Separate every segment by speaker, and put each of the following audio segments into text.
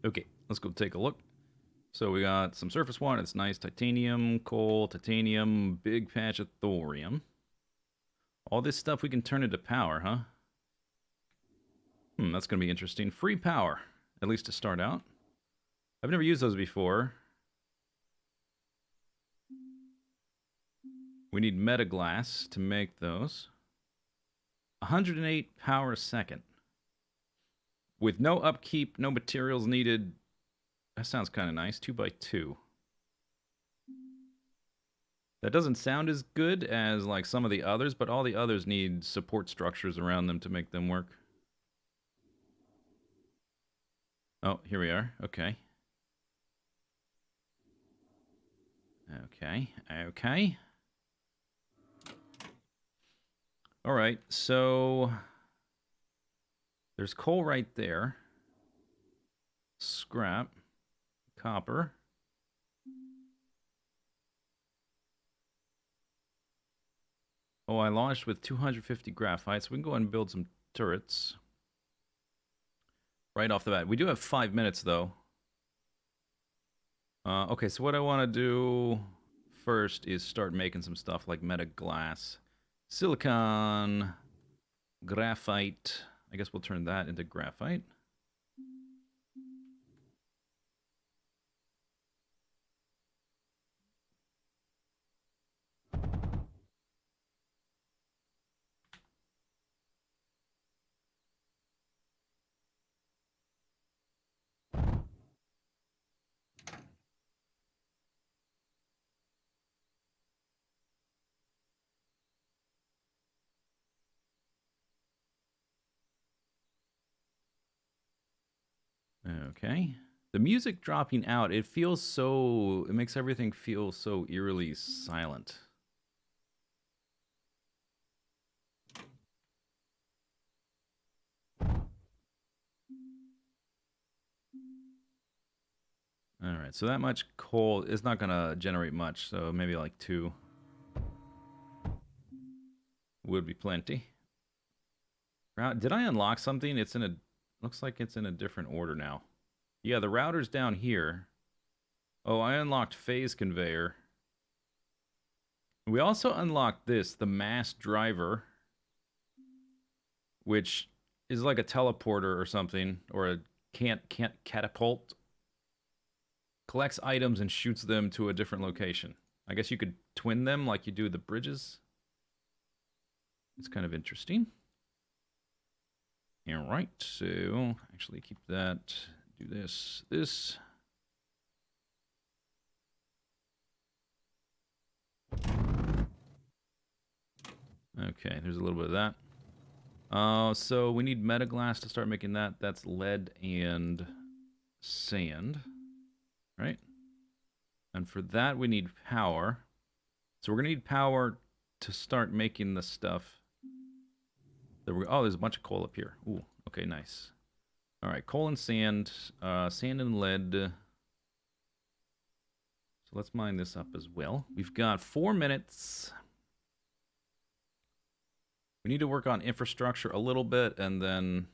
Speaker 1: Okay, let's go take a look. So we got some surface one. It's nice. Titanium, coal, titanium, big patch of thorium. All this stuff we can turn into power, huh? That's going to be interesting. Free power, at least to start out. I've never used those before. We need metaglass to make those. 108 power a second. With no upkeep, no materials needed. That sounds kind of nice. 2 by 2. That doesn't sound as good as like some of the others, but all the others need support structures around them to make them work. Oh, here we are. Okay. Okay. Okay. All right. So there's coal right there. Scrap. Copper. Oh, I launched with 250 graphite, so we can go ahead and build some turrets. Right off the bat. We do have 5 minutes, though. Okay, so what I want to do first is start making some stuff like meta glass. Silicon, graphite. I guess we'll turn that into graphite. Okay. The music dropping out, it feels so... It makes everything feel so eerily silent. Alright, so that much coal is not going to generate much, so maybe like 2 would be plenty. Did I unlock something? It's in a... Looks like it's in a different order now. Yeah, the router's down here. Oh, I unlocked phase conveyor. We also unlocked this, the mass driver, which is like a teleporter or something, or a can't catapult. Collects items and shoots them to a different location. I guess you could twin them like you do the bridges. It's kind of interesting. All right, so actually keep that. Do this. Okay, there's a little bit of that. So we need metaglass to start making that. That's lead and sand, right? And for that we need power. So we're gonna need power to start making the stuff. Oh, there's a bunch of coal up here. Ooh, okay, nice. All right, coal and sand, sand and lead. So let's mine this up as well. We've got 4 minutes. We need to work on infrastructure a little bit, and then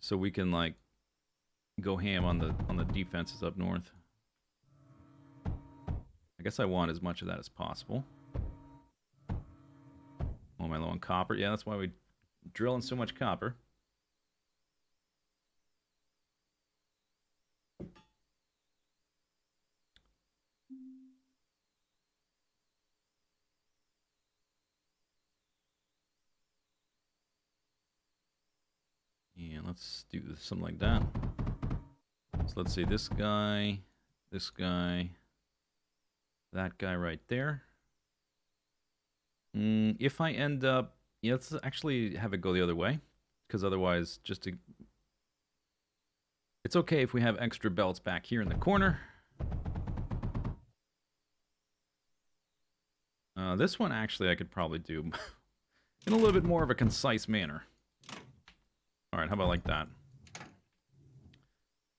Speaker 1: so we can like go ham on the defenses up north. I guess I want as much of that as possible. Oh, am I low on copper? Yeah, that's why we drill in so much copper. Yeah, let's do something like that. So let's see, this guy, that guy right there. If I end up... Yeah, let's actually have it go the other way. Because otherwise, just to... It's okay if we have extra belts back here in the corner. This one, actually, I could probably do in a little bit more of a concise manner. Alright, how about like that?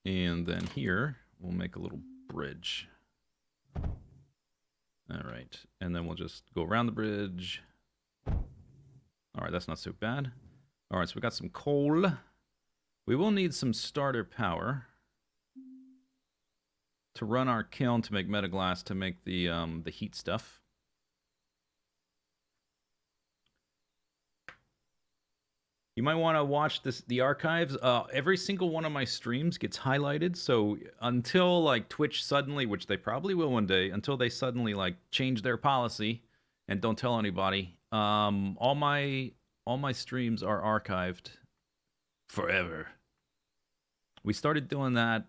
Speaker 1: And then here, we'll make a little bridge. Alright, and then we'll just go around the bridge. Alright, that's not so bad. Alright, so we got some coal. We will need some starter power to run our kiln to make metaglass to make the heat stuff. You might want to watch the archives. Every single one of my streams gets highlighted. So until like Twitch suddenly, which they probably will one day, until they suddenly like change their policy and don't tell anybody, all my streams are archived forever. We started doing that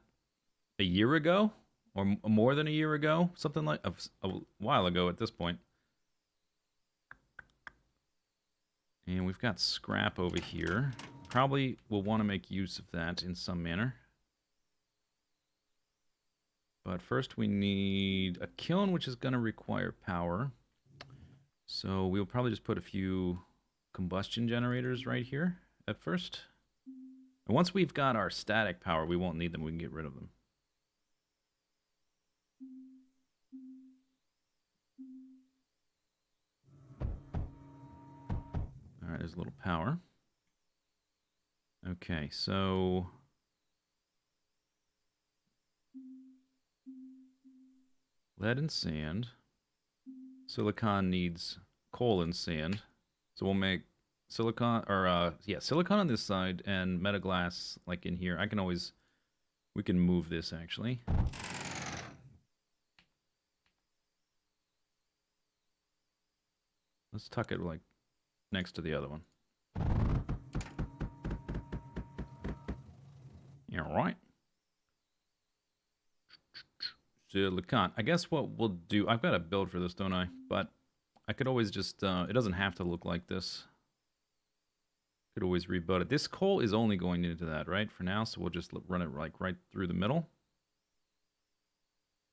Speaker 1: a year ago, or more than a year ago, something like a while ago at this point. And we've got scrap over here. Probably will want to make use of that in some manner. But first we need a kiln, which is going to require power. So we'll probably just put a few combustion generators right here at first. And once we've got our static power, we won't need them. We can get rid of them. All right, there's a little power. Okay, so lead and sand. Silicon needs coal and sand. So we'll make silicon, or silicon on this side and metaglass like in here. We can move this actually. Let's tuck it like next to the other one. Yeah, right. Silicon. I guess what we'll do, I've got a build for this, don't I? But I could always just, it doesn't have to look like this. Could always rebut it. This coal is only going into that, right? For now, so we'll just run it like right through the middle.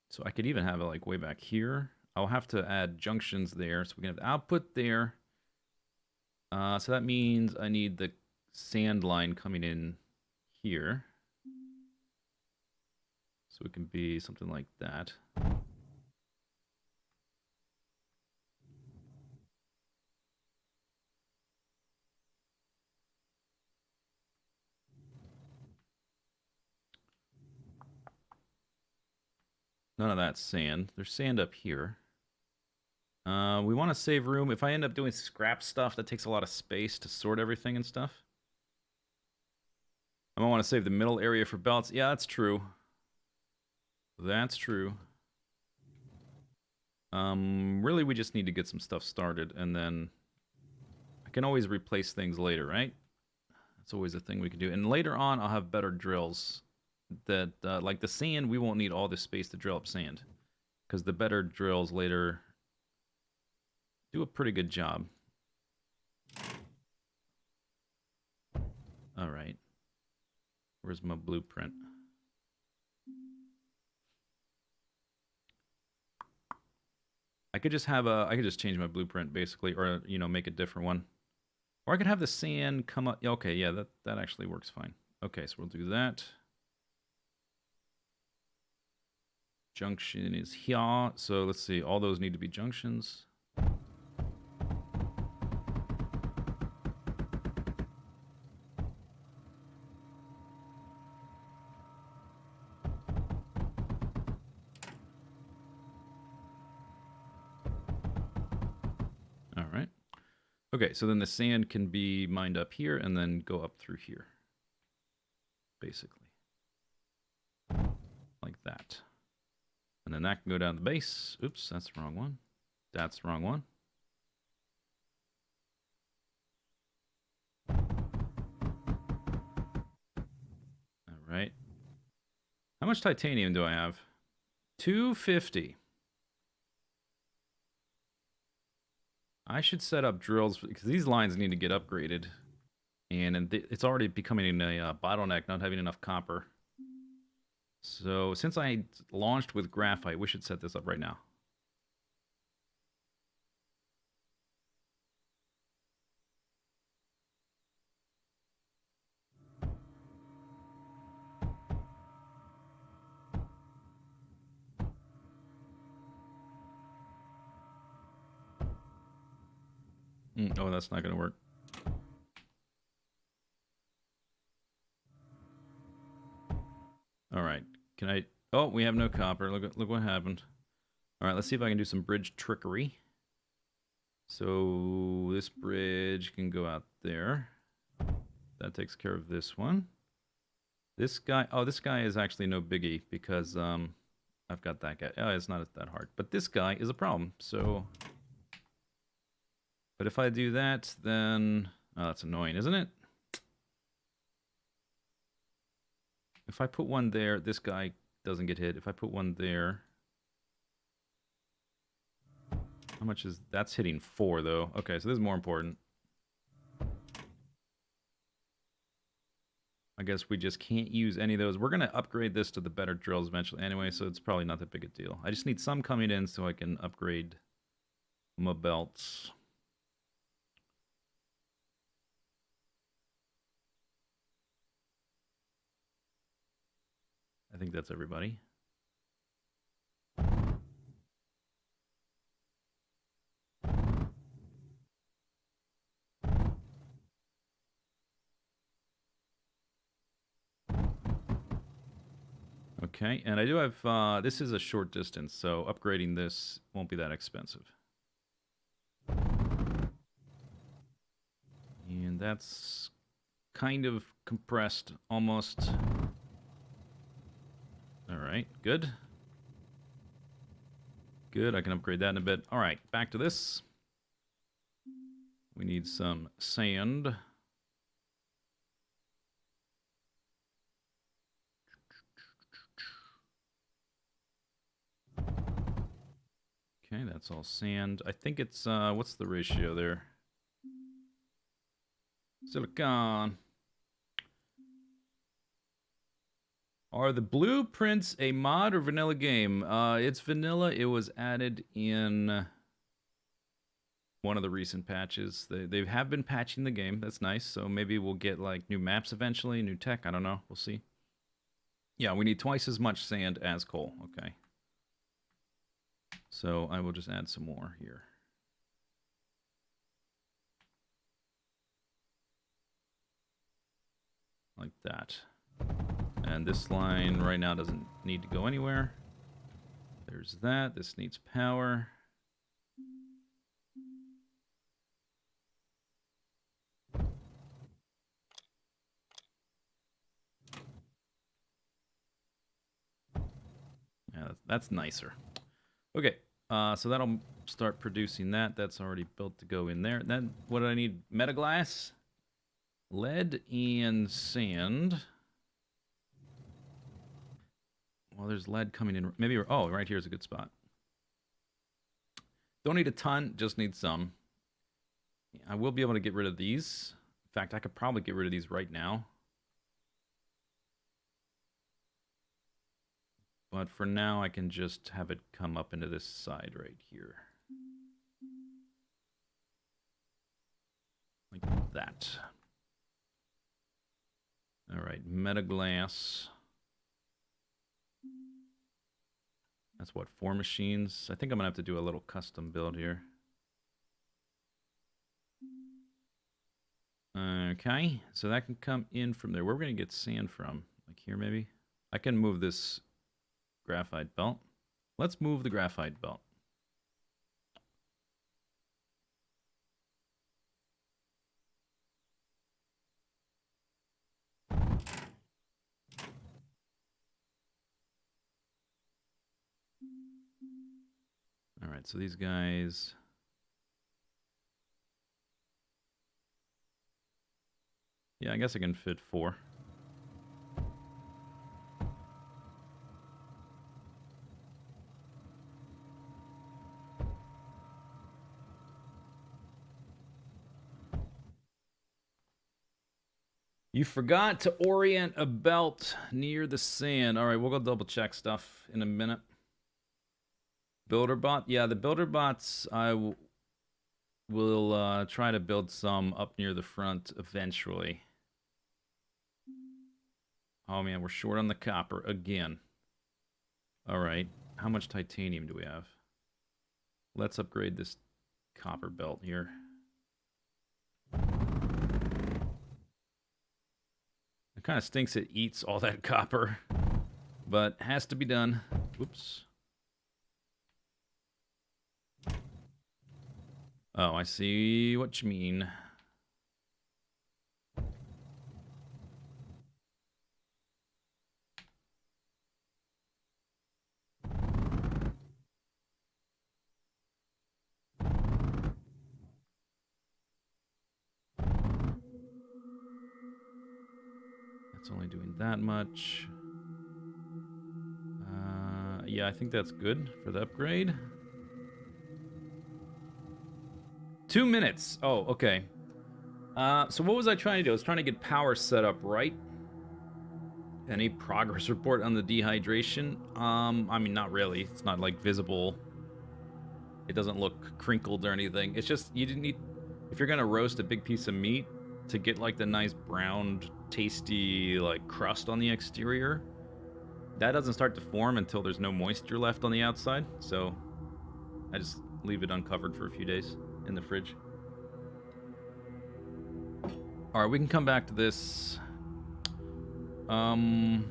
Speaker 1: So I could even have it like way back here. I'll have to add junctions there, so we can have the output there. So that means I need the sand line coming in here. So it can be something like that. None of that sand. There's sand up here. We want to save room. If I end up doing scrap stuff, that takes a lot of space to sort everything and stuff. I might want to save the middle area for belts. Yeah, that's true. That's true. Really, we just need to get some stuff started, and then I can always replace things later, right? That's always a thing we can do. And later on, I'll have better drills that, like the sand, we won't need all this space to drill up sand, because the better drills later do a pretty good job. All right. Where's my blueprint? I could just change my blueprint basically, or make a different one. Or I could have the sand come up. Okay, yeah, that actually works fine. Okay, so we'll do that. Junction is here. So let's see, all those need to be junctions. All right. Okay, so then the sand can be mined up here and then go up through here. Basically. Like that. And then that can go down the base. Oops, that's the wrong one. That's the wrong one. All right. How much titanium do I have? 250. I should set up drills because these lines need to get upgraded. And it's already becoming a bottleneck not having enough copper. So since I launched with graphite, we should set this up right now. Oh, that's not going to work. All right. Can I... Oh, we have no copper. Look what happened. All right, let's see if I can do some bridge trickery. So this bridge can go out there. That takes care of this one. This guy... Oh, this guy is actually no biggie because I've got that guy. Oh, it's not that hard. But this guy is a problem, so... But if I do that, then... Oh, that's annoying, isn't it? If I put one there, this guy doesn't get hit. If I put one there... How much is... That's hitting 4, though. Okay, so this is more important. I guess we just can't use any of those. We're going to upgrade this to the better drills eventually anyway, so it's probably not that big a deal. I just need some coming in so I can upgrade my belts. I think that's everybody. Okay, and I do have, this is a short distance, so upgrading this won't be that expensive. And that's kind of compressed, almost. All right, good. Good, I can upgrade that in a bit. All right, back to this. We need some sand. Okay, that's all sand. I think it's, what's the ratio there? Silicon. Are the blueprints a mod or vanilla game? It's vanilla. It was added in one of the recent patches. They have been patching the game. That's nice. So maybe we'll get like new maps eventually, new tech. I don't know. We'll see. Yeah, we need twice as much sand as coal. Okay. So I will just add some more here. Like that. And this line right now doesn't need to go anywhere. There's that. This needs power. Yeah, that's nicer. Okay, so that'll start producing that. That's already built to go in there. Then what do I need? Metaglass, lead, and sand. Well, there's lead coming in. Maybe, oh, right here is a good spot. Don't need a ton, just need some. I will be able to get rid of these. In fact, I could probably get rid of these right now. But for now, I can just have it come up into this side right here. Like that. All right, metaglass. That's what, 4 machines? I think I'm going to have to do a little custom build here. Okay, so that can come in from there. Where are we going to get sand from? Like here, maybe? I can move this graphite belt. Let's move the graphite belt. All right, so these guys... Yeah, I guess I can fit 4. You forgot to orient a belt near the sand. All right, we'll go double check stuff in a minute. Builder bot? Yeah, the builder bots, I will try to build some up near the front eventually. Oh man, we're short on the copper again. All right, how much titanium do we have? Let's upgrade this copper belt here. It kind of stinks it eats all that copper. But has to be done. Whoops. Oh, I see what you mean. That's only doing that much. Yeah, I think that's good for the upgrade. 2 minutes. Oh, okay. So what was I trying to do? I was trying to get power set up right. Any progress report on the dehydration? I mean, not really. It's not like visible. It doesn't look crinkled or anything. It's just you didn't need. If you're gonna roast a big piece of meat to get like the nice browned, tasty like crust on the exterior, that doesn't start to form until there's no moisture left on the outside. So I just leave it uncovered for a few days in the fridge. All right, we can come back to this. Um,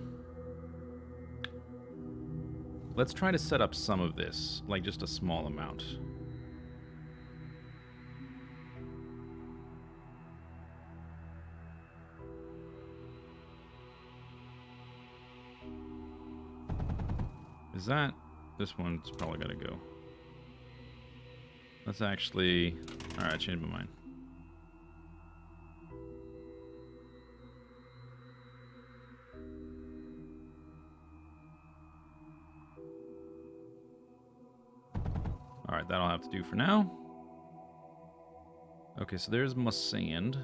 Speaker 1: let's try to set up some of this, like just a small amount. Is that... This one's probably gotta go. Let's actually... Alright, I changed my mind. Alright, that'll have to do for now. Okay, so there's my sand.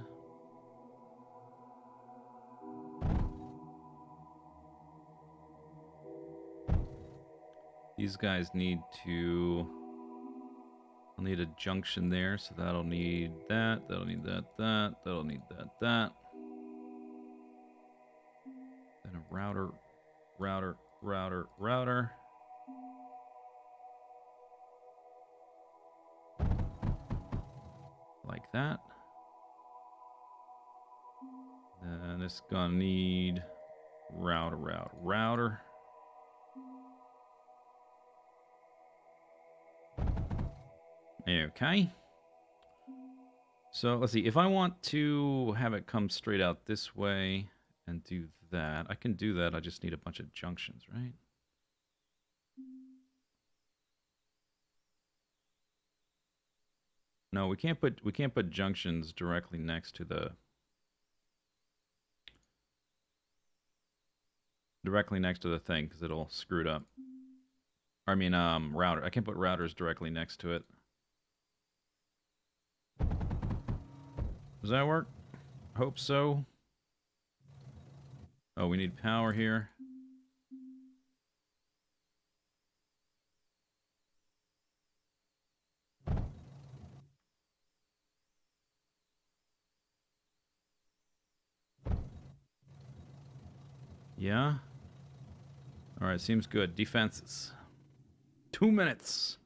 Speaker 1: These guys need to... I'll need a junction there, so that'll need that, that'll need that, that'll need that. Then a router, router. Like that. Then it's gonna need router. Okay. So let's see. If I want to have it come straight out this way and do that, I can do that. I just need a bunch of junctions, right? No, we can't put junctions directly next to the thing because it'll screw it up. I mean, router. I can't put routers directly next to it. Does that work? Hope so. Oh, we need power here. Yeah. All right, seems good. Defenses. 2 minutes.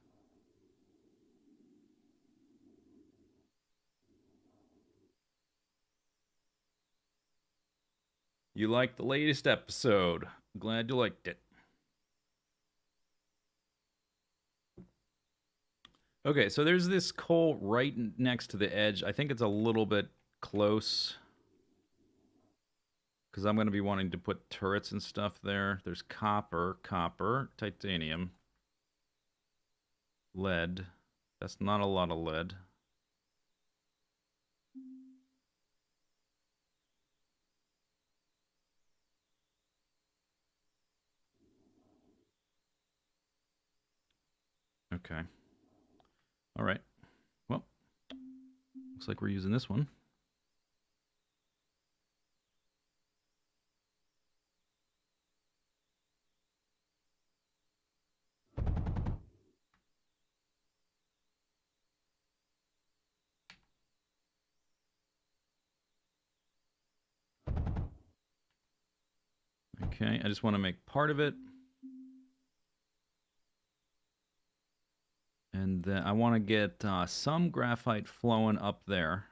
Speaker 1: You liked the latest episode. Glad you liked it. Okay, so there's this coal right next to the edge. I think it's a little bit close because I'm going to be wanting to put turrets and stuff there. There's copper, titanium, lead. That's not a lot of lead. Okay. All right. Well, looks like we're using this one. Okay, I just want to make part of it. And then I want to get some graphite flowing up there.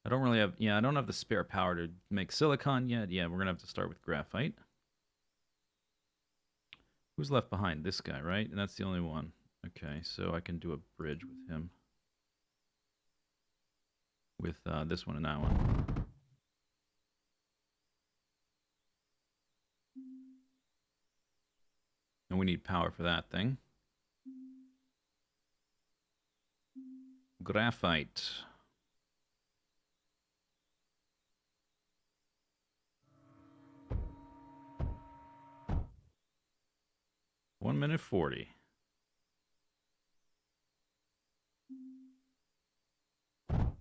Speaker 1: I don't really have... Yeah, I don't have the spare power to make silicon yet. Yeah, we're going to have to start with graphite. Who's left behind? This guy, right? And that's the only one. Okay, so I can do a bridge with him. With this one and that one. And we need power for that thing. Graphite. One minute 40. All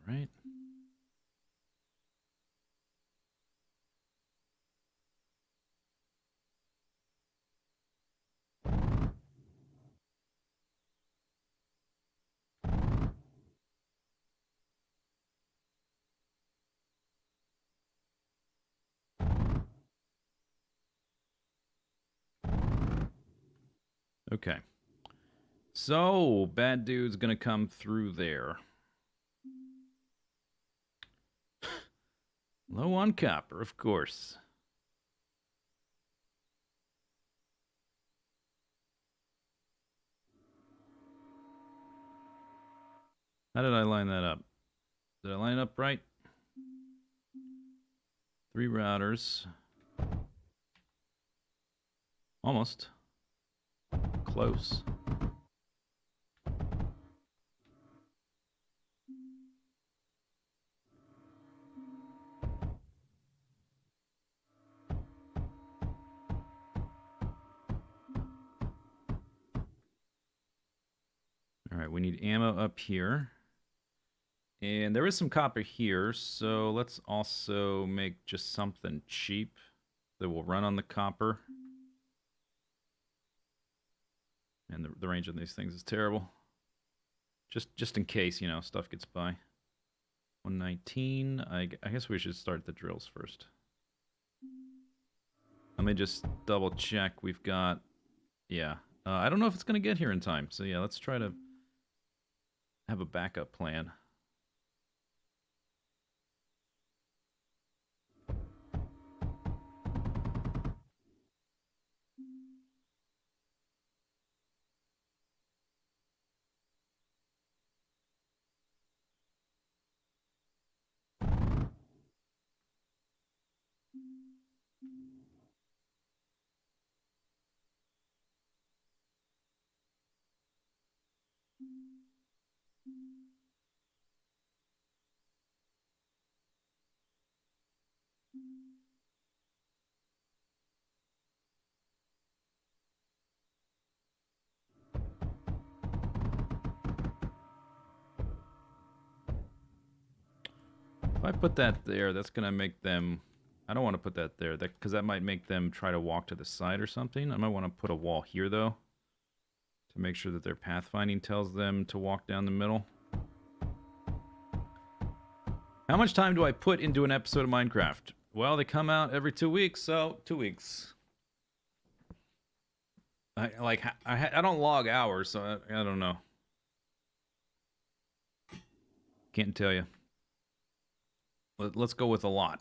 Speaker 1: right. Okay. So, bad dude's gonna come through there. Low on copper, of course. How did I line that up? Did I line it up right? 3 routers. Almost. Close. All right, we need ammo up here. And there is some copper here, so let's also make just something cheap that will run on the copper. And the range on these things is terrible. Just in case, you know, stuff gets by. 119. I guess we should start the drills first. Let me just double check. We've got... Yeah. I don't know if it's going to get here in time. So yeah, let's try to have a backup plan. If I put that there, that's going to make them... I don't want to put that there, because that might make them try to walk to the side or something. I might want to put a wall here, though, to make sure that their pathfinding tells them to walk down the middle. How much time do I put into an episode of Minecraft? Well, they come out every 2 weeks, so 2 weeks. I don't log hours, so I don't know. Can't tell you. Let's go with a lot.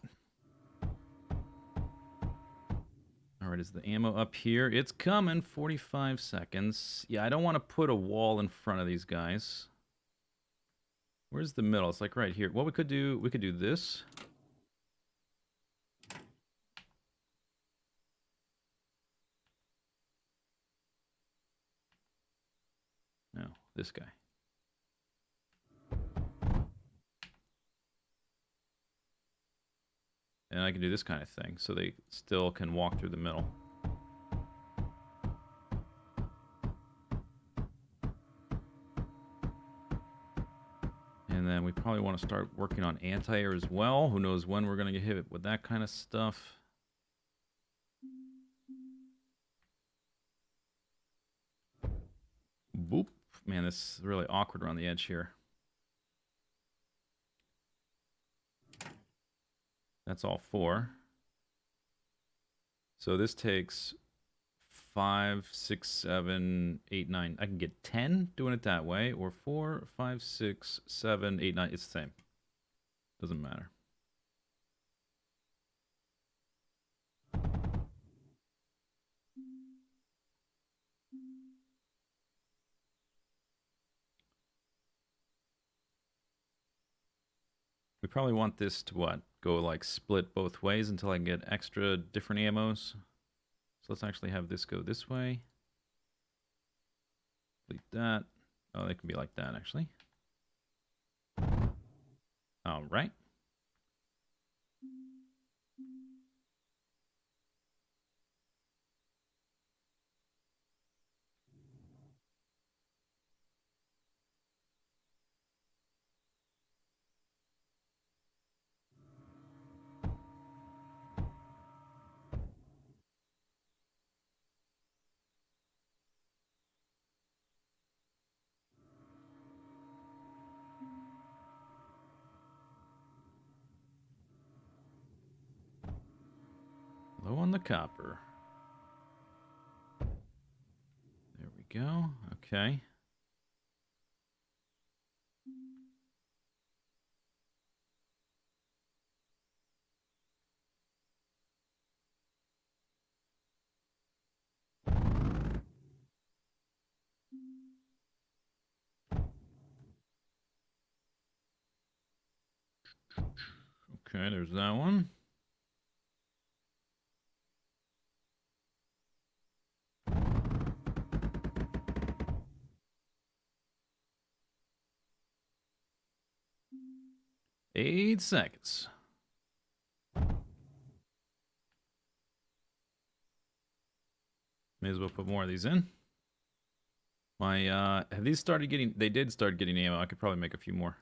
Speaker 1: All right, is the ammo up here? It's coming. 45 seconds. Yeah, I don't want to put a wall in front of these guys. Where's the middle? It's like right here. What we could do this. No, this guy. And I can do this kind of thing, so they still can walk through the middle. And then we probably want to start working on anti-air as well. Who knows when we're going to get hit with that kind of stuff. Boop. Man, this is really awkward around the edge here. That's all 4. So this takes 5, 6, 7, 8, 9. I can get 10 doing it that way, or 4, 5, 6, 7, 8, 9. It's the same. Doesn't matter. We probably want this to what? Go like split both ways until I can get extra different ammos. So let's actually have this go this way. Delete that. Oh, they can be like that actually. All right. Low on the copper. There we go. Okay. Okay, there's that one. Eight seconds. May as well put more of these in. My, have these started getting, they did start getting ammo. I could probably make a few more.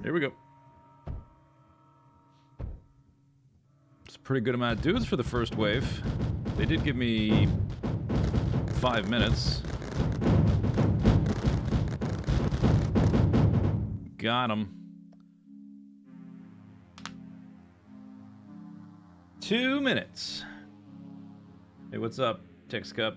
Speaker 1: Here we go. It's a pretty good amount of dudes for the first wave. They did give me 5 minutes. Got him. 2 minutes. Hey, what's up, Tex Cup?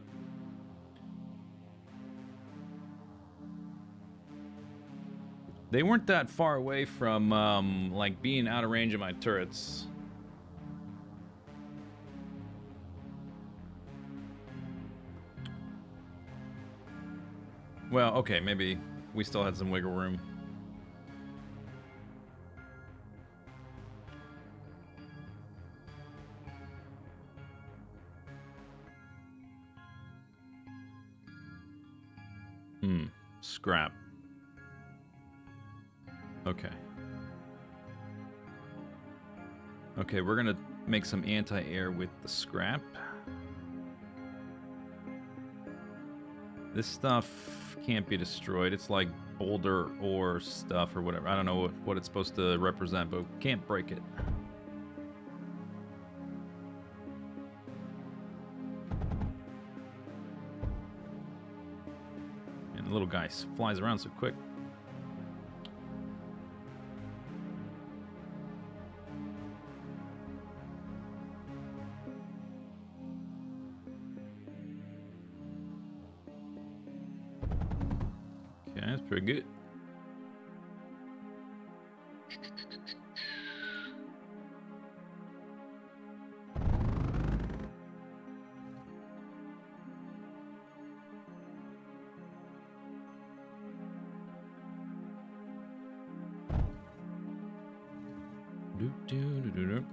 Speaker 1: They weren't that far away from, like, being out of range of my turrets. Well, okay, maybe we still had some wiggle room. Scrap. Okay. Okay, we're gonna make some anti-air with the scrap. This stuff can't be destroyed. It's like boulder ore stuff or whatever. I don't know what it's supposed to represent, but can't break it. And the little guy flies around so quick. Okay, that's pretty good.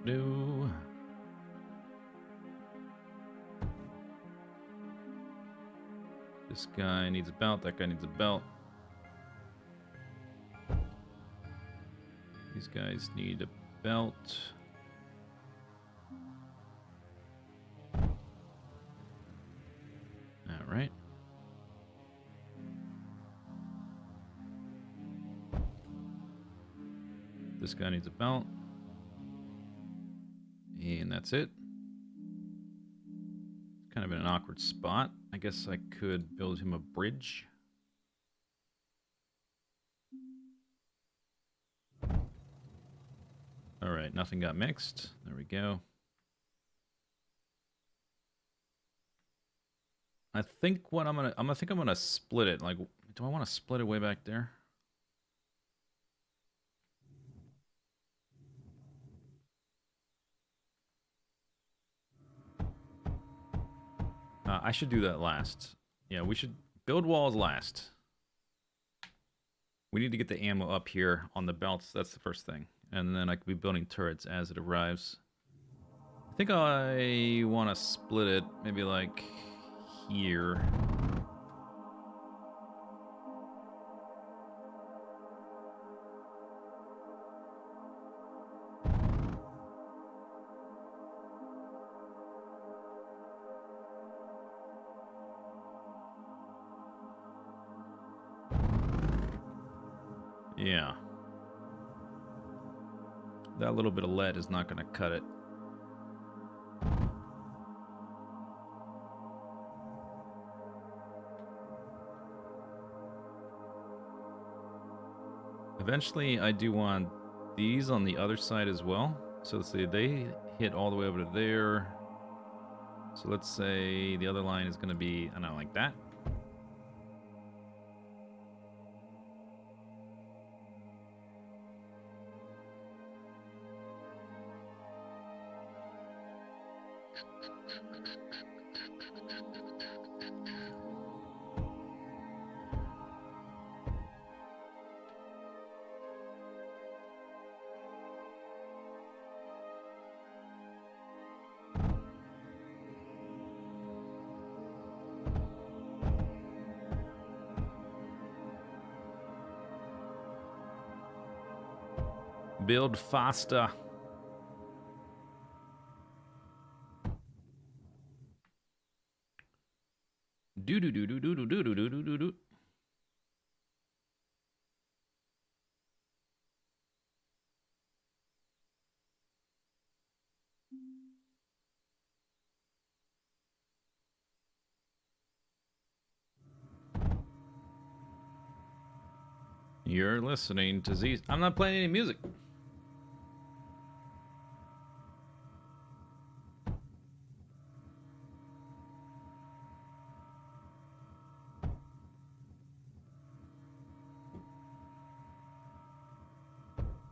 Speaker 1: Do. This guy needs a belt. That guy needs a belt. These guys need a belt. All right. This guy needs a belt. And that's it. Kind of in an awkward spot. I guess I could build him a bridge. All right, nothing got mixed. There we go. I think what I'm gonna split it. Like, do I want to split it way back there? I should do that last. Yeah, we should build walls last. We need to get the ammo up here on the belts. That's the first thing. And then I could be building turrets as it arrives. I think I want to split it maybe like here. Yeah. That little bit of lead is not going to cut it. Eventually, I do want these on the other side as well. So let's say they hit all the way over to there. So let's say the other line is going to be, I don't know, like that. Build faster. Do do do do do do do do do do do. You're listening to Z. I'm not playing any music.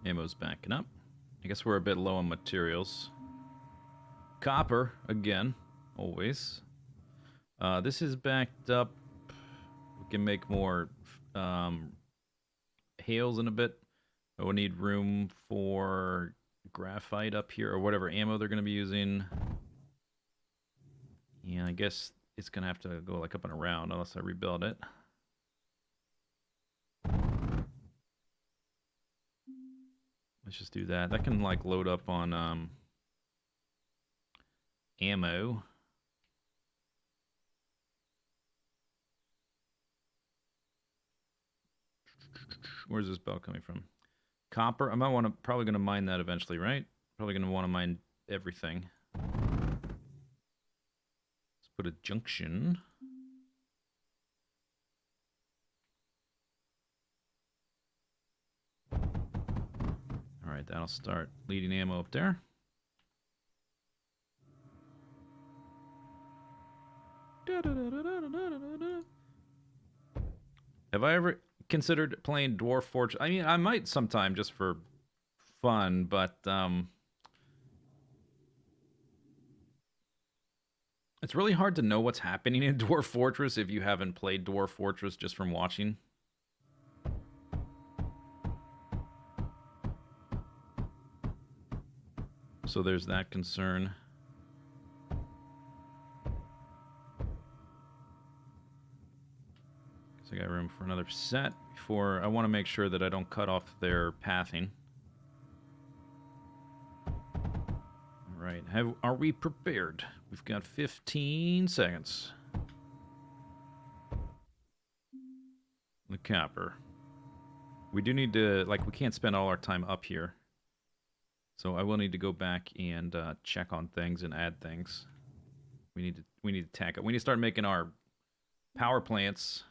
Speaker 1: Ammo's backing up. I guess we're a bit low on materials. Copper, again, always. This is backed up. We can make more hails in a bit. We'll need room for graphite up here, or whatever ammo they're going to be using. Yeah, I guess it's going to have to go like up and around unless I rebuild it. Let's just do that. That can like load up on ammo. Where's this bell coming from? Copper. I might want to probably going to mine that eventually, right? Probably going to want to mine everything. Let's put a junction. All right, that'll start leading ammo up there. Have I ever considered playing Dwarf Fortress? I mean, I might sometime just for fun, but it's really hard to know what's happening in Dwarf Fortress if you haven't played Dwarf Fortress just from watching. So there's that concern. So I got room for another set before I want to make sure that I don't cut off their pathing. All right, are we prepared? We've got 15 seconds. The copper. We do need to, like, we can't spend all our time up here. So I will need to go back and check on things and add things. We need to tack up. We need to start making our power plants.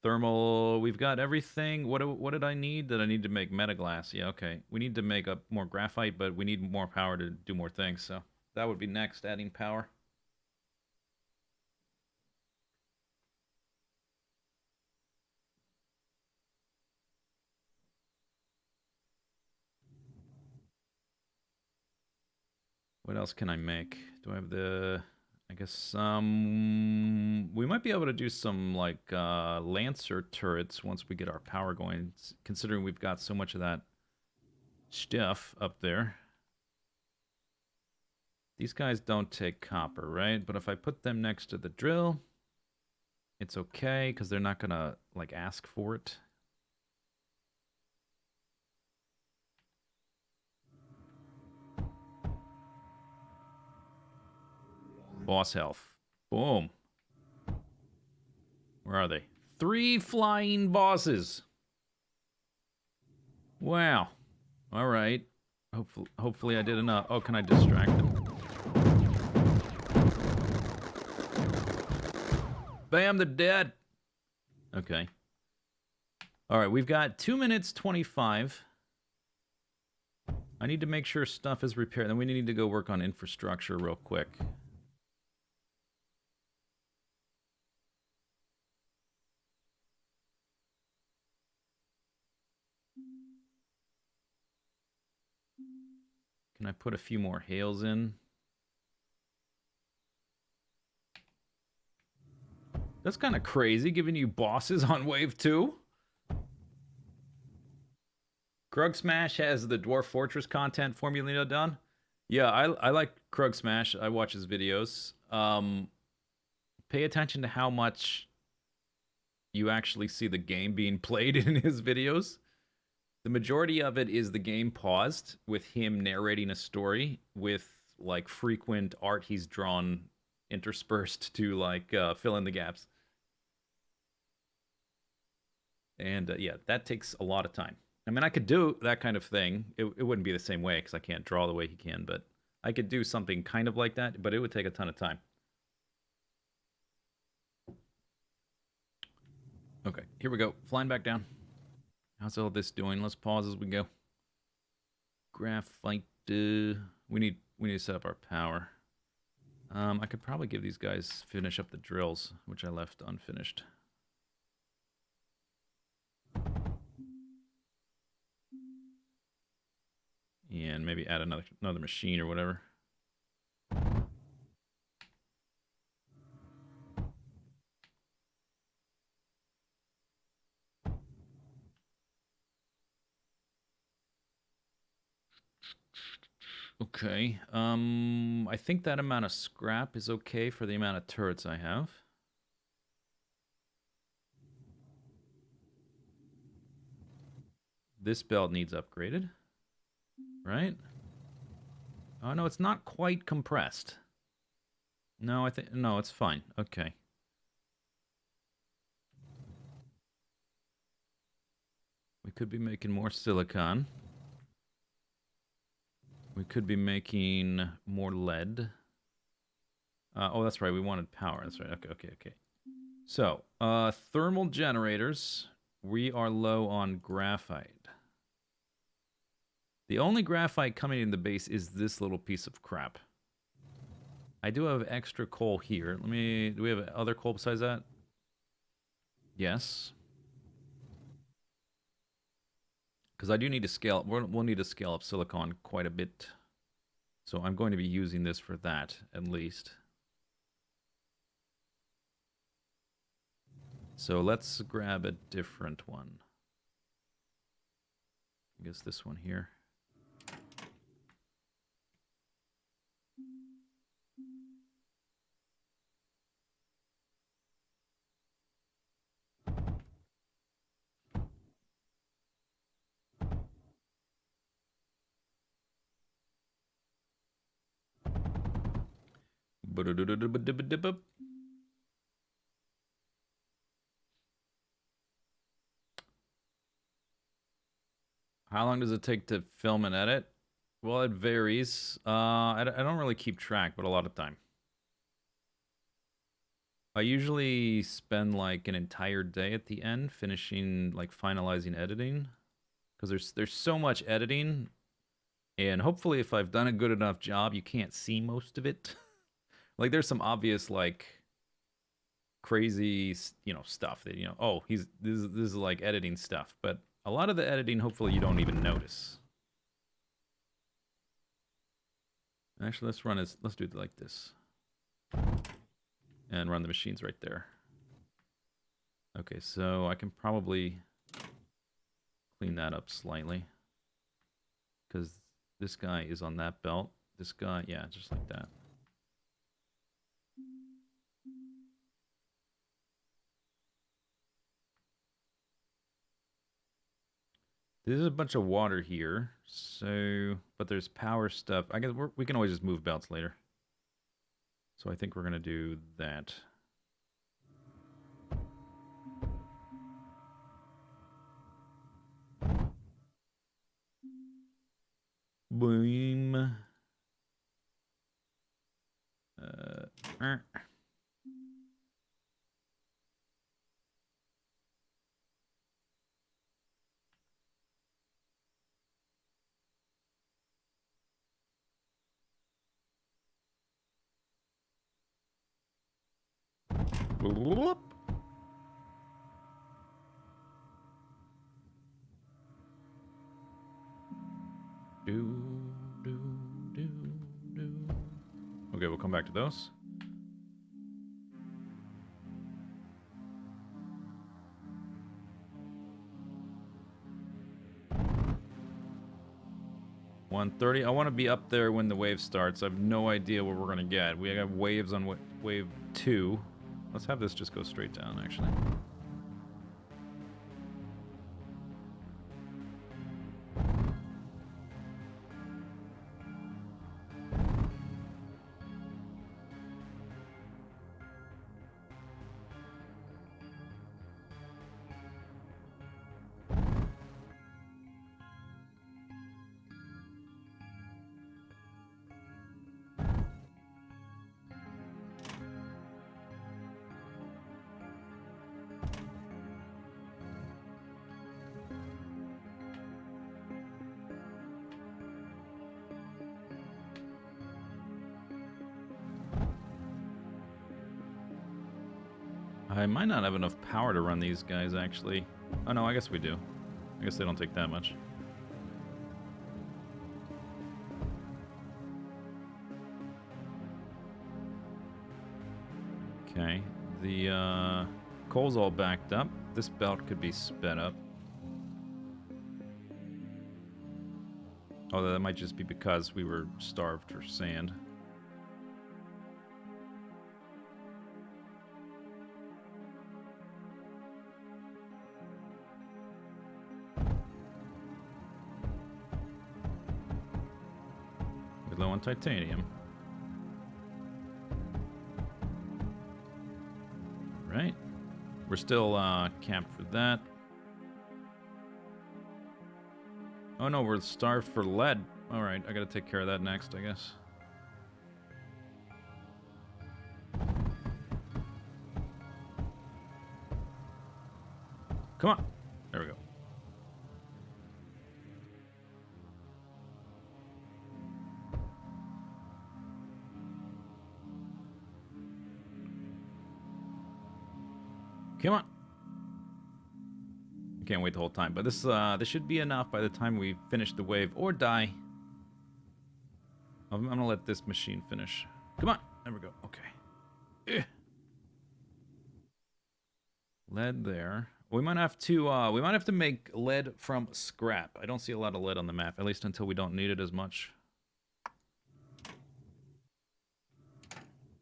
Speaker 1: Thermal, we've got everything. What did I need? Did I need to make metaglass? Yeah, okay. We need to make up more graphite, but we need more power to do more things. So that would be next, adding power. What else can I make? Do I have the... I guess we might be able to do some like Lancer turrets once we get our power going, considering we've got so much of that stuff up there. These guys don't take copper, right? But if I put them next to the drill, it's okay because they're not gonna like ask for it. Boss health. Boom. Where are they? 3 flying bosses. Wow. All right. Hopefully I did enough. Oh, can I distract them? Bam, they're dead. Okay. All right, we've got 2 minutes 25. I need to make sure stuff is repaired. Then we need to go work on infrastructure real quick. Can I put a few more hails in? That's kind of crazy, giving you bosses on wave 2. Krug Smash has the Dwarf Fortress content formula done. Yeah, I like Krug Smash. I watch his videos. Pay attention to how much you actually see the game being played in his videos. The majority of it is the game paused with him narrating a story with like frequent art he's drawn interspersed to like fill in the gaps. And yeah, that takes a lot of time. I mean, I could do that kind of thing. It wouldn't be the same way because I can't draw the way he can, but I could do something kind of like that, but it would take a ton of time. Okay, here we go. Flying back down. How's all this doing? Let's pause as we go. Graphite. We need to set up our power. I could probably give these guys finish up the drills, which I left unfinished. And maybe add another machine or whatever. Okay. I think that amount of scrap is okay for the amount of turrets I have. This belt needs upgraded. Right? Oh, no, it's not quite compressed. No, no, it's fine. Okay. We could be making more silicon. We could be making more lead. Oh, that's right. We wanted power. That's right. Okay. So, thermal generators. We are low on graphite. The only graphite coming in the base is this little piece of crap. I do have extra coal here. Do we have other coal besides that? Yes. Because I do need to scale up. We'll need to scale up silicon quite a bit. So I'm going to be using this for that, at least. So let's grab a different one. I guess this one here. How long does it take to film and edit? Well, it varies. I don't really keep track, but a lot of time. I usually spend like an entire day at the end finishing, like finalizing editing. Because there's so much editing. And hopefully if I've done a good enough job, you can't see most of it. Like there's some obvious like crazy, stuff that, oh, this is like editing stuff, but a lot of the editing hopefully you don't even notice. Actually, let's do it like this. and run the machines right there. Okay, so I can probably clean that up slightly because this guy is on that belt. This guy, yeah, just like that. There's a bunch of water here, so but there's power stuff. I guess we can always just move belts later. So I think we're gonna do that. Boom. Uh. Whoop. Do, do, do, do. Okay, we'll come back to those. $130. I want to be up there when the wave starts. I have no idea what we're gonna get. We have waves on wave 2. Let's have this just go straight down, actually. I might not have enough power to run these guys, actually. Oh, no, I guess we do. I guess they don't take that much. Okay. The coal's all backed up. This belt could be sped up. Although that might just be because we were starved for sand. We're low on titanium. Right. We're still camped for that. Oh no, we're starved for lead. Alright, I gotta take care of that next, I guess. Come on. There we go. Come on. I can't wait the whole time, but this should be enough by the time we finish the wave or die. I'm gonna let this machine finish. Come on. There we go. Okay. Lead there. We might have to make lead from scrap. I don't see a lot of lead on the map, at least until we don't need it as much.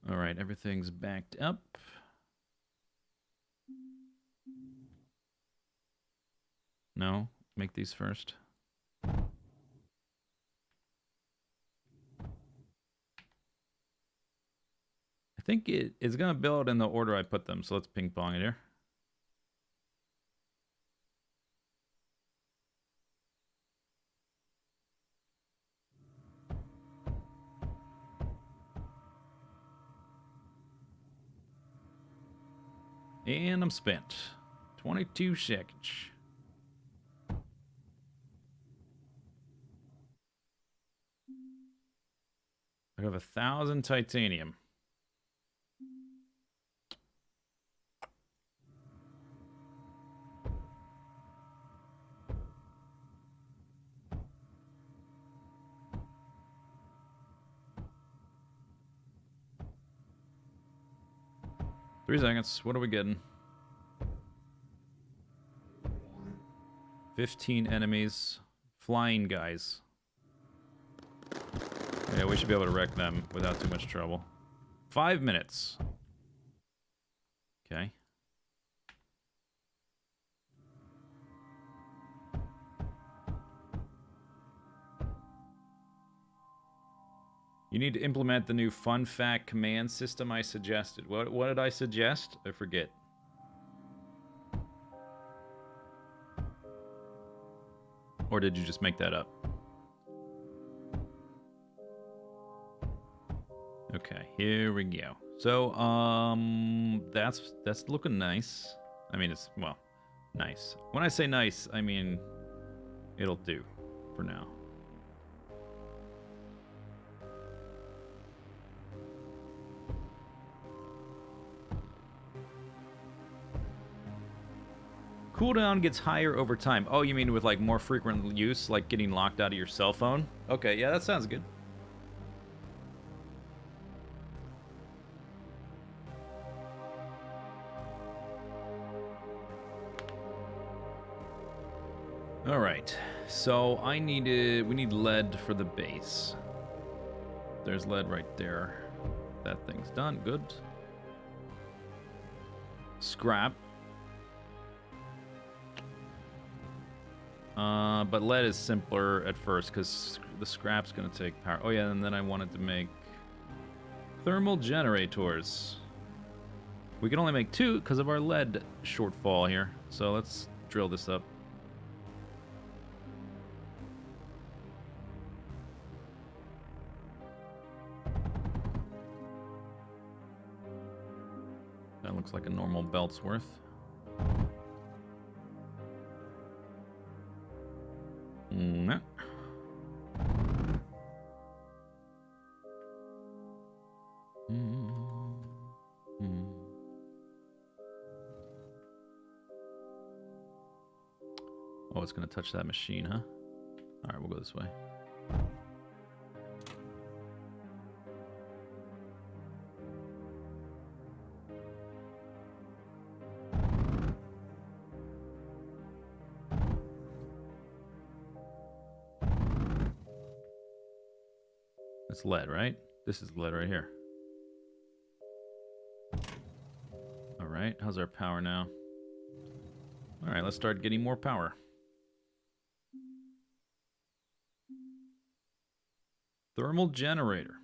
Speaker 1: All right, everything's backed up. No, make these first. I think it's gonna build in the order I put them, so let's ping pong it here. And I'm spent. 22 seconds. I have 1,000 titanium. 3 seconds. What are we getting? 15 enemies. Flying guys. Yeah, we should be able to wreck them without too much trouble. 5 minutes. Okay. You need to implement the new fun fact command system I suggested. What did I suggest? I forget. Or did you just make that up? Okay, here we go. So, that's looking nice. I mean, it's, well, nice. When I say nice, I mean, it'll do for now. Cooldown gets higher over time. Oh, you mean with, like, more frequent use, like getting locked out of your cell phone? Okay, yeah, that sounds good. All right, so we need lead for the base. There's lead right there. That thing's done, good. Scrap. But lead is simpler at first because the scrap's gonna take power. Oh yeah, and then I wanted to make thermal generators. We can only make 2 because of our lead shortfall here. So let's drill this up. That looks like a normal belt's worth. No. Oh, it's going to touch that machine, huh? All right, we'll go this way. It's lead, right? This is lead right here. All right, how's our power now? All right, let's start getting more power. Thermal generator.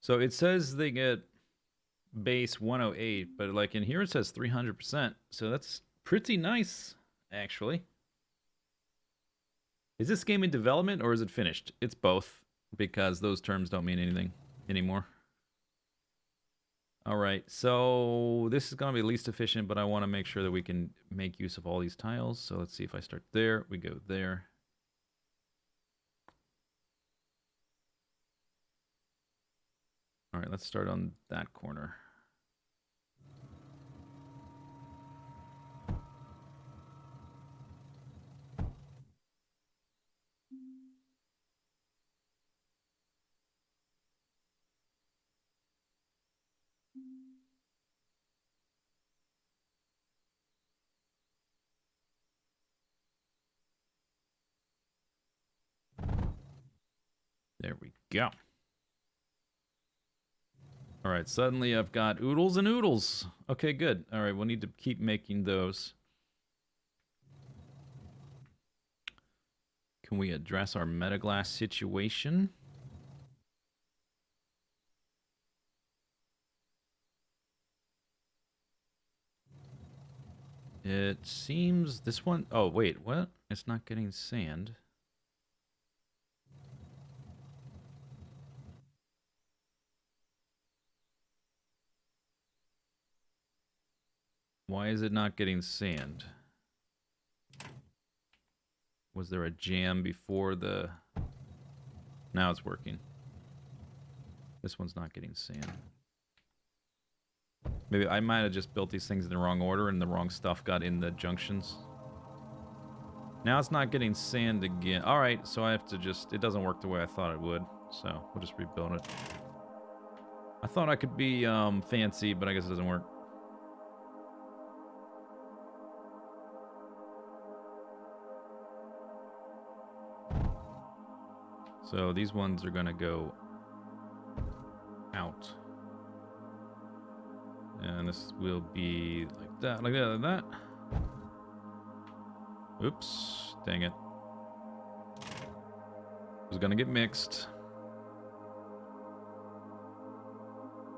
Speaker 1: So it says they get base 108, but like in here it says 300%. So that's pretty nice, actually. Is this game in development or is it finished? It's both, because those terms don't mean anything anymore. All right, so this is going to be least efficient, but I want to make sure that we can make use of all these tiles. So let's see if I start there. We go there. All right, let's start on that corner. There we go. All right, suddenly I've got oodles and oodles. Okay, good. All right, we'll need to keep making those. Can we address our metaglass situation? It seems this one... Oh, wait, what? It's not getting sand. Why is it not getting sand? Was there a jam before the... Now it's working. This one's not getting sand. Maybe I might have just built these things in the wrong order and the wrong stuff got in the junctions. Now it's not getting sand again. Alright, so I have to just... It doesn't work the way I thought it would. So we'll just rebuild it. I thought I could be fancy, but I guess it doesn't work. So these ones are gonna go out. And this will be like that, like that, like that. Oops, dang it. It was gonna get mixed.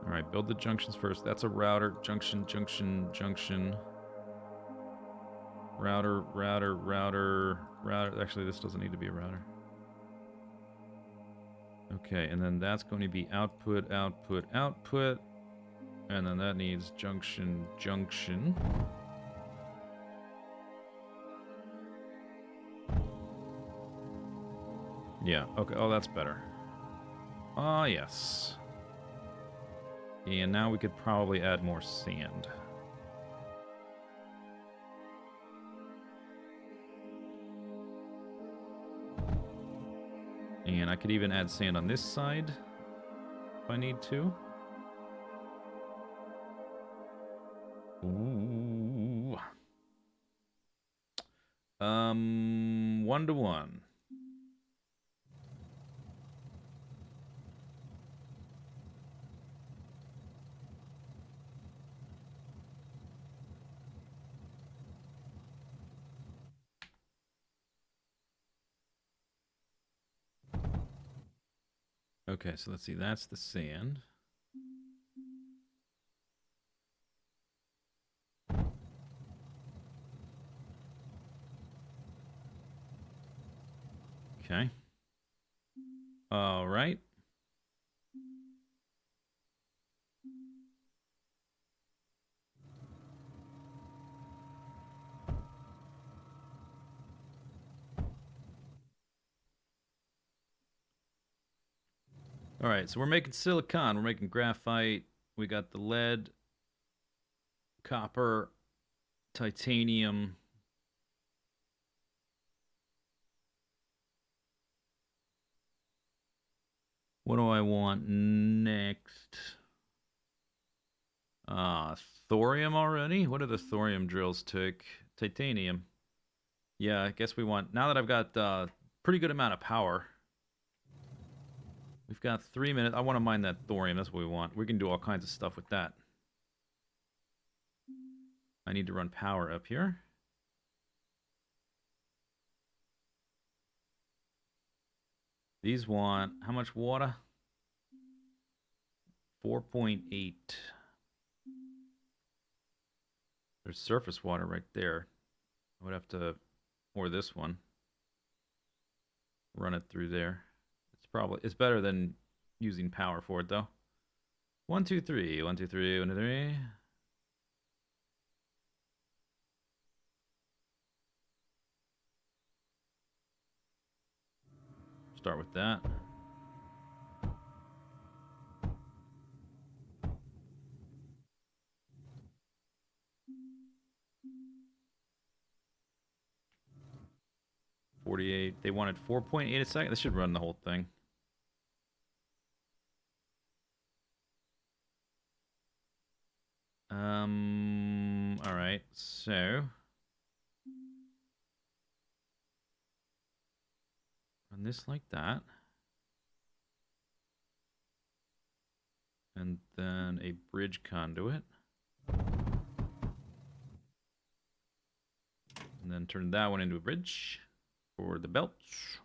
Speaker 1: Alright, build the junctions first. That's a router. Junction, junction, junction. Router, router, router, router. Actually, this doesn't need to be a router. Okay, and then that's going to be output, output, output. And then that needs junction, junction. Yeah, okay. Oh, that's better. Ah, yes. And now we could probably add more sand. And I could even add sand on this side if I need to. Ooh. 1 to 1. Okay, so let's see. That's the sand. Okay. All right. All right, so we're making silicon. We're making graphite. We got the lead, copper, titanium. What do I want next? Thorium already? What do the thorium drills take? Titanium. Yeah, I guess we want... Now that I've got pretty good amount of power. We've got 3 minutes. I want to mine that thorium. That's what we want. We can do all kinds of stuff with that. I need to run power up here. These want... How much water? 4.8. There's surface water right there. I would have to pour this one. Run it through there. It's better than using power for it though. 1, 2, 3. 1, 2, 3. 1, 2, 3. Start with that. $48. They wanted 4.8 a second. This should run the whole thing. All right. So run this like that. And then a bridge conduit. And then turn that one into a bridge for the belts.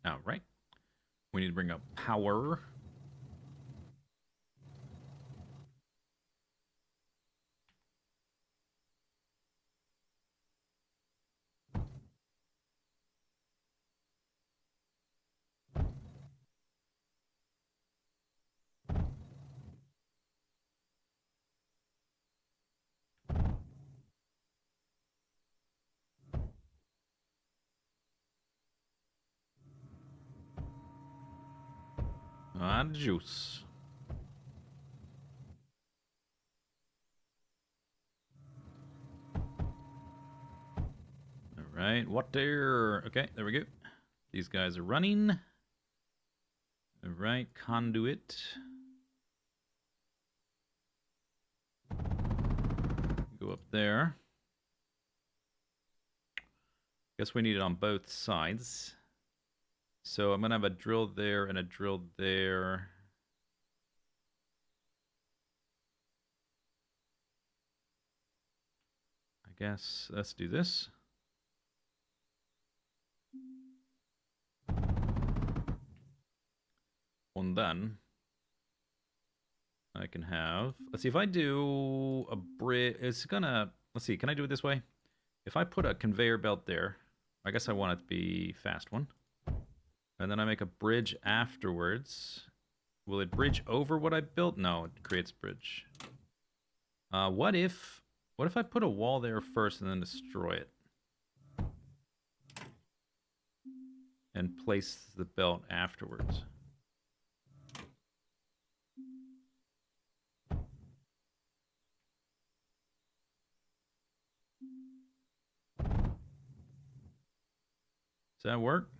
Speaker 1: All right. We need to bring up power. And juice. All right. Water. Okay, there we go. These guys are running. All right, conduit. Go up there. Guess we need it on both sides. So I'm going to have a drill there and a drill there. I guess let's do this. And then I can have, let's see, if I do a bridge, it's gonna, let's see, can I do it this way? If I put a conveyor belt there, I guess I want it to be fast one. And then I make a bridge afterwards. Will it bridge over what I built? No, it creates bridge. What if I put a wall there first and then destroy it? And place the belt afterwards. Does that work?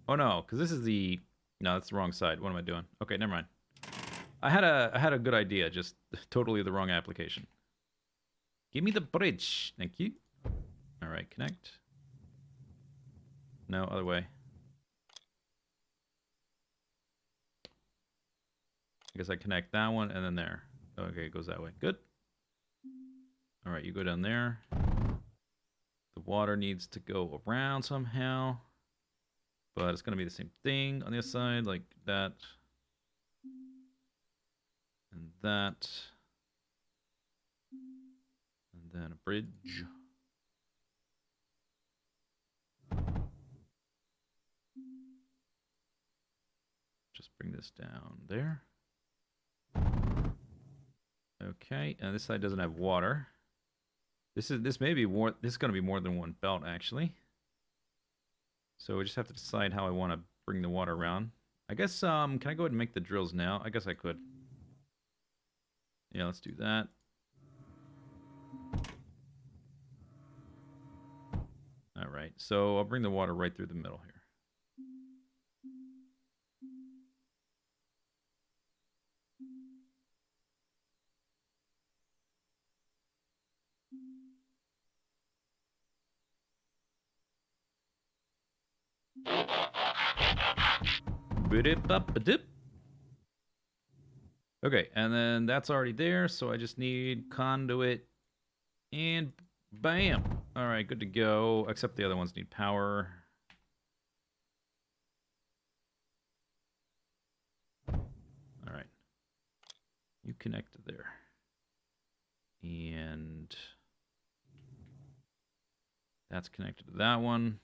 Speaker 1: Oh no, because this is the... No, that's the wrong side. What am I doing? Okay, never mind. I had a good idea, just totally the wrong application. Give me the bridge. Thank you. Alright, connect. No, other way. I guess I connect that one and then there. Okay, it goes that way. Good. Alright, you go down there. The water needs to go around somehow. But it's going to be the same thing on the other side, like that. And that. And then a bridge. Just bring this down there. Okay, and this side doesn't have water. This may be more, this is going to be more than one belt actually. So we just have to decide how I want to bring the water around. I guess can I go ahead and make the drills now? I guess I could. Yeah, let's do that. All right, so I'll bring the water right through the middle here. Okay, and then that's already there, so I just need conduit and bam. All right, good to go, except the other ones need power. All right. You connect to there. And that's connected to that one.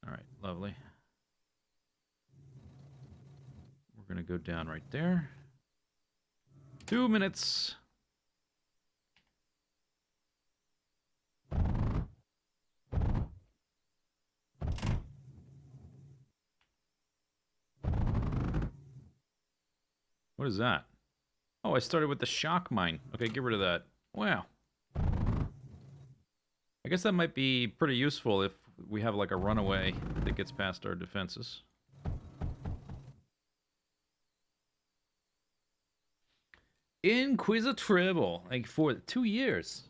Speaker 1: All right, lovely. We're going to go down right there. 2 minutes. What is that? Oh, I started with the shock mine. Okay, get rid of that. Wow. I guess that might be pretty useful if we have like a runaway that gets past our defenses. Inquisitrible, like for 2 years.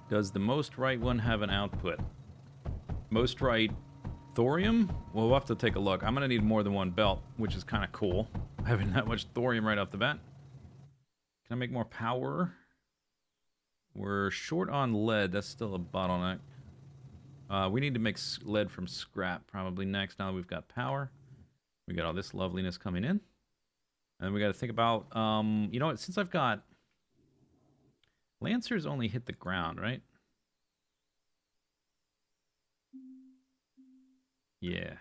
Speaker 1: Does the most right one have an output? Most right thorium? Well, we'll have to take a look. I'm going to need more than one belt, which is kind of cool. Having that much thorium right off the bat. Can I make more power? We're short on lead. That's still a bottleneck. We need to make lead from scrap probably next, now that we've got power. We got all this loveliness coming in. And we got to think about, you know what, since I've got... Lancers only hit the ground, right? Yeah.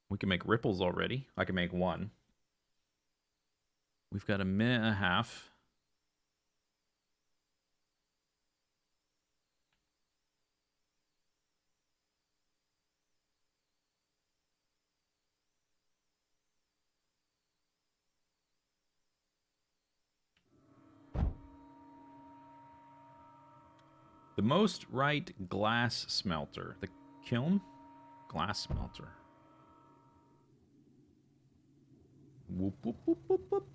Speaker 1: We can make ripples already. I can make one. We've got a minute and a half. The most right glass smelter. The kiln? Glass smelter. Whoop, whoop, whoop, whoop, whoop.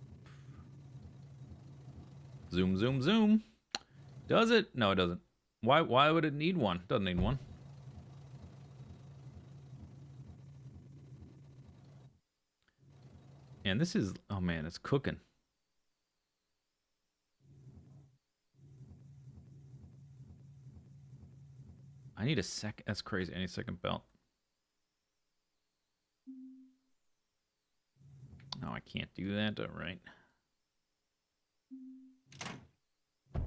Speaker 1: Zoom, zoom, zoom. Does it? No, it doesn't. Why would it need one? Doesn't need one. And this is... Oh, man, it's cooking. I need a second... That's crazy. I need a second belt. Oh, I can't do that. All right. I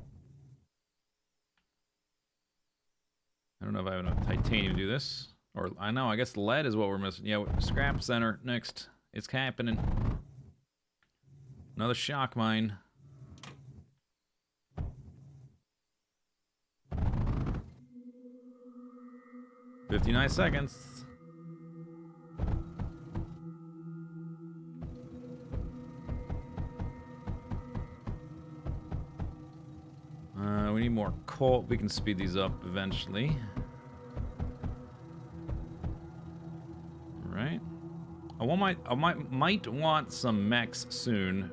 Speaker 1: don't know if I have enough titanium to do this. Or, I know, I guess lead is what we're missing. Yeah, scrap center next. It's happening. Another shock mine. "59 seconds. We need more coal. We can speed these up eventually. Right. I might want some mechs soon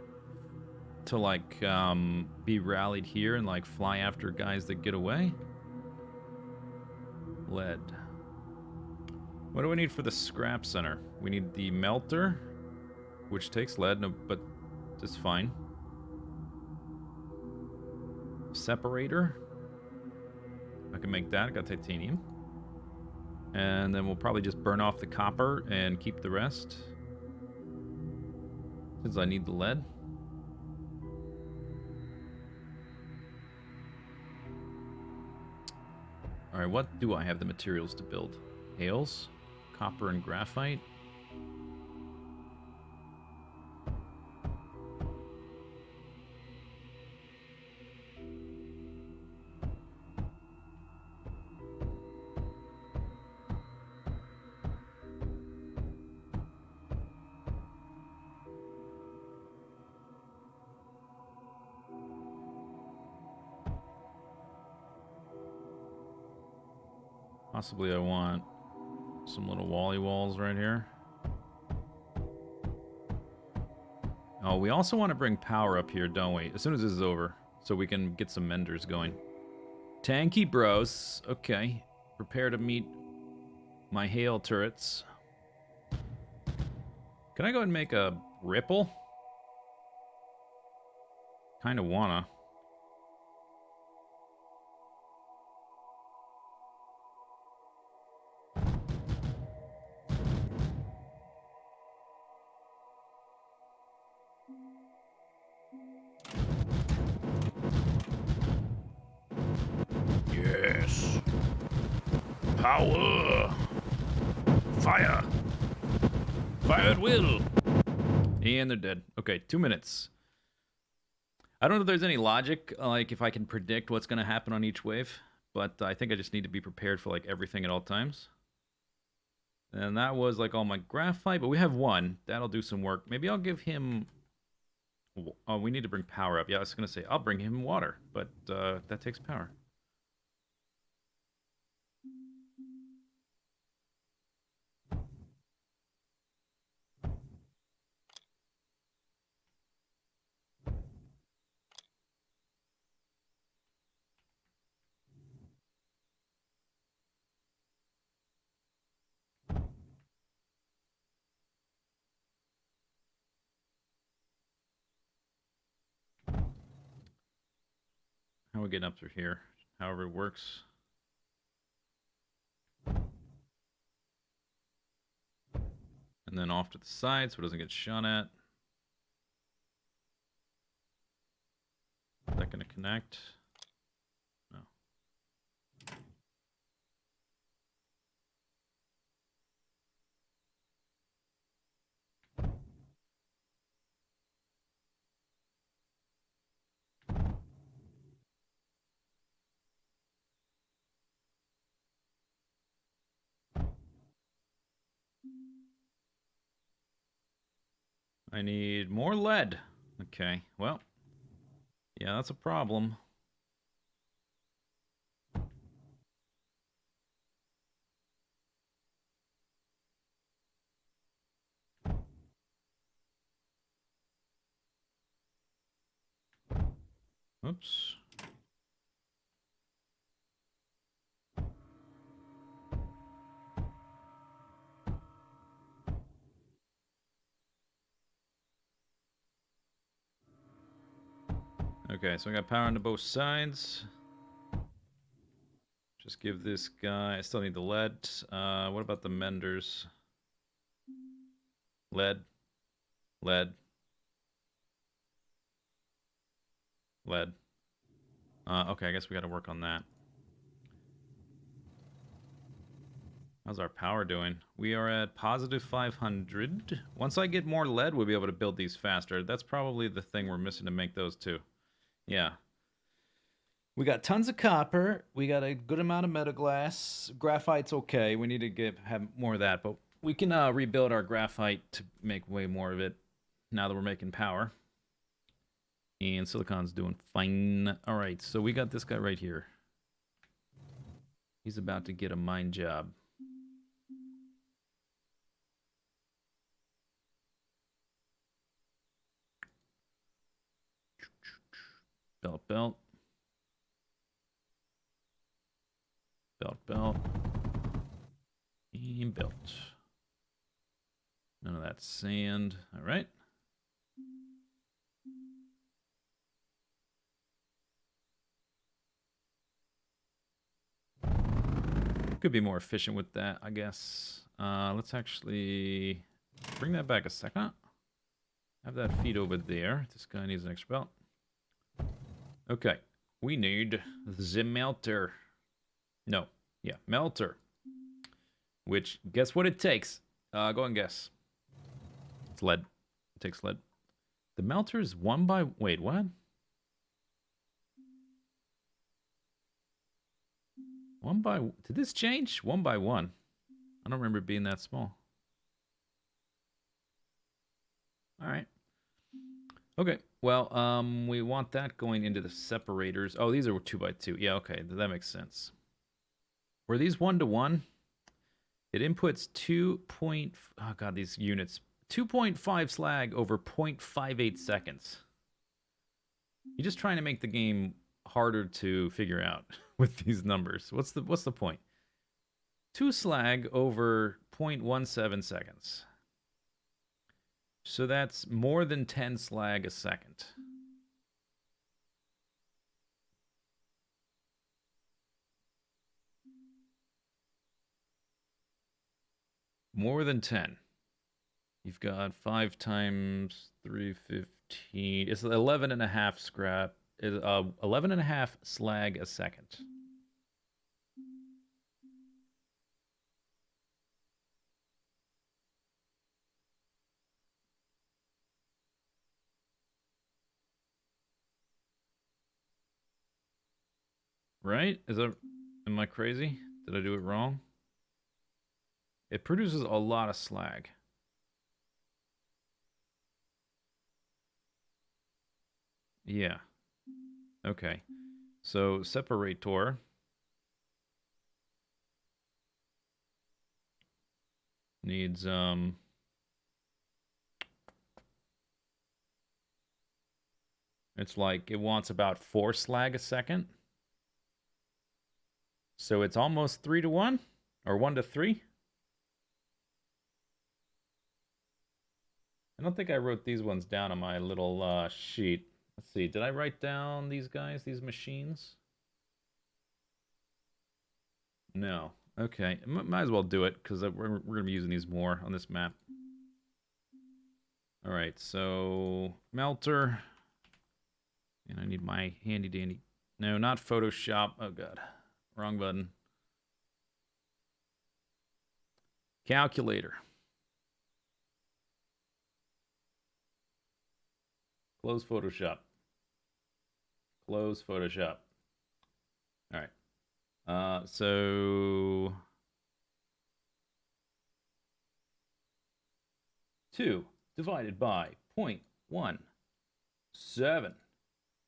Speaker 1: to like be rallied here and like fly after guys that get away. Lead. What do we need for the scrap center? We need the melter, which takes lead, no, but it's fine. Separator. I can make that. I got titanium. And then we'll probably just burn off the copper and keep the rest, since I need the lead. Alright, what do I have the materials to build? Hails, copper, and graphite. Possibly I want some little wally walls right here. Oh, we also want to bring power up here, don't we? As soon as this is over, so we can get some menders going. Tanky bros. Okay. Prepare to meet my hail turrets. Can I go ahead and make a ripple? Kinda wanna. Yes. Power. Fire. Fire at will. And they're dead. Okay, 2 minutes. I don't know if there's any logic, like if I can predict what's going to happen on each wave, but I think I just need to be prepared for like everything at all times. And that was like all my graphite, but we have one. That'll do some work. Maybe I'll give him... Oh, we need to bring power up. Yeah, I was going to say, I'll bring him water, but that takes power. How are we getting up through here? However it works. And then off to the side so it doesn't get shot at. Is that going to connect? No. I need more lead. Okay, well. Yeah, that's a problem. Oops. Okay, so I got power on both sides. Just give this guy... I still need the lead. What about the menders? Lead. Lead. Lead. Okay, I guess we got to work on that. How's our power doing? We are at positive 500. Once I get more lead, we'll be able to build these faster. That's probably the thing we're missing to make those two. Yeah. We got tons of copper. We got a good amount of metaglass. Graphite's okay. We need to have more of that, but we can rebuild our graphite to make way more of it now that we're making power. And silicon's doing fine. All right, so we got this guy right here. He's about to get a mine job. Belt, belt. Belt, belt. And belt. None of that sand. All right. Could be more efficient with that, I guess. Let's actually bring that back a second. Have that feed over there. This guy needs an extra belt. Okay. We need the melter. No. Yeah, melter. Which, guess what it takes? Go and guess. It's lead. It takes lead. The melter is one by... Wait, what? One by... Did this change? One by one. I don't remember it being that small. All right. Okay. Well, we want that going into the separators. Oh, these are 2 by 2. Yeah, okay. That makes sense. Were these 1 to 1? It inputs 2. Oh god, these units. 2.5 slag over 0.58 seconds. You're just trying to make the game harder to figure out with these numbers. What's the point? 2 slag over 0.17 seconds. So that's more than 10 slag a second. More than 10. You've got 5 times 315. It's 11 and a half scrap. 11 and a half slag a second. Right? Am I crazy? Did I do it wrong? It produces a lot of slag. Yeah. Okay. So separator needs it's like it wants about 4 slag a second. So it's almost 3 to 1 or 1 to 3. I don't think I wrote these ones down on my little sheet. Let's see. Did I write down these guys, these machines? No. Okay. Might as well do it because we're going to be using these more on this map. All right. So melter. And I need my handy dandy. No, not Photoshop. Oh, God. Wrong button. Calculator. Close Photoshop. Close Photoshop. All right. So 2 divided by 0.17.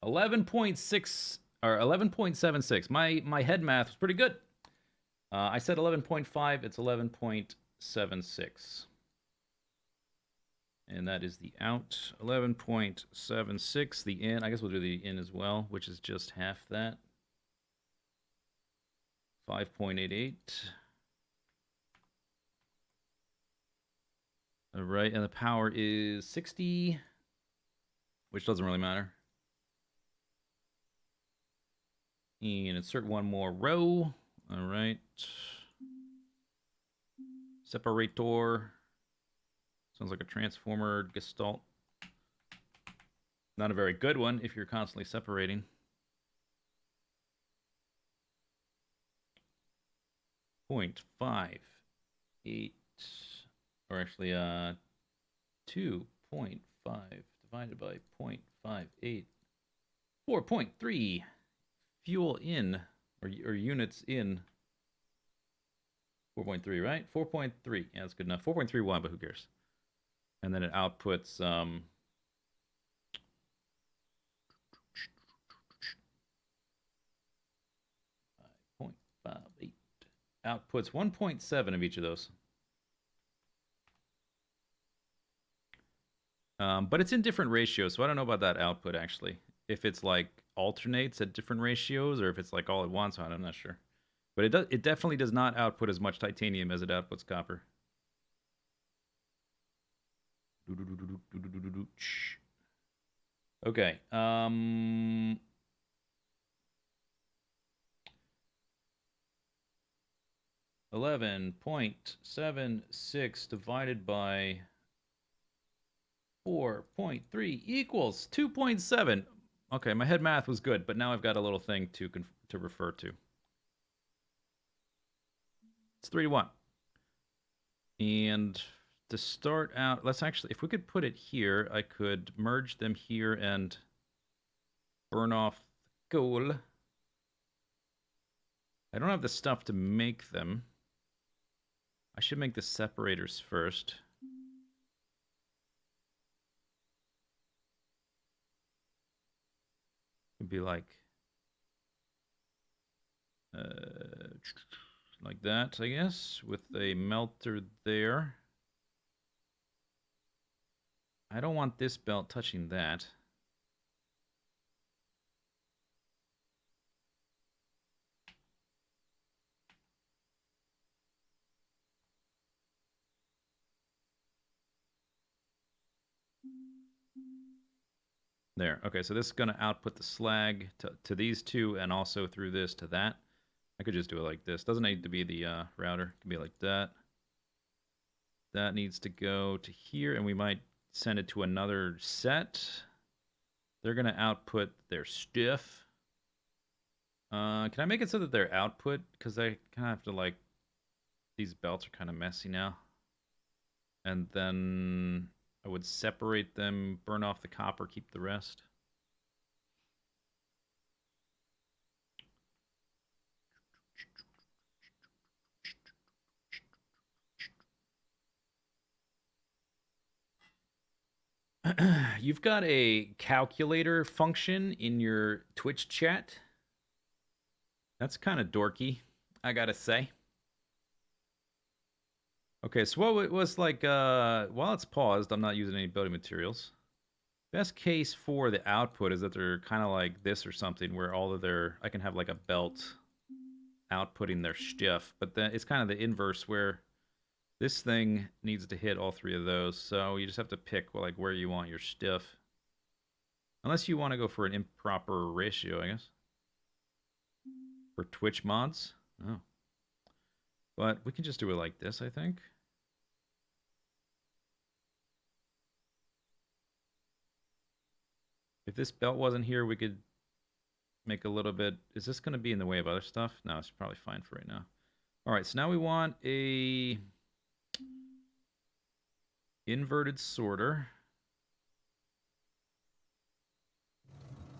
Speaker 1: 11.6 or 11.76. My head math was pretty good. I said 11.5. It's 11.76. And that is the out. 11.76. The in. I guess we'll do the in as well, which is just half that. 5.88. All right, and the power is 60, which doesn't really matter. And insert one more row. All right. Separator. Sounds like a transformer gestalt. Not a very good one if you're constantly separating. Point 5.8, or actually 2.5 divided by 0.58. 4.3 fuel in, or units in. 4.3, right? 4.3. Yeah, that's good enough. 4.31, but who cares? And then it outputs 5.58. Outputs 1.7 of each of those. But it's in different ratios, so I don't know about that output actually. If it's like alternates at different ratios, or if it's like all at once, I'm not sure. But it definitely does not output as much titanium as it outputs copper. Okay. 11.76 divided by 4.3 equals 2.7. Okay, my head math was good, but now I've got a little thing to refer to. It's 3 to 1. And to start out, let's actually, if we could put it here, I could merge them here and burn off coal. I don't have the stuff to make them. I should make the separators first. It'd be like that, I guess, with a melter there. I don't want this belt touching that. There. Okay, so this is going to output the slag to these two, and also through this to that. I could just do it like this. Doesn't need to be the router. It can be like that. That needs to go to here, and we might send it to another set. They're going to output their stuff. Can I make it so that their output, because I kind of have to like, these belts are kind of messy now. And then I would separate them, burn off the copper, keep the rest. You've got a calculator function in your Twitch chat. That's kind of dorky, I gotta say. Okay, so what it was like, while it's paused, I'm not using any building materials. Best case for the output is that they're kind of like this or something, where all of their, I can have like a belt outputting their stuff, but then it's kind of the inverse where this thing needs to hit all three of those, so you just have to pick like where you want your stuff. Unless you want to go for an improper ratio, I guess. For Twitch mods? Oh. But we can just do it like this, I think. If this belt wasn't here, we could make a little bit... Is this going to be in the way of other stuff? No, it's probably fine for right now. All right, so now we want a inverted sorter.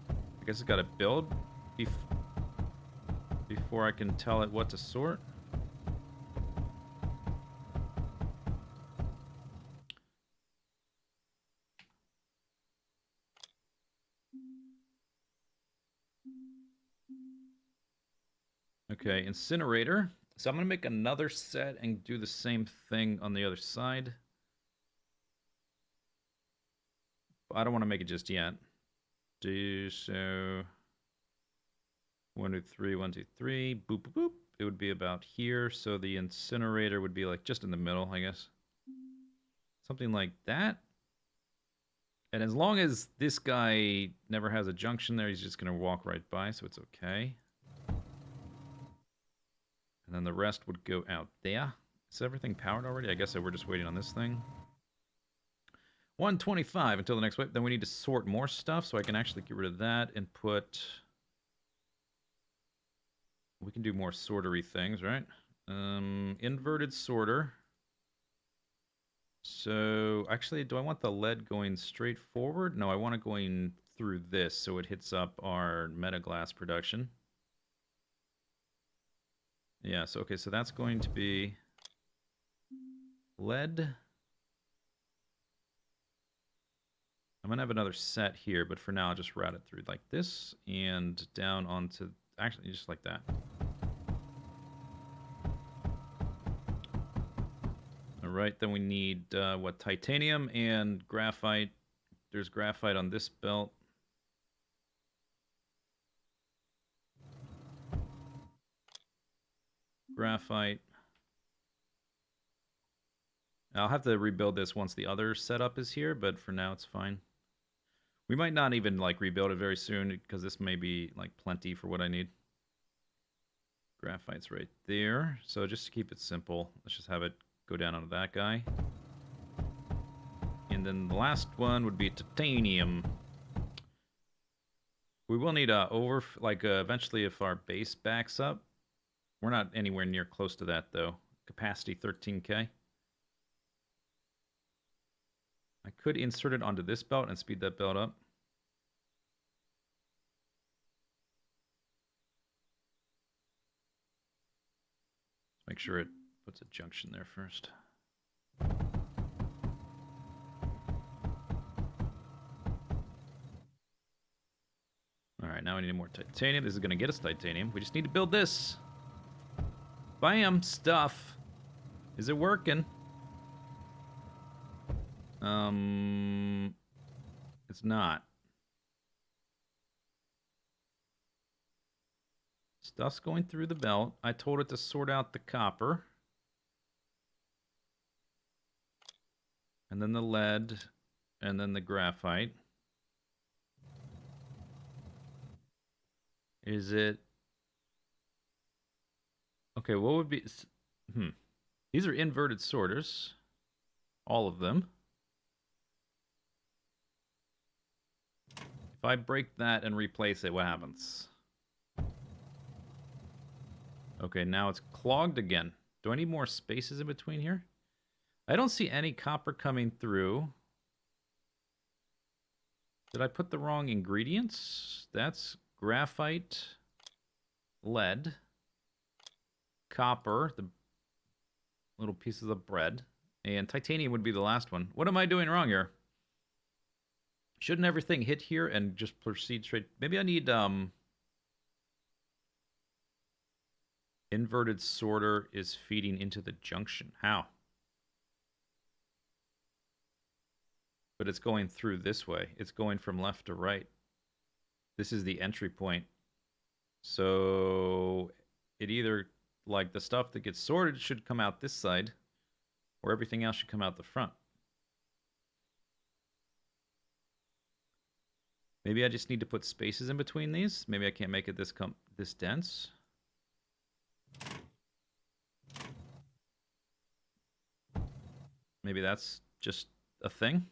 Speaker 1: I guess it's got to build before I can tell it what to sort. Okay, incinerator. So I'm going to make another set and do the same thing on the other side. I don't want to make it just yet. Do so. 1, 2, 3, 1, 2, 3. Boop, boop, boop. It would be about here. So the incinerator would be like just in the middle, I guess. Something like that. And as long as this guy never has a junction there, he's just going to walk right by, so it's okay. And then the rest would go out there. Is everything powered already? I guess we're just waiting on this thing. 125 until the next wave. Then we need to sort more stuff, so I can actually get rid of that and put... We can do more sortery things, right? Inverted sorter. So, actually, do I want the lead going straight forward? No, I want it going through this so it hits up our metaglass production. Yeah, so, okay, so that's going to be lead. I'm going to have another set here, but for now, I'll just route it through like this and down onto, actually, just like that. All right, then we need, what, titanium and graphite. There's graphite on this belt. Graphite. I'll have to rebuild this once the other setup is here, but for now it's fine. We might not even, like, rebuild it very soon, because this may be, like, plenty for what I need. Graphite's right there. So just to keep it simple, let's just have it go down onto that guy. And then the last one would be titanium. We will need eventually if our base backs up. We're not anywhere near close to that though. Capacity 13K. I could insert it onto this belt and speed that belt up. Make sure it puts a junction there first. Alright, now we need more titanium. This is going to get us titanium. We just need to build this. Bam! Stuff. Is it working? It's not. Stuff's going through the belt. I told it to sort out the copper. And then the lead. And then the graphite. Is it... Okay, what would be... These are inverted sorters. All of them. If I break that and replace it, what happens? Okay, now it's clogged again. Do I need more spaces in between here? I don't see any copper coming through. Did I put the wrong ingredients? That's graphite, lead, copper, the little pieces of bread, and titanium would be the last one. What am I doing wrong here? Shouldn't everything hit here and just proceed straight? Maybe I need inverted sorter is feeding into the junction. How? But it's going through this way. It's going from left to right. This is the entry point. So it either, like, the stuff that gets sorted should come out this side, or everything else should come out the front. Maybe I just need to put spaces in between these. Maybe I can't make it this dense. Maybe that's just a thing.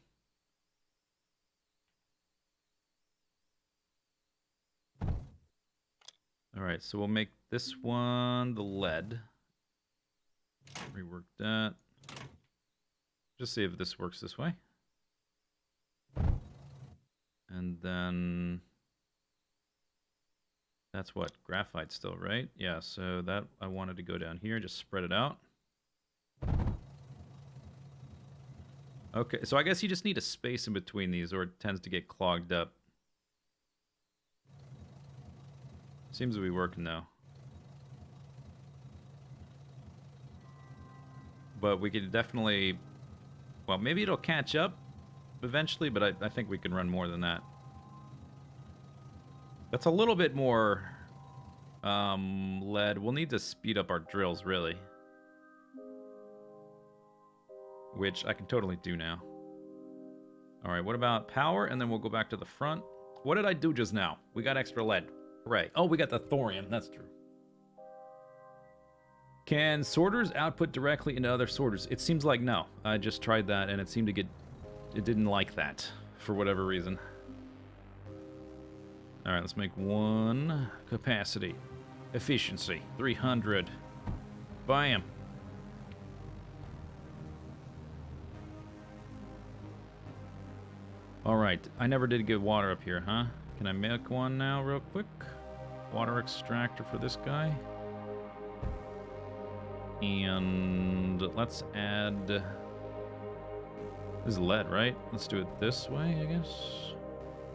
Speaker 1: All right, so we'll make this one the lead. Rework that. Just see if this works this way. And then that's what? Graphite still, right? Yeah, so that I wanted to go down here, just spread it out. Okay, so I guess you just need a space in between these or it tends to get clogged up. Seems to be working now. But we could definitely... Well, maybe it'll catch up. eventually, but I think we can run more than that. That's a little bit more lead. We'll need to speed up our drills, really. Which I can totally do now. Alright, what about power? And then we'll go back to the front. What did I do just now? We got extra lead. Hooray. Oh, we got the thorium. That's true. Can sorters output directly into other sorters? It seems like no. I just tried that, and it seemed to get... It didn't like that, for whatever reason. Alright, let's make one capacity. Efficiency, 300. Bam. Alright, I never did get water up here, huh? Can I make one now real quick? Water extractor for this guy. And let's add... This is lead, right? Let's do it this way, I guess.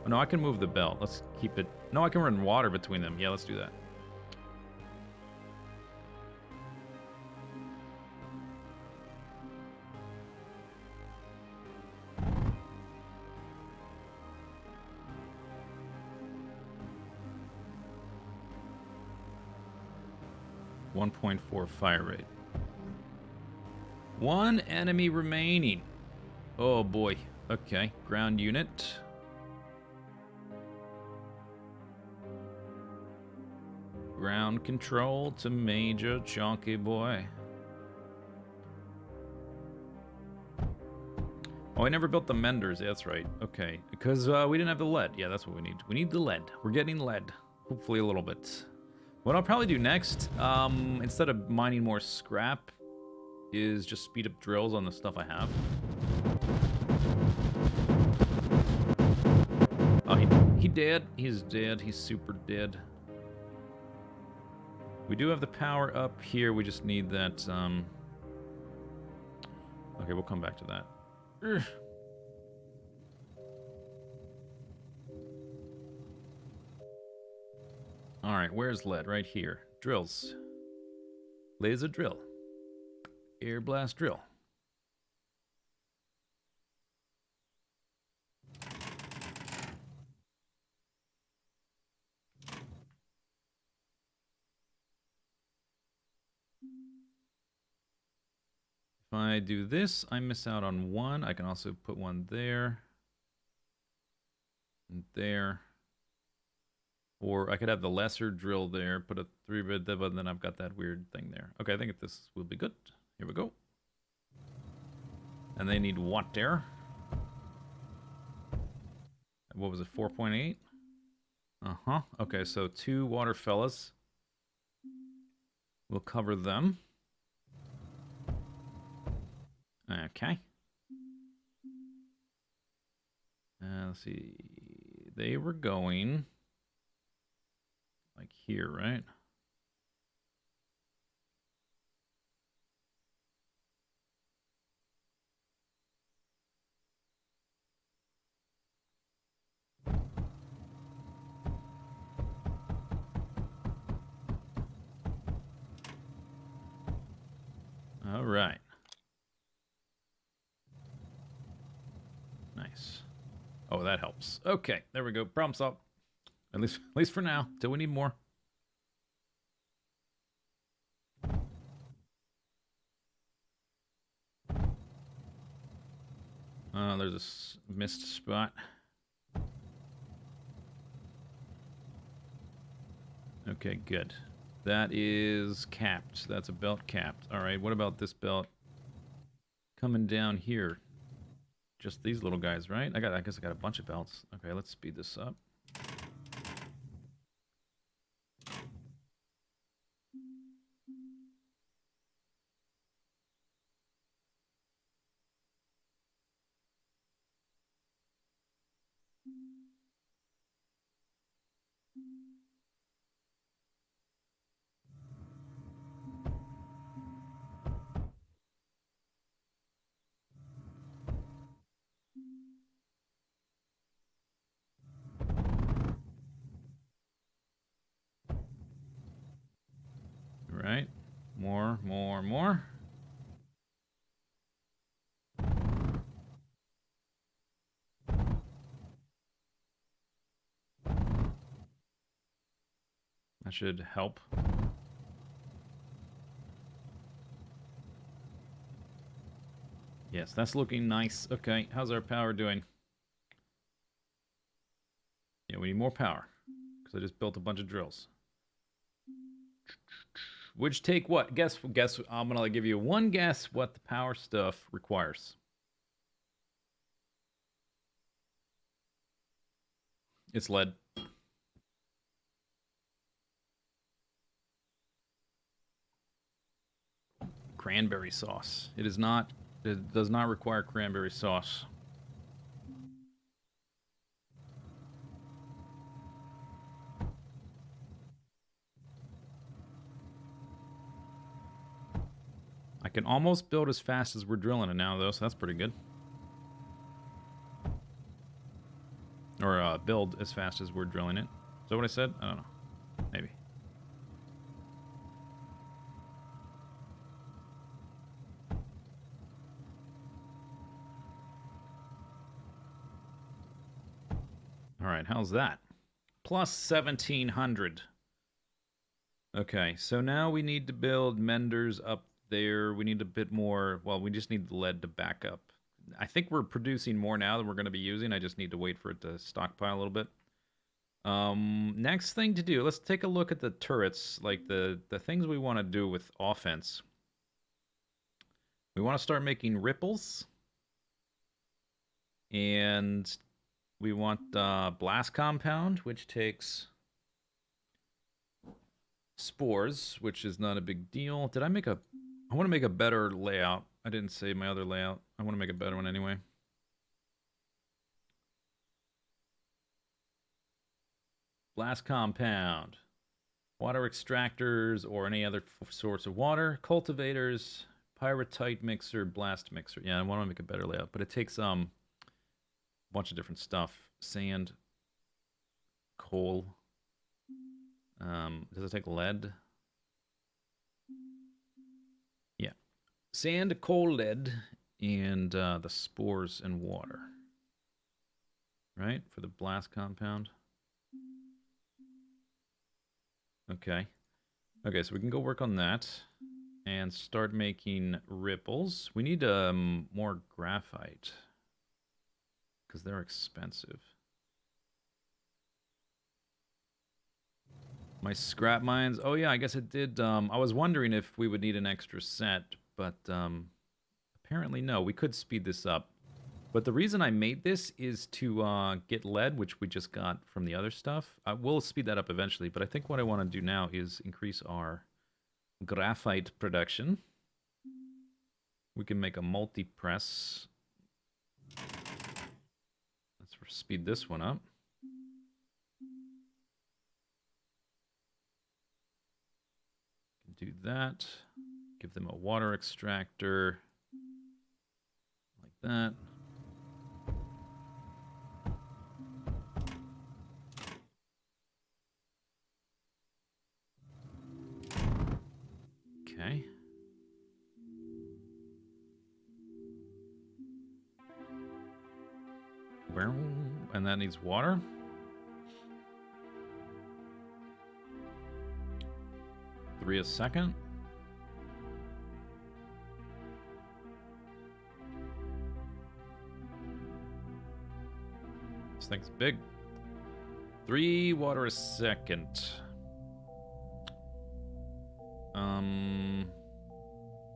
Speaker 1: Oh, no, I can move the belt. Let's keep it... No, I can run water between them. Yeah, let's do that. .4 fire rate. One enemy remaining. Oh boy. Okay, ground unit. Ground control to Major Chunky Boy. Oh, I never built the menders. Yeah, that's right. Okay, because we didn't have the lead. Yeah, that's what we need. We need the lead. We're getting lead. Hopefully a little bit. What I'll probably do next, instead of mining more scrap, is just speed up drills on the stuff I have. Oh, he dead. He's dead. He's super dead. We do have the power up here. We just need that, Okay, we'll come back to that. Urgh. Alright, where's lead? Right here. Drills. Laser drill. Air blast drill. If I do this, I miss out on one. I can also put one there. And there. Or I could have the lesser drill there, put a 3-bit, but then I've got that weird thing there. Okay, I think this will be good. Here we go. And they need water. What was it, 4.8? Uh-huh. Okay, so 2 water fellas. We'll cover them. Okay. Let's see. They were going... like here, right? All right. Nice. Oh, that helps. Okay, there we go. Problem solved. At least for now. Till we need more. There's a missed spot. Okay, good. That is capped. That's a belt capped. All right, what about this belt coming down here? Just these little guys, right? I guess I got a bunch of belts. Okay, let's speed this up. Right. More. That should help. Yes, that's looking nice. Okay, how's our power doing? Yeah, we need more power. Because I just built a bunch of drills. Which take what? Guess. I'm gonna give you one guess what the power stuff requires. It's lead. Cranberry sauce. It is not. It does not require cranberry sauce. I can almost build as fast as we're drilling it now, though, so that's pretty good. Or build as fast as we're drilling it. Is that what I said? I don't know. Maybe. All right, how's that? Plus 1,700. Okay, so now we need to build menders up there. We need a bit more. Well, we just need the lead to back up. I think we're producing more now than we're going to be using. I just need to wait for it to stockpile a little bit. Next thing to do, let's take a look at the turrets, like the things we want to do with offense. We want to start making ripples. And we want blast compound, which takes spores, which is not a big deal. Did I make a... I want to make a better layout. I didn't save my other layout. I want to make a better one anyway. Blast compound. Water extractors or any other source of water. Cultivators. Pyrite mixer. Blast mixer. Yeah, I want to make a better layout. But it takes a bunch of different stuff. Sand. Coal. Does it take lead? Yeah. Sand, coal, lead, and the spores and water. Right? For the blast compound. Okay. Okay, so we can go work on that. And start making ripples. We need more graphite. Because they're expensive. My scrap mines. Oh yeah, I guess it did. I was wondering if we would need an extra set, but apparently no. We could speed this up. But the reason I made this is to get lead, which we just got from the other stuff. I will speed that up eventually, but I think what I want to do now is increase our graphite production. We can make a multi-press. Let's speed this one up. Do that. Give them a water extractor. Like that. Okay. And that needs water. Three a second. This thing's big. 3 water a second.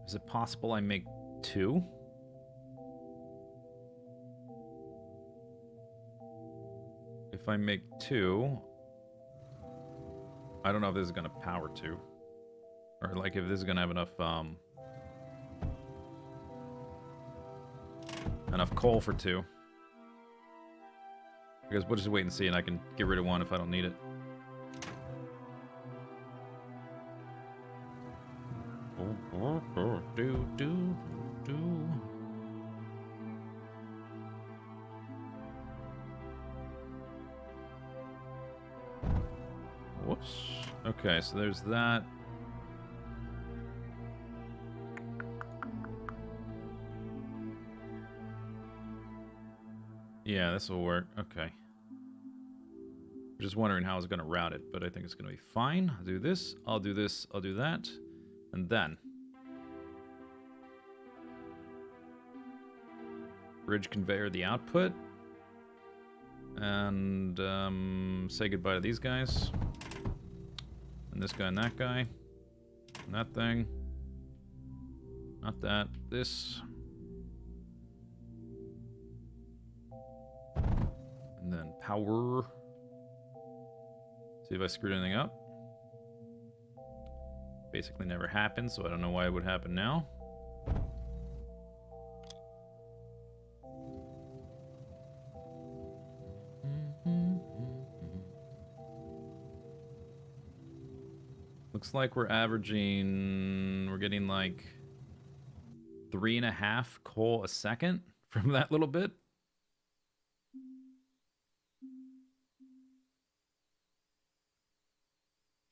Speaker 1: Is it possible I make 2? If I make 2, I don't know if this is gonna power 2. Or like if this is gonna have enough coal for 2. Because we'll just wait and see, and I can get rid of 1 if I don't need it. Whoops. Okay, so there's that. Yeah, this will work. Okay. Just wondering how I was going to route it, but I think it's going to be fine. I'll do this, I'll do this, I'll do that. And then bridge conveyor the output. And say goodbye to these guys. And this guy and that guy. And that thing. Not that. This. And then power. See if I screwed anything up. Basically never happened, so I don't know why it would happen now. Looks like we're getting like 3.5 coal a second from that little bit.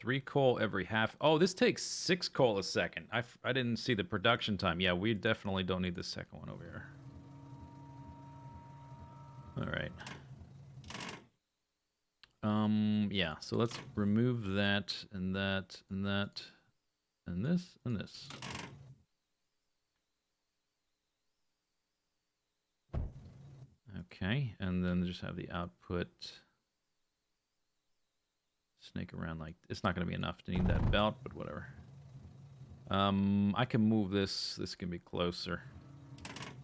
Speaker 1: Three coal every half. Oh, this takes 6 coal a second. I didn't see the production time. Yeah, we definitely don't need the second one over here. All right. Yeah, so let's remove that and that and that and this and this. Okay, and then just have the output snake around like it's not going to be enough to need that belt, but whatever. I can move this. This can be closer.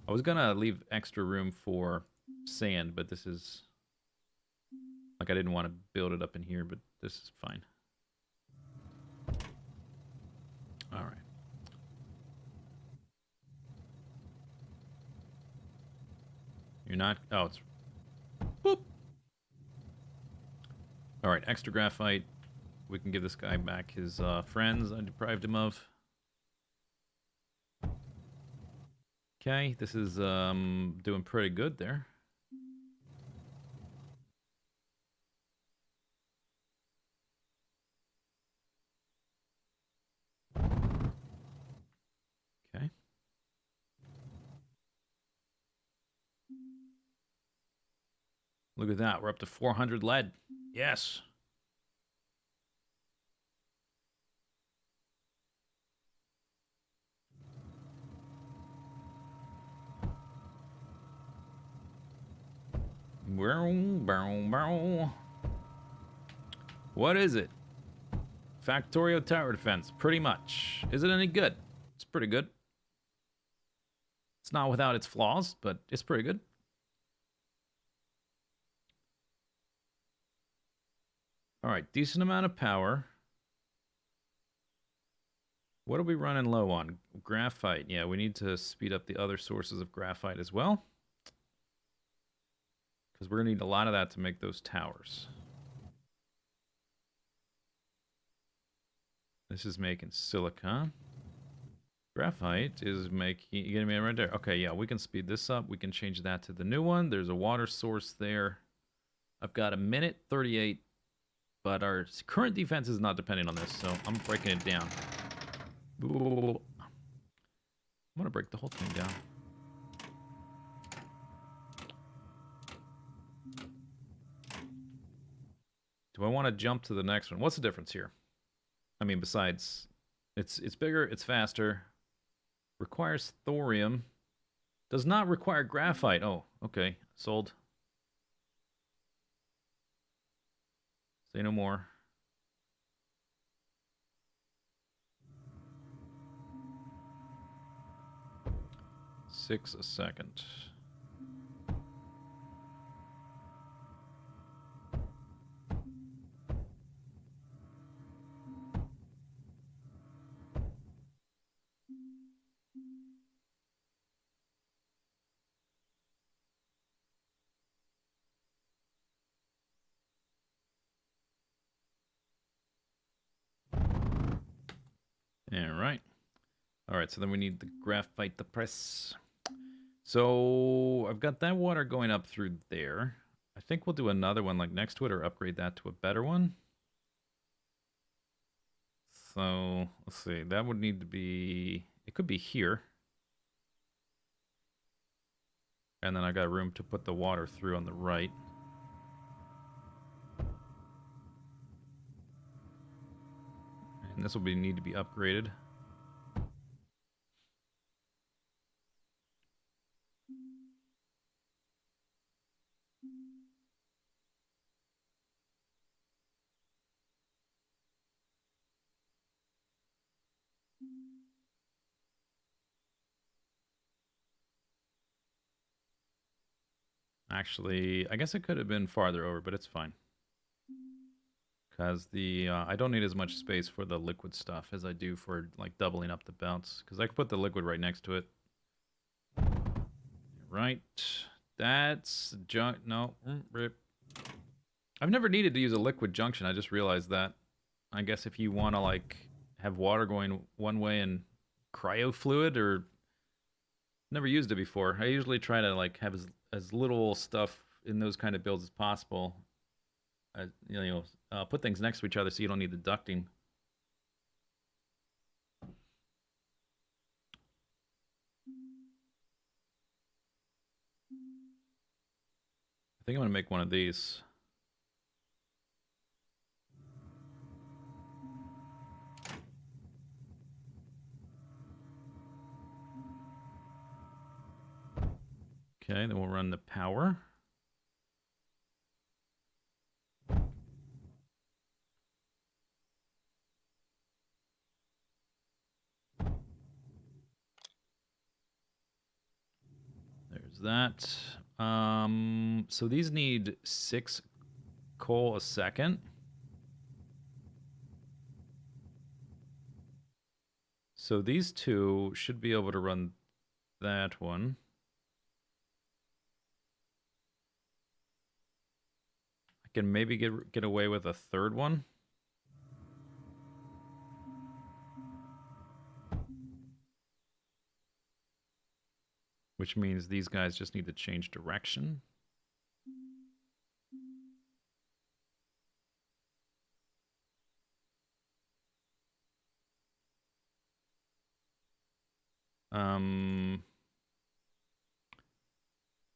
Speaker 1: I was gonna leave extra room for sand, but this is like I didn't want to build it up in here, but this is fine. All right. You're not. Oh, it's. Boop. All right, extra graphite. We can give this guy back his friends I deprived him of. Okay, this is doing pretty good there. Okay. Look at that. We're up to 400 lead. Yes. What is it? Factorio tower defense. Pretty much. Is it any good? It's pretty good. It's not without its flaws, but it's pretty good. All right, decent amount of power. What are we running low on? Graphite. Yeah, we need to speed up the other sources of graphite as well. Because we're going to need a lot of that to make those towers. This is making silicon. Graphite is making... You getting me right there? Okay, yeah, we can speed this up. We can change that to the new one. There's a water source there. I've got 1:38, but our current defense is not depending on this, so I'm breaking it down. I'm going to break the whole thing down. Do I want to jump to the next one? What's the difference here? I mean, besides, it's bigger, it's faster, requires thorium, does not require graphite. Oh, okay, sold. Say no more. $6 a second. All right, so then we need the graphite, the press. So I've got that water going up through there. I think we'll do another one like next to it or upgrade that to a better one. So let's see, that would need to be, it could be here. And then I got room to put the water through on the right. And this will need to be upgraded. Actually, I guess it could have been farther over, but it's fine. Because the I don't need as much space for the liquid stuff as I do for like doubling up the belts. Because I could put the liquid right next to it. Right. That's junk. No. Rip. I've never needed to use a liquid junction. I just realized that. I guess if you want to like have water going one way and cryo fluid, or never used it before. I usually try to like have as little stuff in those kind of builds as possible. Put things next to each other so you don't need the ducting. I think I'm gonna make one of these. Okay, then we'll run the power. There's that. So these need 6 coal a second. So these two should be able to run that one. I can maybe get away with a third one. Which means these guys just need to change direction.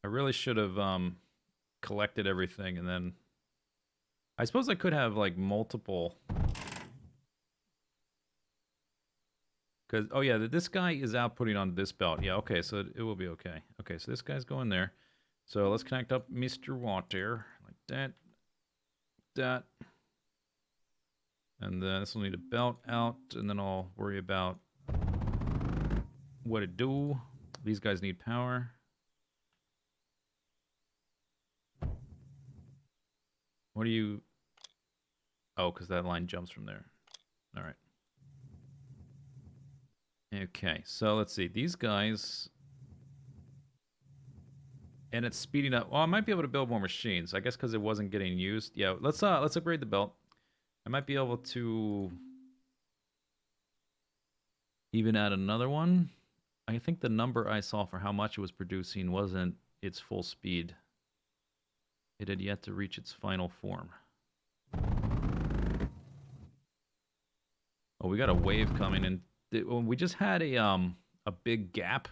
Speaker 1: I really should have collected everything, and then I suppose I could have like multiple. Because, oh yeah, this guy is outputting on this belt. Yeah, okay, so it will be okay. Okay, so this guy's going there. So let's connect up Mr. Water, like that, that. And then this will need a belt out, and then I'll worry about what to do. These guys need power. What do you... Oh, because that line jumps from there. All right. Okay, so let's see. These guys... And it's speeding up. Well, I might be able to build more machines. I guess because it wasn't getting used. Yeah, let's upgrade the belt. I might be able to even add another one. I think the number I saw for how much it was producing wasn't its full speed. It had yet to reach its final form. Oh, we got a wave coming in. We just had a big gap,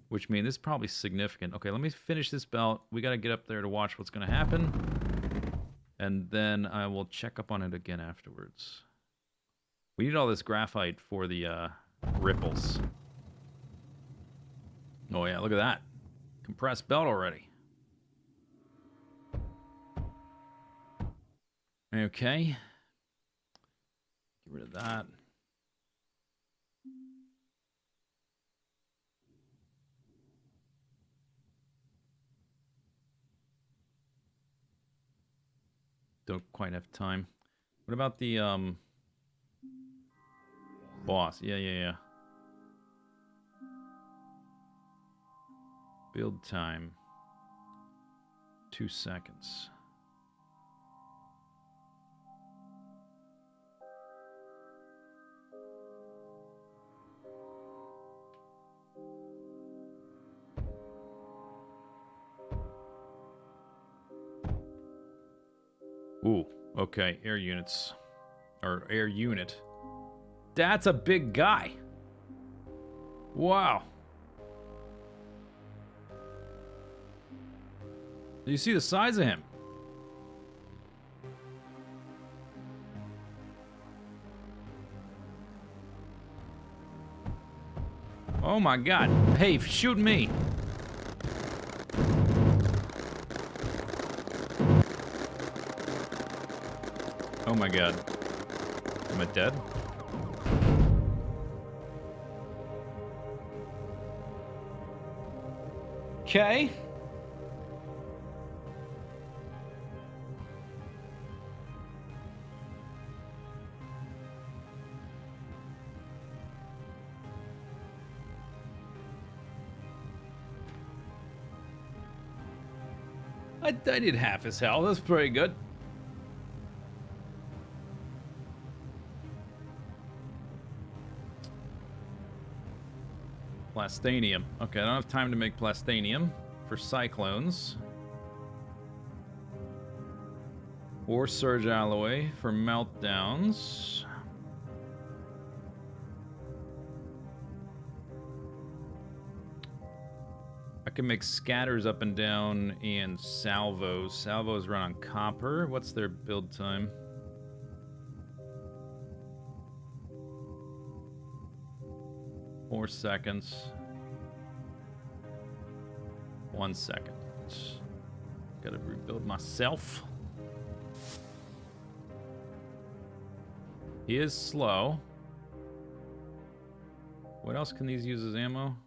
Speaker 1: which means this is probably significant. Okay, let me finish this belt. We got to get up there to watch what's going to happen. And then I will check up on it again afterwards. We need all this graphite for the ripples. Oh yeah, look at that. Compressed belt already. Okay. Get rid of that. Don't quite have time. What about the boss? Yeah. Build time. 2 seconds. Ooh, okay, air units. Or air unit. That's a big guy. Wow. Do you see the size of him? Oh my god. Hey, shoot me. Oh my god. Am I dead? Okay. I did half his health. That's pretty good. Plastanium. Okay, I don't have time to make plastanium for cyclones. Or surge alloy for meltdowns. I can make scatters up and down and salvos. Salvos run on copper. What's their build time? Four seconds. 1 second. Gotta rebuild myself. He is slow. What else can these use as ammo?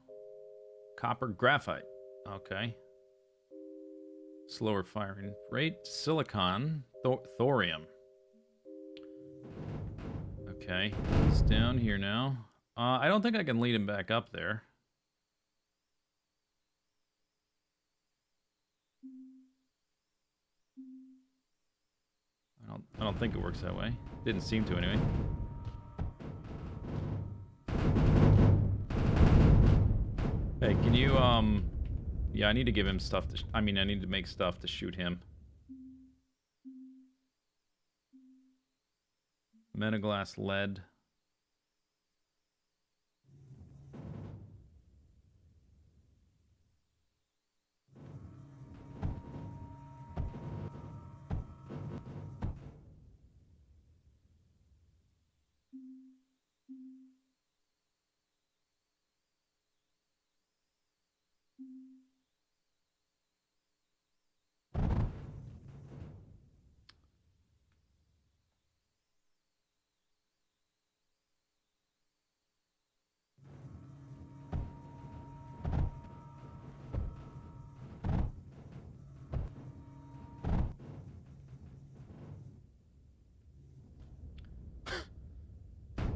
Speaker 1: Copper graphite. Okay. Slower firing rate. Silicon. Thorium. Okay. He's down here now. I don't think I can lead him back up there. I don't think it works that way. Didn't seem to anyway. Hey, can you, yeah, I need to give him stuff to, I need to make stuff to shoot him. Metaglass lead.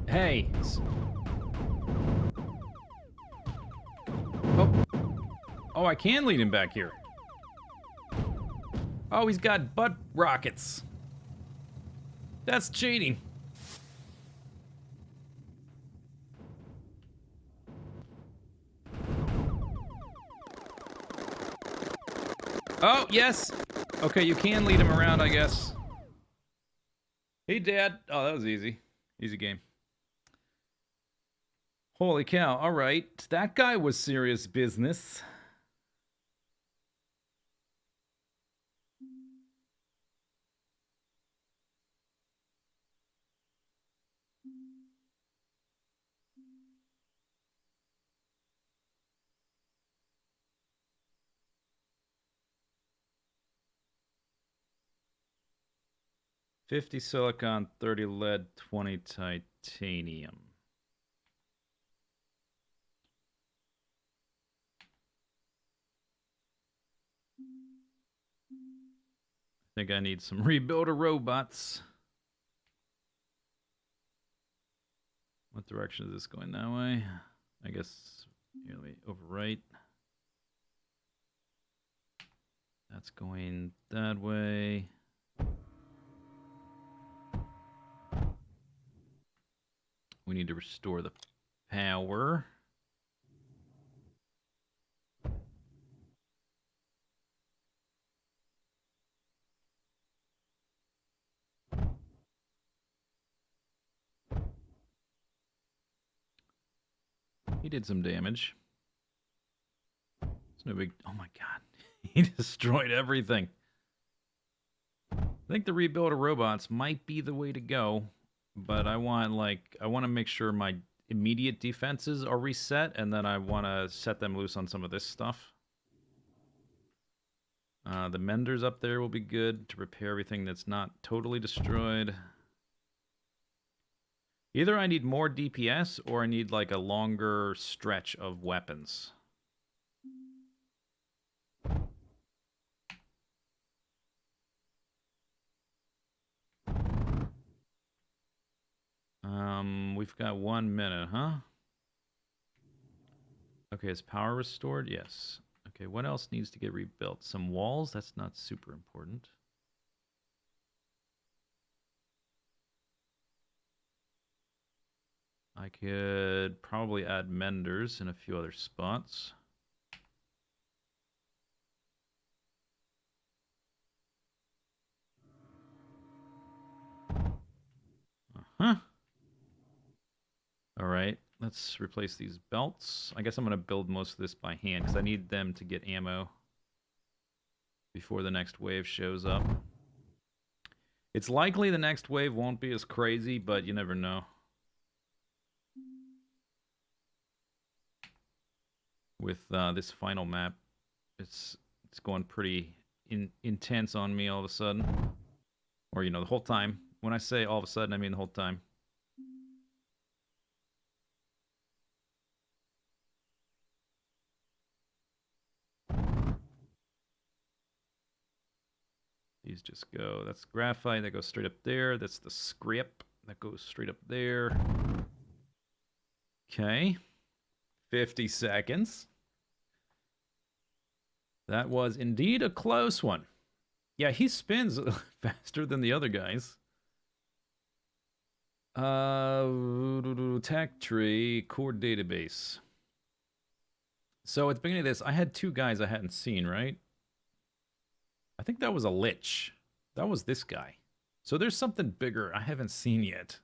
Speaker 1: Hey! Oh. Oh, I can lead him back here. Oh, he's got butt rockets. That's cheating. Oh, yes. Okay, you can lead him around, I guess. Hey, Dad. Oh, that was easy. Easy game. Holy cow. All right. That guy was serious business. $50 silicon, 30 lead, 20 titanium. I think I need some rebuilder robots. What direction is this going? That way? I guess, here, let me overwrite. That's going that way. We need to restore the power. He did some damage. It's no big... Oh my god. He destroyed everything. I think the rebuilder robots might be the way to go. But I want, like... I want to make sure my immediate defenses are reset, and then I want to set them loose on some of this stuff. The menders up there will be good to repair everything that's not totally destroyed. Either I need more DPS or I need like a longer stretch of weapons. We've got 1 minute, huh? Okay, is power restored? Yes. Okay, what else needs to get rebuilt? Some walls? That's not super important. I could probably add menders in a few other spots. Uh-huh. All right, let's replace these belts. I guess I'm going to build most of this by hand because I need them to get ammo before the next wave shows up. It's likely the next wave won't be as crazy, but you never know. With this final map, it's going pretty intense on me all of a sudden. Or, you know, the whole time. When I say all of a sudden, I mean the whole time. These just go, that's graphite, that goes straight up there. That's the script, that goes straight up there. Okay. 50 seconds. That was indeed a close one. Yeah, he spins faster than the other guys. Tech tree, core database. So at the beginning of this, I had 2 guys I hadn't seen, right? I think that was a lich. That was this guy. So there's something bigger I haven't seen yet.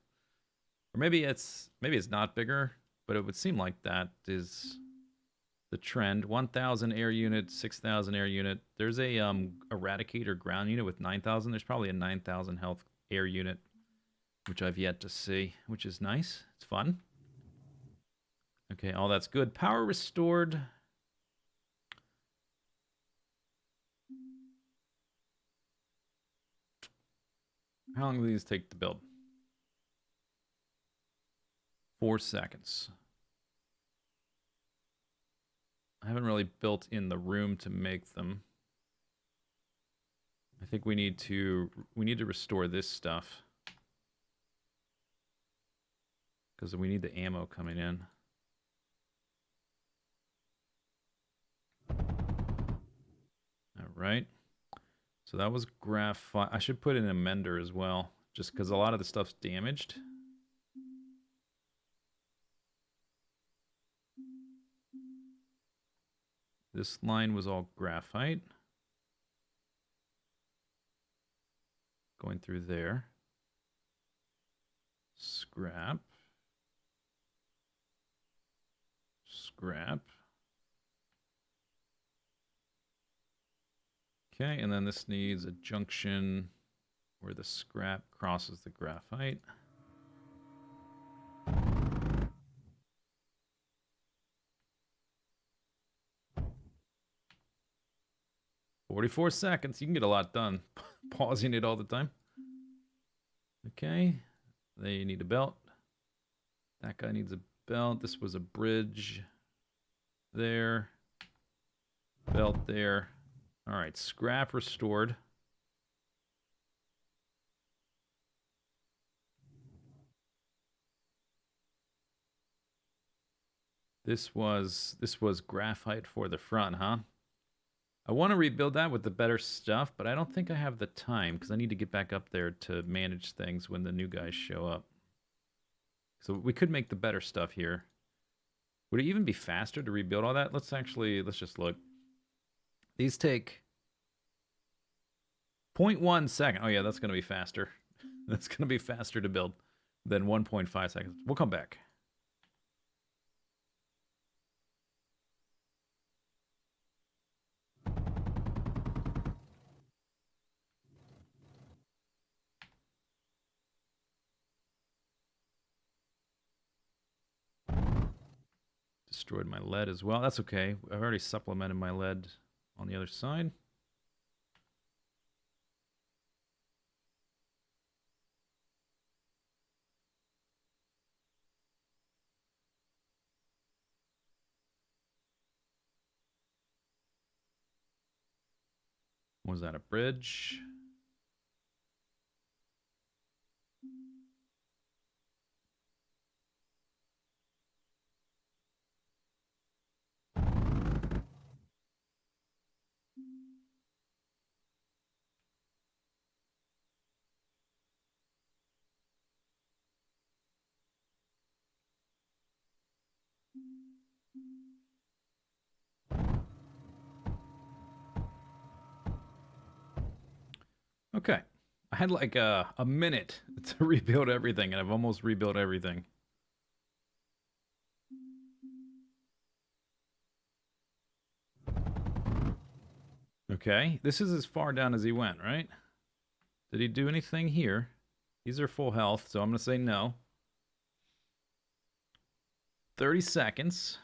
Speaker 1: Or maybe it's not bigger, but it would seem like that is the trend. 1,000 air unit, 6,000 air unit. There's a eradicator ground unit with 9,000. There's probably a 9,000 health air unit, which I've yet to see, which is nice. It's fun. Okay, all that's good. Power restored. How long do these take to build? 4 seconds. I haven't really built in the room to make them. I think we need to restore this stuff. Because we need the ammo coming in. Alright. So that was graphite. I should put in a mender as well. Just because a lot of the stuff's damaged. This line was all graphite. Going through there. Scrap. Scrap. Okay, and then this needs a junction where the scrap crosses the graphite. "44 seconds. You can get a lot done. Pausing it all the time. Okay. They need a belt. That guy needs a belt. This was a bridge. There. Belt there. Alright, scrap restored. This was graphite for the front, huh? I want to rebuild that with the better stuff, but I don't think I have the time because I need to get back up there to manage things when the new guys show up. So we could make the better stuff here. Would it even be faster to rebuild all that? Let's just look. These take 0.1 second. Oh yeah, that's going to be faster. That's going to be faster to build than 1.5 seconds. We'll come back. destroyed my lead as well. That's okay. I've already supplemented my lead on the other side. Was that a bridge? Okay. I had like a minute to rebuild everything, and I've almost rebuilt everything. Okay. This is as far down as he went, right? Did he do anything here? These are full health, so I'm going to say no. 30 seconds.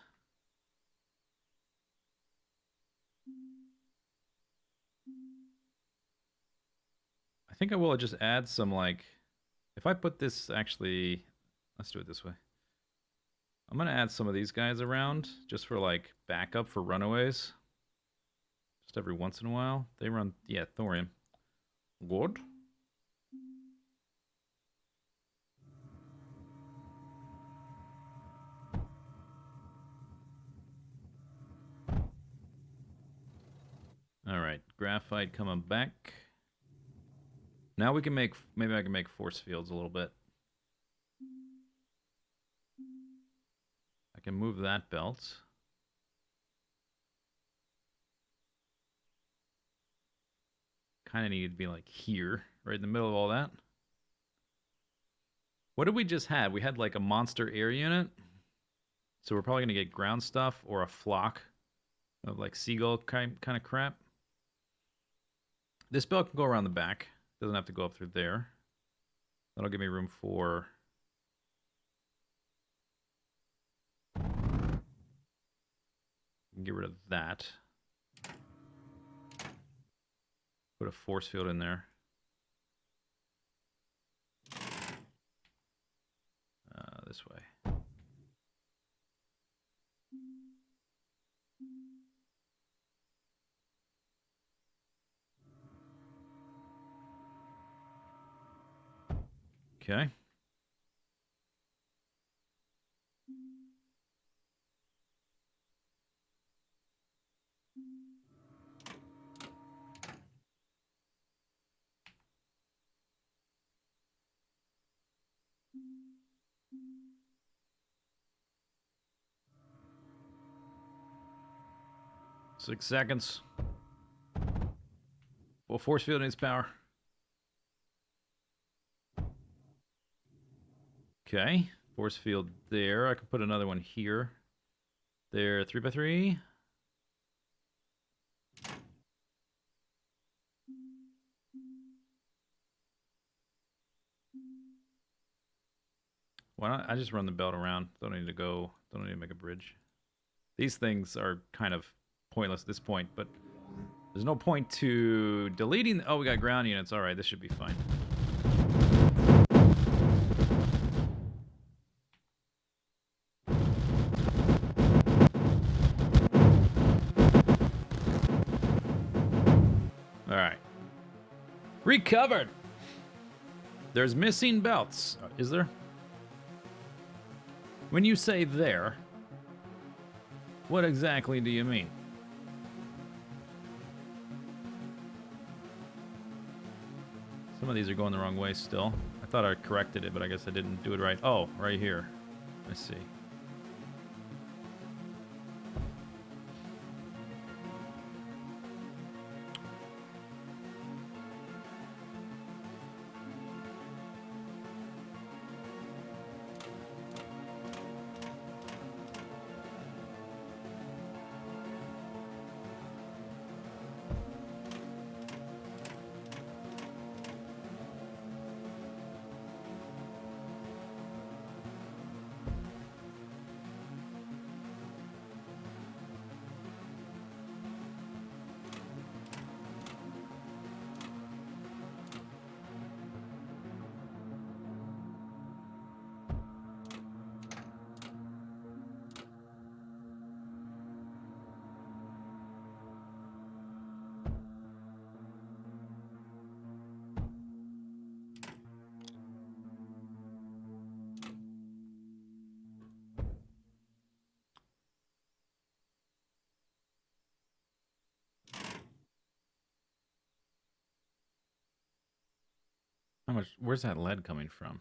Speaker 1: I think I will just add some, like... If I put this, actually... Let's do it this way. I'm going to add some of these guys around, just for, like, backup for runaways. Just every once in a while. They run... Yeah, thorium. Good. Alright, graphite coming back. Now we can make... Maybe I can make force fields a little bit. I can move that belt. Kind of needed to be like here, right in the middle of all that. What did we just have? We had like a monster air unit. So we're probably going to get ground stuff or a flock of like seagull kind of crap. This belt can go around the back. Doesn't have to go up through there. That'll give me room for... Get rid of that. Put a force field in there. This way. Okay. Six seconds. Well, force field needs power. Okay. Force field there. I could put another one here. There, 3x3. Why not? I just run the belt around. Don't need to go. Don't need to make a bridge. These things are kind of pointless at this point, but there's no point to deleting. Oh, we got ground units. All right, this should be fine. All right. Recovered. There's missing belts. Is there? When you say there, what exactly do you mean? Some of these are going the wrong way still. I thought I corrected it, but I guess I didn't do it right. Oh, right here. I see. How much? Where's that lead coming from?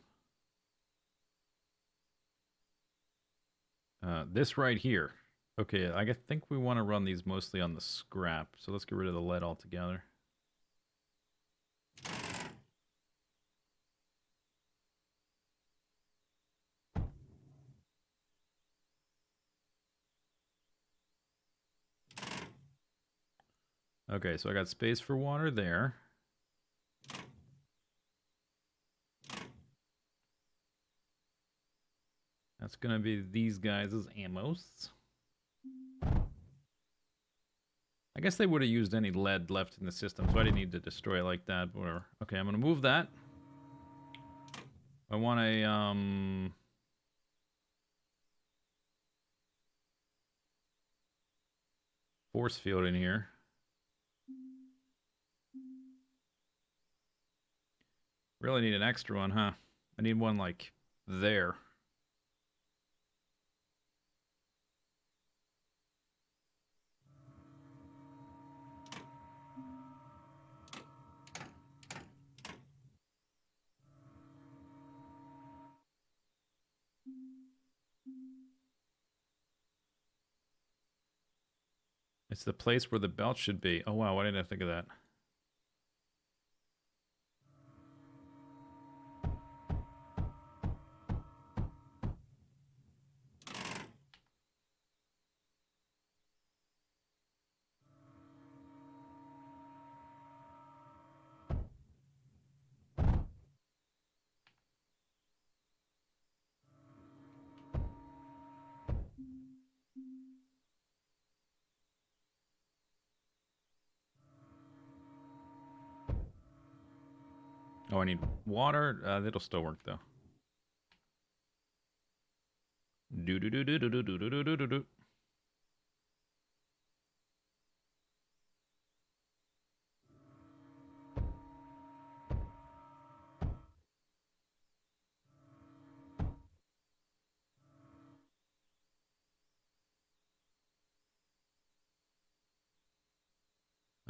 Speaker 1: This right here. Okay, think we want to run these mostly on the scrap. So let's get rid of the lead altogether. Okay, so I got space for water there. That's going to be these guys' ammos. I guess they would have used any lead left in the system, so I didn't need to destroy it like that, but whatever. Okay, I'm going to move that. I want a, force field in here. Really need an extra one, huh? I need one, like, there. It's the place where the belt should be. Oh, wow, why didn't I think of that? Oh, I need water. It'll still work, though. Do do do do do do do do do do do.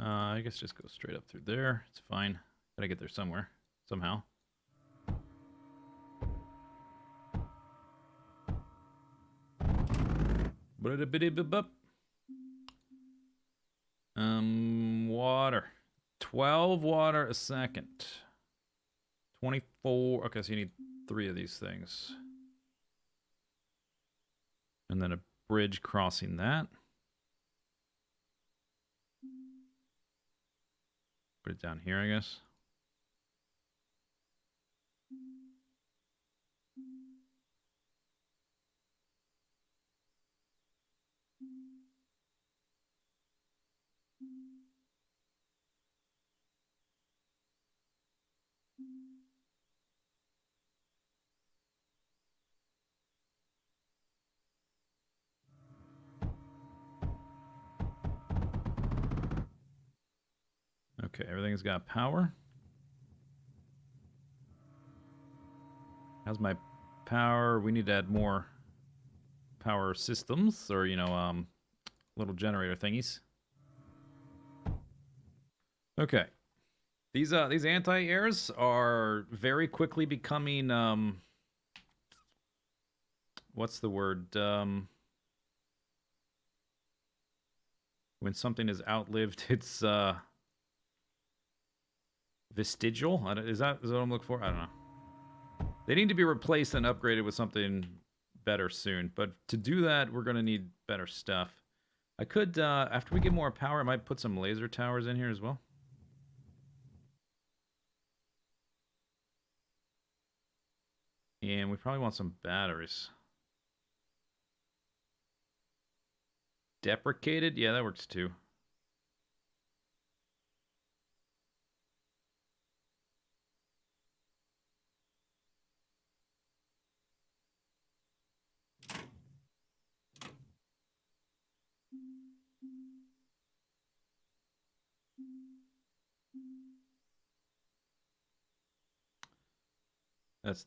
Speaker 1: I guess just go straight up through there. It's fine. Gotta get there somewhere. Somehow. Water. 12 water a second. 24. Okay, so you need 3 of these things. And then a bridge crossing that. Put it down here, I guess. Okay, everything's got power. How's my power? We need to add more power systems, or, little generator thingies. Okay. These anti-airs are very quickly becoming, what's the word? When something has outlived its, vestigial? Is that what I'm looking for? I don't know. They need to be replaced and upgraded with something better soon. But to do that, we're going to need better stuff. I could, after we get more power, I might put some laser towers in here as well. And we probably want some batteries. Deprecated? Yeah, that works too.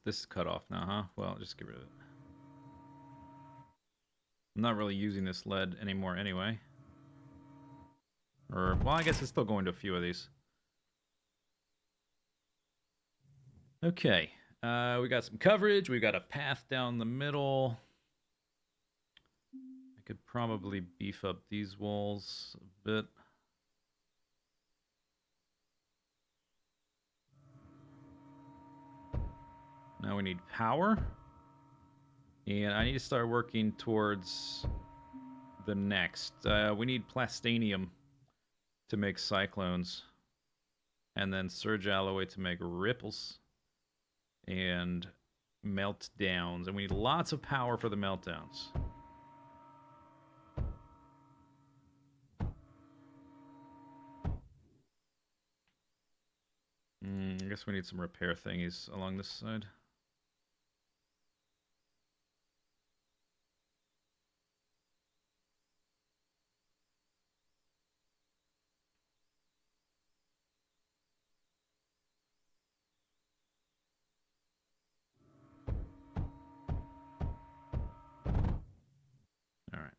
Speaker 1: This is cut off now, huh? Well, just get rid of it. I'm not really using this lead anymore anyway. Or, well, I guess it's still going to a few of these. Okay. We got some coverage. We got a path down the middle. I could probably beef up these walls a bit. Now we need power. And I need to start working towards the next. We need plastanium to make cyclones. And then surge alloy to make ripples. And meltdowns. And we need lots of power for the meltdowns. I guess we need some repair thingies along this side. All right.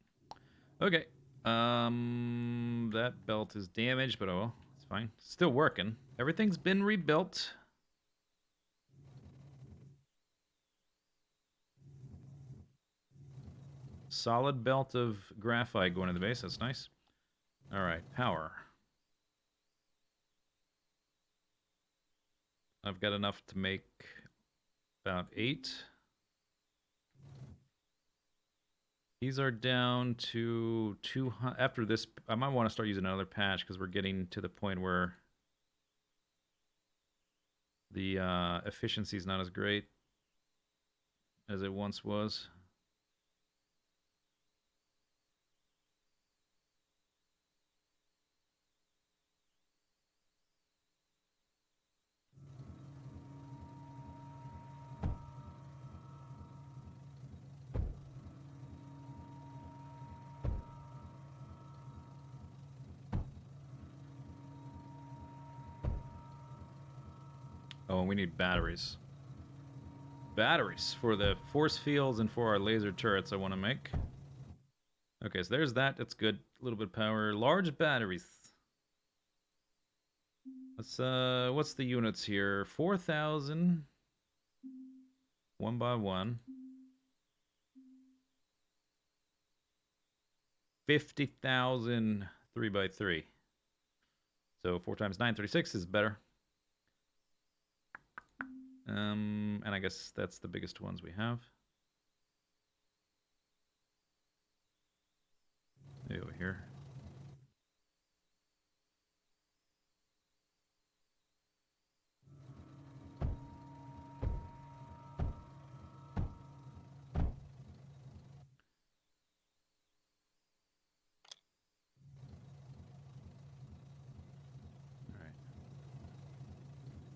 Speaker 1: Okay. That belt is damaged, but oh well, it's fine. Still working. Everything's been rebuilt. Solid belt of graphite going to the base. That's nice. All right, power. I've got enough to make about 8. These are down to 200. After this, I might want to start using another patch because we're getting to the point where the efficiency is not as great as it once was. Oh, and we need batteries. Batteries for the force fields and for our laser turrets I want to make. Okay, so there's that. That's good. A little bit of power. Large batteries. Let's what's the units here? 4,000 one by one. 50,000 3 by 3. So 4 times 9, 36 is better. And I guess that's the biggest ones we have. Maybe over here.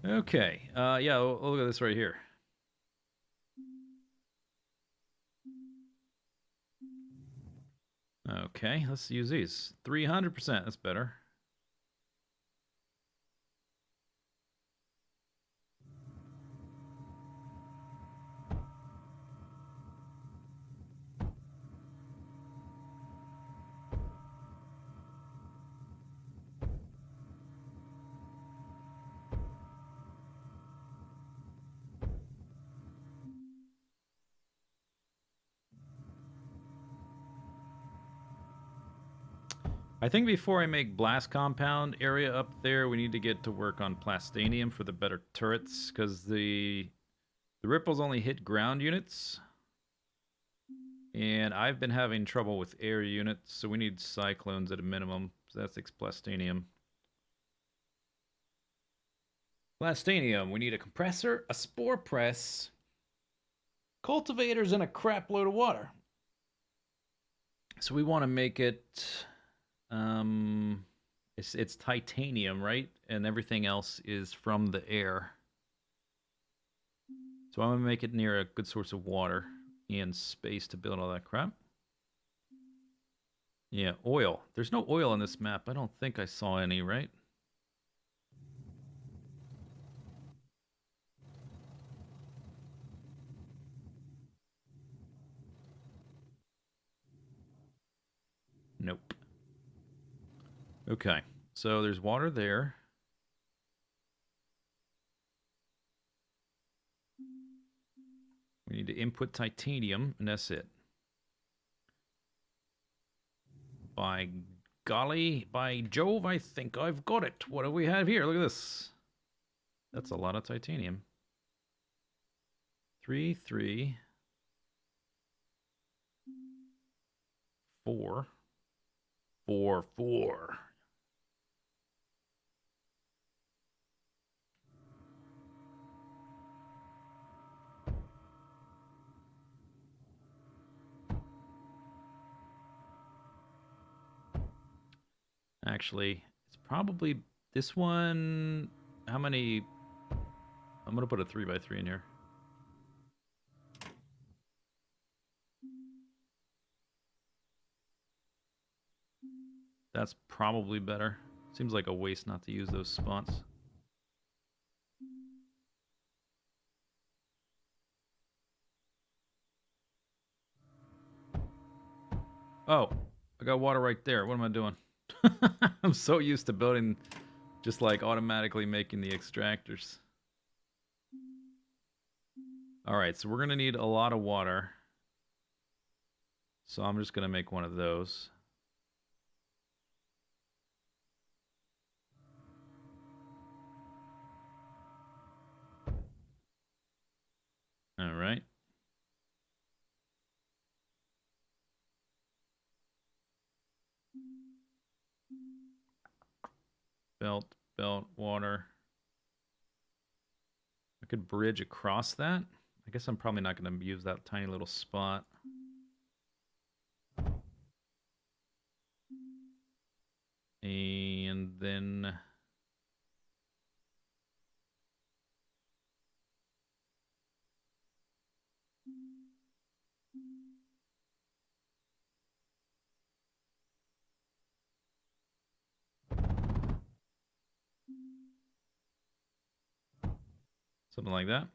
Speaker 1: Okay. Yeah, look at this right here. Okay, let's use these. 300%, that's better. I think before I make blast compound area up there, we need to get to work on plastanium for the better turrets, because the ripples only hit ground units. And I've been having trouble with air units, so we need cyclones at a minimum. So that's plastanium. Plastanium, we need a compressor, a spore press, cultivators, and a crap load of water. So we want to make it it's titanium, right? And everything else is from the air. So I'm gonna make it near a good source of water and space to build all that crap. Yeah, oil. There's no oil on this map. I don't think I saw any, right? Nope. Okay. So there's water there. We need to input titanium, and that's it. By golly, by Jove, I think I've got it. What do we have here? Look at this. That's a lot of titanium. 3, 3, 4, 4, 4. Actually, it's probably this one. How many? I'm going to put a 3x3 in here. That's probably better. Seems like a waste not to use those spots. Oh, I got water right there. What am I doing? I'm so used to building just like automatically making the extractors. All right, so we're going to need a lot of water. So I'm just going to make one of those. All right. Belt, water. I could bridge across that. I guess I'm probably not going to use that tiny little spot. And then something like that.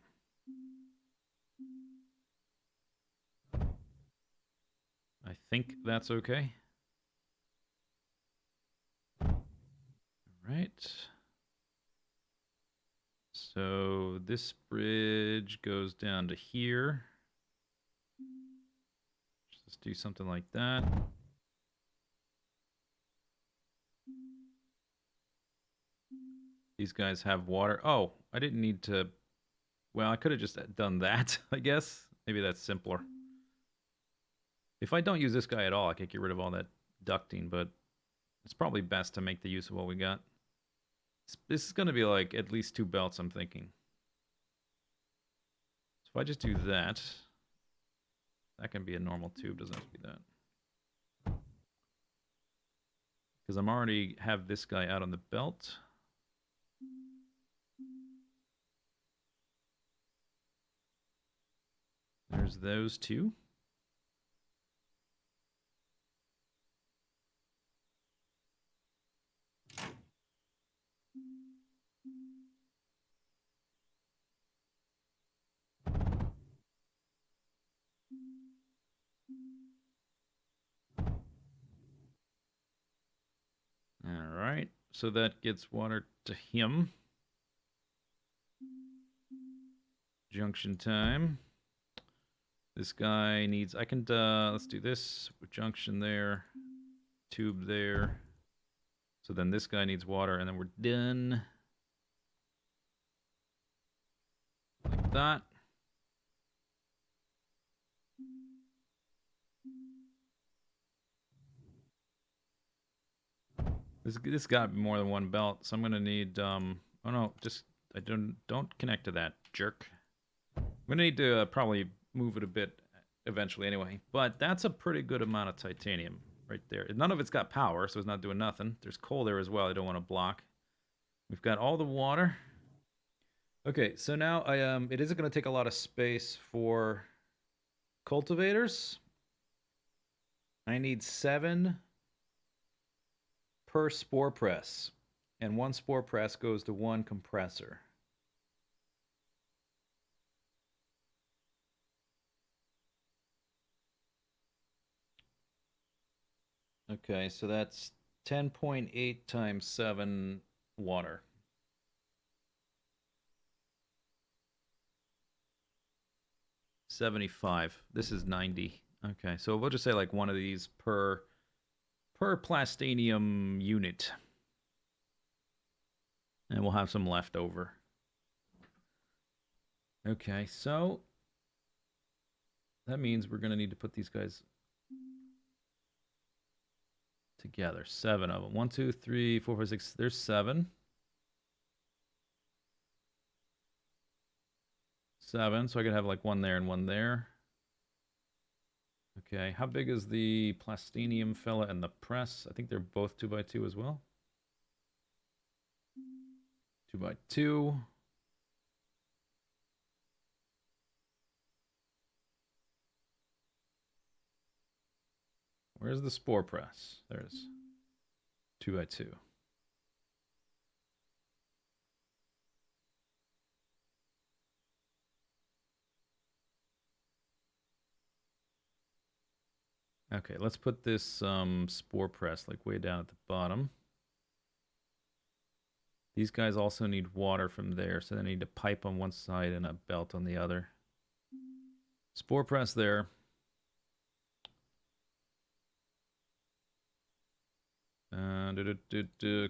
Speaker 1: I think that's okay. All right. So this bridge goes down to here. Let's do something like that. These guys have water. Oh, I didn't need to. Well, I could have just done that, I guess. Maybe that's simpler. If I don't use this guy at all, I could get rid of all that ducting, but it's probably best to make the use of what we got. This is going to be like at least 2 belts, I'm thinking. So if I just do that, that can be a normal tube, doesn't have to be that. Because I'm already have this guy out on the belt. There's those two. All right, so that gets water to him. Junction time. This guy needs, I can, let's do this. Junction there. Tube there. So then this guy needs water, and then we're done. Like that. This got to be more than one belt, so I'm gonna need oh no, just I don't connect to that, jerk. I'm gonna need to probably move it a bit eventually anyway. But that's a pretty good amount of titanium right there. None of it's got power, so it's not doing nothing. There's coal there as well. I don't want to block. We've got all the water. Okay, so now I it isn't gonna take a lot of space for cultivators. I need 7 per spore press, and 1 spore press goes to 1 compressor. Okay, so that's 10.8 times 7 water. 75. This is 90. Okay, so we'll just say like one of these per plastinium unit. And we'll have some left over. Okay, so that means we're going to need to put these guys together. 7 of them. 1, 2, 3, 4, 5, 6. There's 7. 7. So I could have like one there and one there. Okay, how big is the plastinium fella and the press? I think they're both 2x2 as well. 2x2. Where's the spore press? There's 2x2. Okay, let's put this spore press like way down at the bottom. These guys also need water from there, so they need a pipe on one side and a belt on the other. Spore press there.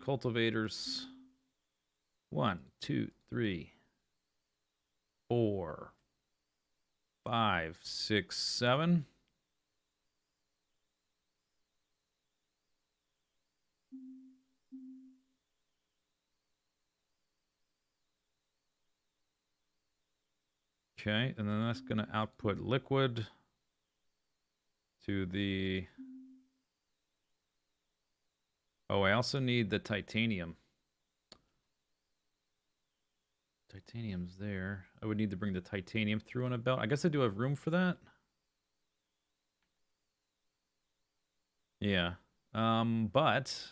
Speaker 1: Cultivators. 1, 2, 3, 4, 5, 6, 7. Okay, and then that's going to output liquid to the... Oh, I also need the titanium. Titanium's there. I would need to bring the titanium through on a belt. I guess I do have room for that. Yeah. But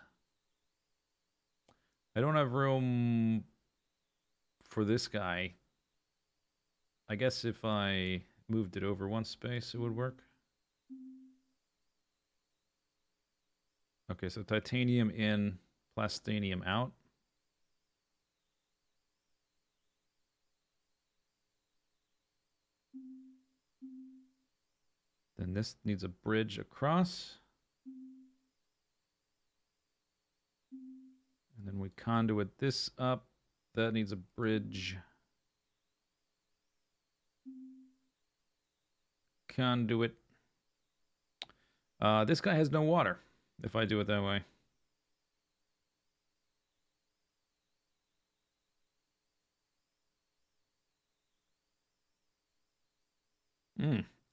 Speaker 1: I don't have room for this guy. I guess if I moved it over one space, it would work. Okay, so titanium in, plastinium out. Then this needs a bridge across. And then we conduit this up. That needs a bridge. Conduit. This guy has no water, if I do it that way.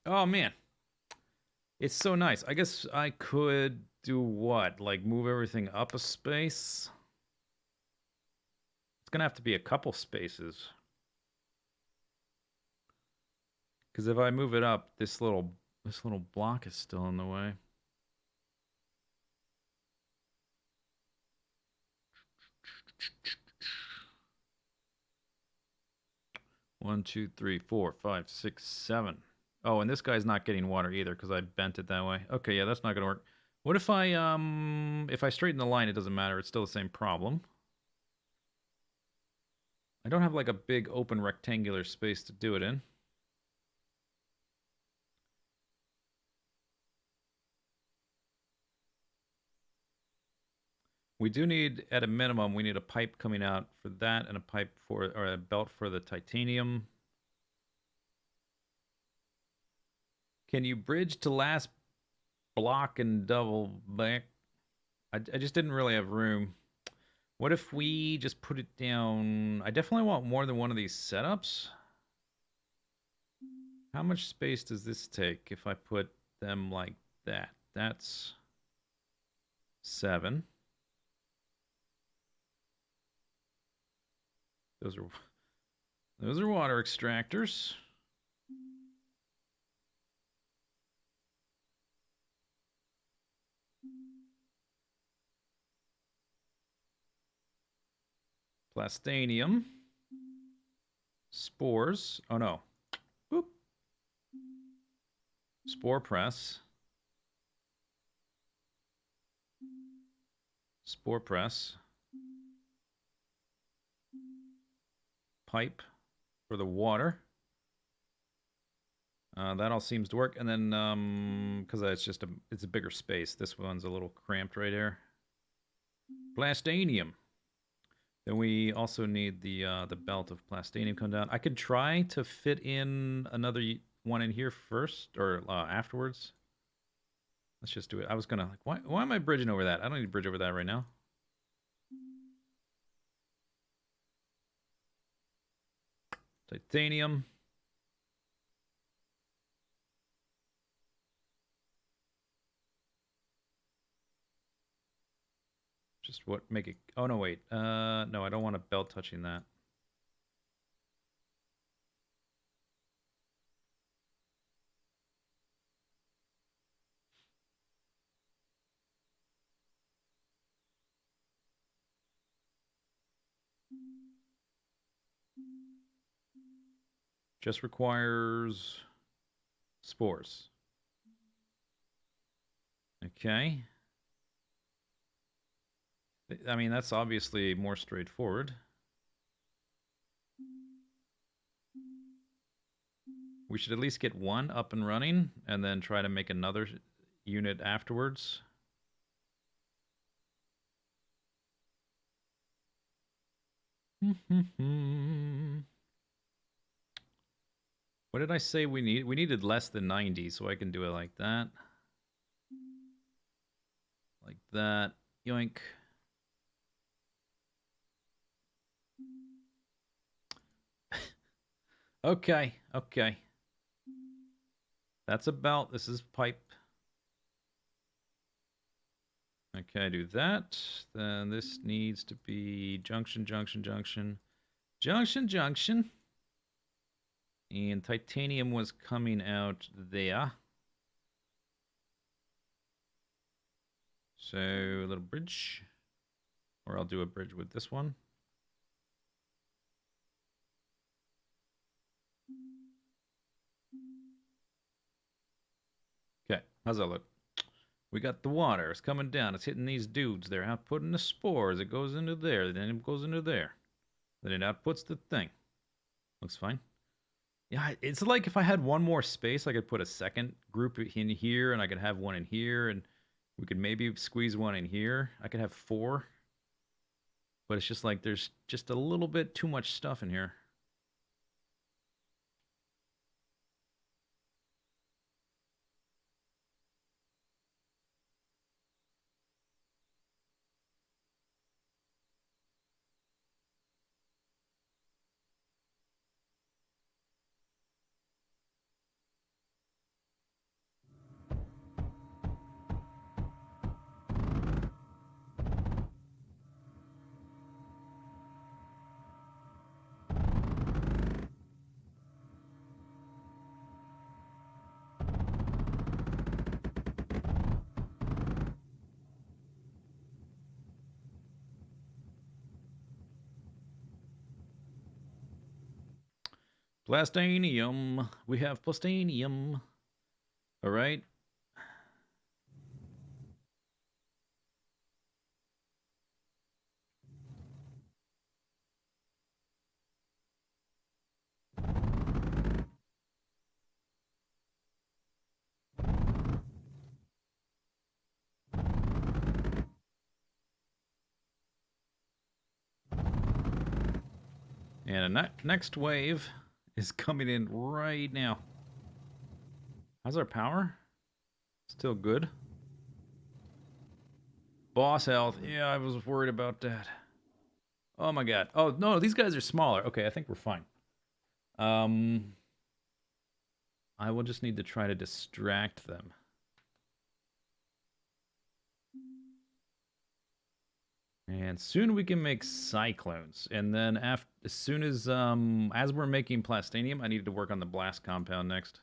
Speaker 1: Oh, man. It's so nice. I guess I could do what? Like move everything up a space? It's gonna have to be a couple spaces. Because if I move it up, this little block is still in the way. One, two, three, four, five, six, 7. Oh, and this guy's not getting water either because I bent it that way. Okay, yeah, that's not gonna work. What if I straighten the line, it doesn't matter, it's still the same problem. I don't have like a big open rectangular space to do it in. We do need, at a minimum, we need a pipe coming out for that and a pipe for, or a belt for the titanium. Can you bridge to last block and double back? I just didn't really have room. What if we just put it down? I definitely want more than one of these setups. How much space does this take if I put them like that? That's 7. Those are water extractors. Plastanium. Spores. Oh no. Boop. Spore press. Spore press. Pipe for the water. That all seems to work. And then, because it's a bigger space. This one's a little cramped right here. Plastanium. Then we also need the belt of plastanium come down. I could try to fit in another one in here first or afterwards. Let's just do it. I was gonna like, why am I bridging over that? I don't need to bridge over that right now. Titanium. Just what make it? Oh no, wait. No, I don't want a belt touching that. Just requires spores. Okay. I mean, that's obviously more straightforward. We should at least get one up and running and then try to make another unit afterwards. What did I say we need? We needed less than 90, so I can do it like that. Like that. Yoink. Okay, okay. That's a belt. This is pipe. Okay, do that. Then this needs to be junction, junction, junction. Junction, junction. And titanium was coming out there. So, a little bridge. Or I'll do a bridge with this one. Okay, how's that look? We got the water. It's coming down. It's hitting these dudes. They're outputting the spores. It goes into there. Then it goes into there. Then it outputs the thing. Looks fine. Yeah, it's like if I had one more space, I could put a second group in here, and I could have one in here, and we could maybe squeeze one in here. I could have 4. But it's just like there's just a little bit too much stuff in here. Plastanium. We have plastanium. All right. And a next wave is coming in right now. How's our power? Still good. Boss health. Yeah, I was worried about that. Oh my god. Oh no, these guys are smaller. Okay, I think we're fine. I will just need to try to distract them. And soon we can make cyclones. And then as soon as we're making plastanium, I needed to work on the blast compound next.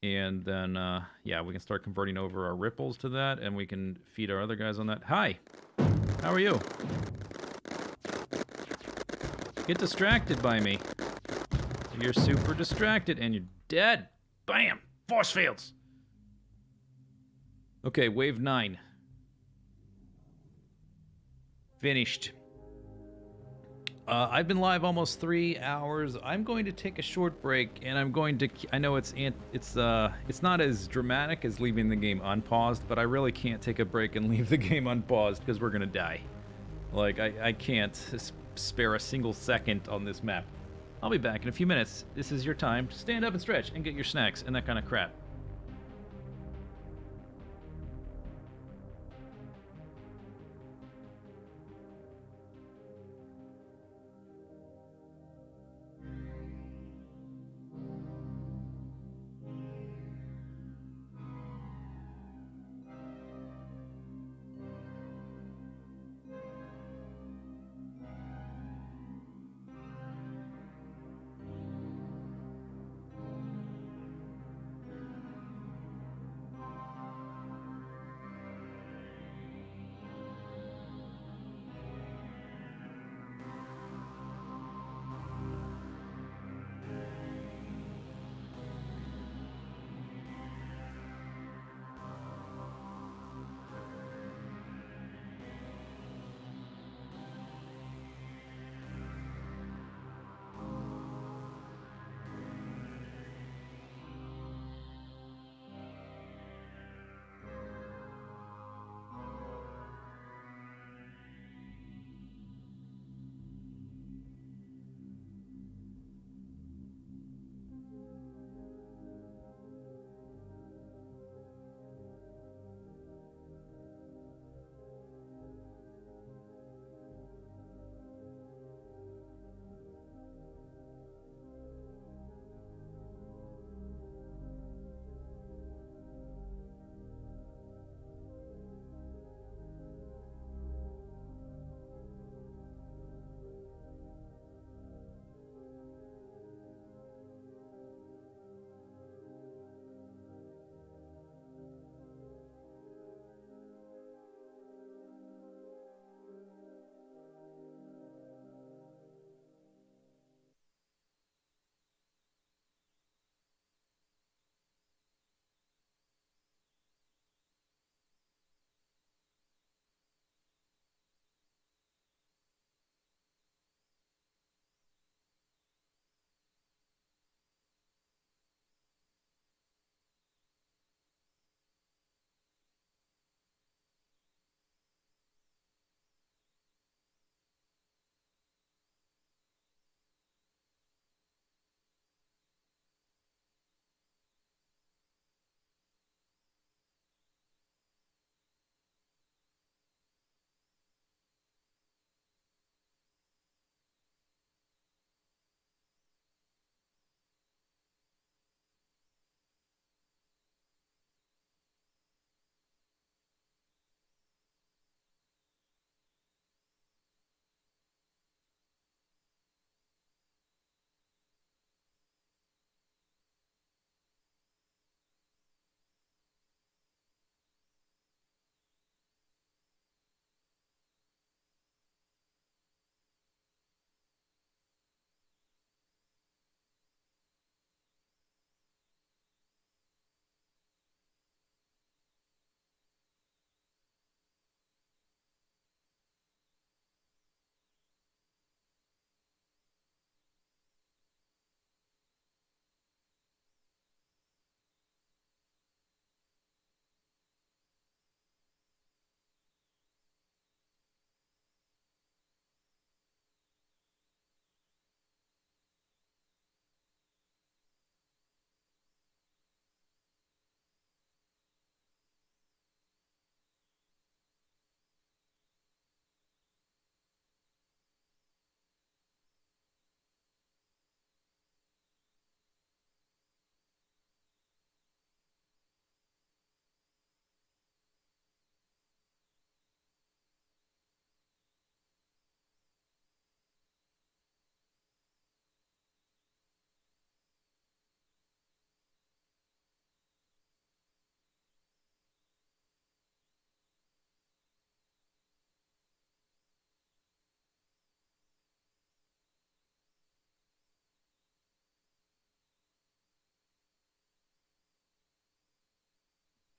Speaker 1: And then yeah, we can start converting over our ripples to that, and we can feed our other guys on that. Hi. How are you? Get distracted by me. You're super distracted and you're dead. Bam! Force fields. Okay, wave 9. Finished. I've been live almost 3 hours. I'm going to take a short break, and I'm going to. I know it's not as dramatic as leaving the game unpaused, but I really can't take a break and leave the game unpaused because we're gonna die. Like I can't spare a single second on this map. I'll be back in a few minutes. This is your time to stand up and stretch and get your snacks and that kind of crap.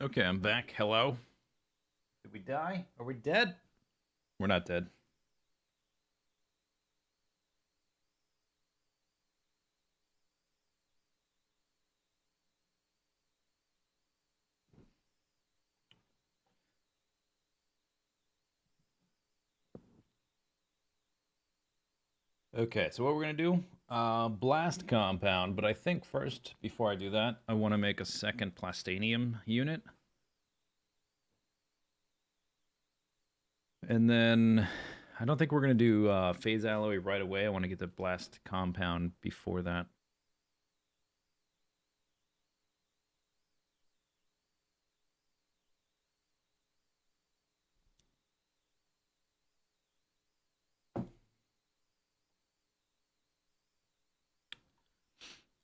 Speaker 1: Okay, I'm back. Hello. Did we die? Are we dead? We're not dead. Okay, so what we're gonna do, blast compound, but I think first, before I do that, I want to make a second plastanium unit. And then I don't think we're gonna do phase alloy right away. I want to get the blast compound before that.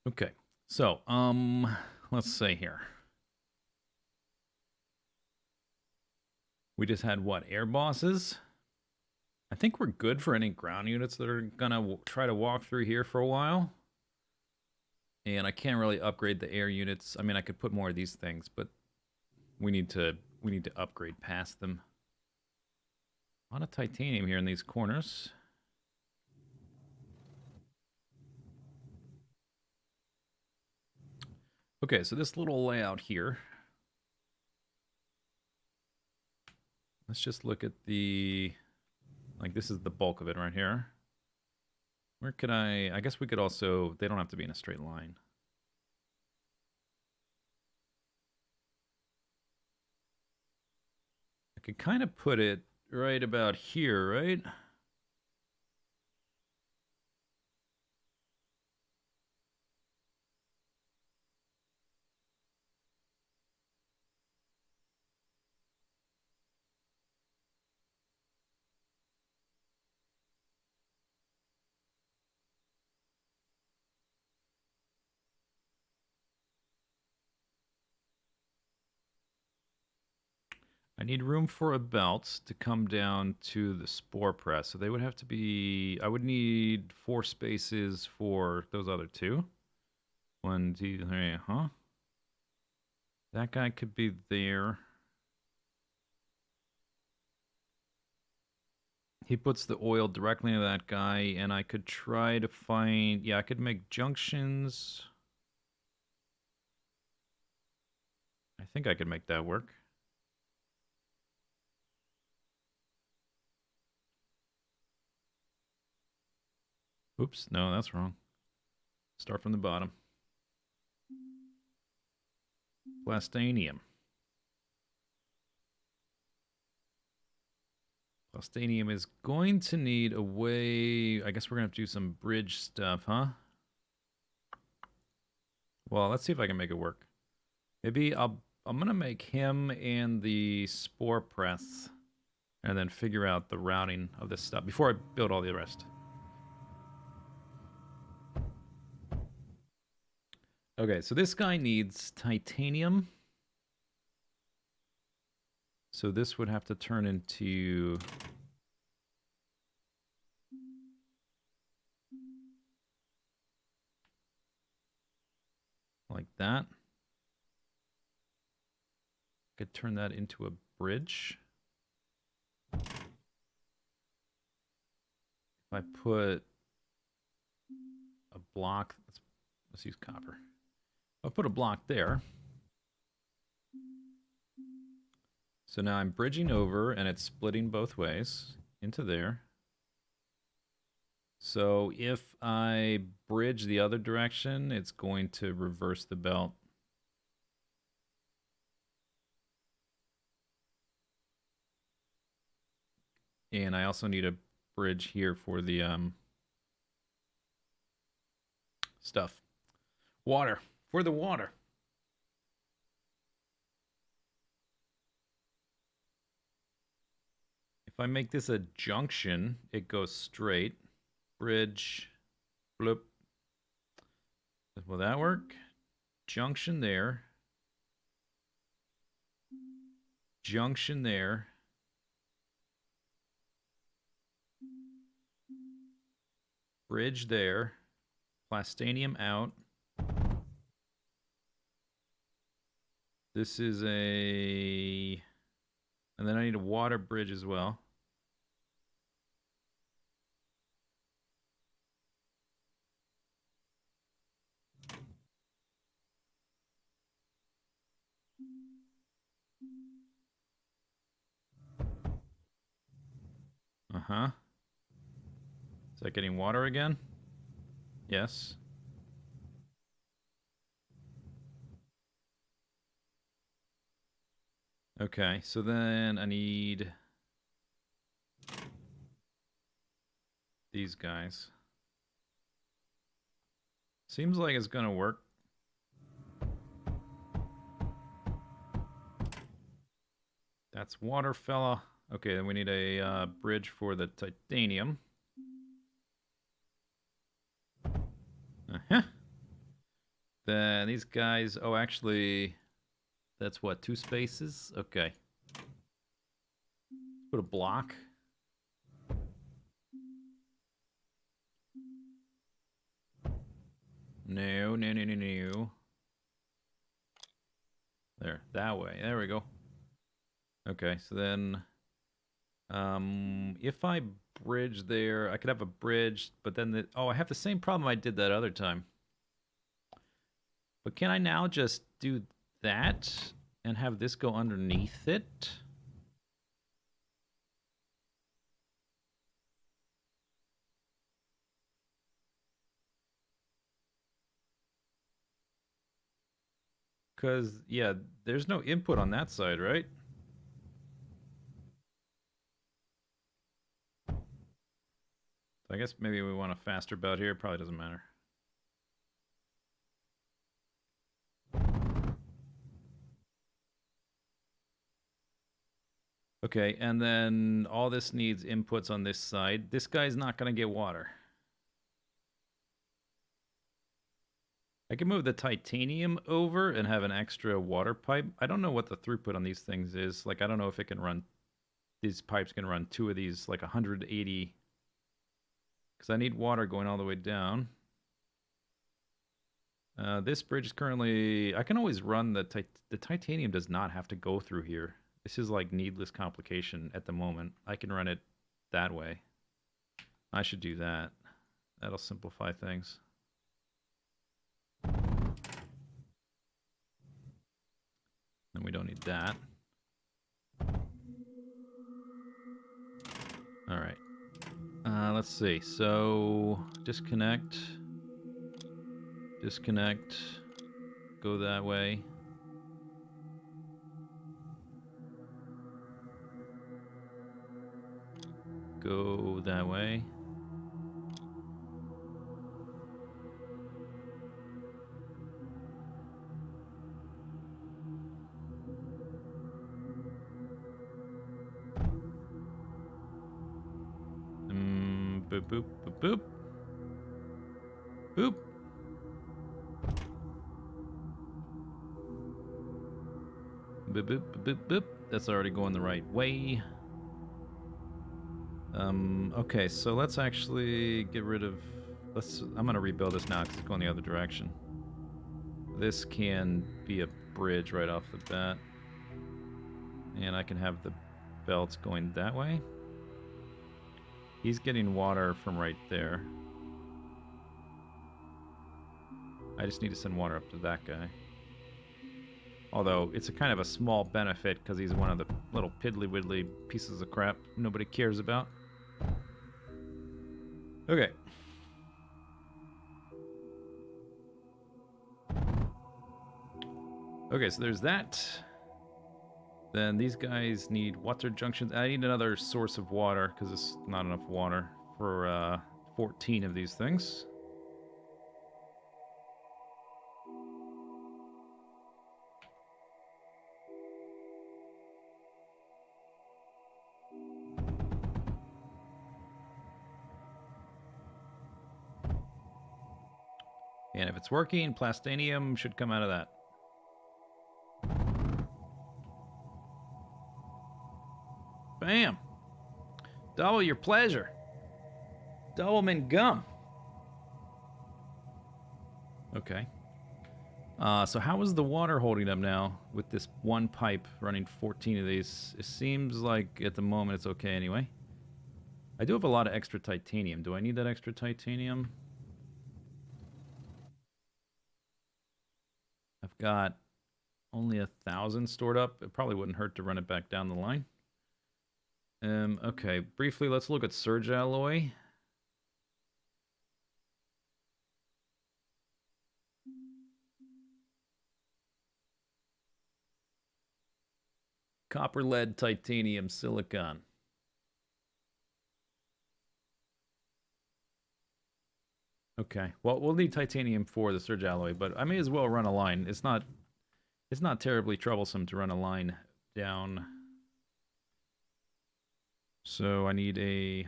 Speaker 1: Okay, so let's say here. We just had what, air bosses? I think we're good for any ground units that are gonna try to walk through here for a while. And I can't really upgrade the air units. I mean, I could put more of these things, but we need to upgrade past them. A lot of titanium here in these corners. Okay, so this little layout here. Let's just look at the, like, this is the bulk of it right here. Where could I guess we could also, they don't have to be in a straight line. I could kind of put it right about here, right? I need room for a belt to come down to the spore press. So they would have to be, I would need 4 spaces for those other two. 1, 2, 3, huh? That guy could be there. He puts the oil directly into that guy, and I could try to find, yeah, I could make junctions. I think I could make that work. Oops, no, that's wrong. Start from the bottom. Plastanium. Plastanium is going to need a way, I guess we're going to have to do some bridge stuff, huh? Well, let's see if I can make it work. Maybe I'm going to make him and the spore press and then figure out the routing of this stuff before I build all the rest. Okay, so this guy needs titanium. So this would have to turn into like that. Could turn that into a bridge. If I put a block, let's use copper. I'll put a block there. So now I'm bridging over and it's splitting both ways into there. So if I bridge the other direction, it's going to reverse the belt. And I also need a bridge here for the stuff. Water. For the water. If I make this a junction, it goes straight. Bridge. Bloop. Will that work? Junction there. Junction there. Bridge there. Plastanium out. This is a... And then I need a water bridge as well. Uh-huh. that getting water again? Yes. Okay, so then I need these guys. Seems like it's gonna work. That's water, fella. Okay, then we need a bridge for the titanium. Uh-huh. Then these guys... Oh, actually, that's what, 2 spaces? Okay. Put a block. No, no, no, no, no. There, that way. There we go. Okay, so then... if I bridge there, I could have a bridge, but then oh, I have the same problem I did that other time. But can I now just do that and have this go underneath it? Because, yeah, there's no input on that side, right? I guess maybe we want a faster bout here. Probably doesn't matter. Okay, and then all this needs inputs on this side. This guy's not going to get water. I can move the titanium over and have an extra water pipe. I don't know what the throughput on these things is. Like, I don't know if it can run... These pipes can run 2 of these, like 180... Because I need water going all the way down. This bridge is currently... I can always run the titanium does not have to go through here. This is like needless complication at the moment. I can run it that way. I should do that. That'll simplify things. And we don't need that. All right. Let's see. So disconnect. Disconnect. Go that way. Go that way. Boop, boop, boop, boop. Boop. Boop, boop, boop, boop, boop. That's already going the right way. Okay, so let's actually get rid of... I'm going to rebuild this now because it's going the other direction. This can be a bridge right off the bat. And I can have the belts going that way. He's getting water from right there. I just need to send water up to that guy. Although, it's a kind of a small benefit because he's one of the little piddly-widdly pieces of crap nobody cares about. Okay. Okay, so there's that. Then these guys need water junctions. I need another source of water because it's not enough water for 14 of these things. And if it's working, plastanium should come out of that. Bam! Double your pleasure. Doublemint gum. Okay. So how is the water holding up now with this one pipe running 14 of these? It seems like at the moment it's okay anyway. I do have a lot of extra titanium. Do I need that extra titanium? I've got only 1,000 stored up. It probably wouldn't hurt to run it back down the line. Okay, briefly, let's look at surge alloy. Copper, lead, titanium, silicon. Okay. Well, we'll need titanium for the surge alloy, but I may as well run a line. It's not terribly troublesome to run a line down. So I need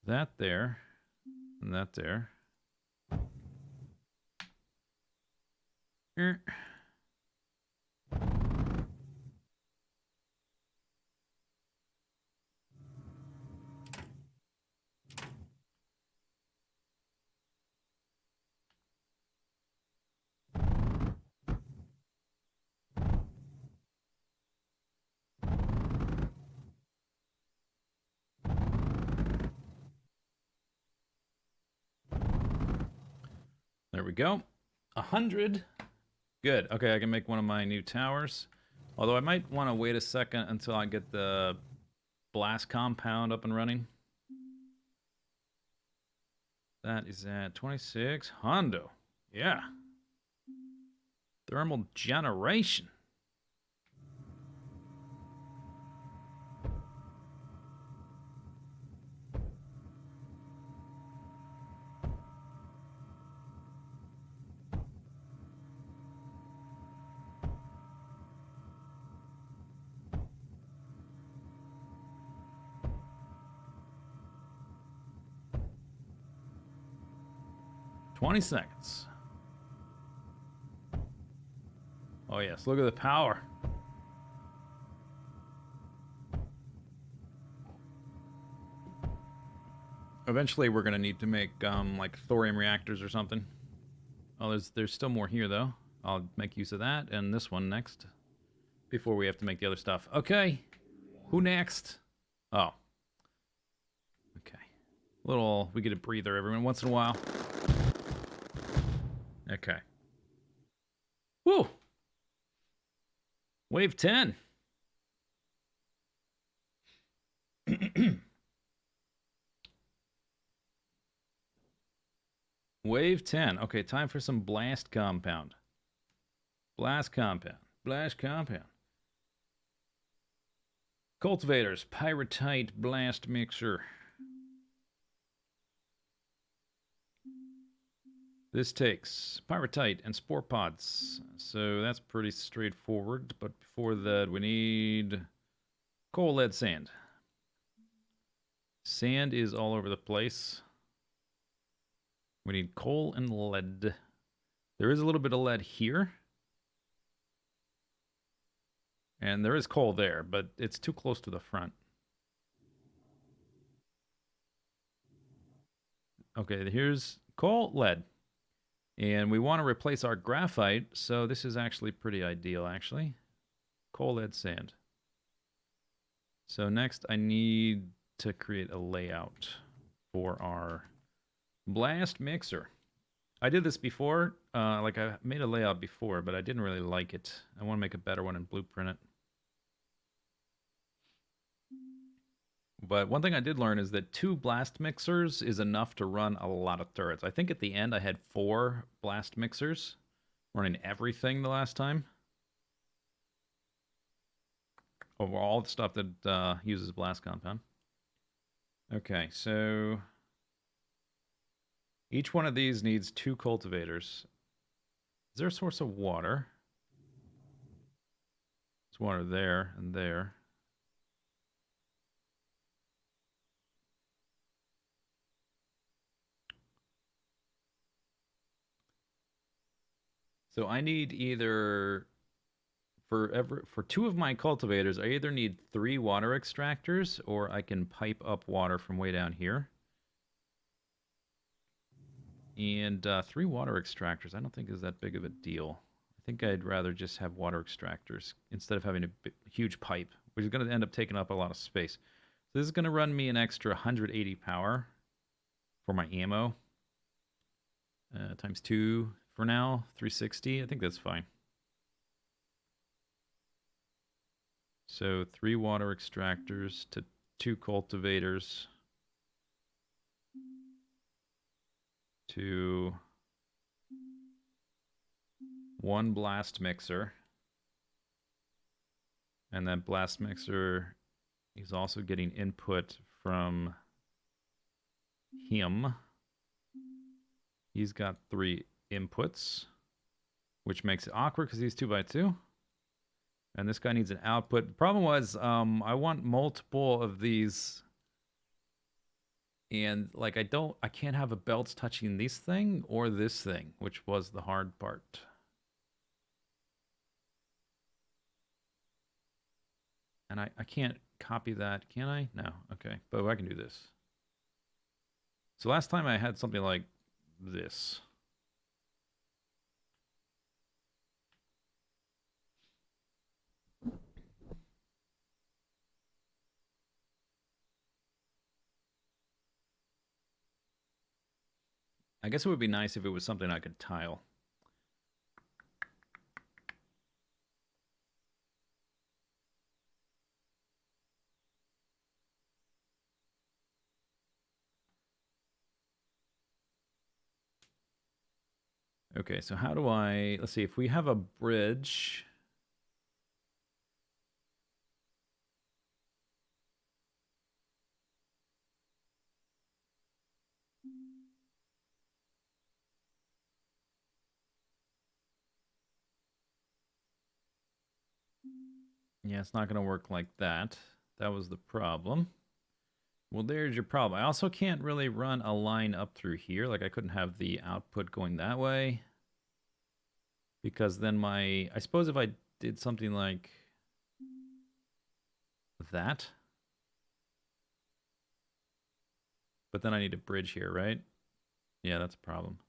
Speaker 1: that there and that there. Er. There we go. 100. Good. Okay, I can make one of my new towers. Although I might want to wait a second until I get the blast compound up and running. That is at 26. Hondo. Yeah. Thermal generation. $20. Oh yes, look at the power. Eventually we're gonna need to make like thorium reactors or something. Oh, there's still more here though. I'll make use of that and this one next before we have to make the other stuff. Okay. Who next? Oh. Okay. We get a breather every once in a while. Okay. Woo! Wave 10. Wave 10. Okay, time for some blast compound. Blast compound. Blast compound. Cultivators. Pyrite blast mixer. This takes pyrite and spore pods. So that's pretty straightforward. But before that, we need coal, lead, sand. Sand is all over the place. We need coal and lead. There is a little bit of lead here. And there is coal there, but it's too close to the front. Okay, here's coal, lead. And we want to replace our graphite, so this is actually pretty ideal, actually. Coal, lead, sand. So next I need to create a layout for our blast mixer. I did this before, like I made a layout before, but I didn't really like it. I want to make a better one and blueprint it. But one thing I did learn is that 2 blast mixers is enough to run a lot of turrets. I think at the end I had 4 blast mixers running everything the last time. Over all the stuff that uses blast compound. Okay, so each one of these needs 2 cultivators. Is there a source of water? There's water there and there. So I need either for 2 of my cultivators, I either need 3 water extractors or I can pipe up water from way down here. And 3 water extractors, I don't think is that big of a deal. I think I'd rather just have water extractors instead of having a huge pipe, which is going to end up taking up a lot of space. So this is going to run me an extra 180 power for my ammo. Times 2 for now, 360. I think that's fine. So 3 water extractors to 2 cultivators to 1 blast mixer And that blast mixer is also getting input from him. He's got 3 inputs, which makes it awkward because he's 2x2. And this guy needs an output. The problem was I want multiple of these. And like I can't have a belts touching this thing or this thing, which was the hard part. And I can't copy that, can I? No. Okay. But I can do this. So last time I had something like this. I guess it would be nice if it was something I could tile. Okay, so how do I... Let's see, if we have a bridge... Yeah, it's not going to work like that. That was the problem. Well, there's your problem. I also can't really run a line up through here. Like, I couldn't have the output going that way. Because then my... I suppose if I did something like that. But then I need a bridge here, right? Yeah, that's a problem.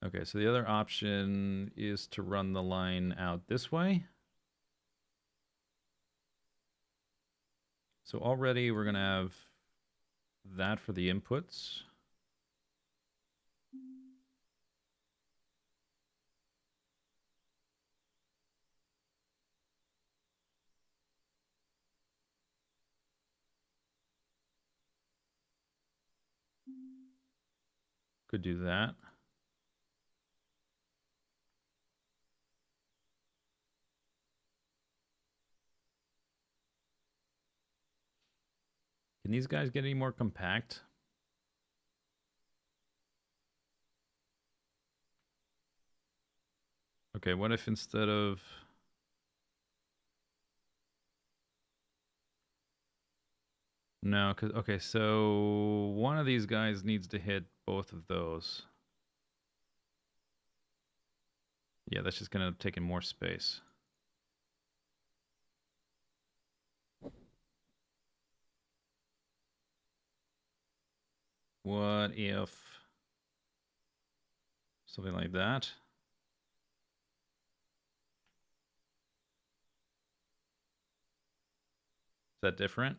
Speaker 1: Okay, so the other option is to run the line out this way. So already we're going to have that for the inputs. Could do that. Can these guys get any more compact? Okay, what if instead of... No, cause okay, so one of these guys needs to hit both of those. Yeah, that's just gonna take in more space. What if something like that? Is that different?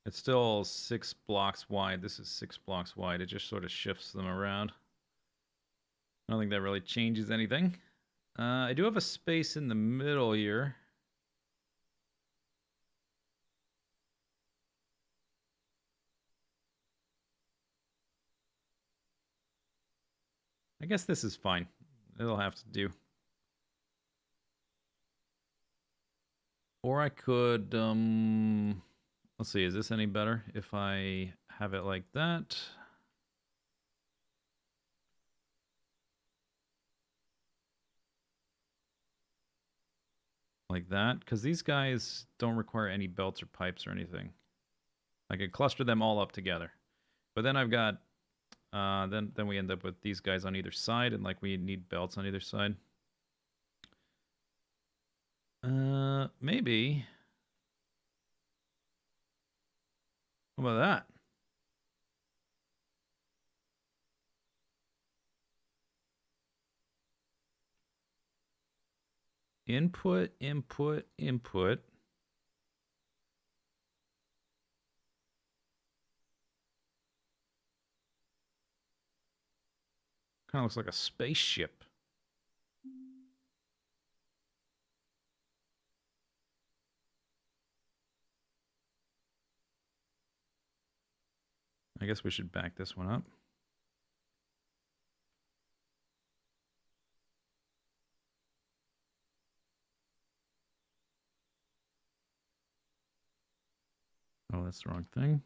Speaker 1: It's still 6 blocks wide. This is 6 blocks wide. It just sort of shifts them around. I don't think that really changes anything. I do have a space in the middle here. I guess this is fine. It'll have to do. Or I could, let's see, is this any better if I have it like that? Like that? Because these guys don't require any belts or pipes or anything. I could cluster them all up together. But then I've got, then we end up with these guys on either side, and like we need belts on either side. Maybe. How about that? Input, input, input. Kind of looks like a spaceship. I guess we should back this one up. that's the wrong thing.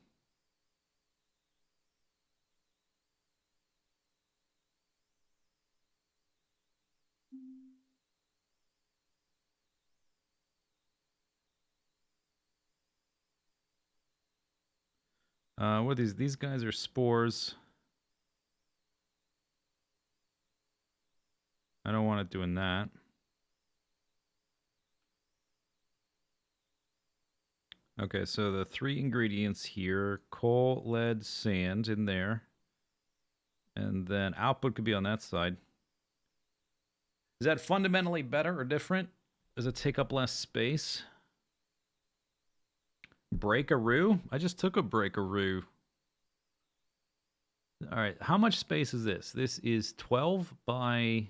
Speaker 1: What are these? These guys are spores. I don't want it doing that. Okay, so the 3 ingredients here, coal, lead, sand in there. And then output could be on that side. Is that fundamentally better or different? Does it take up less space? Breakaroo? I just took a breakaroo. All right, how much space is this? This is 12 by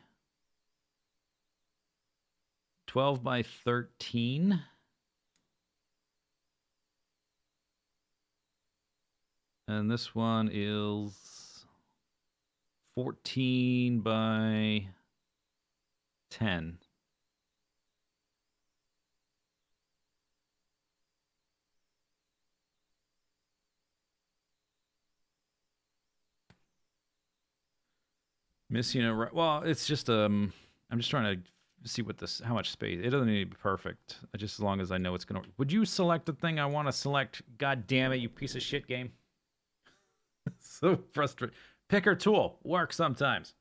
Speaker 1: 13. And this one is 14 by 10. Miss unit, right? Well, it's just I'm just trying to see what this, how much space. It doesn't need to be perfect. Just as long as I know it's gonna. Would you select the thing I want to select? God damn it, you piece of shit game! So frustrating. Pick or tool works sometimes.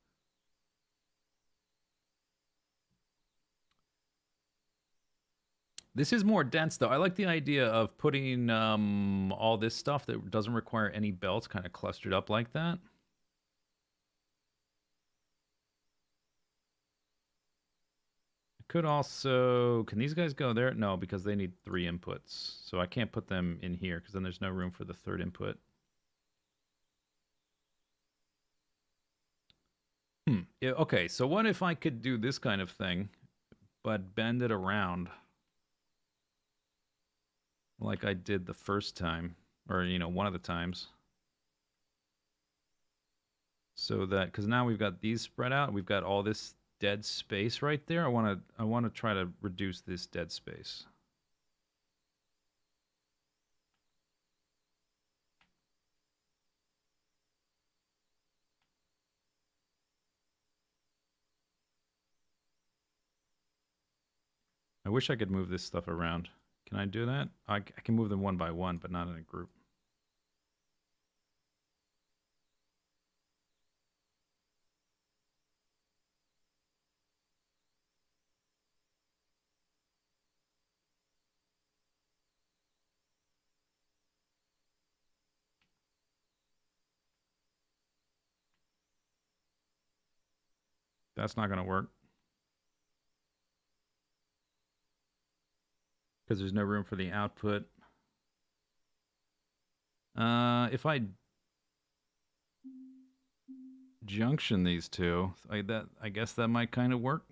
Speaker 1: This is more dense though. I like the idea of putting all this stuff that doesn't require any belts kind of clustered up like that. Could also, can these guys go there? No, because they need 3 inputs. So I can't put them in here because then there's no room for the 3rd input. Yeah, okay, so what if I could do this kind of thing, but bend it around like I did the first time, or, you know, one of the times. So that, because now we've got these spread out, we've got all this dead space right there. I want to try to reduce this dead space. I wish I could move this stuff around. Can I do that? I can move them one by one, but not in a group. That's not going to work because there's no room for the output. If I junction these two, I guess that might kind of work.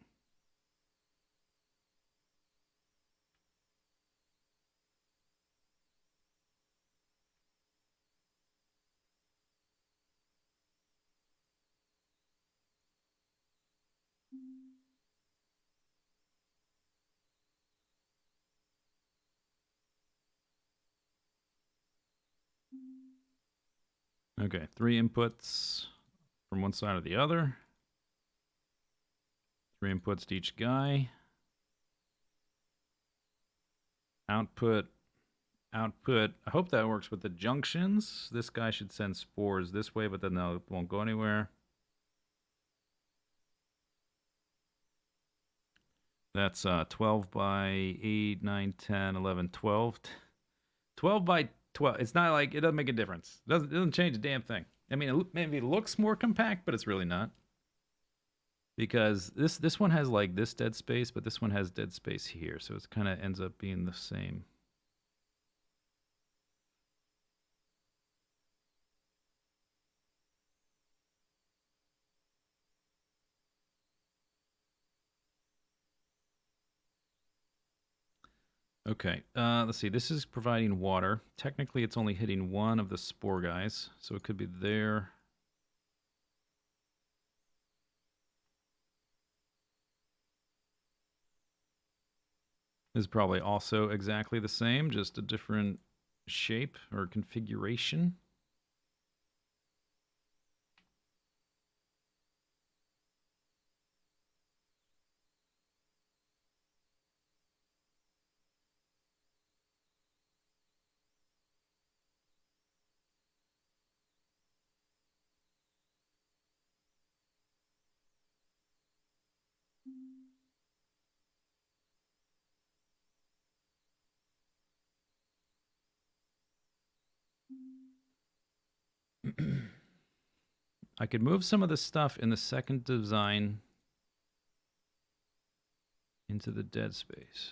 Speaker 1: Okay, 3 inputs from one side or the other. 3 inputs to each guy. Output, output. I hope that works with the junctions. This guy should send spores this way, but then they won't go anywhere. That's 12 by 8, 9, 10, 11, 12. 12 by 12. It's not like, it doesn't make a difference. It doesn't change a damn thing. I mean, maybe it looks more compact, but it's really not. Because this one has like this dead space, but this one has dead space here. So it kind of ends up being the same. Okay, let's see. This is providing water. Technically, it's only hitting one of the spore guys, so it could be there. This is probably also exactly the same, just a different shape or configuration. I could move some of the stuff in the second design into the dead space.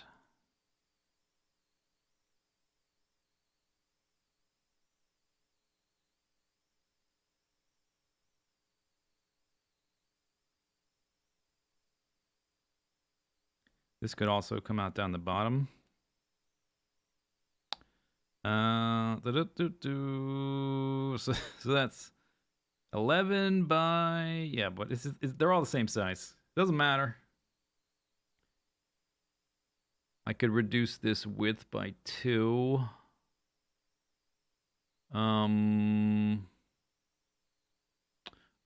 Speaker 1: This could also come out down the bottom. So that's 11 by, yeah, but they're all the same size. Doesn't matter. I could reduce this width by 2. Oh,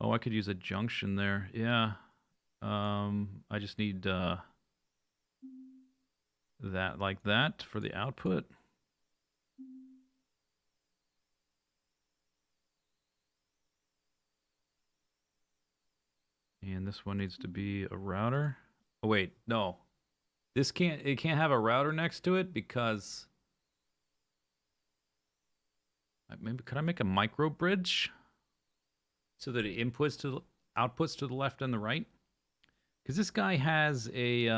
Speaker 1: I could use a junction there. Yeah. I just need that like that for the output. And this one needs to be a router. Oh wait, no. It can't have a router next to it because maybe could I make a micro bridge so that it outputs to the left and the right? Because this guy has a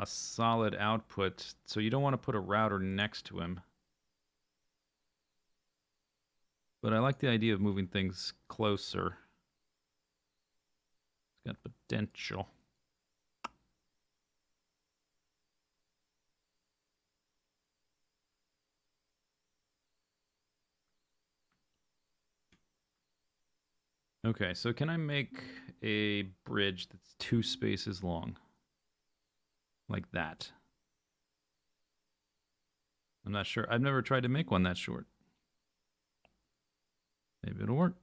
Speaker 1: solid output, so you don't want to put a router next to him. But I like the idea of moving things closer. It's got potential. Okay, so can I make a bridge that's 2 spaces long? Like that. I'm not sure. I've never tried to make one that short. Maybe it'll work.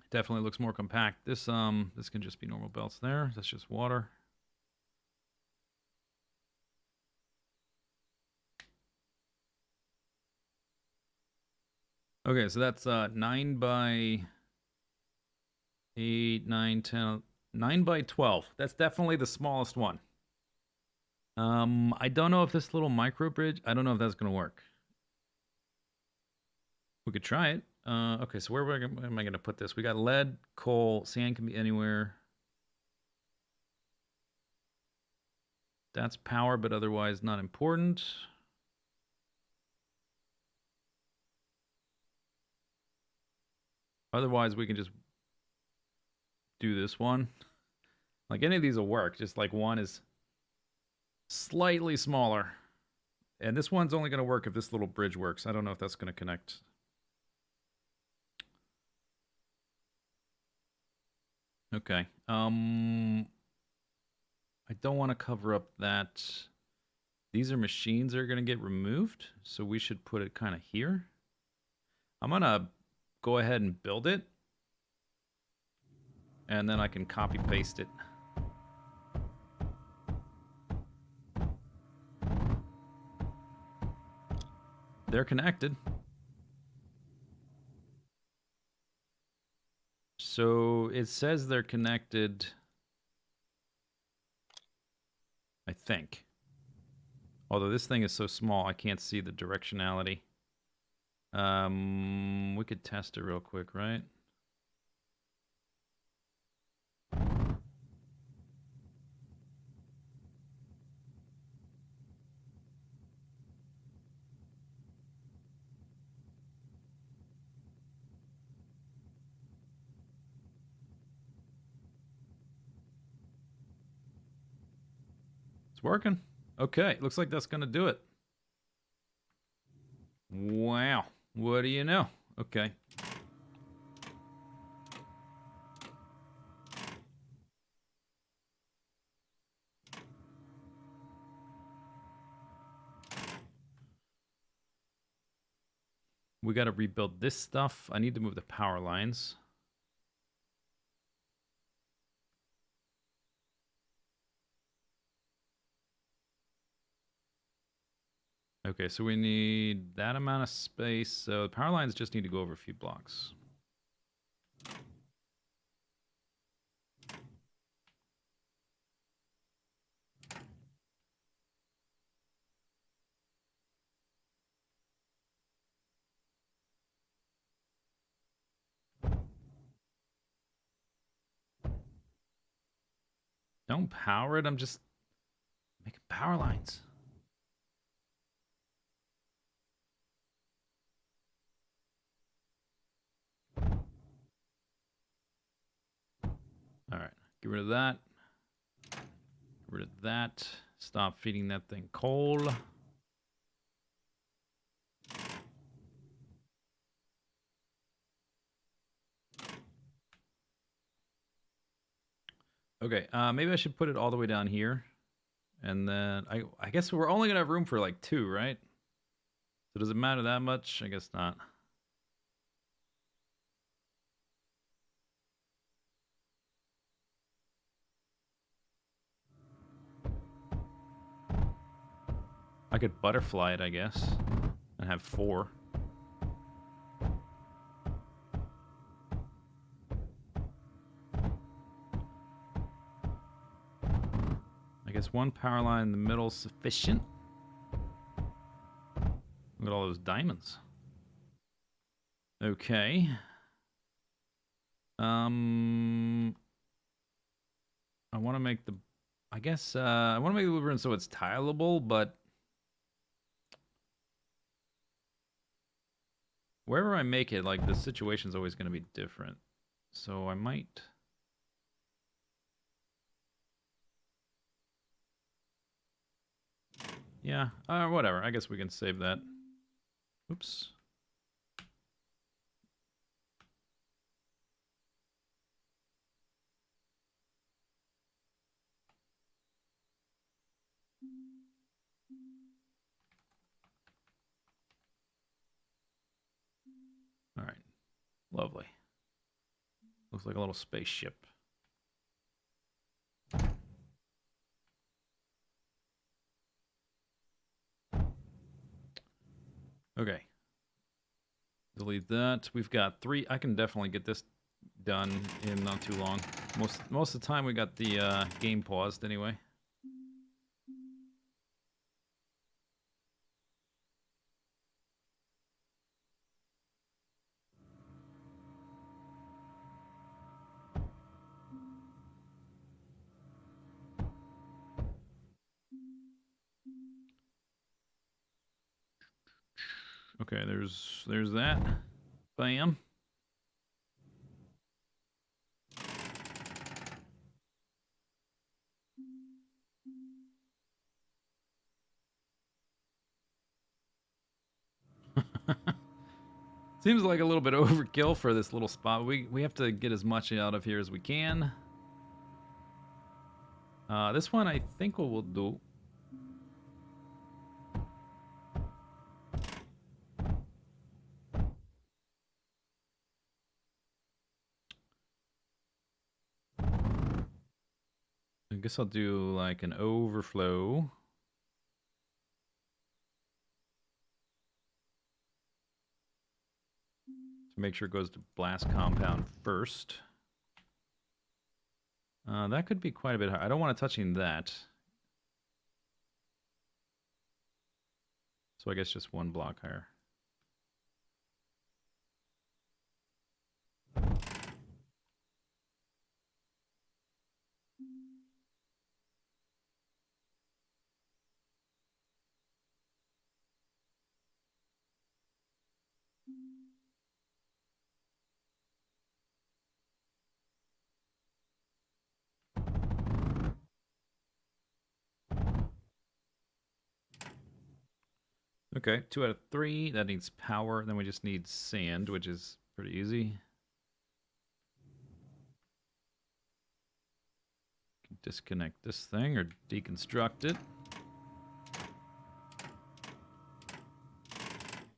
Speaker 1: Definitely looks more compact. This can just be normal belts there. That's just water. Okay, so that's 9 by 8, 9, 10, 9 by 12. That's definitely the smallest one. I don't know if this little micro bridge, I don't know if that's going to work. We could try it. Okay, so where am I going to put this? We got lead, coal, sand can be anywhere. That's power, but otherwise not important. Otherwise, we can just do this one. Like any of these will work, just like one is slightly smaller. And this one's only going to work if this little bridge works. I don't know if that's going to connect. Okay. I don't want to cover up that. These are machines that are going to get removed, so we should put it kind of here. I'm going to go ahead and build it, and then I can copy paste it. They're connected. So it says they're connected, I think. Although this thing is so small, I can't see the directionality. We could test it real quick, right? It's working. Okay, looks like that's going to do it. Wow. What do you know? Okay. We got to rebuild this stuff. I need to move the power lines. Okay, so we need that amount of space. So the power lines just need to go over a few blocks. Don't power it. I'm just making power lines. All right, get rid of that. Get rid of that. Stop feeding that thing coal. Okay, maybe I should put it all the way down here. And then I guess we're only gonna have room for like 2, right? So does it matter that much? I guess not. I could butterfly it, I guess, and have 4. I guess 1 power line in the middle is sufficient. Look at all those diamonds. Okay. I want to make the... I guess I want to make the blueprint so it's tileable, but... wherever I make it, like, the situation's always going to be different. So I might... yeah, whatever. I guess we can save that. Oops. All right. Lovely. Looks like a little spaceship. Okay. Delete that. We've got 3. I can definitely get this done in not too long. Most of the time we got the game paused anyway. Okay, there's that. Bam. Seems like a little bit overkill for this little spot. We have to get as much out of here as we can. This one I think what we'll do. I guess I'll do like an overflow. To make sure it goes to blast compound first. That could be quite a bit higher. I don't want to touching that. So I guess just 1 block higher. Okay, 2 out of 3. That needs power. Then we just need sand, which is pretty easy. Disconnect this thing or deconstruct it.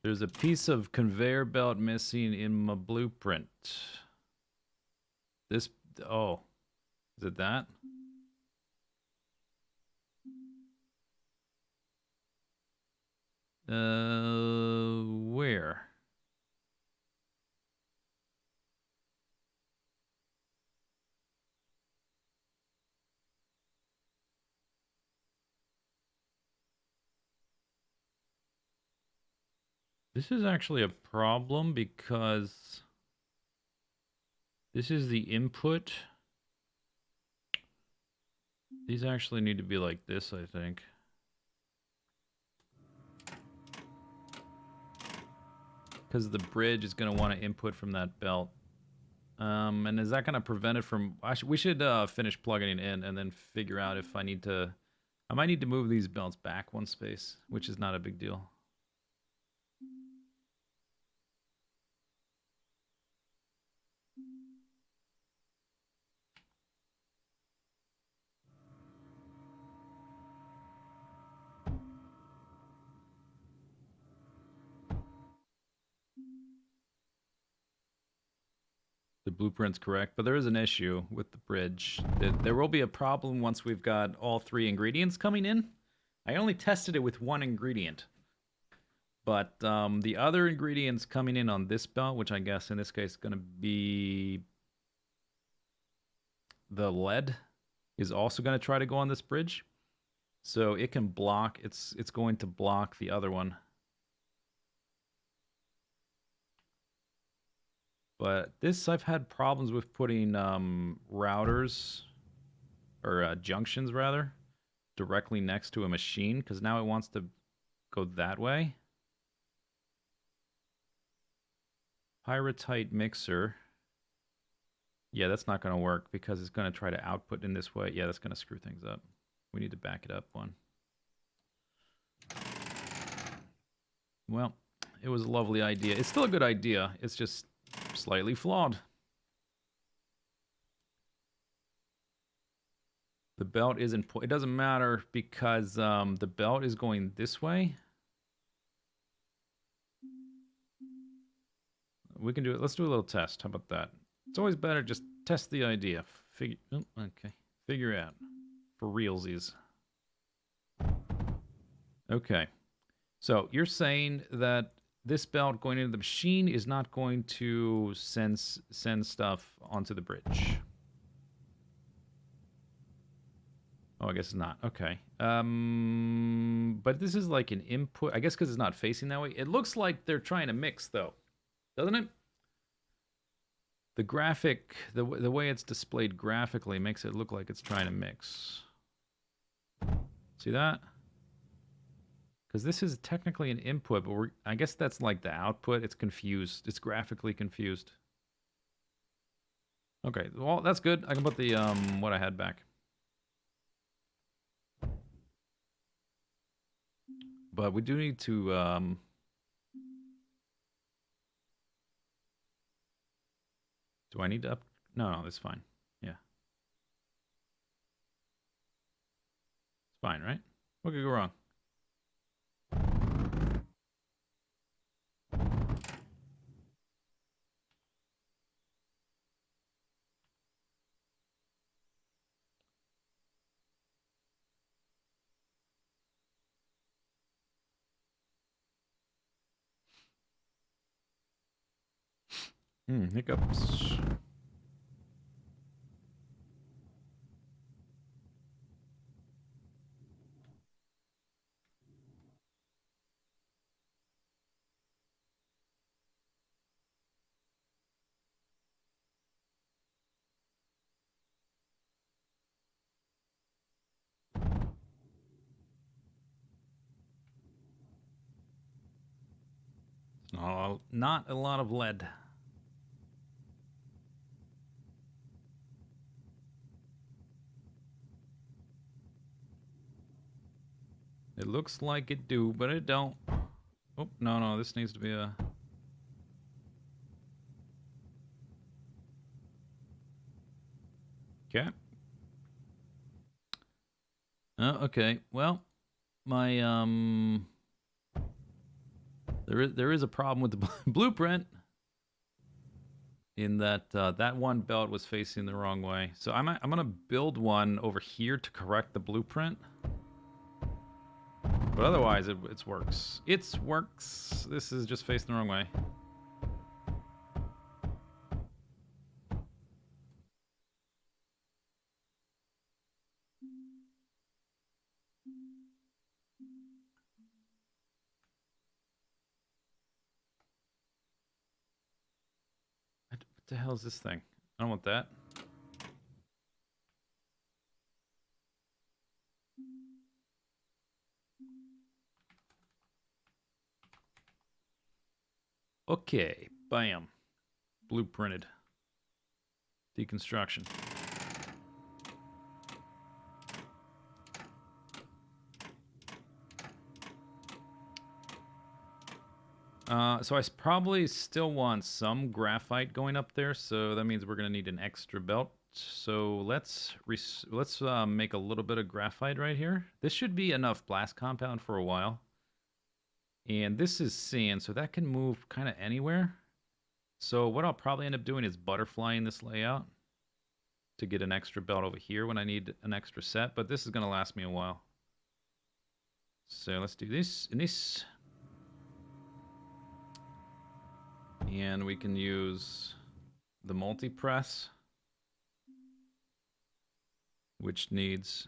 Speaker 1: There's a piece of conveyor belt missing in my blueprint. This, oh, is it that? Where? This is actually a problem because this is the input. These actually need to be like this, I think. Because the bridge is going to want to input from that belt. And is that going to prevent it from... we should finish plugging it in and then figure out if I need to... I might need to move these belts back one space, which is not a big deal. The blueprint's correct, but there is an issue with the bridge. There will be a problem once we've got all 3 ingredients coming in. I only tested it with 1 ingredient. But the other ingredients coming in on this belt, which I guess in this case is going to be the lead, is also going to try to go on this bridge. So it can block, it's going to block the other one. But this, I've had problems with putting routers, or junctions rather, directly next to a machine, because now it wants to go that way. Pyrrhotite mixer. Yeah, that's not going to work because it's going to try to output in this way. Yeah, that's going to screw things up. We need to back it up one. Well, it was a lovely idea. It's still a good idea. It's just slightly flawed. The belt isn't... it doesn't matter because the belt is going this way. We can do it. Let's do a little test. How about that? It's always better just test the idea. Figure... oh, okay. Figure out. For realsies. Okay. So you're saying that this belt going into the machine is not going to send stuff onto the bridge. Oh, I guess it's not. Okay. But this is like an input. I guess because it's not facing that way. It looks like they're trying to mix, though. Doesn't it? The graphic, the way it's displayed graphically makes it look like it's trying to mix. See that? Because this is technically an input, but I guess that's like the output. It's confused. It's graphically confused. Okay, well, that's good. I can put the, what I had back. But we do need to, do I need to up? No, that's fine. Yeah. It's fine, right? What could go wrong? Hiccups. Not a lot of lead. It looks like it do, but it don't. Oh, no, this needs to be a... okay. Oh, okay. Well, my, There is a problem with the blueprint in that that one belt was facing the wrong way. So I'm gonna build one over here to correct the blueprint. But otherwise, it works. It works. This is just facing the wrong way. What the hell is this thing? I don't want that. Okay, bam. Blueprinted. Deconstruction. So I probably still want some graphite going up there, so that means we're gonna need an extra belt. So let's make a little bit of graphite right here. This should be enough blast compound for a while. And this is sand, so that can move kind of anywhere. So what I'll probably end up doing is butterflying this layout to get an extra belt over here when I need an extra set, but this is going to last me a while. So let's do this and this. And we can use the multi-press, which needs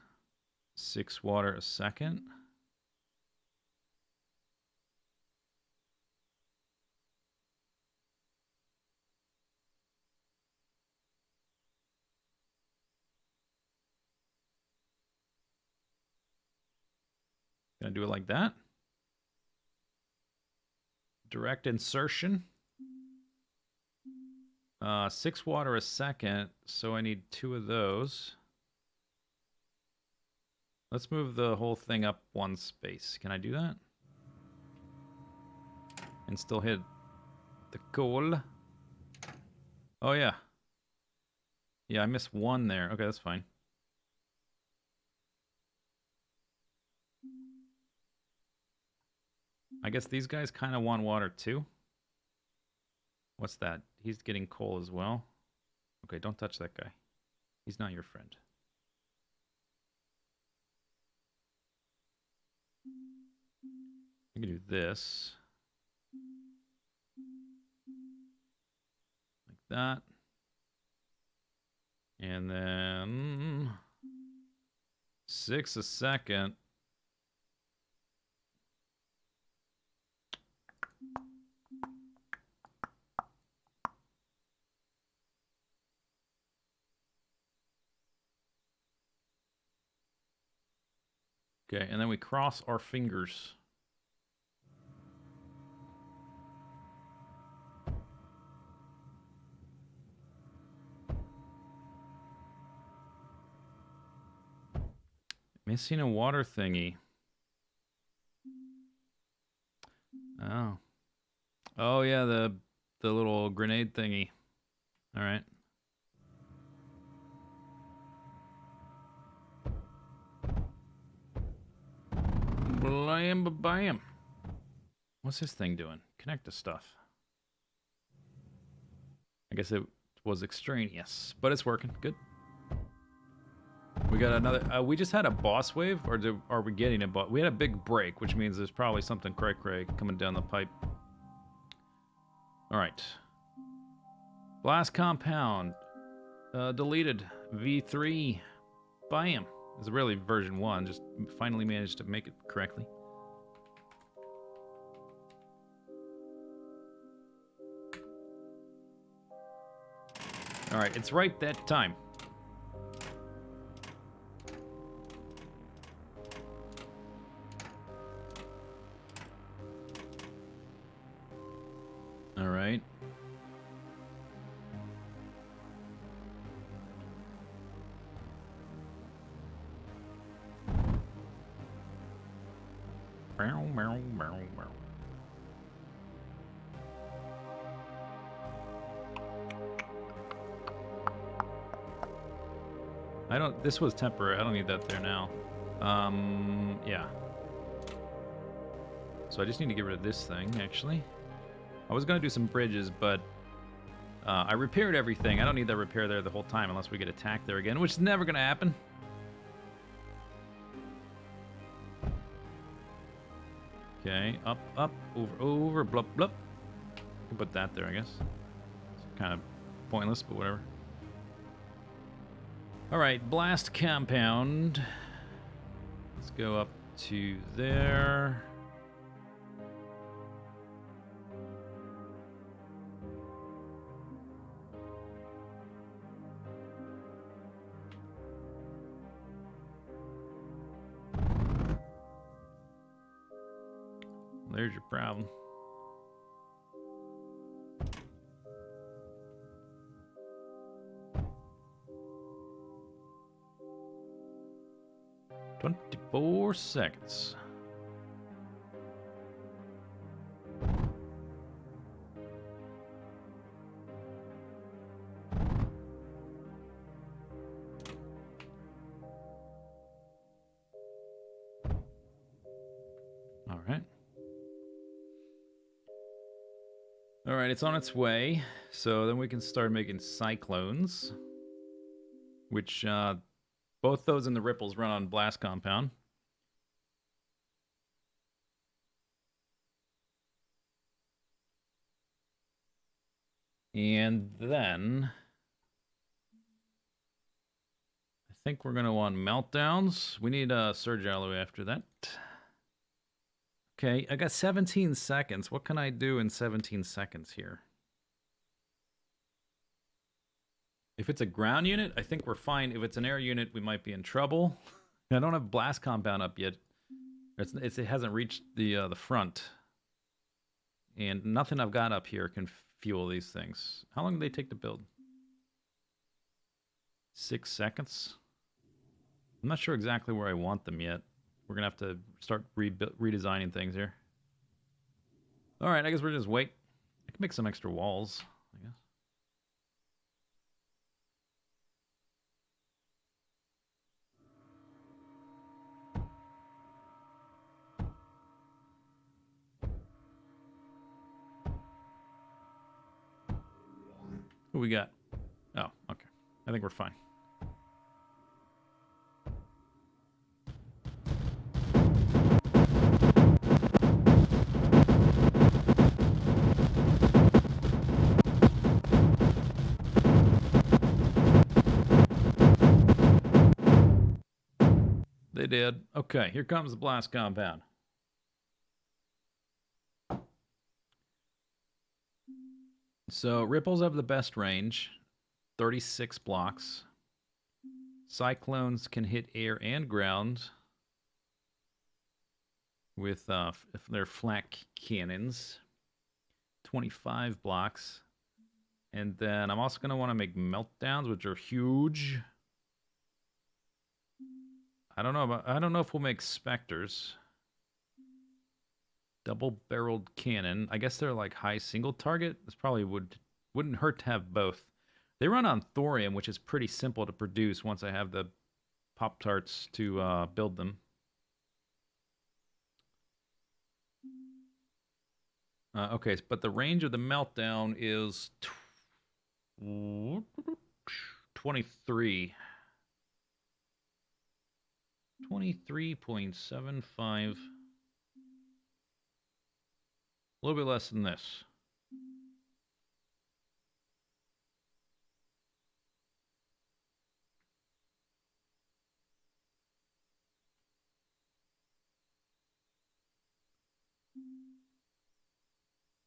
Speaker 1: 6 water a second. Gonna do it like that. Direct insertion. 6 water a second, so I need 2 of those. Let's move the whole thing up 1 space. Can I do that? And still hit the goal. Oh, yeah. Yeah, I missed 1 there. Okay, that's fine. I guess these guys kind of want water too. What's that? He's getting coal as well. Okay, don't touch that guy. He's not your friend. You can do this. Like that. And then 6 a second. Okay, and then we cross our fingers. Missing a water thingy. Oh. Oh yeah, the little grenade thingy. All right. Blam bam. What's this thing doing? Connect to stuff. I guess it was extraneous, but it's working. Good. We got another. We just had a boss wave, or are we getting a boss? We had a big break, which means there's probably something cray-cray coming down the pipe. All right. Blast compound. Deleted. V3. Bam. It's really version 1. Just finally managed to make it correctly. All right, it's right that time. All right. I don't. This was temporary. I don't need that there now. Yeah. So I just need to get rid of this thing, actually. I was going to do some bridges, but I repaired everything. I don't need that repair there the whole time unless we get attacked there again, which is never going to happen. Okay, up, up, over, blup, blup. Can put that there, I guess. It's kind of pointless, but whatever. Alright, blast compound. Let's go up to there. There's your problem. "24 seconds. All right. All right, it's on its way. So then we can start making cyclones, which both those and the ripples run on blast compound. And then I think we're going to want meltdowns. We need a surge alloy after that. Okay, I got 17 seconds. What can I do in 17 seconds here? If it's a ground unit, I think we're fine. If it's an air unit, we might be in trouble. I don't have blast compound up yet. It hasn't reached the front. And nothing I've got up here can fuel these things. How long do they take to build? 6 seconds? I'm not sure exactly where I want them yet. We're going to have to start redesigning things here. All right, I guess we'll just wait. I can make some extra walls, I guess. Who we got? Oh, okay. I think we're fine. They did. Okay, here comes the blast compound. So ripples have the best range, 36 blocks. Cyclones can hit air and ground with if they're flak cannons, 25 blocks. And then I'm also going to want to make meltdowns, which are huge. I don't know if we'll make specters. Double-barreled cannon. I guess they're like high single target. This probably wouldn't hurt to have both. They run on thorium, which is pretty simple to produce once I have the Pop-Tarts to build them. Okay, but the range of the meltdown is 23. 23.75. A little bit less than this.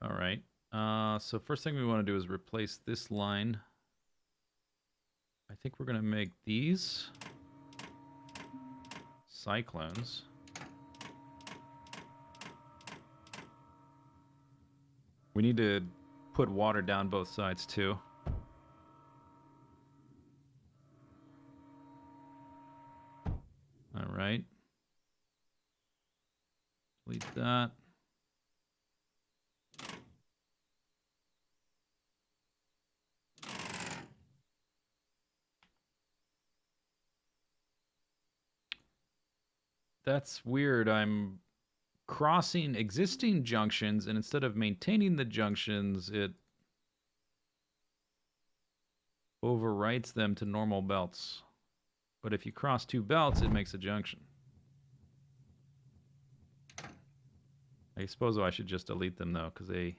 Speaker 1: All right. So first thing we want to do is replace this line. I think we're going to make these cyclones. We need to put water down both sides too. All right. Delete that. That's weird. I'm crossing existing junctions, and instead of maintaining the junctions, it overwrites them to normal belts. But if you cross two belts, it makes a junction. I suppose I should just delete them though, because they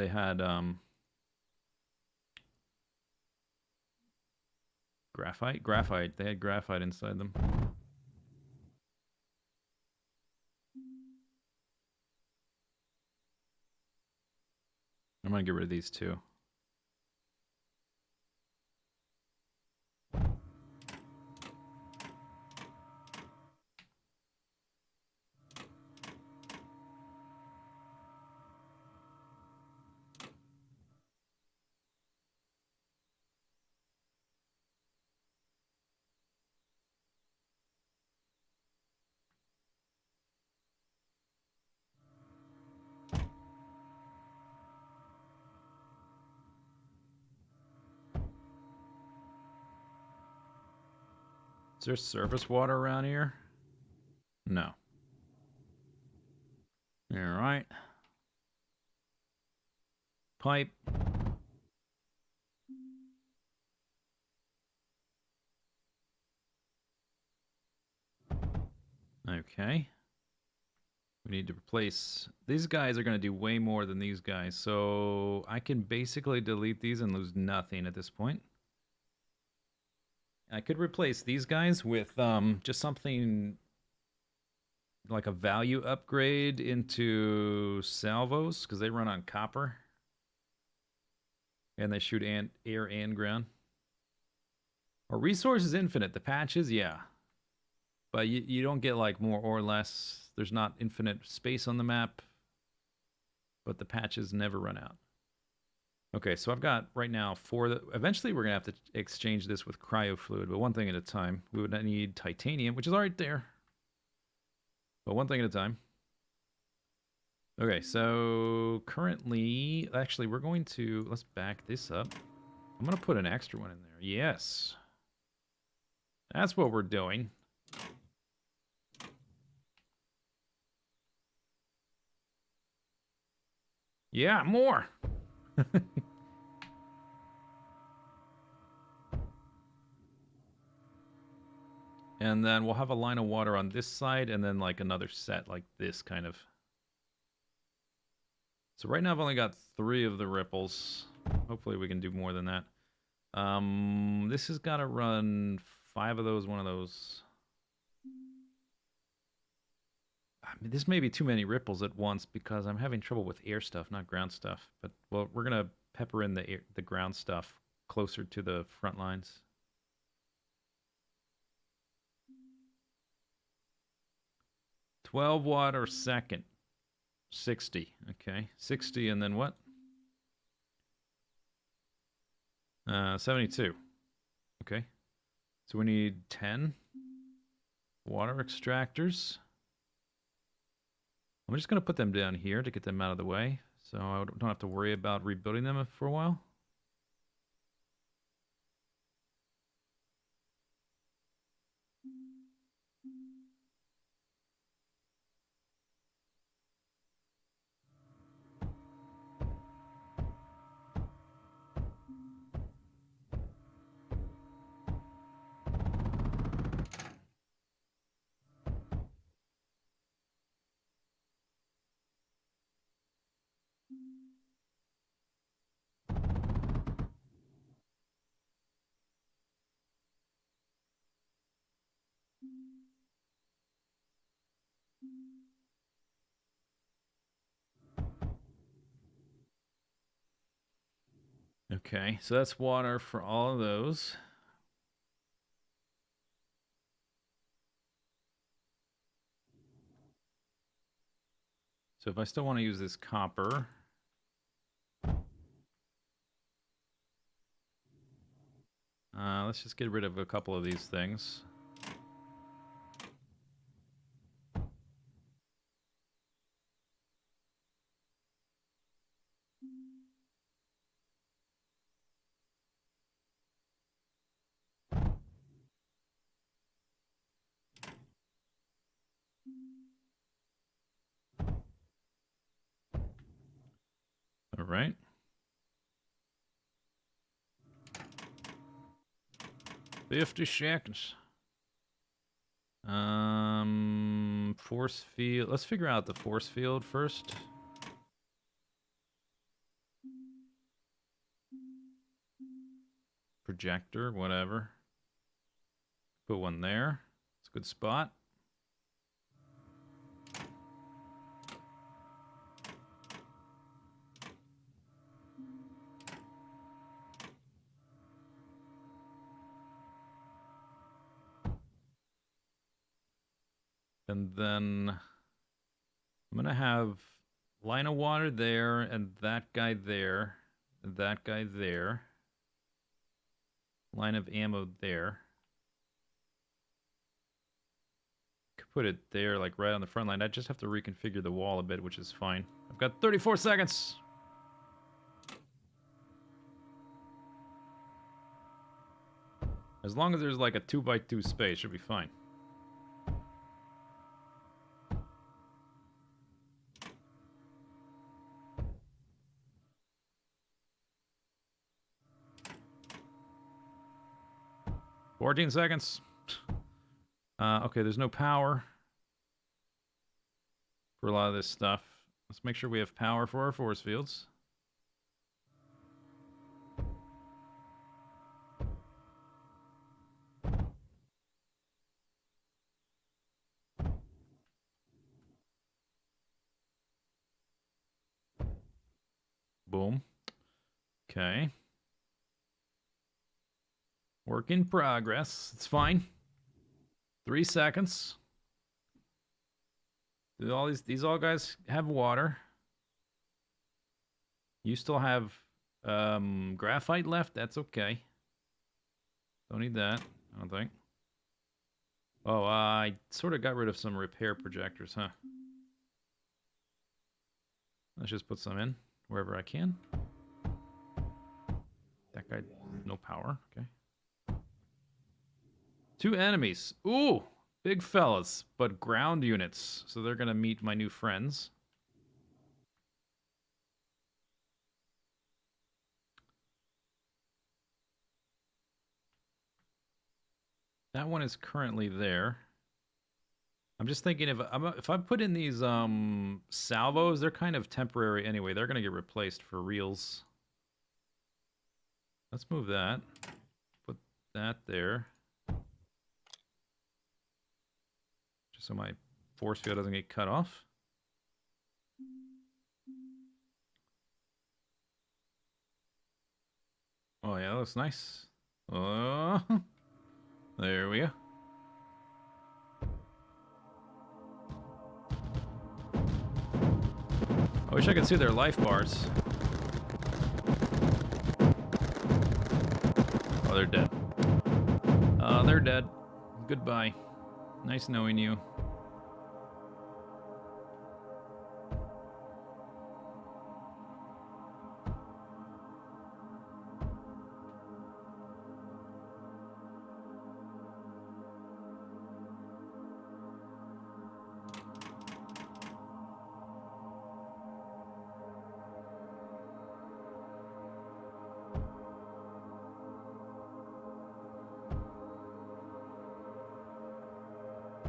Speaker 1: had graphite. They had graphite inside them. I'm gonna get rid of these two. Is there surface water around here? No. All right. Pipe. Okay. We need to replace... These guys are going to do way more than these guys, so I can basically delete these and lose nothing at this point. I could replace these guys with just something like a value upgrade into salvos, because they run on copper. And they shoot air and ground. Or resources infinite. The patches, yeah. But you don't get like more or less. There's not infinite space on the map. But the patches never run out. Okay, so I've got right now eventually we're going to have to exchange this with cryo fluid, but one thing at a time. We would need titanium, which is already there. But one thing at a time. Okay, so currently, actually, we're going to, let's back this up. I'm going to put an extra one in there. Yes. That's what we're doing. Yeah, more. And then we'll have a line of water on this side and then like another set like this kind of. So right now I've only got 3 of the ripples. Hopefully we can do more than that. This has got to run 5 of those, 1 of those. I mean, this may be too many ripples at once because I'm having trouble with air stuff, not ground stuff. But well, we're gonna pepper in the ground stuff closer to the front lines. 12 watt second. 60. Okay, 60, and then what? 72. Okay, so we need 10 water extractors. I'm just gonna put them down here to get them out of the way, so I don't have to worry about rebuilding them for a while. Okay, so that's water for all of those. So if I still want to use this copper, let's just get rid of a couple of these things. 50 seconds. Force field. Let's figure out the force field first. Projector, whatever. Put one there. It's a good spot. And then I'm going to have line of water there, and that guy there, and that guy there. Line of ammo there. Could put it there, like right on the front line. I just have to reconfigure the wall a bit, which is fine. I've got 34 seconds. As long as there's like a 2x2 space, should be fine. $14 seconds. Okay, there's no power for a lot of this stuff. Let's make sure we have power for our force fields. Boom. Okay. Work in progress. It's fine. 3 seconds. Do all these all guys have water? You still have graphite left? That's okay. Don't need that, I don't think. Oh, I sort of got rid of some repair projectors, huh? Let's just put some in wherever I can. That guy, no power. Okay. 2 enemies. Ooh, big fellas, but ground units. So they're going to meet my new friends. That one is currently there. I'm just thinking if I put in these salvos, they're kind of temporary anyway. They're going to get replaced for reals. Let's move that. Put that there. Just so my force field doesn't get cut off. Oh yeah, that looks nice. Oh, there we go. I wish I could see their life bars. Oh, they're dead. They're dead. Goodbye. Nice knowing you.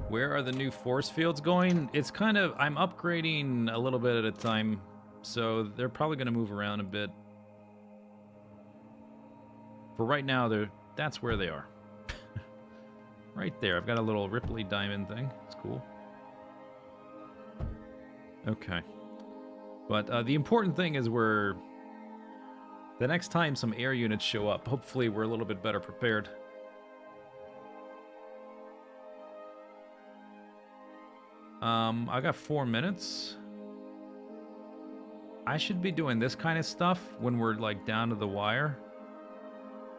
Speaker 1: Where are the new force fields going? It's kind of, I'm upgrading a little bit at a time, so they're probably going to move around a bit. For right now, that's where they are. Right there. I've got a little Ripley diamond thing. It's cool. Okay. But the important thing is the next time some air units show up, hopefully we're a little bit better prepared. I got 4 minutes. I should be doing this kind of stuff when we're like down to the wire.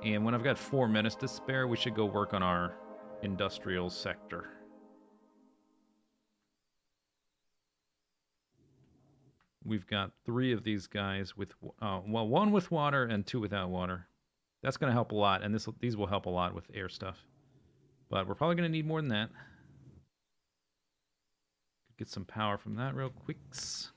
Speaker 1: And when I've got 4 minutes to spare, we should go work on our industrial sector. We've got 3 of these guys with, well, 1 with water and 2 without water. That's going to help a lot, and these will help a lot with air stuff. But we're probably going to need more than that. Get some power from that real quicks.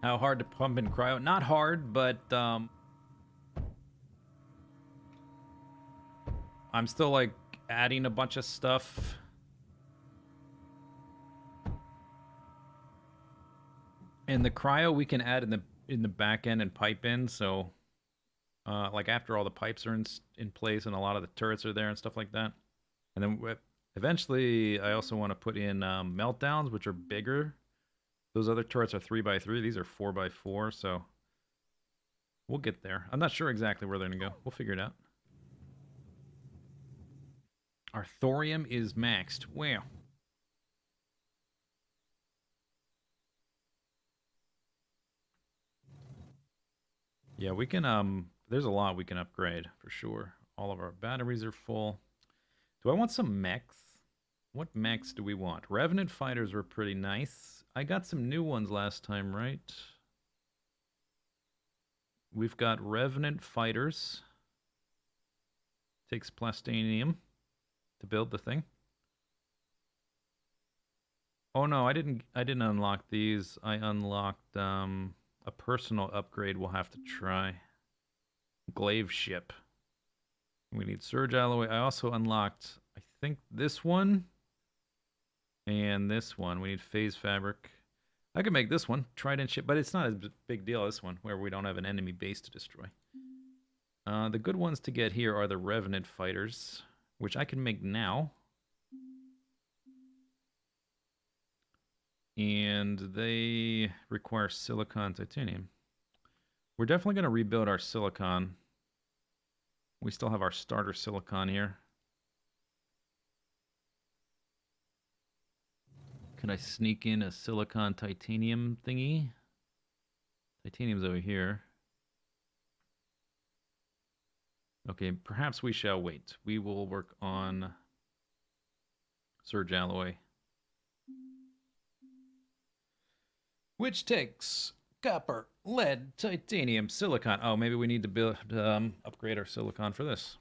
Speaker 1: How hard to pump in cryo? Not hard, but I'm still like adding a bunch of stuff. And the cryo we can add in the back end and pipe in, so like after all the pipes are in place and a lot of the turrets are there and stuff like that. And then eventually I also want to put in meltdowns, which are bigger. Those other turrets are 3x3. These are 4x4, so we'll get there. I'm not sure exactly where they're going to go. We'll figure it out. Our thorium is maxed. Wow. Yeah, we can, there's a lot we can upgrade for sure. All of our batteries are full. Do I want some mechs? What mechs do we want? Revenant fighters were pretty nice. I got some new ones last time, right? We've got Revenant fighters. Takes plastinium to build the thing. Oh no, I didn't unlock these. I unlocked a personal upgrade we'll have to try. Glaive ship. We need surge alloy. I also unlocked, I think, this one and this one. We need phase fabric. I could make this one, trident ship, but it's not a big deal, this one, where we don't have an enemy base to destroy. The good ones to get here are the Revenant fighters, which I can make now. And they require silicon titanium. We're definitely going to rebuild our silicon. We still have our starter silicon here. Can I sneak in a silicon titanium thingy? Titanium's over here. Okay, perhaps we shall wait. We will work on surge alloy, which takes copper, lead, titanium, silicon. Oh, maybe we need to build upgrade our silicon for this.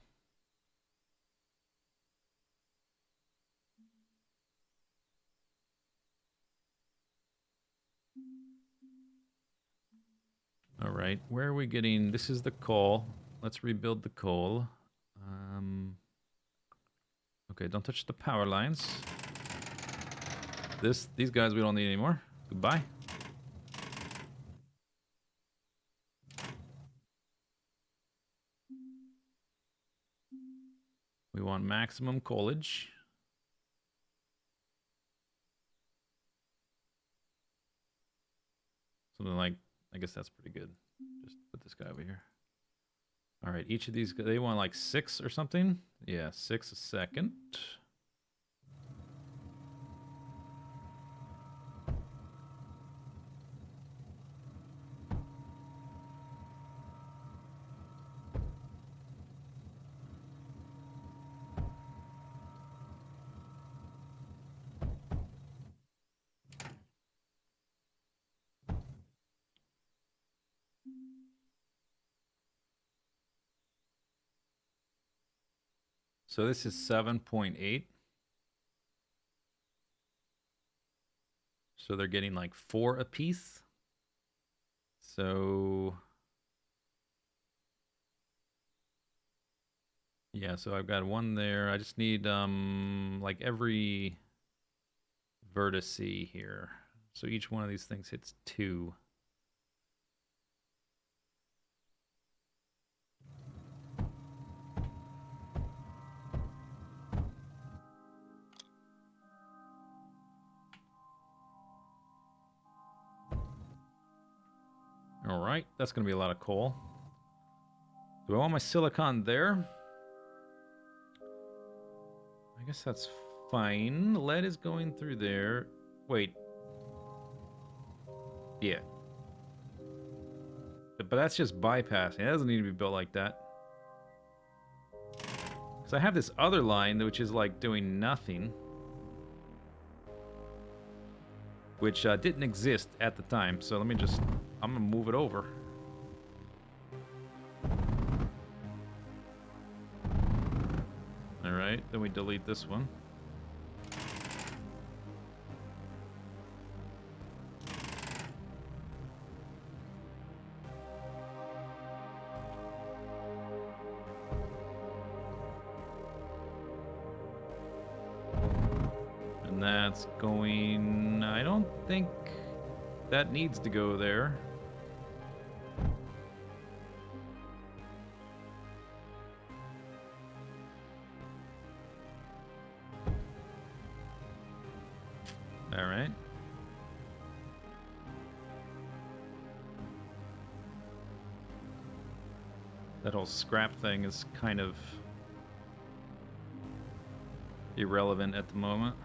Speaker 1: All right, where are we getting? This is the coal. Let's rebuild the coal. Okay, don't touch the power lines. These guys we don't need anymore. Goodbye. We want maximum coalage. Something like, I guess that's pretty good. Just put this guy over here. All right, each of these, they want like 6 or something? Yeah, 6 a second. So this is 7.8. So they're getting like 4 apiece. So yeah, so I've got 1 there. I just need like every vertex here. So each one of these things hits 2. All right, that's going to be a lot of coal. Do I want my silicon there? I guess that's fine. Lead is going through there. Wait. Yeah. But that's just bypassing. It doesn't need to be built like that. Because I have this other line, which is like doing nothing. Which didn't exist at the time. So let me just... I'm going to move it over. Alright, then we delete this one. And that's going... I don't think that needs to go there. All right. That whole scrap thing is kind of irrelevant at the moment.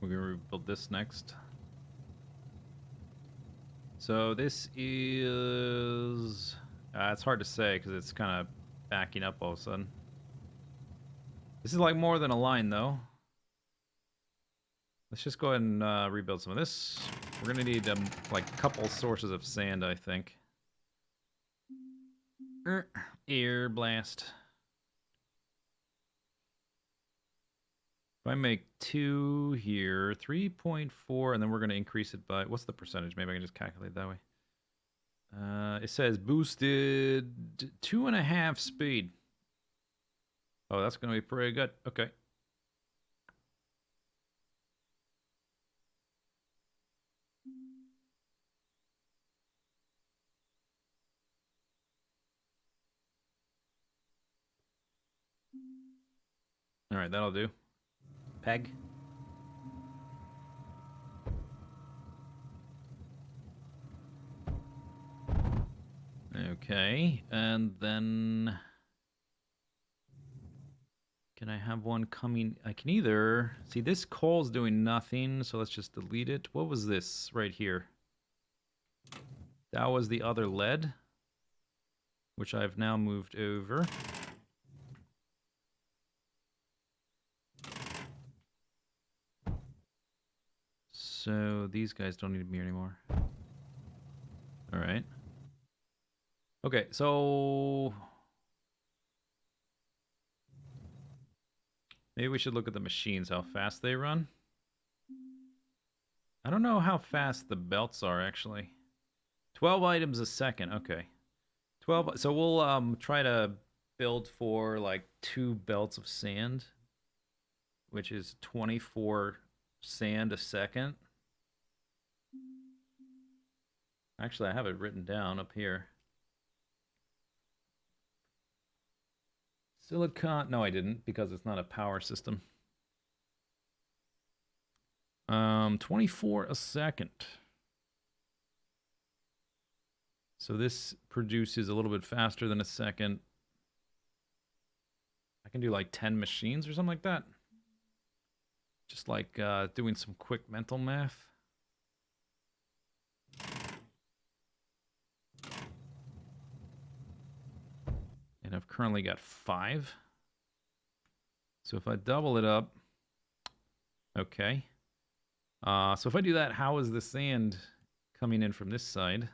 Speaker 1: We're going to rebuild this next. So this is... it's hard to say because it's kind of backing up all of a sudden. This is like more than a line, though. Let's just go ahead and rebuild some of this. We're going to need like a couple sources of sand, I think. Air blast. If I make 2 here, 3.4, and then we're going to increase it by... What's the percentage? Maybe I can just calculate that way. It says boosted 2.5 speed. Oh, that's going to be pretty good. Okay. All right, that'll do. Peg. Okay, and then... Can I have one coming? I can either... See, this coal's doing nothing, so let's just delete it. What was this right here? That was the other lead, which I've now moved over. So these guys don't need me anymore. All right. Okay, so... Maybe we should look at the machines, how fast they run. I don't know how fast the belts are, actually. 12 items a second, okay. 12, so we'll try to build for like 2 belts of sand, which is 24 sand a second. Actually, I have it written down up here. Silicon, no I didn't, because it's not a power system. 24 a second. So this produces a little bit faster than a second. I can do like 10 machines or something like that. Just like doing some quick mental math. And I've currently got 5. So if I double it up, okay. So if I do that, how is the sand coming in from this side?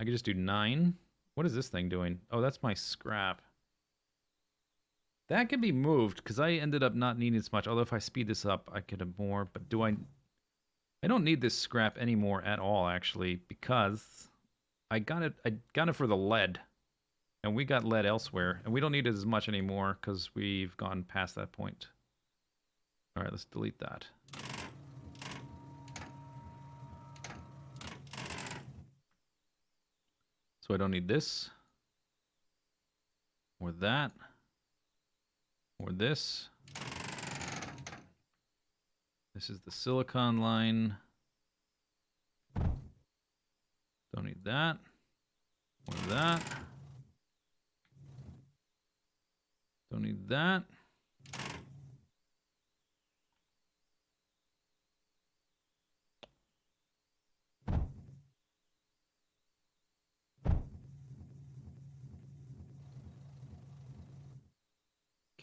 Speaker 1: I could just do 9. What is this thing doing? Oh, that's my scrap. That can be moved, because I ended up not needing as much. Although if I speed this up, I could have more. But do I... I don't need this scrap anymore at all, actually, because I got it for the lead. And we got lead elsewhere. And we don't need it as much anymore, because we've gone past that point. All right, let's delete that. So I don't need this, or that, or this. This is the silicon line. Don't need that, or that. Don't need that.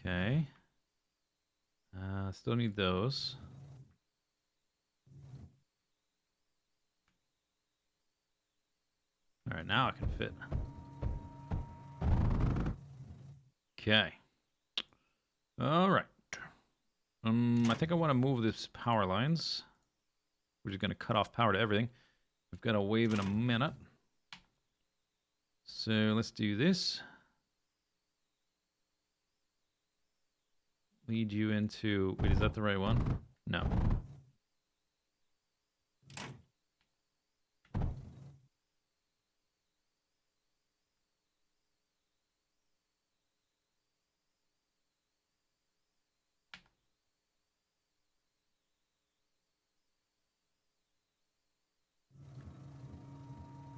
Speaker 1: Okay. Still need those. All right, now I can fit. Okay. All right. I think I want to move this power lines. We're just going to cut off power to everything. We've got a wave in a minute. So let's do this. Lead you into... Wait, is that the right one? No.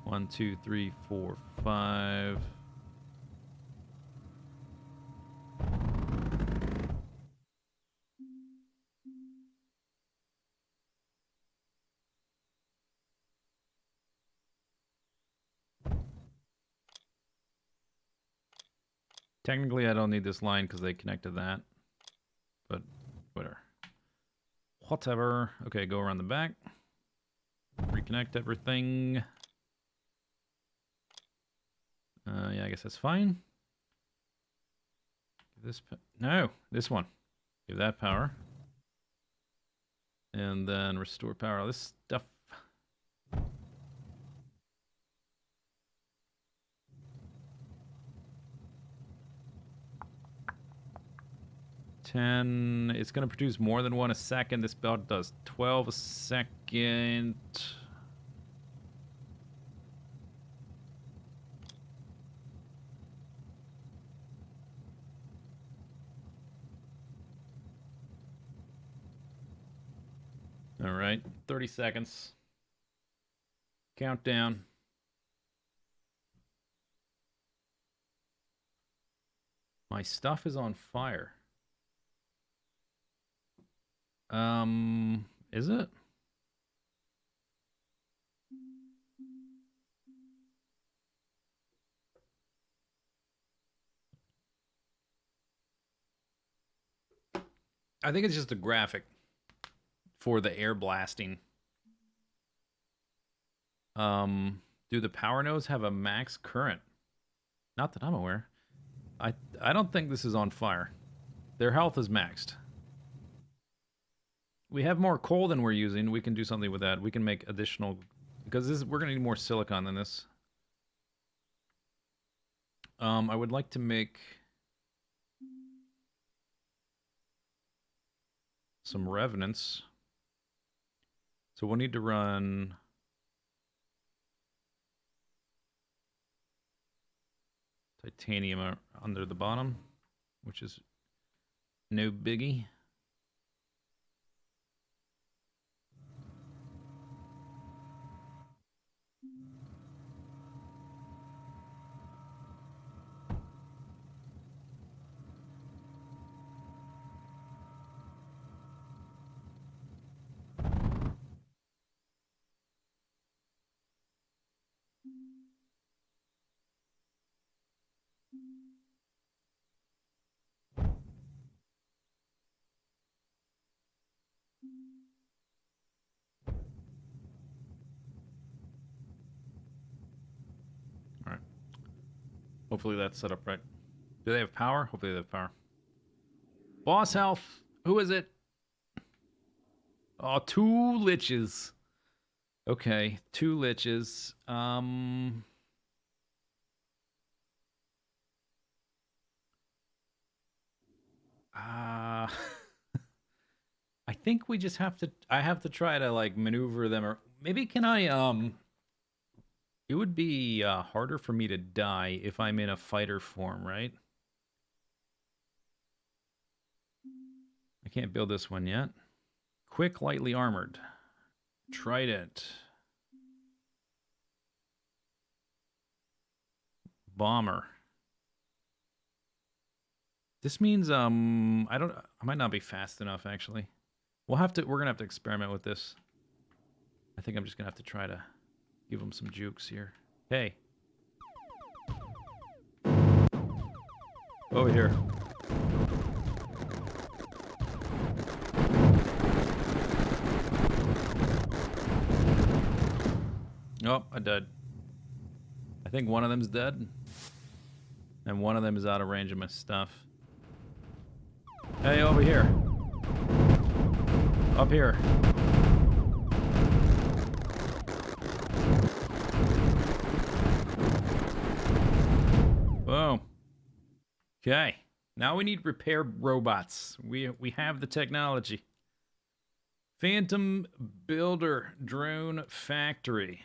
Speaker 1: One, two, three, four, five. Technically, I don't need this line because they connected that. But whatever. Whatever. Okay, go around the back. Reconnect everything. Yeah, I guess that's fine. This no, this one. Give that power. And then restore power. All this stuff. It's going to produce more than one a second. This belt does 12 a second. All right, 30 seconds. Countdown. My stuff is on fire. Is it? I think it's just a graphic for the air blasting. Do the power nodes have a max current? Not that I'm aware. I don't think this is on fire. Their health is maxed. We have more coal than we're using. We can do something with that. We can make additional... Because we're going to need more silicon than this. I would like to make... some revenants. So we'll need to run... titanium under the bottom, which is no biggie. All right. Hopefully that's set up right. Do they have power? Hopefully they have power. Boss health. Who is it? Oh, 2 liches. Okay, 2 liches. think we just have to. I have to try to like maneuver them, or maybe can I? It would be harder for me to die if I'm in a fighter form, right? I can't build this one yet. Quick, lightly armored. Trident. Bomber. This means I might not be fast enough actually. We're gonna have to experiment with this. I think I'm just gonna have to try to give them some jukes here. Hey. Over here. Oh, I died. I think one of them's dead. And one of them is out of range of my stuff. Hey, over here. Up here. Boom. Okay. Now we need repair robots. We have the technology. Phantom Builder Drone Factory.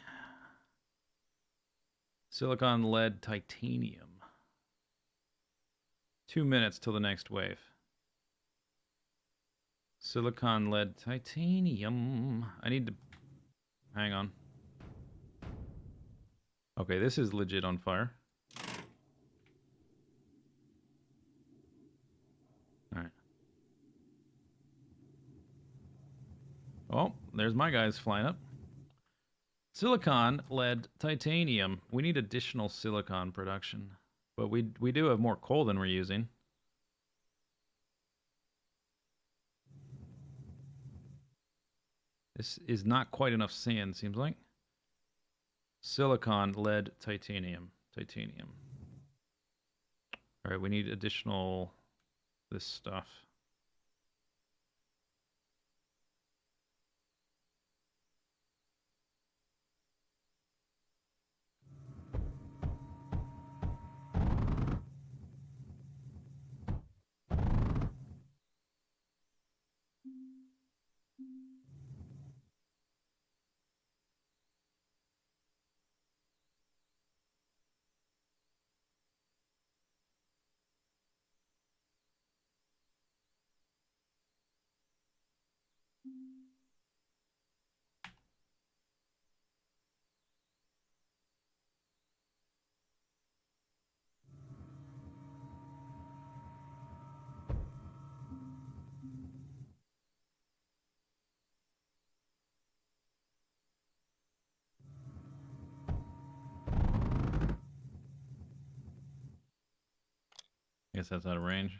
Speaker 1: Silicon, lead, titanium. 2 minutes till the next wave. Silicon, lead, titanium. I need to... Hang on. Okay, this is legit on fire. Alright. Oh, there's my guys flying up. Silicon, lead, titanium. We need additional silicon production. But we do have more coal than we're using. This is not quite enough sand, seems like. Silicon, lead, titanium. Titanium. Alright, we need additional... this stuff. I guess that's out of range.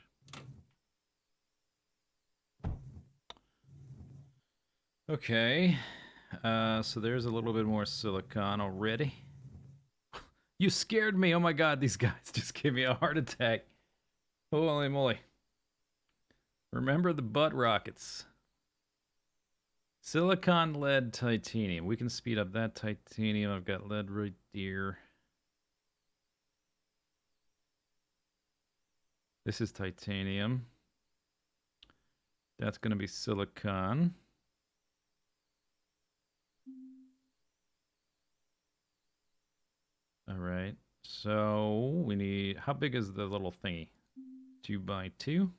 Speaker 1: Okay. So there's a little bit more silicon already. You scared me. Oh my god, these guys just gave me a heart attack. Holy moly. Remember the butt rockets. Silicon, lead, titanium. We can speed up that titanium. I've got lead right here. This is titanium. That's going to be silicon. All right. So we need... How big is the little thingy? 2 by 2.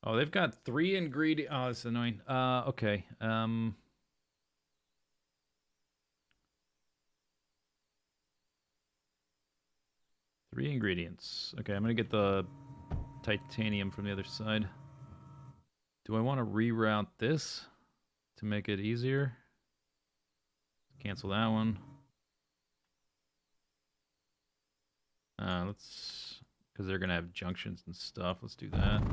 Speaker 1: Oh, they've got 3 ingredients. Oh, that's annoying. Okay. 3 ingredients. Okay, I'm gonna get the titanium from the other side. Do I want to reroute this to make it easier? Cancel that one. Let's... Because they're gonna have junctions and stuff. Let's do that.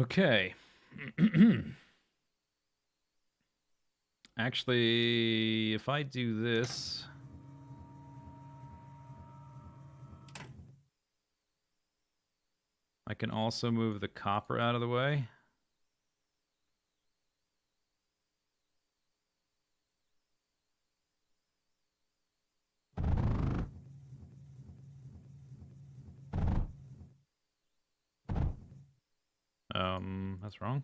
Speaker 1: Okay. Actually, if I do this, I can also move the copper out of the way. That's wrong.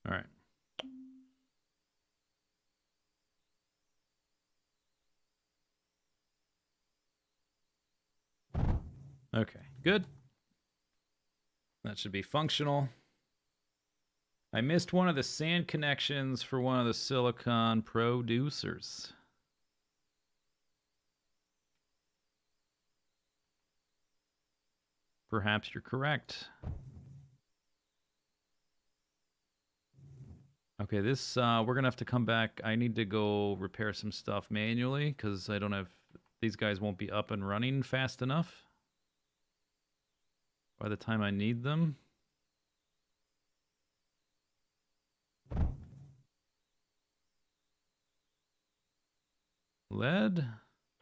Speaker 1: All right. Okay, good. That should be functional. I missed one of the sand connections for one of the silicon producers. Perhaps you're correct. Okay, this, we're gonna have to come back. I need to go repair some stuff manually because I don't have, these guys won't be up and running fast enough by the time I need them. Lead?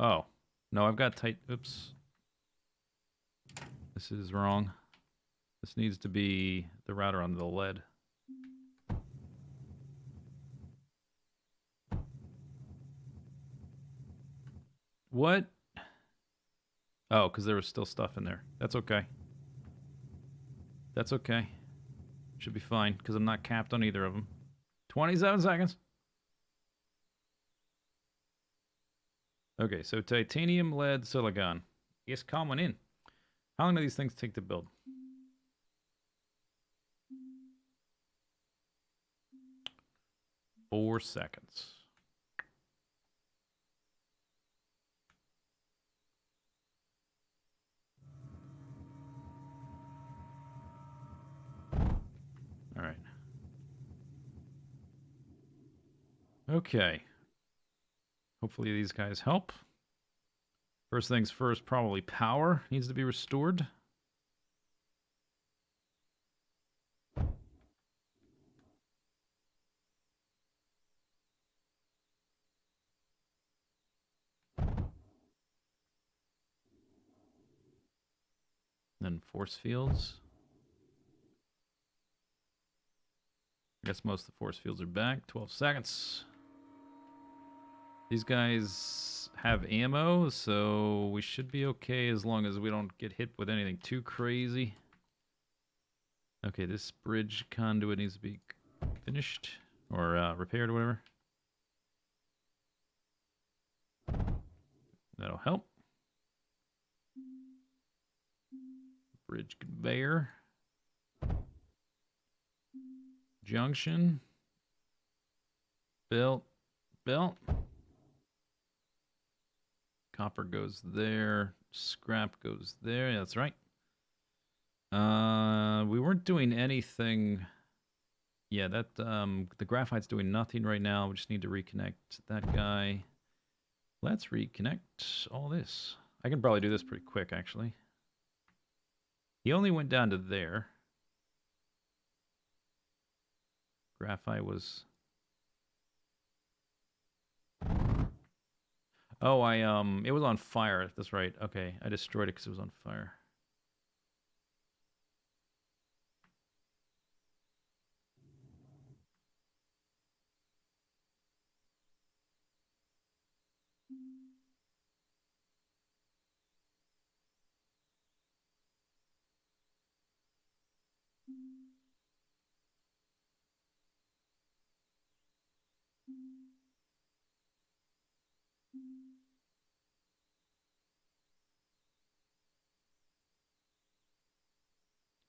Speaker 1: Oh, no, I've got tight, oops. This is wrong. This needs to be the router on the lead. What? Oh, because there was still stuff in there. That's okay. That's okay. Should be fine, because I'm not capped on either of them. 27 seconds. Okay, so titanium, lead, silicon. Yes, common in. How long do these things take to build? Four seconds. All right. Okay. Hopefully these guys help. First things first, probably power needs to be restored. Then force fields. I guess most of the force fields are back. 12 seconds. These guys have ammo, so we should be okay as long as we don't get hit with anything too crazy. Okay, this bridge conduit needs to be finished or repaired or whatever. That'll help. Bridge conveyor. Junction. Belt. Belt. Copper goes there. Scrap goes there. Yeah, that's right. We weren't doing anything. Yeah, that the graphite's doing nothing right now. We just need to reconnect that guy. Let's reconnect all this. I can probably do this pretty quick, actually. He only went down to there. Graphite was... Oh, it was on fire. That's right. Okay, I destroyed it because it was on fire.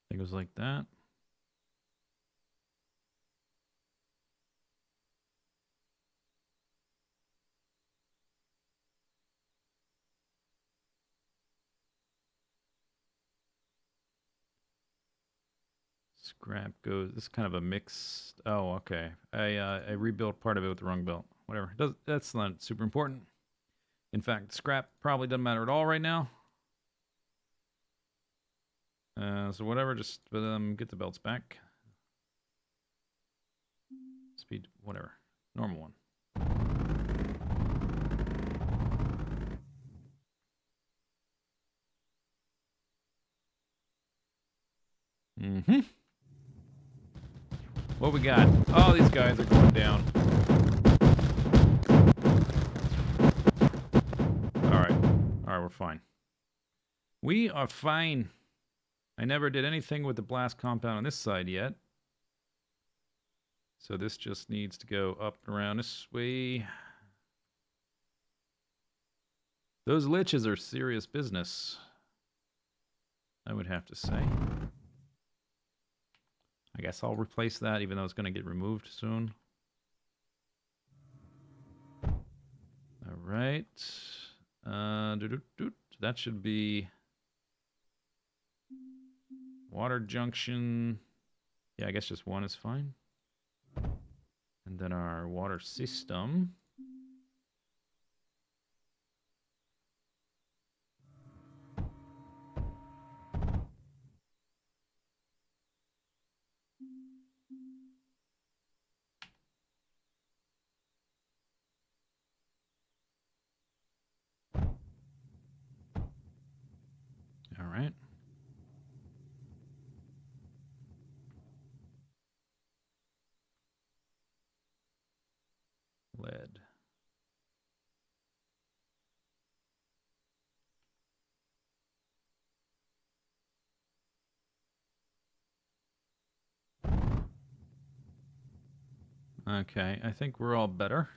Speaker 1: I think it was like that. Scrap goes. This is kind of a mix. Oh, okay. I rebuilt part of it with the wrong belt. Whatever. That's not super important. In fact, scrap probably doesn't matter at all right now. So whatever, just get the belts back. Speed, whatever. Normal one. Mm-hmm. What we got? Oh, these guys are going down. Alright. Alright, we're fine. We are fine. I never did anything with the blast compound on this side yet. So this just needs to go up and around this way. Those liches are serious business, I would have to say. I guess I'll replace that, even though it's going to get removed soon. All right. That should be water junction. Yeah, I guess just one is fine. And then our water system. All right. Lead. Okay, I think we're all better.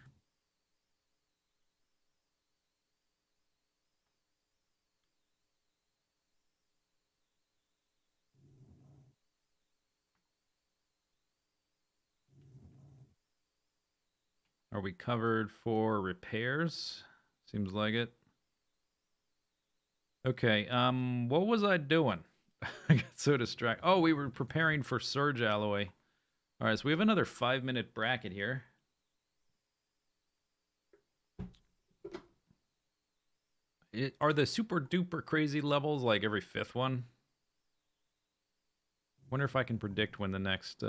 Speaker 1: Are we covered for repairs? Seems like it. Okay, what was I doing? I got so distracted. Oh, we were preparing for surge alloy. All right, so we have another 5-minute bracket here. Are the super duper crazy levels like every 5th one? Wonder if I can predict when the next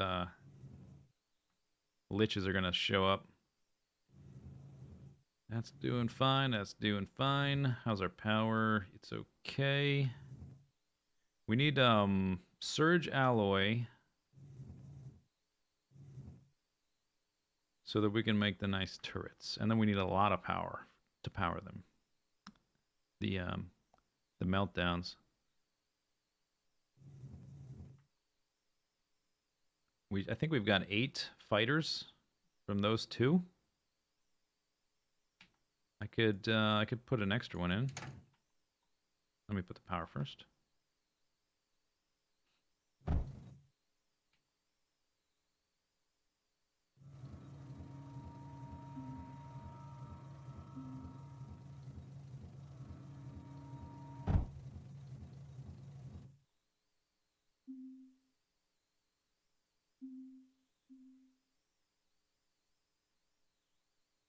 Speaker 1: liches are gonna show up. That's doing fine. That's doing fine. How's our power? It's okay. We need surge alloy so that we can make the nice turrets, and then we need a lot of power to power them. The meltdowns. I think we've got 8 fighters from those 2. I could put an extra one in. Let me put the power first.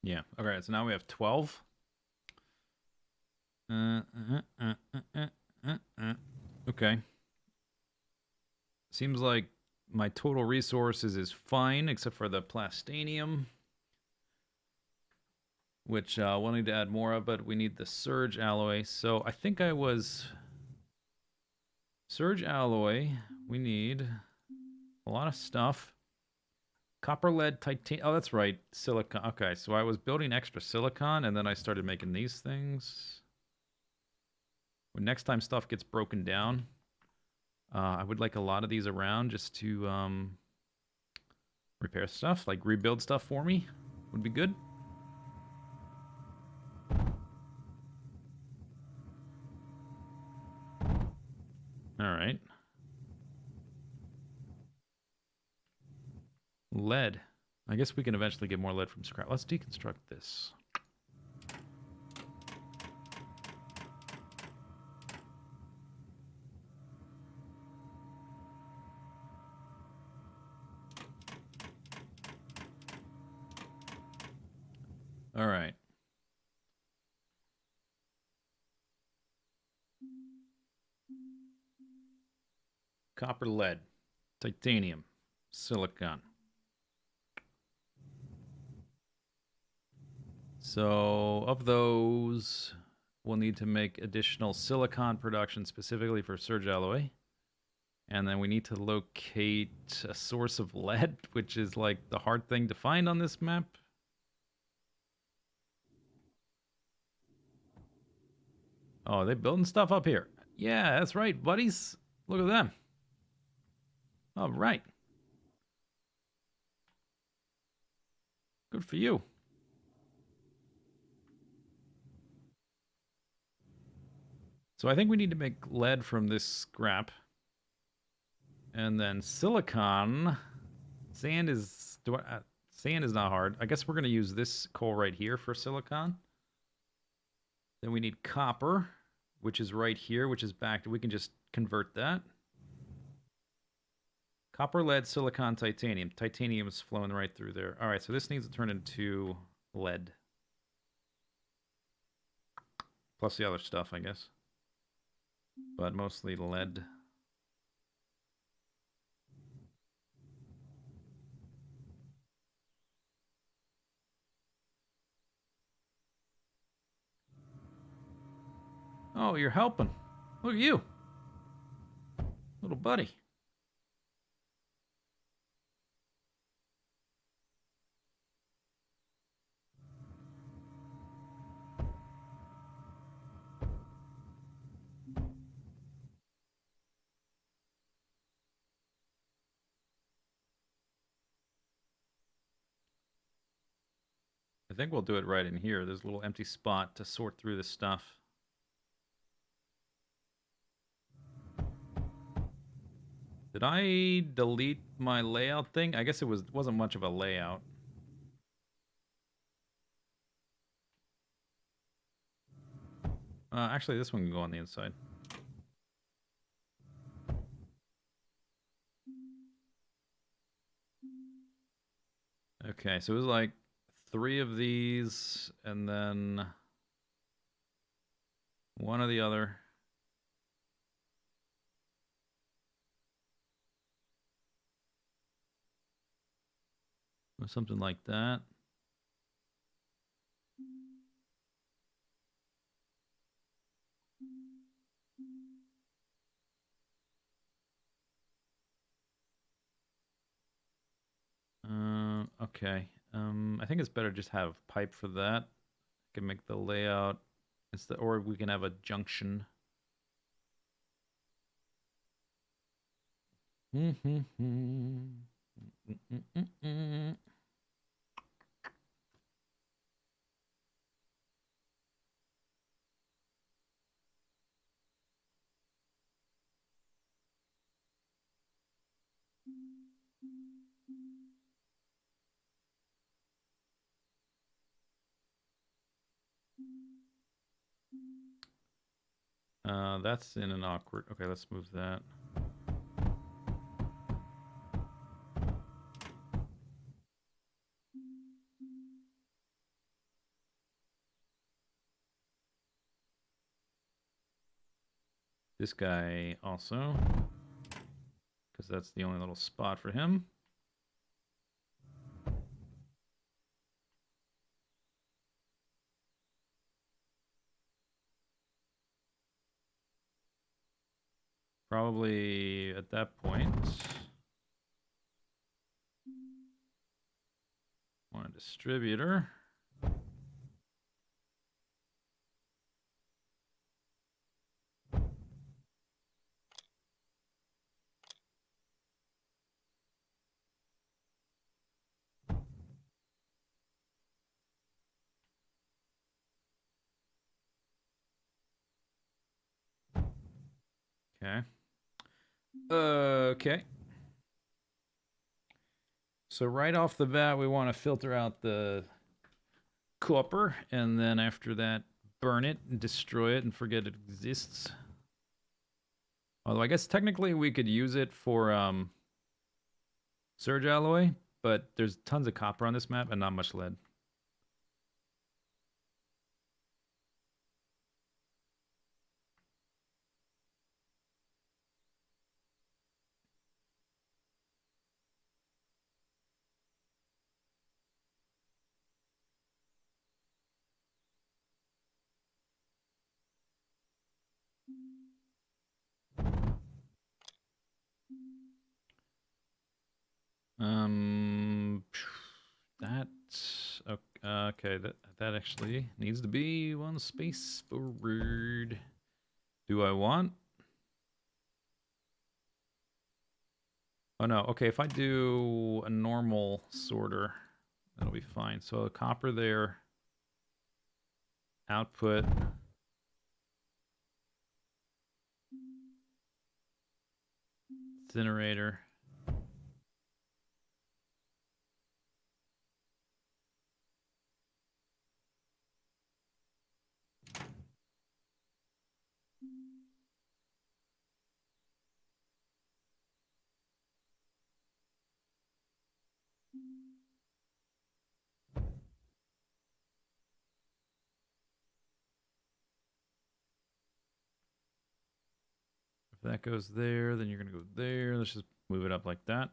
Speaker 1: Yeah. Okay, so now we have 12. Okay. Seems like my total resources is fine, except for the plastanium, which we'll need to add more of, but we need the surge alloy. So I think I was... Surge alloy, we need a lot of stuff. Copper, lead, titanium. Oh, that's right. Silicon. Okay, so I was building extra silicon, and then I started making these things. When next time stuff gets broken down, I would like a lot of these around just to repair stuff, like rebuild stuff for me. Would be good. All right. Lead. I guess we can eventually get more lead from scrap. Let's deconstruct this. All right. Copper, lead, titanium, silicon. So of those, we'll need to make additional silicon production specifically for surge alloy. And then we need to locate a source of lead, which is like the hard thing to find on this map. Oh, they building stuff up here. Yeah, that's right, buddies. Look at them. All right. Good for you. So I think we need to make lead from this scrap. And then silicon. Sand is... sand is not hard. I guess we're going to use this coal right here for silicon. Then we need copper, which is right here, which is back. We can just convert that. Copper, lead, silicon, titanium. Titanium is flowing right through there. All right, so this needs to turn into lead. Plus the other stuff, I guess. But mostly lead. Oh, you're helping. Look at you. Little buddy. I think we'll do it right in here. There's a little empty spot to sort through this stuff. Did I delete my layout thing? I guess it wasn't much of a layout. Actually, this one can go on the inside. Okay, so it was like 3 of these, and then 1 of the other. Or something like that. Okay. I think it's better just have pipe for that. I can make the layout. Or we can have a junction. That's in an awkward... Okay, let's move that. This guy also, because that's the only little spot for him. Probably at that point, want a distributor. Okay. Okay. So right off the bat, we want to filter out the copper, and then after that, burn it and destroy it and forget it exists. Although I guess technically we could use it for surge alloy, but there's tons of copper on this map and not much lead. That okay. That actually needs to be one space forward. Do I want? Oh no. Okay, if I do a normal sorter, that'll be fine. So a copper there. Output. Incinerator. If that goes there, then you're gonna go there. Let's just move it up like that.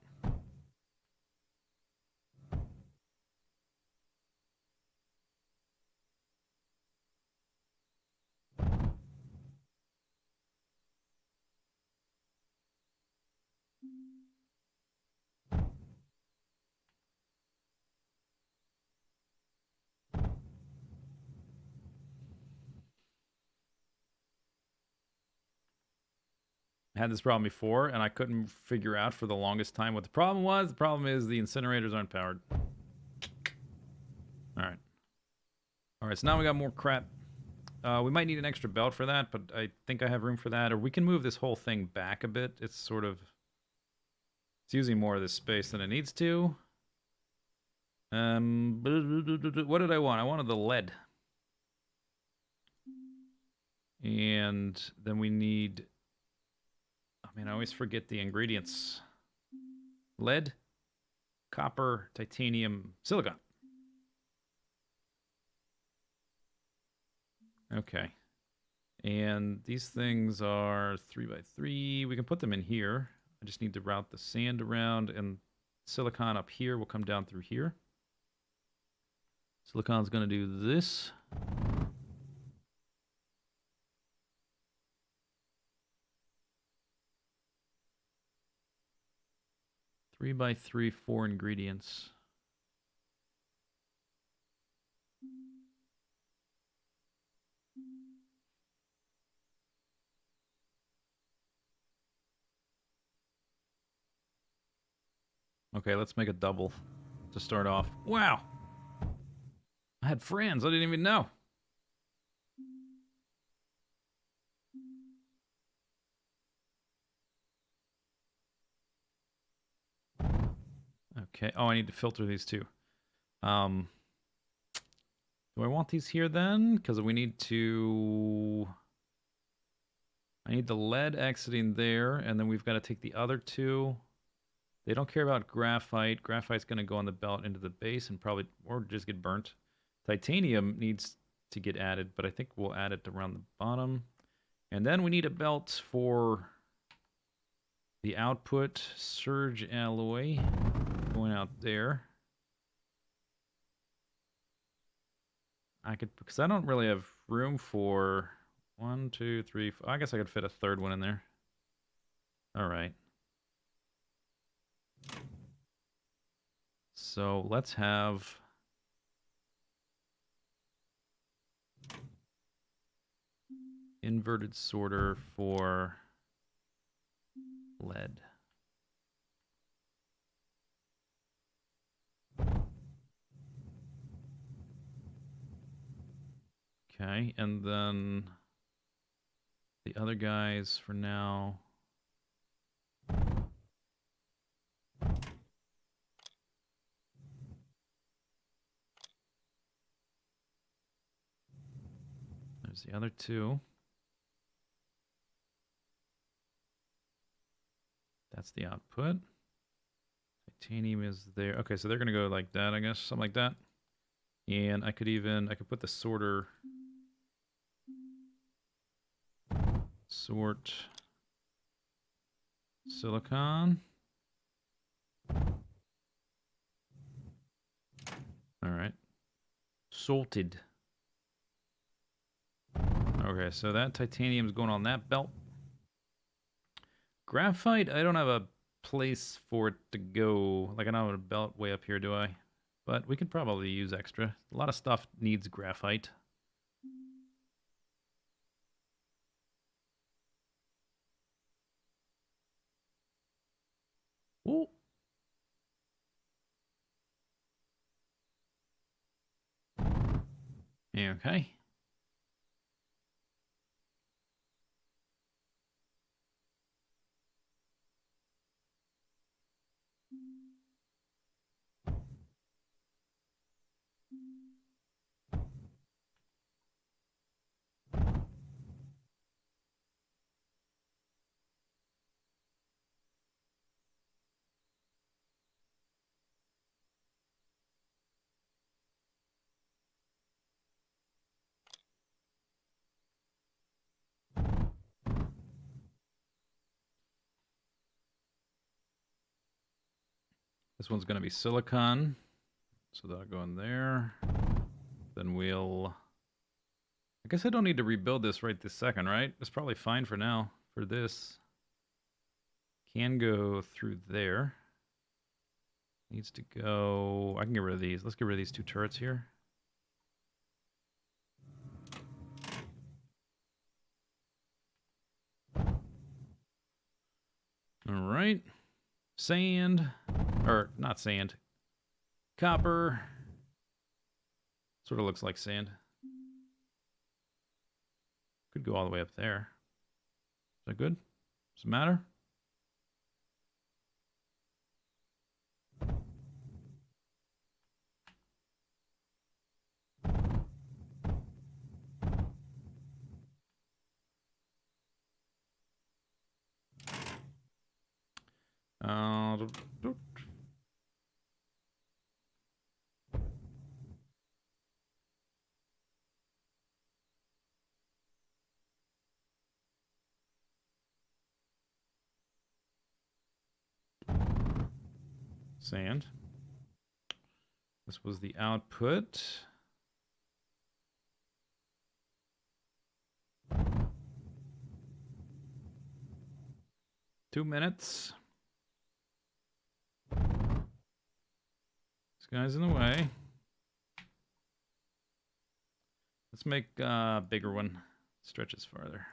Speaker 1: I had this problem before, and I couldn't figure out for the longest time what the problem was. The problem is the incinerators aren't powered. All right. All right, so now we got more crap. We might need an extra belt for that, but I think I have room for that. Or we can move this whole thing back a bit. It's sort of... It's using more of this space than it needs to. What did I want? I wanted the lead. And then we need... I mean, I always forget the ingredients. Lead, copper, titanium, silicon. Okay. And these things are 3x3. We can put them in here. I just need to route the sand around, and silicon up here will come down through here. Silicon's going to do this. Three by three, 4 ingredients. Okay, let's make a double to start off. Wow! I had friends, I didn't even know. Okay, oh, I need to filter these too. Do I want these here then? Because we need to... I need the lead exiting there, and then we've got to take the other two. They don't care about graphite. Graphite's going to go on the belt into the base and probably, or just get burnt. Titanium needs to get added, but I think we'll add it around the bottom. And then we need a belt for the output. Surge alloy going out there. I could, because I don't really have room for 1, 2, 3, 4. I guess I could fit a third one in there. All right. So let's have inverted sorter for lead. Okay, and then the other guys for now. There's the other two. That's the output. Titanium is there. Okay, so they're going to go like that, I guess. Something like that. And I could put the sorter. Sort. Silicon. All right. Sorted. Okay, so that titanium is going on that belt. Graphite, I don't have a place for it to go. Like, I don't have a belt way up here, do I? But we could probably use extra. A lot of stuff needs graphite. Ooh. Okay. This one's going to be silicon. So that'll go in there. Then we'll... I guess I don't need to rebuild this right this second, right? It's probably fine for now. For this. Can go through there. Needs to go... I can get rid of these. Let's get rid of these two turrets here. All right. Sand. Or, not sand. Copper. Sort of looks like sand. Could go all the way up there. Is that good? Does it matter? Uh, Sand. This was the output. Two minutes. This guy's in the way. Let's make a bigger one. Stretches farther.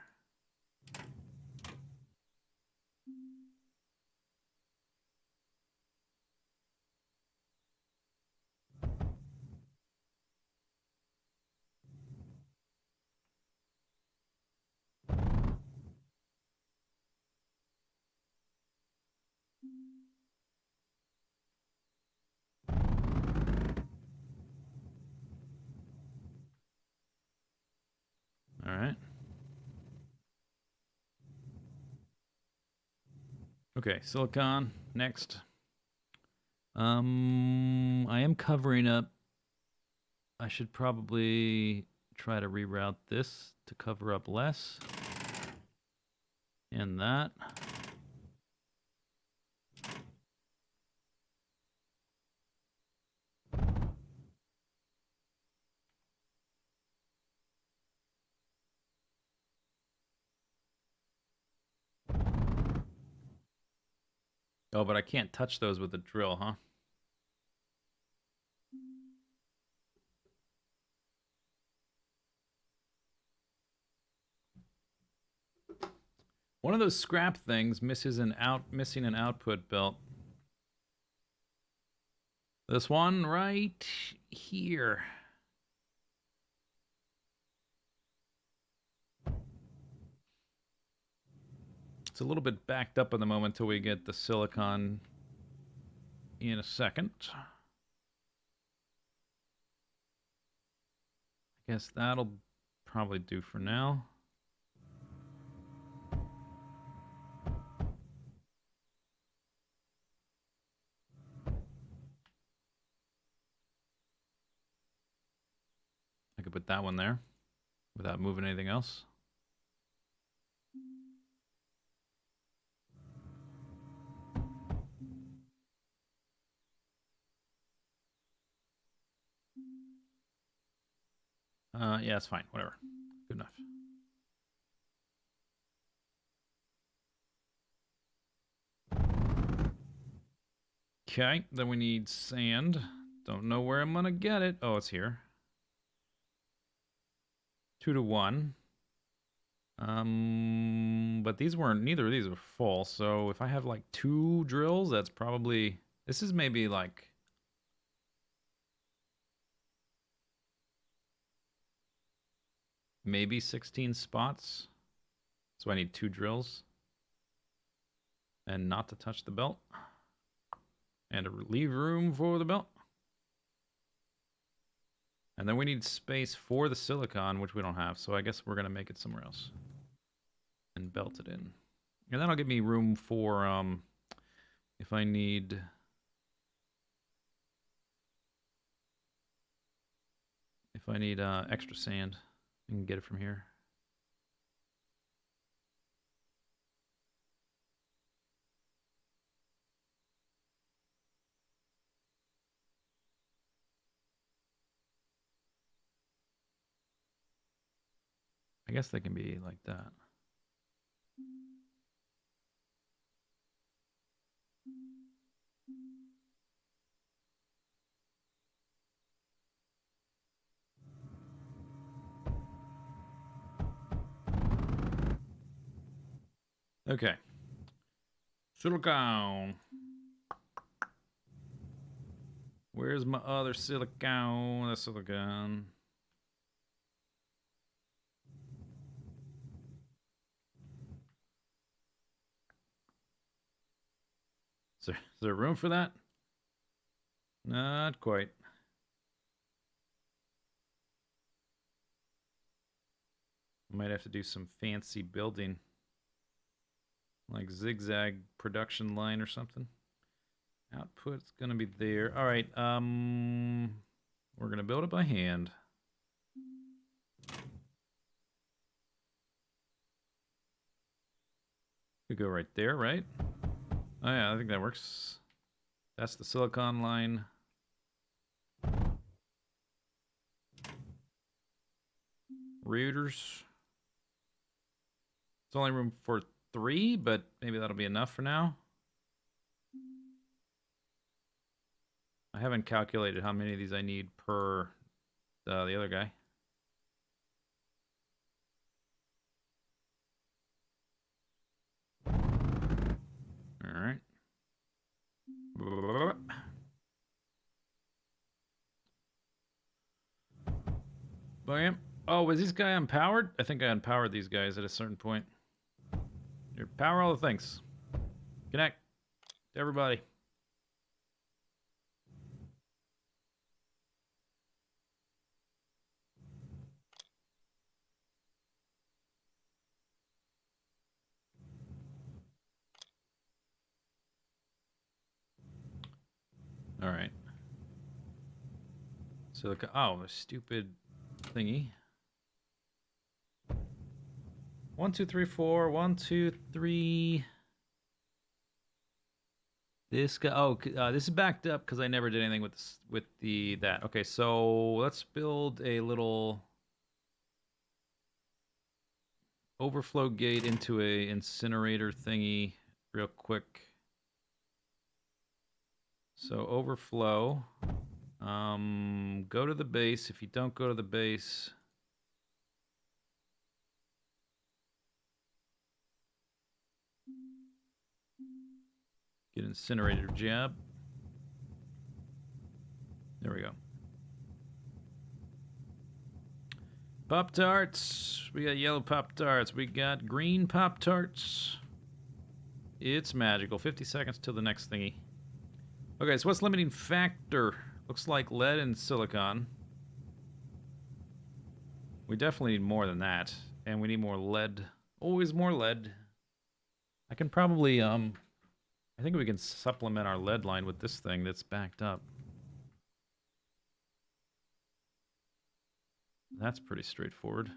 Speaker 1: All right. Okay, silicon next. I am covering up. I should probably try to reroute this to cover up less. And that. Oh, but I can't touch those with the drill, huh? One of those scrap things missing an output belt. This one right here. It's a little bit backed up at the moment till we get the silicon in a second. I guess that'll probably do for now. I could put that one there without moving anything else. Yeah, it's fine. Whatever. Good enough. Okay, then we need sand. Don't know where I'm gonna get it. Oh, it's here. 2 to 1. But these weren't, neither of these are full. So if I have like 2 drills, that's probably, this is maybe like, maybe 16 spots. So I need 2 drills. And not to touch the belt. And to leave room for the belt. And then we need space for the silicon, which we don't have. So I guess we're going to make it somewhere else. And belt it in. And that'll give me room for, if I need... If I need extra sand, I can get it from here. I guess they can be like that. Okay. Silicon. Where's my other silicon? The silicon. Is there room for that? Not quite. Might have to do some fancy building. Like zigzag production line or something. Output's gonna be there. Alright, we're gonna build it by hand. Could go right there, right? Oh yeah, I think that works. That's the silicon line. Routers. It's only room for 3, but maybe that'll be enough for now. I haven't calculated how many of these I need per the other guy. All right. Bam. Oh, was this guy unpowered? I think I unpowered these guys at a certain point. Here, power all the things. Connect to everybody. All right. So, oh, the stupid thingy. 1, 2, 3, 4. 1, 2, 3. This guy. Oh, this is backed up because I never did anything with this, with that. Okay, so let's build a little overflow gate into a incinerator thingy real quick. So overflow. Go to the base. If you don't go to the base, get incinerator jab. There we go. Pop-Tarts. We got yellow Pop-Tarts. We got green Pop-Tarts. It's magical. 50 seconds till the next thingy. Okay, so what's limiting factor? Looks like lead and silicon. We definitely need more than that. And we need more lead. Always more lead. I can probably, I think we can supplement our lead line with this thing that's backed up. That's pretty straightforward.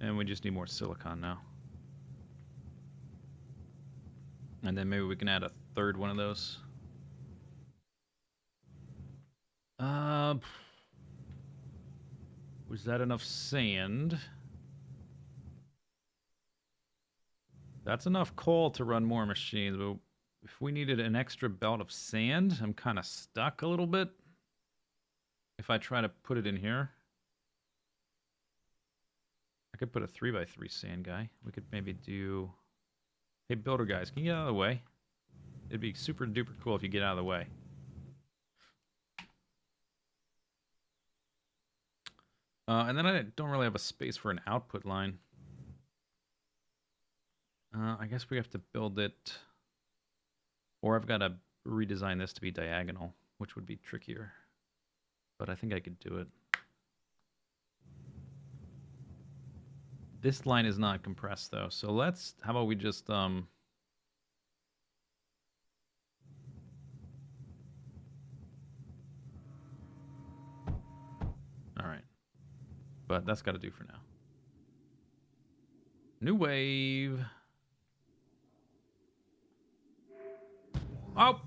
Speaker 1: And we just need more silicon now. And then maybe we can add a third one of those. Uh, was that enough sand? That's enough coal to run more machines, but if we needed an extra belt of sand, I'm kind of stuck a little bit. If I try to put it in here, I could put a 3x3 sand guy. We could maybe do... Hey, builder guys, can you get out of the way? It'd be super duper cool if you get out of the way. And then I don't really have a space for an output line. I guess we have to build it... Or I've got to redesign this to be diagonal, which would be trickier. But I think I could do it. This line is not compressed, though. So let's... How about we just... All right. But that's got to do for now. New wave. Oh!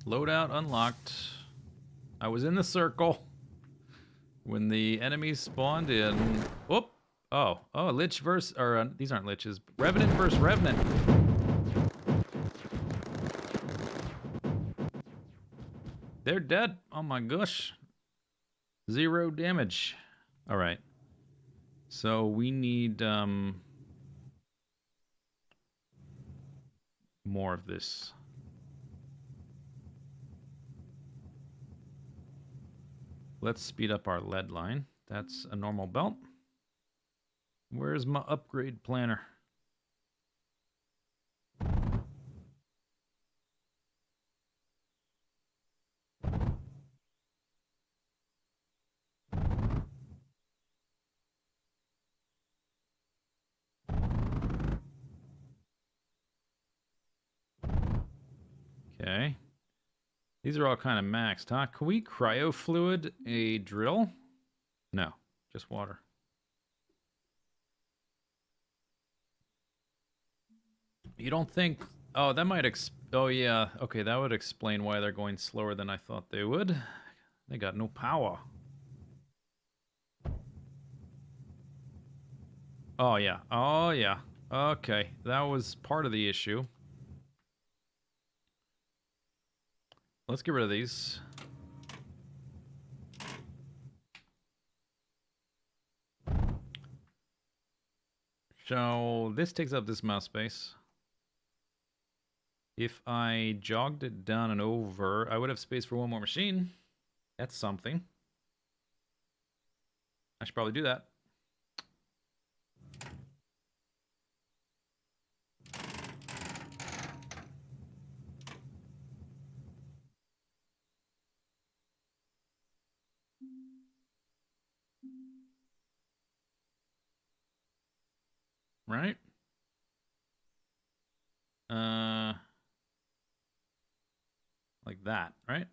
Speaker 1: Loadout unlocked. I was in the circle when the enemies spawned in. Whoop! Oh, Lich versus... Or, these aren't Liches. Revenant versus Revenant. They're dead. Oh my gosh. 0 damage. All right. So we need more of this. Let's speed up our lead line. That's a normal belt. Where's my upgrade planner? Okay. These are all kind of maxed, huh? Can we cryo fluid a drill? No, just water. You don't think... Oh, that might... Oh, yeah. Okay, that would explain why they're going slower than I thought they would. They got no power. Oh, yeah. Oh, yeah. Okay, that was part of the issue. Let's get rid of these. So, this takes up this mouse space. If I jogged it down and over, I would have space for one more machine. That's something. I should probably do that. Right? Like that, right?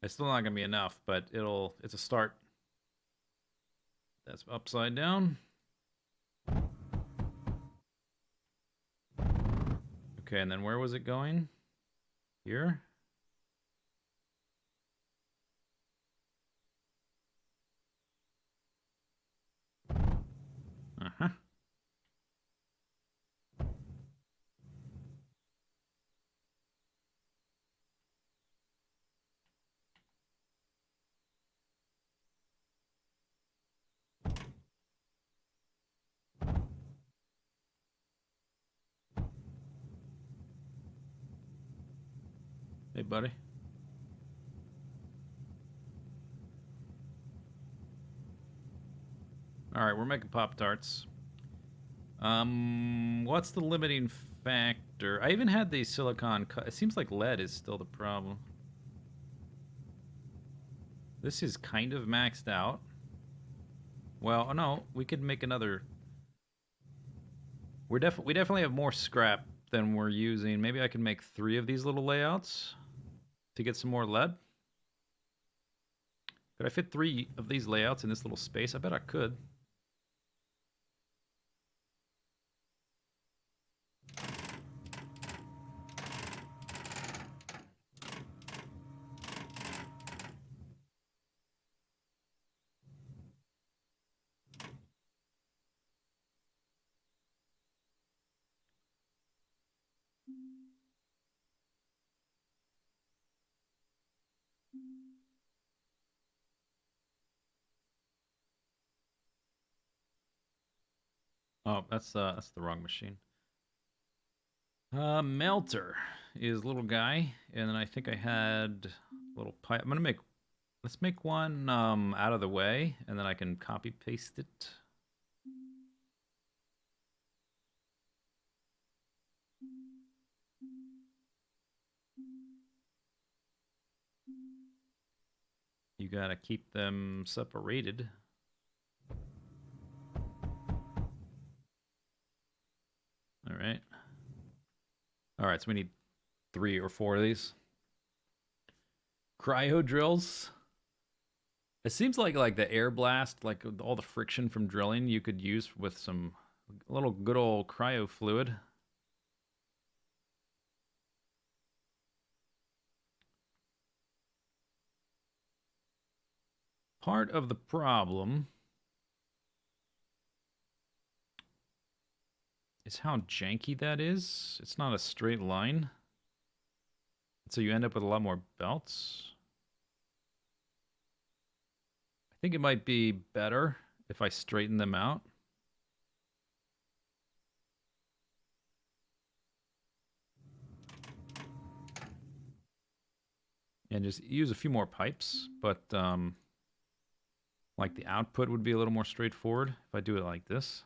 Speaker 1: It's still not gonna be enough, but it's a start. That's upside down. Okay, and then where was it going? Here? Uh-huh. Hey, buddy. All right, we're making Pop-Tarts. What's the limiting factor? I even had the silicon cut. It seems like lead is still the problem. This is kind of maxed out. Well, oh no, we could make another. We definitely have more scrap than we're using. Maybe I can make 3 of these little layouts to get some more lead. Could I fit 3 of these layouts in this little space? I bet I could. Oh, that's the wrong machine. Melter is little guy, and then I think I had a little pipe. I'm gonna make. Let's make one out of the way, and then I can copy paste it. You gotta keep them separated. All right. All right. So we need 3 or 4 of these cryo drills. It seems like the air blast, like all the friction from drilling, you could use with some little good old cryo fluid. Part of the problem is how janky that is. It's not a straight line. So you end up with a lot more belts. I think it might be better if I straighten them out. And just use a few more pipes, but like the output would be a little more straightforward if I do it like this.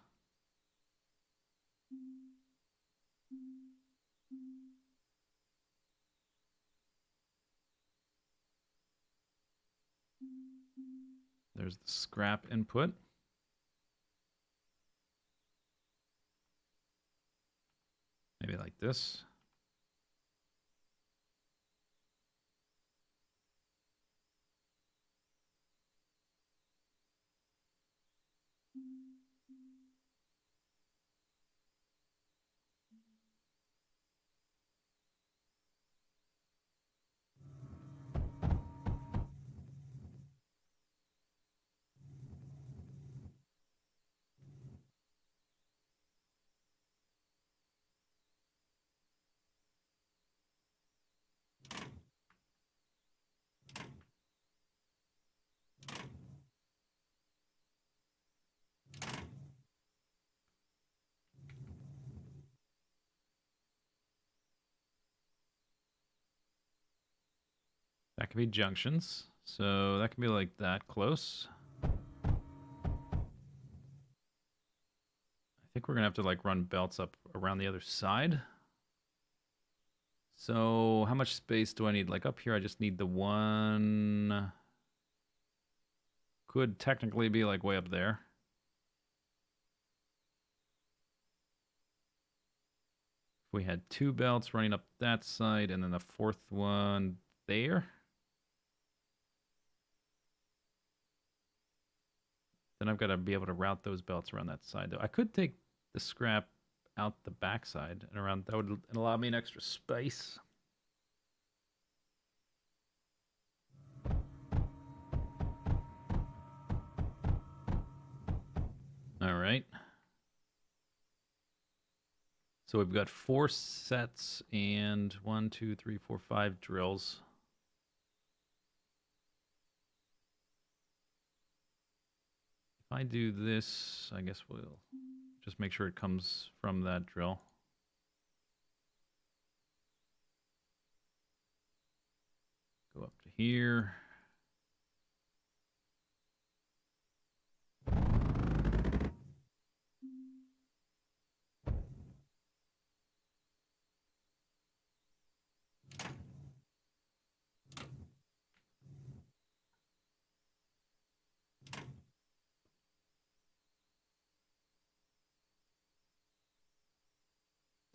Speaker 1: There's the scrap input. Maybe like this. That could be junctions. So that can be like that close. I think we're gonna have to like run belts up around the other side. So how much space do I need? Like up here, I just need the one. Could technically be like way up there. If we had 2 belts running up that side and then the fourth one there. Then I've got to be able to route those belts around that side though. I could take the scrap out the backside and around. That would allow me an extra space. All right. So we've got 4 sets and 1, 2, 3, 4, 5 drills. If I do this, I guess we'll just make sure it comes from that drill. Go up to here.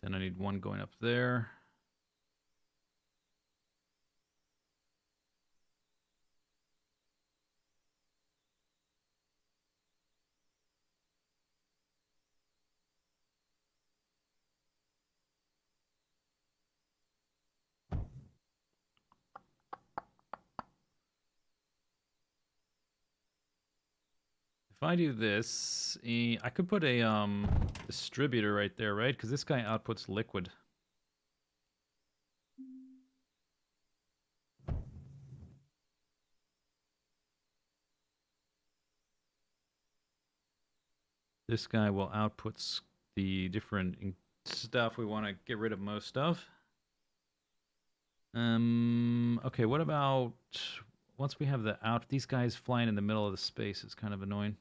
Speaker 1: Then I need one going up there. If I do this, I could put a distributor right there, right? Because this guy outputs liquid. This guy will output the different stuff we want to get rid of most of. Okay, what about once we have the out, these guys flying in the middle of the space is kind of annoying.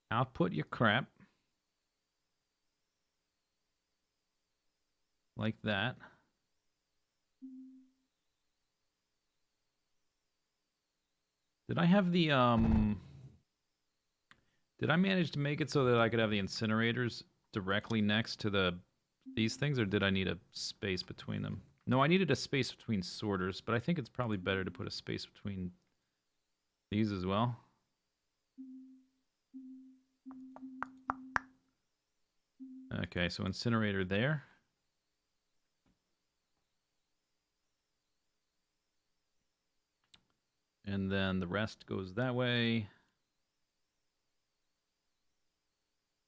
Speaker 1: Output your crap. Like that. Did I have the, did I manage to make it so that I could have the incinerators directly next to these things, or did I need a space between them? No, I needed a space between sorters, but I think it's probably better to put a space between these as well. Okay, so incinerator there. And then the rest goes that way.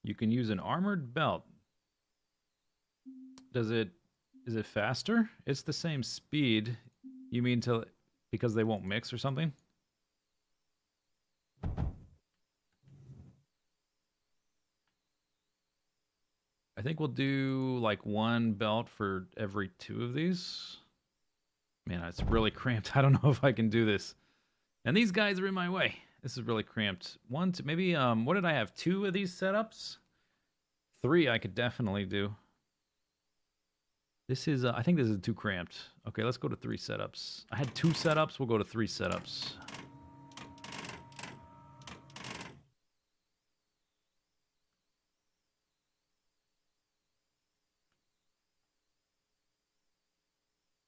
Speaker 1: You can use an armored belt. Is it faster? It's the same speed. You mean because they won't mix or something? I think we'll do like one belt for every 2 of these. Man, it's really cramped. I don't know if I can do this. And these guys are in my way. This is really cramped. One, two, maybe, what did I have? 2 of these setups? 3 I could definitely do. This is, I think this is too cramped. Okay, let's go to 3 setups. I had 2 setups. We'll go to 3 setups.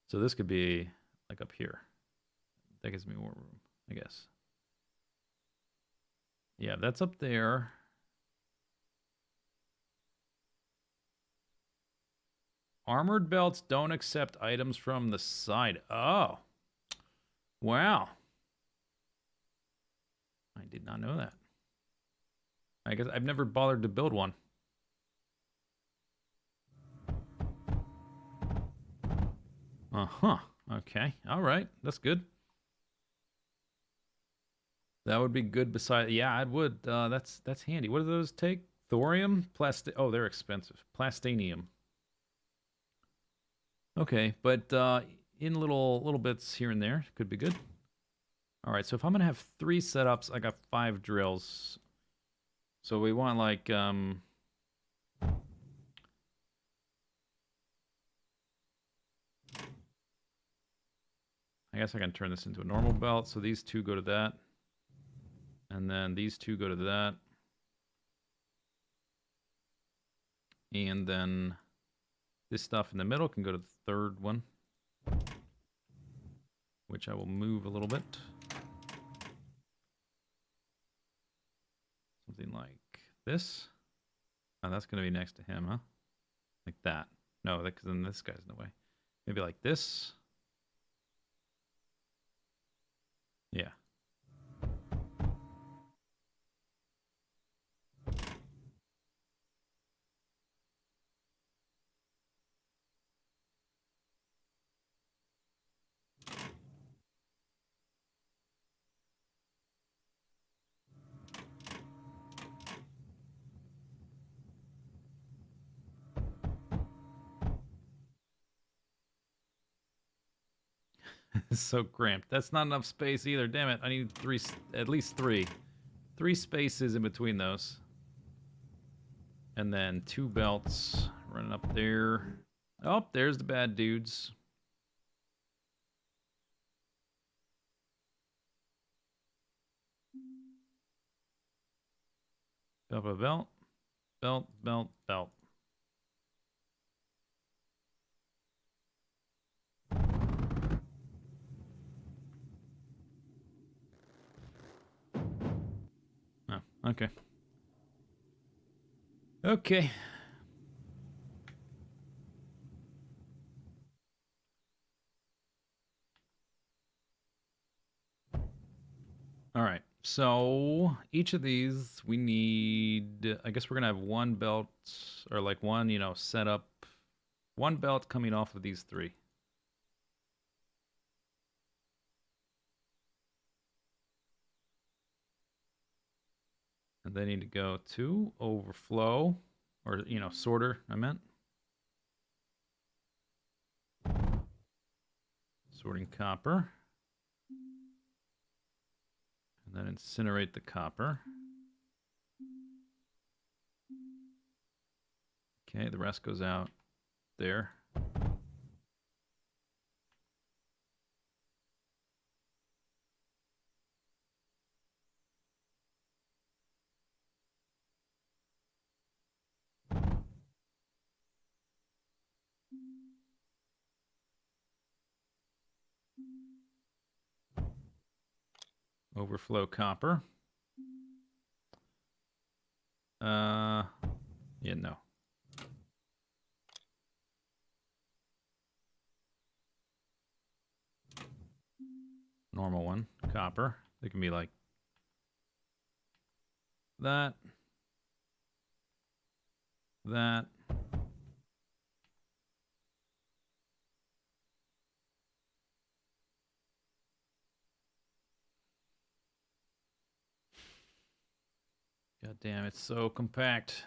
Speaker 1: So this could be like up here. That gives me more room, I guess. Yeah, that's up there. Armored belts don't accept items from the side. Oh. Wow. I did not know that. I guess I've never bothered to build one. Uh-huh. Okay. All right. That's good. That would be good beside... Yeah, it would. That's handy. What do those take? Thorium? Oh, they're expensive. Plastanium. Okay, but in little bits here and there could be good. All right, so if I'm gonna have 3 setups, I got 5 drills. So we want like I guess I can turn this into a normal belt. So these 2 go to that, and then these 2 go to that, and then this stuff in the middle can go to the 3rd one, which I will move a little bit. Something like this. Oh, that's going to be next to him, huh? Like that. No, because then this guy's in the way. Maybe like this. Yeah. It's so cramped. That's not enough space either. Damn it. I need 3, at least 3. 3 spaces in between those. And then 2 belts running up there. Oh, there's the bad dudes. Belt, belt, belt, belt, belt. Oh, okay. Okay. All right. So each of these we need, I guess we're going to have 1 belt or like 1, set up 1 belt coming off of these 3. And they need to go to overflow, or, sorter, I meant. Sorting copper. And then incinerate the copper. Okay, the rest goes out there. Overflow copper. Yeah, no. Normal one, copper. They can be like that, that. God damn, it's so compact.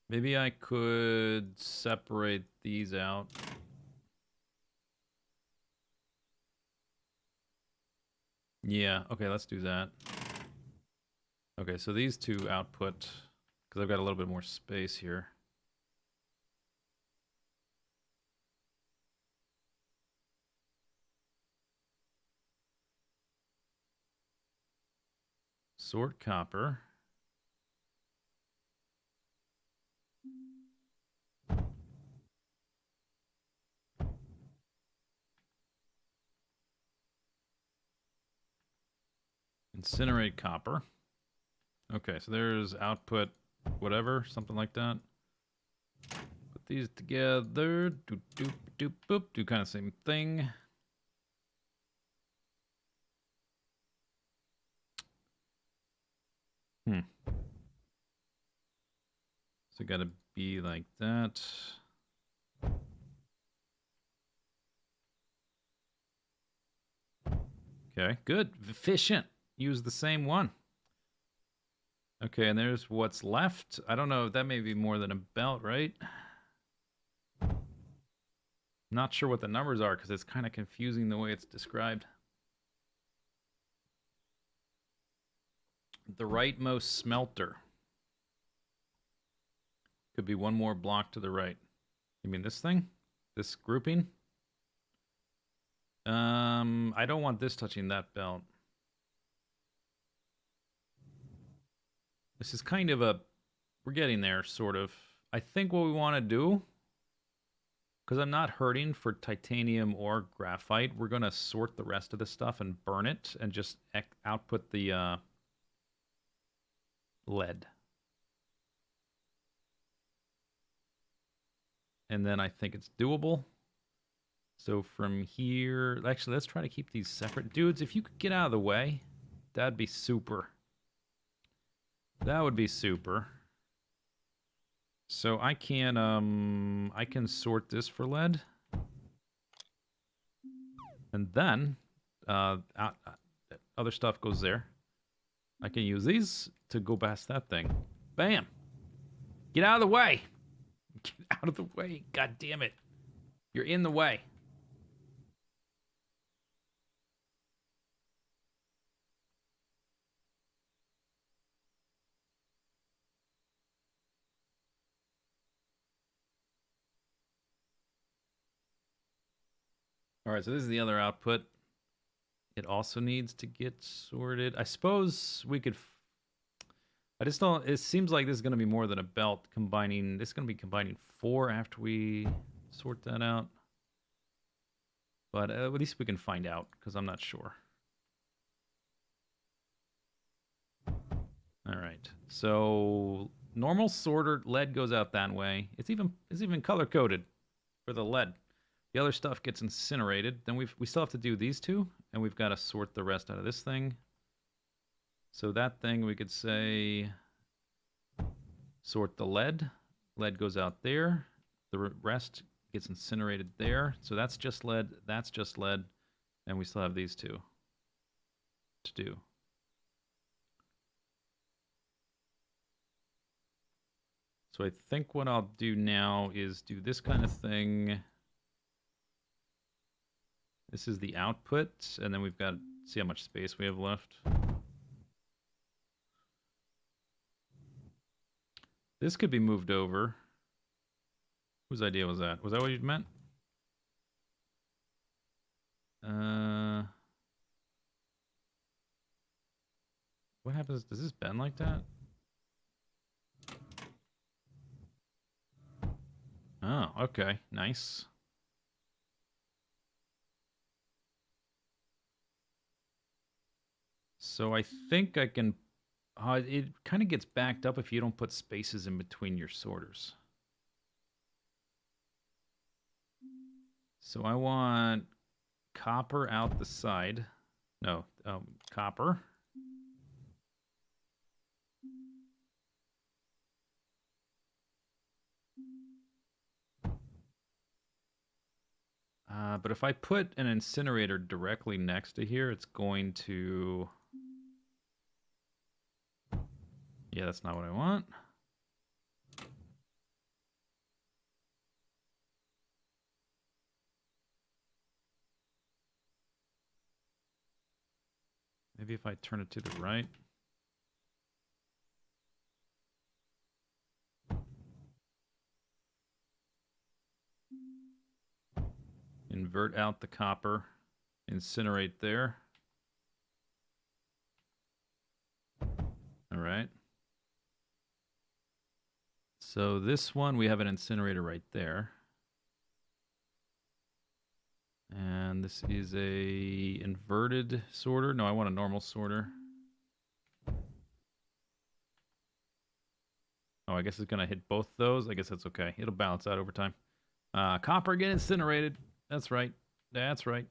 Speaker 1: Maybe I could separate these out. Yeah, okay, let's do that. Okay, so these two output, because I've got a little bit more space here. Sort copper. Incinerate copper. Okay, so there's output, whatever, something like that. Put these together. Doop, doop, doop, boop. Do kind of same thing. So gotta be like that. Okay, good. Efficient. Use the same one. Okay, and there's what's left. I don't know. That may be more than a belt, right? Not sure what the numbers are because it's kind of confusing the way it's described. The rightmost smelter. Could be one more block to the right. You mean this thing? This grouping? I don't want this touching that belt. This is kind of a... We're getting there, sort of. I think what we want to do, because I'm not hurting for titanium or graphite, we're going to sort the rest of the stuff and burn it and just output the lead. And then I think it's doable. So from here, actually, let's try to keep these separate. Dudes, if you could get out of the way, that'd be super. That would be super. So I can sort this for lead. And then other stuff goes there. I can use these to go past that thing. Bam! Get out of the way! Get out of the way. God damn it. You're in the way. All right, so this is the other output. It also needs to get sorted. I suppose we could... I just don't... It seems like this is going to be more than a belt combining... This is going to be combining 4 after we sort that out. But at least we can find out, because I'm not sure. All right. So normal sorter lead goes out that way. It's even color coded for the lead. The other stuff gets incinerated. Then we still have to do these two, and we've got to sort the rest out of this thing. So that thing we could say sort the lead. Lead goes out there. The rest gets incinerated there. So that's just lead. That's just lead. And we still have these two to do. So I think what I'll do now is do this kind of thing. This is the output, and then we've got to see how much space we have left. This could be moved over. Whose idea was that? Was that what you meant? What happens? Does this bend like that? Oh, okay. Nice. So I think I can... it kind of gets backed up if you don't put spaces in between your sorters. So I want copper out the side. No, copper. But if I put an incinerator directly next to here, it's going to... Yeah, that's not what I want. Maybe if I turn it to the right. Invert out the copper. Incinerate there. All right. So this one, we have an incinerator right there. And this is a inverted sorter. No, I want a normal sorter. Oh, I guess it's going to hit both those. I guess that's okay. It'll balance out over time. Copper get incinerated. That's right. That's right.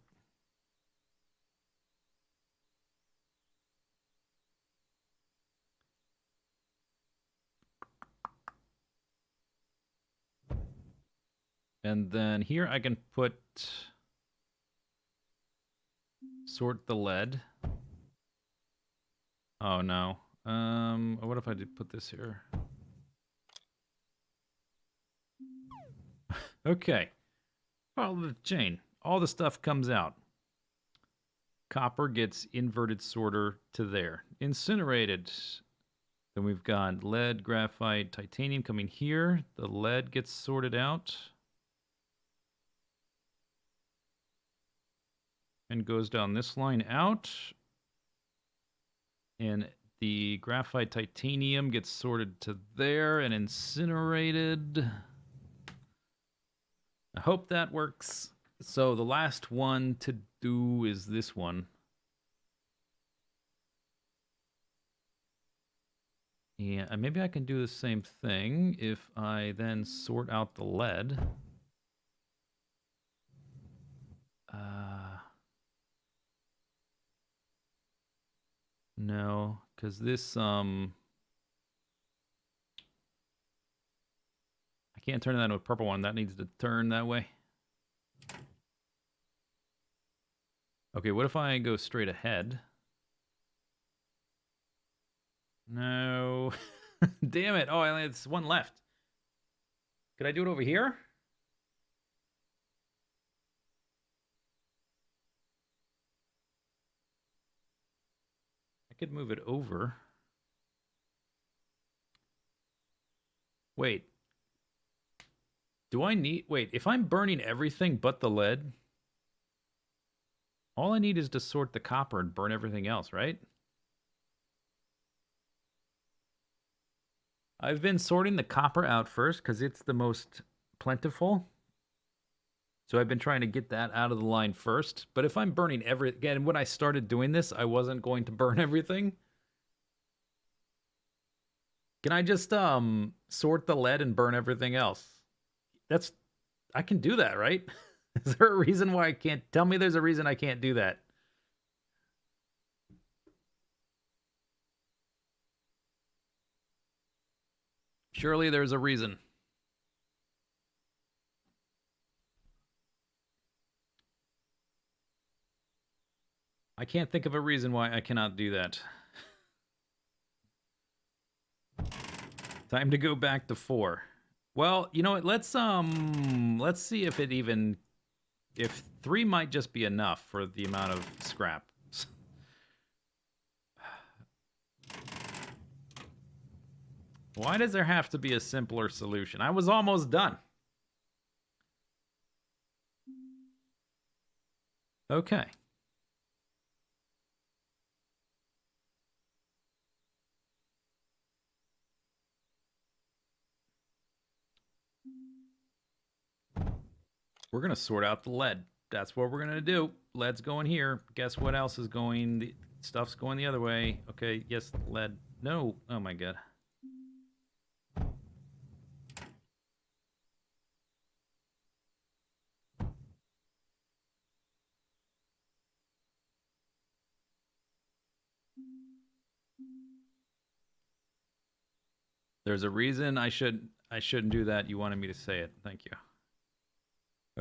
Speaker 1: And then here I can put... Sort the lead. Oh, no. What if I did put this here? Okay. Follow the chain. All the stuff comes out. Copper gets inverted sorter to there. Incinerated. Then we've got lead, graphite, titanium coming here. The lead gets sorted out. And goes down this line out. And the graphite titanium gets sorted to there and incinerated. I hope that works. So the last one to do is this one. Yeah, and maybe I can do the same thing if I then sort out the lead. No, because this, I can't turn that into a purple one. That needs to turn that way. Okay, what if I go straight ahead? No. Damn it. Oh, it's one left. Could I do it over here? I could move it over. Wait. Do I need... Wait, if I'm burning everything but the lead, all I need is to sort the copper and burn everything else, right? I've been sorting the copper out first because it's the most plentiful. So I've been trying to get that out of the line first. But if I'm burning again, when I started doing this, I wasn't going to burn everything. Can I just sort the lead and burn everything else? I can do that, right? Is there a reason why I can't? Tell me there's a reason I can't do that. Surely there's a reason. I can't think of a reason why I cannot do that. Time to go back to 4. Well, you know what? Let's see if it even if 3 might just be enough for the amount of scrap. Why does there have to be a simpler solution? I was almost done. Okay. We're going to sort out the lead. That's what we're going to do. Lead's going here. Guess what else is going? The stuff's going the other way. Okay, yes, lead. No. Oh my god. There's a reason I shouldn't do that. You wanted me to say it. Thank you.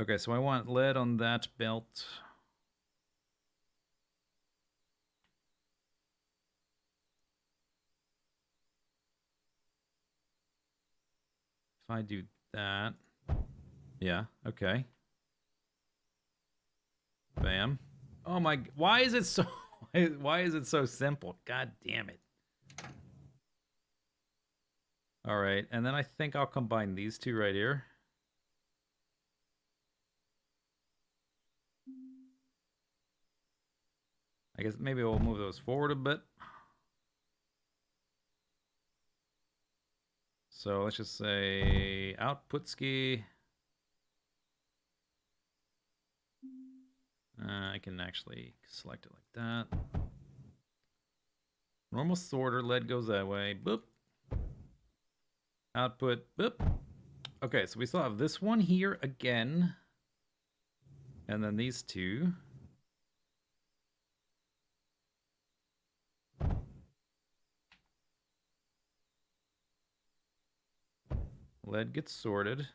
Speaker 1: Okay, so I want lead on that belt. If I do that, yeah, okay. Bam. Oh my, why is it so why is it so simple? God damn it. All right, and then I think I'll combine these two right here. I guess maybe we'll move those forward a bit. So let's just say output ski. I can actually select it like that. Normal sorter, lead goes that way. Boop. Output, boop. Okay, so we still have this one here again. And then these two. Lead gets sorted.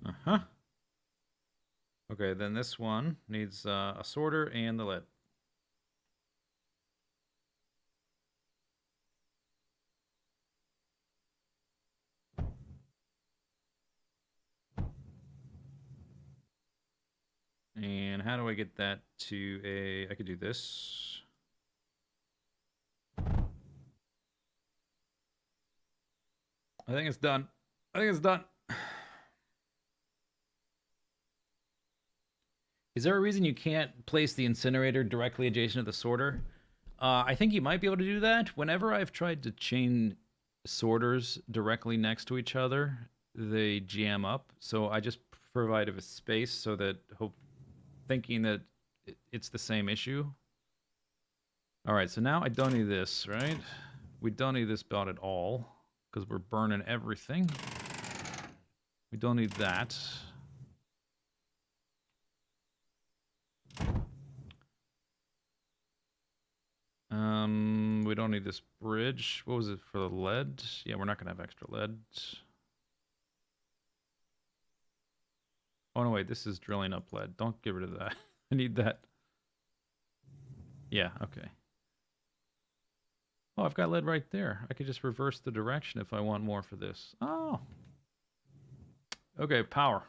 Speaker 1: Uh-huh. Okay, then this one needs a sorter and the lead. And how do I get that to a... I could do this. I think it's done. I think it's done. Is there a reason you can't place the incinerator directly adjacent to the sorter? I think you might be able to do that. Whenever I've tried to chain sorters directly next to each other, they jam up. So I just provide a space so that thinking that it's the same issue. All right, so now I don't need this, right? We don't need this belt at all because we're burning everything. We don't need that. We don't need this bridge. What was it for the lead? Yeah, we're not gonna have extra lead. Oh no, wait, this is drilling up lead. Don't get rid of that. I need that. Yeah, okay. Oh, I've got lead right there. I could just reverse the direction if I want more for this. Oh. Okay, power.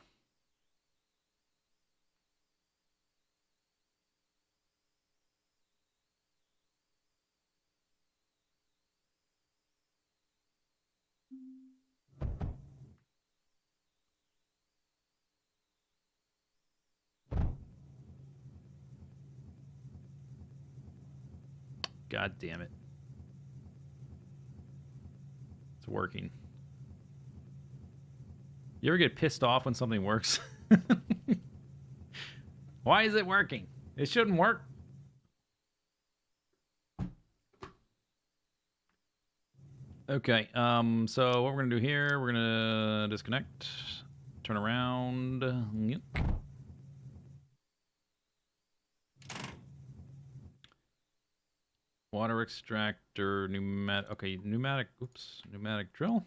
Speaker 1: God damn it. It's working. You ever get pissed off when something works? Why is it working? It shouldn't work. Okay, so what we're gonna do here, we're gonna disconnect, turn around. Yep. Water extractor, pneumatic. Okay, pneumatic. Oops, pneumatic drill.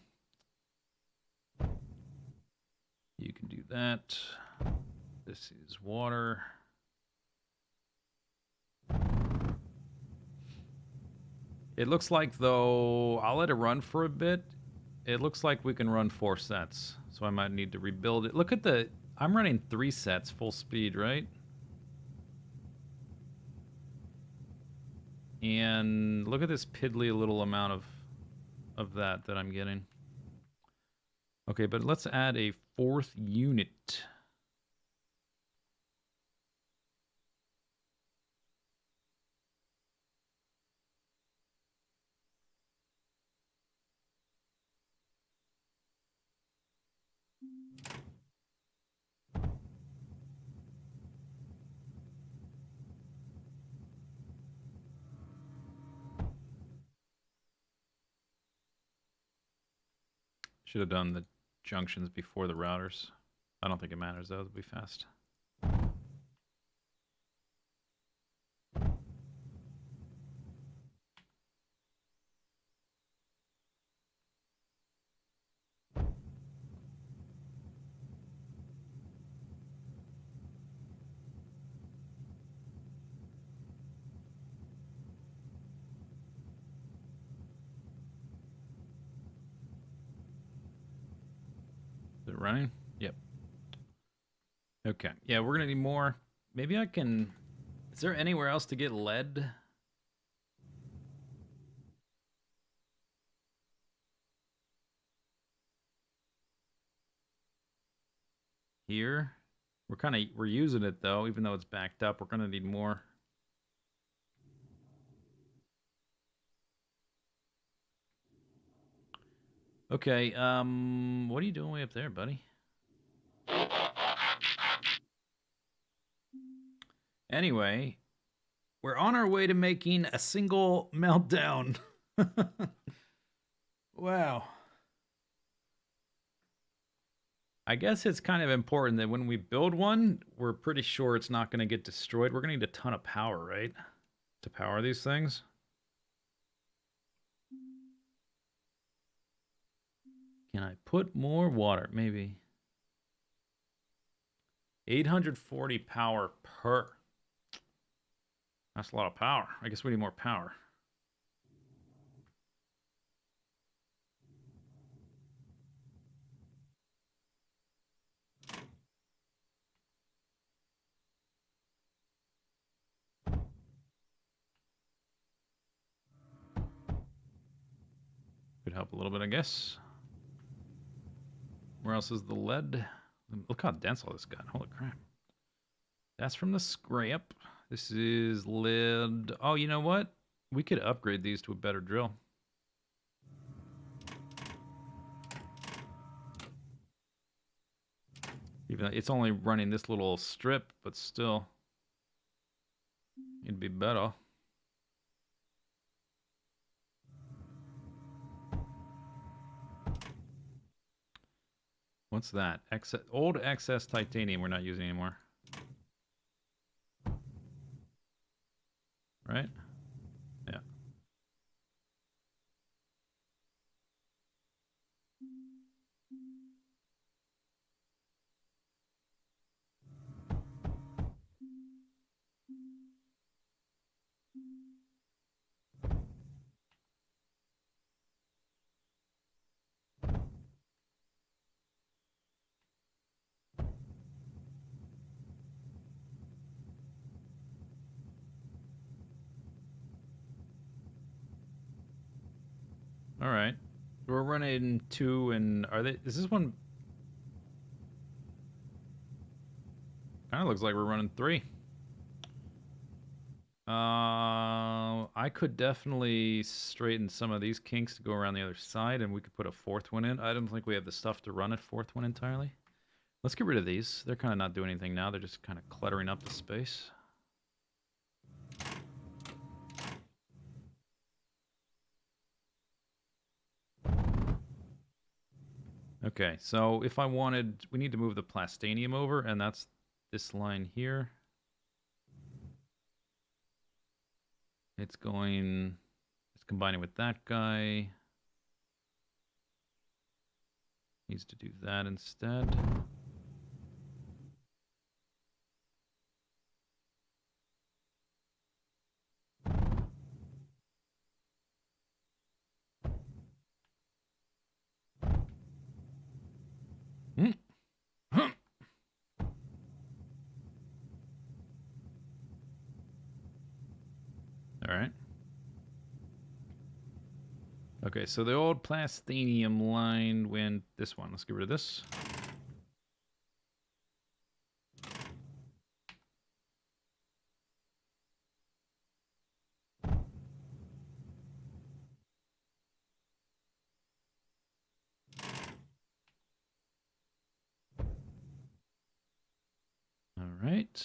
Speaker 1: You can do that. This is water. It looks like, though, I'll let it run for a bit. It looks like we can run 4 sets, so I might need to rebuild it. Look at the... I'm running 3 sets full speed, right? And look at this piddly little amount of that I'm getting. Okay, but let's add a 4th unit. Should have done the junctions before the routers. I don't think it matters, though. It'll be fast. Is it running? Yep. Okay. Yeah, we're gonna need more. Maybe I can... Is there anywhere else to get lead? Here? We're using it, though, even though it's backed up. We're gonna need more. Okay, what are you doing way up there, buddy? Anyway, we're on our way to making a single meltdown. Wow. I guess it's kind of important that when we build one, we're pretty sure it's not going to get destroyed. We're going to need a ton of power, right? To power these things. Can I put more water? Maybe. 840 power per. That's a lot of power. I guess we need more power. Could help a little bit, I guess. Where else is the lead? Look how dense all this got. Holy crap. That's from the scrap. This is lead. Oh, you know what? We could upgrade these to a better drill. Even though it's only running this little strip, but still, it'd be better. What's that? Old excess titanium we're not using anymore. Right? Yeah. All right. We're running 2 and is this one? Kind of looks like we're running 3. I could definitely straighten some of these kinks to go around the other side, and we could put a 4th one in. I don't think we have the stuff to run a 4th one entirely. Let's get rid of these. They're kind of not doing anything now. They're just kind of cluttering up the space. Okay, so if I wanted, we need to move the plastanium over, and that's this line here. It's combining with that guy. Needs to do that instead. Okay, so the old plastinium line went this one. Let's get rid of this. All right.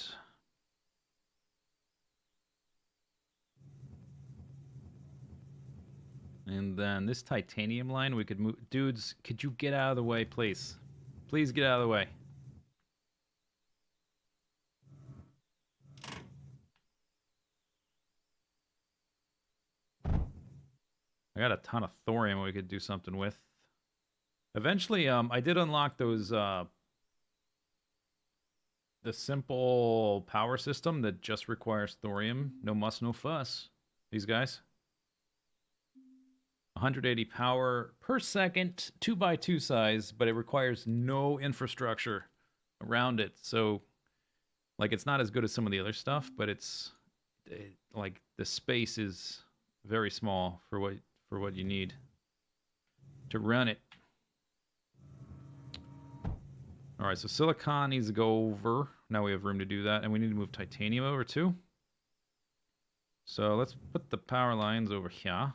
Speaker 1: And then this titanium line, we could move. Dudes, could you get out of the way, please? Please get out of the way. I got a ton of thorium we could do something with. Eventually, I did unlock those, the simple power system that just requires thorium. No muss, no fuss. These guys. 180 power per second, 2x2 size, but it requires no infrastructure around it. So, like, it's not as good as some of the other stuff, but like the space is very small for what you need to run it. All right, so silicon needs to go over. Now we have room to do that, and we need to move titanium over too. So let's put the power lines over here.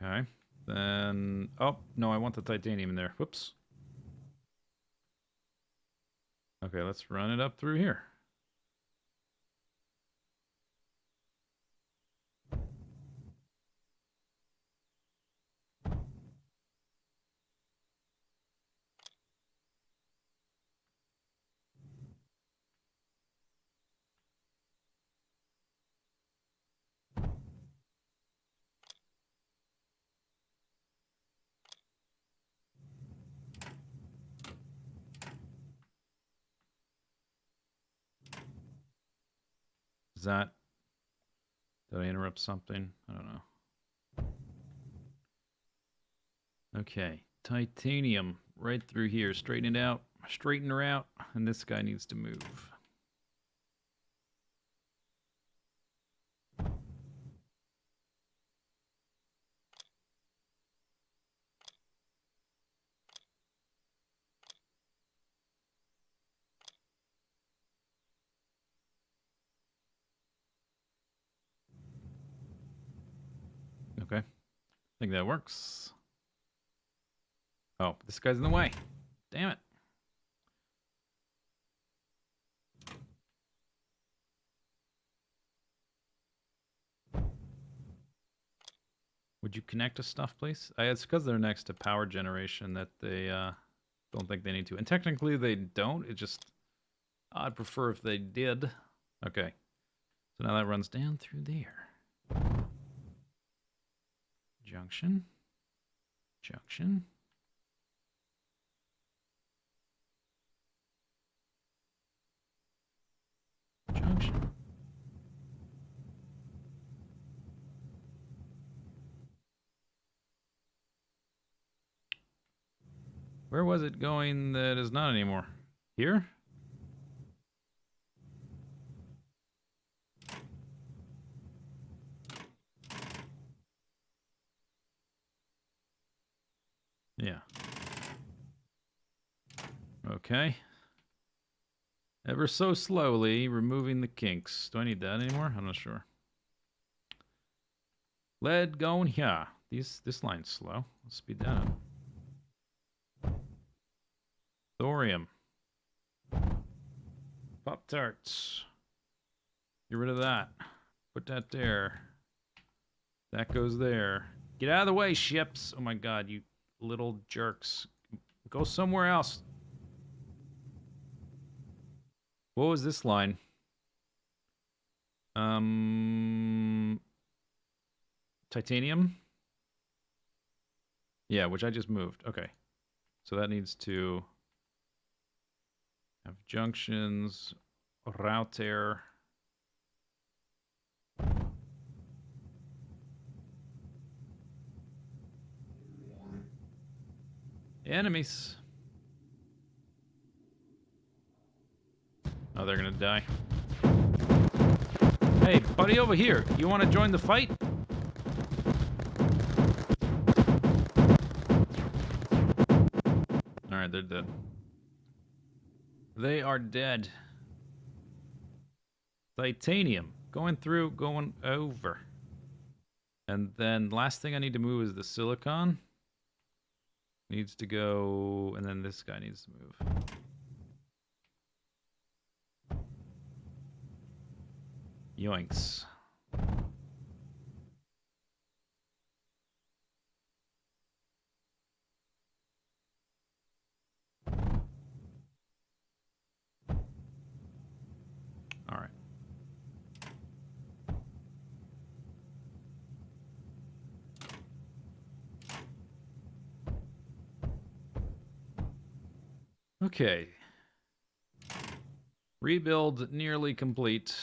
Speaker 1: Okay. Then, oh, no, I want the titanium in there. Whoops. Okay, let's run it up through here. Is that... Did I interrupt something? I don't know. Okay, titanium right through here. Straighten it out. Straighten her out. And this guy needs to move. Okay, I think that works. Oh, this guy's in the way. Damn it. Would you connect to stuff, please? It's because they're next to power generation that they don't think they need to. And technically they don't. It just... I'd prefer if they did. Okay. So now that runs down through there. Junction. Junction. Junction. Where was it going that is not anymore? Here? Yeah. Okay. Ever so slowly removing the kinks. Do I need that anymore? I'm not sure. Lead going here. This line's slow. Let's speed that up. Thorium. Pop-Tarts. Get rid of that. Put that there. That goes there. Get out of the way, ships. Oh my god, you little jerks. Go somewhere else. What was this line? Titanium? Yeah, which I just moved. Okay. So that needs to Have junctions, router. Enemies. Oh, they're gonna die. Hey, buddy over here. You want to join the fight? Alright, they're dead. They are dead. Titanium. Going through, going over. And then last thing I need to move is the silicon. Needs to go, and then this guy needs to move. Yoinks. Alright. Okay. Rebuild nearly complete.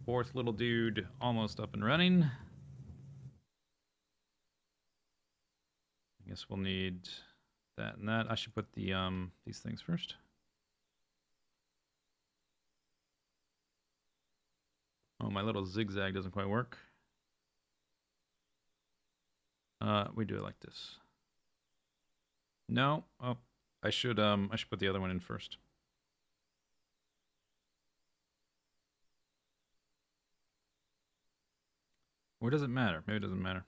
Speaker 1: Fourth little dude almost up and running. I guess we'll need that and that. I should put the these things first. Oh, my little zigzag doesn't quite work. We do it like this. No. Oh, I should put the other one in first. Or does it matter? Maybe it doesn't matter.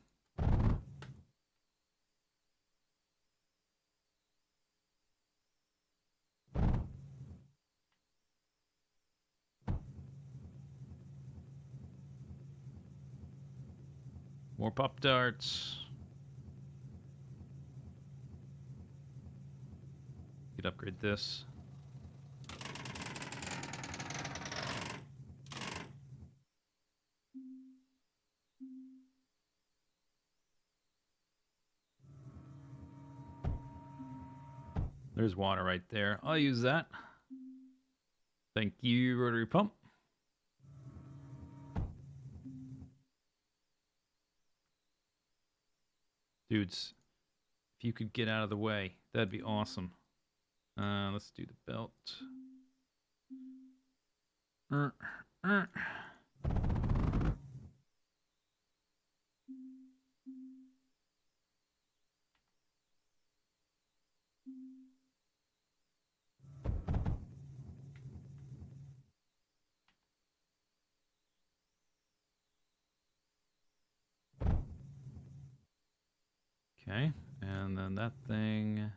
Speaker 1: More pop darts. Could upgrade this. There's water right there. I'll use that. Thank you, rotary pump. Dudes, if you could get out of the way, that'd be awesome. Let's do the belt. Okay, and then that thing.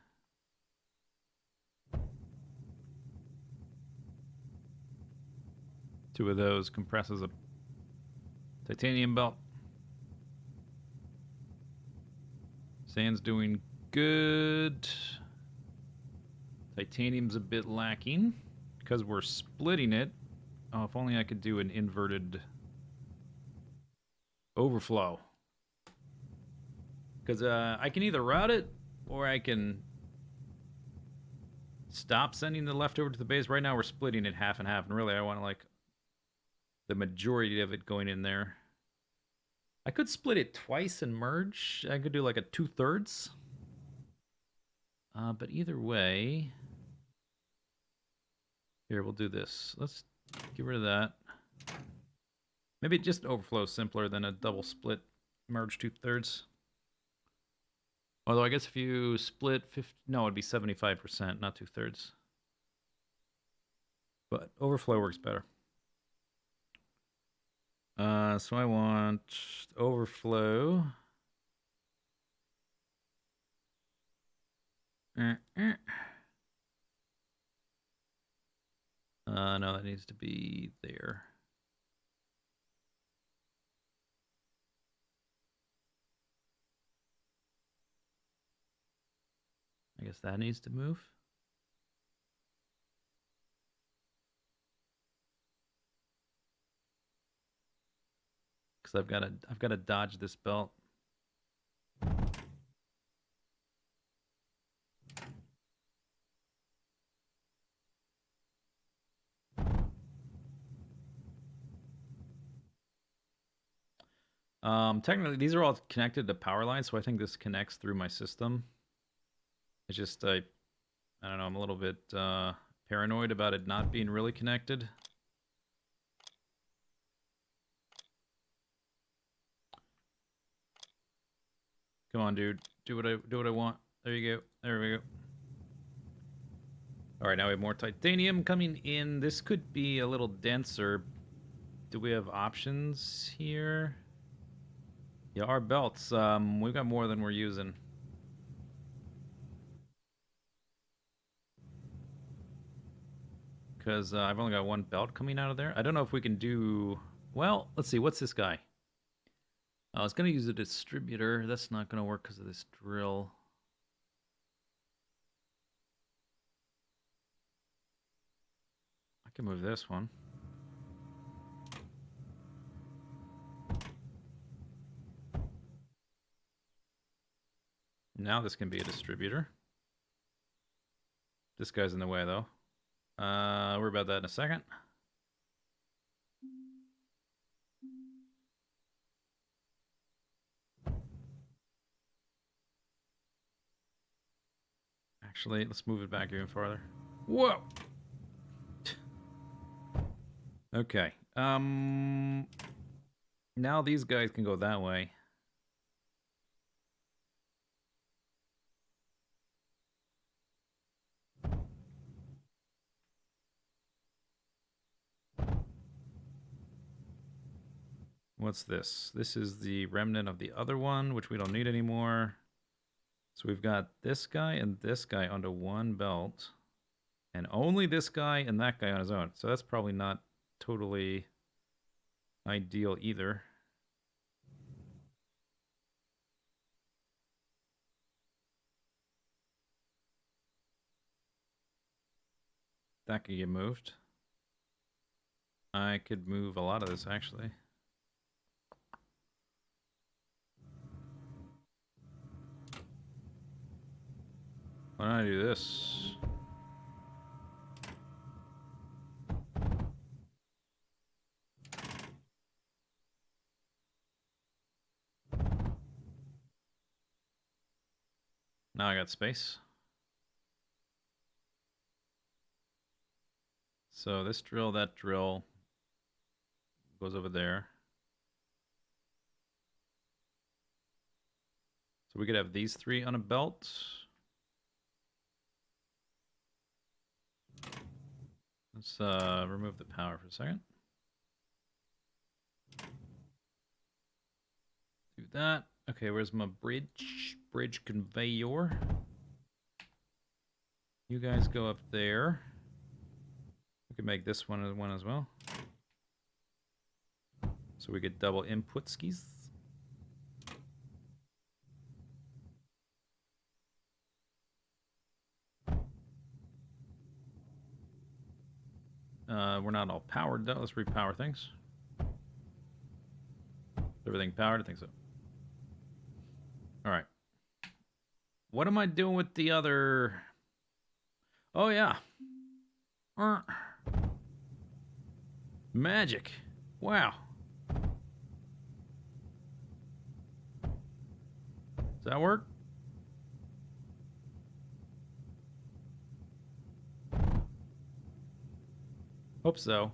Speaker 1: Two of those compresses a titanium belt. Sand's doing good. Titanium's a bit lacking because we're splitting it. Oh, if only I could do an inverted overflow. Because I can either route it or I can stop sending the leftover to the base. Right now we're splitting it half and half, and really I want like the majority of it going in there. I could split it twice and merge. I could do like a 2/3. But either way, here we'll do this. Let's get rid of that. Maybe just overflow is simpler than a double split merge 2/3. Although I guess if you split 50, no, it'd be 75%, not 2/3. But overflow works better. So I want overflow. No, that needs to be there. I guess that needs to move. Because I've gotta dodge this belt. Technically, these are all connected to power lines, so I think this connects through my system. It's just, I don't know, I'm a little bit paranoid about it not being really connected. Come on, dude. Do what I want. There you go. There we go. All right, now we have more titanium coming in. This could be a little denser. Do we have options here? Yeah, our belts. We've got more than we're using. Because I've only got one belt coming out of there. I don't know if we can do... Well, let's see. What's this guy? I was going to use a distributor. That's not going to work because of this drill. I can move this one. Now this can be a distributor. This guy's in the way, though. Worry about that in a second. Actually, let's move it back even farther. Whoa! Okay. Now these guys can go that way. What's this? This is the remnant of the other one, which we don't need anymore. So we've got this guy and this guy onto one belt. And only this guy and that guy on his own. So that's probably not totally ideal either. That could get moved. I could move a lot of this, actually. Why don't I do this? Now I got space. So this drill, that drill goes over there. So we could have these three on a belt. Let's remove the power for a second. Do that. Okay, where's my bridge? Bridge conveyor. You guys go up there. We could make this one as well. So we get double input skis. We're not all powered though. Let's repower things. Is everything powered? I think so. All right. What am I doing with the other? Oh yeah. Magic. Wow. Does that work? Hope so.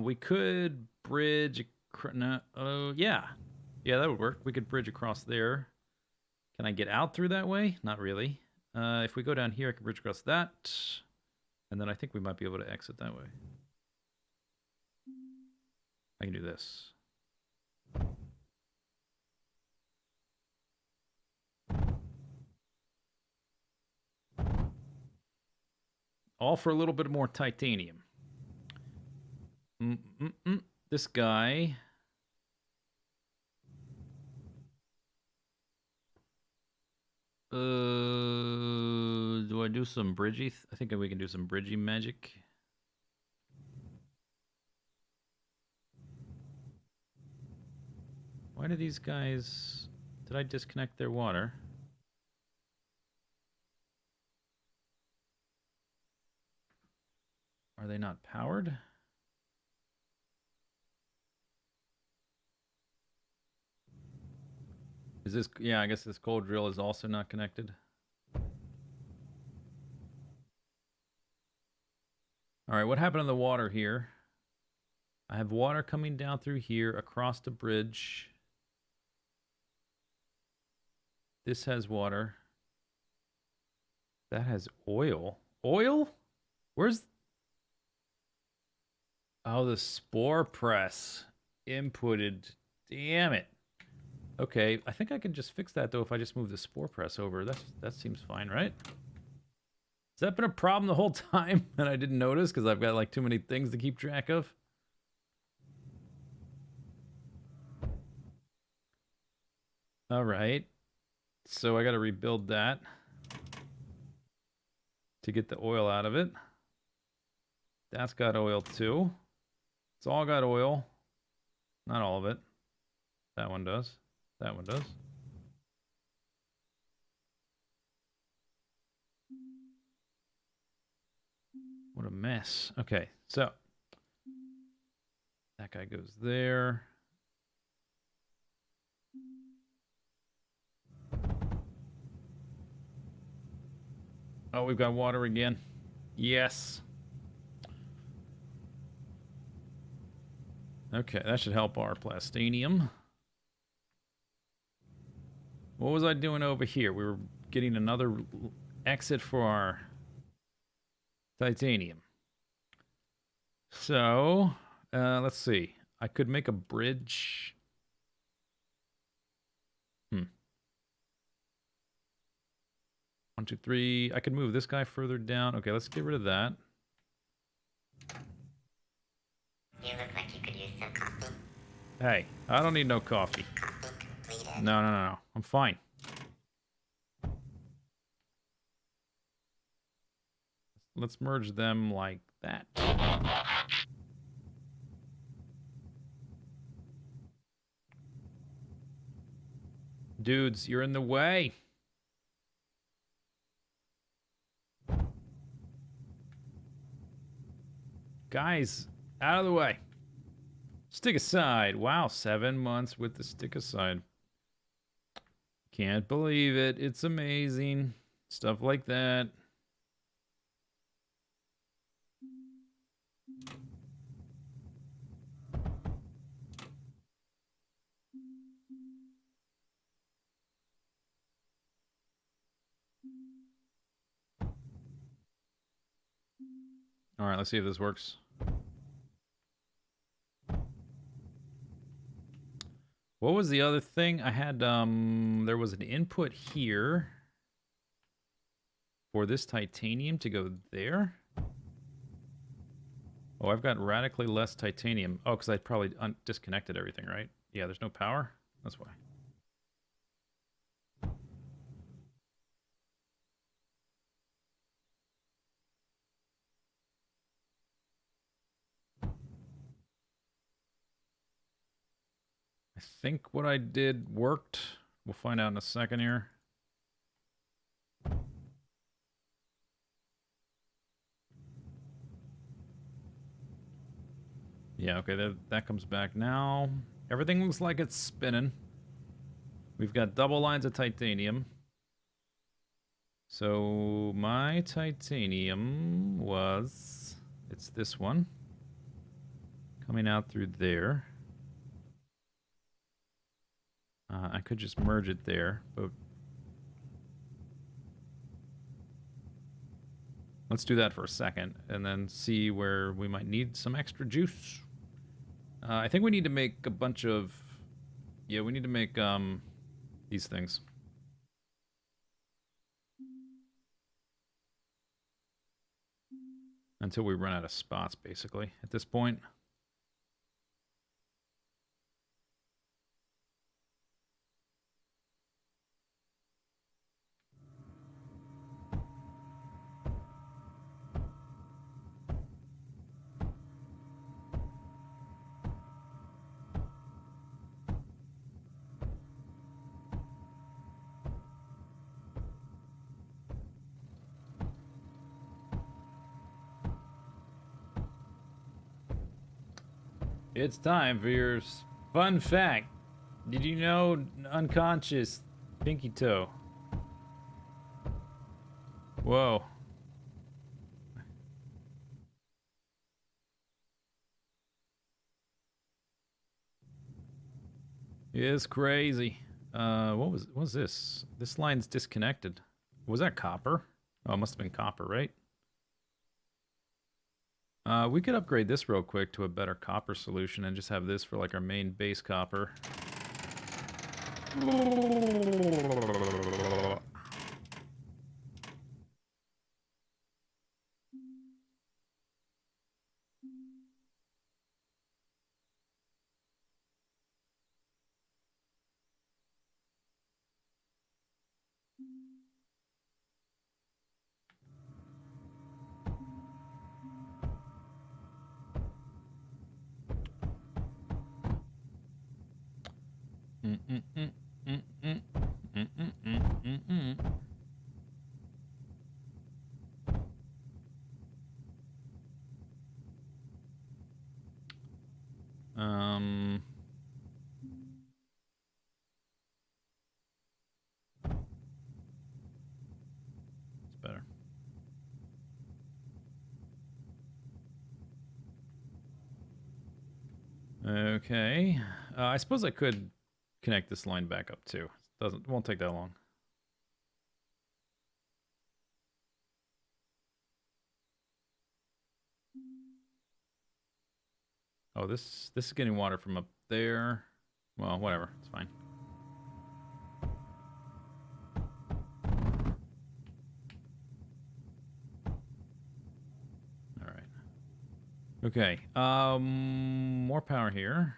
Speaker 1: We could bridge. No, yeah. Yeah, that would work. We could bridge across there. Can I get out through that way? Not really. If we go down here, I can bridge across that. And then I think we might be able to exit that way. I can do this. All for a little bit more titanium. This guy. Do I do some bridgy? I think we can do some bridgy magic. Why do these guys... Did I disconnect their water? Are they not powered? Is this... Yeah, I guess this coal drill is also not connected. All right, what happened to the water here? I have water coming down through here across the bridge. This has water. That has oil. Oil? Where's... Oh, the spore press inputted. Damn it. Okay, I think I can just fix that though if I just move the spore press over. That seems fine, right? Has that been a problem the whole time and I didn't notice because I've got like too many things to keep track of? All right. So I got to rebuild that to get the oil out of it. That's got oil too. It's all got oil. Not all of it. That one does. That one does. What a mess. Okay, so that guy goes there. Oh, we've got water again. Yes. Okay, that should help our plastanium. What was I doing over here? We were getting another exit for our titanium. So, let's see. I could make a bridge. 1, 2, 3. I could move this guy further down. Okay, let's get rid of that.
Speaker 2: You look like you could use some coffee.
Speaker 1: Hey, I don't need no coffee.
Speaker 2: Coffee completed.
Speaker 1: No. I'm fine. Let's merge them like that. Dudes, you're in the way. Guys, out of the way. Stick aside. Wow, 7 months with the stick aside. Can't believe it. It's amazing. Stuff like that. All right, let's see if this works. What was the other thing? I had, there was an input here for this titanium to go there. Oh, I've got radically less titanium. Oh, because I probably disconnected everything, right? Yeah, there's no power. That's why. I think what I did worked. We'll find out in a second here. Yeah, okay, that comes back now. Everything looks like it's spinning. We've got double lines of titanium. So my titanium was... It's this one. Coming out through there. I could just merge it there, but... Let's do that for a second, and then see where we might need some extra juice. I think we need to make a bunch of... Yeah, we need to make these things. Until we run out of spots, basically, at this point. It's time for your fun fact. Did you know unconscious? Pinky toe. Whoa. It's crazy. What was this? This line's disconnected. Was that copper? Oh, it must have been copper, right? We could upgrade this real quick to a better copper solution and just have this for like our main base copper. Um, it's better. Okay. I suppose I could connect this line back up too. Won't take that long. Oh, this is getting water from up there. Well, whatever. It's fine. All right. Okay. More power here.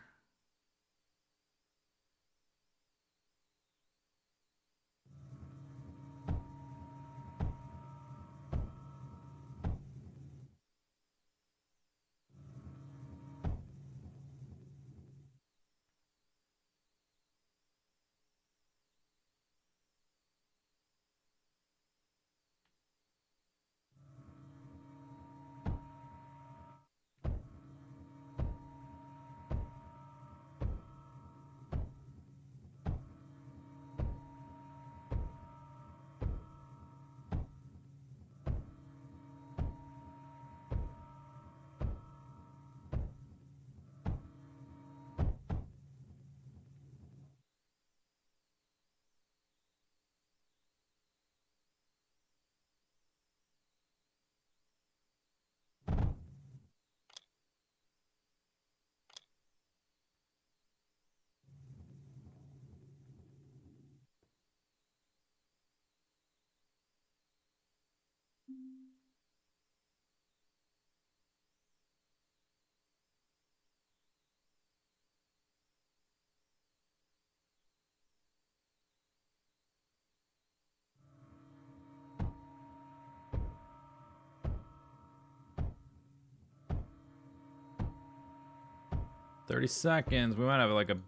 Speaker 1: $30 We might have like a.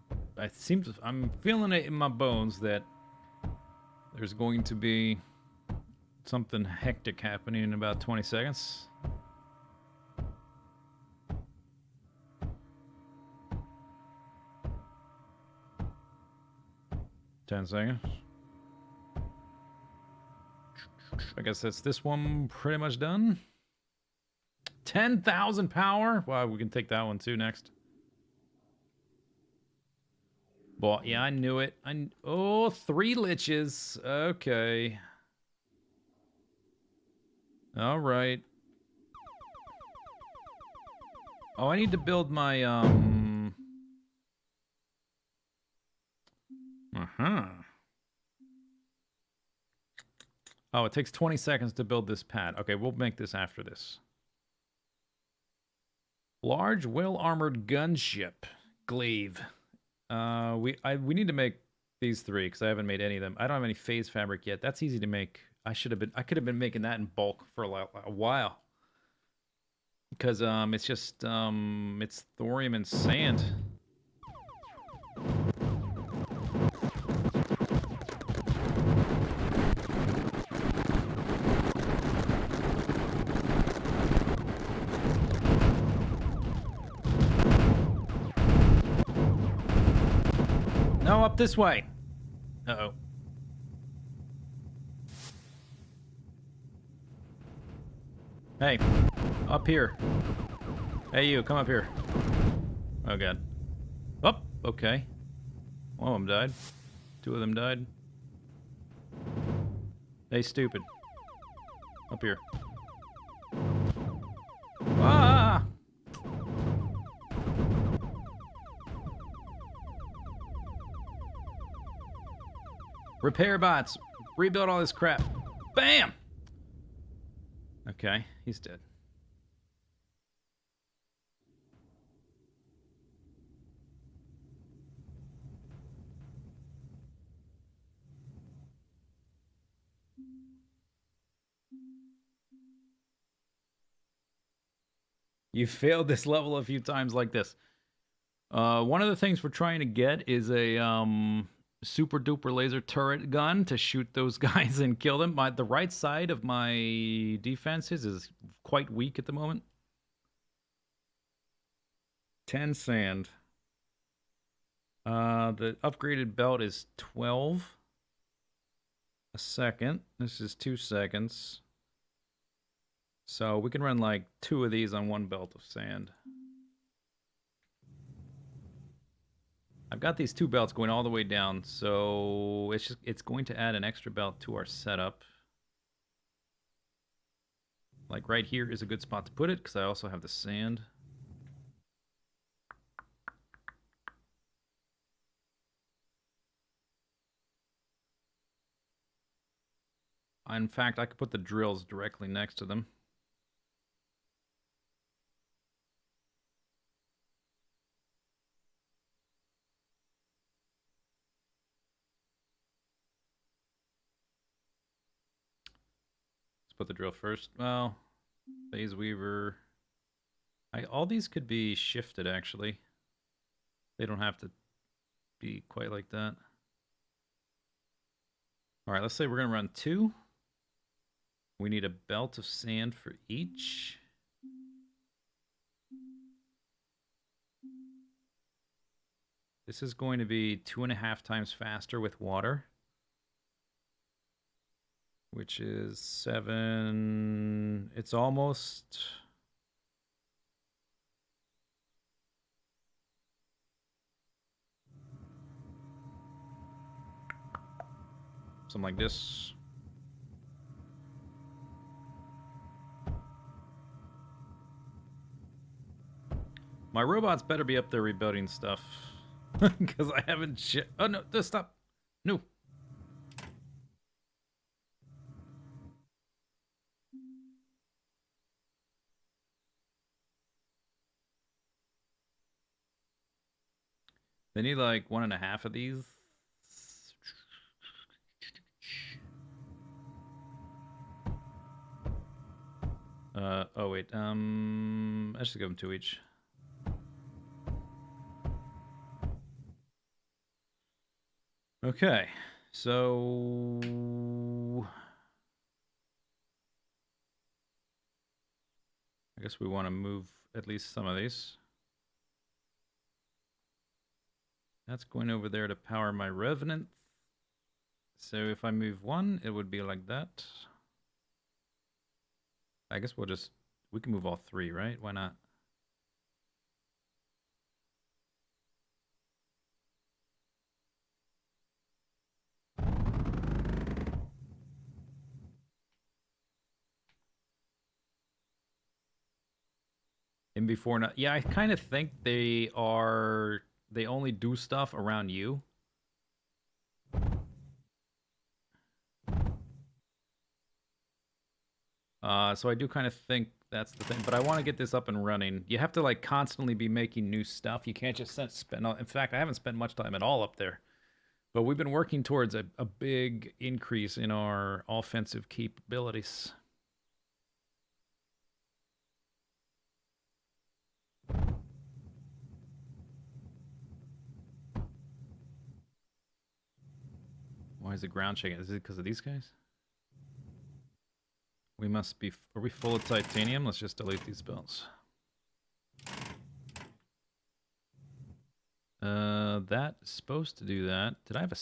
Speaker 1: I'm feeling it in my bones that there's going to be something hectic happening in about 20 seconds. 10 seconds. I guess that's this one pretty much done. 10,000 power. Wow, we can take that one too next. Well, yeah, I knew it. Oh, 3 liches. Okay. All right. Oh, I need to build my Oh, it takes 20 seconds to build this pad. Okay, we'll make this after this. Large, well-armored gunship. Glaive. We need to make these 3 because I haven't made any of them. I don't have any phase fabric yet. That's easy to make. I could have been making that in bulk for a while. Because it's just it's thorium and sand. No, up this way. Uh-oh. Hey, up here. Hey, you, come up here. Oh, God. Oh, okay. One of them died. Two of them died. Hey, stupid. Up here. Ah! Repair bots. Rebuild all this crap. Bam! Okay, he's dead. You failed this level a few times like this. One of the things we're trying to get is a super duper laser turret gun to shoot those guys and kill them. The right side of my defenses is quite weak at the moment. 10 sand. The upgraded belt is 12 a second. This is 2 seconds. So we can run like 2 of these on one belt of sand. I've got these 2 belts going all the way down, so it's going to add an extra belt to our setup. Like right here is a good spot to put it because I also have the sand. In fact, I could put the drills directly next to them. Let's put the drill first. Well, phase weaver. All these could be shifted, actually. They don't have to be quite like that. All right, let's say we're going to run 2. We need a belt of sand for each. This is going to be 2.5 times faster with water, which is 7. It's almost... something like this. My robots better be up there rebuilding stuff. Because I haven't oh, no, stop. No. They need like 1.5 of these. Oh wait, I should give them 2 each. Okay, so I guess we want to move at least some of these. That's going over there to power my Revenant. So if I move 1, it would be like that. I guess we can move all 3, right? Why not? In before not. Yeah, I kind of think they only do stuff around you. So I do kind of think that's the thing, but I want to get this up and running. You have to like constantly be making new stuff. You can't just spend. In fact, I haven't spent much time at all up there, but we've been working towards a big increase in our offensive capabilities. Why is the ground shaking? Is it because of these guys? We must be... Are we full of titanium? Let's just delete these belts. That's supposed to do that. Did I have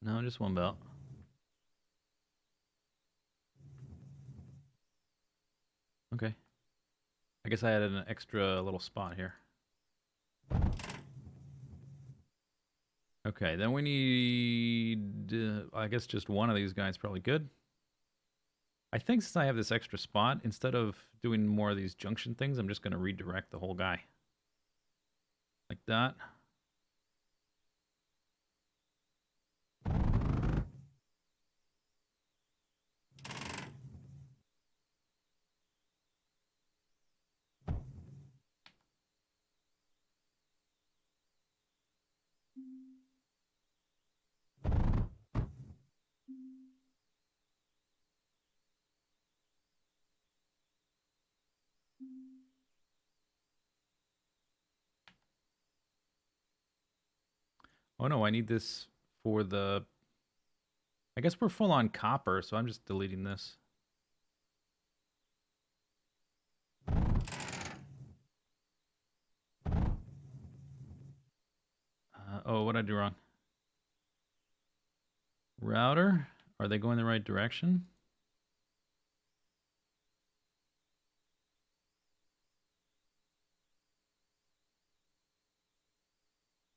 Speaker 1: No, just one belt. Okay. I guess I added an extra little spot here. Okay, then we need, I guess just one of these guys probably good. I think since I have this extra spot, instead of doing more of these junction things, I'm just going to redirect the whole guy. Like that. Oh no, I need this for the... I guess we're full on copper, so I'm just deleting this. Oh, what did I do wrong? Router? Are they going the right direction?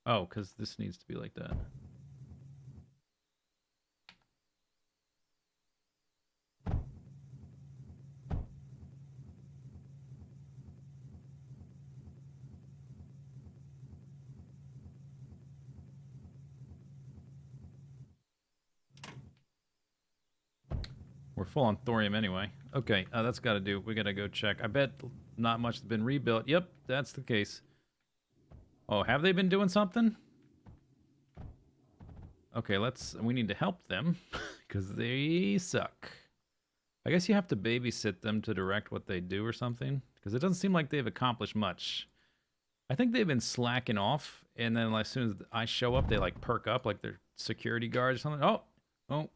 Speaker 1: Oh, because this needs to be like that. We're full on thorium anyway. Okay, that's got to do. We got to go check. I bet not much has been rebuilt. Yep, that's the case. Oh, have they been doing something? Okay, we need to help them because they suck. I guess you have to babysit them to direct what they do or something because it doesn't seem like they've accomplished much. I think they've been slacking off, and then as soon as I show up, they like perk up like they're security guards or something. Oh,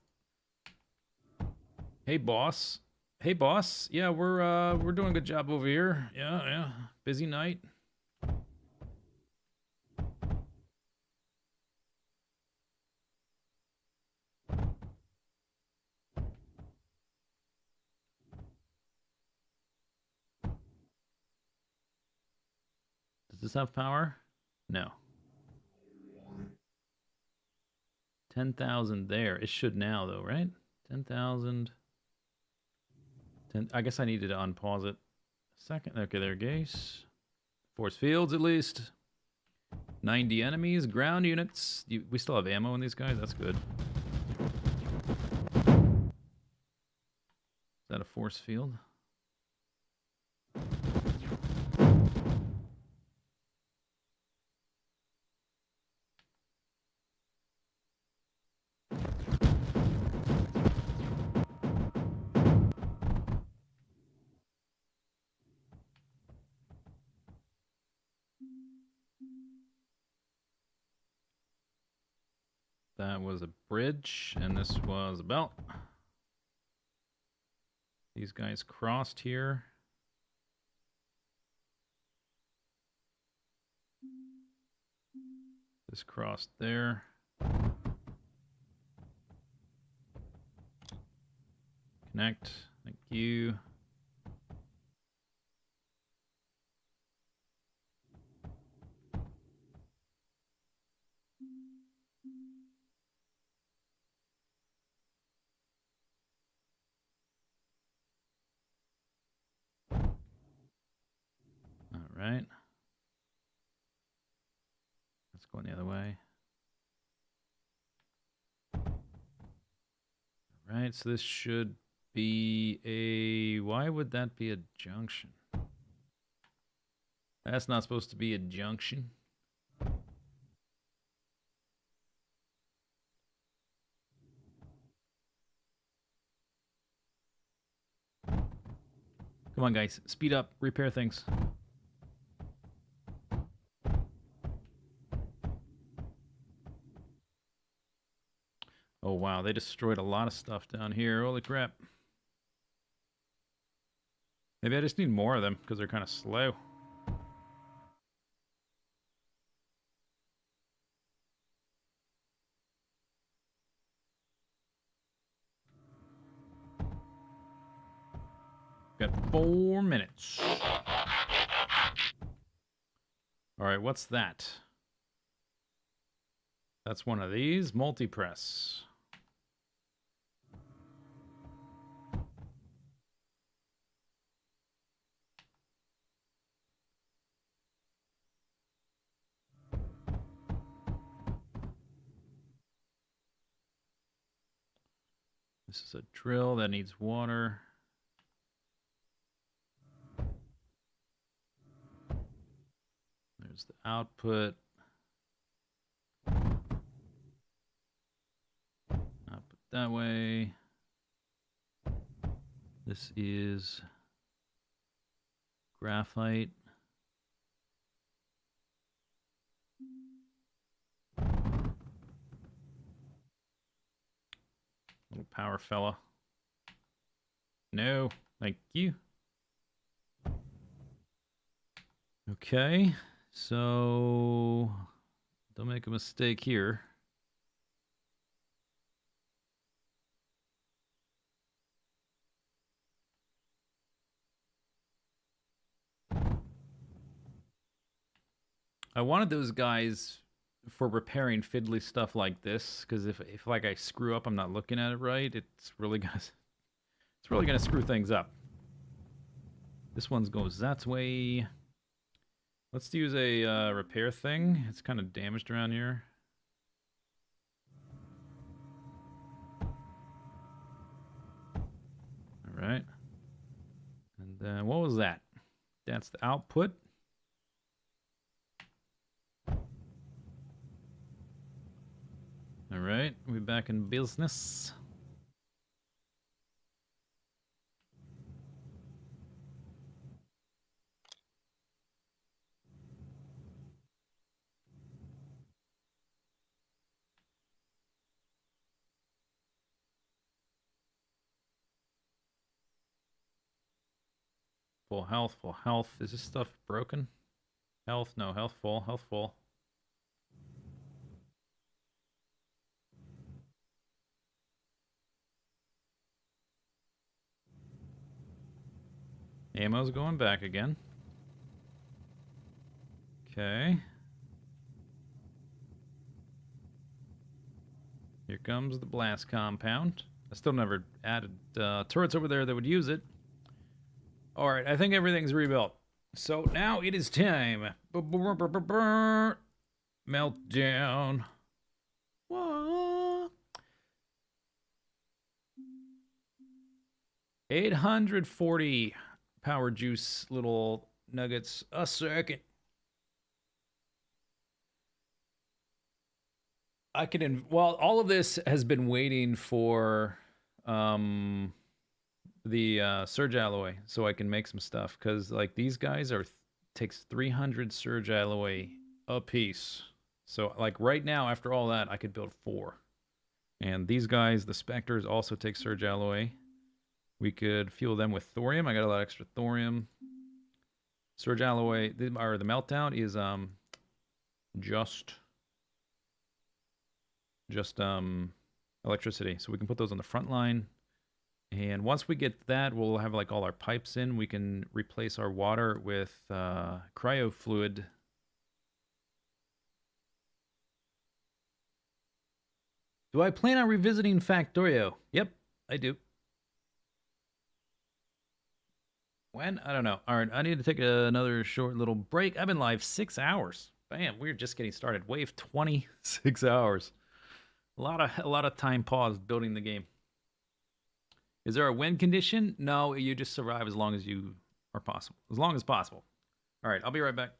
Speaker 1: hey boss, hey boss. Yeah, we're doing a good job over here. Yeah, busy night. Does this have power? No. 10,000 there. It should now though, right? 10,000. 10. I guess I needed to unpause it. Second. Okay, there, Gase. Force fields at least. 90 enemies, ground units. We still have ammo in these guys. That's good. Is that a force field? That was a bridge, and this was a belt. These guys crossed here. This crossed there. Connect. Thank you. All right. Let's go the other way. All right, so this should be a... Why would that be a junction? That's not supposed to be a junction. Come on, guys. Speed up. Repair things. Oh, wow. They destroyed a lot of stuff down here. Holy crap. Maybe I just need more of them because they're kind of slow. Got 4 minutes. All right, what's that? That's one of these. Multi-press. This is a drill that needs water. There's the output. Output that way. This is graphite. Little power fella. No, thank you. Okay, so don't make a mistake here. I wanted those guys for repairing fiddly stuff like this, because if like I screw up, I'm not looking at it right. It's really gonna screw things up. This one goes that way. Let's use a repair thing. It's kind of damaged around here. All right. And then what was that? That's the output. All right, we're back in business. Full health, full health. Is this stuff broken? Health, no, health full, health full. Ammo's going back again. Okay. Here comes the blast compound. I still never added turrets over there that would use it. All right, I think everything's rebuilt. So now it is time. Meltdown. What? 840 power juice little nuggets a second. I can well, all of this has been waiting for the surge alloy so I can make some stuff, because like these guys are takes 300 surge alloy a piece. So like right now, after all that, I could build 4. And these guys, the Spectres, also take surge alloy. We could fuel them with thorium. I got a lot of extra thorium. Surge alloy, or the meltdown is just electricity. So we can put those on the front line. And once we get that, we'll have like all our pipes in. We can replace our water with cryo fluid. Do I plan on revisiting Factorio? Yep, I do. When? I don't know. All right, I need to take another short little break. I've been live 6 hours. Bam, we're just getting started. Wave 26 hours. A lot of time paused building the game. Is there a win condition? No, you just survive as long as you are possible. As long as possible. All right, I'll be right back.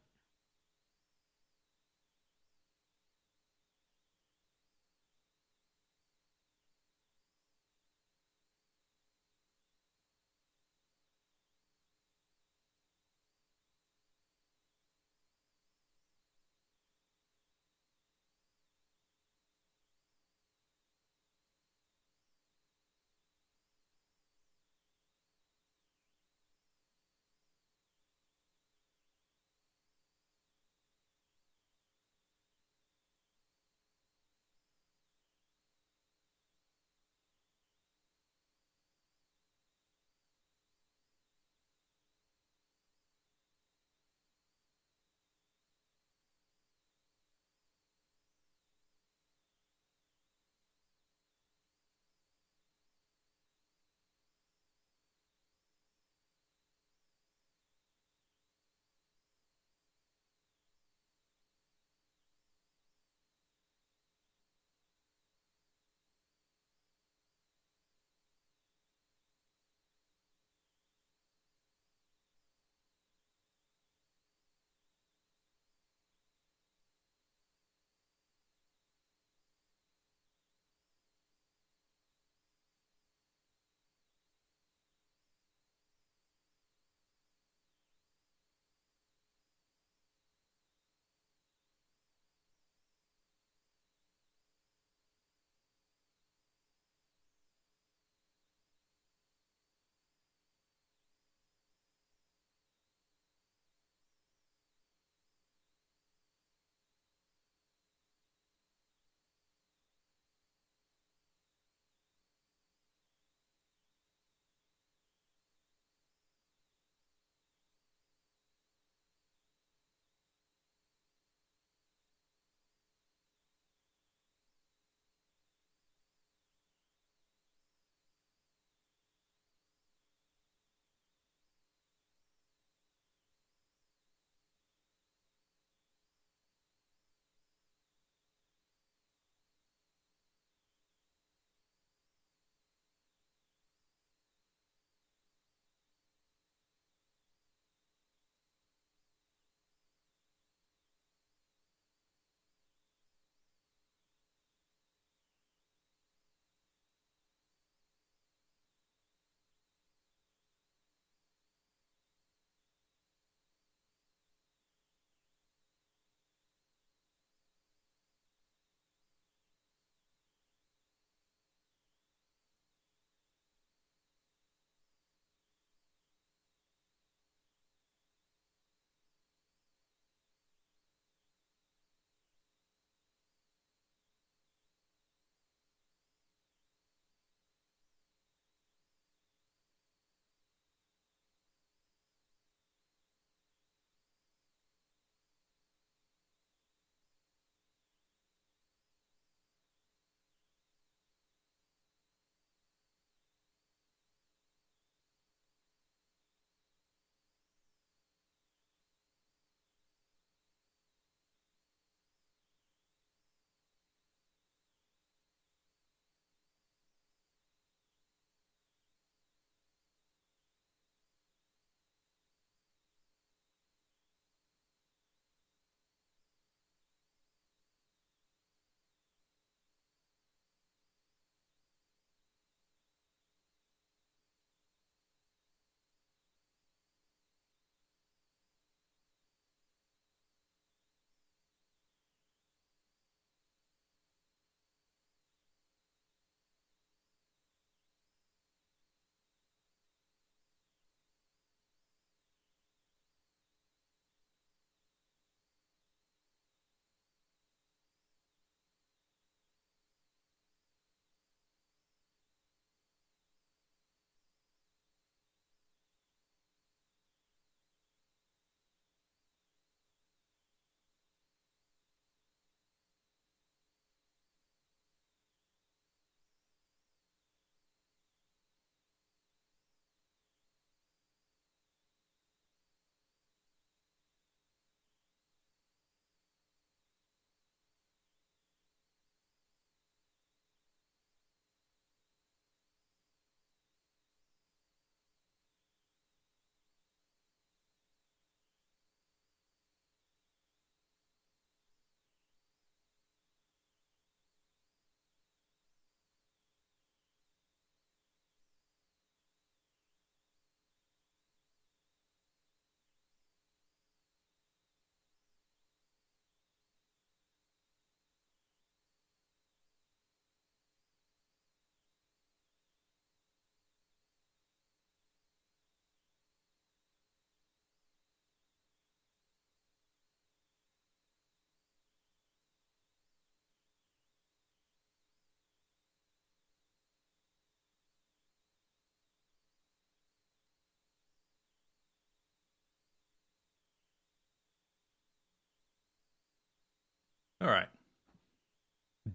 Speaker 1: All right.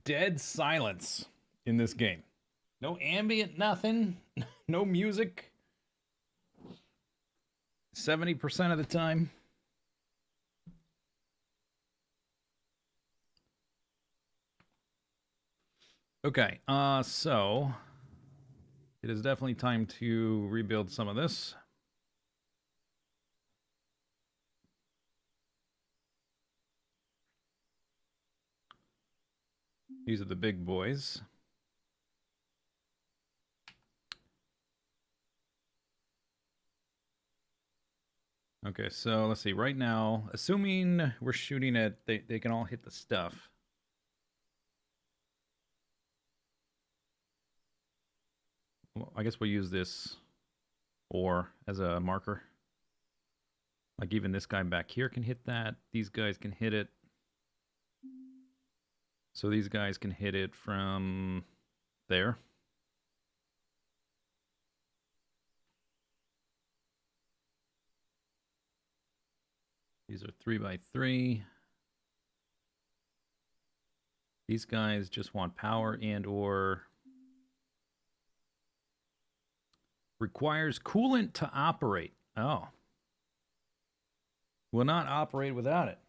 Speaker 1: Dead silence in this game. No ambient, nothing. No music. 70% of the time. Okay, so it is definitely time to rebuild some of this. These are the big boys. Okay, so let's see. Right now, assuming we're shooting at, they can all hit the stuff. Well, I guess we'll use this ore as a marker. Like even this guy back here can hit that. These guys can hit it. So these guys can hit it from there. These are 3x3. These guys just want power and or requires coolant to operate. Oh. Will not operate without it.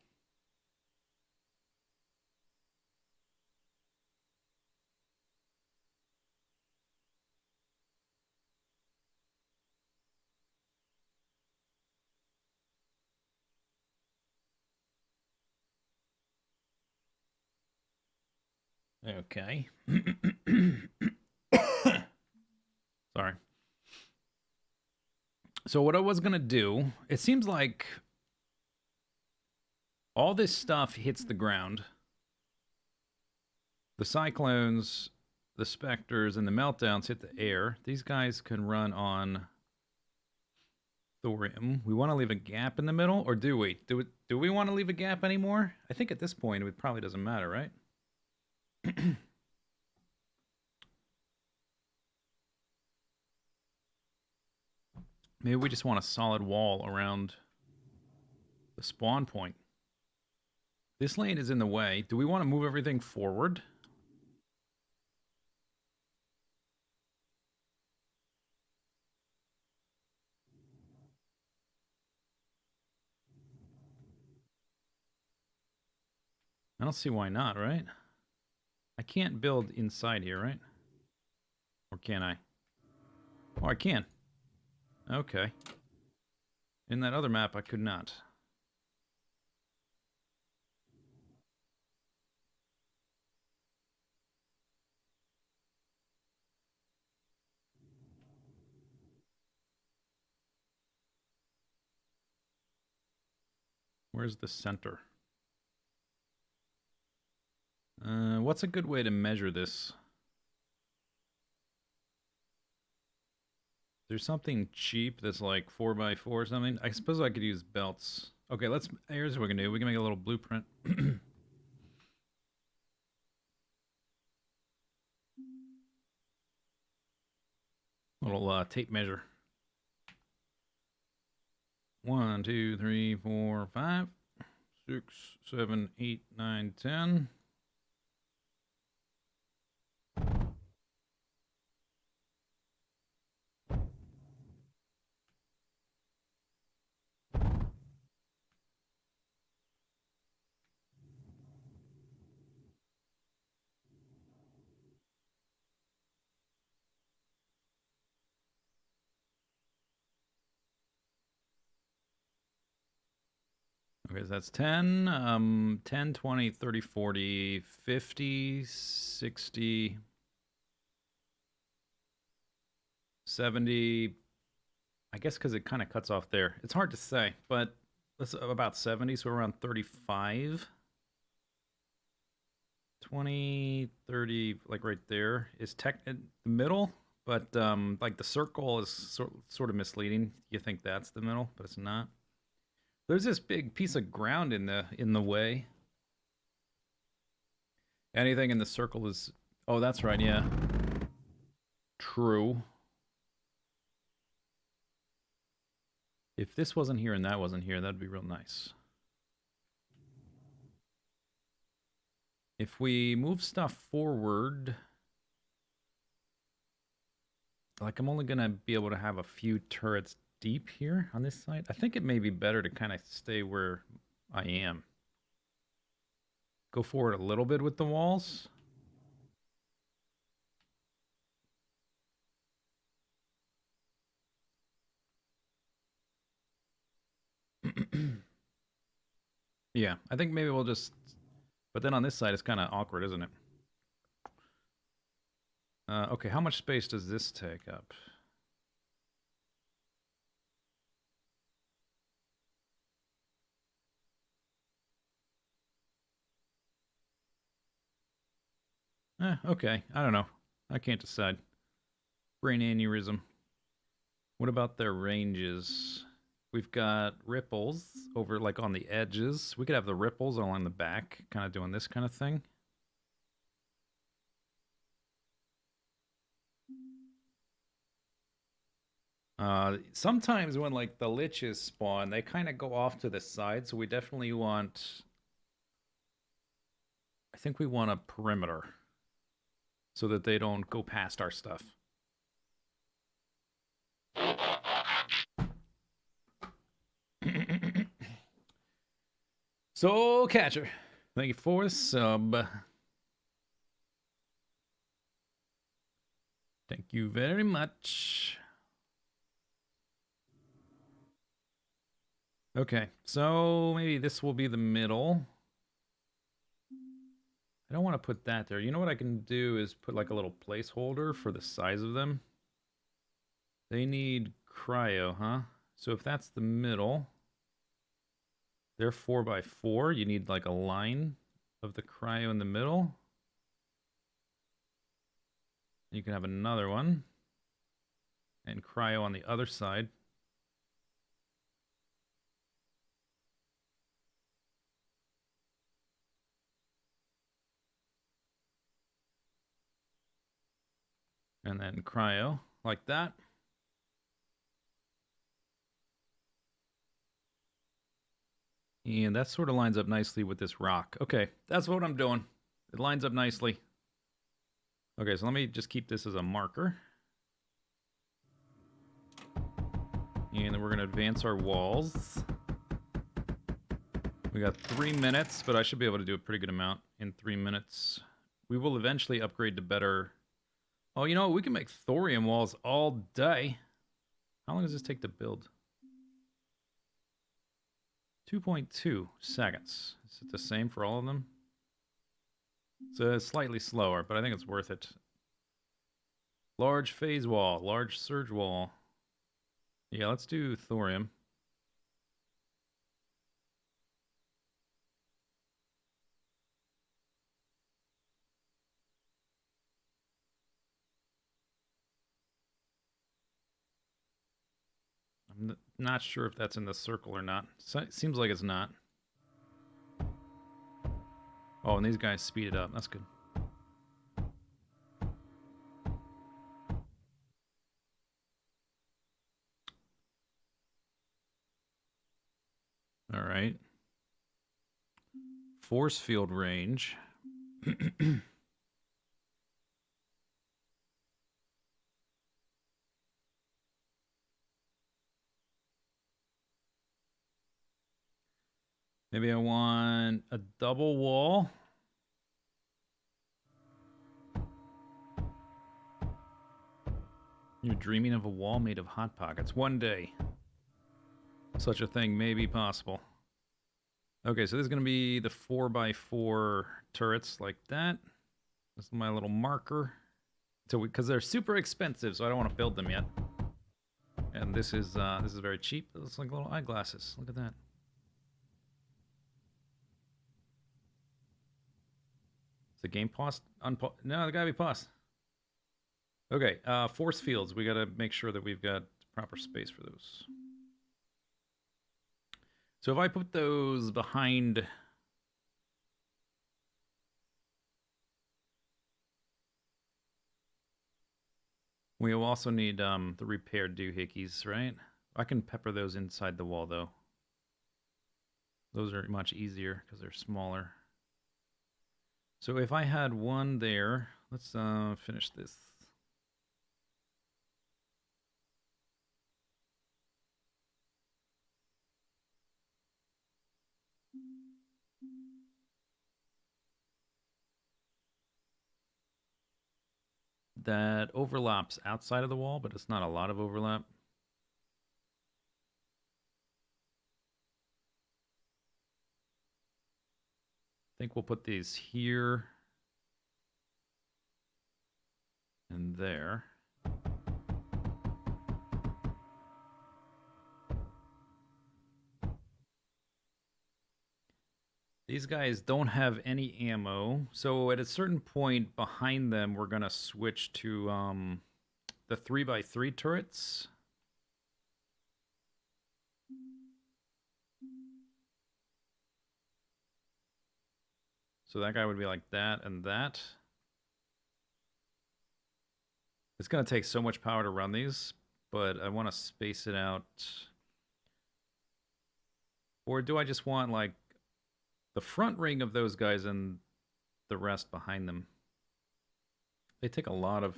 Speaker 1: Okay. Sorry. So what I was going to do, it seems like all this stuff hits the ground. The cyclones, the specters, and the meltdowns hit the air. These guys can run on thorium. We want to leave a gap in the middle, or do we? Do we want to leave a gap anymore? I think at this point it probably doesn't matter, right? Maybe we just want a solid wall around the spawn point. This lane is in the way. Do we want to move everything forward? I don't see why not, right? I can't build inside here, right? Or can I? Oh, I can. Okay. In that other map, I could not. Where's the center? What's a good way to measure this? There's something cheap that's like 4x4 or something. I suppose I could use belts. Okay, here's what we can do. We can make a little blueprint. Little tape measure. 1, 2, 3, 4, 5, 6, 7, 8, 9, 10. Okay, so that's 10, 10, 20, 30, 40, 50, 60, 70. I guess because it kind of cuts off there. It's hard to say, but that's about 70, so around 35. 20, 30, like right there is the middle, but like the circle is sort of misleading. You think that's the middle, but it's not. There's this big piece of ground in the way. Anything in the circle is... Oh, that's right, yeah. True. If this wasn't here and that wasn't here, that'd be real nice. If we move stuff forward, like I'm only gonna be able to have a few turrets deep here on this side. I think it may be better to kind of stay where I am. Go forward a little bit with the walls. Yeah, I think maybe we'll just. But then on this side, it's kind of awkward, isn't it? Okay, how much space does this take up? Okay, I don't know. I can't decide. Brain aneurysm. What about their ranges? We've got ripples over like on the edges. We could have the ripples along the back, kind of doing this kind of thing. Sometimes when like the liches spawn, they kind of go off to the side, so we definitely want. I think we want a perimeter so that they don't go past our stuff. So, Catcher, thank you for the sub. Thank you very much. Okay, so maybe this will be the middle. I don't want to put that there. You know what I can do is put like a little placeholder for the size of them. They need cryo, huh? So if that's the middle, they're 4x4. You need like a line of the cryo in the middle. You can have another one. And cryo on the other side. And then cryo like that. And that sort of lines up nicely with this rock. Okay, that's what I'm doing. It lines up nicely. Okay, so let me just keep this as a marker. And then we're going to advance our walls. We got 3 minutes, but I should be able to do a pretty good amount in 3 minutes. We will eventually upgrade to better... Oh, you know what? We can make thorium walls all day. How long does this take to build? 2.2 seconds. Is it the same for all of them? It's slightly slower, but I think it's worth it. Large phase wall, large surge wall. Yeah, let's do thorium. I'm not sure if that's in the circle or not. Seems like it's not. Oh, and these guys speed it up. That's good. All right. Force field range. Maybe I want a double wall. You're dreaming of a wall made of Hot Pockets. One day, such a thing may be possible. Okay, so this is going to be the 4x4 turrets like that. This is my little marker. So because they're super expensive, so I don't want to build them yet. And this is very cheap. It's like little eyeglasses. Look at that. Is the game paused? No, it gotta be paused. Okay, force fields. We gotta make sure that we've got proper space for those. So if I put those behind... We will also need the repaired doohickeys, right? I can pepper those inside the wall, though. Those are much easier because they're smaller. So if I had one there, let's finish this. That overlaps outside of the wall, but it's not a lot of overlap. I think we'll put these here and there. These guys don't have any ammo, so at a certain point behind them, we're gonna switch to the 3x3 turrets. So that guy would be like that and that. It's gonna take so much power to run these, but I want to space it out. Or do I just want like the front ring of those guys and the rest behind them? They take a lot of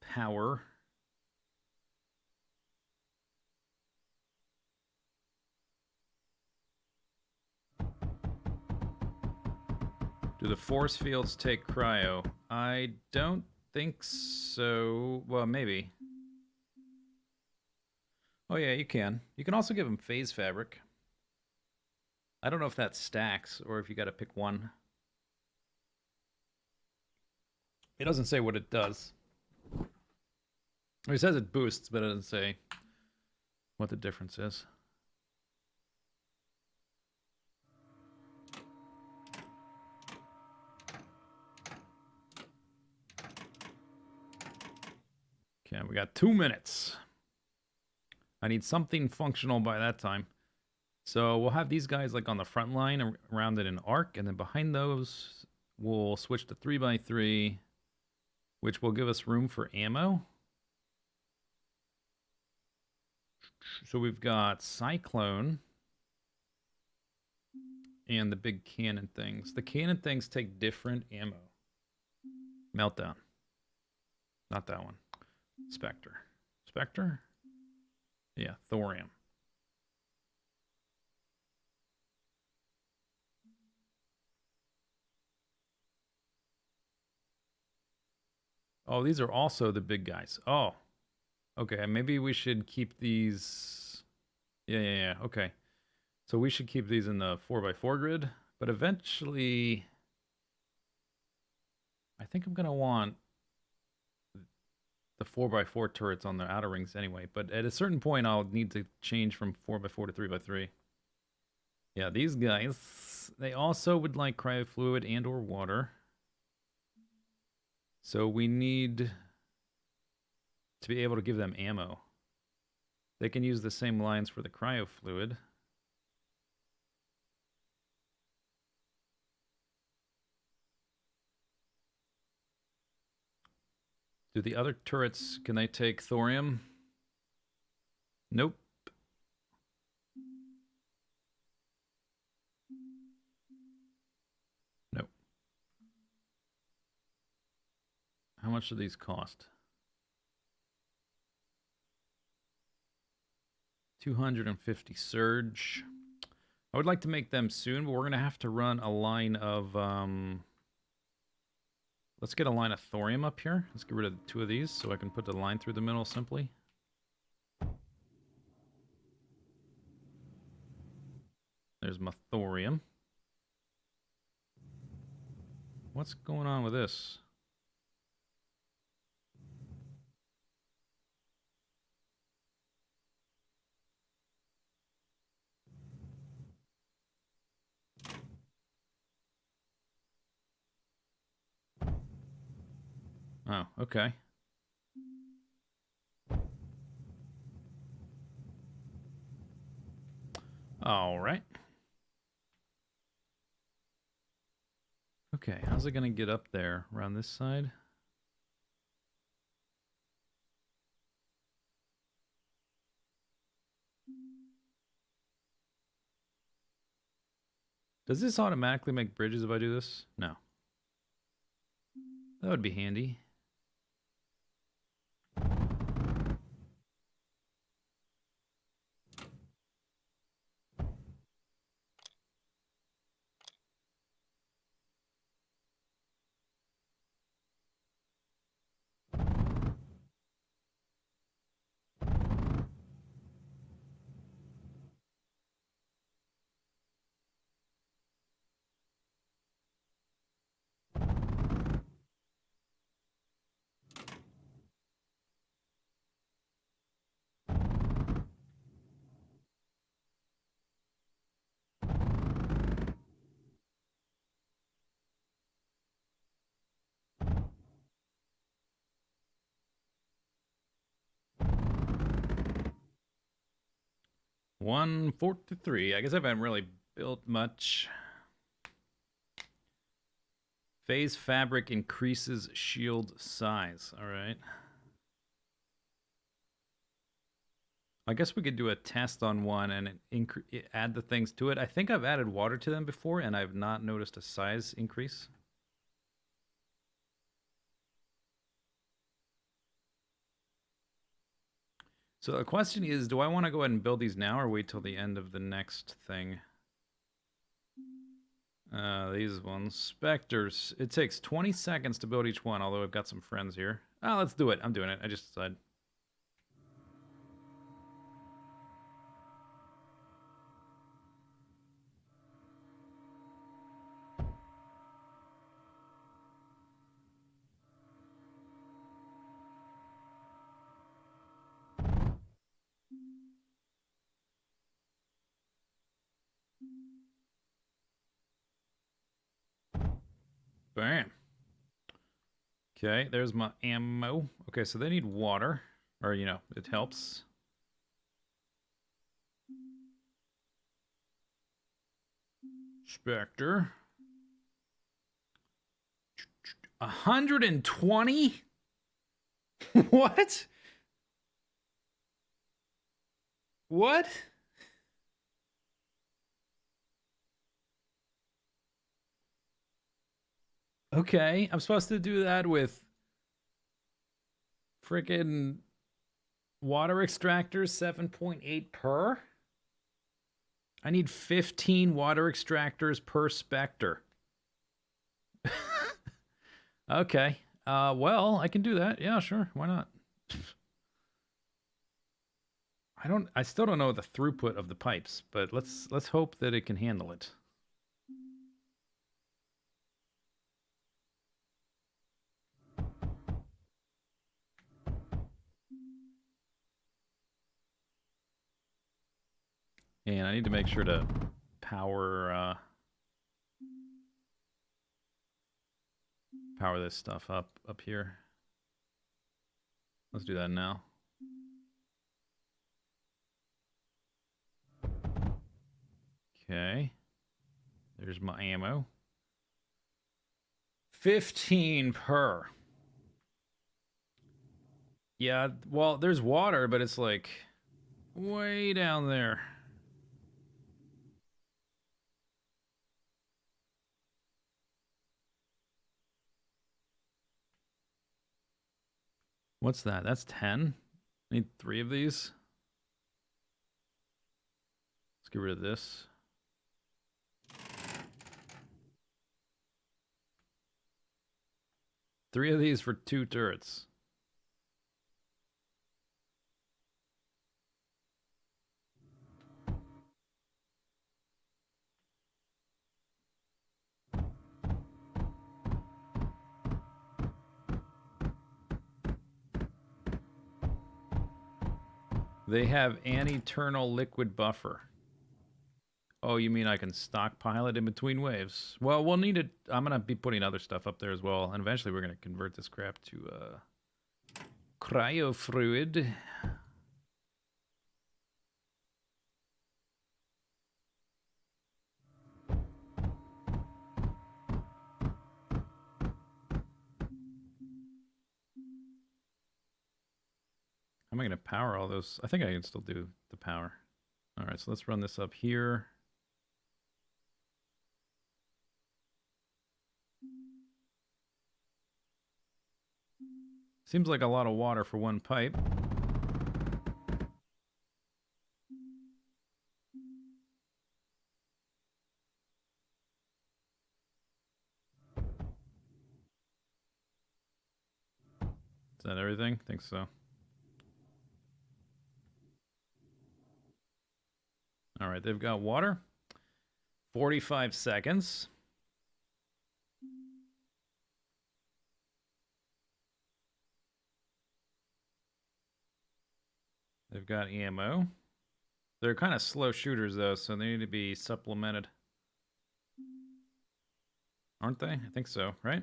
Speaker 1: power. Do the force fields take cryo? I don't think so. Well, maybe. Oh yeah, you can. You can also give them phase fabric. I don't know if that stacks or if you got to pick one. It doesn't say what it does. It says it boosts, but it doesn't say what the difference is. Okay, we got 2 minutes. I need something functional by that time. So we'll have these guys like on the front line around it in arc, and then behind those we'll switch to 3x3, which will give us room for ammo. So we've got Cyclone and the big cannon things. The cannon things take different ammo. Meltdown. Not that one. Spectre. Spectre? Yeah, thorium. Oh, these are also the big guys. Oh, okay. Maybe we should keep these. Yeah. Okay. So we should keep these in the 4x4 grid. But eventually, I think I'm going to want the 4x4 turrets on the outer rings anyway. But at a certain point, I'll need to change from 4x4 to 3x3. Yeah, these guys, they also would like cryofluid and or water. So we need to be able to give them ammo. They can use the same lines for the cryofluid. Do the other turrets, can they take thorium? Nope. Nope. How much do these cost? 250 surge. I would like to make them soon, but we're going to have to run a line of... let's get a line of thorium up here. Let's get rid of 2 of these so I can put the line through the middle simply. There's my thorium. What's going on with this? Oh, okay. All right. Okay, how's it going to get up there around this side? Does this automatically make bridges if I do this? No. That would be handy. $143. I guess I haven't really built much. Phase fabric increases shield size. All right. I guess we could do a test on one and add the things to it. I think I've added water to them before, and I've not noticed a size increase. So the question is, do I want to go ahead and build these now or wait till the end of the next thing? These ones. Specters. It takes 20 seconds to build each one, although I've got some friends here. Oh, let's do it. I'm doing it. I just decided. Bam. Okay, there's my ammo. Okay, so they need water. Or, you know, it helps. Spectre. 120? What? What? Okay, I'm supposed to do that with freaking water extractors, 7.8 per? I need 15 water extractors per specter. Okay. Well, I can do that. Yeah, sure. Why not? I still don't know the throughput of the pipes, but let's hope that it can handle it. And I need to make sure to power this stuff up here. Let's do that now. Okay. There's my ammo. 15 per. Yeah, well, there's water, but it's like way down there. What's that? That's 10? I need 3 of these. Let's get rid of this. Three of these for 2 turrets. They have an eternal liquid buffer. Oh, you mean I can stockpile it in between waves? Well, we'll need it. I'm going to be putting other stuff up there as well. And eventually we're going to convert this crap to cryofluid. How am I going to power all those? I think I can still do the power. All right, so let's run this up here. Seems like a lot of water for one pipe. Is that everything? Think so. All right, they've got water. 45 seconds. They've got ammo. They're kind of slow shooters, though, so they need to be supplemented. Aren't they? I think so, right?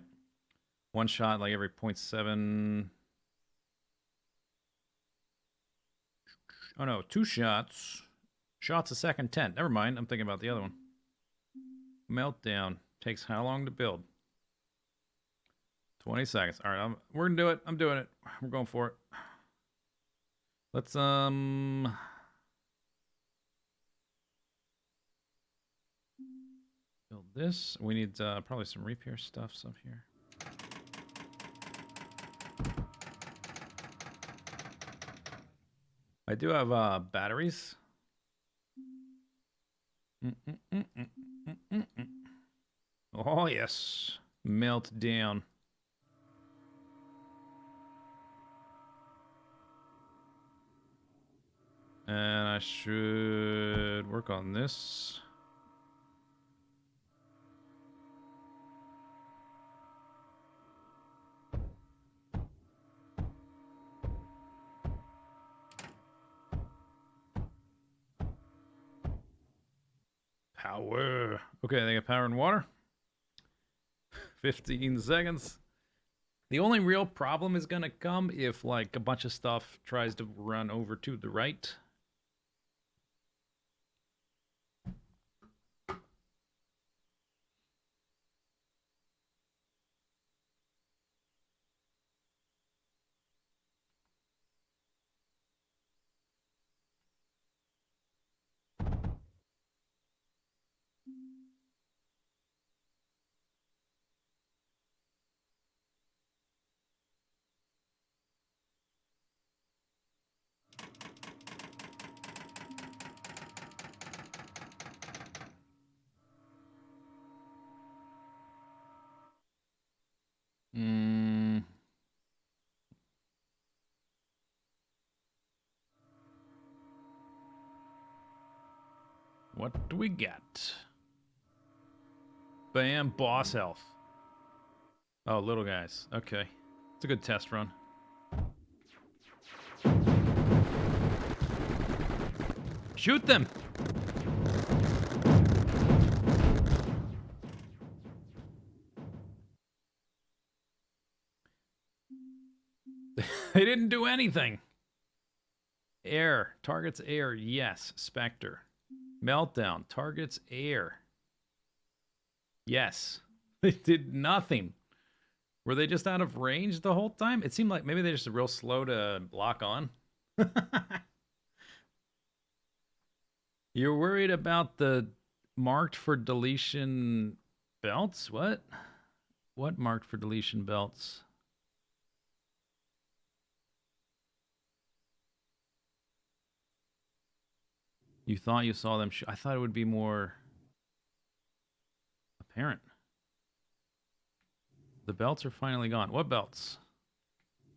Speaker 1: One shot like every 0.7. Oh, no, 2 shots. Shots a second, 10. Never mind, I'm thinking about the other one. Meltdown. Takes how long to build? 20 seconds. All right, we're gonna do it. I'm doing it. We're going for it. Let's, build this. We need, probably some repair stuffs up here. I do have, batteries. Oh, yes. Meltdown. And I should work on this. Power. Okay, they got power and water. 15 seconds. The only real problem is gonna come if like a bunch of stuff tries to run over to the right. Hmm. What do we get? Bam, boss health. Oh, little guys. Okay. It's a good test run. Shoot them! They didn't do anything. Air. Targets air. Yes. Spectre. Meltdown. Targets air. Yes. They did nothing. Were they just out of range the whole time? It seemed like maybe they're just real slow to lock on. You're worried about the marked for deletion belts? What? What marked for deletion belts? You thought you saw them. I thought it would be more apparent. The belts are finally gone. What belts?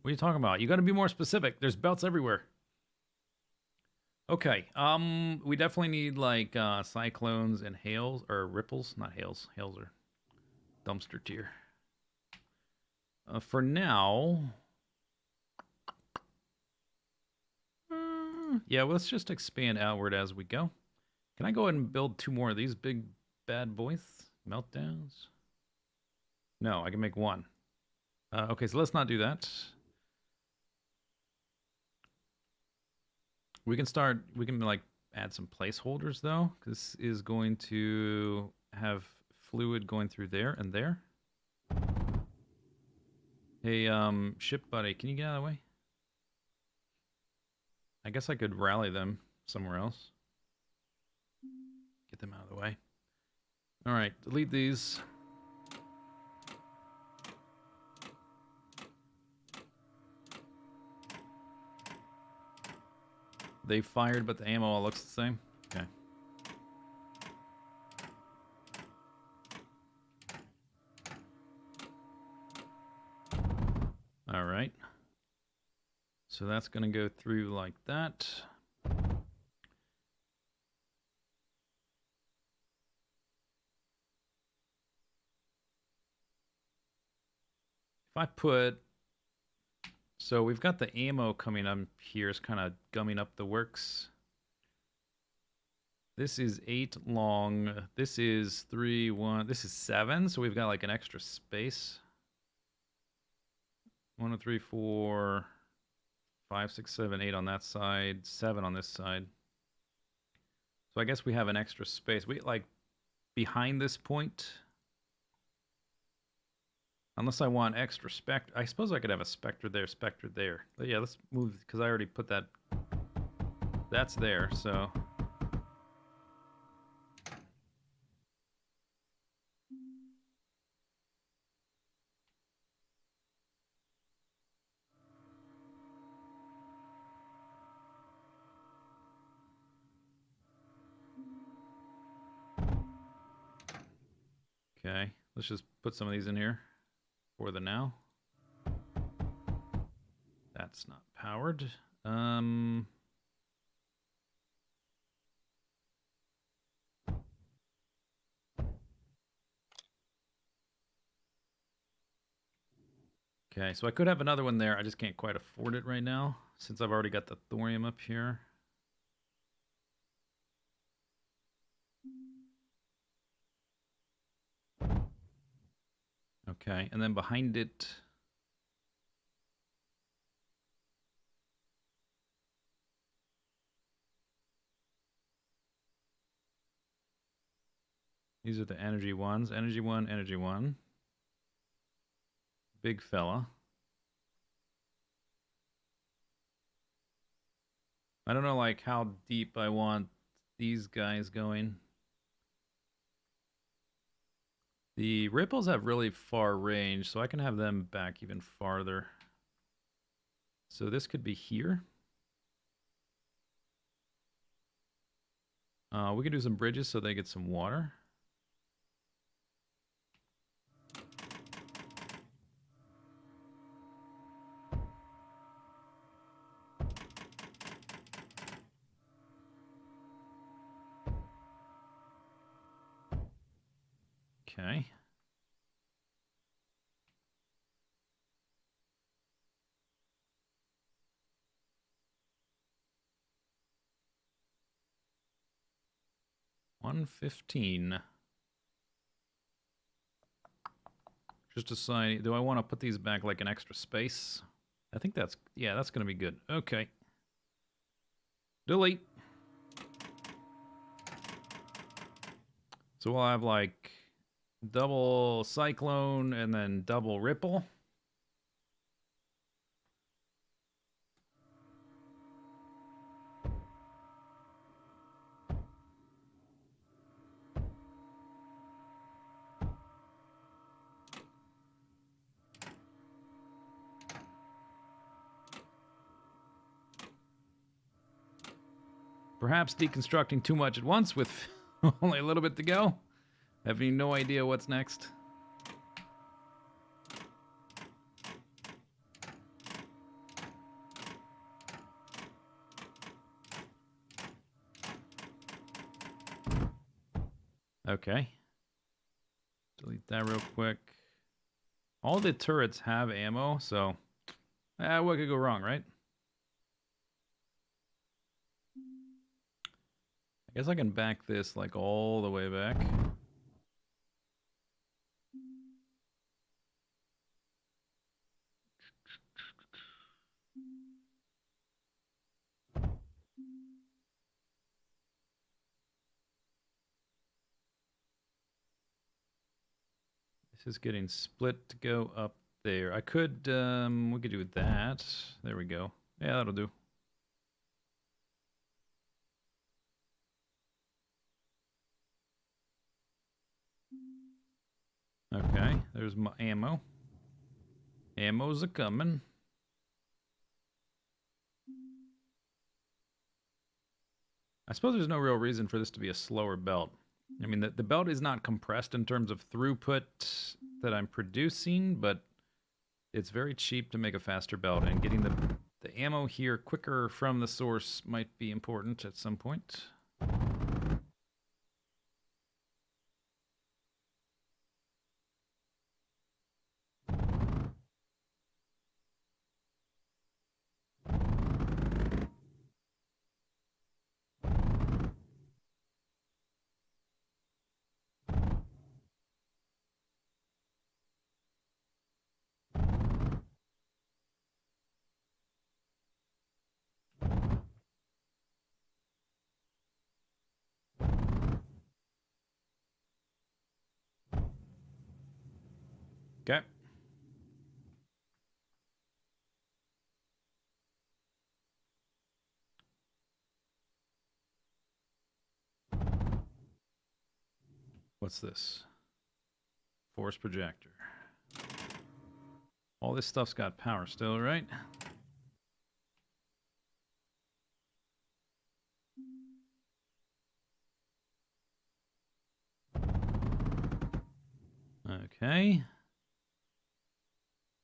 Speaker 1: What are you talking about? You got to be more specific. There's belts everywhere. Okay. We definitely need like cyclones and hails or ripples, not hails. Hails are dumpster tier. For now, yeah, let's just expand outward as we go. Can I go ahead and build 2 more of these big bad boys? Meltdowns? No, I can make 1. Okay, so let's not do that. We can like add some placeholders though. This is going to have fluid going through there and there. Hey, ship buddy, can you get out of the way? I guess I could rally them somewhere else. Get them out of the way. All right, delete these. They fired, but the ammo all looks the same? Okay. Alright. So that's going to go through like that. If I put... So we've got the ammo coming up here. It's kind of gumming up the works. This is 8 long. This is 3, 1. This is 7. So we've got like an extra space. 1, 2, 3, 4, 5, 6, 7, 8 on that side. 7 on this side. So I guess we have an extra space. We like behind this point. Unless I want extra spectre. I suppose I could have a spectre there, spectre there. But yeah, let's move because I already put that. That's there, so. Okay, let's just put some of these in here for the now. That's not powered. Okay, so I could have another one there. I just can't quite afford it right now since I've already got the thorium up here. Okay, and then behind it. These are the energy ones. Energy one, energy one. Big fella. I don't know like how deep I want these guys going. The ripples have really far range, so I can have them back even farther. So this could be here. We can do some bridges so they get some water. Okay. $115. Just decide, do I want to put these back like an extra space? I think that's, yeah, that's going to be good. Okay. Delete. So we'll have like double cyclone and then double ripple. Perhaps deconstructing too much at once with only a little bit to go. Having no idea what's next. Okay. Delete that real quick. All the turrets have ammo, so what could go wrong, right? I guess I can back this like all the way back. This is getting split to go up there. I could, we could do that. There we go. Yeah, that'll do. Okay, there's my ammo. Ammo's a coming. I suppose there's no real reason for this to be a slower belt. I mean, the belt is not compressed in terms of throughput that I'm producing, but it's very cheap to make a faster belt, and getting the ammo here quicker from the source might be important at some point. Okay. What's this? Force projector. All this stuff's got power still, right? Okay.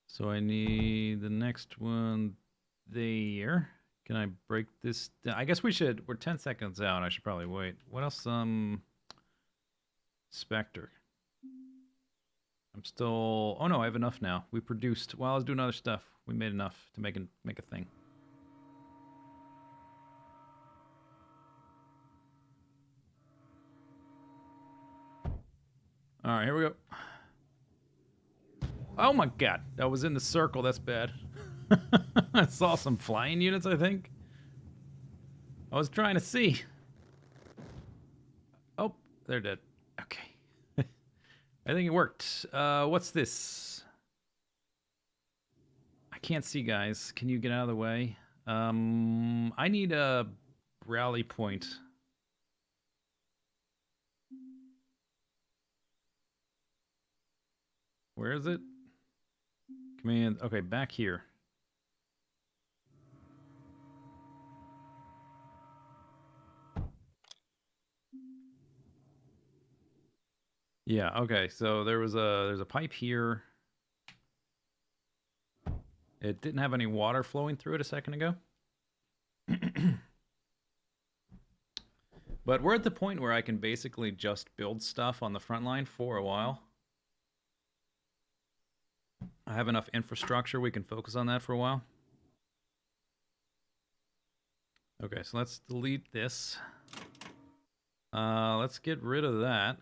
Speaker 1: So I need the next one there. Can I break this down? I guess we should. We're 10 seconds out. I should probably wait. What else? Spectre. I'm still. Oh no, I have enough now. We produced. Well, I was doing other stuff. We made enough to make a thing. All right, here we go. Oh my god, that was in the circle. That's bad. I saw some flying units, I think. I was trying to see. Oh, they're dead. Okay. I think it worked. What's this? I can't see, guys. Can you get out of the way? I need a rally point. Where is it? Command. Okay, back here. Yeah, okay. So there's a pipe here. It didn't have any water flowing through it a second ago. But we're at the point where I can basically just build stuff on the front line for a while. I have enough infrastructure, we can focus on that for a while. Okay, so let's delete this. Let's get rid of that.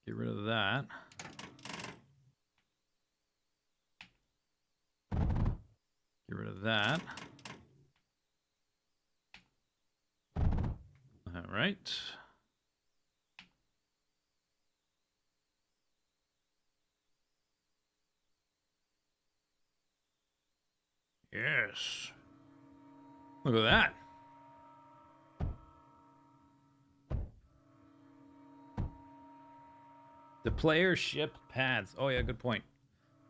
Speaker 1: Get rid of that. Get rid of that. All right. Yes. Look at that. The player ship pads. Oh yeah, good point.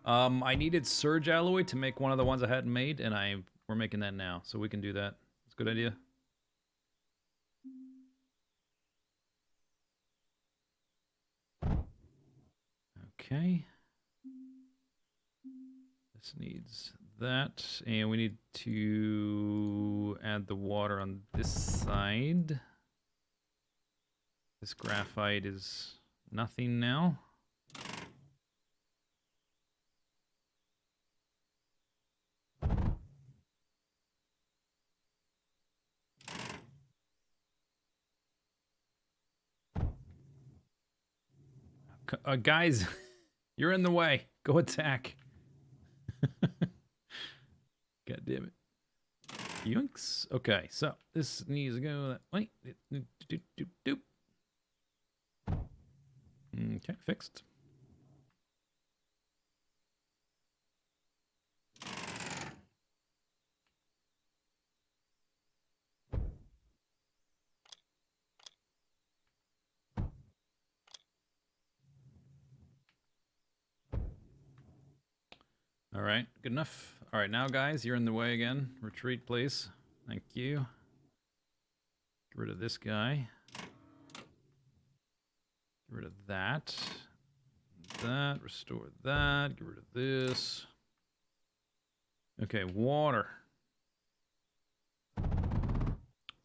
Speaker 1: I needed surge alloy to make one of the ones I hadn't made, and we're making that now, so we can do that. It's a good idea. Okay. This needs that, and we need to add the water on this side. This graphite is nothing now. Guys, you're in the way. Go attack. God damn it. Yunks. Okay, so this needs to go that way. Okay, fixed. All right, good enough. All right, now, guys, you're in the way again. Retreat, please. Thank you. Get rid of this guy. Get rid of that. That. Restore that. Get rid of this. Okay, water.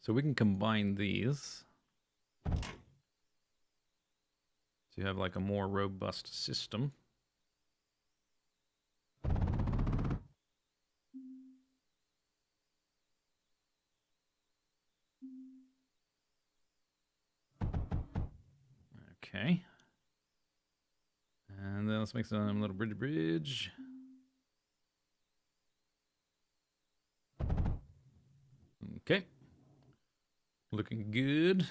Speaker 1: So we can combine these to have like a more robust system. Okay. And then let's make some little bridge. Okay. Looking good.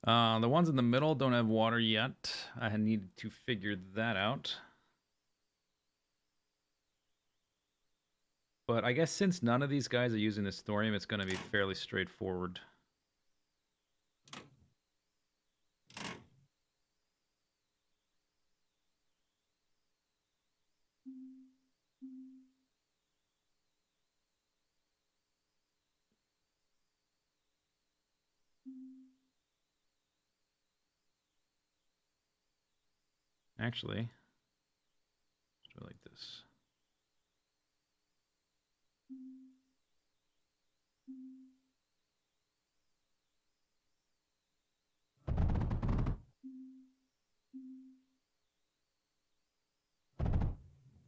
Speaker 1: The ones in the middle don't have water yet. I need to figure that out. But I guess since none of these guys are using this thorium, it's going to be fairly straightforward. Actually, let's do it like this.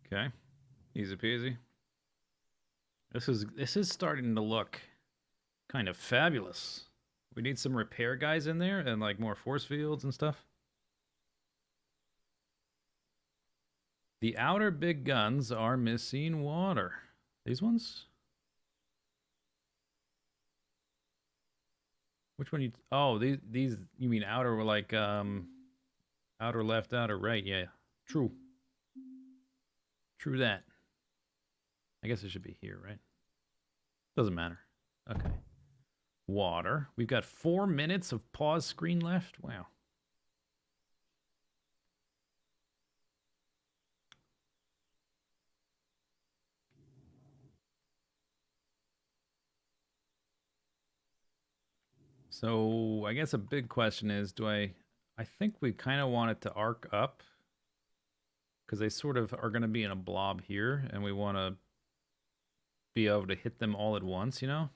Speaker 1: Okay, easy peasy. This is starting to look kind of fabulous. We need some repair guys in there and like more force fields and stuff. The outer big guns are missing water. These ones? Which one you? Oh, these you mean outer were like outer left, outer right. Yeah, true, true that. I guess it should be here, right? Doesn't matter. Okay. Water. We've got 4 minutes of pause screen left. Wow. So I guess a big question is, do I think we kind of want it to arc up because they sort of are going to be in a blob here, and we want to be able to hit them all at once, you know?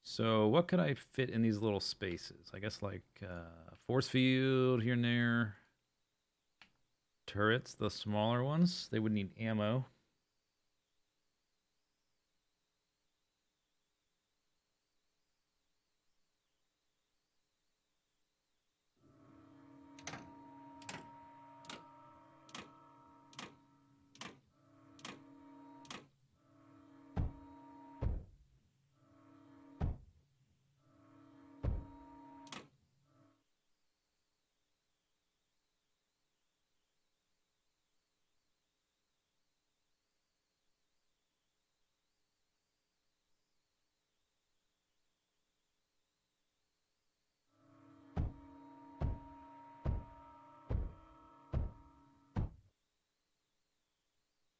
Speaker 1: So what could I fit in these little spaces? I guess like force field here and there. Turrets, the smaller ones, they would need ammo.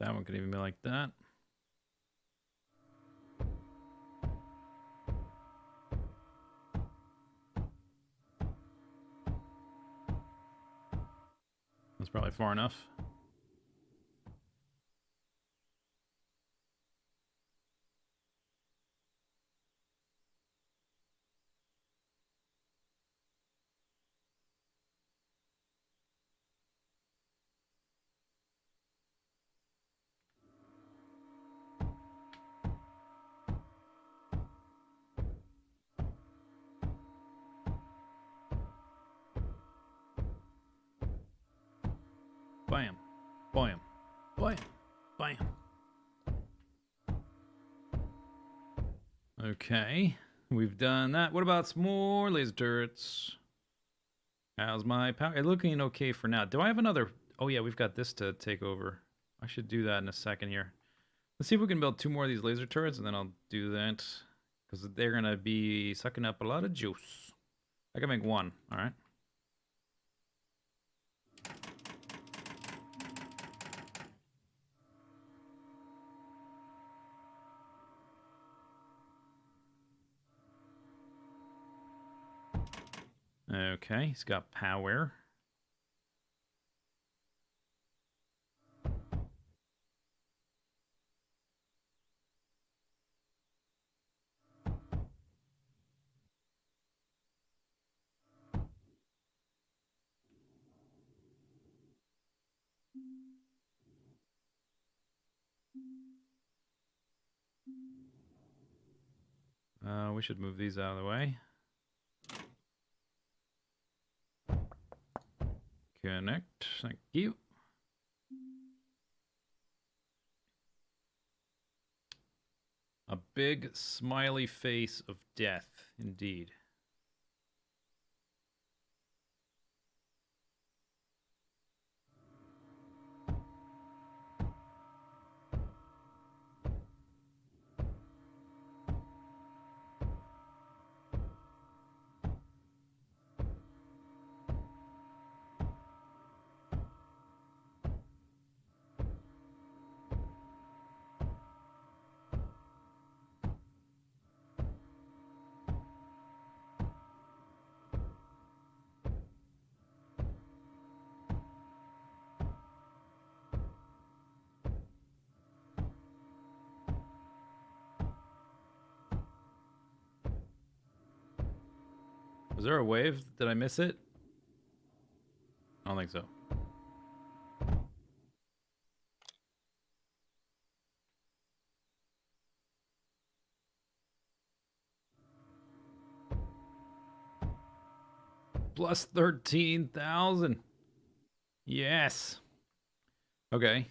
Speaker 1: That one could even be like that. That's probably far enough. Bam, bam, bam, bam. Okay, we've done that. What about some more laser turrets? How's my power? It's looking okay for now. Do I have another? Oh yeah, we've got this to take over. I should do that in a second here. Let's see if we can build 2 more of these laser turrets, and then I'll do that. Because they're going to be sucking up a lot of juice. I can make 1, all right? Okay, he's got power. We should move these out of the way. Connect. Thank you. A big smiley face of death, indeed. Was there a wave? Did I miss it? I don't think so. Plus 13,000. Yes. Okay.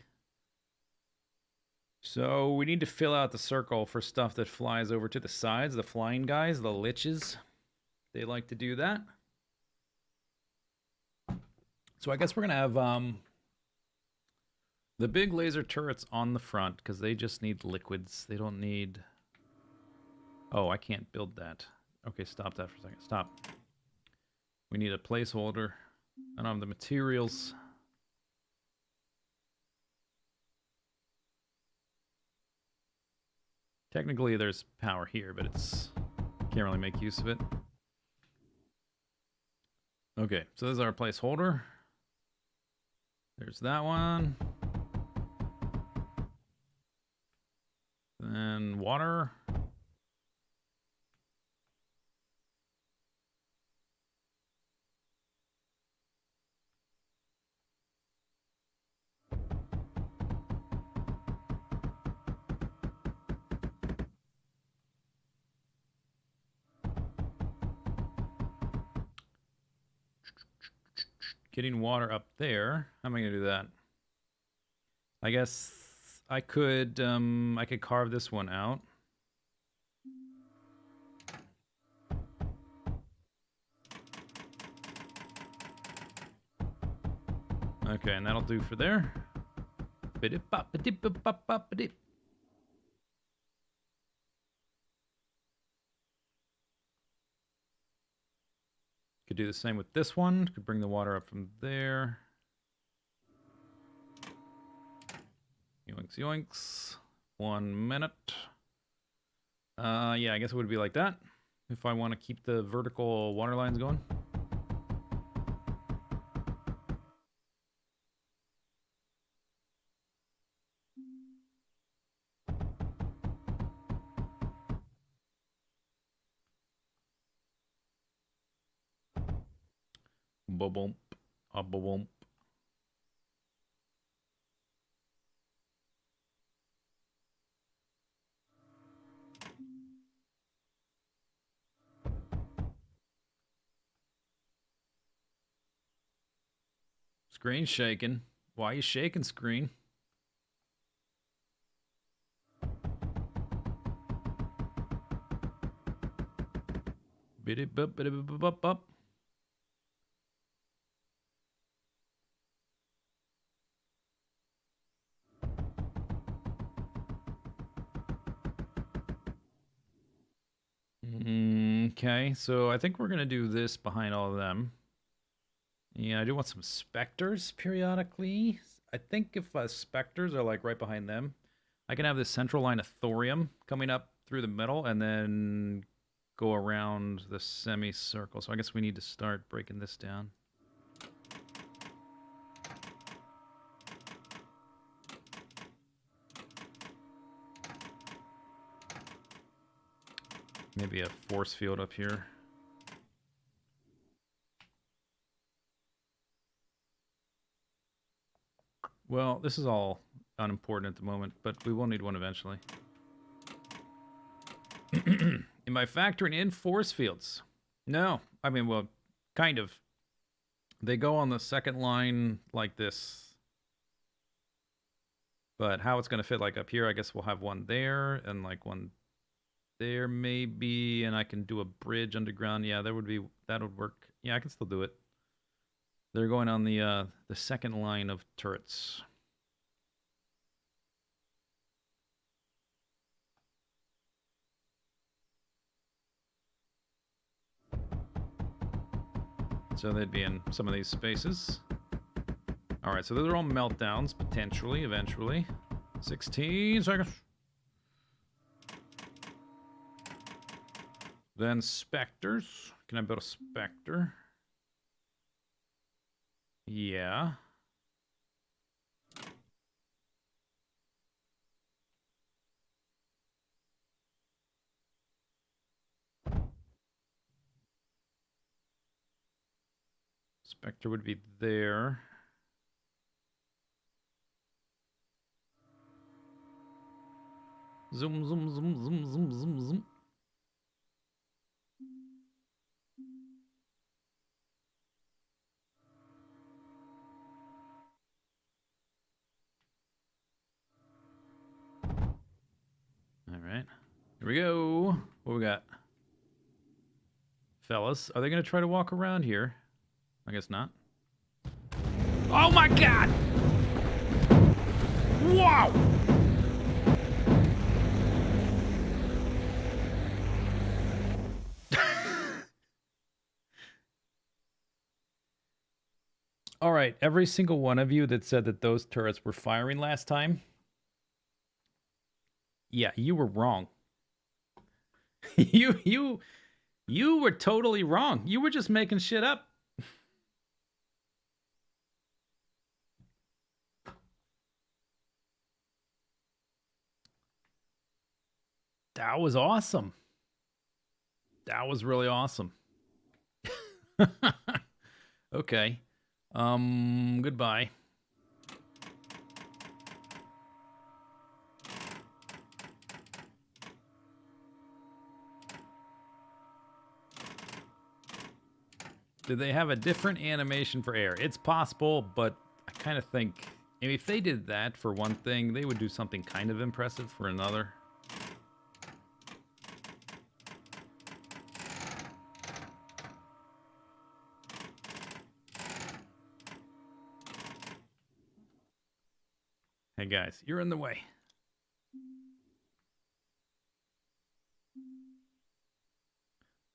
Speaker 1: So we need to fill out the circle for stuff that flies over to the sides. The flying guys, the liches, they like to do that. So I guess we're gonna have the big laser turrets on the front because they just need liquids. They don't need. Oh, I can't build that. Okay, stop that for a second. Stop. We need a placeholder. I don't have the materials. Technically, there's power here, but it's can't really make use of it. Okay, so this is our placeholder. There's that one. Then water. Getting water up there. How am I gonna do that? I guess I could carve this one out. Okay, and that'll do for there. Could do the same with this one. Could bring the water up from there. Yoinks, yoinks. 1 minute. Yeah, I guess it would be like that if I want to keep the vertical water lines going. Ba-bump. A-ba-bump. Screen shaking. Why are you shaking, screen? Biddy-bup, biddy-bup-bup-bup. Okay, so I think we're going to do this behind all of them. Yeah, I do want some specters periodically. I think if specters are like right behind them, I can have this central line of thorium coming up through the middle and then go around the semicircle. So I guess we need to start breaking this down. Maybe a force field up here. Well, this is all unimportant at the moment, but we will need one eventually. Am I factoring in force fields? No. I mean, well, kind of. They go on the second line like this. But how it's going to fit, like up here, I guess we'll have one there and like one there maybe, and I can do a bridge underground. Yeah, that would work. Yeah, I can still do it. They're going on the second line of turrets. So they'd be in some of these spaces. All right, so those are all meltdowns, potentially, eventually. 16 seconds. Then specters. Can I build a specter? Yeah. Spectre would be there. Zoom, zoom, zoom, zoom, zoom, zoom, zoom. All right. Here we go. What we got? Fellas, are they going to try to walk around here? I guess not. Oh my god! Wow! All right, every single one of you that said that those turrets were firing last time, yeah, you were wrong. You were totally wrong. You were just making shit up. That was awesome. That was really awesome. Okay. Goodbye. Did they have a different animation for air? It's possible, but I kind of think if they did that for one thing, they would do something kind of impressive for another. Hey guys, you're in the way.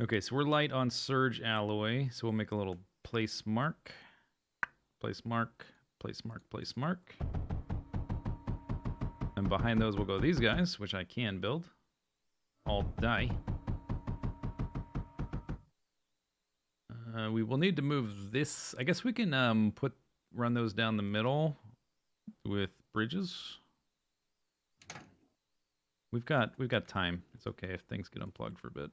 Speaker 1: Okay, so we're light on surge alloy, so we'll make a little place mark. Place mark, place mark, place mark. And behind those will go these guys, which I can build. All die. We will need to move this. I guess we can run those down the middle with bridges. We've got time. It's okay if things get unplugged for a bit.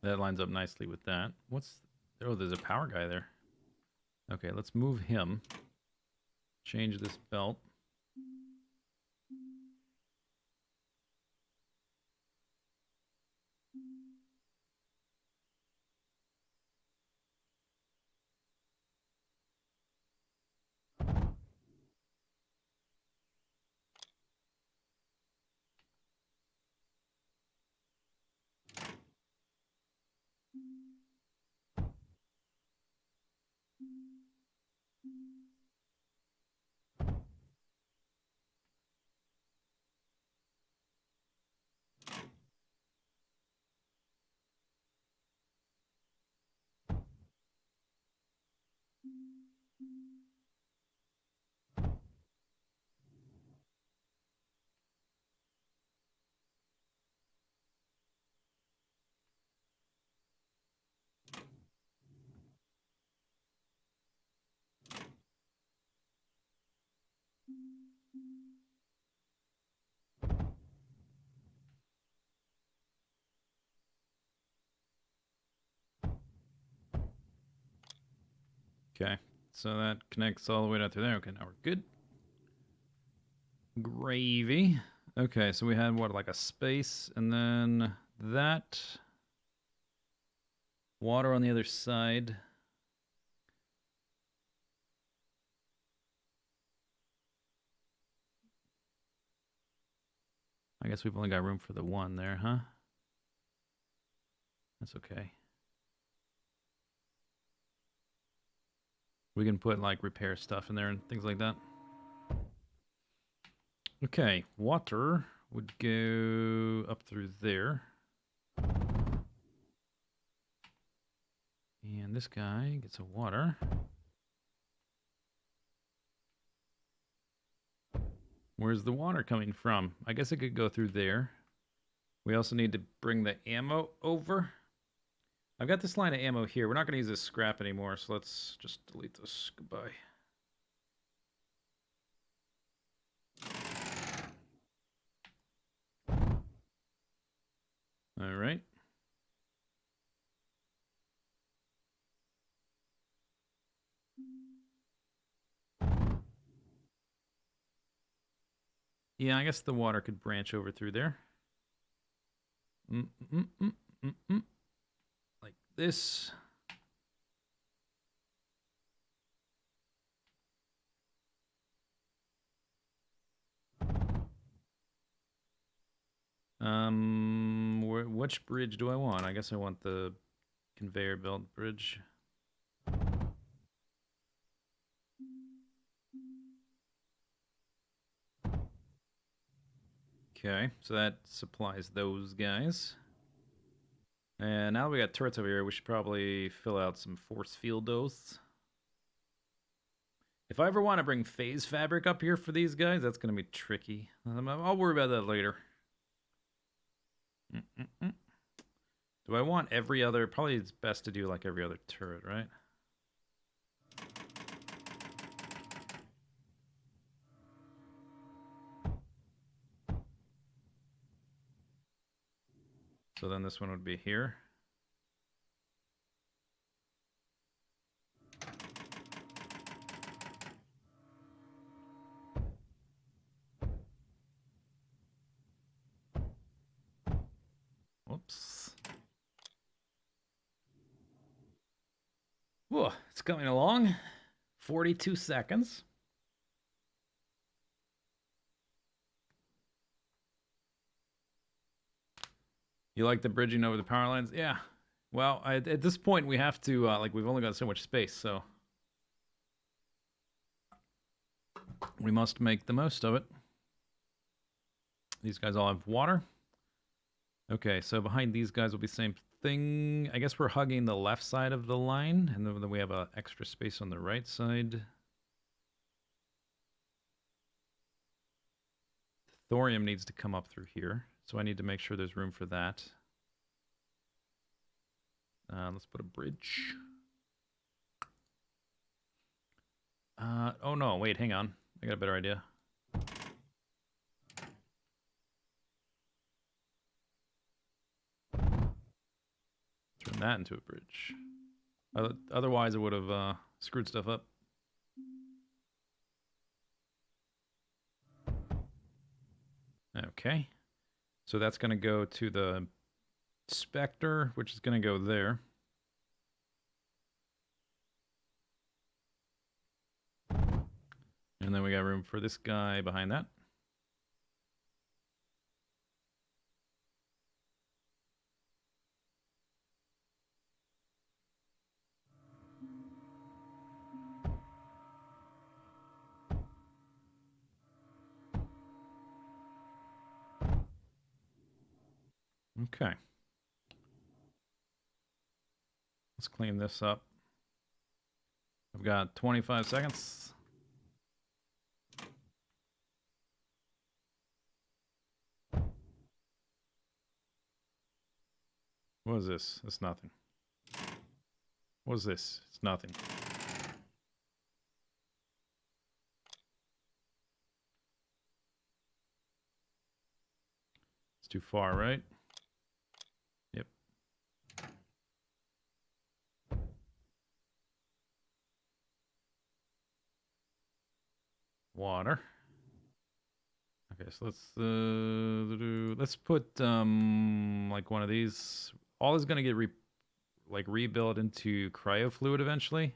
Speaker 1: That lines up nicely with that. Oh, there's a power guy there. Okay, let's move him. Change this belt. Okay, so that connects all the way down through there. Okay, now we're good. Gravy. Okay, so we had what, like a space, and then that water on the other side. I guess we've only got room for the one there, huh? That's okay. We can put like repair stuff in there and things like that. Okay, water would go up through there. And this guy gets a water. Where's the water coming from? I guess it could go through there. We also need to bring the ammo over. I've got this line of ammo here. We're not going to use this scrap anymore, so let's just delete this. Goodbye. All right. Yeah, I guess the water could branch over through there. Mm -mm -mm -mm -mm. Like this. Which bridge do I want? I guess I want the conveyor belt bridge. Okay, so that supplies those guys. And now we got turrets over here, we should probably fill out some force field oaths. If I ever want to bring phase fabric up here for these guys, that's going to be tricky. I'll worry about that later. Mm-mm-mm. Do I want every other... Probably it's best to do like every other turret, right? So then this one would be here. Whoops. Whoa, it's coming along. 42 seconds. You like the bridging over the power lines? Yeah. Well, at this point, we have to, like, we've only got so much space, so we must make the most of it. These guys all have water. Okay, so behind these guys will be the same thing. I guess we're hugging the left side of the line, and then we have extra space on the right side. Thorium needs to come up through here, so I need to make sure there's room for that. Let's put a bridge. Oh no, wait, hang on. I got a better idea. Turn that into a bridge. Otherwise, it would have screwed stuff up. Okay. So that's going to go to the Spectre, which is going to go there. And then we got room for this guy behind that. Okay. Let's clean this up. I've got 25 seconds. What is this? It's nothing. What is this? It's nothing. It's too far, right? Yep. Water. Okay, so let's put like one of these. All is gonna get rebuilt into cryo fluid eventually.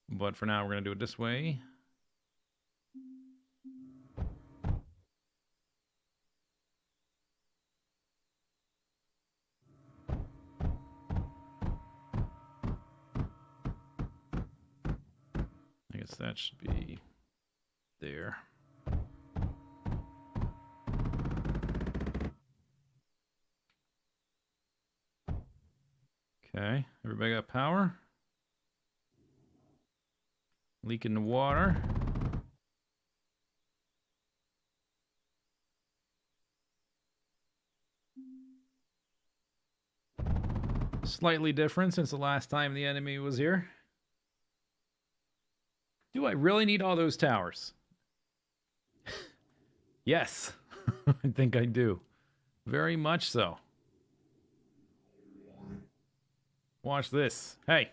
Speaker 1: But for now, we're gonna do it this way. I guess that should be there. Okay, everybody got power? Leaking the water. Slightly different since the last time the enemy was here. Do I really need all those towers? Yes, I think I do. Very much so. Watch this. Hey.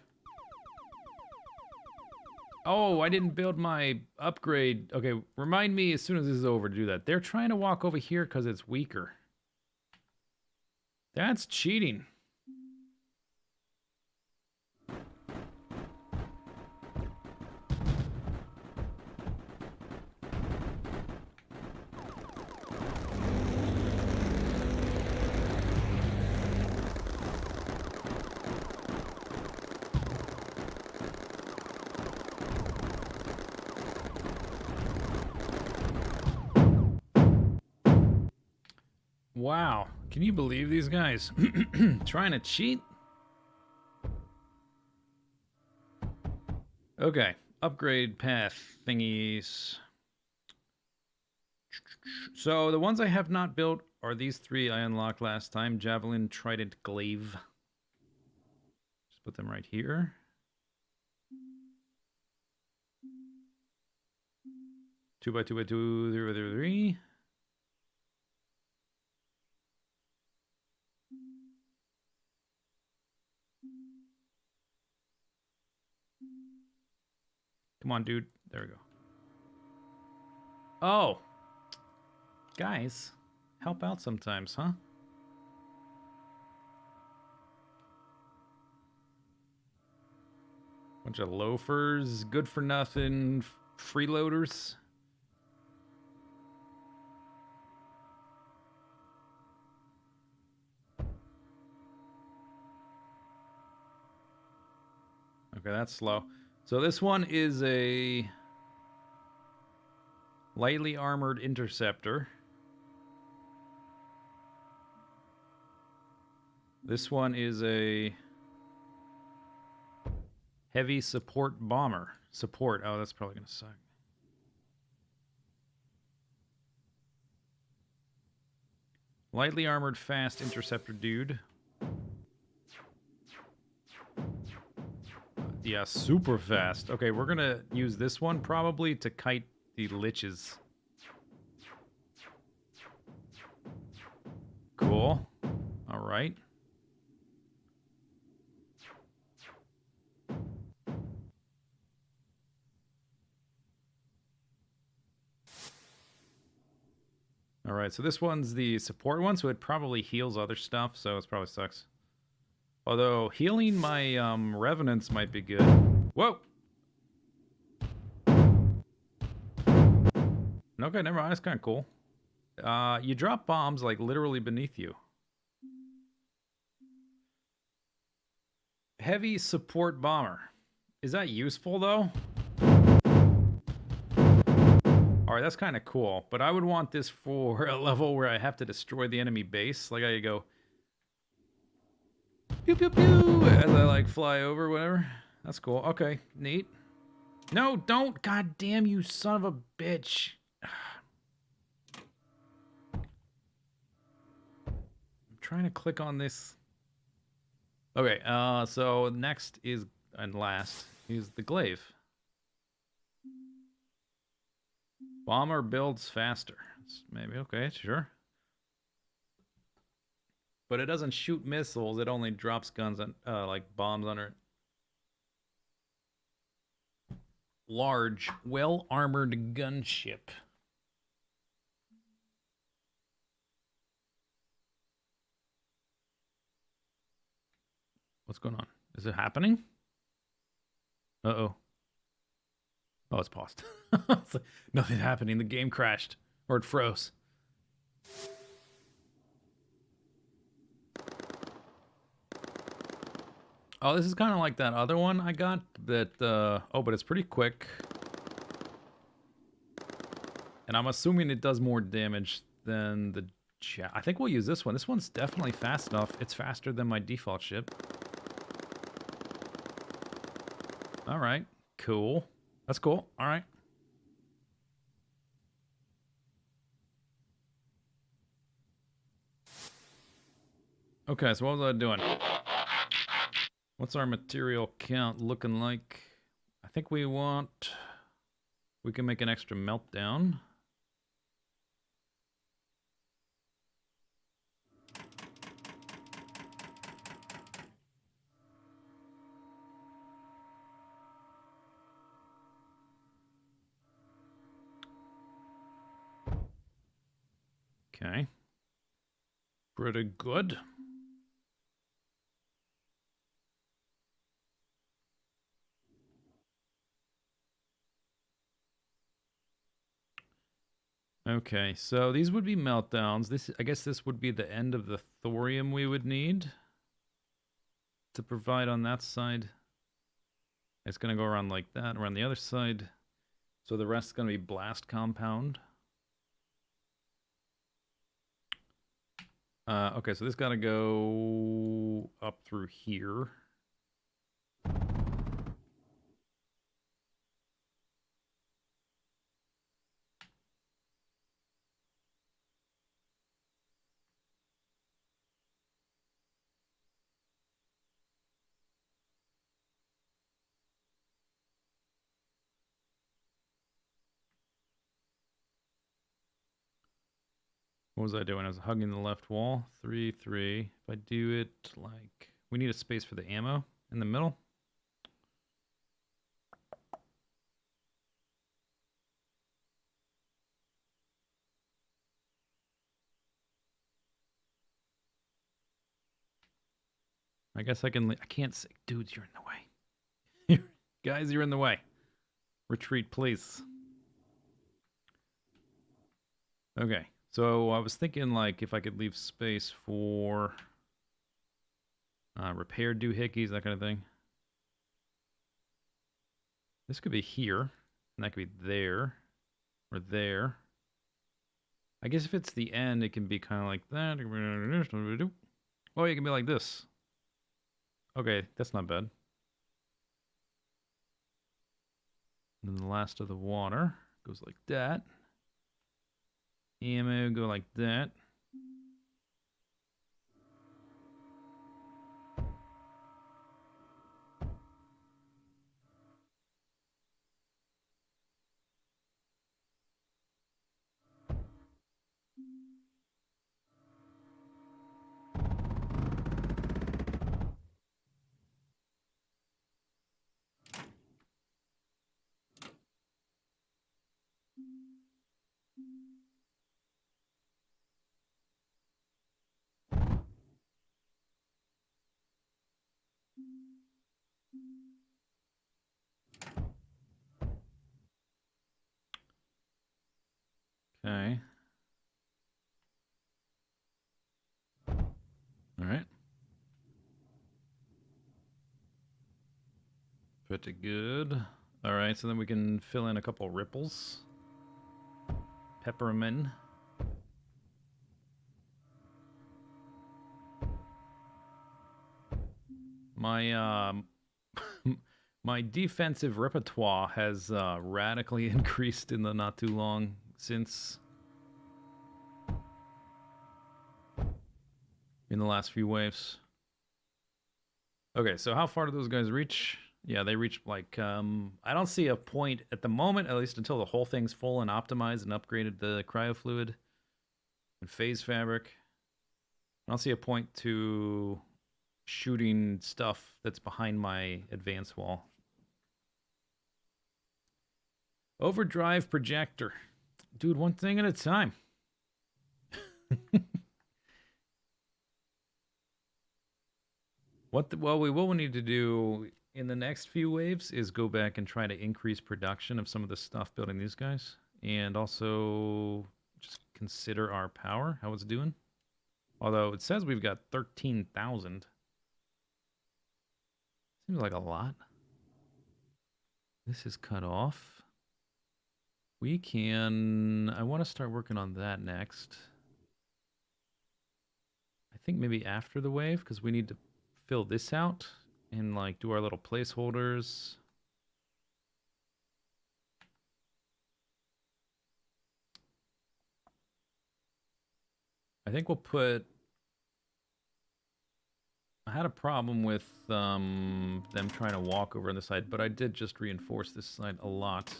Speaker 1: Oh, I didn't build my upgrade. Okay, remind me as soon as this is over to do that. They're trying to walk over here because it's weaker. That's cheating. Wow. Can you believe these guys trying to cheat? Okay. Upgrade path thingies. So the ones I have not built are these three I unlocked last time. Javelin, Trident, Glaive. Just put them right here. Two by two by two, 3 by 3 by 3. Come on, dude. There we go. Oh. Guys, help out sometimes, huh? Bunch of loafers, good for nothing, freeloaders. Okay, that's slow. So this one is a lightly armored interceptor. This one is a heavy support bomber. Support. Oh, that's probably going to suck. Lightly armored fast interceptor dude. Yeah, super fast. Okay, we're going to use this one probably to kite the liches. Cool. All right. All right, so this one's the support one, so it probably heals other stuff, so it probably sucks. Although healing my revenants might be good. Whoa! Okay, never mind. That's kind of cool. You drop bombs like literally beneath you. Heavy support bomber. Is that useful though? Alright, that's kind of cool. But I would want this for a level where I have to destroy the enemy base. Like I go pew pew pew as I like fly over, whatever. That's cool. Okay, neat. No, don't! God damn you, son of a bitch! I'm trying to click on this. Okay, so next is and last is the glaive. Bomber builds faster. Maybe okay, sure. But it doesn't shoot missiles. It only drops guns and like bombs under it. Large, well-armored gunship. What's going on? Is it happening? Uh-oh. Oh, it's paused. It's like, nothing's happening. The game crashed. Or it froze. Oh, this is kind of like that other one I got. That, oh, but it's pretty quick. And I'm assuming it does more damage than the chat. I think we'll use this one. This one's definitely fast enough. It's faster than my default ship. All right. Cool. That's cool. All right. Okay, so what was I doing? What's our material count looking like? I think we can make an extra meltdown. Okay. Pretty good. Okay, so these would be meltdowns. I guess this would be the end of the thorium we would need to provide on that side. It's going to go around like that, around the other side. So the rest is going to be blast compound. Okay, so this got to go up through here. What was I doing? I was hugging the left wall. 3, 3. If I do it like... We need a space for the ammo in the middle. I guess I can... I can't say... Dudes, you're in the way. Guys, you're in the way. Retreat, please. Okay. So I was thinking, like, if I could leave space for... repair doohickeys, that kind of thing. This could be here. And that could be there. Or there. I guess if it's the end, it can be kind of like that. Oh, it can be like this. Okay, that's not bad. And then the last of the water goes like that. Ammo go like that. Okay. All right. Pretty good. All right, so then we can fill in a couple ripples. Peppermin. My my defensive repertoire has radically increased in the not too long since in the last few waves. Okay, so how far do those guys reach? Yeah, they reach like I don't see a point at the moment, at least until the whole thing's full and optimized and upgraded the cryofluid and phase fabric. I don't see a point to shooting stuff that's behind my advance wall. Overdrive projector. Dude, one thing at a time. What we'll need to do in the next few waves is go back and try to increase production of some of the stuff building these guys, and also just consider our power, how it's doing. Although it says we've got 13,000. Seems like a lot. This is cut off. We can... I want to start working on that next. I think maybe after the wave, because we need to fill this out and like do our little placeholders. I think we'll put... I had a problem with them trying to walk over on the side, but I did just reinforce this side a lot.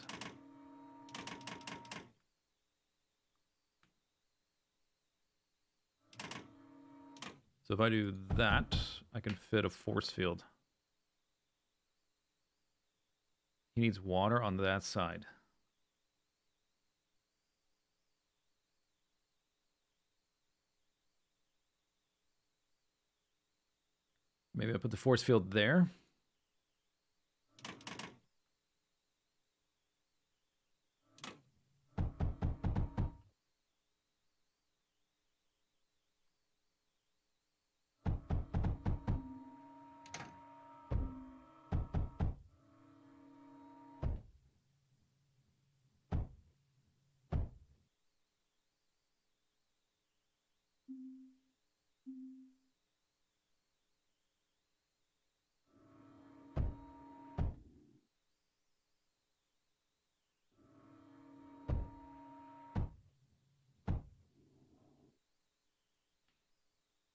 Speaker 1: So if I do that, I can fit a force field. He needs water on that side. Maybe I put the force field there.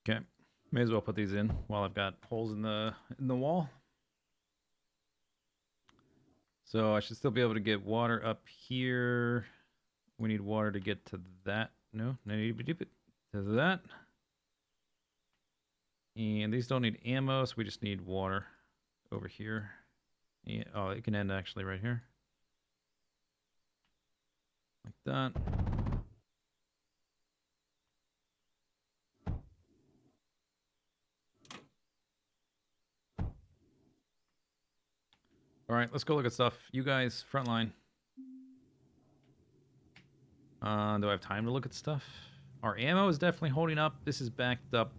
Speaker 1: Okay, may as well put these in while I've got holes in the wall. So I should still be able to get water up here. We need water to get to that. No, to that. And these don't need ammo, so we just need water over here. Yeah, oh, it can end actually right here. Like that. All right, let's go look at stuff. You guys, front line. Do I have time to look at stuff? Our ammo is definitely holding up. This is backed up.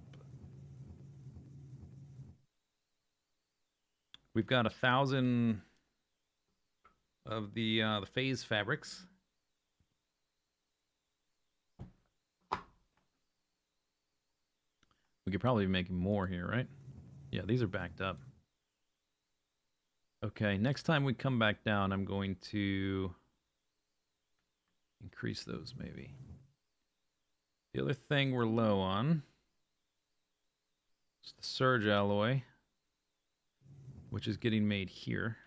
Speaker 1: We've got 1,000 of the phase fabrics. We could probably be making more here, right? Yeah, these are backed up. Okay, next time we come back down, I'm going to increase those maybe. The other thing we're low on is the surge alloy, which is getting made here.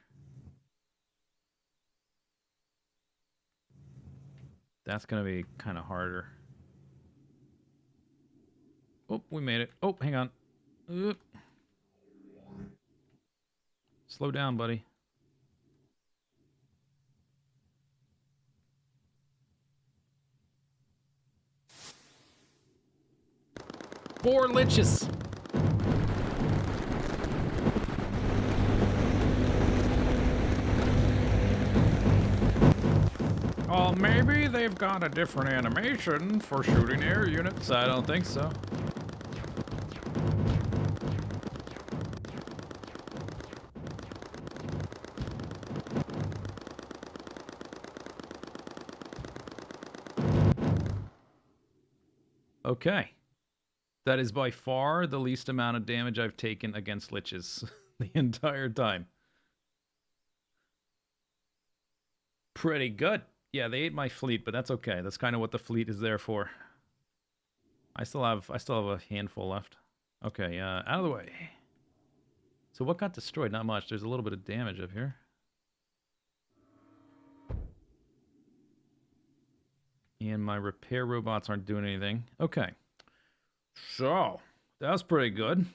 Speaker 1: That's going to be kind of harder. Oh, we made it. Oh, hang on. Slow down, buddy. Four liches. Well, maybe they've got a different animation for shooting air units. I don't think so. Okay. That is by far the least amount of damage I've taken against liches the entire time. Pretty good. Yeah, they ate my fleet, but that's okay. That's kind of what the fleet is there for. I still have a handful left. Okay, out of the way. So what got destroyed? Not much. There's a little bit of damage up here. And my repair robots aren't doing anything. Okay. So, that was pretty good.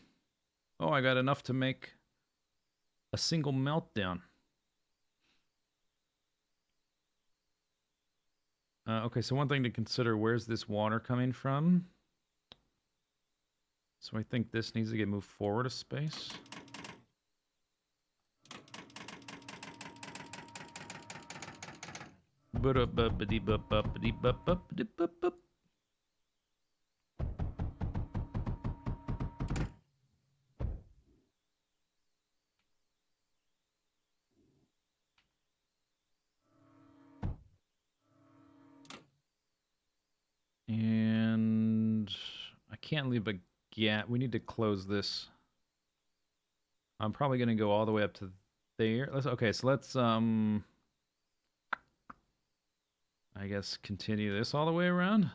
Speaker 1: Oh, I got enough to make a single meltdown. Okay, so one thing to consider, where's this water coming from? So I think this needs to get moved forward a space. And I can't leave a gap. We need to close this. I'm probably going to go all the way up to there. Okay, so let's I guess continue this all the way around.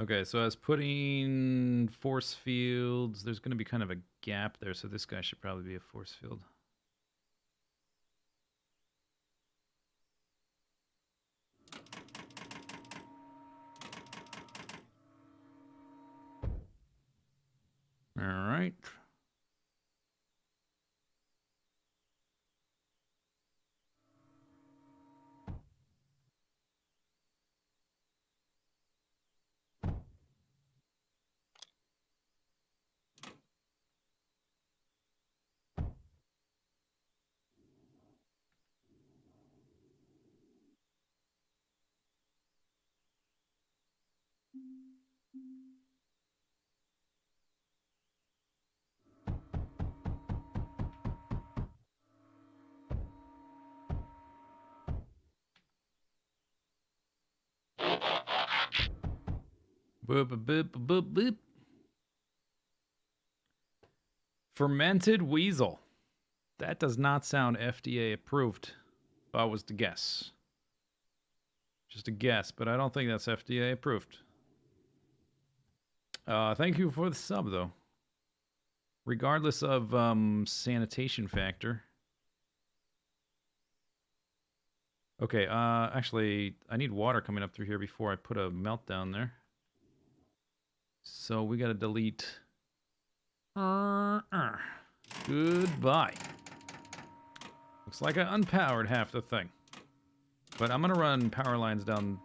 Speaker 1: Okay, so I was putting force fields. There's going to be kind of a gap there, so this guy should probably be a force field. All right. Boop, boop, boop, boop, boop. Fermented weasel. That does not sound FDA approved, if I was to guess. Just a guess, but I don't think that's FDA approved. Thank you for the sub, though. Regardless of sanitation factor. Okay, actually, I need water coming up through here before I put a meltdown there. So we gotta delete. Goodbye. Looks like I unpowered half the thing. But I'm gonna run power lines down,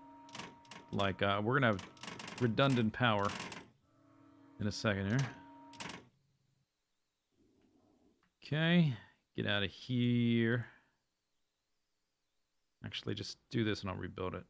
Speaker 1: like, we're gonna have redundant power in a second here. Okay, get out of here. Actually, just do this and I'll rebuild it.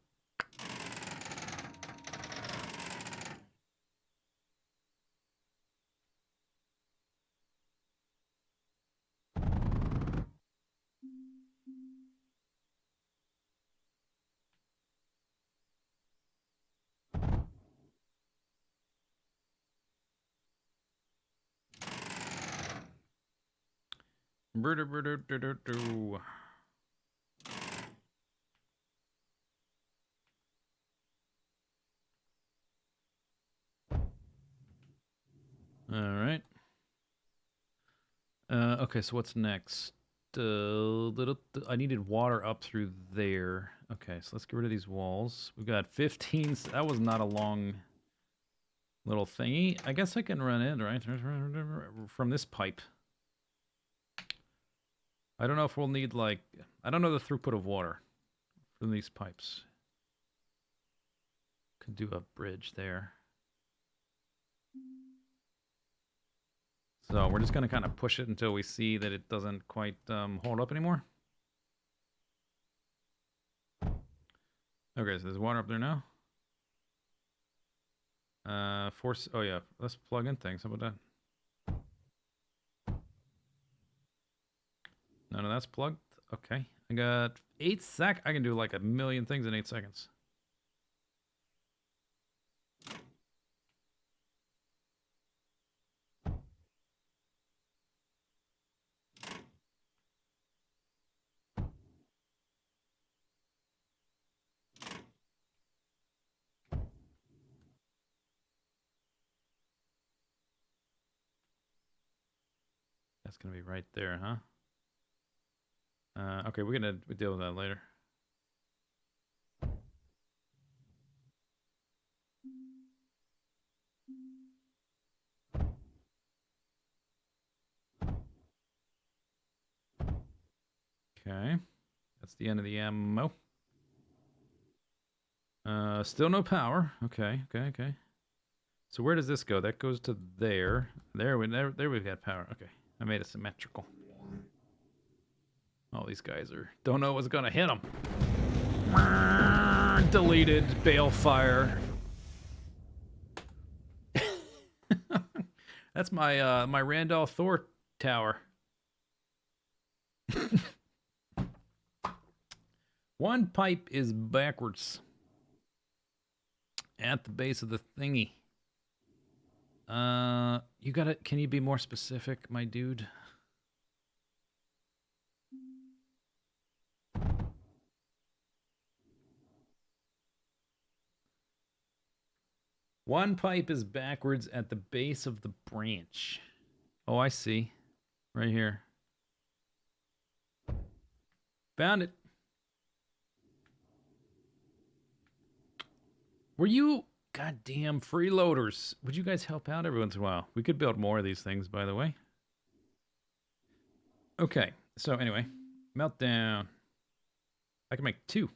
Speaker 1: All right. Okay, so what's next? I needed water up through there. Okay, so let's get rid of these walls. We've got 15. That was not a long little thingy. I guess I can run in, right? From this pipe. I don't know if we'll need, like... I don't know the throughput of water from these pipes. Could do a bridge there. So we're just going to kind of push it until we see that it doesn't quite hold up anymore. Okay, so there's water up there now. Force. Oh yeah, let's plug in things. How about that? None of that's plugged. Okay, I got 8 sec. I can do like a million things in 8 seconds. That's gonna be right there, huh? Okay, we're gonna deal with that later. Okay, that's the end of the ammo. Still no power. Okay. So where does this go? That goes to there. There we've got power. Okay, I made it symmetrical. All these guys don't know what's gonna hit them. Deleted balefire. That's my my Randolph Thor tower. One pipe is backwards at the base of the thingy. You gotta. Can you be more specific, my dude? One pipe is backwards at the base of the branch. Oh, I see. Right here. Found it. Were you goddamn freeloaders? Would you guys help out every once in a while? We could build more of these things, by the way. Okay, so anyway, meltdown. I can make 2.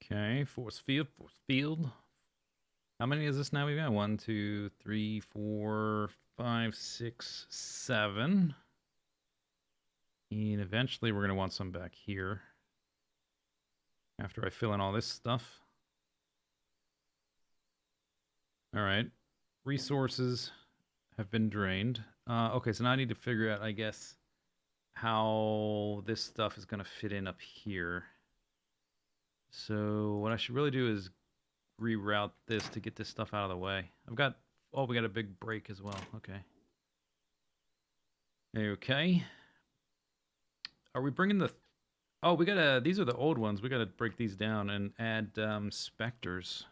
Speaker 1: Okay, force field, force field. How many is this now? We've got 1, 2, 3, 4, 5, 6, 7. And eventually we're going to want some back here. After I fill in all this stuff. All right. Resources have been drained. Okay, so now I need to figure out, I guess, how this stuff is going to fit in up here. So what I should really do is reroute this to get this stuff out of the way. I've got... Oh, we got a big break as well. Okay. Okay. Are we bringing the... Oh, we gotta... These are the old ones. We gotta break these down and add specters.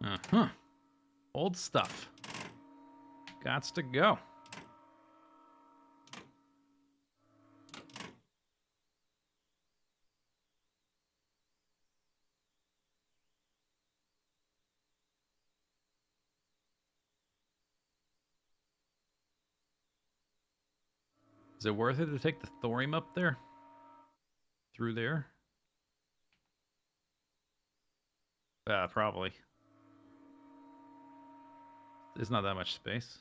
Speaker 1: Uh-huh. Old stuff. Gots to go. Is it worth it to take the thorium up there? Through there? Probably. There's not that much space.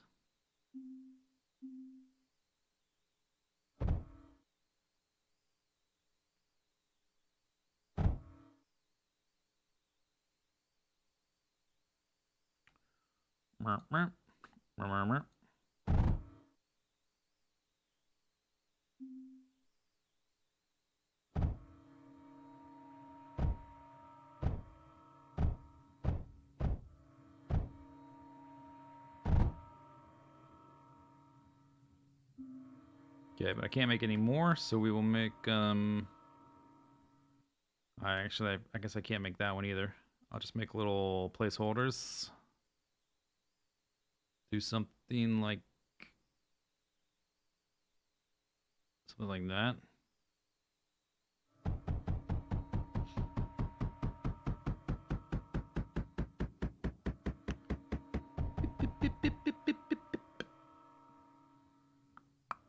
Speaker 1: Okay, but I can't make any more, so we will make I guess I can't make that one either. I'll just make little placeholders. Do something like that.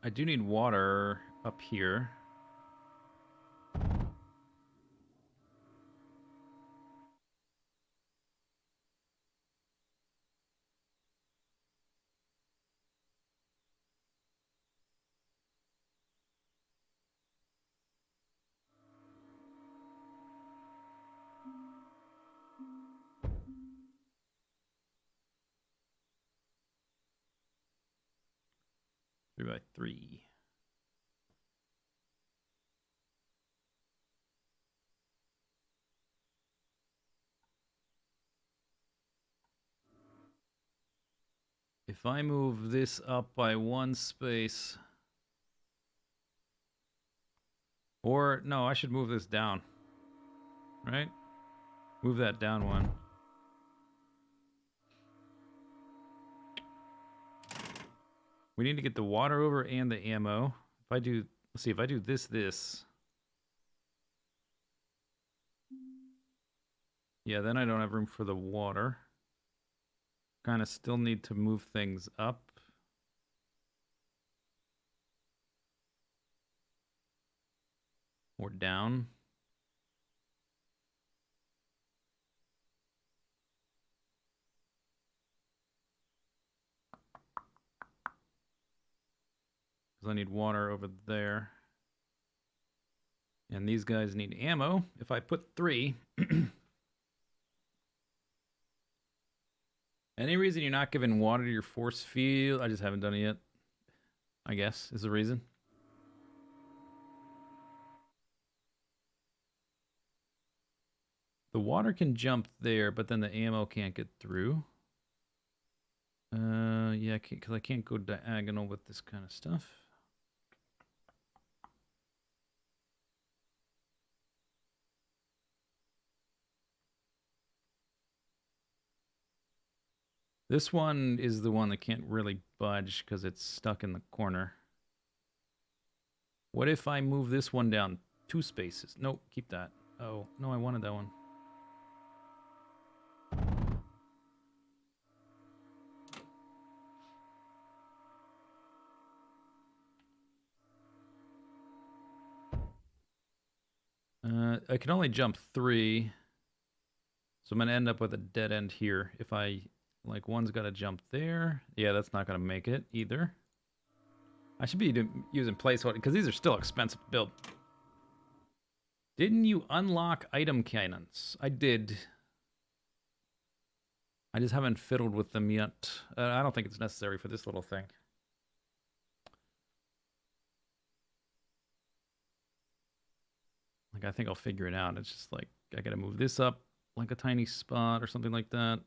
Speaker 1: I do need water up here. Three by three. If I move this up by one space, or no, I should move this down, right? Move that down one. We need to get the water over and the ammo. If I do, let's see, if I do this. Yeah, then I don't have room for the water. Kind of still need to move things up. Or down. Because I need water over there. And these guys need ammo. If I put 3. Any reason you're not giving water to your force field? I just haven't done it yet. I guess is the reason. The water can jump there, but then the ammo can't get through. Yeah, because I can't go diagonal with this kind of stuff. This one is the one that can't really budge because it's stuck in the corner. What if I move this one down 2 spaces? Nope, keep that. Oh, no, I wanted that one. I can only jump 3. So I'm going to end up with a dead end here. If I, like, one's got to jump there. Yeah, that's not going to make it either. I should be using placeholder because these are still expensive to build. Didn't you unlock item cannons? I did. I just haven't fiddled with them yet. I don't think it's necessary for this little thing. Like, I think I'll figure it out. It's just like, I gotta move this up like a tiny spot or something like that.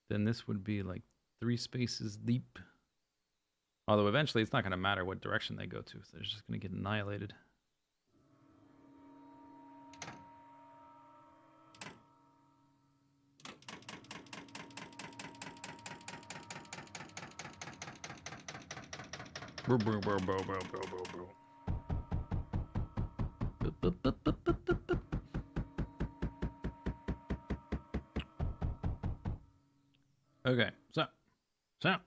Speaker 1: Then this would be like 3 spaces deep. Although eventually it's not gonna matter what direction they go to. So they're just gonna get annihilated. Bro, bro, bro, bro, bro, bro, bro, bro. Okay, so. I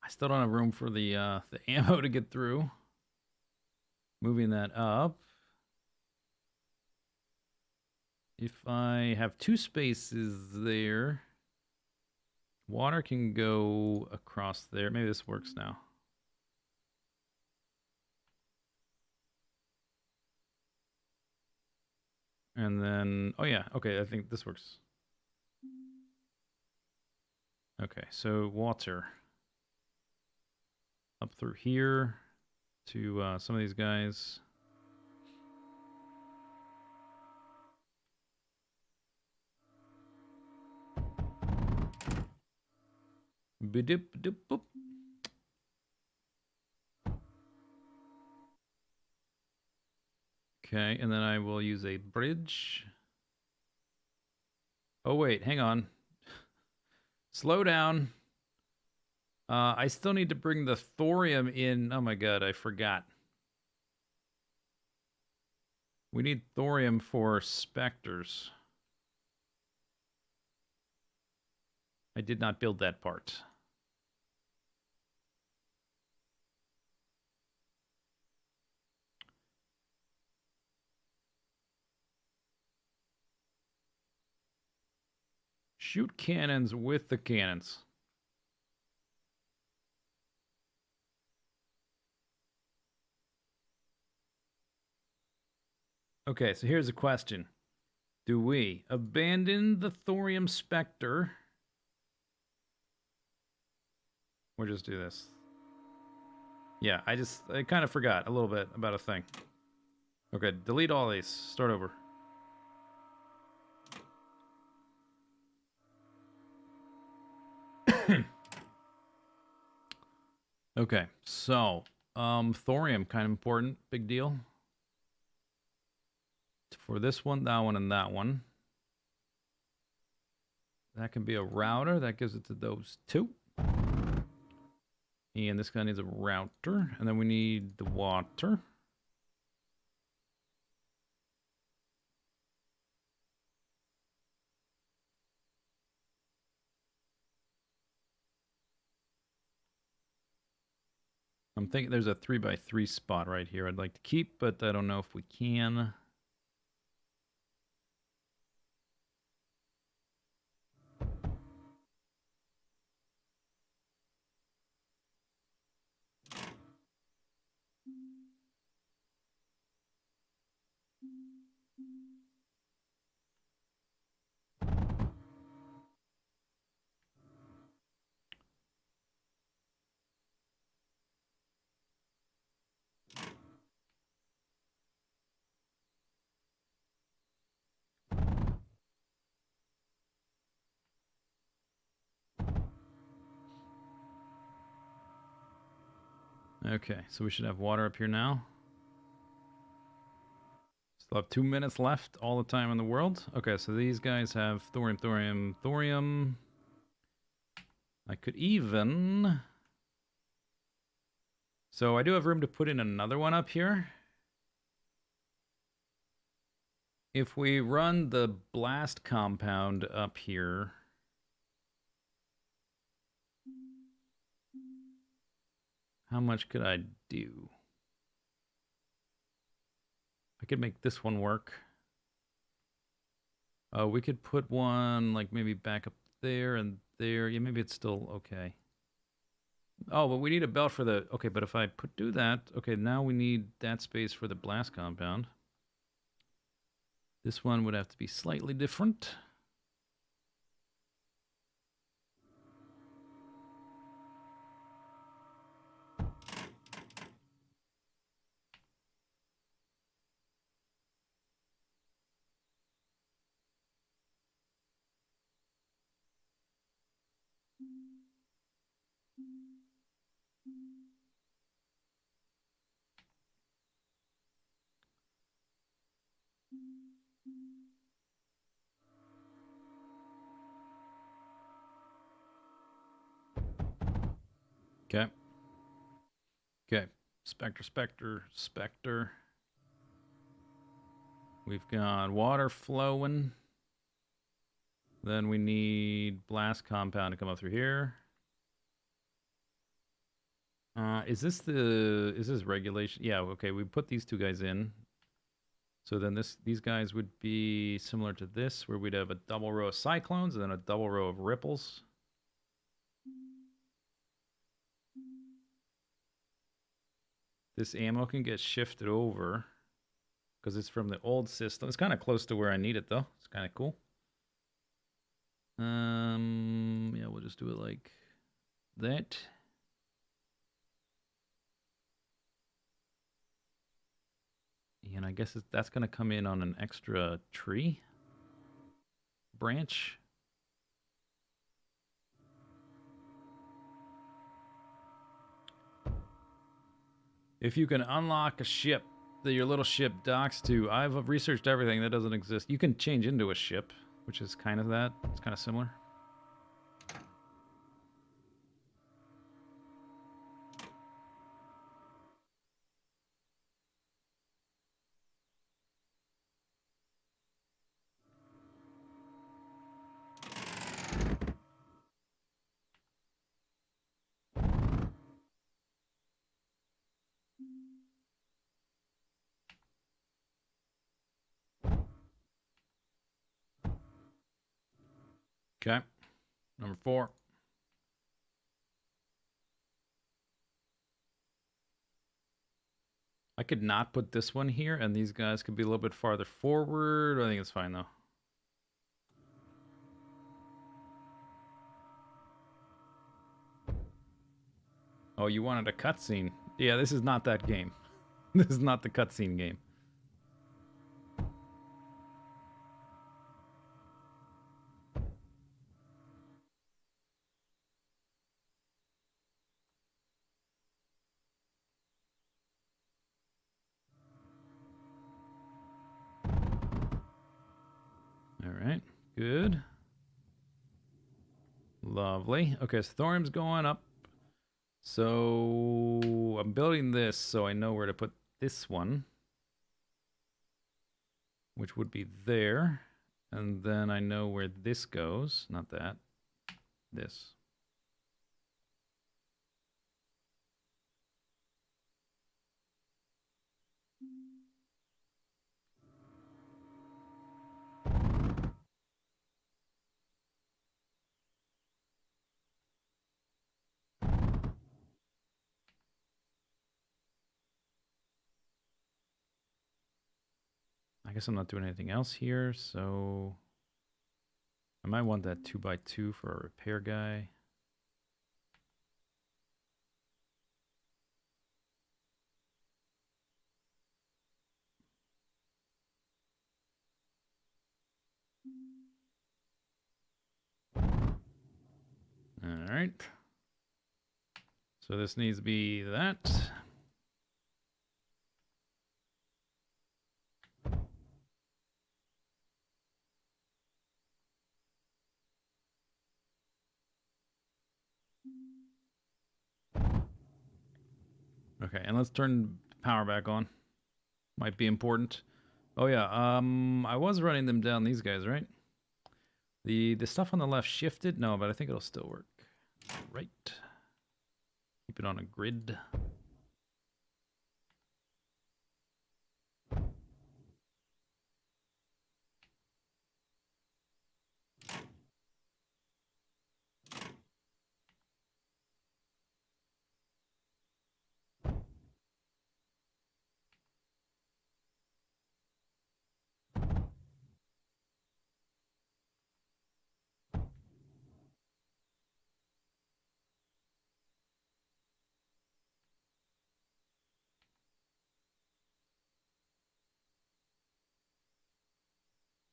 Speaker 1: still don't have room for the ammo to get through. Moving that up. If I have 2 spaces there, water can go across there. Maybe this works now. And then, oh yeah, okay, I think this works. Okay, so water. Up through here to some of these guys. Ba-doop-doop-boop. Okay, and then I will use a bridge. Oh, wait, hang on. Slow down. I still need to bring the thorium in. Oh my god, I forgot. We need thorium for specters. I did not build that part. Shoot cannons with the cannons. Okay, so here's a question. Do we abandon the thorium specter or just do this? Yeah, I kind of forgot a little bit about a thing. Okay, delete all these. Start over. Okay, so thorium kind of important, big deal. For this one, that one, and that one. That can be a router. That gives it to those two. And this guy needs a router. And then we need the water. I'm thinking there's a 3x3 spot right here I'd like to keep, but I don't know if we can. Okay, so we should have water up here now. Still have 2 minutes left, all the time in the world. Okay, so these guys have thorium, thorium, thorium. I could even... So I do have room to put in another one up here. If we run the blast compound up here... How much could I do? I could make this one work. We could put one, like, maybe back up there and there. Yeah, maybe it's still okay. Oh, but we need a belt for the... Okay, but if I do that... Okay, now we need that space for the blast compound. This one would have to be slightly different. Okay. Okay. Spectre, Spectre, Spectre. We've got water flowing. Then we need blast compound to come up through here. Is this regulation? Yeah, okay, we put these two guys in. So then these guys would be similar to this, where we'd have a double row of cyclones and then a double row of ripples. This ammo can get shifted over. because it's from the old system. It's kind of close to where I need it though. It's kind of cool. Yeah, we'll just do it like that. And I guess that's going to come in on an extra tree branch. If you can unlock a ship that your little ship docks to, I've researched everything that doesn't exist. You can change into a ship, which is kind of that. It's kind of similar. Okay. Number 4. I could not put this one here, and these guys could be a little bit farther forward. I think it's fine, though. Oh, you wanted a cutscene. Yeah, this is not that game. This is not the cutscene game. All right, good. Lovely. Okay, so thorium's going up. So I'm building this so I know where to put this one, which would be there. And then I know where this goes. Not that. This. I guess I'm not doing anything else here, so I might want that 2x2 for a repair guy. All right. So this needs to be that. Okay, and let's turn power back on. Might be important. Oh yeah, I was running them down these guys, right? The stuff on the left shifted? No, but I think it'll still work. Right. Keep it on a grid.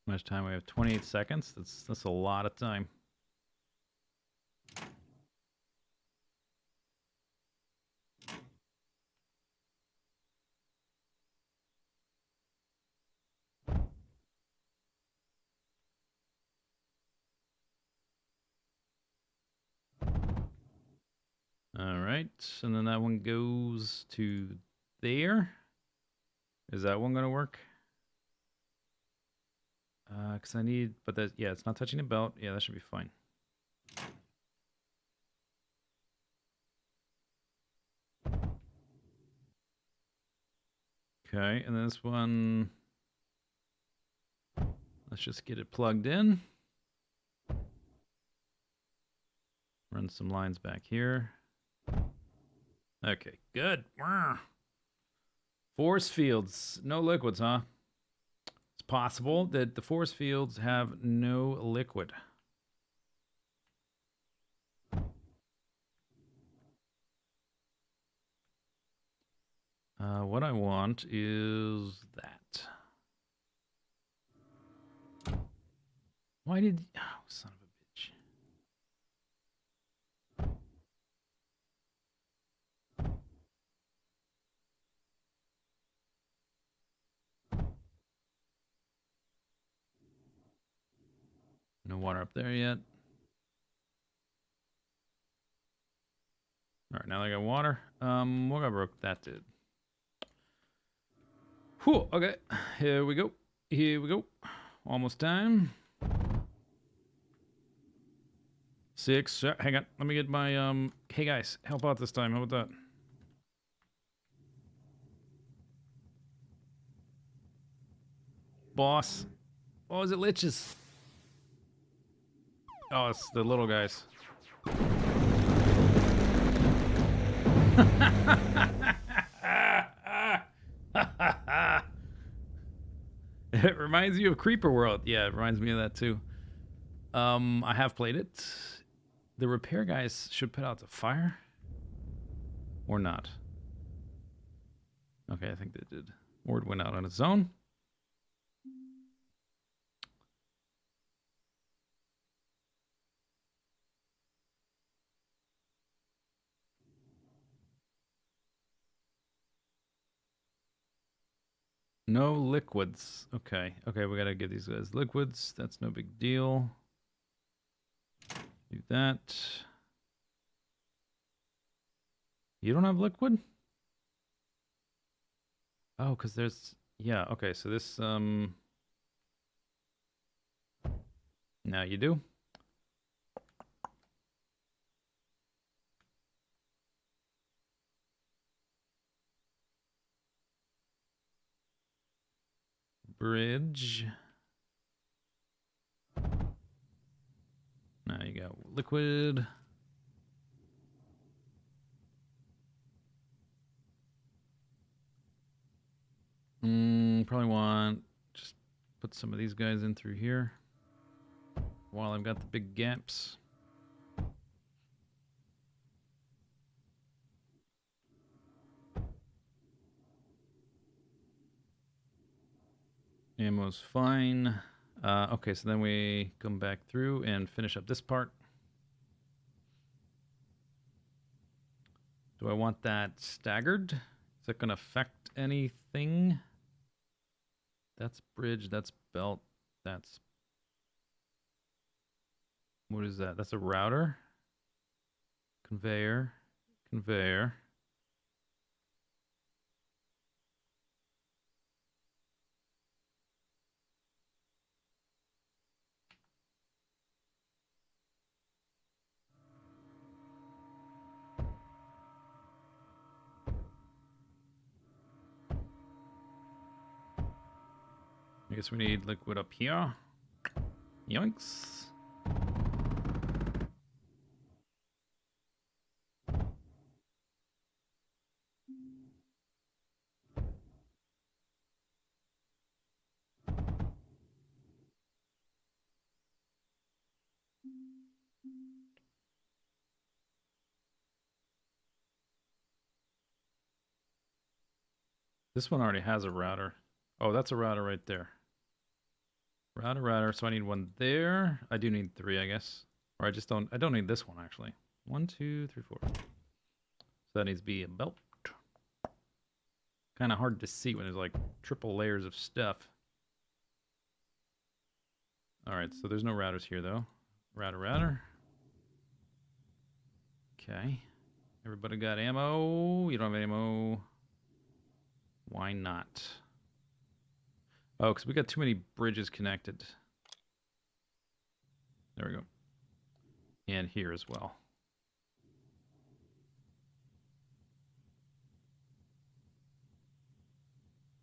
Speaker 1: How much time we have? 28 seconds. That's a lot of time. All right, and then that one goes to there. Is that one gonna work? Because I need, but that, yeah, it's not touching the belt. Yeah, that should be fine. Okay, and this one, let's just get it plugged in. Run some lines back here. Okay, good. Force fields, no liquids, huh? possible that the force fields have no liquid. What I want is that. Why did... Oh, son of a bitch. No water up there yet. All right, now I got water. Whatever that did. Whew, okay, here we go. Here we go. Almost time. 6. Hang on. Let me get my Hey guys, help out this time. How about that? Boss. Oh, is it liches? Oh, it's the little guys. It reminds you of Creeper World. Yeah, it reminds me of that too. I have played it. The repair guys should put out the fire. Or not. Okay, I think they did. Or it went out on its own. No liquids. Okay. Okay, we gotta give these guys liquids. That's no big deal. Do that. You don't have liquid? Oh, because there's... Yeah, okay, so this... Now you do. Bridge. Now you got liquid. Probably want just put some of these guys in through here while I've got the big gaps. Ammo's fine. Okay, so then we come back through and finish up this part. Do I want that staggered? Is that going to affect anything? That's bridge, that's belt, that's... What is that? That's a router? Conveyor. Conveyor. I guess we need liquid up here. Yoinks. This one already has a router. Oh, that's a router right there. Router. So I need one there. I do need 3, I guess. Or I don't need this one, actually. 1, 2, 3, 4. So that needs to be a belt. Kind of hard to see when there's like triple layers of stuff. All right, so there's no routers here, though. Router. Okay. Everybody got ammo? You don't have ammo. Why not? Oh, because we got too many bridges connected. There we go. And here as well.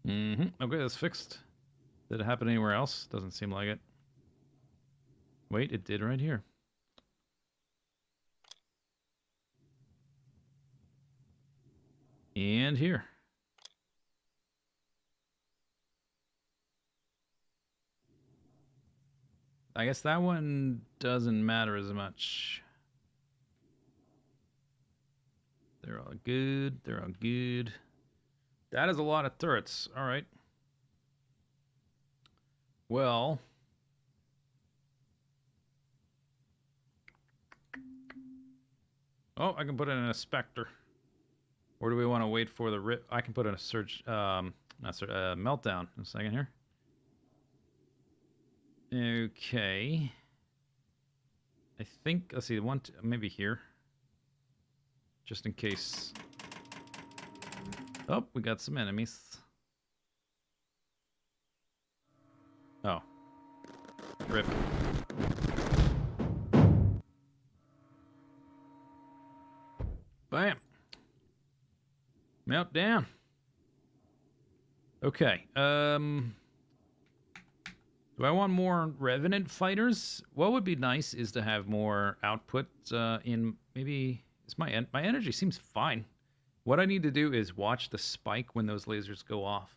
Speaker 1: Okay, that's fixed. Did it happen anywhere else? Doesn't seem like it. Wait, it did right here. And here. I guess that one doesn't matter as much. They're all good. They're all good. That is a lot of turrets. All right. Well, oh, I can put in a Spectre. Or do we want to wait for the rip? I can put in a surge, not surge, meltdown in a second here. Okay. I think, let's see, maybe here. Just in case. Oh, we got some enemies. Oh. Rip. Bam. Meltdown. Okay. Do I want more Revenant fighters? What would be nice is to have more output in maybe... my energy seems fine. What I need to do is watch the spike when those lasers go off.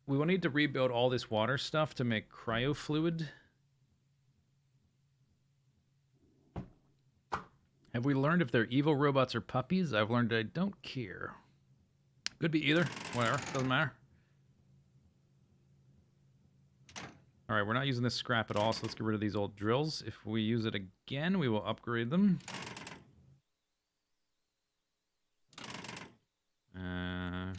Speaker 1: We will need to rebuild all this water stuff to make cryo fluid. Have we learned if they're evil robots or puppies? I've learned I don't care. Could be either. Whatever. Doesn't matter. Alright, we're not using this scrap at all, so let's get rid of these old drills. If we use it again, we will upgrade them. Uh-huh.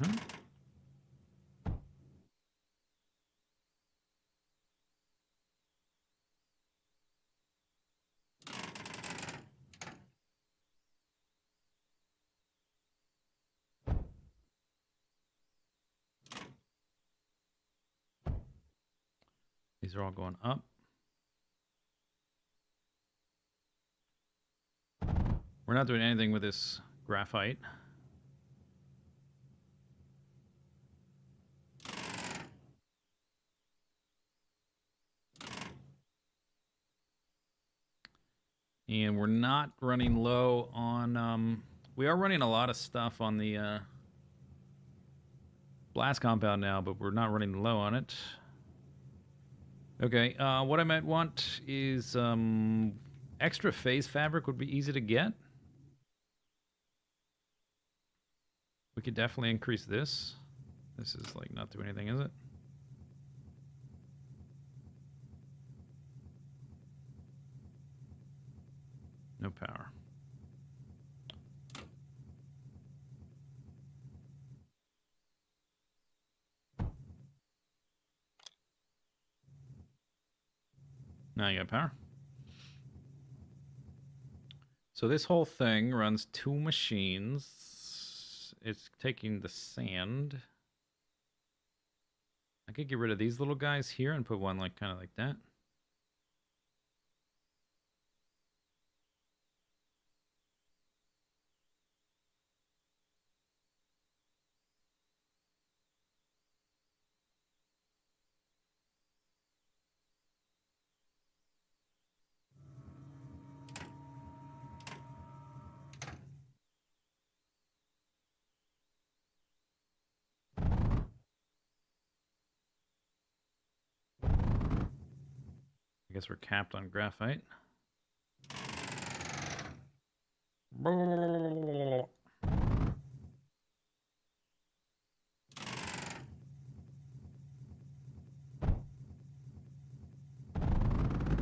Speaker 1: These are all going up. We're not doing anything with this graphite. And we're not running low on... we are running a lot of stuff on the blast compound now, but we're not running low on it. Okay, what I might want is extra phase fabric would be easy to get. We could definitely increase this. This is like not doing anything, is it? No power. Now you got power. So this whole thing runs 2 machines. It's taking the sand. I could get rid of these little guys here and put one like kind of like that. I guess we're capped on graphite.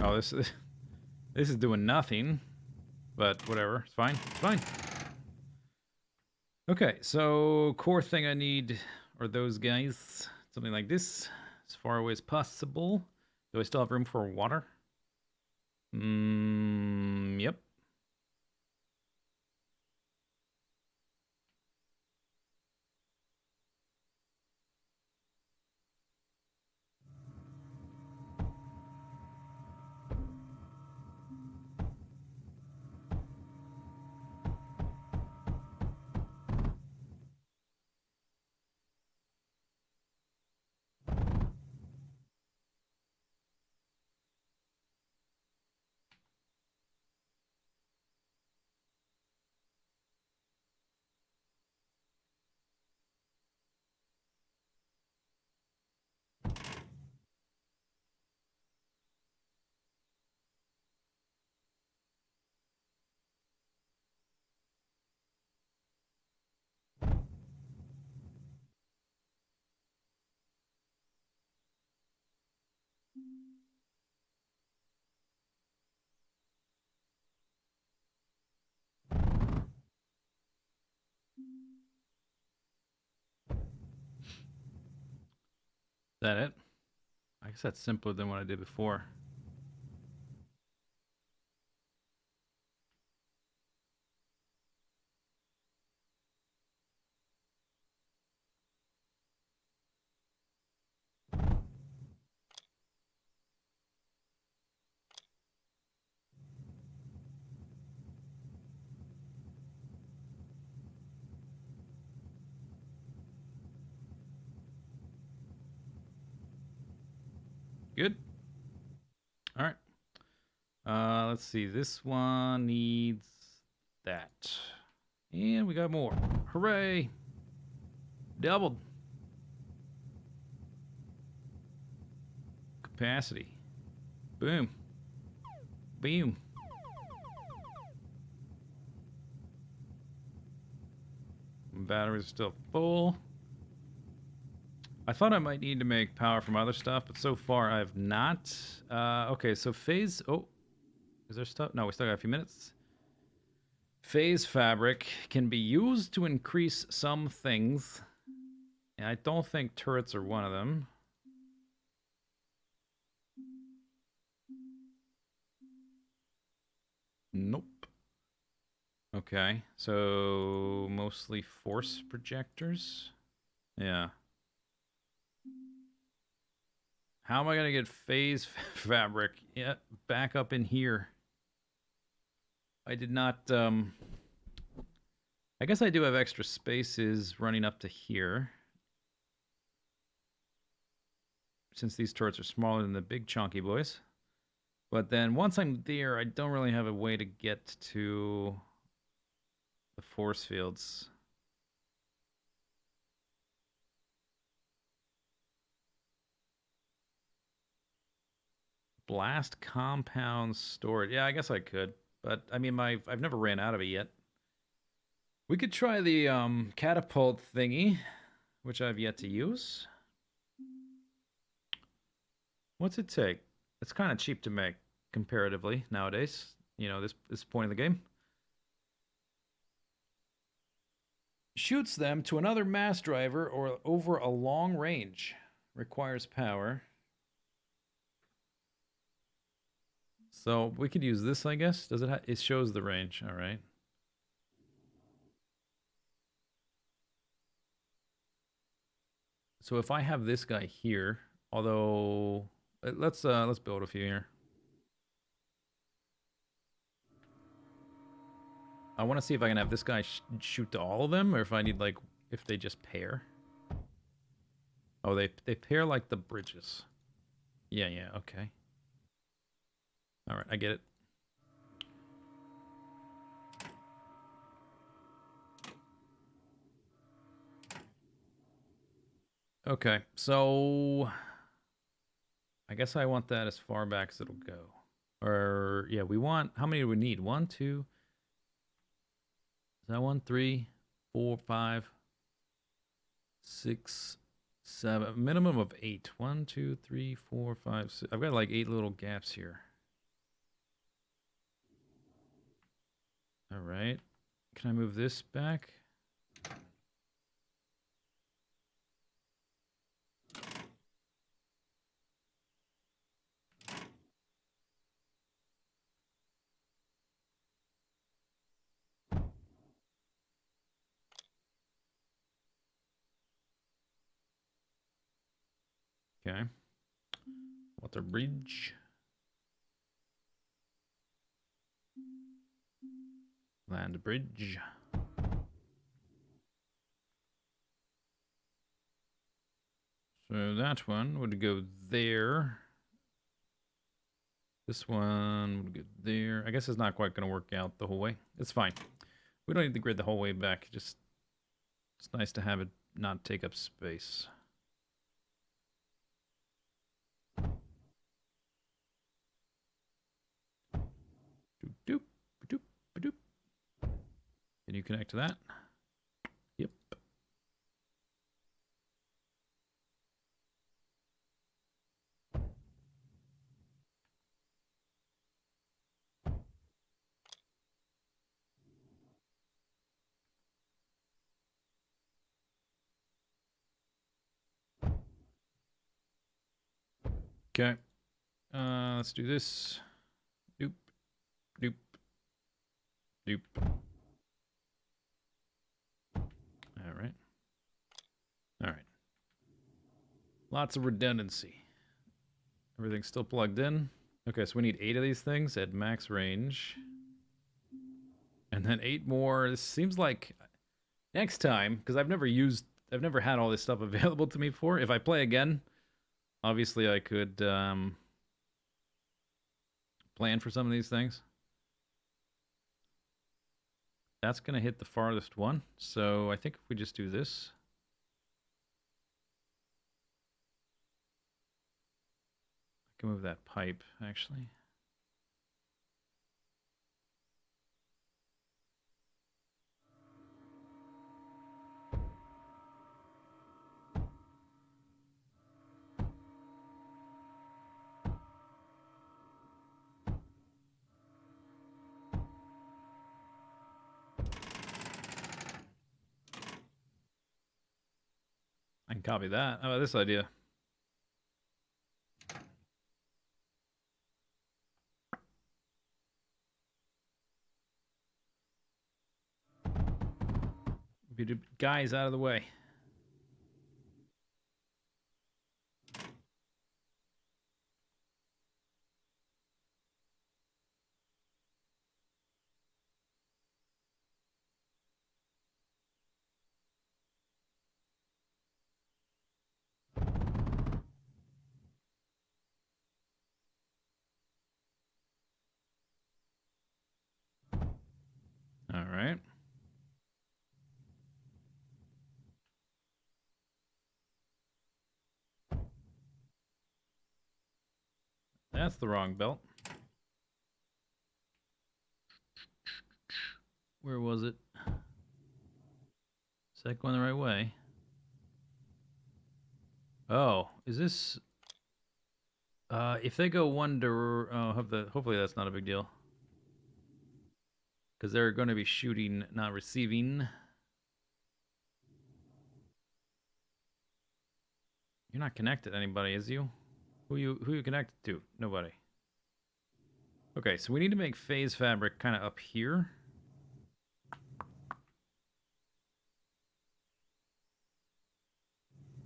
Speaker 1: Oh, this is doing nothing, but whatever. It's fine. It's fine. Okay, so core thing I need are those guys. Something like this, as far away as possible. Do I still have room for water? Yep. that it? I guess that's simpler than what I did before. Good. All right. Let's see. This one needs that. And we got more. Hooray! Doubled capacity. Boom. Boom. Batteries are still full. I thought I might need to make power from other stuff, but so far I've not. Okay, so phase. Oh, is there stuff? No, we still got a few minutes. Phase fabric can be used to increase some things. And I don't think turrets are one of them. Nope. Okay, so mostly force projectors. Yeah. How am I gonna get phase fabric back up in here? I did not. I guess I do have extra spaces running up to here. Since these turrets are smaller than the big chunky boys. But then once I'm there, I don't really have a way to get to the force fields. Blast compound storage. Yeah, I guess I could. But I mean, I've never ran out of it yet. We could try the catapult thingy, which I've yet to use. What's it take? It's kind of cheap to make comparatively nowadays. You know, this point in the game. Shoots them to another mass driver or over a long range. Requires power. So we could use this, I guess. Does it? It shows the range. All right. So if I have this guy here, although let's build a few here. I want to see if I can have this guy shoot to all of them, or if I need like if they just pair. Oh, they pair like the bridges. Yeah, yeah, okay. All right, I get it. Okay, so I guess I want that as far back as it'll go. Or yeah, we want how many do we need? One, two. Is that one, three, four, five, six, seven? Minimum of eight. One, two, three, four, five, six. I've got like 8 little gaps here. All right. Can I move this back? Okay. Water bridge. Land bridge. So that one would go there. This one would go there. I guess it's not quite going to work out the whole way. It's fine. We don't need the grid the whole way back. Just it's nice to have it not take up space. Doop, doop, doop, doop. Can you connect to that? Yep. Okay. Let's do this. Doop, doop, doop. All right. All right. Lots of redundancy. Everything's still plugged in. Okay, so we need 8 of these things at max range. And then 8 more. This seems like next time, because I've never had all this stuff available to me before. If I play again, obviously I could plan for some of these things. That's going to hit the farthest one. So I think if we just do this. I can move that pipe, actually. I can copy that. How about this idea? Guys, out of the way. All right. That's the wrong belt. Where was it? Is that going the right way? Oh, is this... if they go hopefully that's not a big deal. Because they're going to be shooting, not receiving. You're not connected to anybody, is you? Who you connected to? Nobody. Okay, so we need to make phase fabric kind of up here.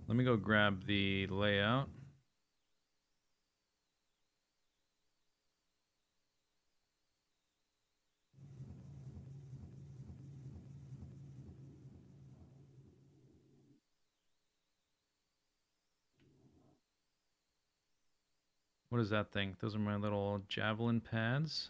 Speaker 1: Let me go grab the layout. What is that thing? Those are my little javelin pads.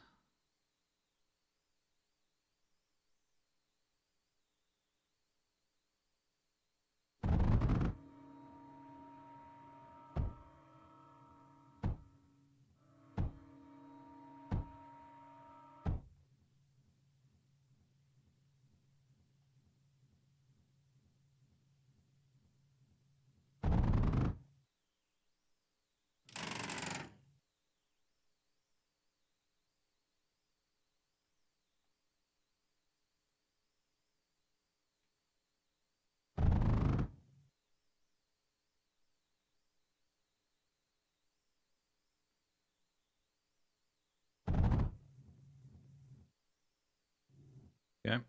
Speaker 1: Okay.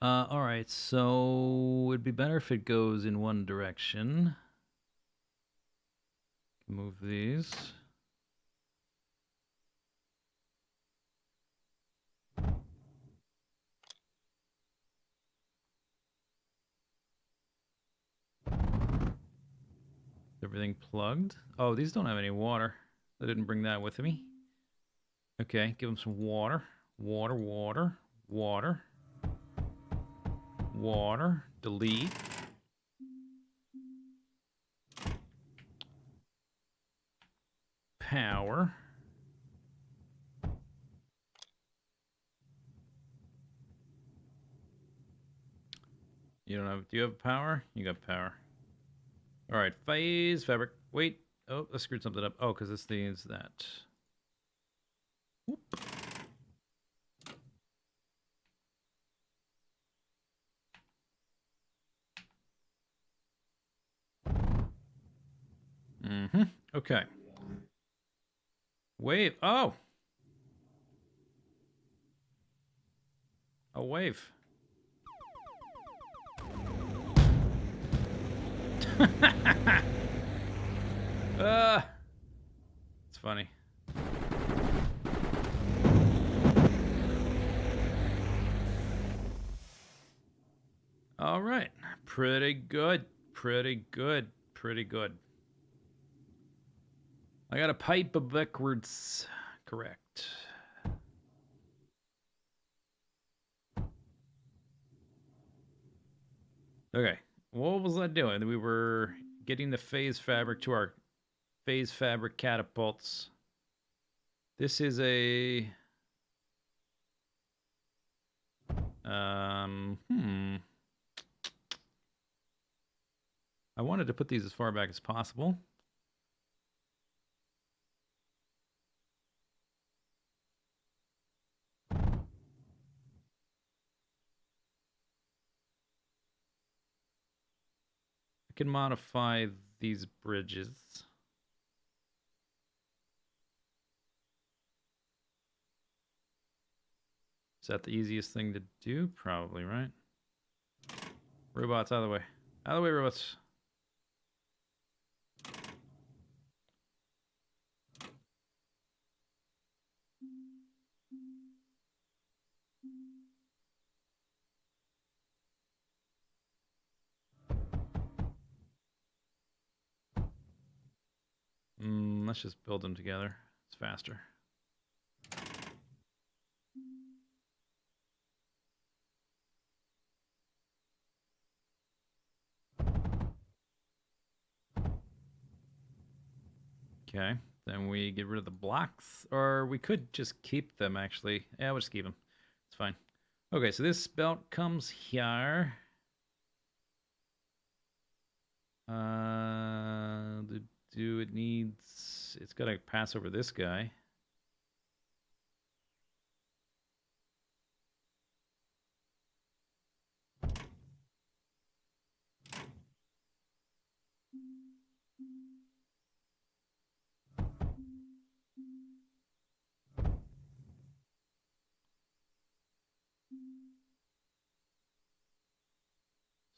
Speaker 1: All right, so it'd be better if it goes in one direction. Move these. Everything plugged. Oh, these don't have any water. I didn't bring that with me. Okay, give them some water. Water, water, water. Water. Delete. Power. You don't have... Do you have power? You got power. All right, phase fabric. Wait. Oh, I screwed something up. Oh, because this needs that. Whoop. Mm-hmm. Okay. Wave. Oh, a wave. uh, it's funny. All right. Pretty good. Pretty good. Pretty good. I got a pipe of backwards. Correct. Okay. What was I doing? We were getting the phase fabric to our phase fabric catapults. This is a I wanted to put these as far back as possible. I can modify these bridges. Is that the easiest thing to do? Probably, right? Robots, out of the way. Out of the way, robots. Let's just build them together. It's faster. Okay, then we get rid of the blocks, or we could just keep them, actually. Yeah, we'll just keep them. It's fine. Okay, so this belt comes here. It needs... It's got to pass over this guy.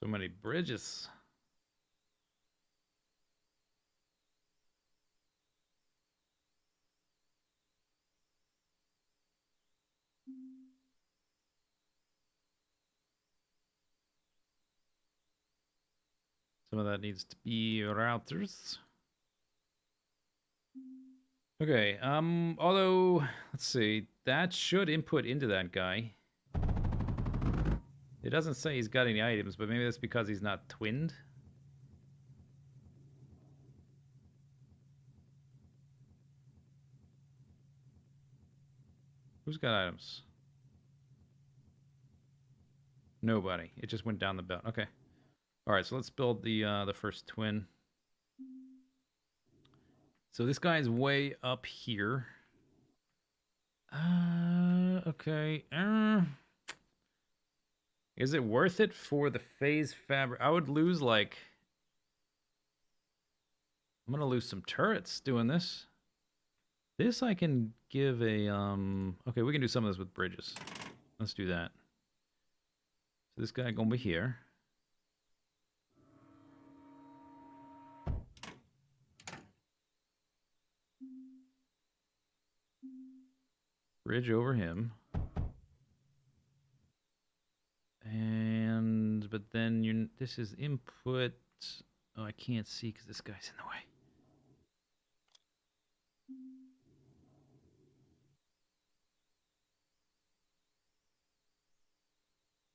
Speaker 1: So many bridges. Some of that needs to be routers. Okay, although, let's see, that should input into that guy. It doesn't say he's got any items, but maybe that's because he's not twinned. Who's got items? Nobody. It just went down the belt. Okay. All right, so let's build the first twin. So this guy's way up here. Okay. Is it worth it for the phase fabric? I would lose like... I'm gonna lose some turrets doing this. This I can give a okay, we can do some of this with bridges. Let's do that. So this guy gonna be here. Bridge over him. And but then you this is input. Oh, I can't see because this guy's in the way.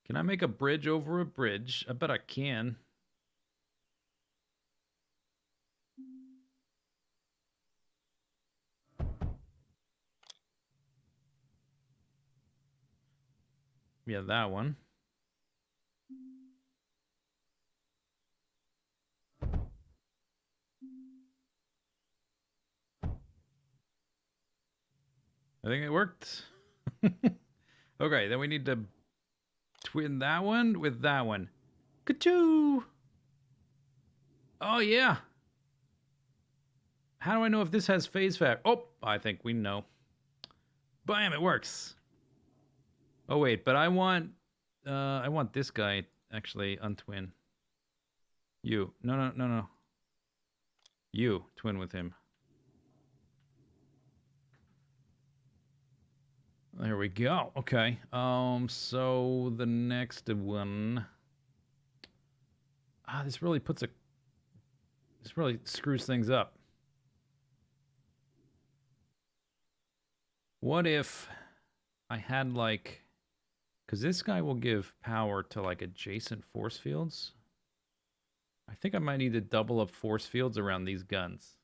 Speaker 1: Can I make a bridge over a bridge? I bet I can. Yeah, that one. I think it worked. Okay, then we need to twin that one with that one. Ka-choo! Oh, yeah. How do I know if this has phase fact? Oh, I think we know. Bam, it works. Oh wait, but I want this guy actually untwin. You. No, no, no, no. You twin with him. There we go. Okay. So the next one. This really screws things up. What if I had like, because this guy will give power to like adjacent force fields. I think I might need to double up force fields around these guns.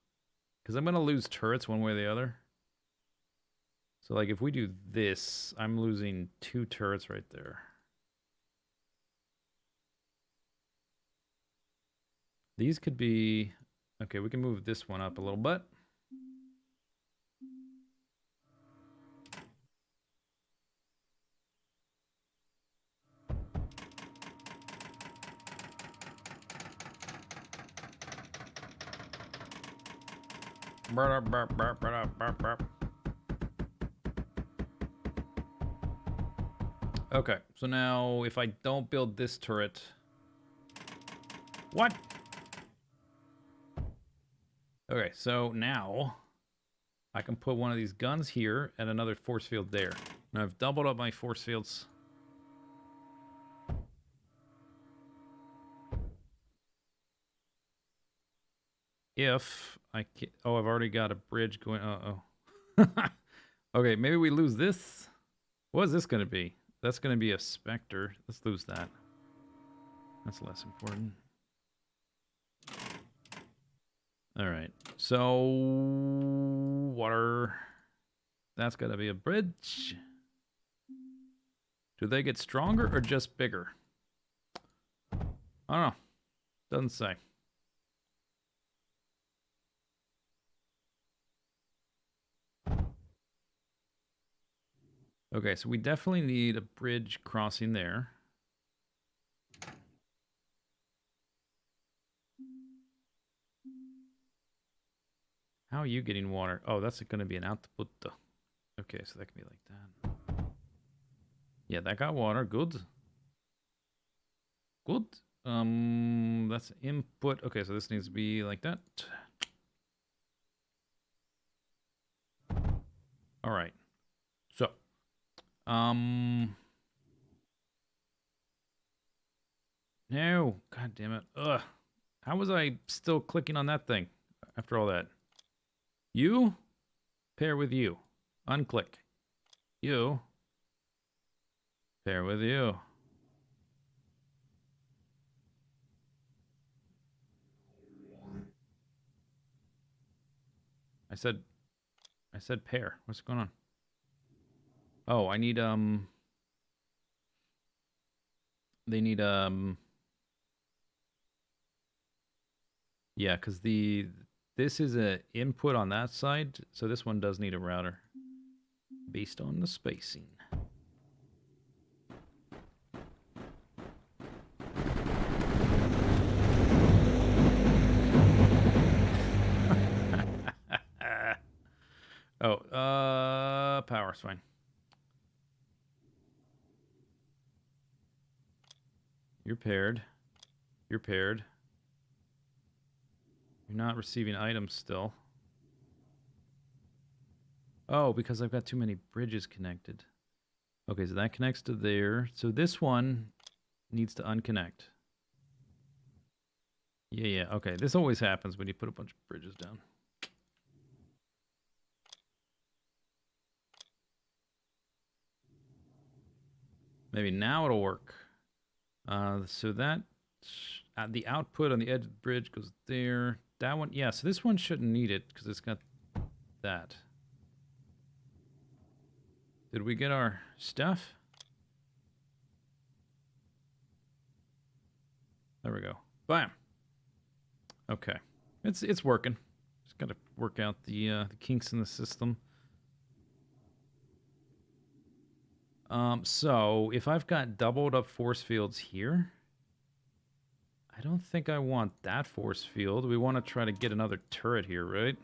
Speaker 1: Because I'm going to lose turrets one way or the other. So like if we do this, I'm losing 2 turrets right there. These could be... Okay, we can move this one up a little bit. Okay, so now if I don't build this turret... What? Okay, so now I can put one of these guns here and another force field there. Now I've doubled up my force fields. If I can... Oh, I've already got a bridge going... Uh-oh. Okay, maybe we lose this. What is this going to be? That's going to be a Spectre. Let's lose that. That's less important. Alright, so... Water. That's got to be a bridge. Do they get stronger or just bigger? I don't know. Doesn't say. Okay, so we definitely need a bridge crossing there. How are you getting water? Oh, that's going to be an output. Okay, so that can be like that. Yeah, that got water. Good. Good. That's input. Okay, so this needs to be like that. All right. So, no. God damn it. Ugh. How was I still clicking on that thing after all that? You pair with you. Unclick. You pair with you. I said pair. What's going on? Oh, I need they need yeah, cuz this is a input on that side, so this one does need a router based on the spacing. Oh, power's fine. You're paired. You're paired. You're not receiving items still. Oh, because I've got too many bridges connected. Okay, so that connects to there. So this one needs to unconnect. Yeah, yeah. Okay, this always happens when you put a bunch of bridges down. Maybe now it'll work. So that the output on the edge of the bridge goes there. That one, yeah. So this one shouldn't need it because it's got that. Did we get our stuff? There we go. Bam. Okay, it's working. Just got to work out the kinks in the system. So if I've got doubled up force fields here, I don't think I want that force field. We want to try to get another turret here, right?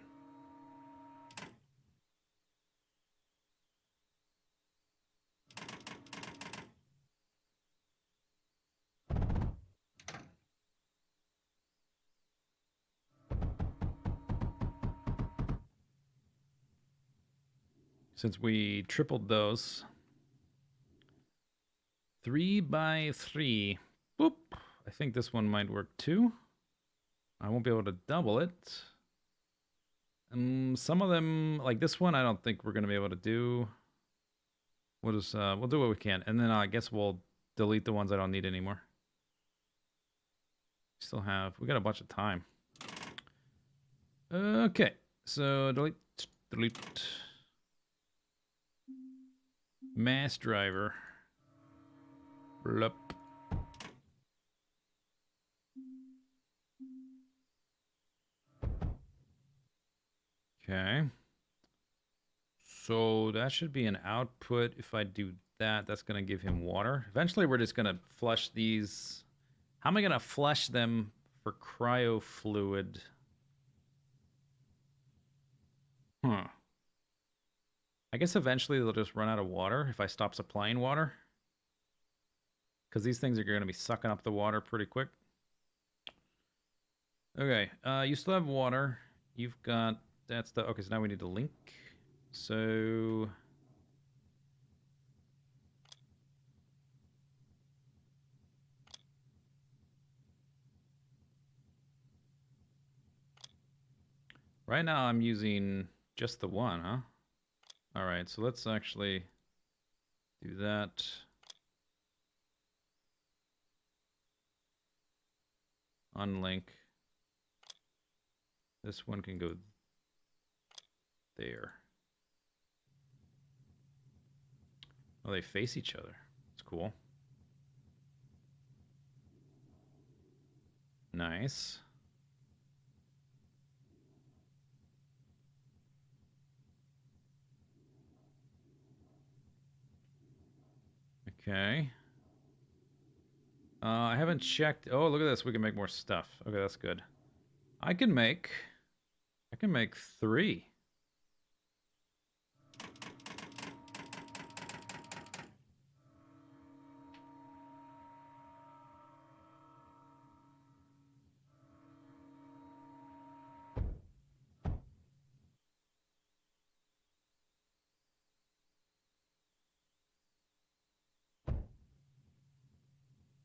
Speaker 1: Since we tripled those. 3 by 3. Boop. I think this one might work too. I won't be able to double it. Some of them, like this one, I don't think we're going to be able to do. We'll do what we can. And then I guess we'll delete the ones I don't need anymore. We got a bunch of time. Okay. So delete. Mass driver. Blup. Okay. So that should be an output. If I do that, that's going to give him water. Eventually, we're just going to flush these. How am I going to flush them for cryo fluid? Huh. I guess eventually they'll just run out of water if I stop supplying water. Because these things are going to be sucking up the water pretty quick. Okay, you still have water. You've got that stuff. Okay, so now we need to link. So right now I'm using just the one, huh? All right, so let's actually do that. Unlink. This one can go there. Oh, they face each other. It's cool. Nice. Okay. I haven't checked. Oh, look at this. We can make more stuff. Okay, that's good. I can make 3.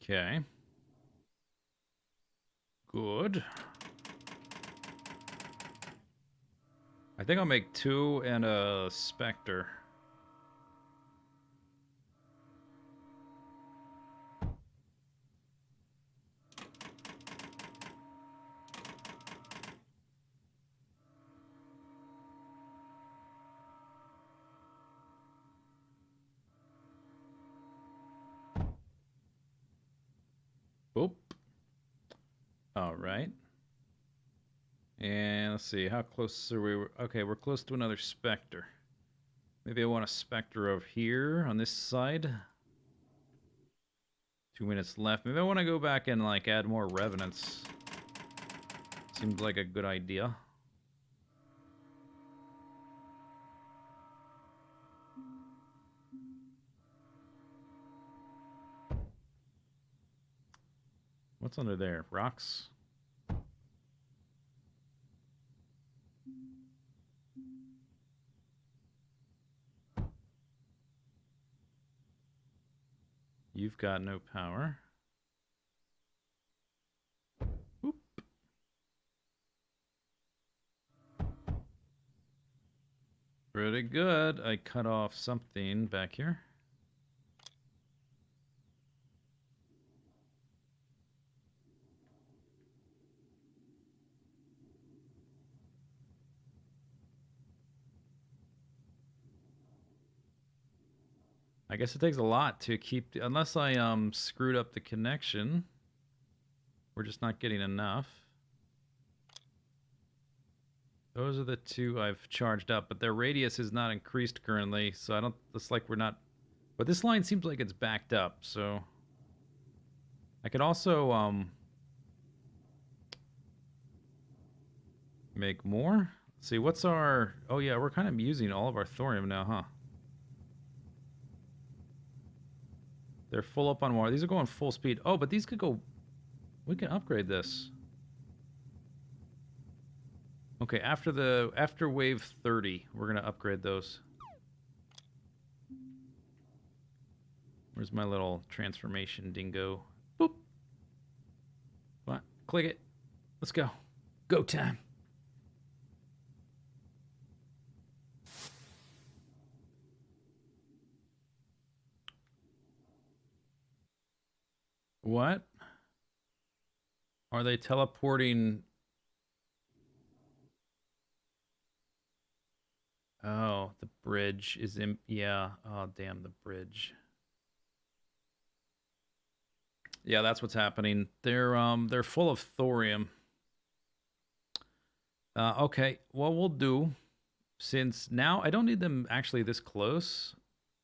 Speaker 1: Okay. Good. I think I'll make 2 and a Spectre. Oop. All right. And let's see, how close are we? Okay, we're close to another Spectre. Maybe I want a Spectre over here on this side. 2 minutes left. Maybe I want to go back and like add more Revenants. Seems like a good idea. What's under there? Rocks? You've got no power. Oop. Pretty good. I cut off something back here. I guess it takes a lot to keep, unless I screwed up the connection. We're just not getting enough. Those are the 2 I've charged up, but their radius is not increased currently, so I don't, it's like we're not, but this line seems like it's backed up, so I could also make more. Let's see, what's our, oh yeah, we're kind of using all of our thorium now, huh? They're full up on water. These are going full speed. Oh, but these could go, we can upgrade this. Okay, after wave 30, we're gonna upgrade those. Where's my little transformation dingo? Boop. What? Click it. Let's go. Go time. What? Are they teleporting? Oh, the bridge is in. Yeah. Oh, damn the bridge. Yeah, that's what's happening. They're full of thorium. Okay. What we'll do, since now I don't need them actually this close.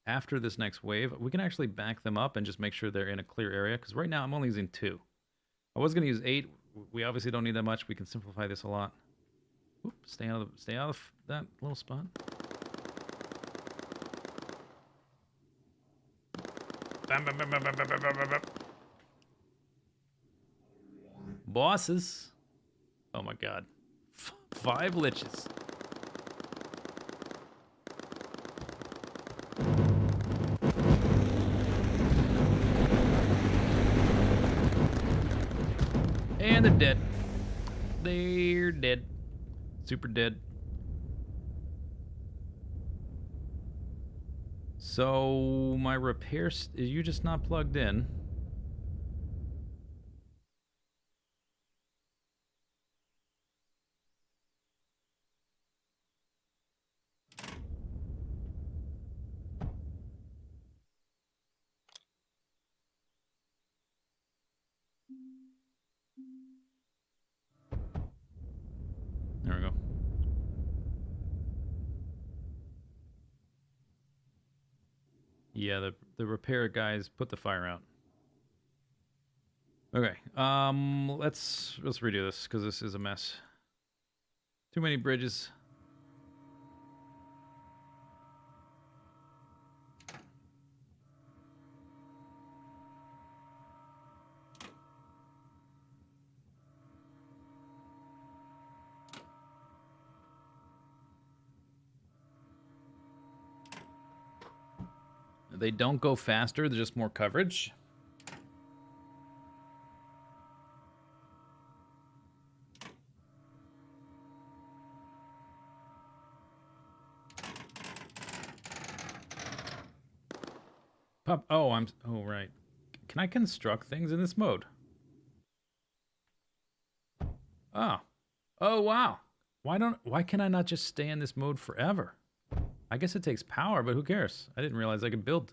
Speaker 1: After this next wave, we can actually back them up and just make sure they're in a clear area. Because right now I'm only using 2. I was gonna use 8. We obviously don't need that much. We can simplify this a lot. Oop, stay out of that little spot. Bam, bam, bam, bam, bam, bam, bam, bam, bam. Bosses. Oh my god. 5 liches. And they're dead. They're dead. Super dead. So my repair... Are you just not plugged in? There we go. Yeah, the repair guys put the fire out. Okay. Let's redo this because this is a mess. Too many bridges. They don't go faster, they're just more coverage. Pop. Oh, oh, right. Can I construct things in this mode? Oh. Oh, wow. Why can I not just stay in this mode forever? I guess it takes power, but who cares? I didn't realize I could build.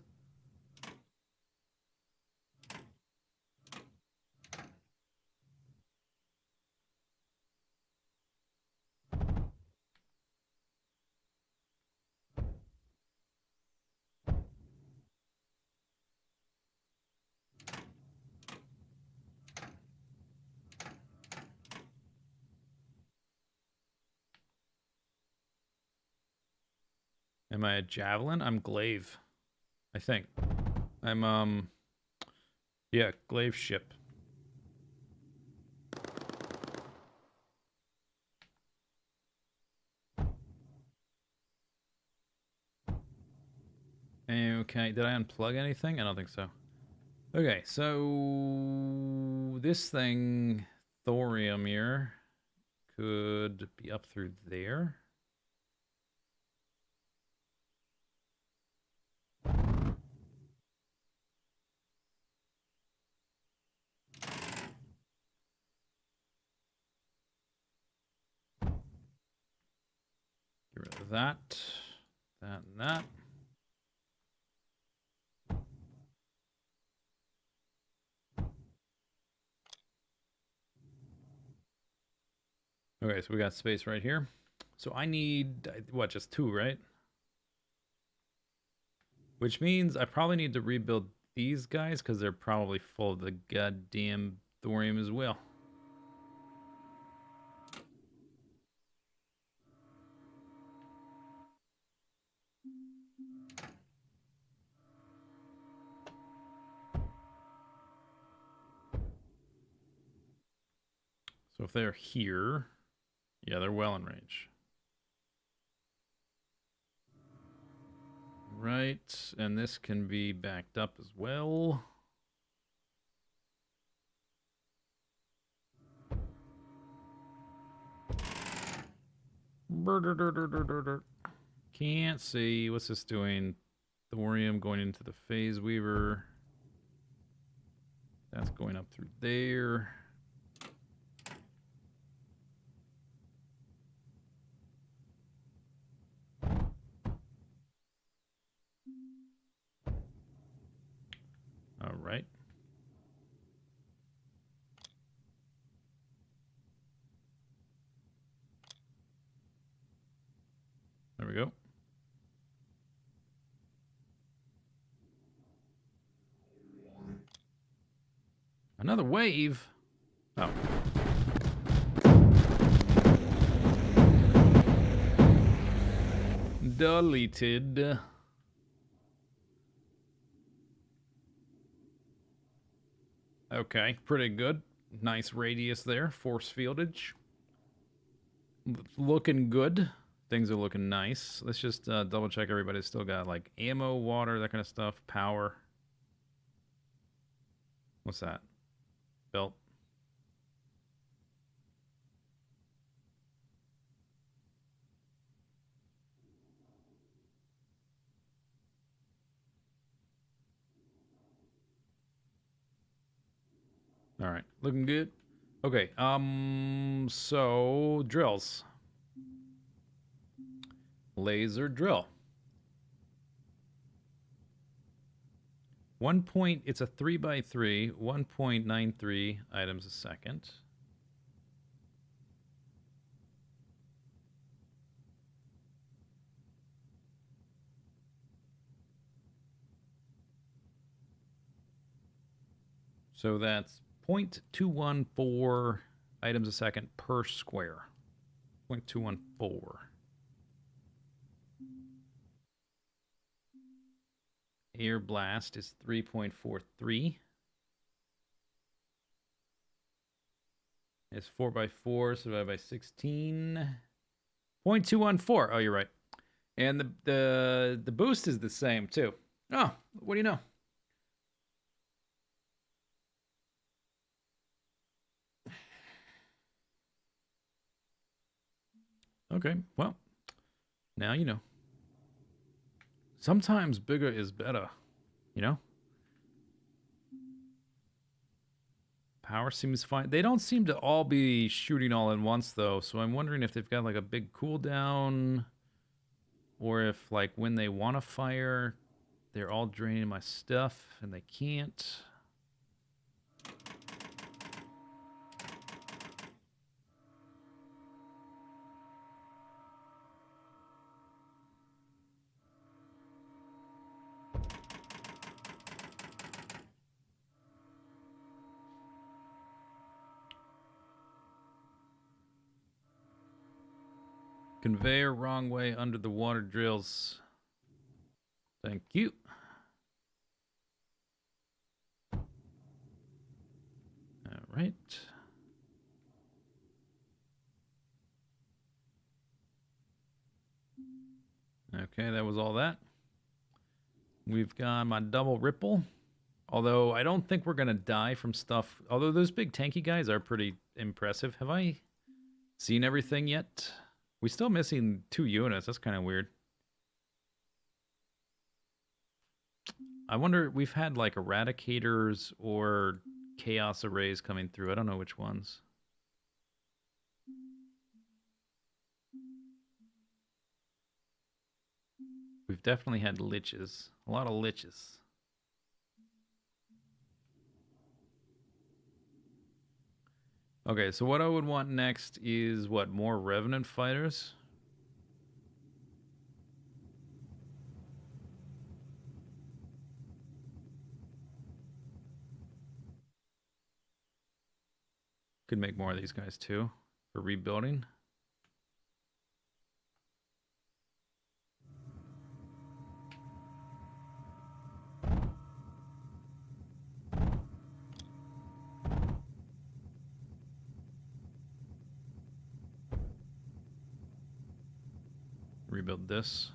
Speaker 1: Am I a javelin? I'm glaive. I think. I'm yeah, glaive ship. Okay, did I unplug anything? I don't think so. Okay, so this thing, thorium here, could be up through there. Get rid of that, that, and that. Okay, so we got space right here. So I need, what, just 2, right? Which means I probably need to rebuild these guys because they're probably full of the goddamn thorium as well. So if they're here, yeah, they're well in range. right, and this can be backed up as well. Can't see. What's this doing? Thorium going into the phase weaver. That's going up through there. All right. There we go. Another wave. Oh. Deleted. Okay, pretty good. Nice radius there. Force fieldage. Looking good. Things are looking nice. Let's just double check everybody's still got like ammo, water, that kind of stuff, power. What's that? Belt. All right, looking good. Okay, so drills. Laser drill. 1 point, it's a 3x3, 1.93 items a second. So that's 0.214 items a second per square. 0.214. Air blast is 3.43. It's 4x4, so divided by 16. 0.214. Oh, you're right. And the boost is the same too. Oh, what do you know? Okay, well, now you know. Sometimes bigger is better, you know? Power seems fine. They don't seem to all be shooting all at once, though, so I'm wondering if they've got like a big cooldown or if, like, when they want to fire, they're all draining my stuff and they can't. Conveyor wrong way under the water drills. Thank you. All right. Okay, that was all that. We've got my double ripple. Although I don't think we're going to die from stuff. Although those big tanky guys are pretty impressive. Have I seen everything yet? We're still missing 2 units. That's kind of weird. I wonder, we've had like eradicators or chaos arrays coming through. I don't know which ones. We've definitely had liches. A lot of liches. Okay, so what I would want next is what? More Revenant fighters? Could make more of these guys too for rebuilding. Rebuild this.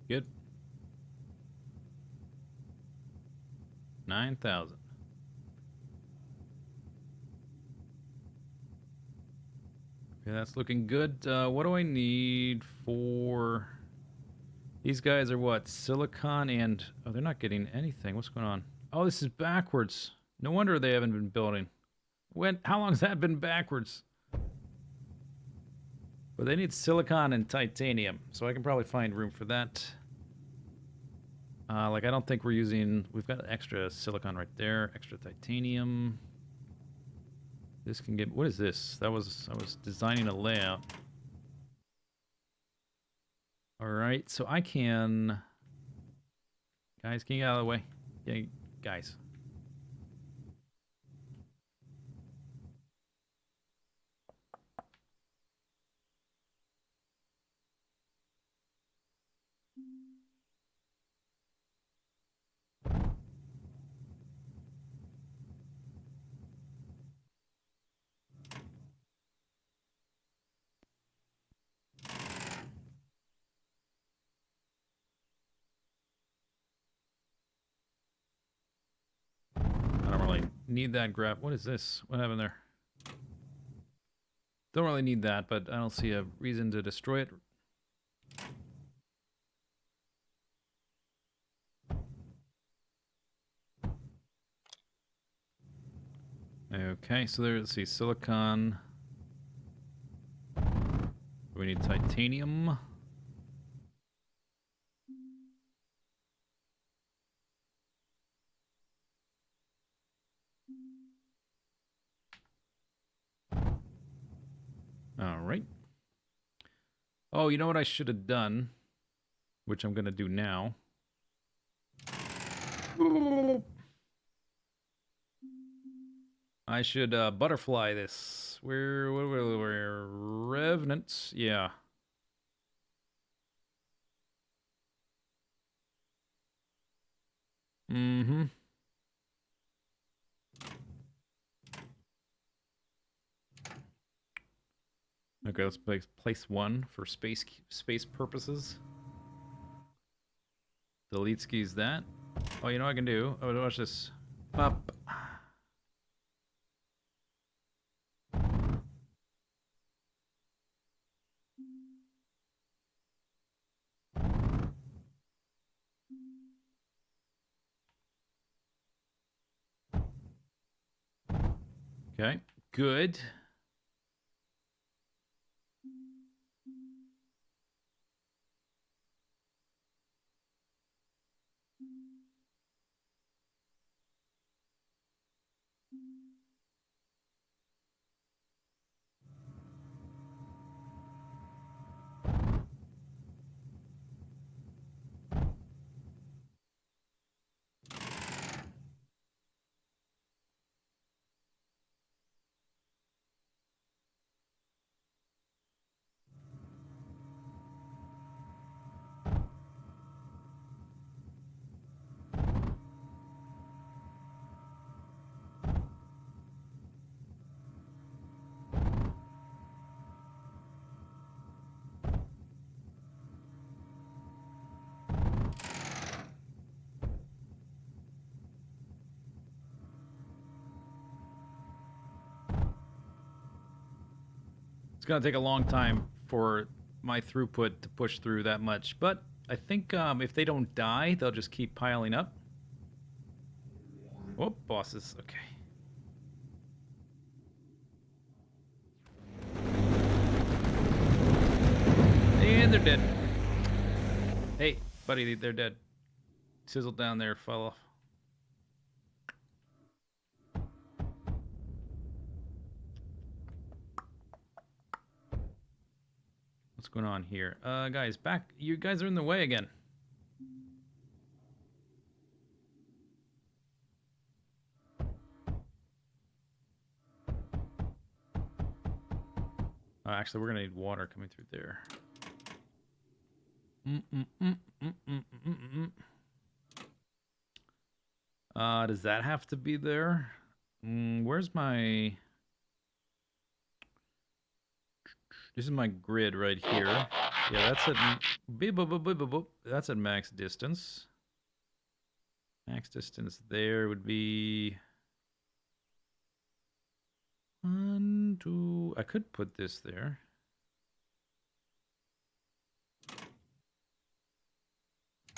Speaker 1: Good. 9,000. Okay, that's looking good. What do I need for... These guys are what? Silicon and... Oh, they're not getting anything. What's going on? Oh, this is backwards. No wonder they haven't been building. When? How long has that been backwards? But they need silicon and titanium, so I can probably find room for that. Like, I don't think we're using... We've got extra silicon right there. Extra titanium. This can get... What is this? I was designing a layout. Alright, so I can... Guys, can you get out of the way? Yeah, guys. I don't really need that graph. What is this? What happened there? Don't really need that, but I don't see a reason to destroy it. Okay, so there, let's see, silicon. We need titanium. All right. Oh, you know what I should have done, which I'm going to do now. I should butterfly this. We're revenants. Yeah. Mm-hmm. Okay, let's place one for space purposes. Delete skis that. Oh, you know what I can do? Oh, watch this. Pop. Okay, good. It's gonna take a long time for my throughput to push through that much, but I think if they don't die, they'll just keep piling up. Oh, bosses. Okay. And they're dead. Hey, buddy, they're dead. Sizzled down there, fell off. What's going on here? Guys, back. You guys are in the way again. Actually, we're gonna need water coming through there. Does that have to be there? Where's my... This is my grid right here. Yeah, that's at... That's at max distance. Max distance there would be... 1, 2... I could put this there.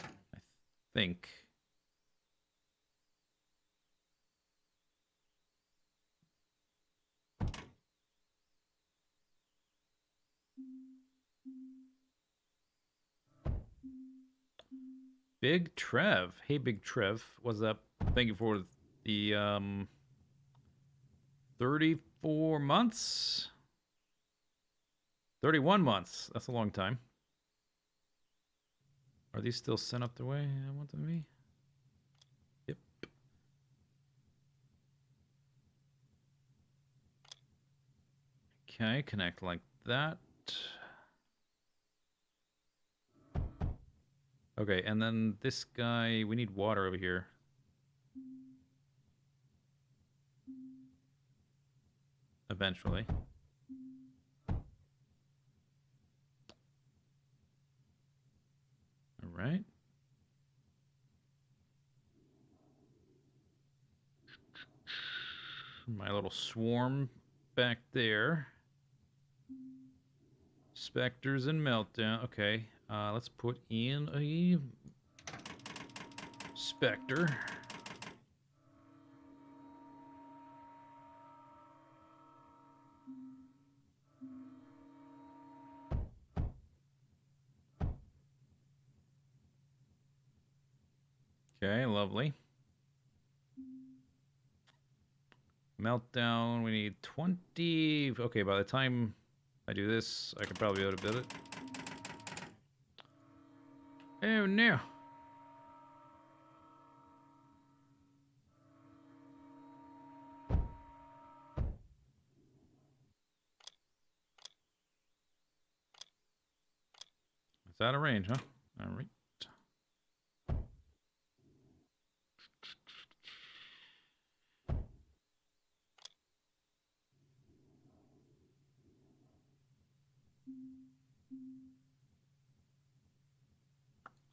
Speaker 1: I think... Big Trev. Hey, Big Trev. What's up? Thank you for the 34 months? 31 months. That's a long time. Are these still sent up the way I want them to be? Yep. Okay, connect like that. Okay, and then this guy, we need water over here. Eventually. All right. My little swarm back there. Spectres and Meltdown. Okay, let's put in a Spectre. Okay, lovely. Meltdown, we need 20. Okay, by the time I do this, I could probably be able to build it. Oh no. It's out of range, huh? All right.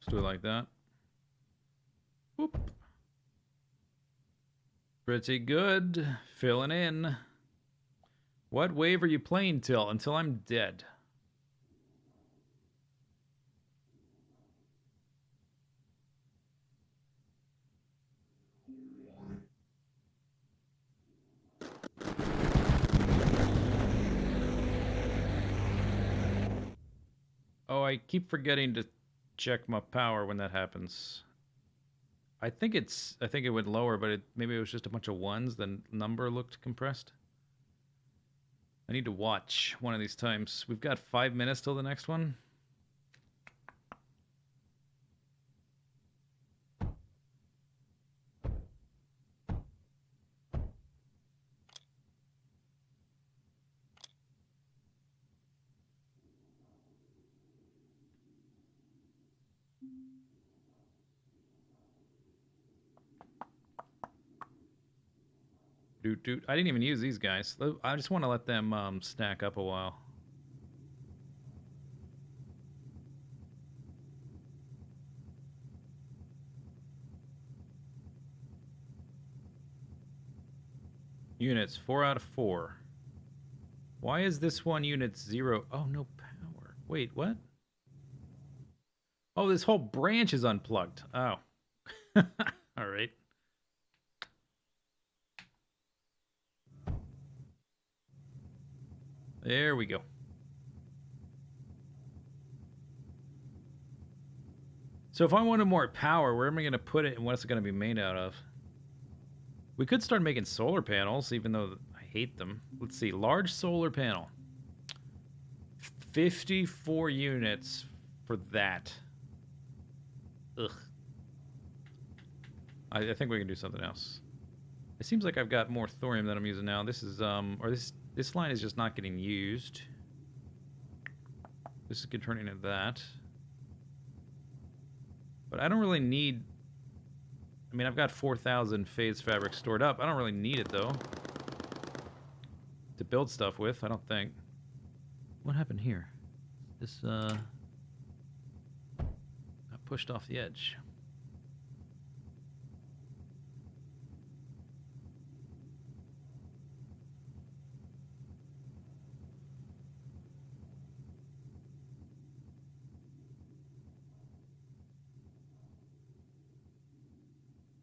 Speaker 1: Let's do it like that. Whoop. Pretty good. Filling in. What wave are you playing till? Until I'm dead. Oh, I keep forgetting to check my power when that happens. I think it went lower, but maybe it was just a bunch of ones. The number looked compressed. I need to watch one of these times. We've got 5 minutes till the next one. Dude, I didn't even use these guys. I just want to let them stack up a while. Units, 4 out of 4. Why is this one unit 0? Oh, no power. Wait, what? Oh, this whole branch is unplugged. Oh. All right. There we go. So if I wanted more power, where am I going to put it and what's it going to be made out of? We could start making solar panels, even though I hate them. Let's see. Large solar panel. 54 units for that. Ugh. I think we can do something else. It seems like I've got more thorium than I'm using now. This is, or this line is just not getting used. This is turning into that. But I don't really need... I mean, I've got 4,000 phase fabric stored up. I don't really need it, though. To build stuff with, I don't think. What happened here? This, got pushed off the edge.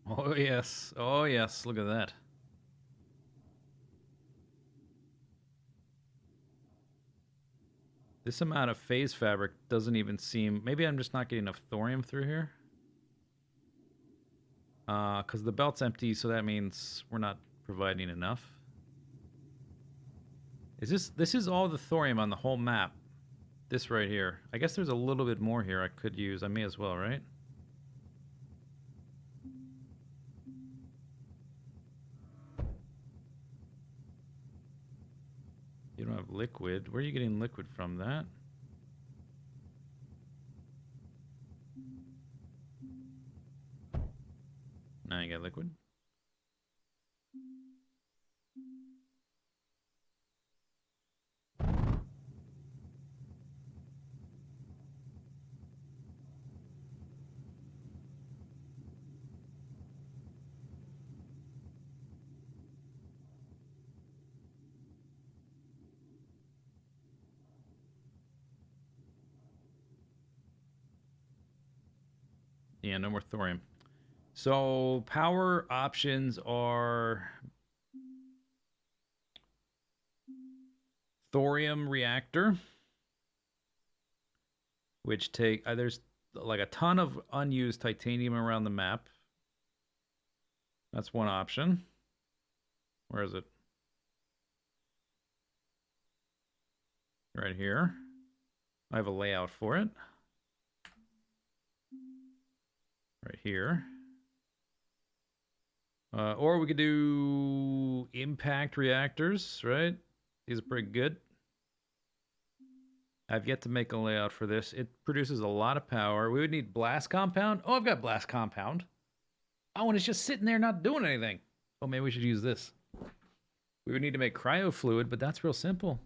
Speaker 1: Oh, yes. Oh, yes. Look at that. This amount of phase fabric doesn't even seem... Maybe I'm just not getting enough thorium through here. Because the belt's empty, so that means we're not providing enough. This is all the thorium on the whole map. This right here. I guess there's a little bit more here I could use. I may as well, right? You don't have liquid. Where are you getting liquid from? That? Now you got liquid. Yeah, no more thorium. So power options are thorium reactor, which take there's like a ton of unused titanium around the map. That's one option. Where is it? Right here. I have a layout for it. Right here. Or we could do impact reactors, right? These are pretty good. I've yet to make a layout for this. It produces a lot of power. We would need blast compound. Oh, I've got blast compound. Oh, and it's just sitting there not doing anything. Oh, maybe we should use this. We would need to make cryo fluid, but that's real simple.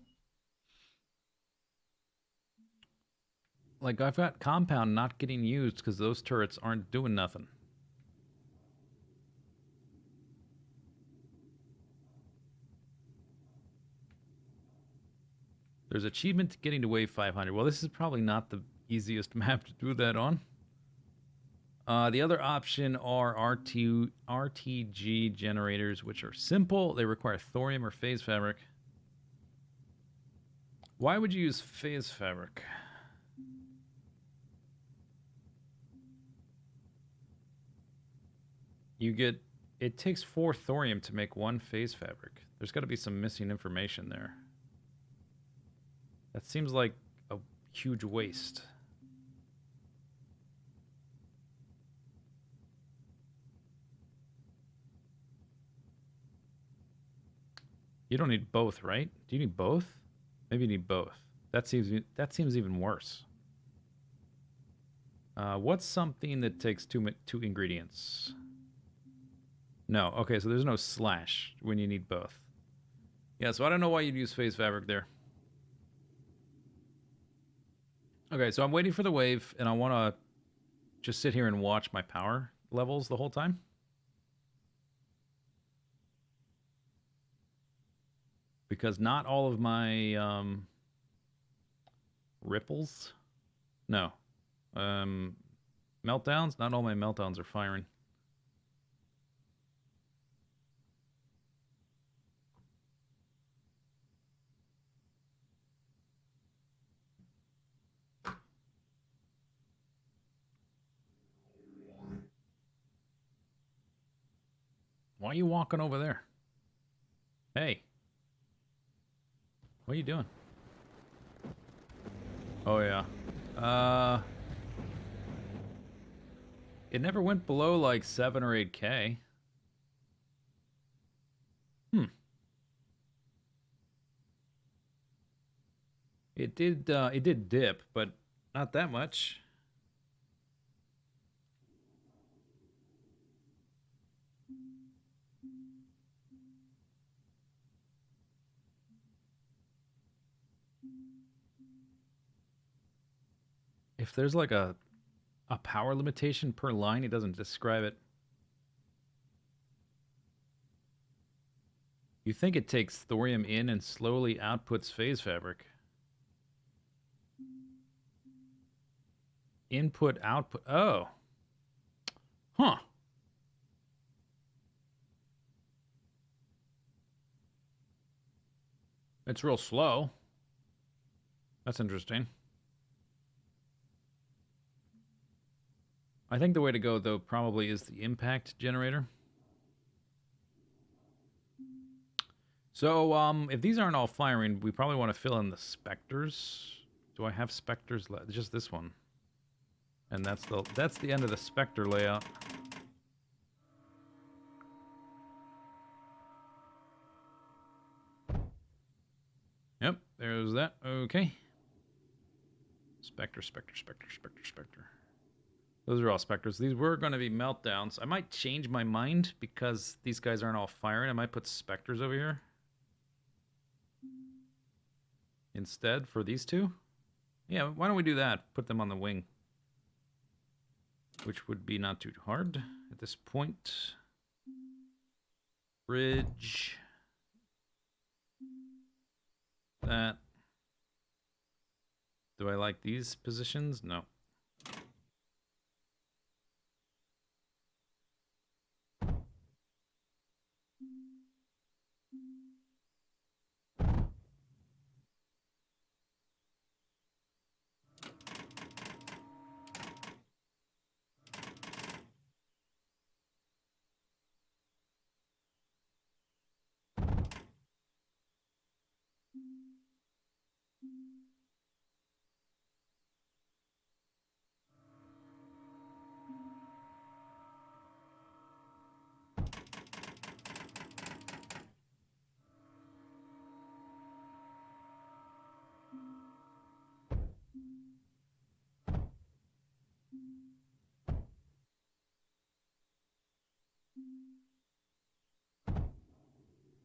Speaker 1: Like, I've got compound not getting used because those turrets aren't doing nothing. There's achievement getting to wave 500. Well, this is probably not the easiest map to do that on. The other option are RTG generators, which are simple. They require thorium or phase fabric. Why would you use phase fabric? You get... It takes 4 thorium to make 1 phase fabric. There's got to be some missing information there. That seems like a huge waste. You don't need both, right? Do you need both? Maybe you need both. That seems even worse. What's something that takes two ingredients? No. Okay, so there's no slash when you need both. Yeah, so I don't know why you'd use phase fabric there. Okay, so I'm waiting for the wave, and I want to just sit here and watch my power levels the whole time. Because not all of my ripples... No. Meltdowns? Not all my meltdowns are firing. Why are you walking over there? Hey. What are you doing? Oh yeah. Uh, it never went below like 7 or 8K. Hmm. It did. It did dip, but not that much. If there's like a power limitation per line, it doesn't describe it. You think it takes thorium in and slowly outputs phase fabric. Input, output. Oh. Huh. It's real slow. That's interesting. I think the way to go, though, probably is the impact generator. So, if these aren't all firing, we probably want to fill in the specters. Do I have specters left? Just this one. And that's the end of the specter layout. Yep, there's that. Okay. Spectre, spectre, spectre, spectre, spectre. Those are all specters. These were going to be meltdowns. I might change my mind because these guys aren't all firing. I might put specters over here instead for these two. Yeah, why don't we do that? Put them on the wing, which would be not too hard at this point. Bridge. That. Do I like these positions? No.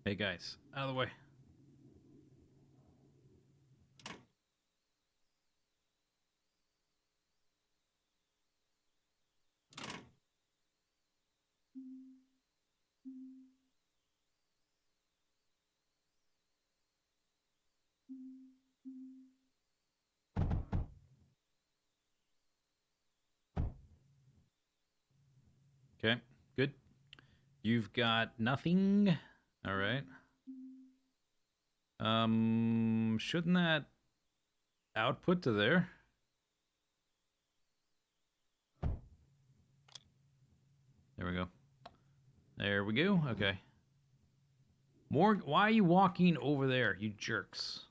Speaker 1: Hey guys, out of the way. Okay, good. You've got nothing. All right. Shouldn't that output to there? There we go. There we go. Okay. More. Why are you walking over there, you jerks?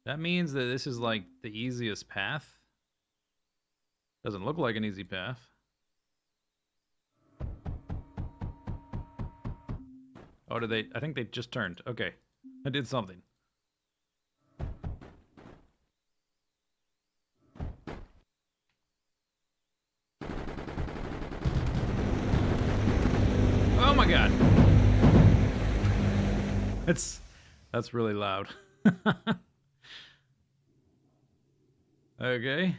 Speaker 1: That means that this is like the easiest path. Doesn't look like an easy path. Oh, did they? I think they just turned. Okay. I did something. Oh my god. That's really loud. Okay.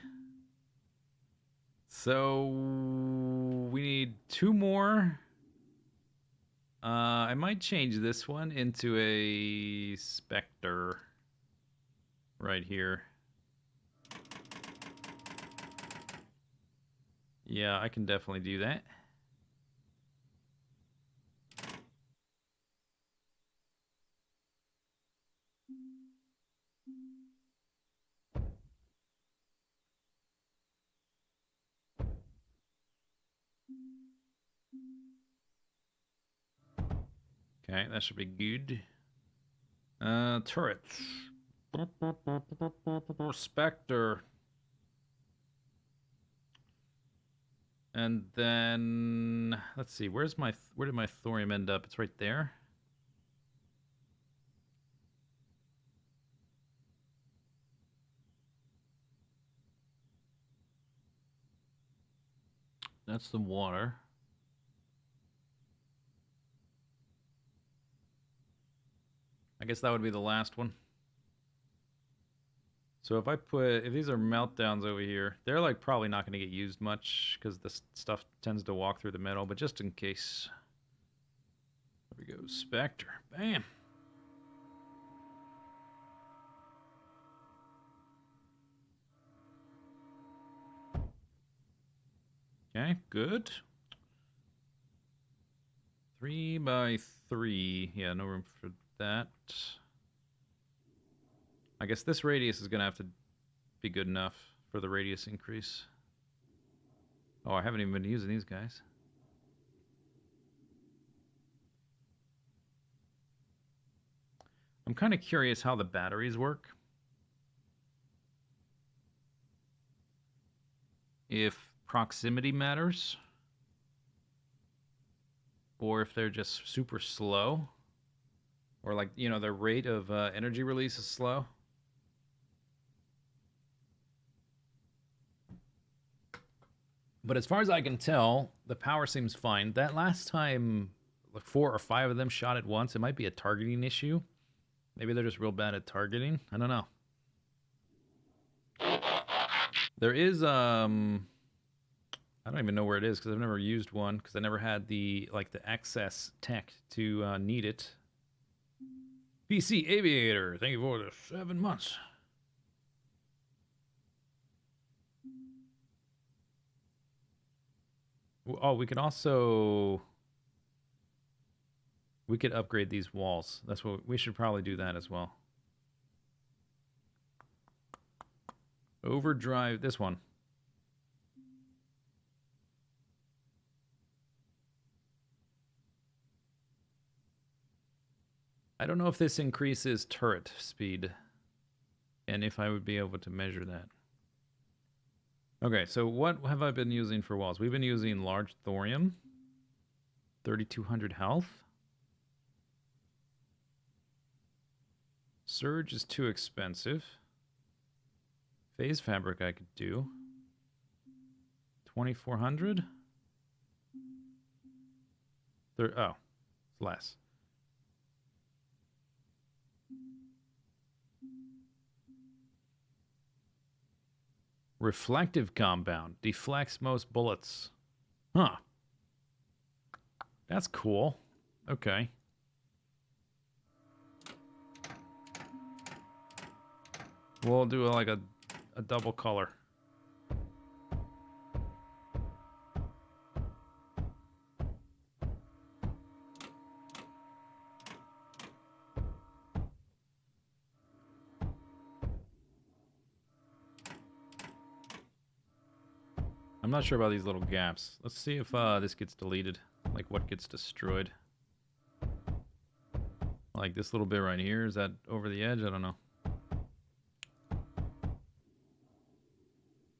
Speaker 1: So we need two more. I might change this one into a specter right here. Yeah, I can definitely do that. Okay, that should be good. Turrets. Spectre. And then let's see, where did my thorium end up? It's right there. That's the water. I guess that would be the last one. So if these are meltdowns over here, they're like probably not going to get used much because this stuff tends to walk through the metal, but just in case. There we go, Spectre. Bam. Okay, good. 3 by 3. Yeah, no room for that. I guess this radius is going to have to be good enough for the radius increase. Oh, I haven't even been using these guys. I'm kind of curious how the batteries work. If proximity matters, or if they're just super slow, or like, you know, their rate of energy release is slow. But as far as I can tell, the power seems fine. That last time, like 4 or 5 of them shot at once, it might be a targeting issue. Maybe they're just real bad at targeting. I don't know. There is I don't even know where it is because I've never used one because I never had the access tech to need it. PC Aviator, thank you for the 7 months. Oh, we could upgrade these walls. That's what we should probably do that as well. Overdrive this one. I don't know if this increases turret speed and if I would be able to measure that. Okay, so what have I been using for walls? We've been using large thorium, 3,200 health. Surge is too expensive. Phase fabric I could do. 2,400. Oh, it's less. Reflective compound deflects most bullets. Huh. That's cool. Okay. We'll do like a double color. I'm not sure about these little gaps. Let's see if this gets deleted. Like what gets destroyed. Like this little bit right here. Is that over the edge? I don't know.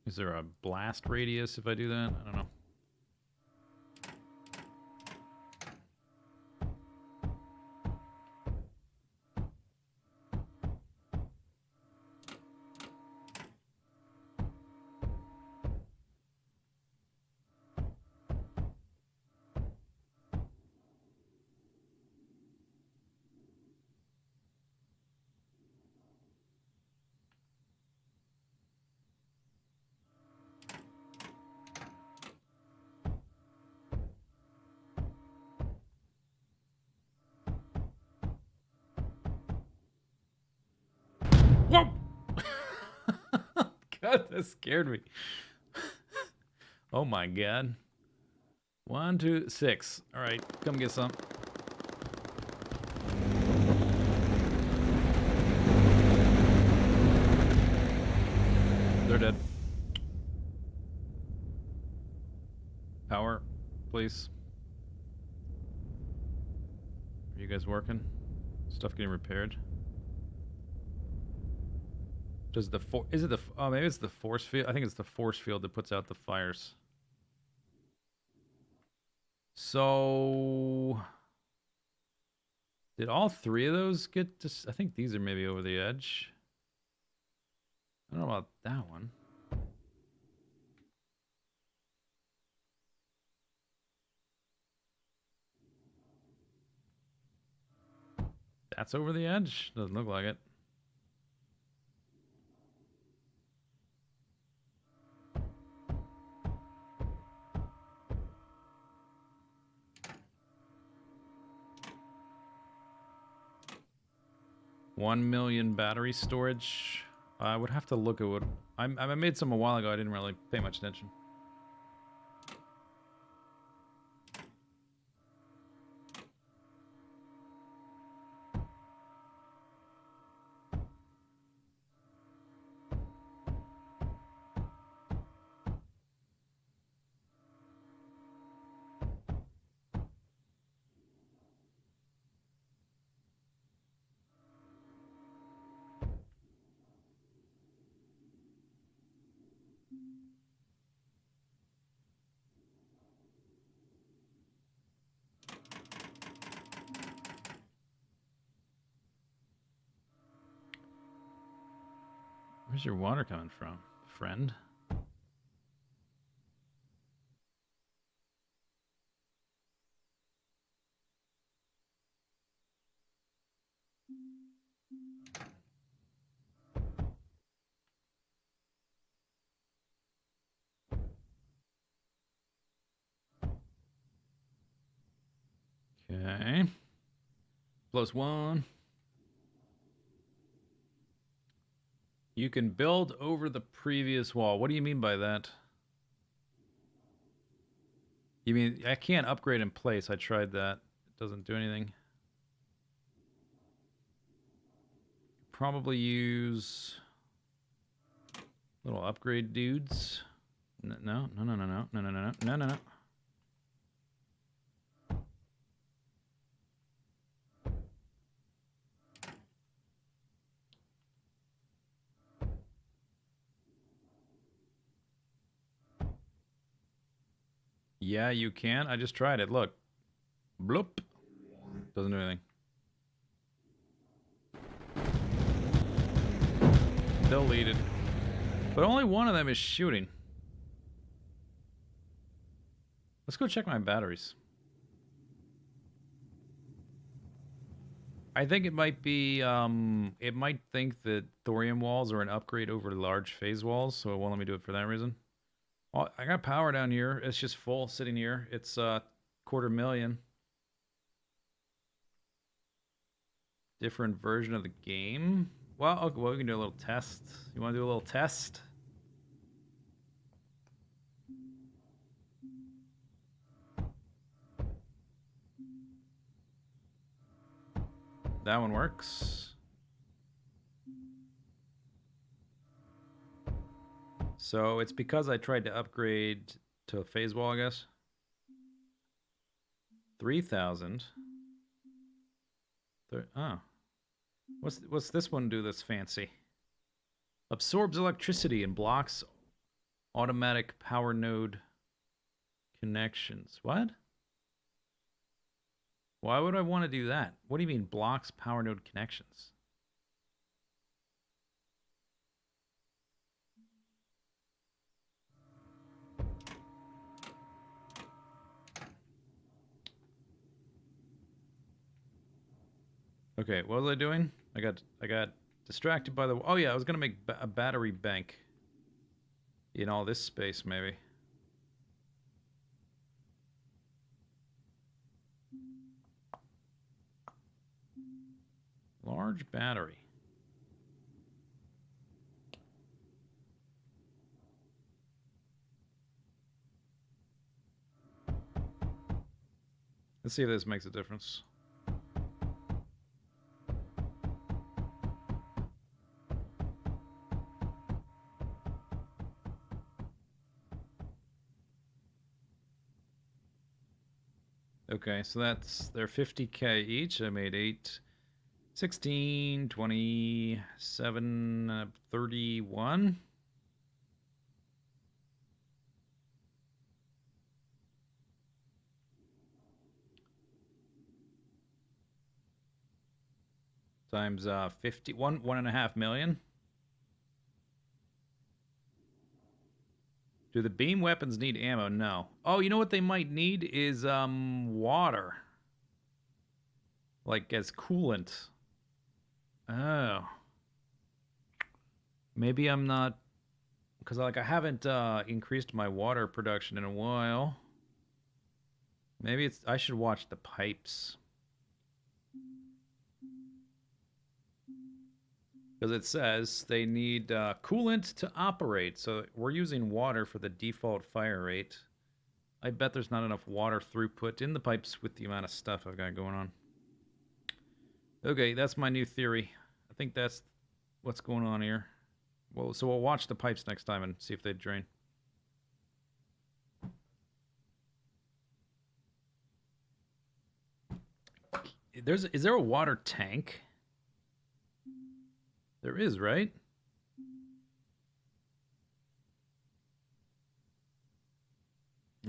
Speaker 1: Is there a blast radius if I do that? I don't know. Whoa! God, that scared me. Oh my god. 1, 2, 6. All right, come get some. They're dead. Power, please. Are you guys working? Stuff getting repaired? Does the is it the oh maybe it's the force field? I think it's the force field that puts out the fires. So did all three of those get to? I think these are maybe over the edge. I don't know about that one. That's over the edge. Doesn't look like it. $1 million battery storage. I would have to look at what I made some a while ago. I didn't really pay much attention. Where's your water coming from, friend? Okay. +1. You can build over the previous wall. What do you mean by that? You mean I can't upgrade in place? I tried that. It doesn't do anything. Probably use little upgrade dudes. No, no, no, no, no, no, no, no, no, no, no, no. Yeah, you can. I just tried it. Look. Bloop. Doesn't do anything. Deleted. But only one of them is shooting. Let's go check my batteries. I think it might be, it might think that thorium walls are an upgrade over large phase walls, so it won't let me do it for that reason. Oh, I got power down here. It's just full sitting here. It's $250,000. Different version of the game. Well, okay, well, we can do a little test. You want to do a little test? That one works. So it's because I tried to upgrade to a phase wall, I guess. 3,000. Oh. What's this one do that's fancy? Absorbs electricity and blocks automatic power node connections. What? Why would I want to do that? What do you mean blocks power node connections? Okay, what was I doing? I got distracted by the. Oh yeah, I was gonna make a battery bank in all this space, maybe. Large battery. Let's see if this makes a difference. Okay, so they're 50K each. I made 8 16, 27, 31. Times 51, 1.5 million. Do the beam weapons need ammo? No. Oh, you know what they might need is water. Like as coolant. Oh. Maybe I'm not, because like I haven't increased my water production in a while. Maybe it's I should watch the pipes. Because it says they need coolant to operate. So we're using water for the default fire rate. I bet there's not enough water throughput in the pipes with the amount of stuff I've got going on. Okay, that's my new theory. I think that's what's going on here. Well, so we'll watch the pipes next time and see if they drain. Is there a water tank? There is, right?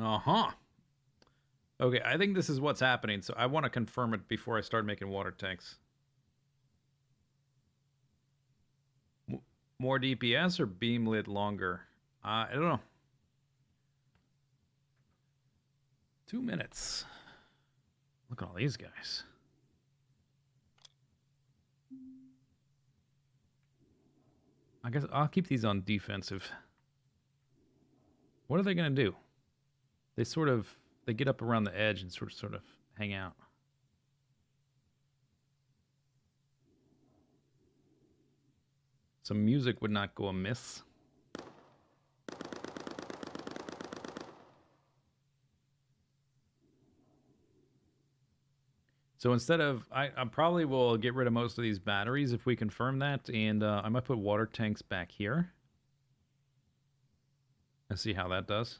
Speaker 1: Uh-huh. Okay, I think this is what's happening, so I want to confirm it before I start making water tanks. More DPS or beam lit longer? I don't know. 2 minutes. Look at all these guys. I guess I'll keep these on defensive. What are they going to do? They get up around the edge and sort of hang out. Some music would not go amiss. So instead of, I probably will get rid of most of these batteries if we confirm that, and I might put water tanks back here. And see how that does.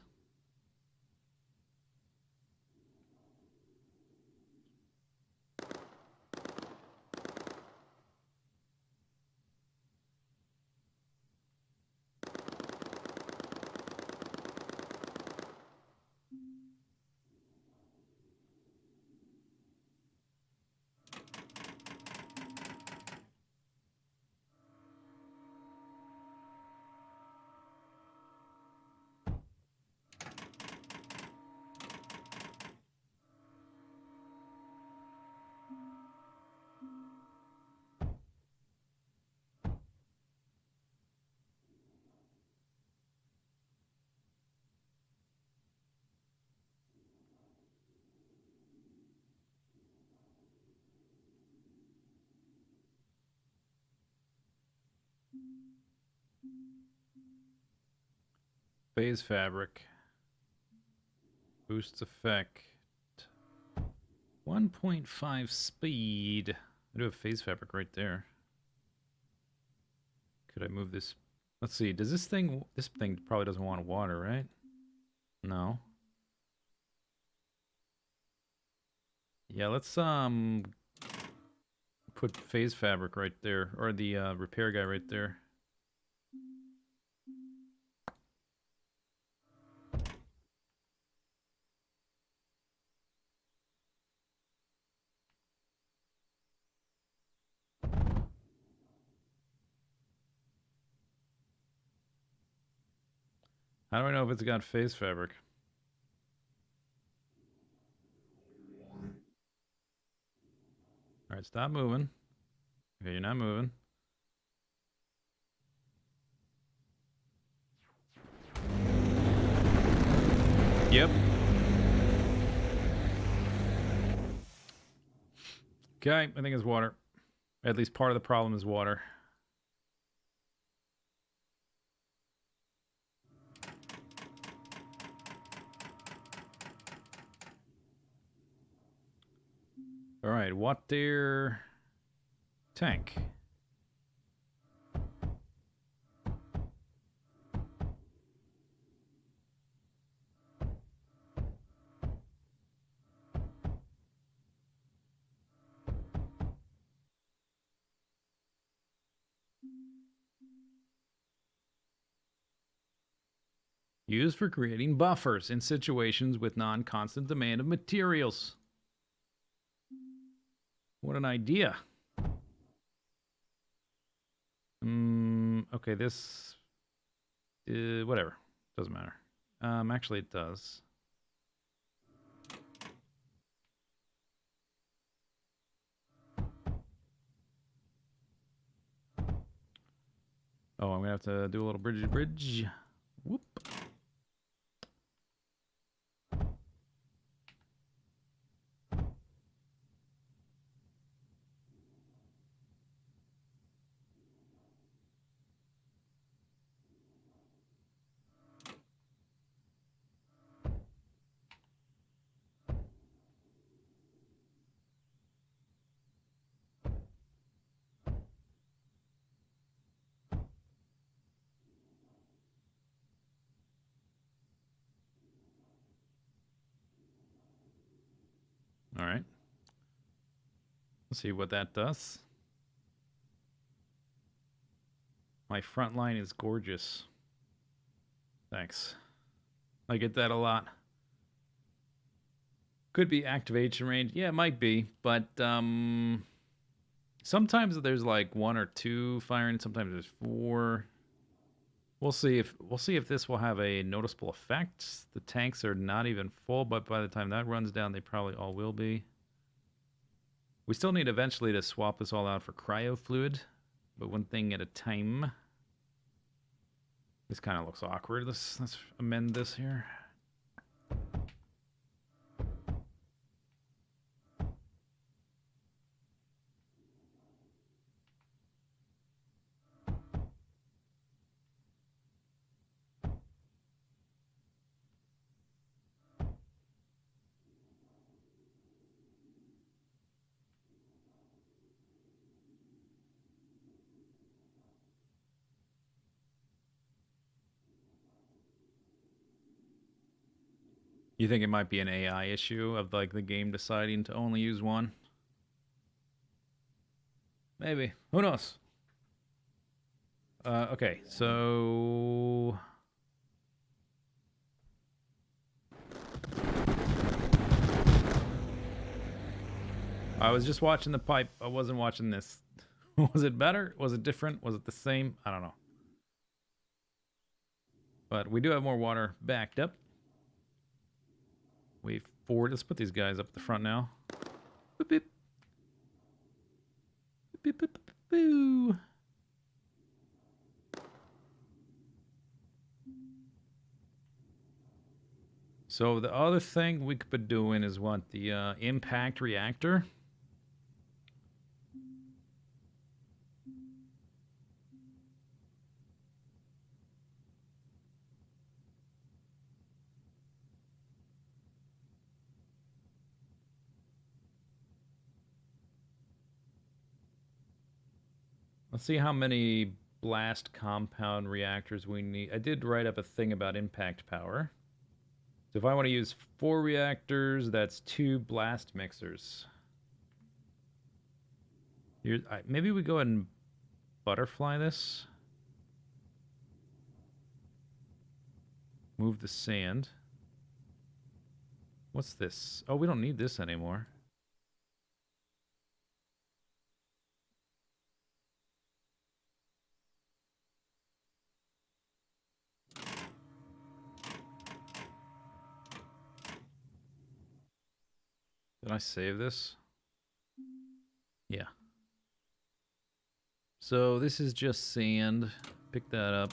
Speaker 1: Phase fabric. Boosts effect. 1.5 speed. I do have phase fabric right there. Could I move this? Let's see. Does this thing... This thing probably doesn't want water, right? No. Yeah, let's put phase fabric right there. Or the repair guy right there. How do I know if it's got phase fabric? Alright, stop moving. Okay, you're not moving. Yep. Okay, I think it's water. At least part of the problem is water. Alright, water tank. Used for creating buffers in situations with non-constant demand of materials. What an idea. Okay, this... whatever. Doesn't matter. Actually, it does. Oh, I'm gonna have to do a little bridge. Whoop. All right. Let's see what that does. My front line is gorgeous. Thanks. I get that a lot. Could be activation range. Yeah, it might be, but sometimes there's like one or two firing. Sometimes there's four. We'll see if this will have a noticeable effect. The tanks are not even full, but by the time that runs down, they probably all will be. We still need eventually to swap this all out for cryo fluid, but one thing at a time. This kind of looks awkward. Let's amend this here. You think it might be an AI issue of like the game deciding to only use one? Maybe. Who knows? Okay, so I was just watching the pipe. I wasn't watching this. Was it better? Was it different? Was it the same? I don't know. But we do have more water backed up. Wave forward. Let's put these guys up at the front now. Boop, boop. Boop, boop, boop, boo. So the other thing we could be doing is what? The impact reactor. Let's see how many blast compound reactors we need. I did write up a thing about impact power. So if I want to use 4 reactors, that's 2 blast mixers. Maybe we go ahead and butterfly this. Move the sand. What's this? Oh, we don't need this anymore. Did I save this? Yeah. So this is just sand. Pick that up.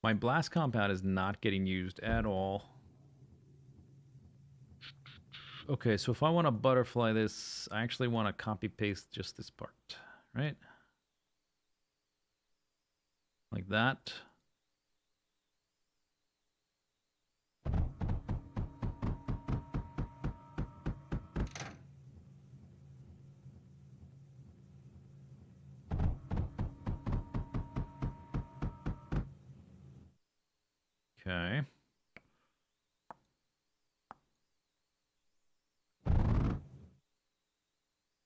Speaker 1: My blast compound is not getting used at all. Okay, so if I want to butterfly this, I actually want to copy paste just this part, right? Like that. Okay.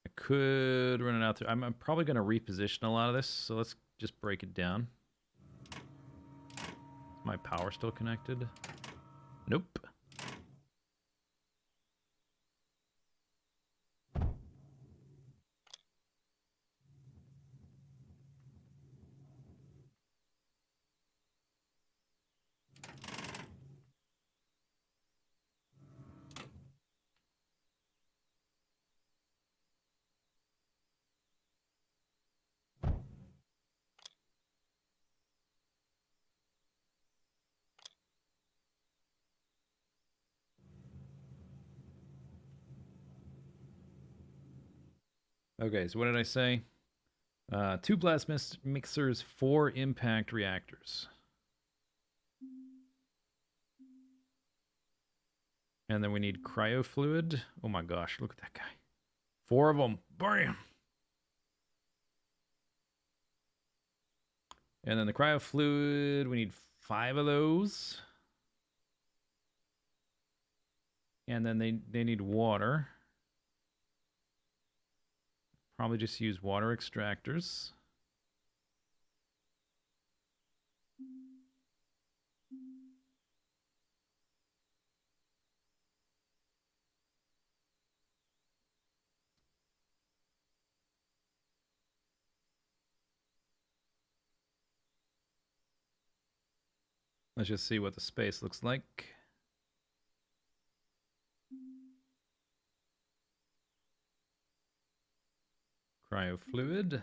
Speaker 1: I could run it out there. I'm probably going to reposition a lot of this, so let's just break it down. My power still connected? Nope. Okay, so what did I say? 2 blast mixers, 4 impact reactors. And then we need cryo fluid. Oh my gosh, look at that guy. 4 of them. Bam! And then the cryo fluid, we need 5 of those. And then they need water. Probably just use water extractors. Let's just see what the space looks like. Cryo fluid.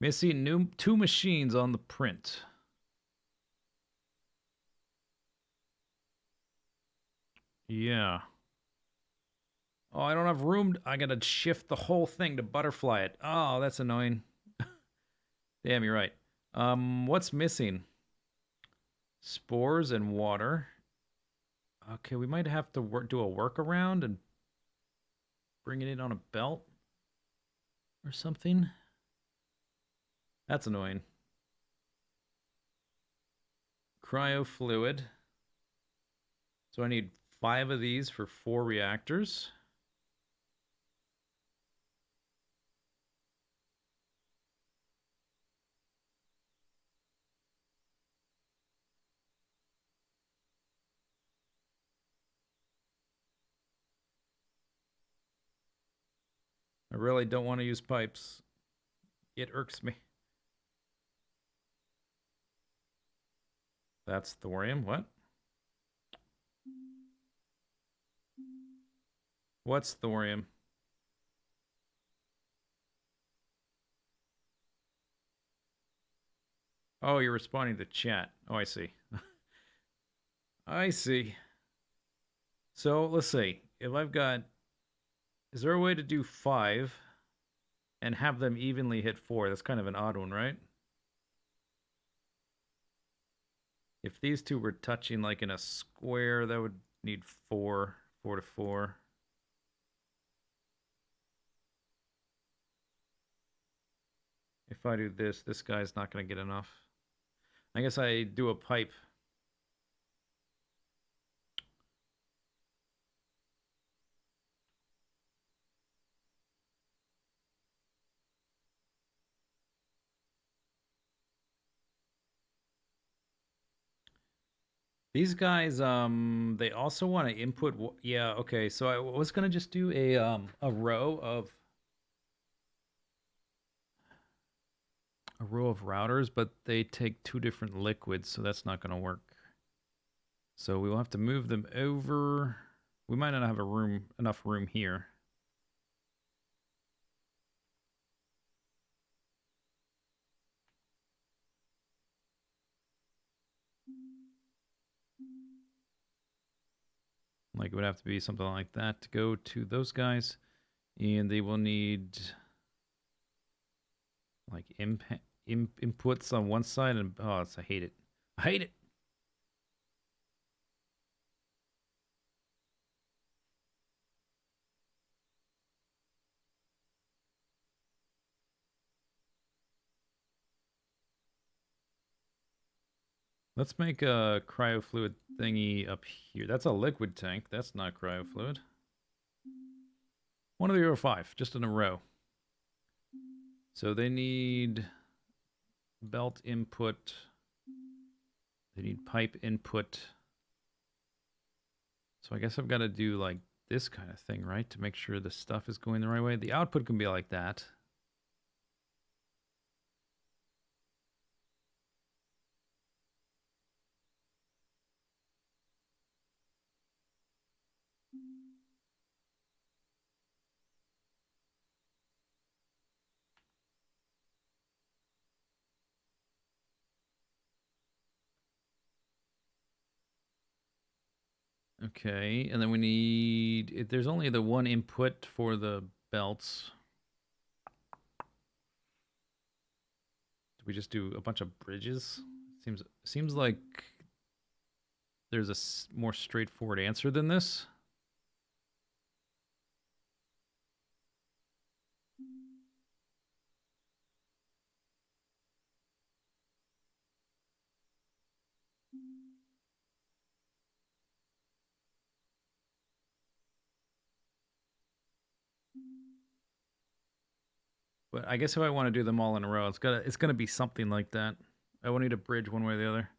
Speaker 1: Missing 2 machines on the print. Yeah. Oh, I don't have room. I gotta shift the whole thing to butterfly it. Oh, that's annoying. Damn, you're right. What's missing? Spores and water. Okay, we might have to do a workaround and bring it in on a belt or something. That's annoying. Cryo fluid. So I need 5 of these for 4 reactors. I really don't want to use pipes. It irks me. That's thorium. What? What's thorium? Oh, you're responding to chat. Oh, I see. I see. So let's see. If I've got, is there a way to do 5 and have them evenly hit 4? That's kind of an odd one, right? If these two were touching like in a square, that would need 4, 4 to 4. If I do this, this guy's not going to get enough. I guess I do a pipe. These guys, they also want to input. Yeah, okay. So I was gonna just do a row of routers, but they take 2 different liquids, so that's not gonna work. So we will have to move them over. We might not have enough room here. Like it would have to be something like that to go to those guys, and they will need like inputs on one side, and oh, I hate it. I hate it. Let's make a cryofluid thingy up here. That's a liquid tank. That's not cryofluid. 1 of the 05, just in a row. So they need belt input. They need pipe input. So I guess I've got to do like this kind of thing, right? To make sure the stuff is going the right way. The output can be like that. Okay, and then we need, there's only the one input for the belts. Do we just do a bunch of bridges? Seems like there's a more straightforward answer than this. But I guess if I want to do them all in a row, it's gonna be something like that. I will need a bridge one way or the other.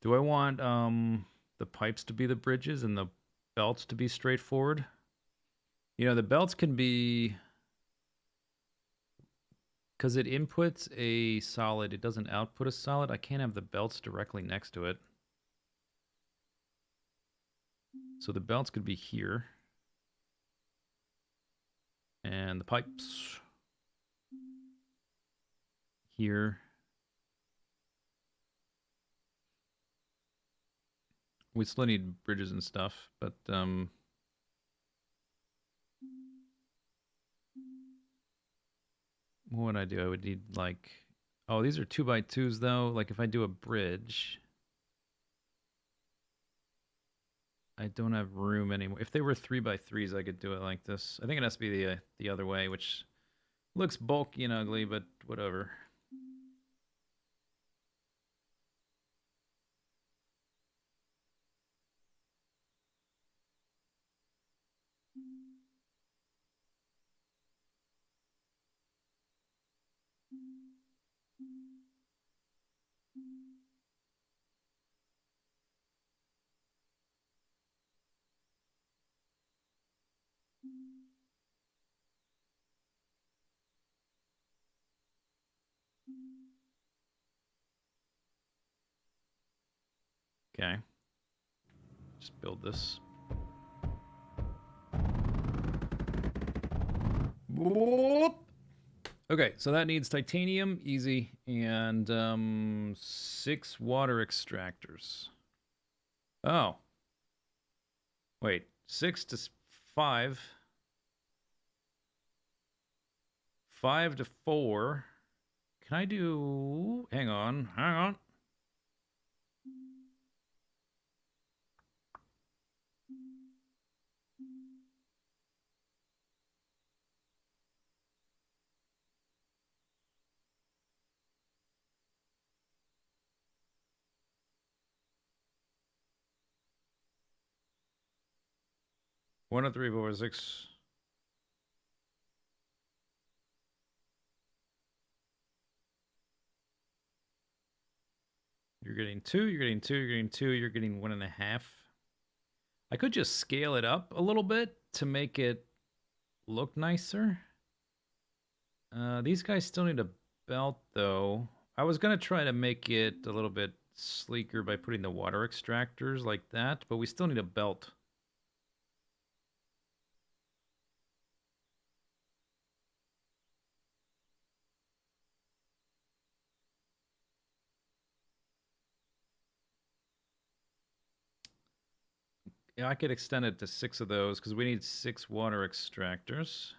Speaker 1: Do I want the pipes to be the bridges and the belts to be straightforward? You know, the belts can be because it inputs a solid, it doesn't output a solid. I can't have the belts directly next to it. So the belts could be here. And the pipes here. We still need bridges and stuff, but what would I do? I would need like, oh, these are 2x2s though. Like if I do a bridge, I don't have room anymore. If they were 3x3s, I could do it like this. I think it has to be the other way, which looks bulky and ugly, but whatever. Okay. Just build this. Okay, so that needs titanium, easy, and 6 water extractors. Oh, wait, 6 to 5, 5 to 4. Can I do? Hang on. One, two, three, four, 6. You're getting 2. You're getting 2. You're getting 2. You're getting 1.5. I could just scale it up a little bit to make it look nicer. These guys still need a belt, though. I was going to try to make it a little bit sleeker by putting the water extractors like that, but we still need a belt. Yeah, I could extend it to 6 of those because we need 6 water extractors.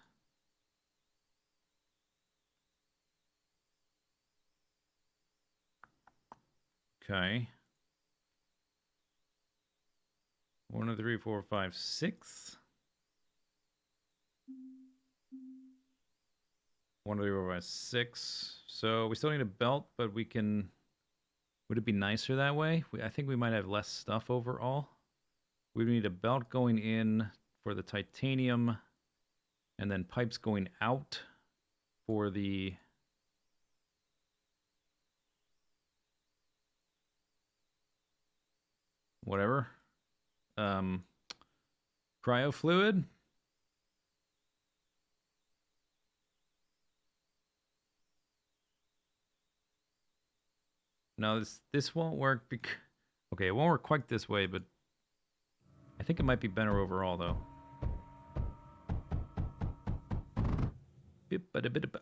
Speaker 1: Okay. 1, 2, 3, 4, 5, 6. 1, 2, 3, 4, 5, 6. So we still need a belt, but we can. Would it be nicer that way? I think we might have less stuff overall. We need a belt going in for the titanium, and then pipes going out for the whatever. Cryo fluid. No, this won't work because okay, it won't work quite this way, but I think it might be better overall though.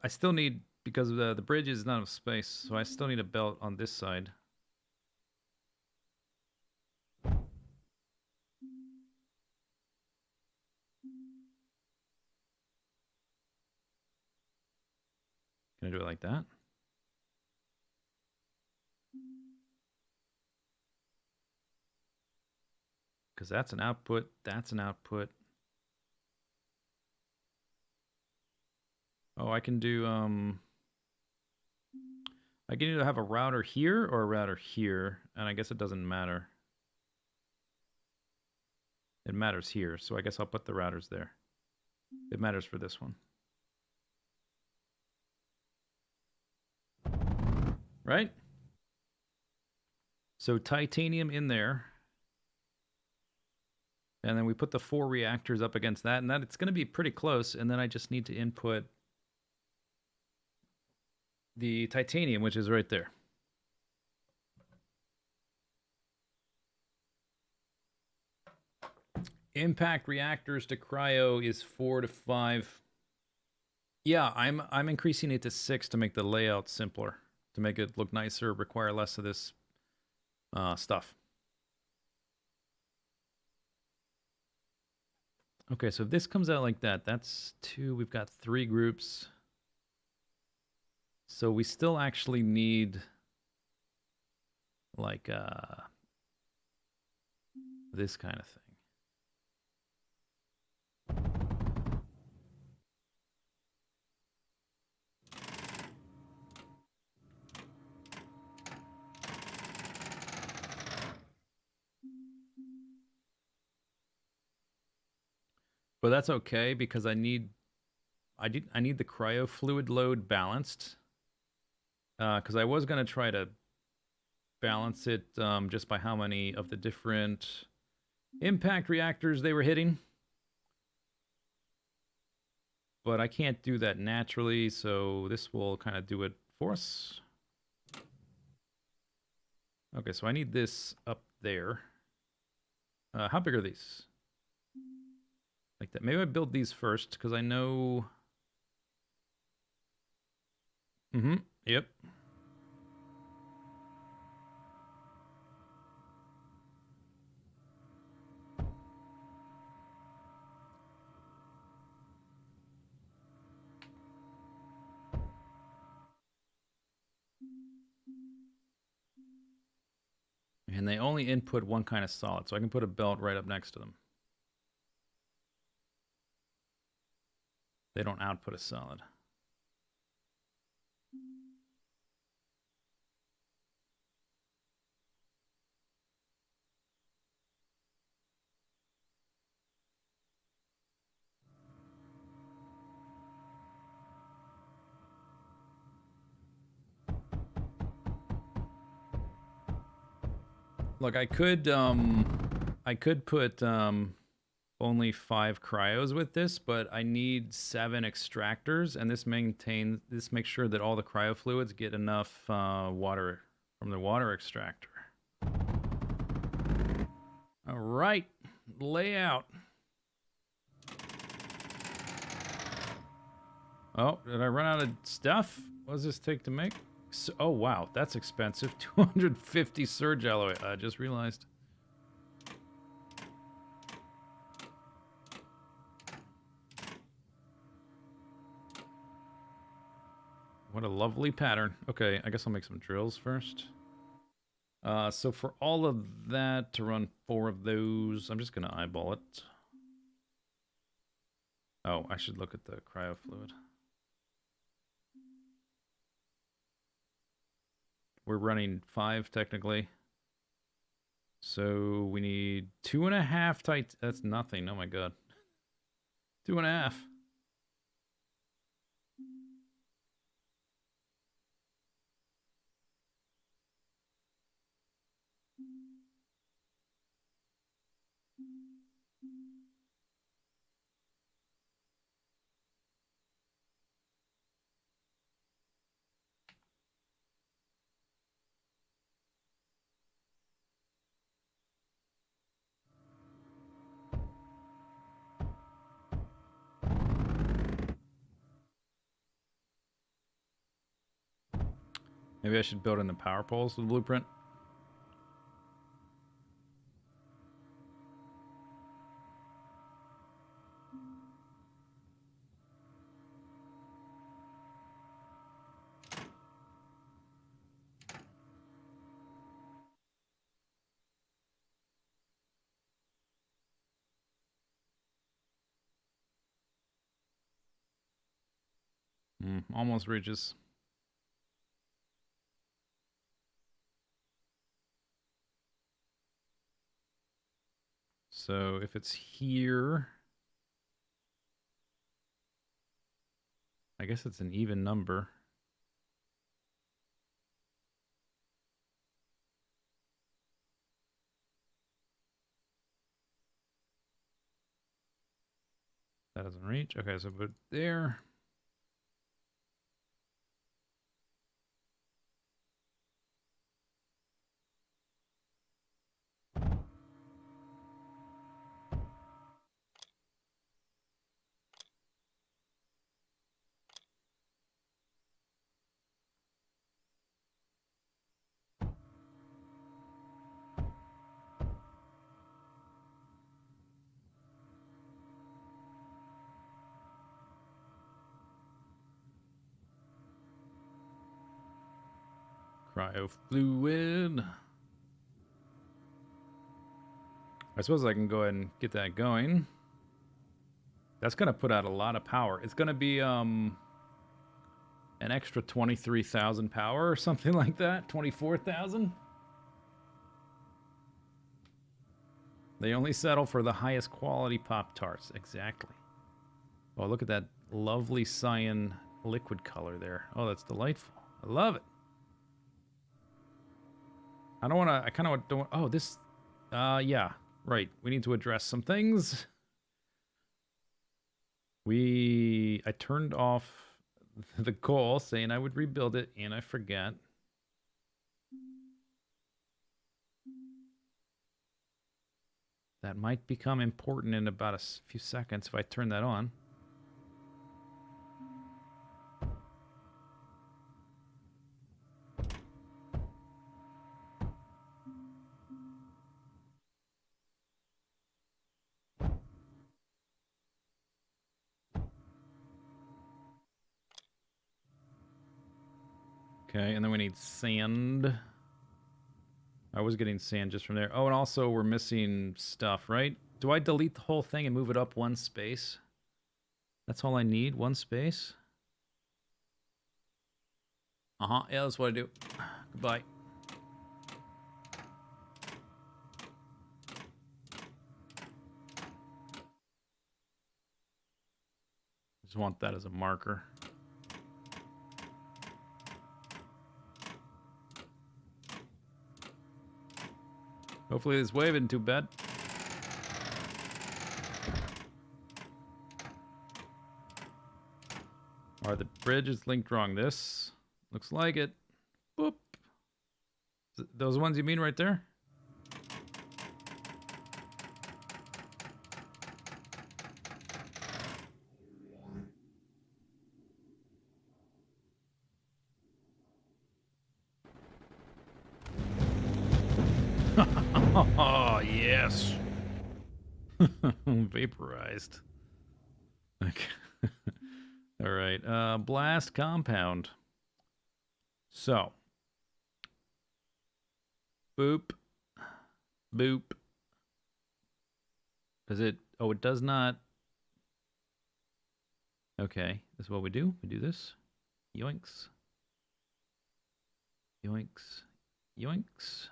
Speaker 1: I still need because the bridge is not of space, so I still need a belt on this side. Can I do it like that? Because that's an output. That's an output. Oh, I can do I can either have a router here or a router here, and I guess it doesn't matter. It matters here, so I guess I'll put the routers there. It matters for this one. Right? So titanium in there. And then we put the 4 reactors up against that, and that it's going to be pretty close. And then I just need to input the titanium, which is right there. Impact reactors to cryo is 4 to 5. Yeah, I'm increasing it to 6 to make the layout simpler, to make it look nicer, require less of this stuff. Okay, so if this comes out like that, that's 2. We've got 3 groups. So we still actually need like this kind of thing. But that's okay because I need the cryo fluid load balanced. Because I was gonna try to balance it just by how many of the different impact reactors they were hitting. But I can't do that naturally, so this will kind of do it for us. Okay, so I need this up there. How big are these? Like that. Maybe I build these first, because I know... Mm-hmm, yep. And they only input one kind of solid, so I can put a belt right up next to them. They don't output a solid. Look, I could put only 5 cryos with this, but I need 7 extractors, and this makes sure that all the cryo fluids get enough water from the water extractor. All right, layout. Oh, did I run out of stuff? What does this take to make? So, oh wow, that's expensive. 250 surge alloy. I just realized. What a lovely pattern. Okay, I guess I'll make some drills first. So for all of that, to run 4 of those, I'm just going to eyeball it. Oh, I should look at the cryo fluid. We're running 5 technically. So we need 2.5 tight. That's nothing. Oh my god. 2.5. Maybe I should build in the power poles with the blueprint. Almost reaches. So if it's here, I guess it's an even number. That doesn't reach. Okay, so put it there. Cryo fluid. I suppose I can go ahead and get that going. That's gonna put out a lot of power. It's gonna be an extra 23,000 power or something like that. 24,000. They only settle for the highest quality Pop Tarts. Exactly. Oh, look at that lovely cyan liquid color there. Oh, that's delightful. I love it. I don't want to. I kind of don't. Oh, this. Yeah. Right. We need to address some things. I turned off the goal saying I would rebuild it, and I forget. That might become important in about a few seconds if I turn that on. Okay, and then we need sand. I was getting sand just from there. Oh, and also we're missing stuff, right? Do I delete the whole thing and move it up one space? That's all I need, one space? Uh-huh, yeah, that's what I do. Goodbye. Just want that as a marker. Hopefully this wave isn't too bad. Or the bridge is linked wrong. This looks like it. Boop. Those ones you mean right there? Oh, yes. Vaporized. Okay. All right. Blast compound. So. Boop. Boop. Does it? Oh, it does not. Okay. This is what we do. We do this. Yoinks. Yoinks. Yoinks.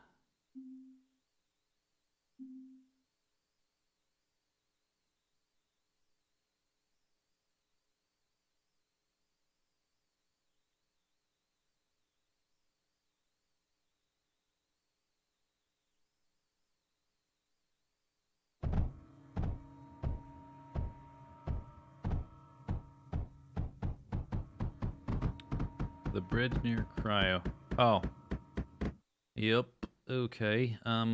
Speaker 1: The bridge near cryo. Oh. Yep. Okay. There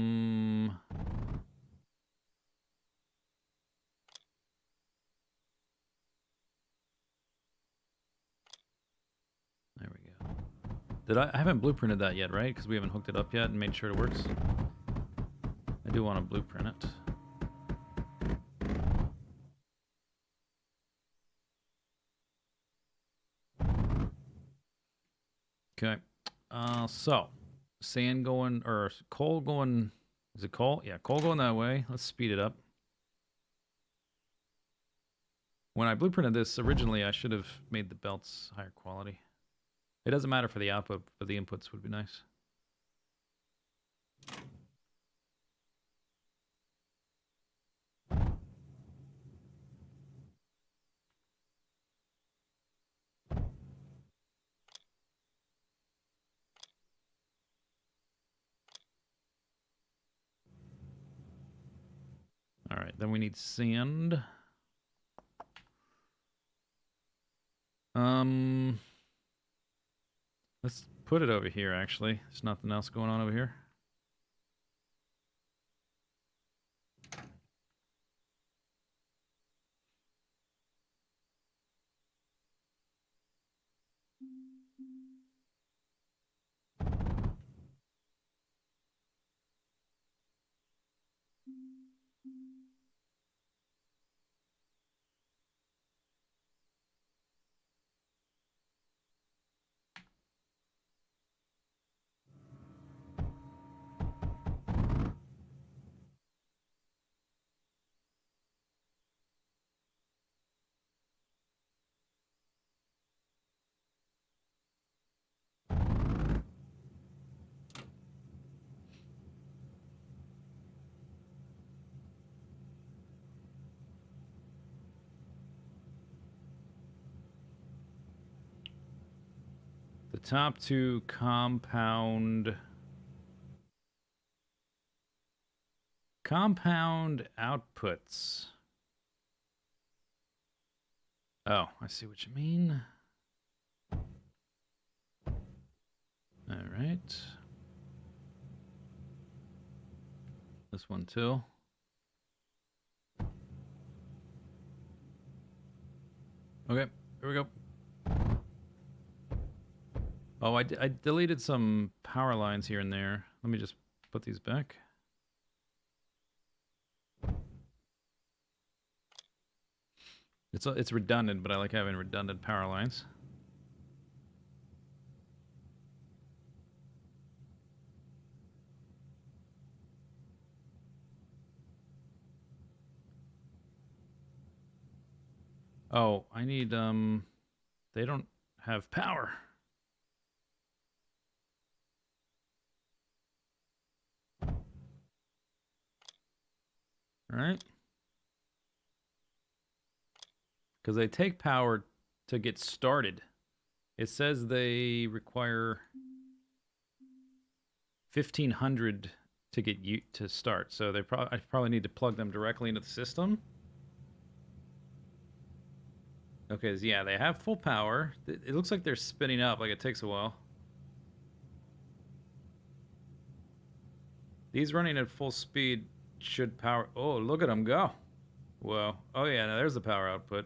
Speaker 1: we go. I haven't blueprinted that yet, right? Because we haven't hooked it up yet and made sure it works. I do want to blueprint it. Okay. So sand going or coal going. Is it coal? Yeah, coal going that way. Let's speed it up. When I blueprinted this originally, I should have made the belts higher quality. It doesn't matter for the output, but the inputs would be nice. All right, then we need sand. Um, let's put it over here, actually. There's nothing else going on over here. The top two compound outputs. Oh, I see what you mean. All right. This one too. Okay, here we go. Oh, I deleted some power lines here and there. Let me just put these back. It's redundant, but I like having redundant power lines. Oh, I need they don't have power. All right? Because they take power to get started. It says they require 1,500 to get you to start. So I probably need to plug them directly into the system. Okay, so yeah, they have full power. It looks like they're spinning up, like it takes a while. These running at full speed should power. Oh, look at them go. Whoa. Oh, yeah, now there's the power output.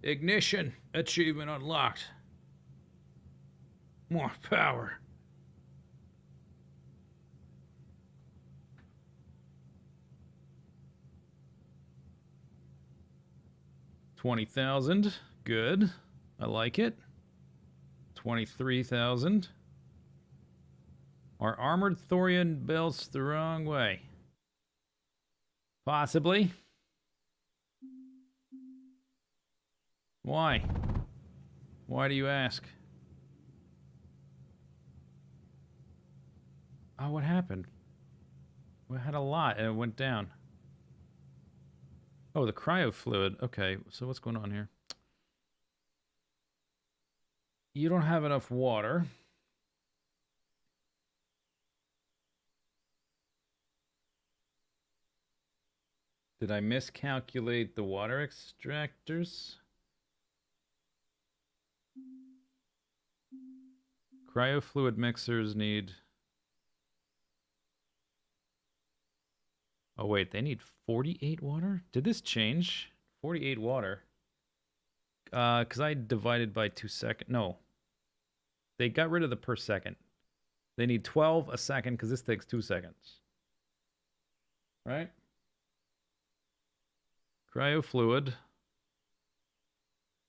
Speaker 1: Ignition. Achievement unlocked. More power. $20,000. Good. I like it. 23,000. Are armored thorium belts the wrong way? Possibly. Why? Why do you ask? Oh, what happened? We had a lot and it went down. Oh, the cryo fluid. Okay, so what's going on here? You don't have enough water. Did I miscalculate the water extractors? Cryo fluid mixers need... Oh, wait, they need 48 water? Did this change? 48 water. Because I divided by 2 seconds. No, they got rid of the per second. They need 12 a second because this takes 2 seconds. Right? Cryofluid.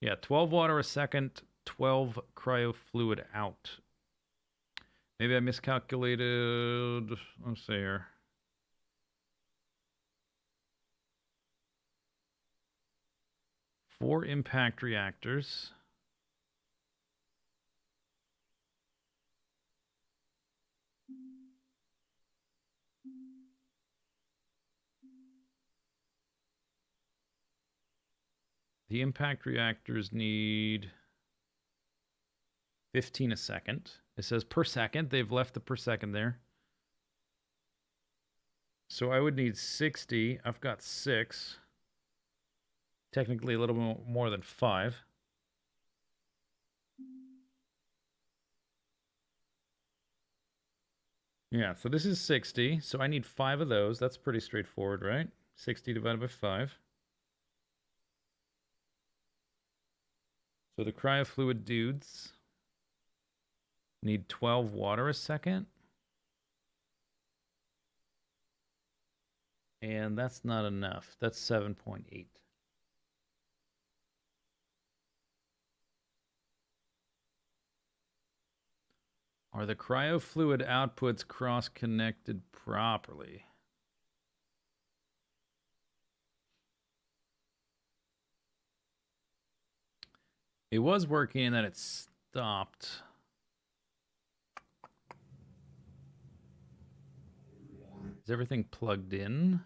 Speaker 1: Yeah, 12 water a second, 12 cryofluid out. Maybe I miscalculated. Let's see here. Four impact reactors. The impact reactors need 15 a second. It says per second. They've left the per second there. So I would need 60. I've got 6. Technically a little more than 5. Yeah, so this is 60. So I need 5 of those. That's pretty straightforward, right? 60 divided by 5. So the cryofluid dudes need 12 water a second. And that's not enough. That's 7.8. Are the cryofluid outputs cross-connected properly? It was working and then it stopped. Is everything plugged in?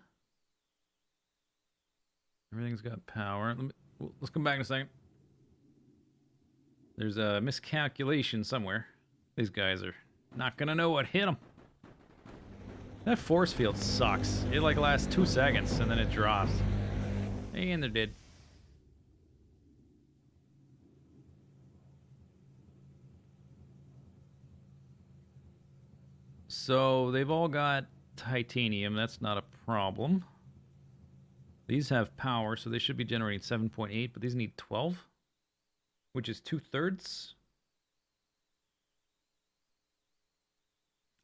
Speaker 1: Everything's got power. Let's come back in a second. There's a miscalculation somewhere. These guys are not gonna know what hit them. That force field sucks. It like lasts 2 seconds and then it drops. And they're dead. So they've all got titanium. That's not a problem. These have power, so they should be generating 7.8, but these need 12, which is 2/3.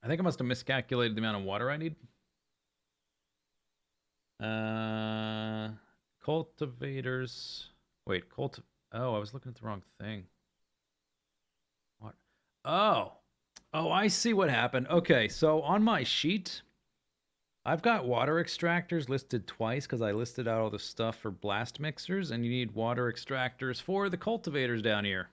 Speaker 1: I think I must have miscalculated the amount of water I need. Cultivators. Wait, oh, I was looking at the wrong thing. What? Oh. Oh, I see what happened. Okay, so on my sheet, I've got water extractors listed twice because I listed out all the stuff for blast mixers, and you need water extractors for the cultivators down here.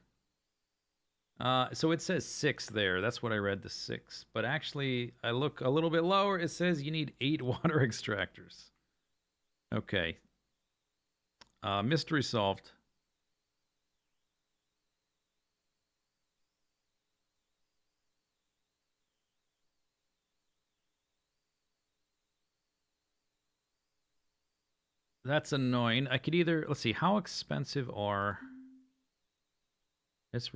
Speaker 1: So it says 6 there. That's what I read, the 6. But actually, I look a little bit lower. It says you need 8 water extractors. Okay. Mystery solved. That's annoying. I could either, let's see, how expensive are... It's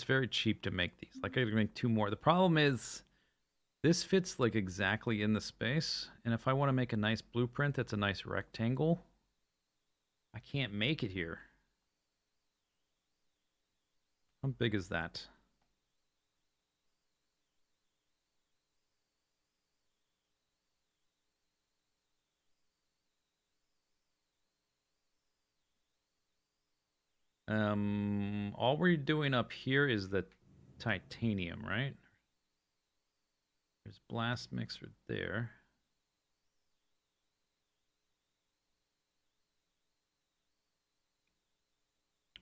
Speaker 1: very cheap to make these. Like I could make 2 more. The problem is this fits like exactly in the space. And if I want to make a nice blueprint that's a nice rectangle, I can't make it here. How big is that? All we're doing up here is the titanium, right? There's blast mixer there.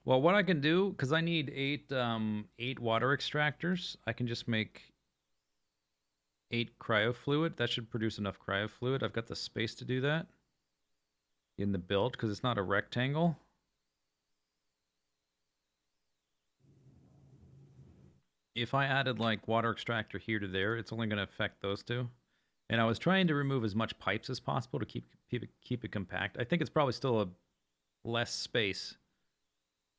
Speaker 1: Well, what I can do, because I need 8 water extractors, I can just make 8 cryofluid. That should produce enough cryofluid. I've got the space to do that in the build because it's not a rectangle. If I added like water extractor here to there, it's only going to affect those 2. And I was trying to remove as much pipes as possible to keep it compact. I think it's probably still a less space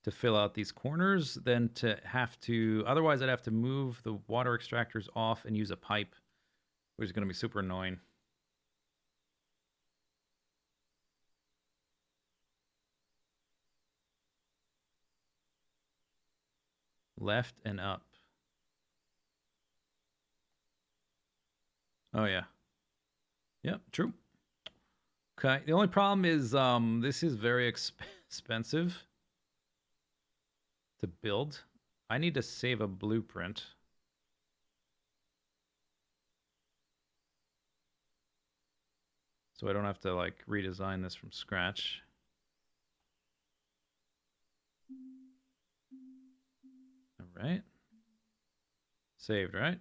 Speaker 1: to fill out these corners than to have to... Otherwise, I'd have to move the water extractors off and use a pipe, which is going to be super annoying. Left and up. Oh yeah. Yep, true. Okay. The only problem is this is very expensive to build. I need to save a blueprint. So I don't have to like redesign this from scratch. All right. Saved, right?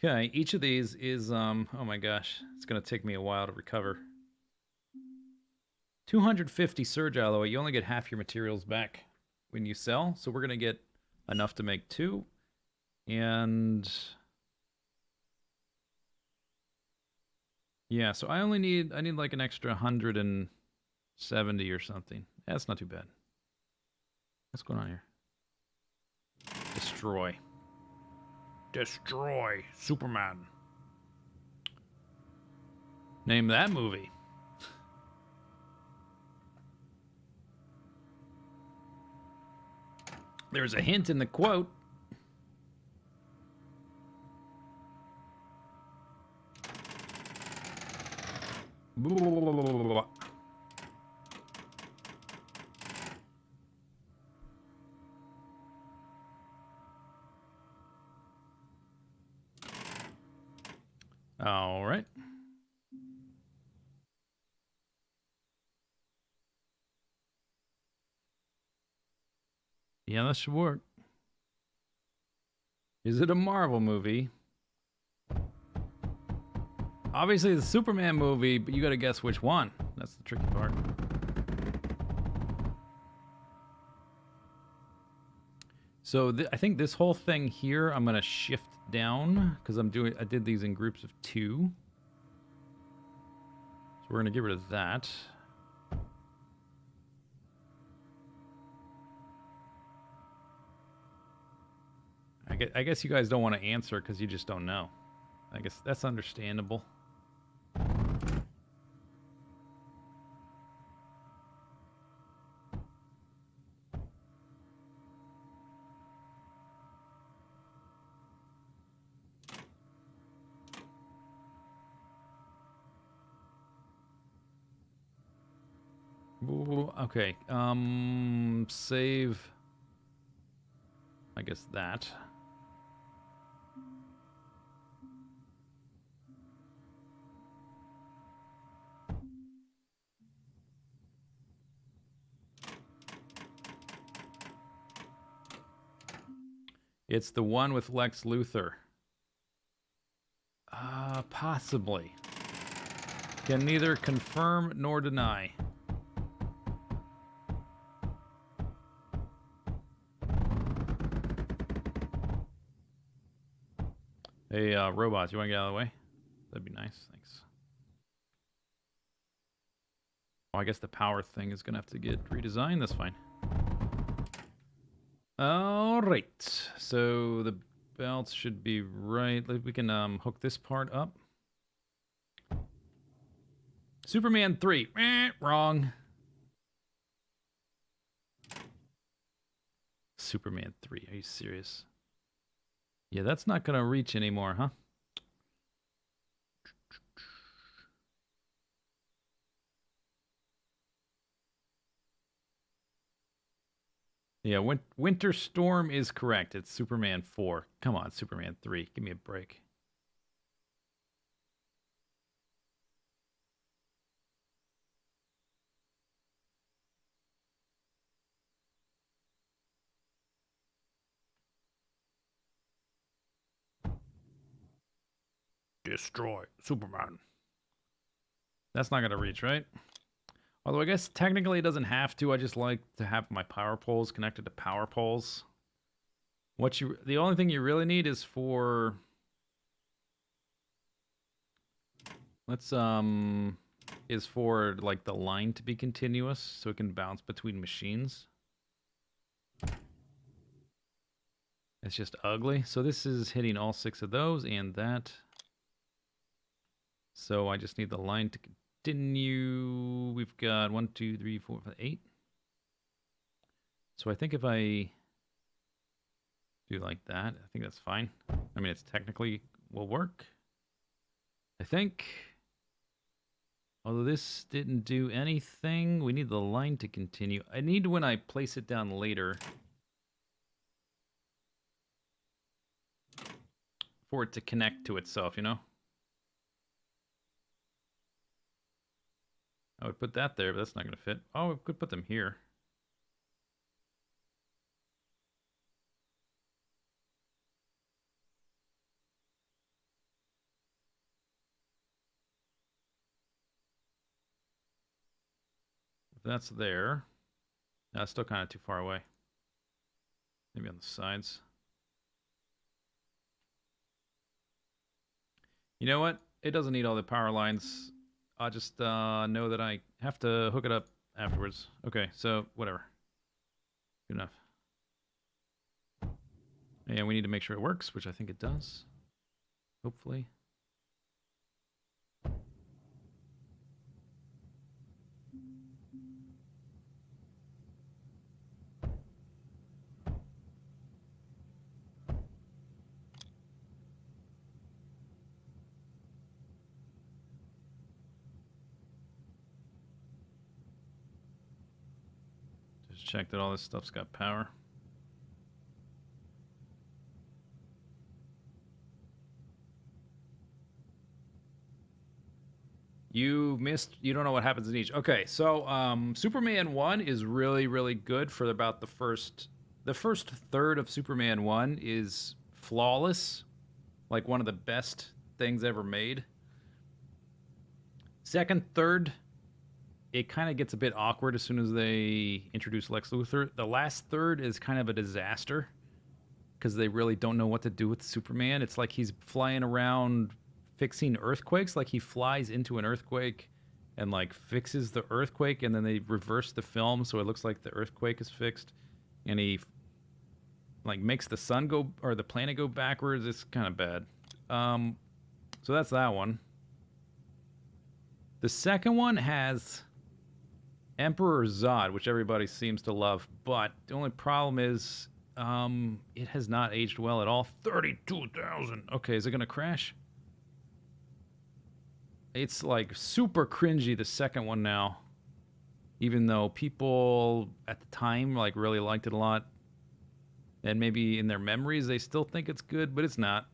Speaker 1: Okay, each of these is oh my gosh, it's going to take me a while to recover. 250 surge alloy, you only get half your materials back when you sell, so we're going to get enough to make 2 and yeah, so I need like an extra 170 or something. That's not too bad. What's going on here? Destroy. Destroy Superman. Name that movie. There's a hint in the quote. All right. Yeah, that should work. Is it a Marvel movie? Obviously, the Superman movie, but you gotta guess which one. That's the tricky part. So I think this whole thing here, I'm gonna shift down because I did these in groups of 2. So we're gonna get rid of that. I guess you guys don't want to answer because you just don't know. I guess that's understandable. Ooh, okay. Save. I guess that. It's the one with Lex Luthor. Possibly. Can neither confirm nor deny. Hey, robots, you want to get out of the way? That'd be nice. Thanks. Oh, I guess the power thing is going to have to get redesigned. That's fine. All right. So the belts should be right. We can hook this part up. Superman 3. Wrong. Superman 3. Are you serious? Yeah, that's not going to reach anymore, huh? Yeah, Winter Storm is correct. It's Superman 4. Come on, Superman 3. Give me a break. Destroy Superman. That's not going to reach, right? Although I guess technically it doesn't have to. I just like to have my power poles connected to power poles. The only thing you really need is for is for like the line to be continuous so it can bounce between machines. It's just ugly. So this is hitting all 6 of those and that. So I just need the line to continue. We've got 1, 2, 3, 4, 5, 8. So I think if I do like that, I think that's fine. I mean, it's technically will work. I think. Although this didn't do anything, we need the line to continue. I need when I place it down later for it to connect to itself, you know? I would put that there, but that's not going to fit. Oh, I could put them here. If that's there, that's still kind of too far away. Maybe on the sides. You know what? It doesn't need all the power lines. I'll just know that I have to hook it up afterwards. Okay, so whatever. Good enough. And we need to make sure it works, which I think it does. Hopefully. Just check that all this stuff's got power. You missed. You don't know what happens in each. Okay, so Superman 1 is really, really good for about the first. The first third of Superman 1 is flawless, like one of the best things ever made. Second, third, it kind of gets a bit awkward as soon as they introduce Lex Luthor. The last third is kind of a disaster because they really don't know what to do with Superman. It's like he's flying around fixing earthquakes, like he flies into an earthquake and like fixes the earthquake, and then they reverse the film so it looks like the earthquake is fixed, and he like makes the sun go or the planet go backwards. It's kind of bad. So that's that one. The second one has Emperor Zod, which everybody seems to love, but the only problem is it has not aged well at all. 32,000. Okay, is it gonna crash? It's like super cringy, the second one now. Even though people at the time like really liked it a lot. And maybe in their memories they still think it's good, but it's not.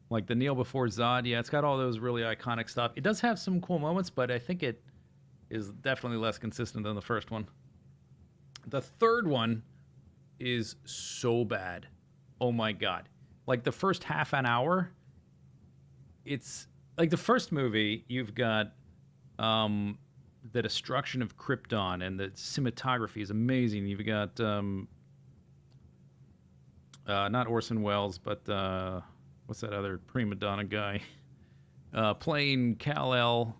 Speaker 1: Like the Kneel Before Zod, yeah, it's got all those really iconic stuff. It does have some cool moments, but I think it is definitely less consistent than the first one. The third one is so bad. Oh my god. Like the first half an hour, it's like the first movie, you've got the destruction of Krypton, and the cinematography is amazing. You've got not Orson Welles, but what's that other prima donna guy playing Kal-El,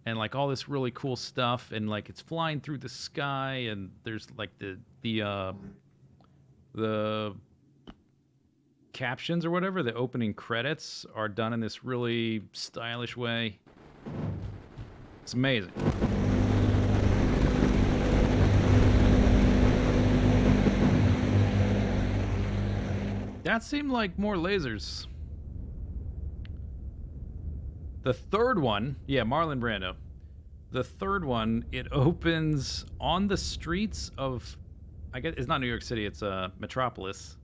Speaker 1: and like all this really cool stuff, and like it's flying through the sky, and there's like the captions or whatever, the opening credits are done in this really stylish way. It's amazing. That seemed like more lasers. The third one, yeah, Marlon Brando. The third one, it opens on the streets of, I guess it's not New York City, it's Metropolis.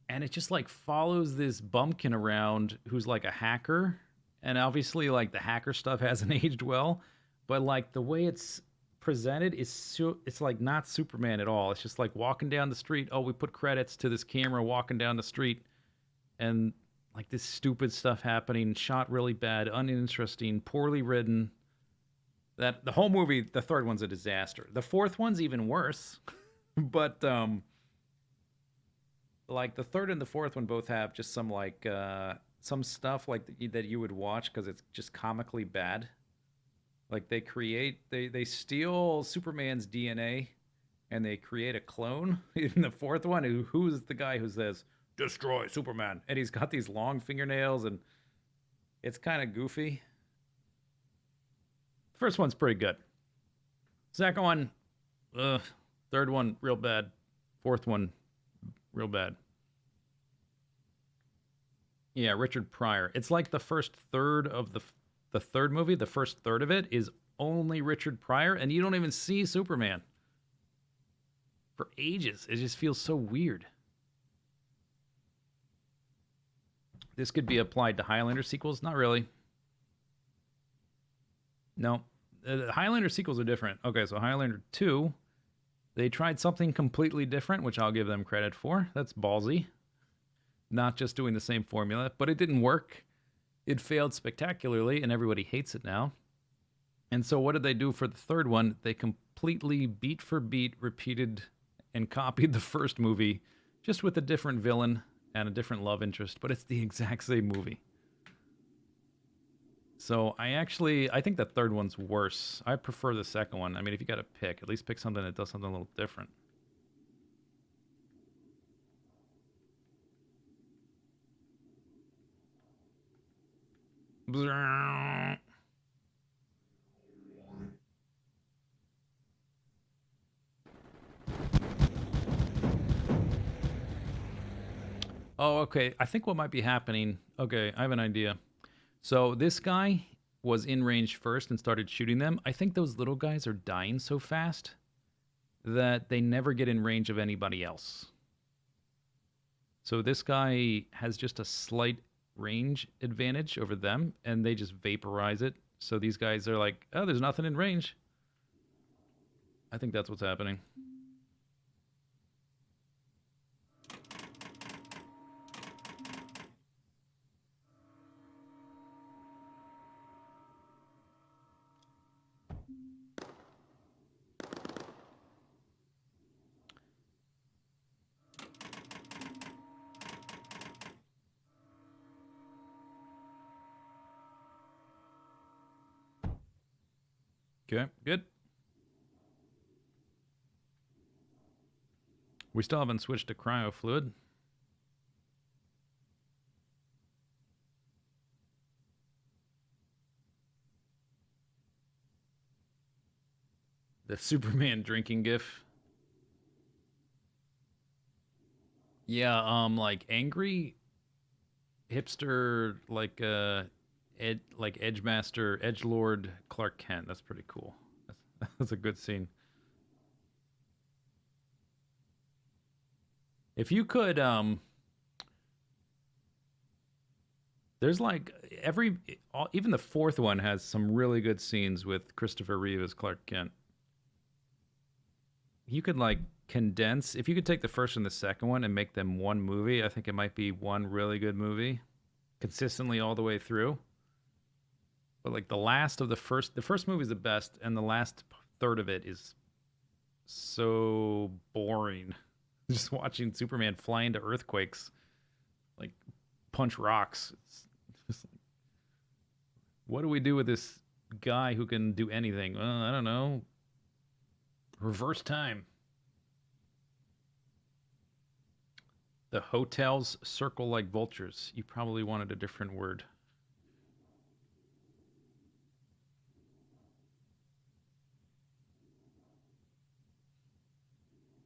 Speaker 1: And it just like follows this bumpkin around who's like a hacker. And obviously, like the hacker stuff hasn't aged well, but like the way it's presented is it's like not Superman at all. It's just like walking down the street. Oh, we put credits to this camera walking down the street, and like this stupid stuff happening, shot really bad, uninteresting, poorly written. That the whole movie, the third one's a disaster. The fourth one's even worse, but like the third and the fourth one both have just some like some stuff like that you would watch because it's just comically bad. Like they steal Superman's DNA and they create a clone in the fourth one. Who's the guy who says destroy Superman, and he's got these long fingernails, and it's kind of goofy. First one's pretty good. Second one, ugh. Third one, real bad. Fourth one, real bad. Yeah, Richard Pryor. It's like the first third of the third movie. The first third of it is only Richard Pryor, and you don't even see Superman for ages. It just feels so weird. This could be applied to Highlander sequels. Not really. No. Highlander sequels are different. Okay, so Highlander 2, they tried something completely different, which I'll give them credit for. That's ballsy. Not just doing the same formula, but it didn't work. It failed spectacularly, and everybody hates it now. And so, what did they do for the third one? They completely beat for beat repeated and copied the first movie, just with a different villain and a different love interest, but it's the exact same movie. So I think the third one's worse. I prefer the second one. I mean, if you got to pick, at least pick something that does something a little different. Oh, okay. I think what might be happening. Okay, I have an idea. So this guy was in range first and started shooting them. I think those little guys are dying so fast that they never get in range of anybody else. So this guy has just a slight range advantage over them, and they just vaporize it. So these guys are like, oh, there's nothing in range. I think that's what's happening. Okay, good. We still haven't switched to cryo fluid. The Superman drinking gif. Yeah, like angry hipster, like Edge Master, Edge Lord Clark Kent. That's pretty cool. That's a good scene. If you could, there's like even the fourth one has some really good scenes with Christopher Reeve as Clark Kent. You could like condense, if you could take the first and the second one and make them one movie, I think it might be one really good movie consistently all the way through. But like the first movie is the best, and the last third of it is so boring. Just watching Superman fly into earthquakes, like punch rocks. It's just like, what do we do with this guy who can do anything? Well, I don't know. Reverse time. The hotels circle like vultures. You probably wanted a different word.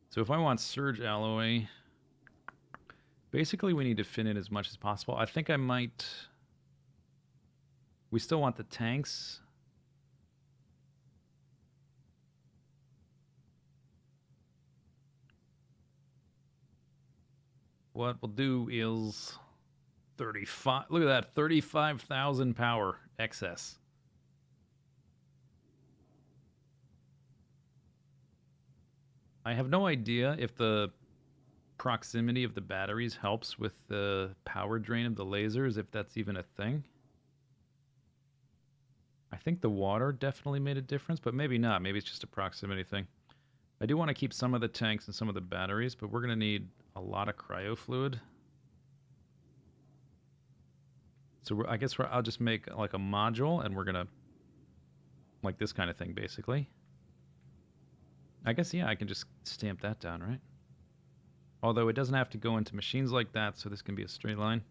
Speaker 1: So if I want surge alloy, basically we need to fit in as much as possible. I think I might. We still want the tanks. What we'll do is 35. Look at that, 35,000 power excess. I have no idea if the proximity of the batteries helps with the power drain of the lasers, if that's even a thing. I think the water definitely made a difference, but maybe not. Maybe it's just a proximity thing. I do want to keep some of the tanks and some of the batteries, but we're going to need a lot of cryo fluid. So I guess I'll just make like a module, and we're going to, like this kind of thing, basically. I guess, yeah, I can just stamp that down, right? Although it doesn't have to go into machines like that, so this can be a straight line.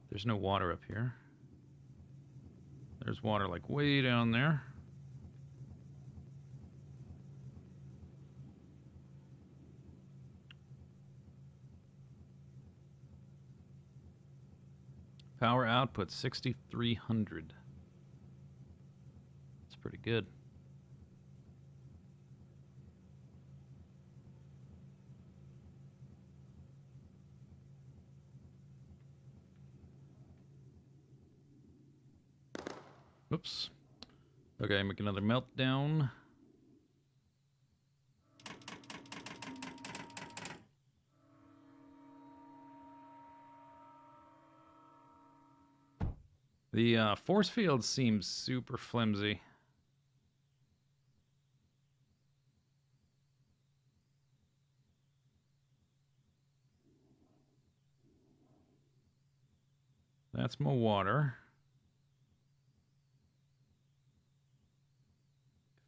Speaker 1: There's no water up here. There's water like way down there. Power output 6,300. That's pretty good. Oops. Okay, make another meltdown. The force field seems super flimsy. That's my water.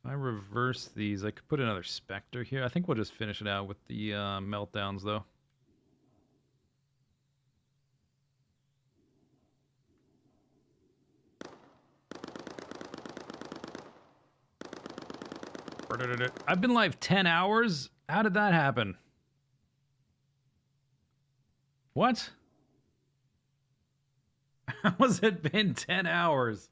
Speaker 1: If I reverse these, I could put another Spectre here. I think we'll just finish it out with the meltdowns, though. I've been live 10 hours? How did that happen? What? How has it been 10 hours?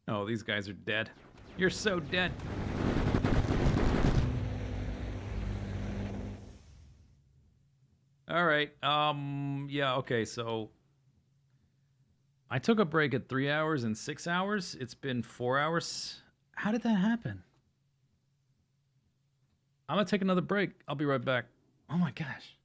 Speaker 1: Oh, these guys are dead. You're so dead. All right. Yeah, okay, so I took a break at 3 hours and 6 hours. It's been 4 hours. How did that happen? I'm gonna take another break. I'll be right back. Oh my gosh.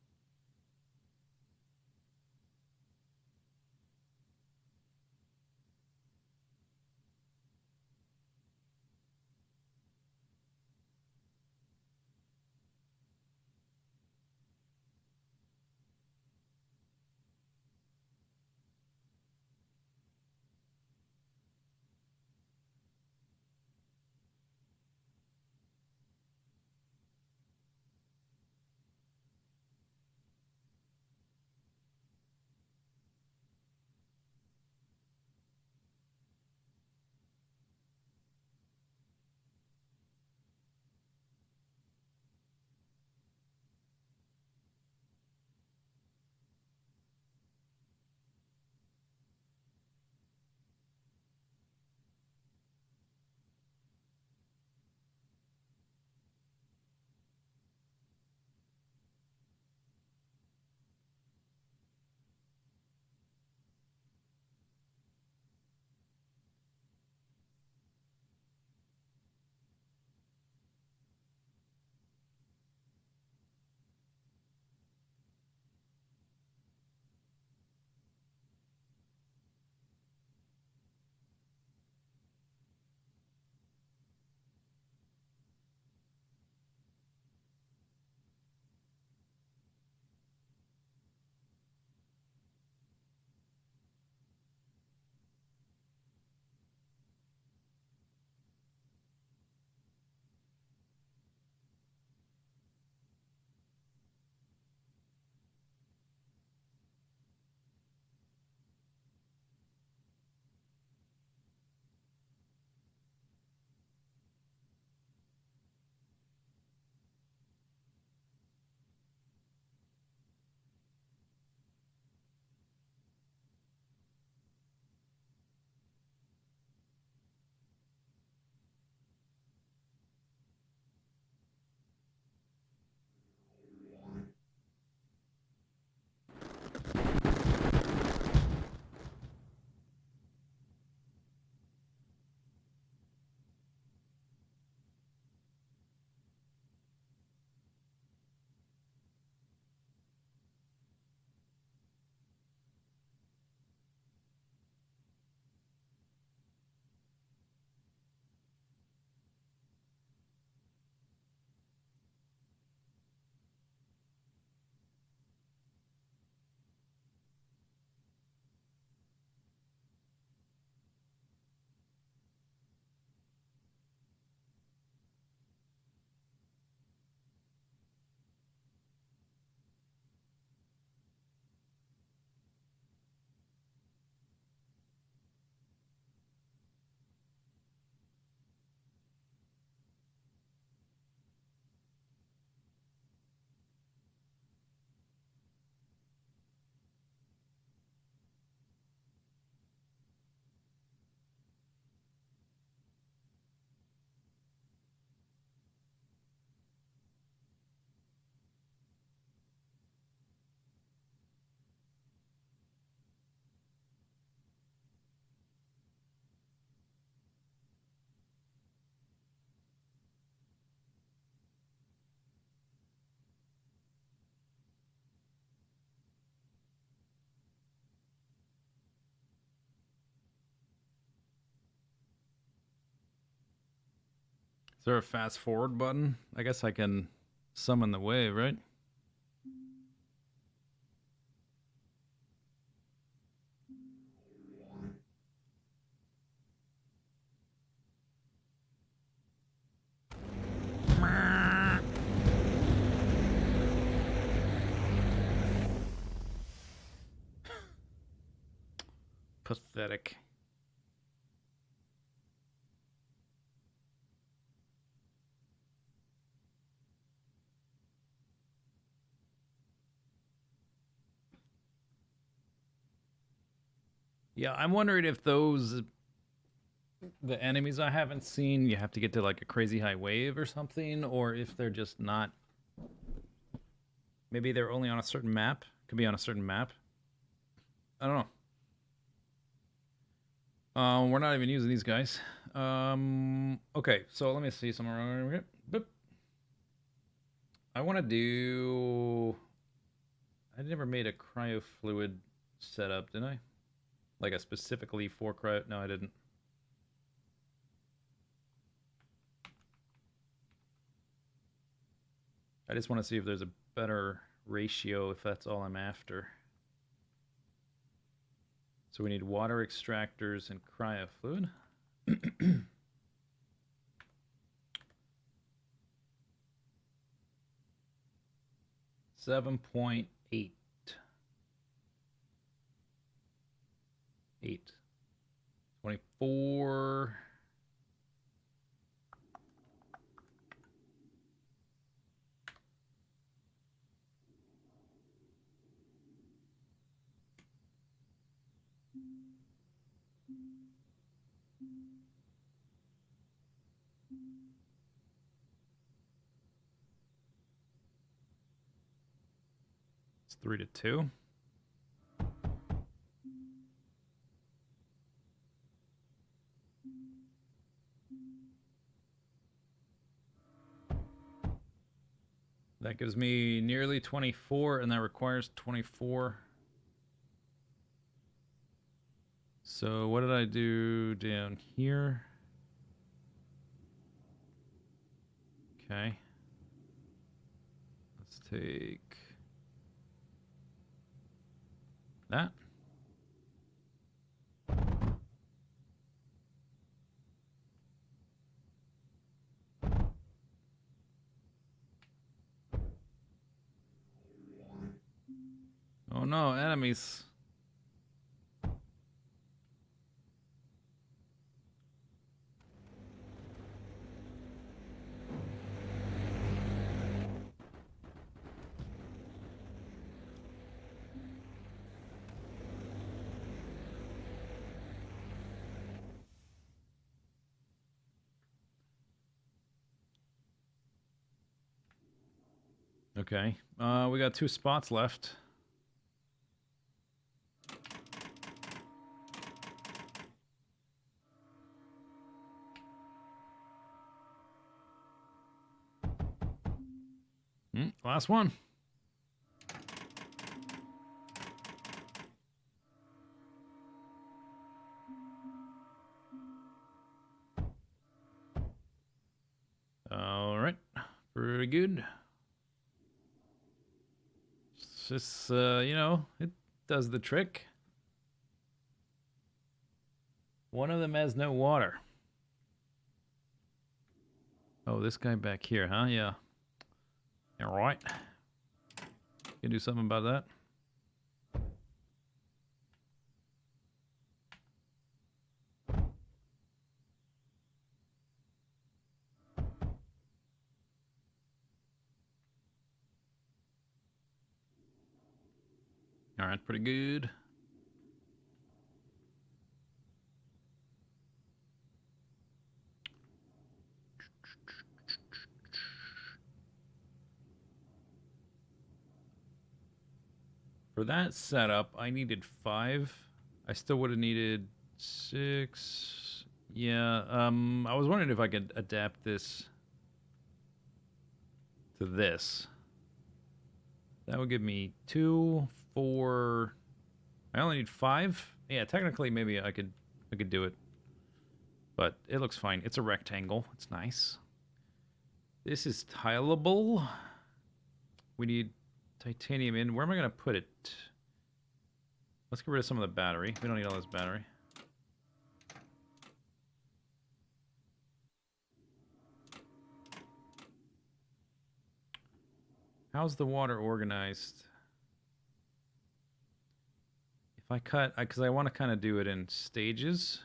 Speaker 1: there a fast forward button? I guess I can summon the wave, right? Pathetic. Yeah, I'm wondering if those the enemies I haven't seen, you have to get to like a crazy high wave or something, or if they're just not. Maybe they're only on a certain map. Could be on a certain map. I don't know. We're not even using these guys. Okay, so let me see somewhere. Boop. I want to do. I never made a cryo fluid setup, did I? Like a specifically for cryo. No, I didn't. I just want to see if there's a better ratio if that's all I'm after. So we need water extractors and cryo fluid. 7.8. 8. 24. It's 3-2. That gives me nearly 24, and that requires 24. So what did I do down here? Okay. Let's take that. Oh no, enemies. Okay. We got 2 spots left. Last one. All right. Pretty good. It's just, it does the trick. One of them has no water. Oh, this guy back here, huh? Yeah. All right. Can do something about that. All right, pretty good. For that setup, I needed 5. I still would have needed 6. Yeah, I was wondering if I could adapt this to this. That would give me 2, 4. I only need 5. Yeah, technically maybe I could do it. But it looks fine. It's a rectangle. It's nice. This is tileable. We need titanium in. Where am I going to put it? Let's get rid of some of the battery. We don't need all this battery. How's the water organized? If I cut, because I want to kind of do it in stages.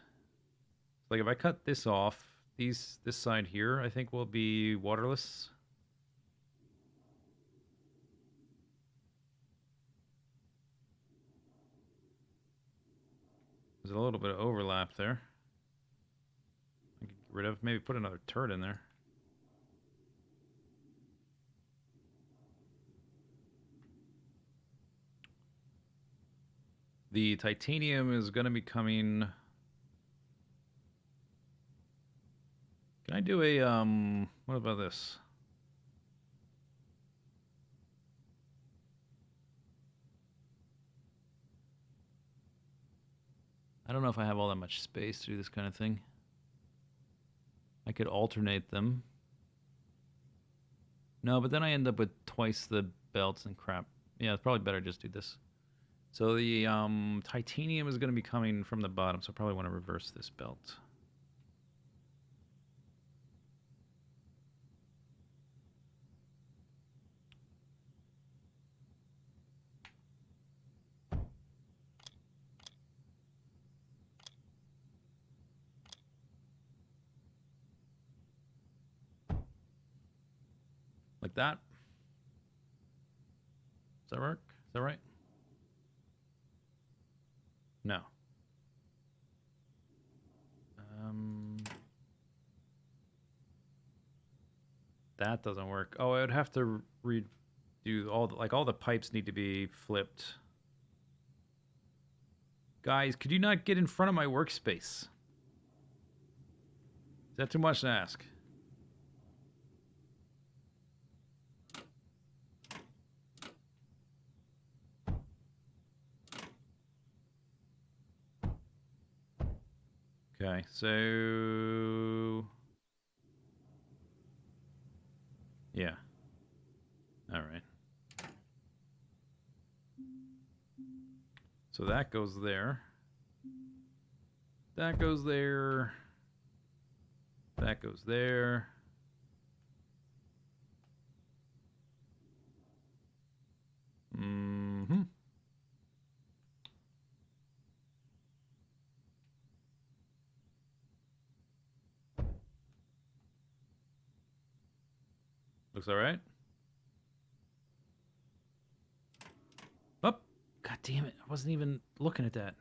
Speaker 1: Like if I cut this off, this side here, I think will be waterless. There's a little bit of overlap there. I could get rid of, maybe put another turret in there. The titanium is going to be coming. Can I do a, what about this? I don't know if I have all that much space to do this kind of thing. I could alternate them. No, but then I end up with twice the belts and crap. Yeah, it's probably better just do this. So the titanium is going to be coming from the bottom, so I probably want to reverse this belt. Like that. Does that work? Is that right? No. That doesn't work. Oh, I would have to redo all the pipes need to be flipped. Guys, could you not get in front of my workspace? Is that too much to ask? Okay, so yeah. All right. So that goes there. That goes there. That goes there. Mm-hmm. Looks all right. Oh, God damn it. I wasn't even looking at that.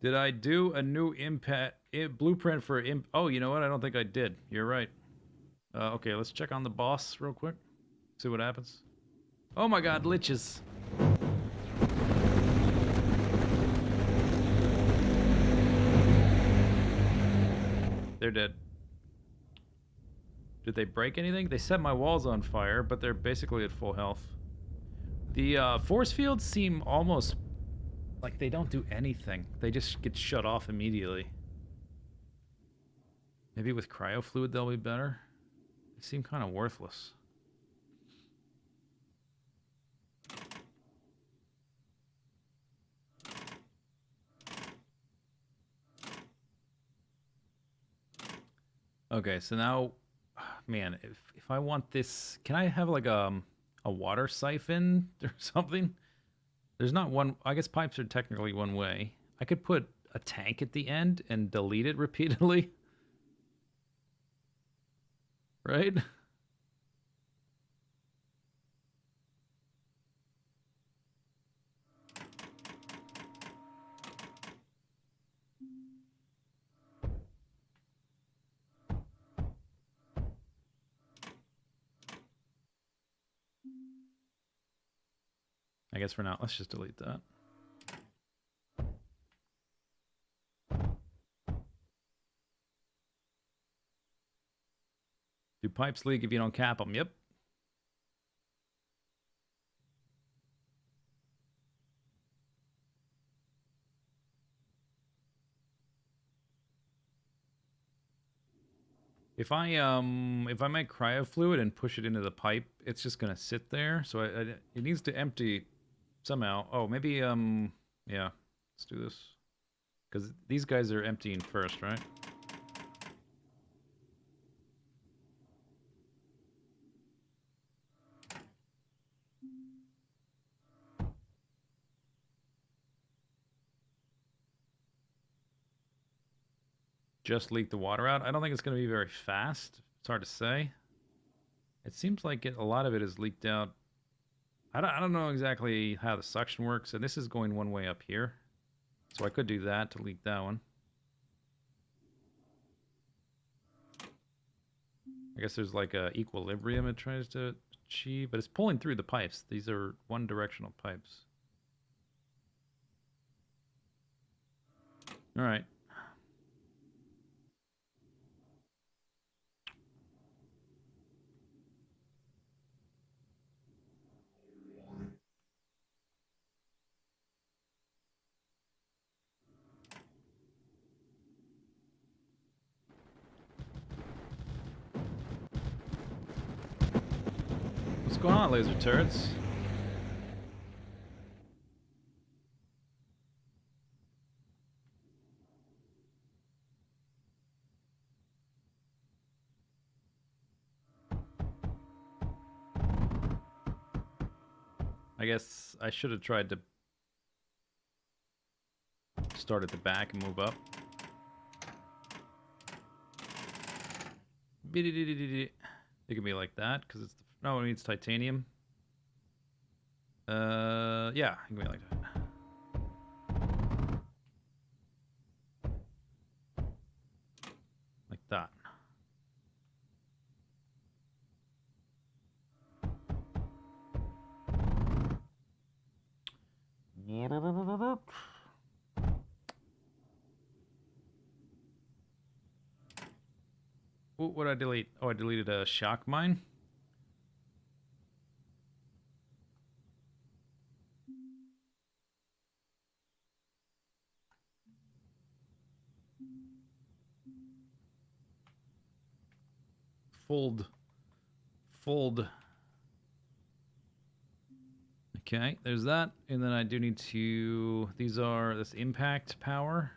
Speaker 1: Did I do a new blueprint for oh, you know what? I don't think I did. You're right. Okay, let's check on the boss real quick. See what happens. Oh my God, liches. They're dead. Did they break anything? They set my walls on fire, but they're basically at full health. The force fields seem almost like they don't do anything. They just get shut off immediately. Maybe with cryo fluid they'll be better. They seem kind of worthless. Okay, so now, man, if I want this, can I have like a water siphon or something? There's not one. I guess pipes are technically one way. I could put a tank at the end and delete it repeatedly, right? I guess for now, let's just delete that. Do pipes leak if you don't cap them? Yep. If I make cryo fluid and push it into the pipe, it's just gonna sit there. So it needs to empty somehow. Oh, maybe yeah, let's do this because these guys are emptying first, right? Just leak the water out. I don't think it's gonna be very fast. It's hard to say. It seems like a lot of it is leaked out. I don't know exactly how the suction works, and this is going one way up here. So I could do that to leak that one. I guess there's like a equilibrium it tries to achieve, but it's pulling through the pipes. These are one directional pipes. All right. What's going on, laser turrets? I guess I should have tried to start at the back and move up. It can be like that because it's no, it needs titanium. Yeah, it can be like that. Like that. What did I delete? Oh, I deleted a shock mine. Fold. Fold. Okay, there's that. And then I do need to... These are... This impact power.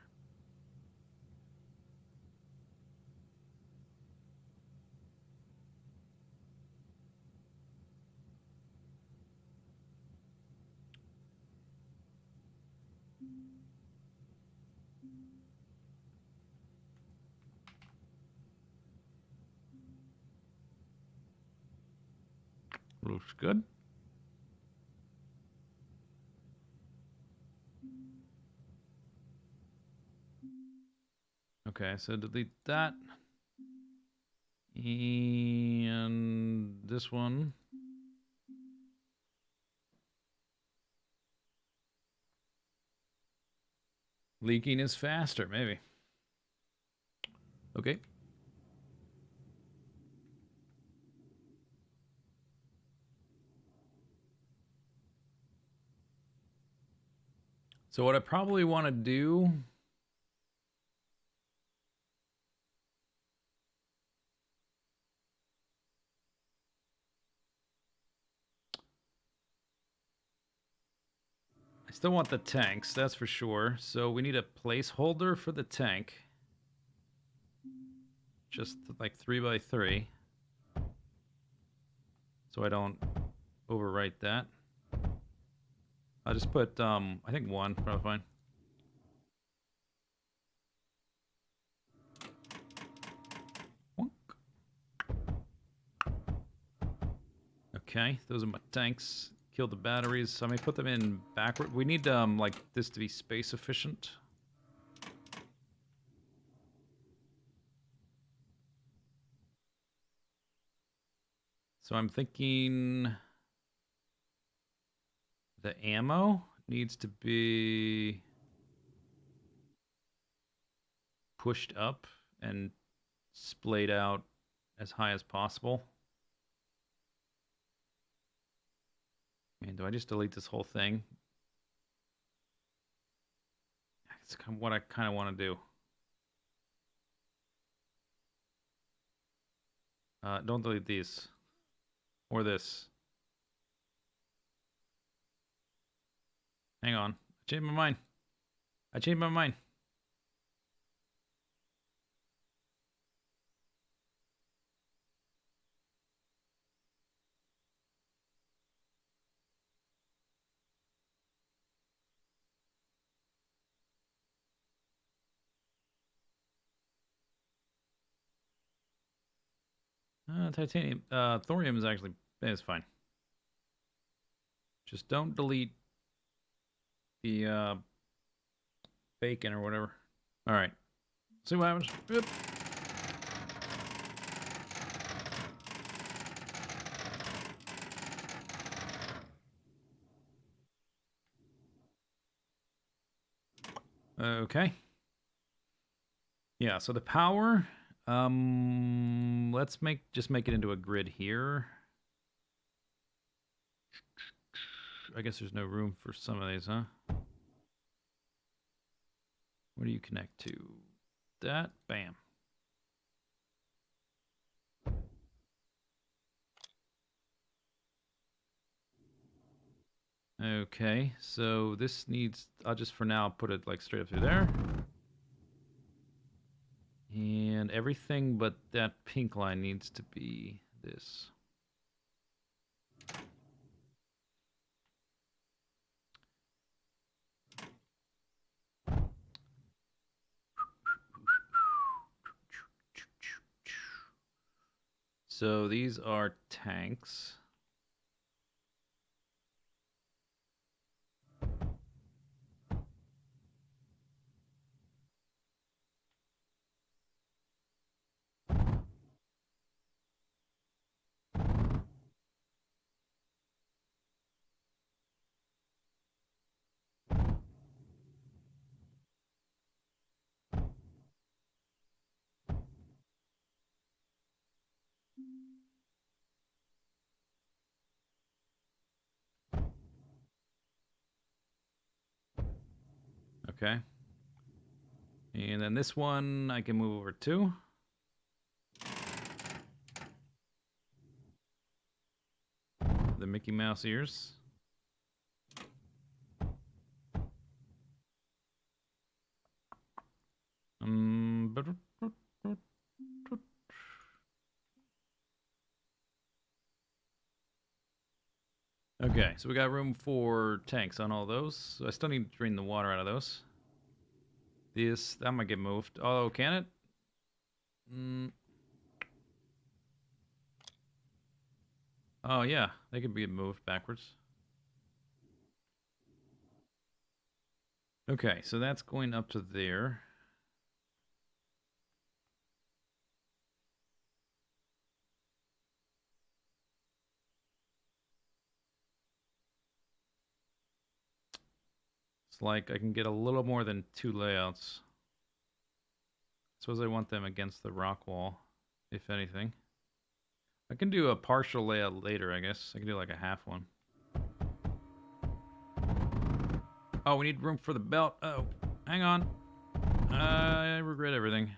Speaker 1: Looks good. Okay, so delete that. And this one. Leaking is faster, maybe. Okay. So what I probably want to do... I still want the tanks, that's for sure. So we need a placeholder for the tank. Just like 3x3. So I don't overwrite that. I'll just put, I think one, probably fine. Okay, those are my tanks. Kill the batteries. So I may put them in backward. We need like this to be space efficient. So I'm thinking the ammo needs to be pushed up and splayed out as high as possible. Man, do I just delete this whole thing? It's kind of what I kind of want to do. Don't delete these. Or this. Hang on. I changed my mind. I changed my mind. Titanium. Thorium is actually... It's fine. Just don't delete the bacon or whatever. All right. See what happens. Yep. Okay. Yeah, so the power, let's just make it into a grid here. I guess there's no room for some of these, huh? What do you connect to? That, bam. Okay, so this needs, I'll just for now put it like straight up through there. And everything but that pink line needs to be this. So these are tanks. Okay. And then this one I can move over to. The Mickey Mouse ears. Okay, so we got room for tanks on all those. So I still need to drain the water out of those. That might get moved. Oh, can it? Oh, yeah, they could be moved backwards. Okay, so that's going up to there. It's like I can get a little more than 2 layouts. Suppose I want them against the rock wall, if anything. I can do a partial layout later, I guess. I can do like a half one. Oh, we need room for the belt. Oh, hang on. I regret everything.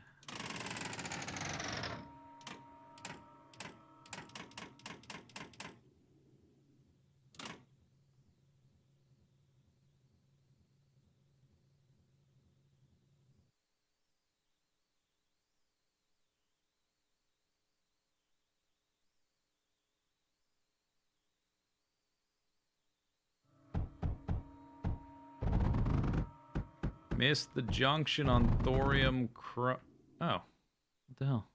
Speaker 1: Missed the junction on thorium Oh, what the hell?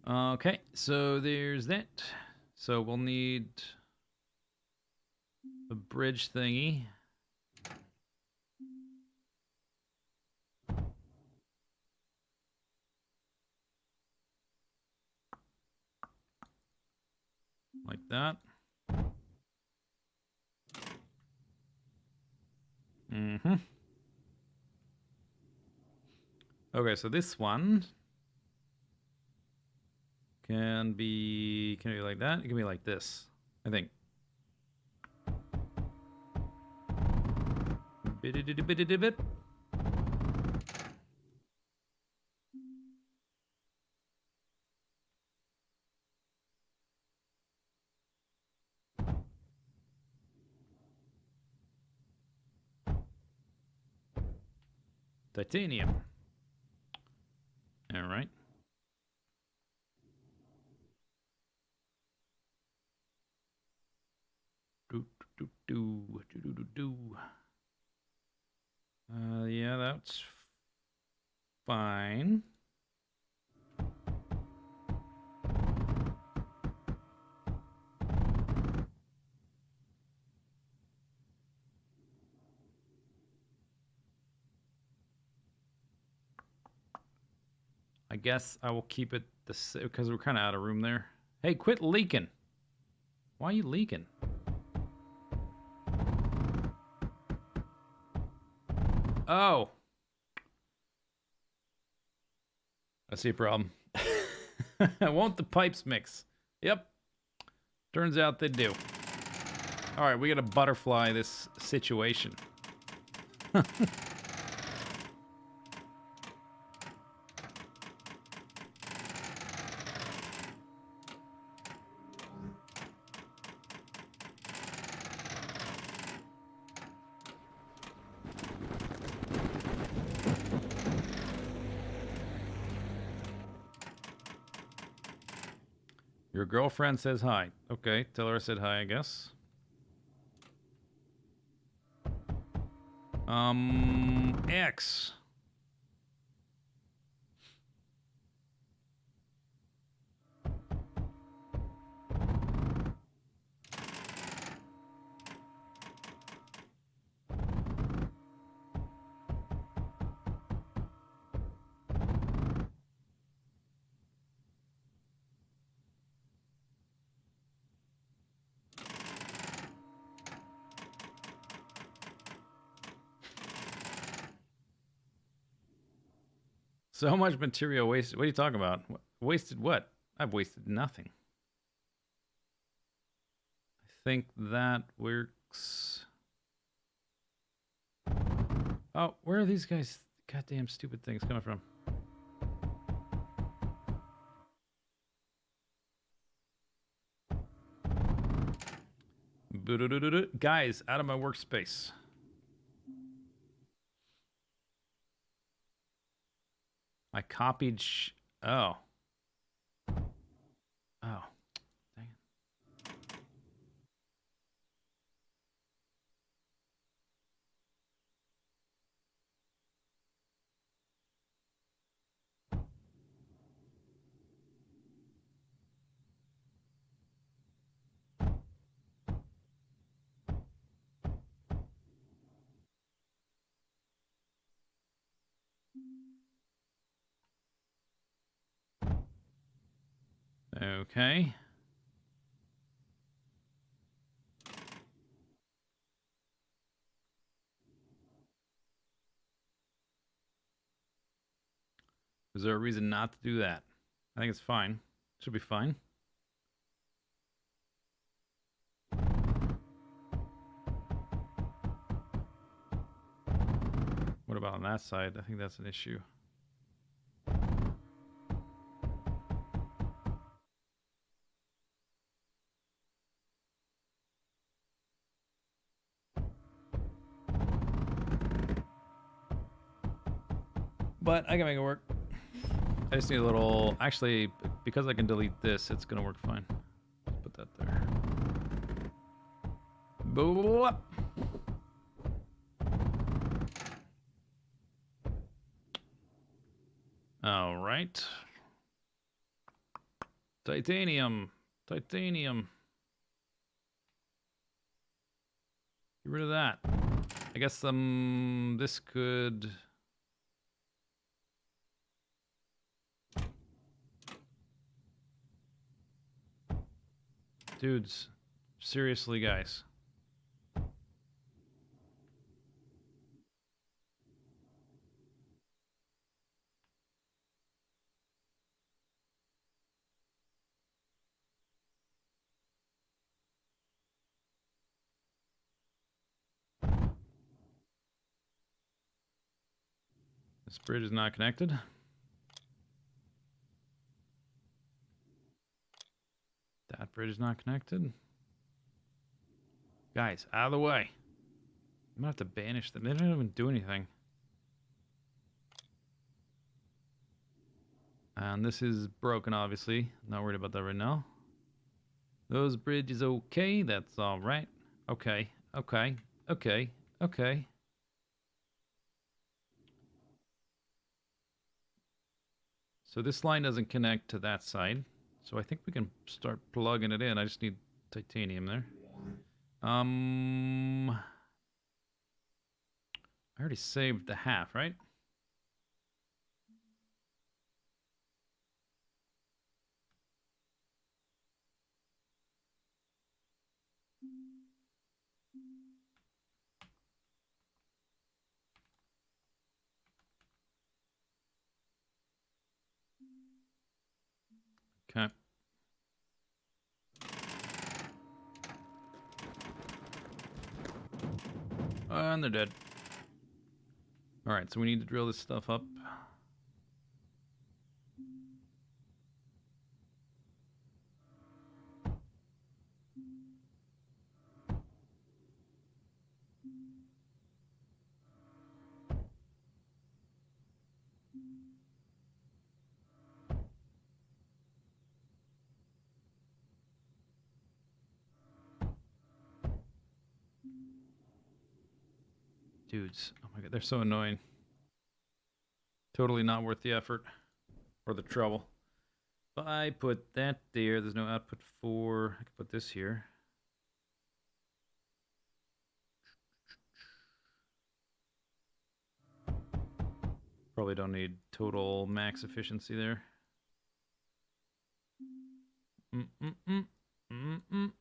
Speaker 1: Okay, so there's that. So we'll need a bridge thingy. Like that. Mm-hmm. Okay, so this one can be like that. It can be like this, I think. Bit. Titanium. All right. Do, do, do, do, do, do, do. Yeah, that's fine. I guess I will keep it because we're kind of out of room there. Hey, quit leaking. Why are you leaking? Oh, I see a problem. Won't the pipes mix? Yep. Turns out they do. All right, we got to butterfly this situation. Your girlfriend says hi. Okay, tell her I said hi, I guess. X. So much material wasted. What are you talking about? Wasted what? I've wasted nothing. I think that works. Oh, where are these guys? Goddamn stupid things coming from? Guys, out of my workspace. I copied. Oh. Oh. Dang it. Okay. Is there a reason not to do that? I think it's fine. Should be fine. What about on that side? I think that's an issue. But I can make it work. I just need a little... Actually, because I can delete this, it's going to work fine. Put that there. Boop. All right. Titanium. Titanium. Get rid of that. I guess this could... Dudes, seriously, guys. This bridge is not connected. That bridge is not connected. Guys, out of the way. I'm gonna have to banish them. They don't even do anything. And this is broken, obviously. Not worried about that right now. Those bridges okay. That's all right. Okay. Okay. Okay. Okay. So this line doesn't connect to that side. So I think we can start plugging it in. I just need titanium there. I already saved the half, right? Okay. And they're dead. All right, so we need to drill this stuff up. Dudes, oh my god, they're so annoying. Totally not worth the effort or the trouble. If I put that there, there's no output for... I can put this here. Probably don't need total max efficiency there. Mm-mm-mm. Mm-mm.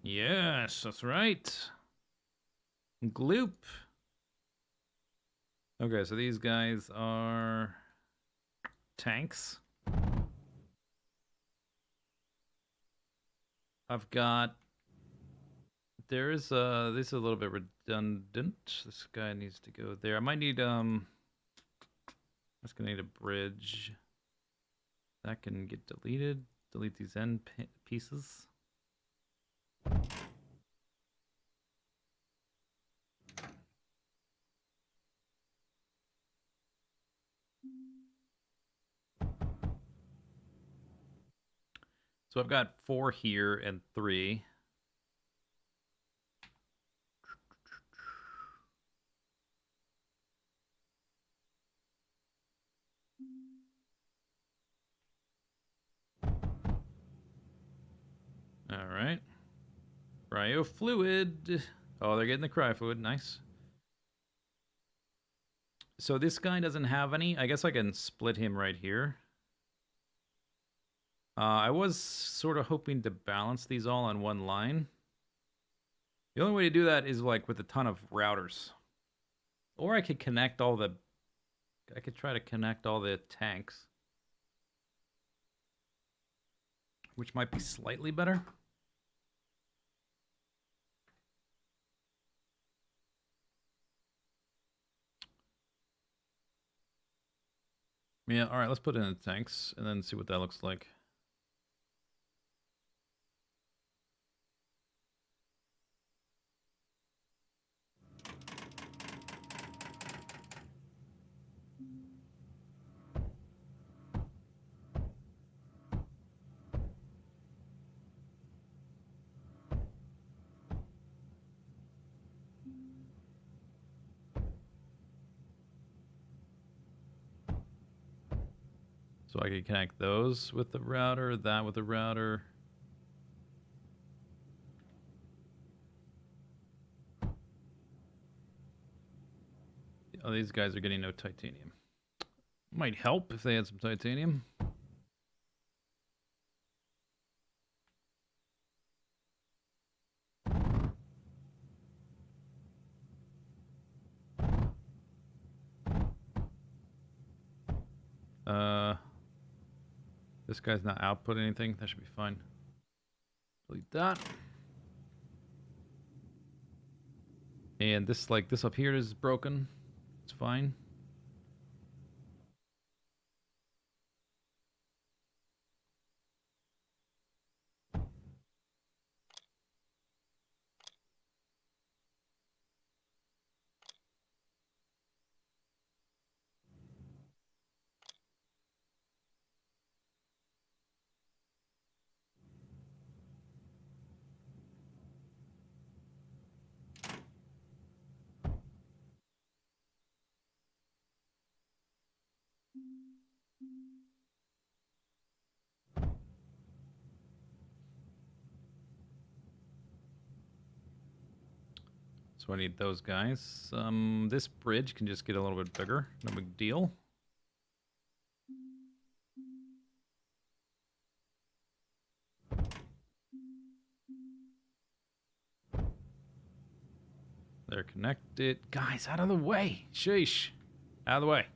Speaker 1: Yes, that's right. Gloop. Okay, so these guys are tanks. I've got... This is a little bit redundant. This guy needs to go there. I might need I'm just gonna need a bridge. That can get deleted. Delete these end pieces. So I've got 4 here and 3. All right. Cryo fluid. Oh, they're getting the cryo fluid. Nice. So this guy doesn't have any. I guess I can split him right here. I was sort of hoping to balance these all on one line. The only way to do that is like with a ton of routers. Or I could connect all the... I could try to connect all the tanks. Which might be slightly better. Yeah, alright, let's put in the tanks and then see what that looks like. So I could connect those with the router, that with the router. Oh, these guys are getting no titanium. Might help if they had some titanium. This guy's not output anything. That should be fine. Delete that. And this, like, this up here is broken. It's fine. So I need those guys. This bridge can just get a little bit bigger. No big deal. They're connected. Guys, out of the way. Sheesh. Out of the way.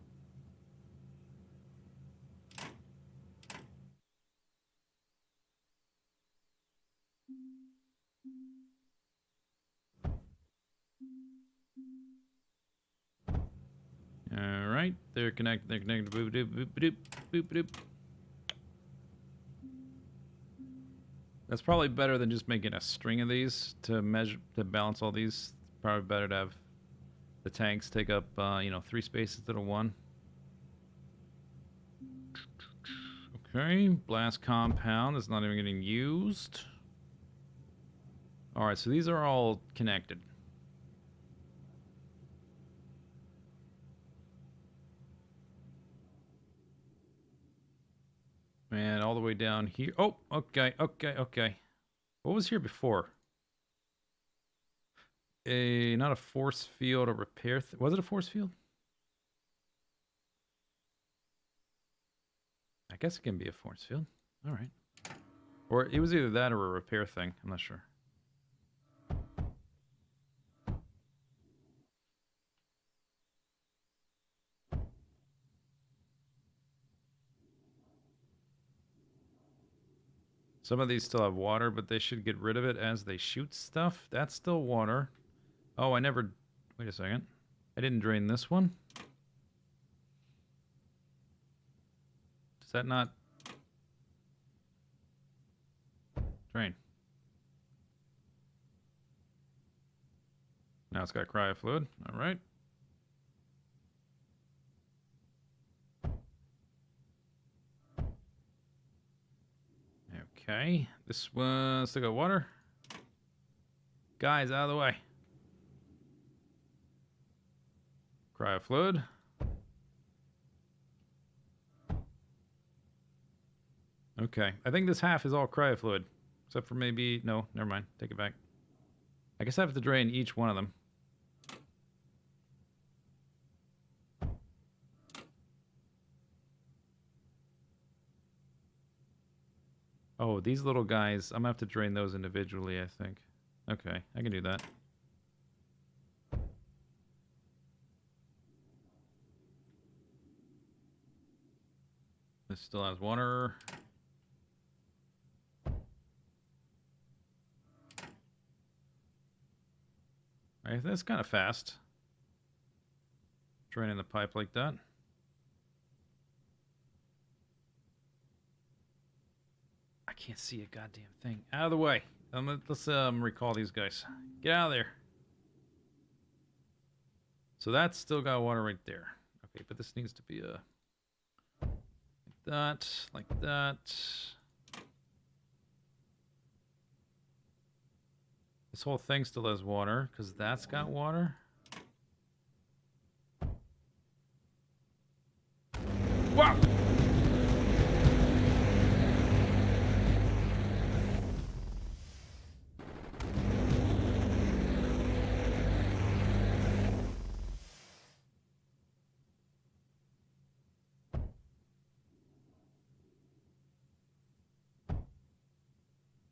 Speaker 1: All right, they're connected. They're connected. Boop, doop, boop, doop, boop, doop. That's probably better than just making a string of these to measure to balance all these. Probably better to have the tanks take up, 3 spaces instead of 1. Okay, blast compound is not even getting used. All right, so these are all connected. And all the way down here. Oh, okay, okay, okay. What was here before? Not a force field, a repair. Was it a force field? I guess it can be a force field. All right. Or it was either that or a repair thing. I'm not sure. Some of these still have water, but they should get rid of it as they shoot stuff. That's still water. Oh, I never... Wait a second. I didn't drain this one. Does that not... Drain. Now it's got cryo fluid. All right. Okay. This one still got water. Guys, out of the way. Cryo fluid. Okay. I think this half is all cryo fluid. Except for maybe... No, never mind. Take it back. I guess I have to drain each one of them. Oh, these little guys, I'm gonna have to drain those individually, I think. Okay, I can do that. This still has water. Alright, that's kind of fast. Draining the pipe like that. I can't see a goddamn thing. Out of the way. Let's recall these guys. Get out of there. So that's still got water right there. Okay, but this needs to be a like that, like that. This whole thing still has water because that's got water. Wow.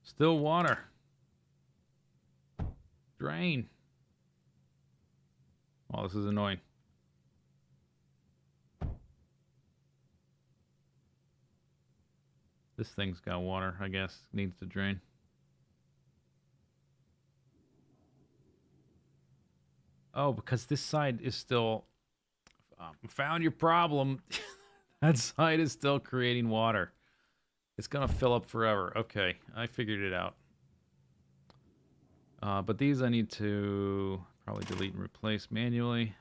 Speaker 1: Still water. Drain. Oh, this is annoying. This thing's got water, I guess. Needs to drain. Oh, because this side is still... found your problem. That side is still creating water. It's going to fill up forever. Okay, I figured it out. But these I need to probably delete and replace manually.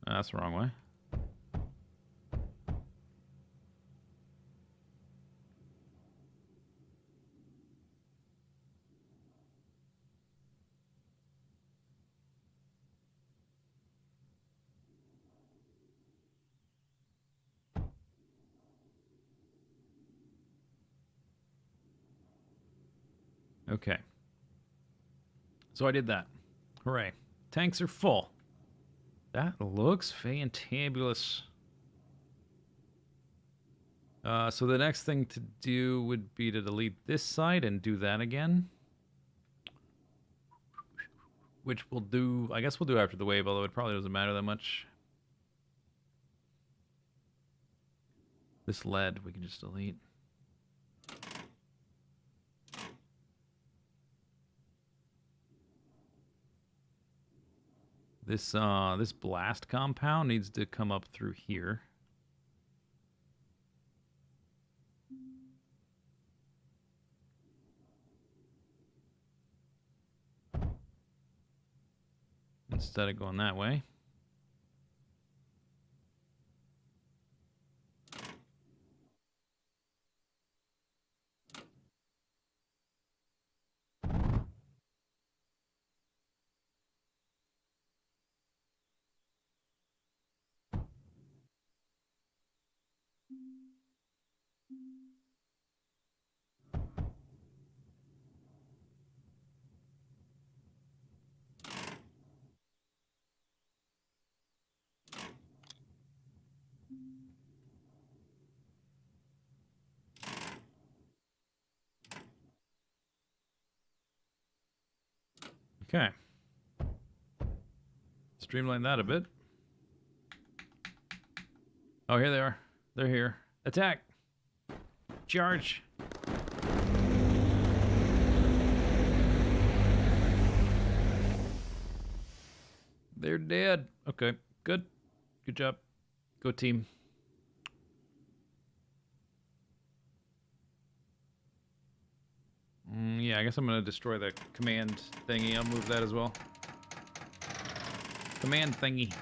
Speaker 1: That's the wrong way. Okay. So I did that. Hooray. Tanks are full. That looks fantabulous. So the next thing to do would be to delete this side and do that again. Which we'll do, I guess we'll do after the wave, although it probably doesn't matter that much. This lead we can just delete. This blast compound needs to come up through here. Instead of going that way. Okay. Streamline that a bit. Oh, here they are. They're here. Attack! Charge! They're dead. Okay, good. Good job. Go team. Yeah, I guess I'm going to destroy the command thingy. I'll move that as well. Command thingy.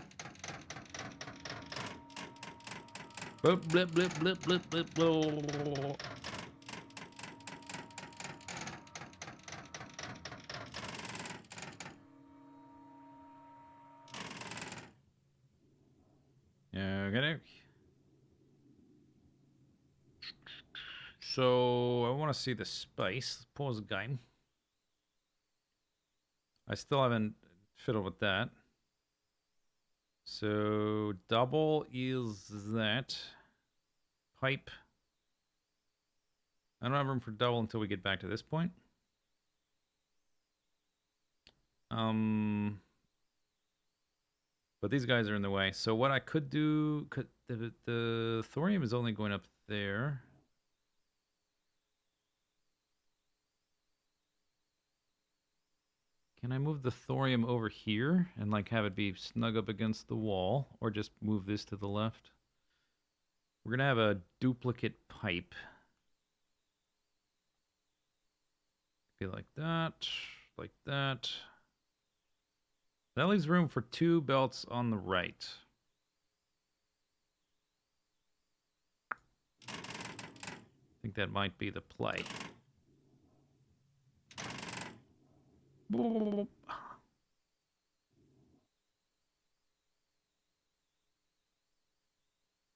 Speaker 1: Blip, blip, blip, blip, blip, blip, blip. Okay. So, I want to see the spice. Pause game. I still haven't fiddled with that. So, double is that. Pipe. I don't have room for double until we get back to this point. But these guys are in the way. So what I could do, the thorium is only going up there. Can I move the thorium over here and like have it be snug up against the wall, or just move this to the left? We're gonna have a duplicate pipe. Be like that, like that. That leaves room for 2 belts on the right. I think that might be the play.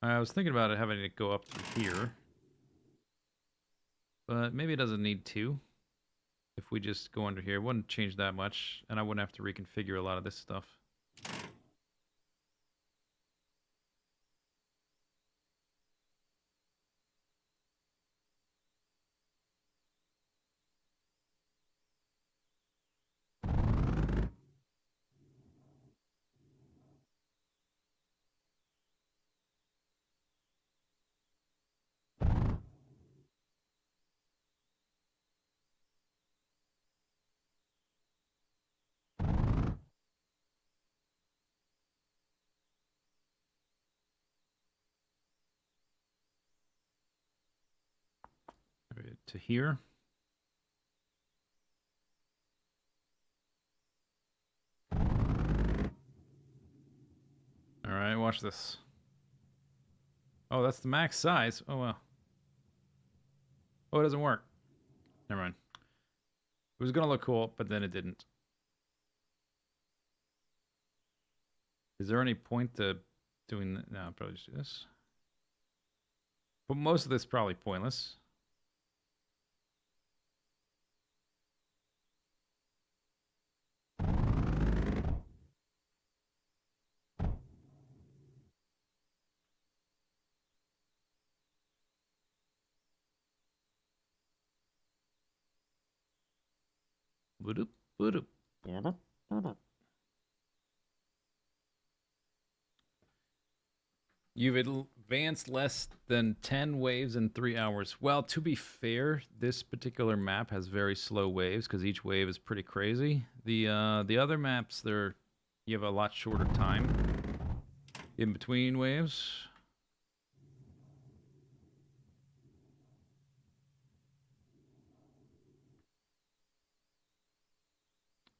Speaker 1: I was thinking about it having it go up through here. But maybe it doesn't need to. If we just go under here, it wouldn't change that much, and I wouldn't have to reconfigure a lot of this stuff. to here. All right, watch this. Oh, that's the max size. Oh, well. Oh, it doesn't work. Never mind. It was going to look cool, but then it didn't. Is there any point to doing that? No, I'll probably just do this. But most of this is probably pointless. Boop, boop. You've advanced less than 10 waves in 3 hours. Well, to be fair, this particular map has very slow waves because each wave is pretty crazy. The other maps, you have a lot shorter time in between waves.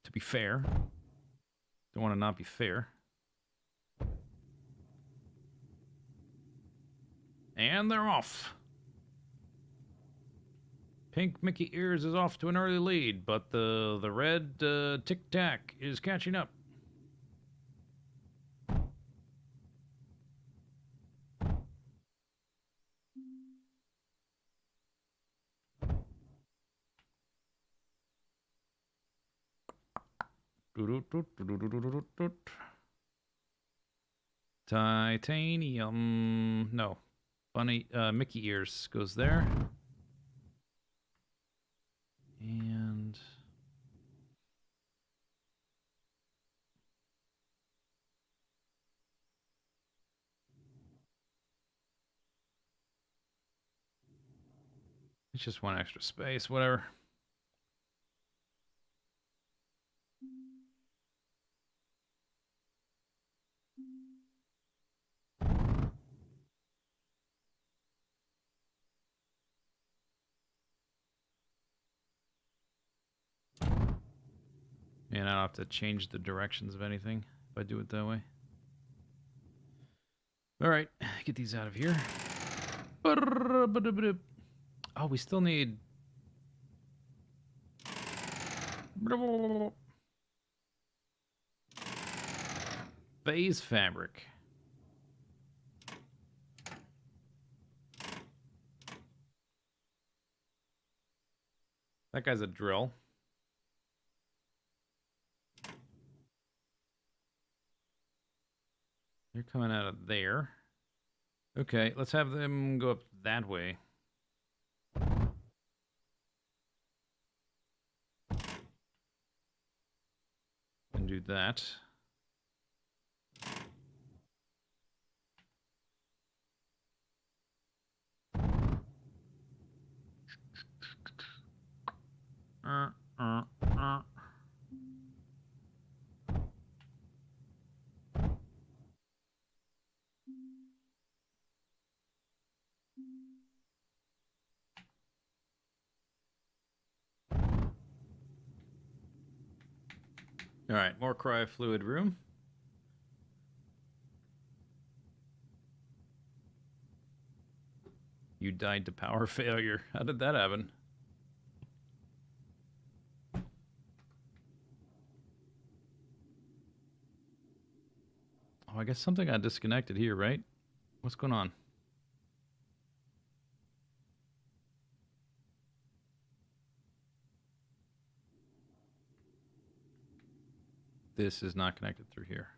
Speaker 1: To be fair, don't want to not be fair. And they're off. Pink Mickey Ears is off to an early lead, but the red Tic Tac is catching up. Titanium. No. Bunny Mickey Ears goes there. And it's just one extra space, whatever. And I don't have to change the directions of anything if I do it that way. All right, get these out of here. Oh, we still need... Phase fabric. That guy's a drill. They're coming out of there. Okay, let's have them go up that way. And do that. Uh, uh, uh. All right, more cryo-fluid room. You died to power failure. How did that happen? Oh, I guess something got disconnected here, right? What's going on? This is not connected through here.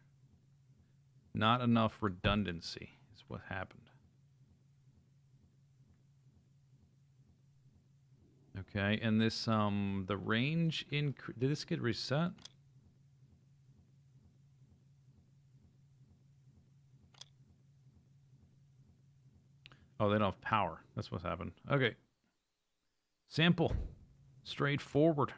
Speaker 1: Not enough redundancy is what happened. Okay, and this, the range did this get reset? Oh, they don't have power. That's what's happened. Okay. Sample. Straightforward.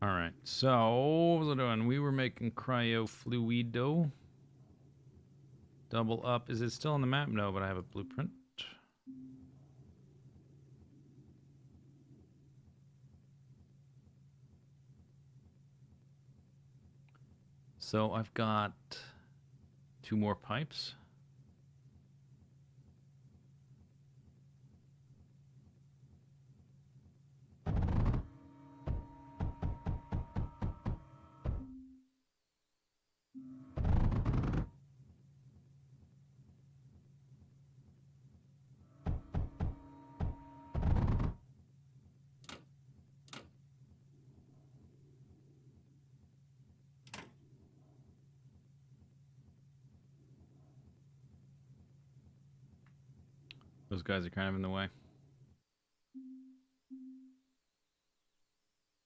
Speaker 1: All right. So what was I doing? We were making cryofluido. Double up. Is it still on the map? No, but I have a blueprint. So I've got 2 more pipes. Those guys are kind of in the way.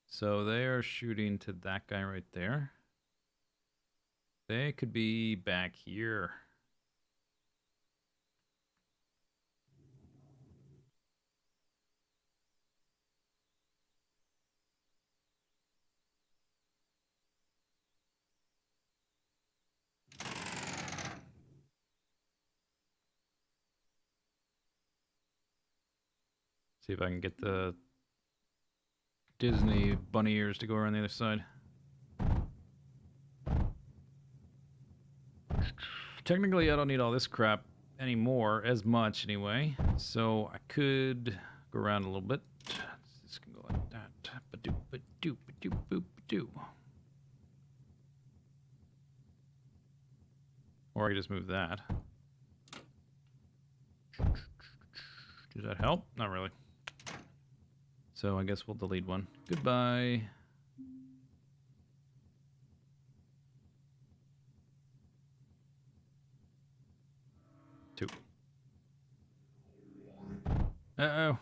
Speaker 1: So they are shooting to that guy right there. They could be back here. See if I can get the Disney bunny ears to go around the other side. Technically, I don't need all this crap anymore, as much anyway. So I could go around a little bit. This can go like that. Ba-doop, ba-doop, ba-doop, boop, ba-doo. Or I could just move that. Does that help? Not really. So I guess we'll delete one. Goodbye. Two. Uh-oh.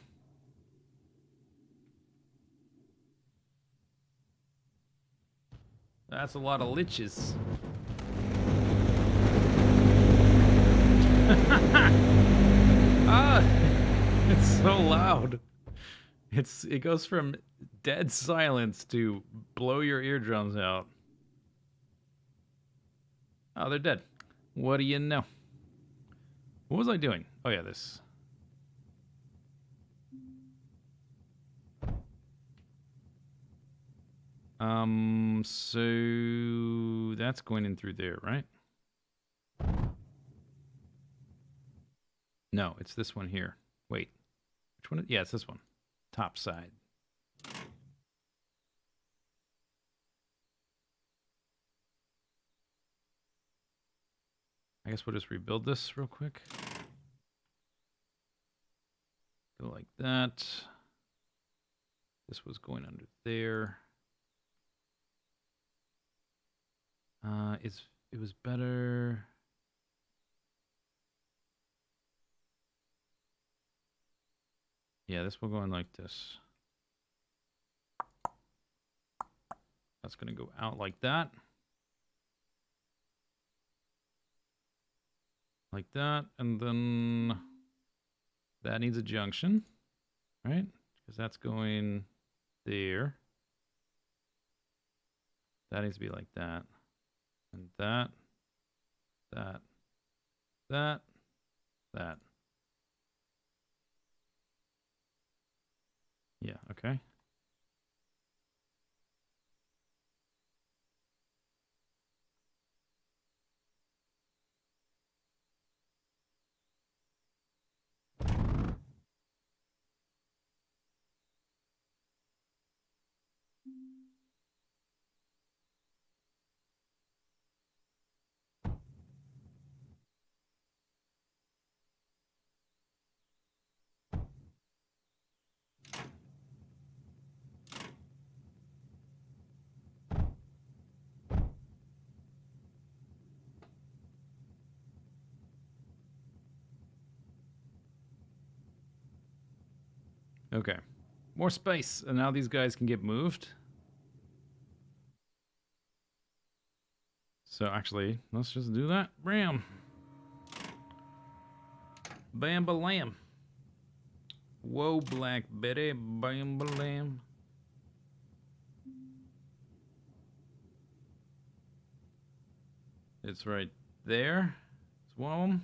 Speaker 1: That's a lot of liches. Ah, it's so loud. It goes from dead silence to blow your eardrums out. Oh, they're dead. What do you know? What was I doing? Oh yeah, this. So that's going in through there, right? No, it's this one here. Wait, which one? Yeah, it's this one. Top side. I guess we'll just rebuild this real quick. Go like that. This was going under there. It was better. Yeah, this will go in like this. That's gonna go out like that. Like that, and then that needs a junction, right? Because that's going there. That needs to be like that. And that. That. Yeah, okay. Okay. More space, and now these guys can get moved. So actually, let's just do that. Bam. Bam ba lam. Whoa, Black Betty. Bam ba lam. it's right there. It's one of them.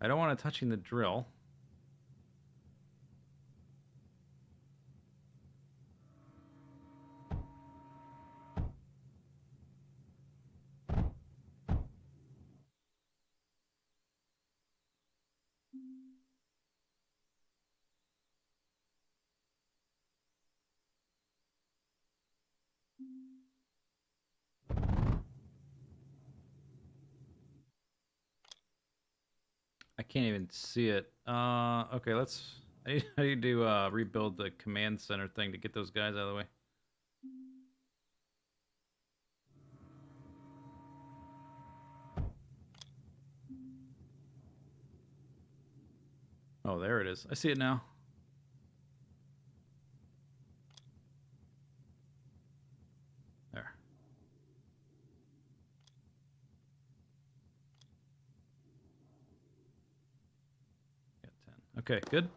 Speaker 1: I don't want it touching the drill. I can't even see it. Okay, let's. I need to rebuild the command center thing to get those guys out of the way. Oh, there it is. I see it now. There. Got 10. Okay, good.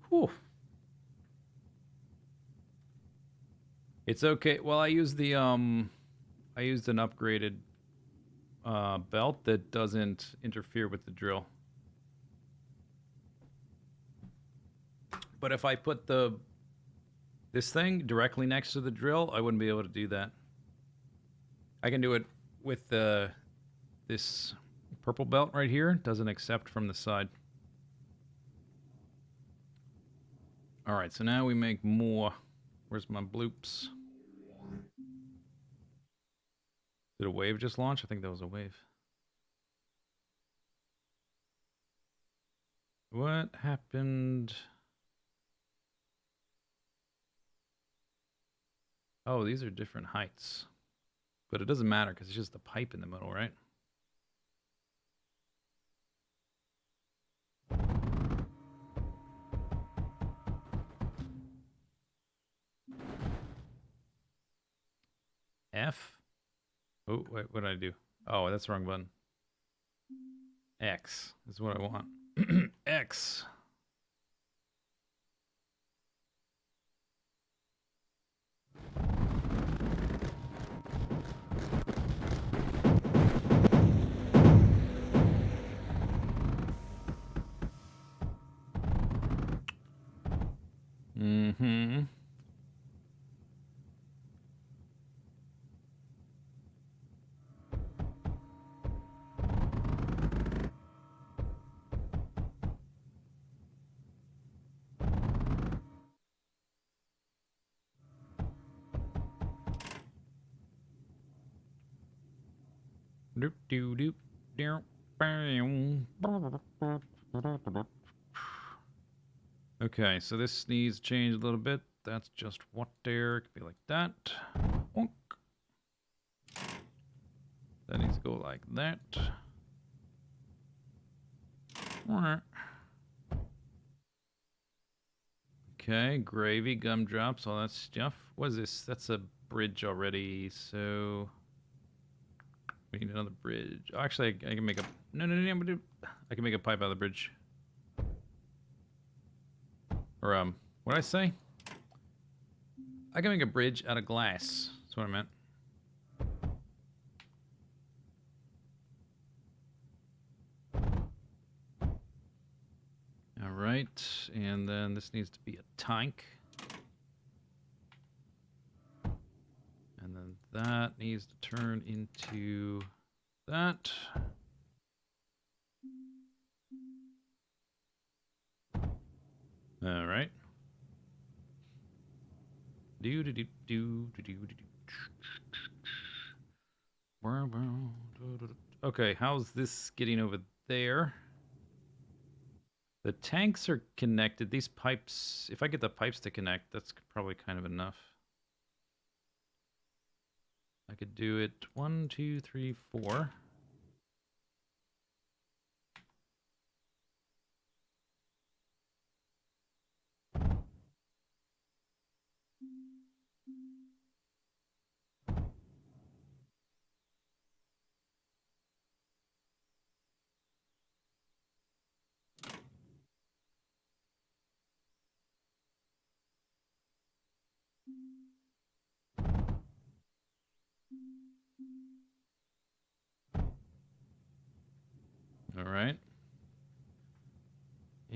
Speaker 1: Whew. It's okay. Well, I used an upgraded belt that doesn't interfere with the drill. But if I put this thing directly next to the drill, I wouldn't be able to do that. I can do it with this purple belt right here. Doesn't accept from the side. All right, so now we make more. Where's my bloops? Did a wave just launch? I think that was a wave. What happened? Oh, these are different heights. But it doesn't matter because it's just the pipe in the middle, right? F? Oh, wait, what did I do? Oh, that's the wrong button. X is what I want. X. Mm-hmm. Doop doop doop doop. Okay, so this needs to change a little bit. That's just what there. It could be like that. Bonk. That needs to go like that. Okay, gravy, gumdrops, all that stuff. What is this? That's a bridge already, so we need another bridge. Oh, actually, I can make a... No, I can make a pipe out of the bridge. Or, what did I say? I can make a bridge out of glass. That's what I meant. All right, and then this needs to be a tank. And then that needs to turn into that. All right. Do do do do do do do. Okay, how's this getting over there? The tanks are connected. These pipes, if I get the pipes to connect, that's probably kind of enough. I could do it 1, 2, 3, 4.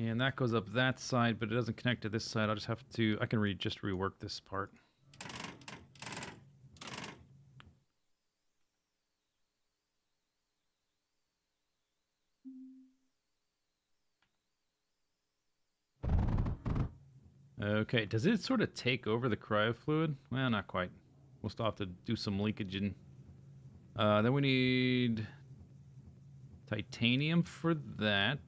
Speaker 1: And that goes up that side, but it doesn't connect to this side. I'll just have to... I can just rework this part. Okay, does it sort of take over the cryo fluid? Well, not quite. We'll still have to do some leakage. Then we need titanium for that.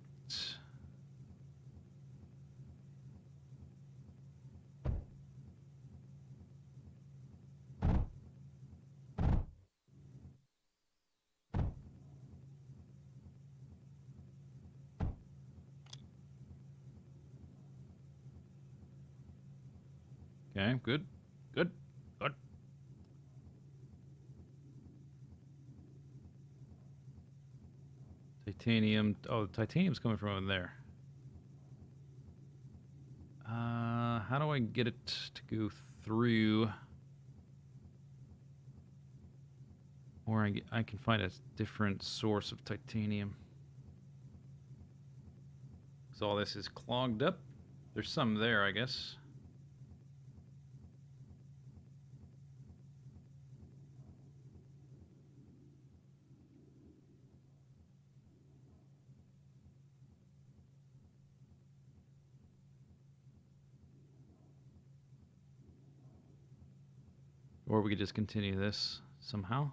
Speaker 1: Okay, good. Good. Good. Titanium. Oh, the titanium's coming from over there. How do I get it to go through? Or I can find a different source of titanium. Because all this is clogged up. There's some there, I guess. Or we could just continue this somehow.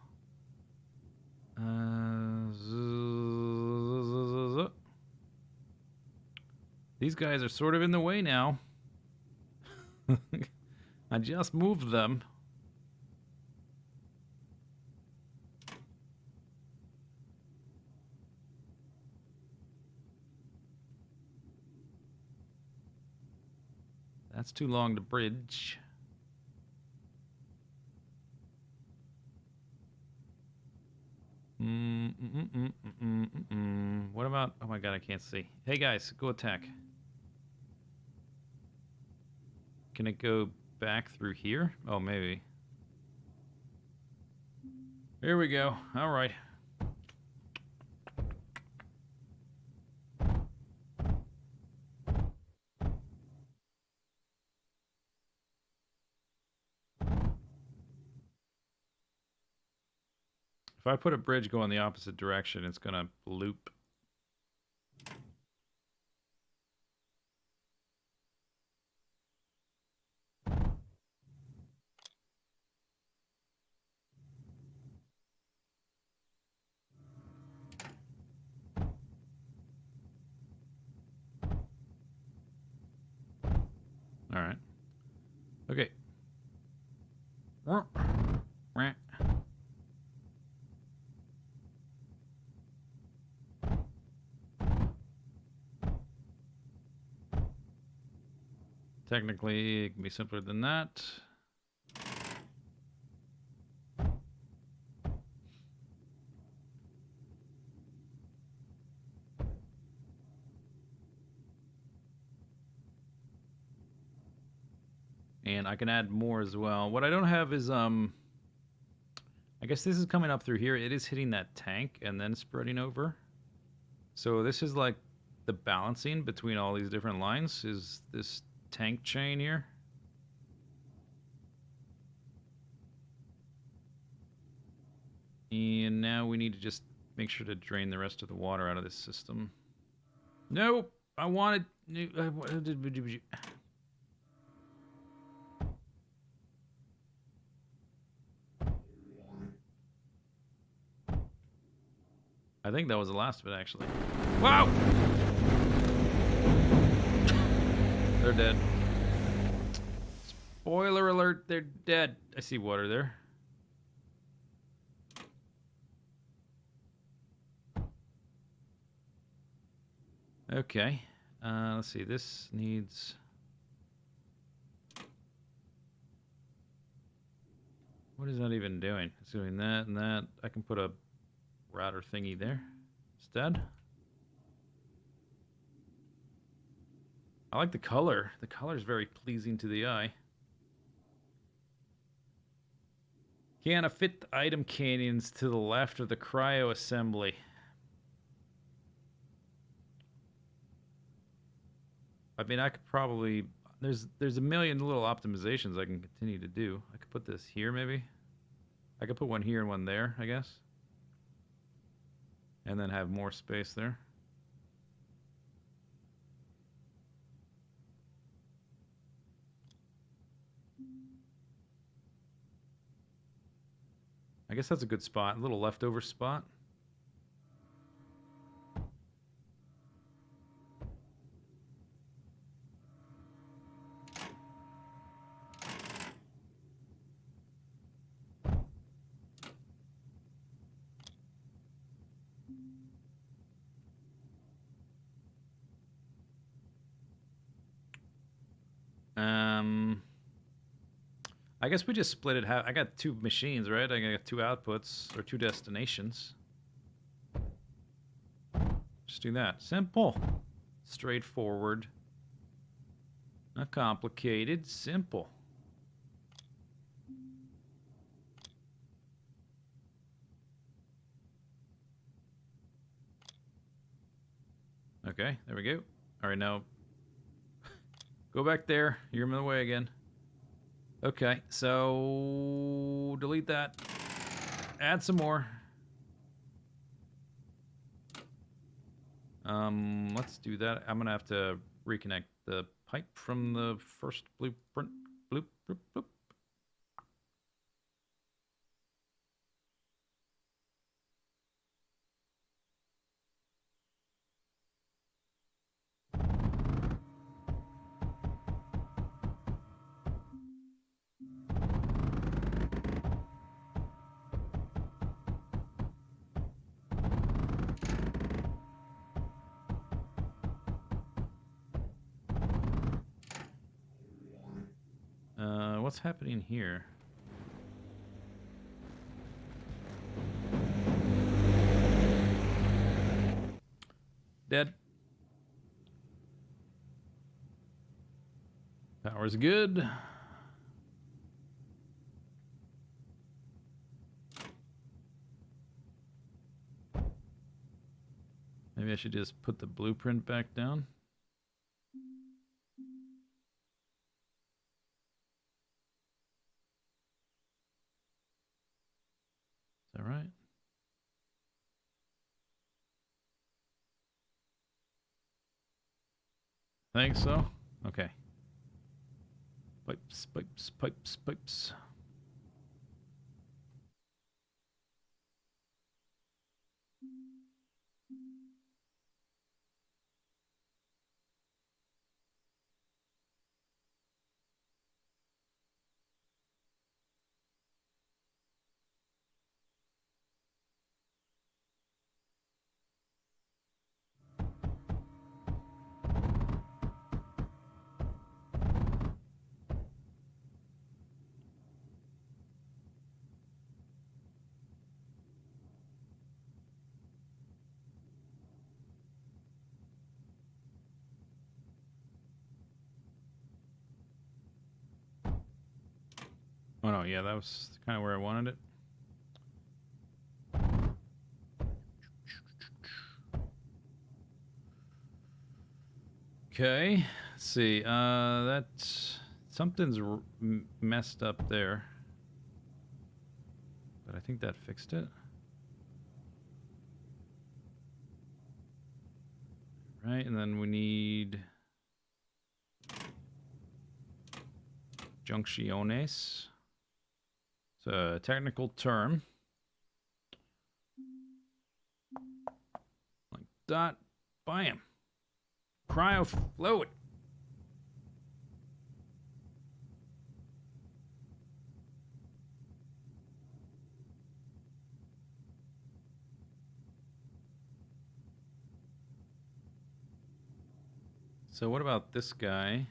Speaker 1: These guys are sort of in the way now. I just moved them. That's too long to bridge. What about... Oh my god, I can't see. Hey guys, go attack. Can it go back through here? Oh, maybe. Here we go. Alright. If I put a bridge going the opposite direction, it's gonna loop. Alright. Okay. Technically, it can be simpler than that. And I can add more as well. What I don't have is, I guess this is coming up through here. It is hitting that tank and then spreading over. So this is like the balancing between all these different lines is this tank chain here. And now we need to just make sure to drain the rest of the water out of this system. Nope! I wanted... I think that was the last of it, actually. Wow! They're dead. Spoiler alert, they're dead. I see water there. Okay. Let's see. This needs... What is that even doing? It's doing that and that. I can put a router thingy there instead. I like the color. The color is very pleasing to the eye. Can I fit the item canyons to the left of the cryo assembly? I mean, I could probably there's a million little optimizations I can continue to do. I could put this here maybe. I could put one here and one there, I guess. And then have more space there. I guess that's a good spot. A little leftover spot. Um, I guess we just split it half. I got two machines, right? I got two outputs or two destinations. Just do that. Simple. Straightforward. Not complicated. Simple. Okay, there we go. All right, now go back there. You're in the way again. Okay, so delete that. Add some more. Let's do that. I'm gonna have to reconnect the pipe from the first blueprint. Bloop, bloop, bloop. What's happening here? Dead. Power's good. Maybe I should just put the blueprint back down. Is that right? Think so? Okay. Pipes, pipes, pipes, pipes. Oh no, yeah, that was kind of where I wanted it. Okay, let's see. That something's messed up there, but I think that fixed it. Right, and then we need juncciones. It's a technical term. Like that. Bam. Cryo fluid. So what about this guy?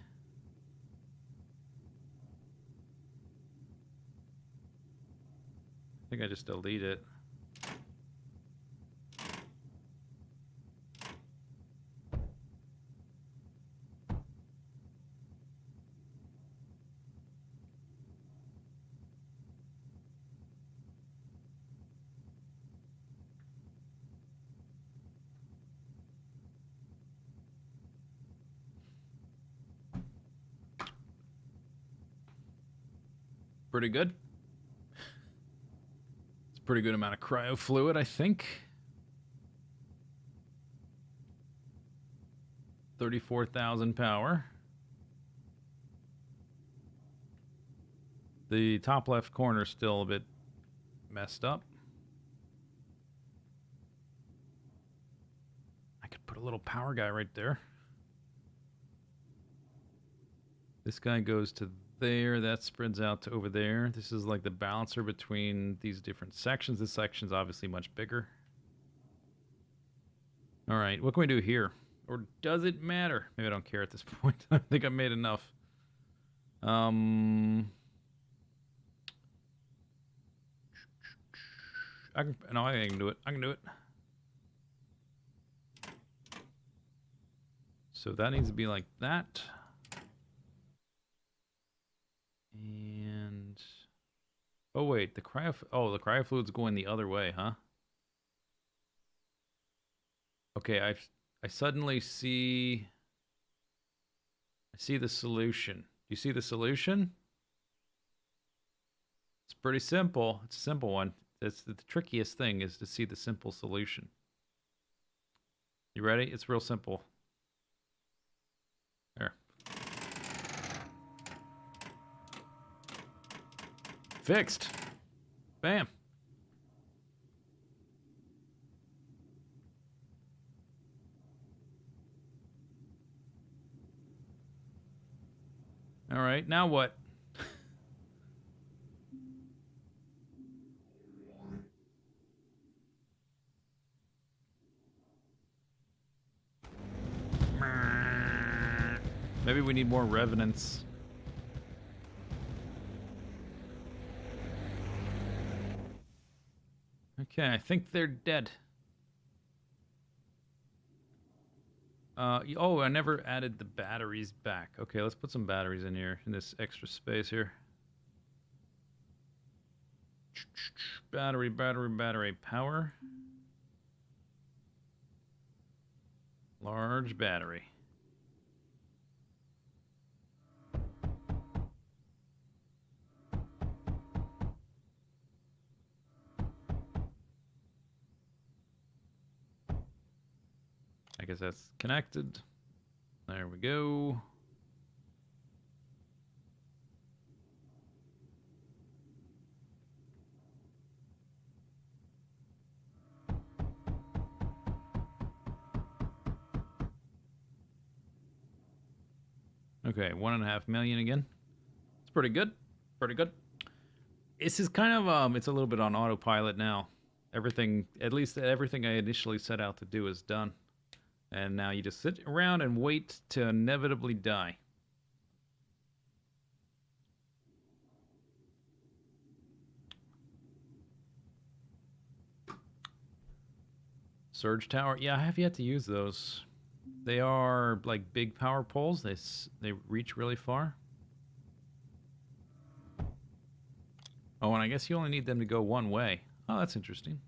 Speaker 1: I think I just delete it. Pretty good. It's a pretty good amount of cryo fluid, I think. 34,000 power. The top left corner is still a bit messed up. I could put a little power guy right there. This guy goes to there. That spreads out to over there. This is like the balancer between these different sections. This section's obviously much bigger. All right, what can we do here? Or does it matter? Maybe I don't care at this point. I think I made enough. I can do it. I can do it. So that needs to be like that. And oh wait, the cryo fluid's going the other way, huh? Okay, I suddenly see the solution. Do you see the solution? It's pretty simple. It's a simple one. It's the trickiest thing is to see the simple solution. You ready? It's real simple. There. Fixed. Bam. All right, now what? Maybe we need more revenants. Okay, I think they're dead. Oh, I never added the batteries back. Okay, let's put some batteries in here, in this extra space here. Battery, battery, battery. Power. Large battery. I guess that's connected. There we go. Okay, 1.5 million again. It's pretty good. Pretty good. This is kind of it's a little bit on autopilot now. Everything, at least everything I initially set out to do is done. And now you just sit around and wait to inevitably die. Surge tower. Yeah, I have yet to use those. They are like big power poles. They reach really far. Oh, and I guess you only need them to go one way. Oh, that's interesting.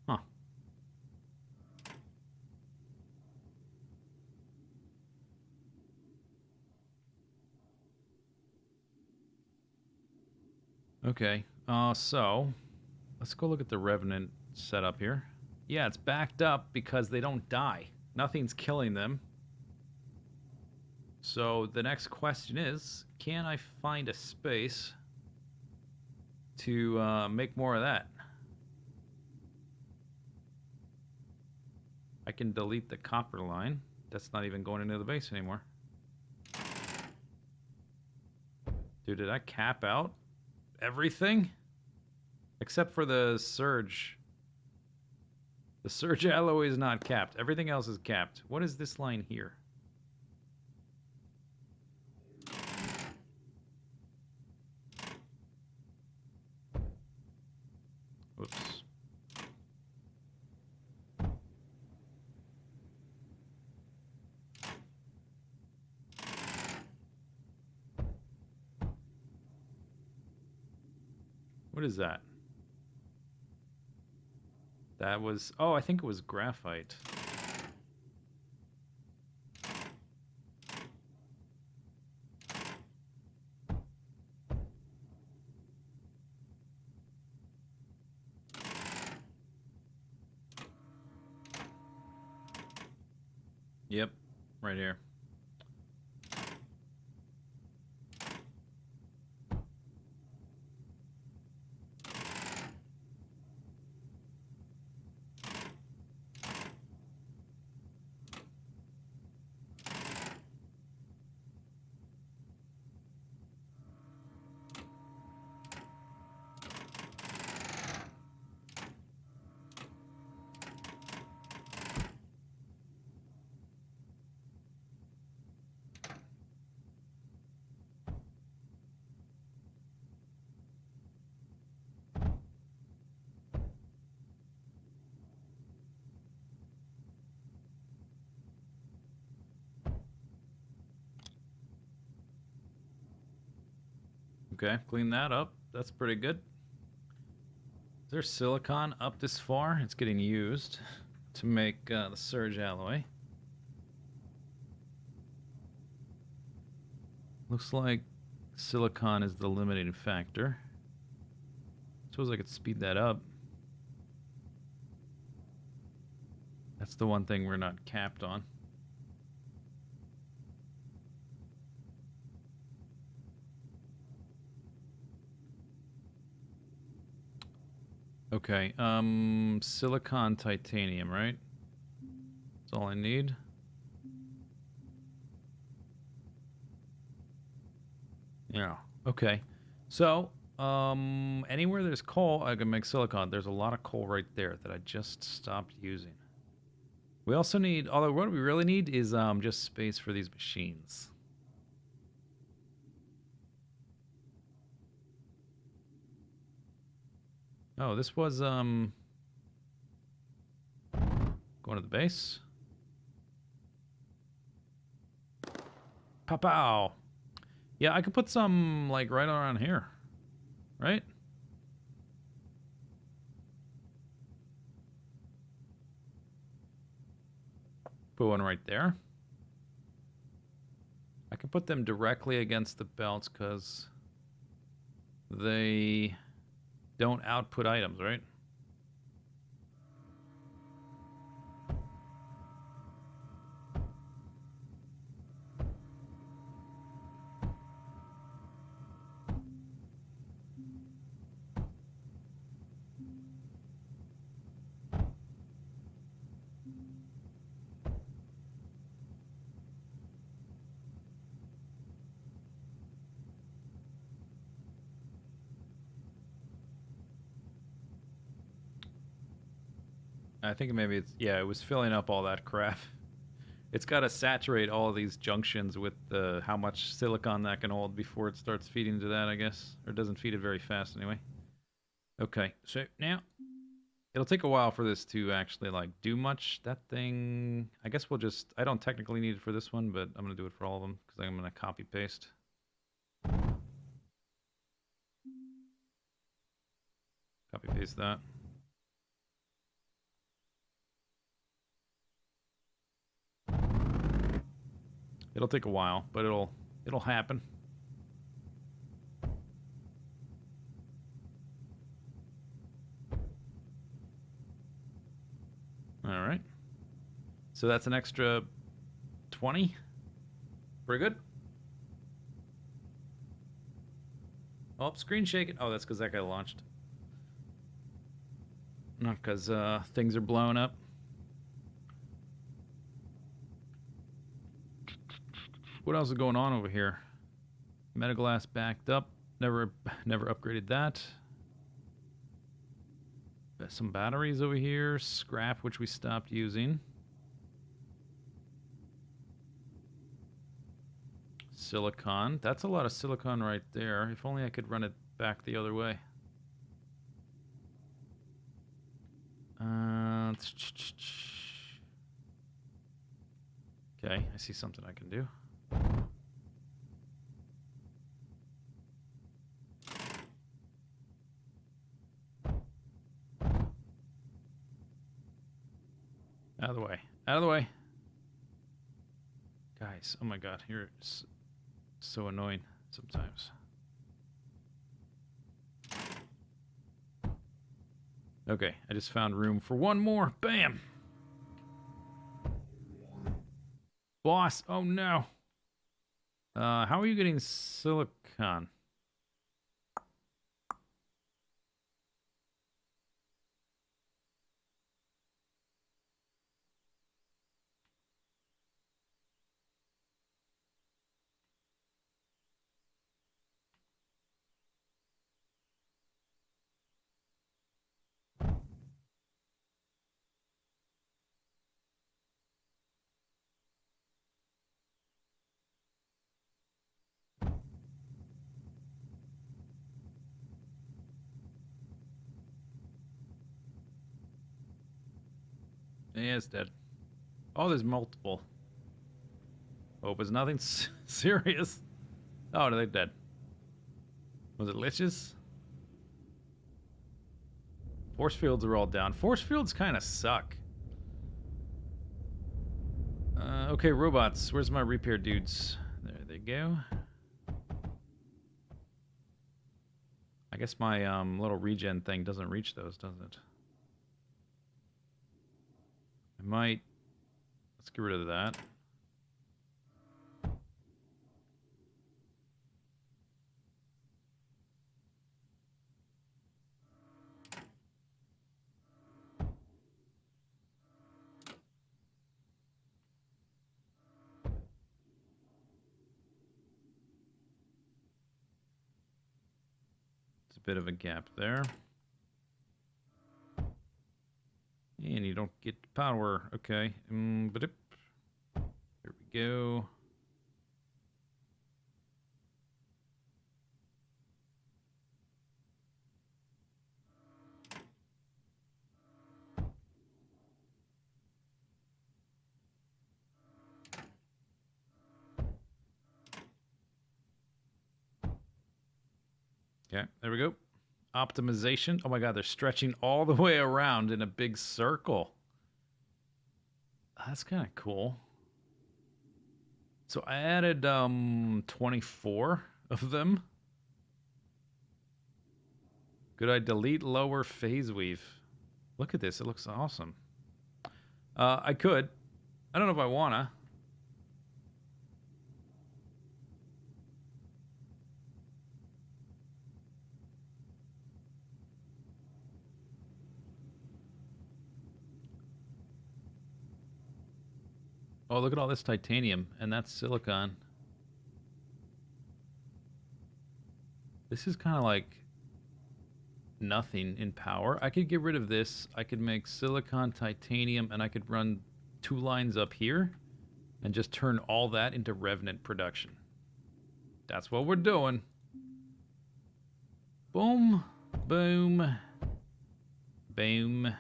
Speaker 1: Huh. Okay. So let's go look at the Revenant setup here. Yeah, it's backed up because they don't die. Nothing's killing them. So the next question is, can I find a space to make more of that? I can delete the copper line. That's not even going into the base anymore. Dude, did I cap out everything? Except for the surge. The surge alloy is not capped. Everything else is capped. What is this line here? Whoops. What is that? That was... Oh, I think it was graphite. Yep, right here. Okay, clean that up. That's pretty good. Is there silicon up this far? It's getting used to make the surge alloy. Looks like silicon is the limiting factor. Suppose I could speed that up. That's the one thing we're not capped on. Okay, silicon titanium, right? That's all I need. Yeah. Okay. So, anywhere there's coal, I can make silicon. There's a lot of coal right there that I just stopped using. We also need, although what we really need is just space for these machines. Oh, this was going to the base. Pow pow. Yeah, I could put some like right around here, right? Put one right there. I can put them directly against the belts because they don't output items, right? I think maybe it's, yeah, it was filling up all that crap. It's got to saturate all of these junctions with how much silicon that can hold before it starts feeding to that, I guess. Or it doesn't feed it very fast anyway. Okay, so now it'll take a while for this to actually like do much. That thing, I guess we'll just, I don't technically need it for this one, but I'm going to do it for all of them because I'm going to copy paste. Copy paste that. It'll take a while, but it'll happen. All right. So that's an extra 20. Pretty good. Oh, screen shaking. Oh, that's because that guy launched. Not because things are blowing up. What else is going on over here? Metaglass backed up. Never upgraded that. Some batteries over here. Scrap, which we stopped using. Silicon. That's a lot of silicon right there. If only I could run it back the other way. Okay, I see something I can do. Out of the way. Out of the way. Guys, oh my god, you're so annoying sometimes. Okay, I just found room for one more. Bam! Boss! Oh no! How are you getting silicon? Yeah, it's dead. Oh, there's multiple. Hope it's nothing serious. Oh, they're dead. Was it liches? Force fields are all down. Force fields kind of suck. Okay, robots. Where's my repair dudes? There they go. I guess my little regen thing doesn't reach those, does it? I might. Let's get rid of that. It's a bit of a gap there. And you don't get power. Okay. But here we go. Okay, there we go. Optimization. Oh my god, they're stretching all the way around in a big circle. That's kind of cool. So I added 24 of them. Could I delete lower phase weave? Look at this, it looks awesome. I could. I don't know if I wanna. Oh, look at all this titanium, and that's silicon. This is kind of like nothing in power. I could get rid of this. I could make silicon, titanium, and I could run 2 lines up here and just turn all that into revenant production. That's what we're doing. Boom, boom, boom.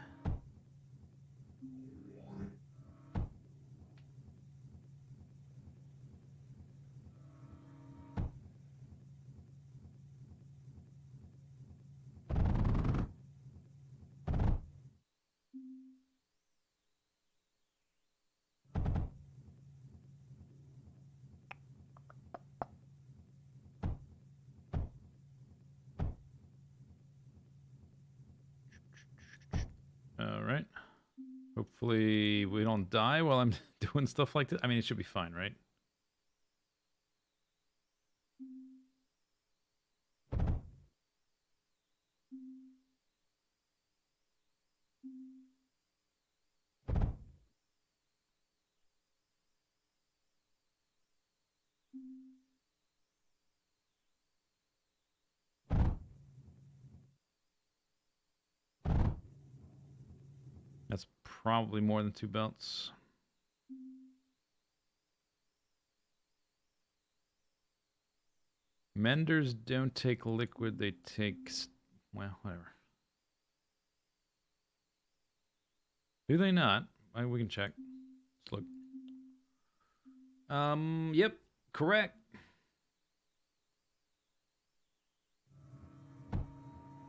Speaker 1: All right. Hopefully we don't die while I'm doing stuff like this. I mean, it should be fine, right? That's probably more than 2 belts. Menders don't take liquid, they take... Well, whatever. Do they not? We can check. Let's look. Yep, correct.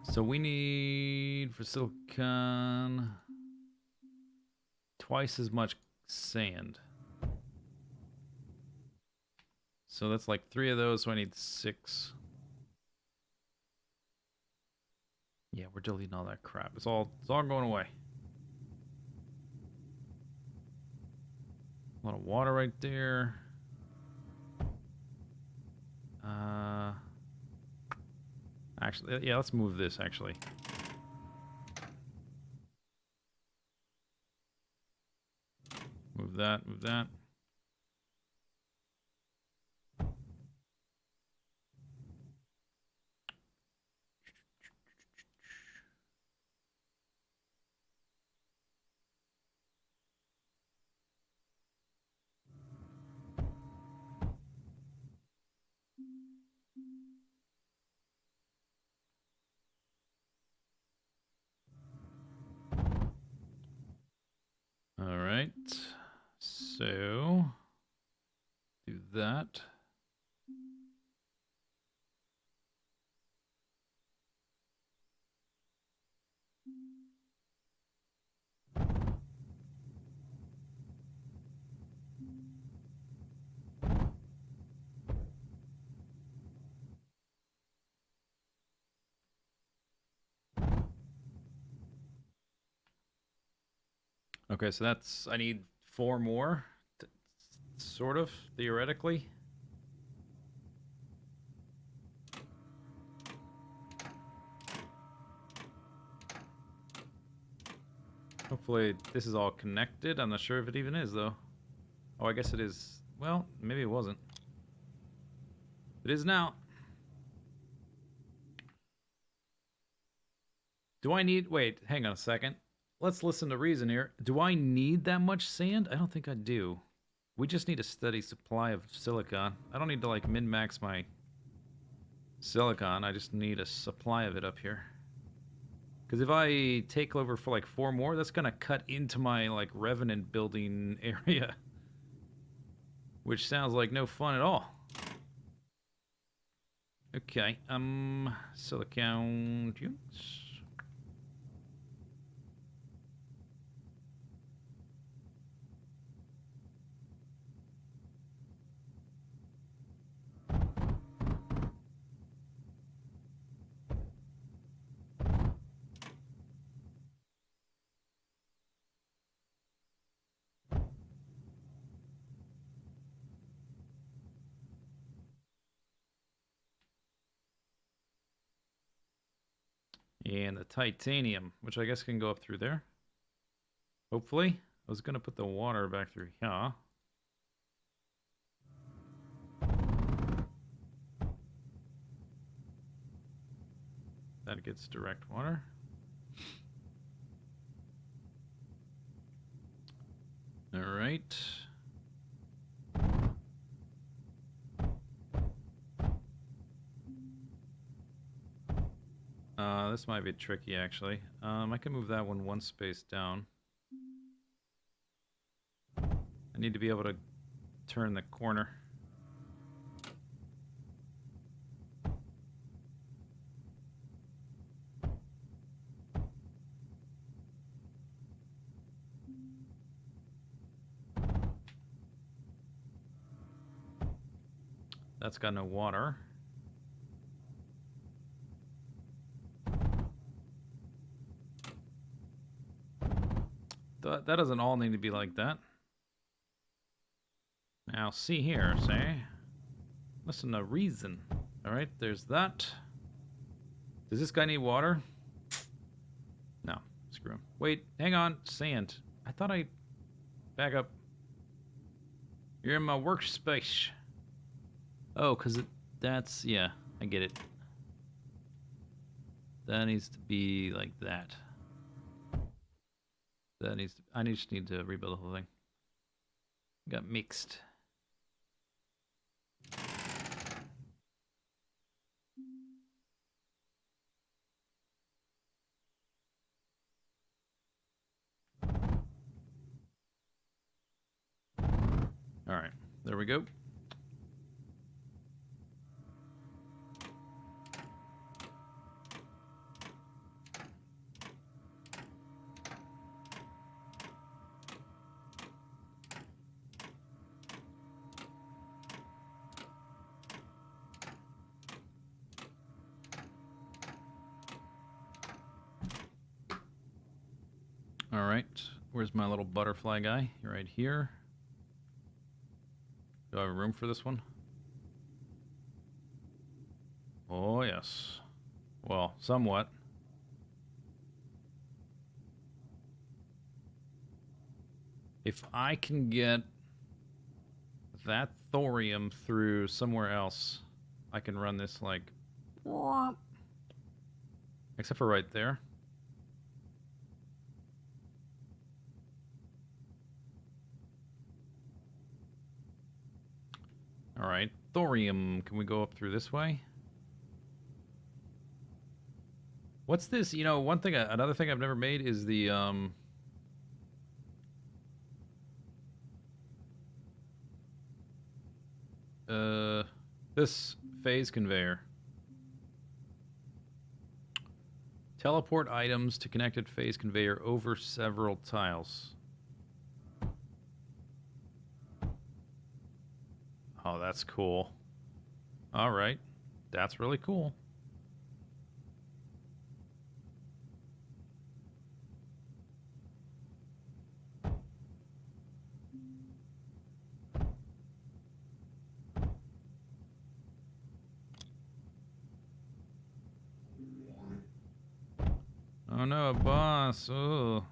Speaker 1: So we need, for silicon, twice as much sand. So that's like 3 of those, so I need 6. Yeah, we're deleting all that crap. It's all going away. A lot of water right there. Actually, yeah, let's move this, actually. Move that, move that. All right. So, do that. Okay, so that's, I need 4 more, sort of, theoretically. Hopefully this is all connected. I'm not sure if it even is, though. Oh, I guess it is. Well, maybe it wasn't. It is now. Do I need... Wait, hang on a second. Let's listen to reason here. Do I need that much sand? I don't think I do. We just need a steady supply of silicon. I don't need to, like, min-max my silicon. I just need a supply of it up here. Because if I take over for, like, 4 more, that's going to cut into my, like, Revenant building area. Which sounds like no fun at all. Okay, silicon... And the titanium, which I guess can go up through there. Hopefully. I was going to put the water back through here. That gets direct water. All right. This might be tricky, actually. I can move that one space down. I need to be able to turn the corner. That's got no water. That doesn't all need to be like that. Now, see here, say. Listen to reason. Alright, there's that. Does this guy need water? No. Screw him. Wait, hang on. Sand. I thought I... Back up. You're in my workspace. Oh, because that's... Yeah, I get it. That needs to be like that. That needs to... I just need to rebuild the whole thing. Got mixed. Alright, there we go. Alright, where's my little butterfly guy? You're right here. Do I have room for this one? Oh, yes. Well, somewhat. If I can get that thorium through somewhere else, I can run this like... Except for right there. Alright, thorium. Can we go up through this way? What's this? You know, one thing, another thing I've never made is the, this phase conveyor. Teleport items to connected phase conveyor over several tiles. Oh, that's cool. Alright. That's really cool. Oh no, a boss. Oh.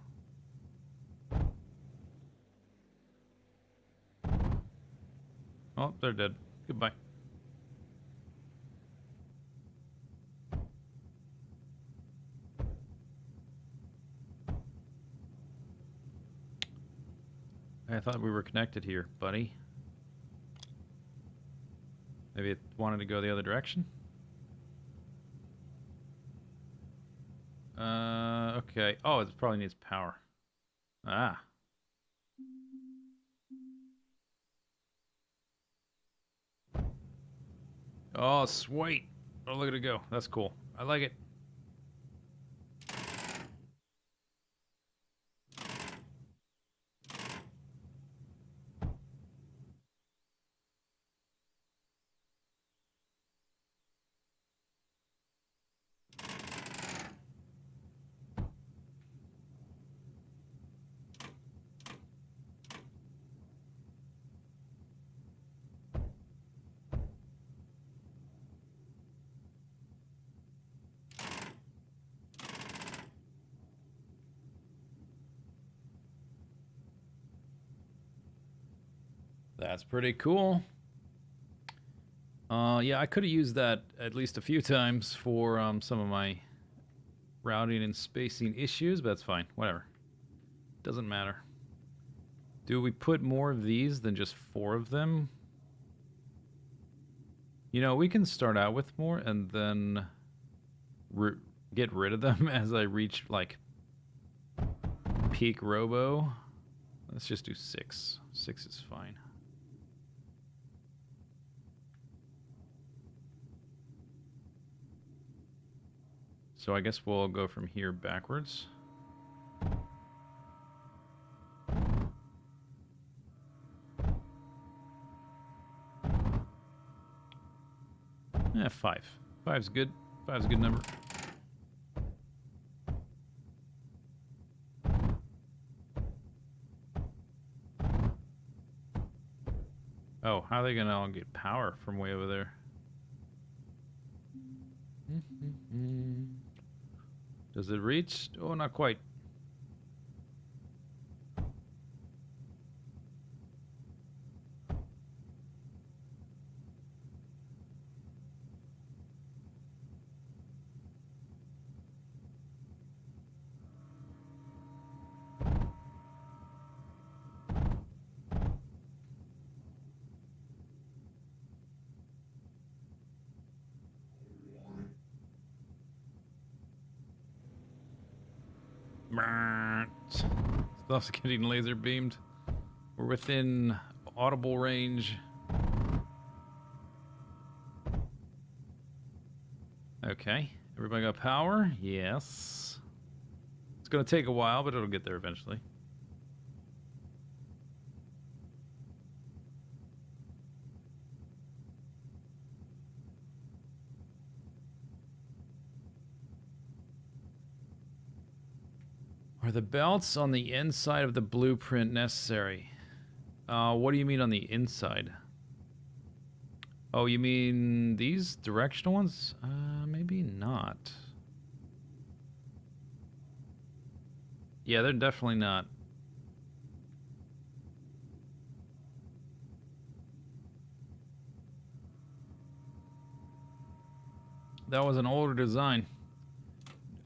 Speaker 1: Oh, they're dead. Goodbye. I thought we were connected here, buddy. Maybe it wanted to go the other direction? Okay. Oh, it probably needs power. Ah. Oh, sweet. Oh, look at it go. That's cool. I like it. That's pretty cool. Yeah, I could have used that at least a few times for some of my routing and spacing issues, but that's fine. Whatever. Doesn't matter. Do we put more of these than just 4 of them? You know, we can start out with more and then get rid of them as I reach, like, peak robo. Let's just do 6. 6 is fine. So I guess we'll go from here backwards. Yeah, 5. 5's good. 5's a good number. Oh, how are they gonna all get power from way over there? Does it reach? Oh, not quite. Stuff's getting laser beamed. We're within audible range. Okay. Everybody got power? Yes. It's gonna take a while, but it'll get there eventually. Are the belts on the inside of the blueprint necessary? What do you mean on the inside? Oh, you mean these directional ones? Maybe not. Yeah, they're definitely not. That was an older design.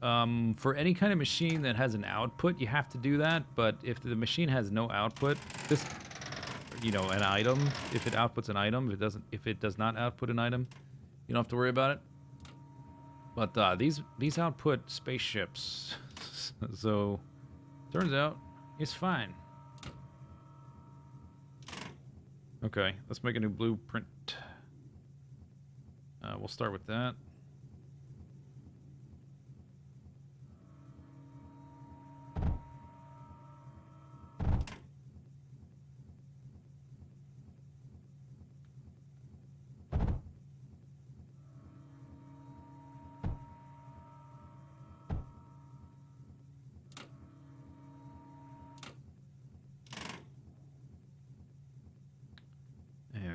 Speaker 1: For any kind of machine that has an output, you have to do that. But if the machine has no output, this, an item, if it outputs an item, if it does not output an item, you don't have to worry about it. But these output spaceships, so turns out it's fine. Okay, let's make a new blueprint. We'll start with that.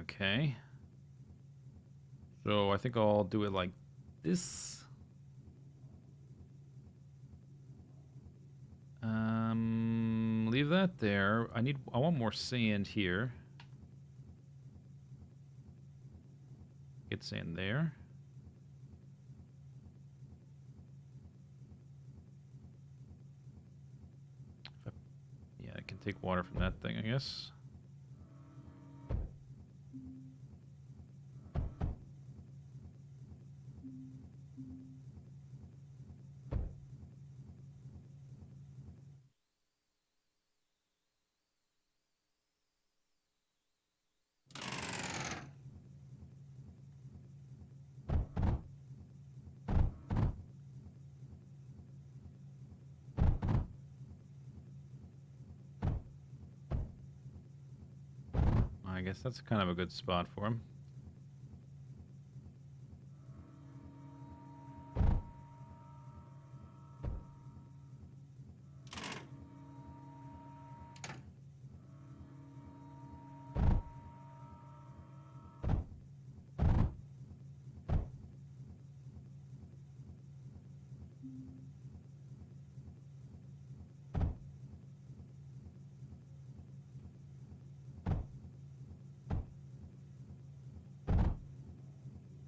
Speaker 1: Okay. So I think I'll do it like this. Leave that there. I want more sand here. Get sand there. Yeah, I can take water from that thing, I guess. I guess that's kind of a good spot for him.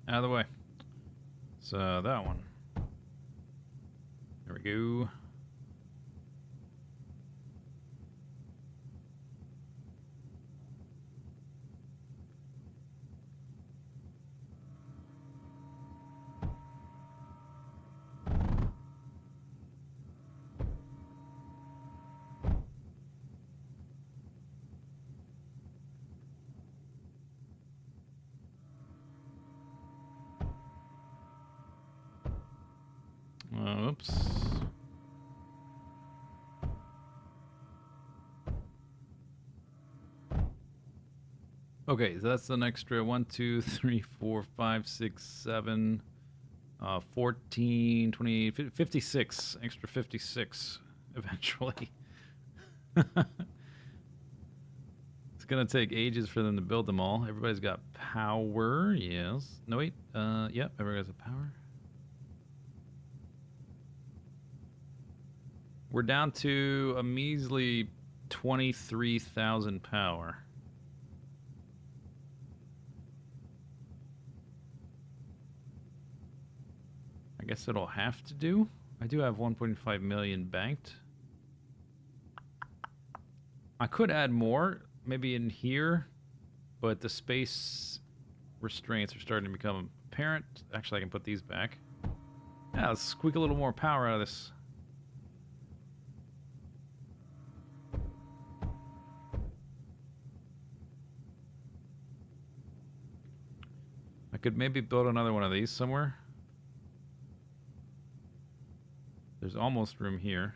Speaker 1: Out of the way. So that one. There we go. Oops. Okay, so that's an extra 1, 2, 3, 4, 5, 6, 7, 14, 20, 56. Extra 56 eventually. It's gonna take ages for them to build them all. Everybody's got power, yes. No, wait. Yep, everybody's got power. We're down to a measly 23,000 power. I guess it'll have to do. I do have 1.5 million banked. I could add more, maybe in here, but the space restraints are starting to become apparent. Actually, I can put these back. Yeah, let's squeak a little more power out of this. I could maybe build another one of these somewhere. There's almost room here.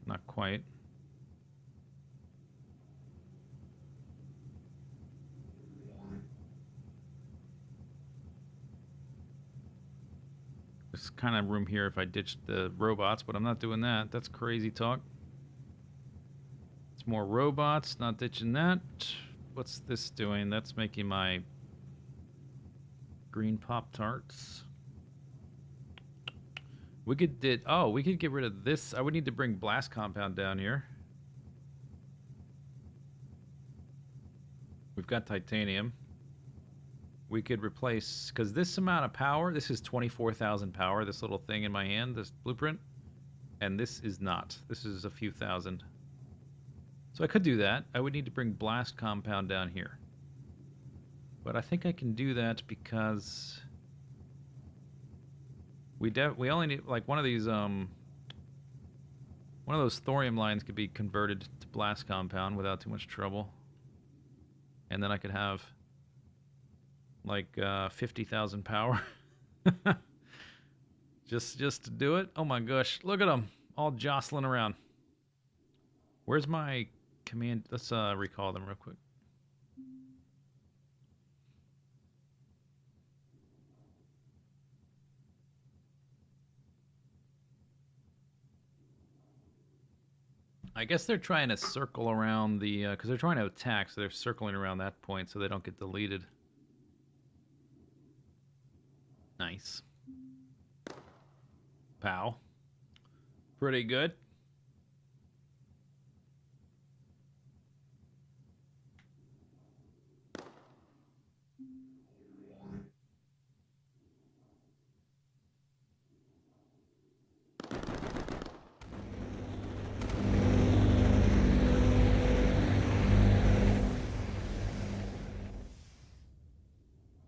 Speaker 1: Not quite. There's kind of room here if I ditch the robots, but I'm not doing that. That's crazy talk. It's more robots, not ditching that. What's this doing? That's making my Green Pop-Tarts. We could get rid of this. I would need to bring blast compound down here. We've got titanium. We could replace, because this amount of power, this is 24,000 power, this little thing in my hand, this blueprint. And this is not. This is a few thousand. So I could do that. I would need to bring blast compound down here. But I think I can do that because we only need like one of these one of those thorium lines could be converted to blast compound without too much trouble. And then I could have like 50,000 power. just to do it. Oh my gosh, look at them all jostling around. Where's my command? Let's recall them real quick. I guess they're trying to circle around the because they're trying to attack, so they're circling around that point so they don't get deleted. Nice. Pow. Pretty good.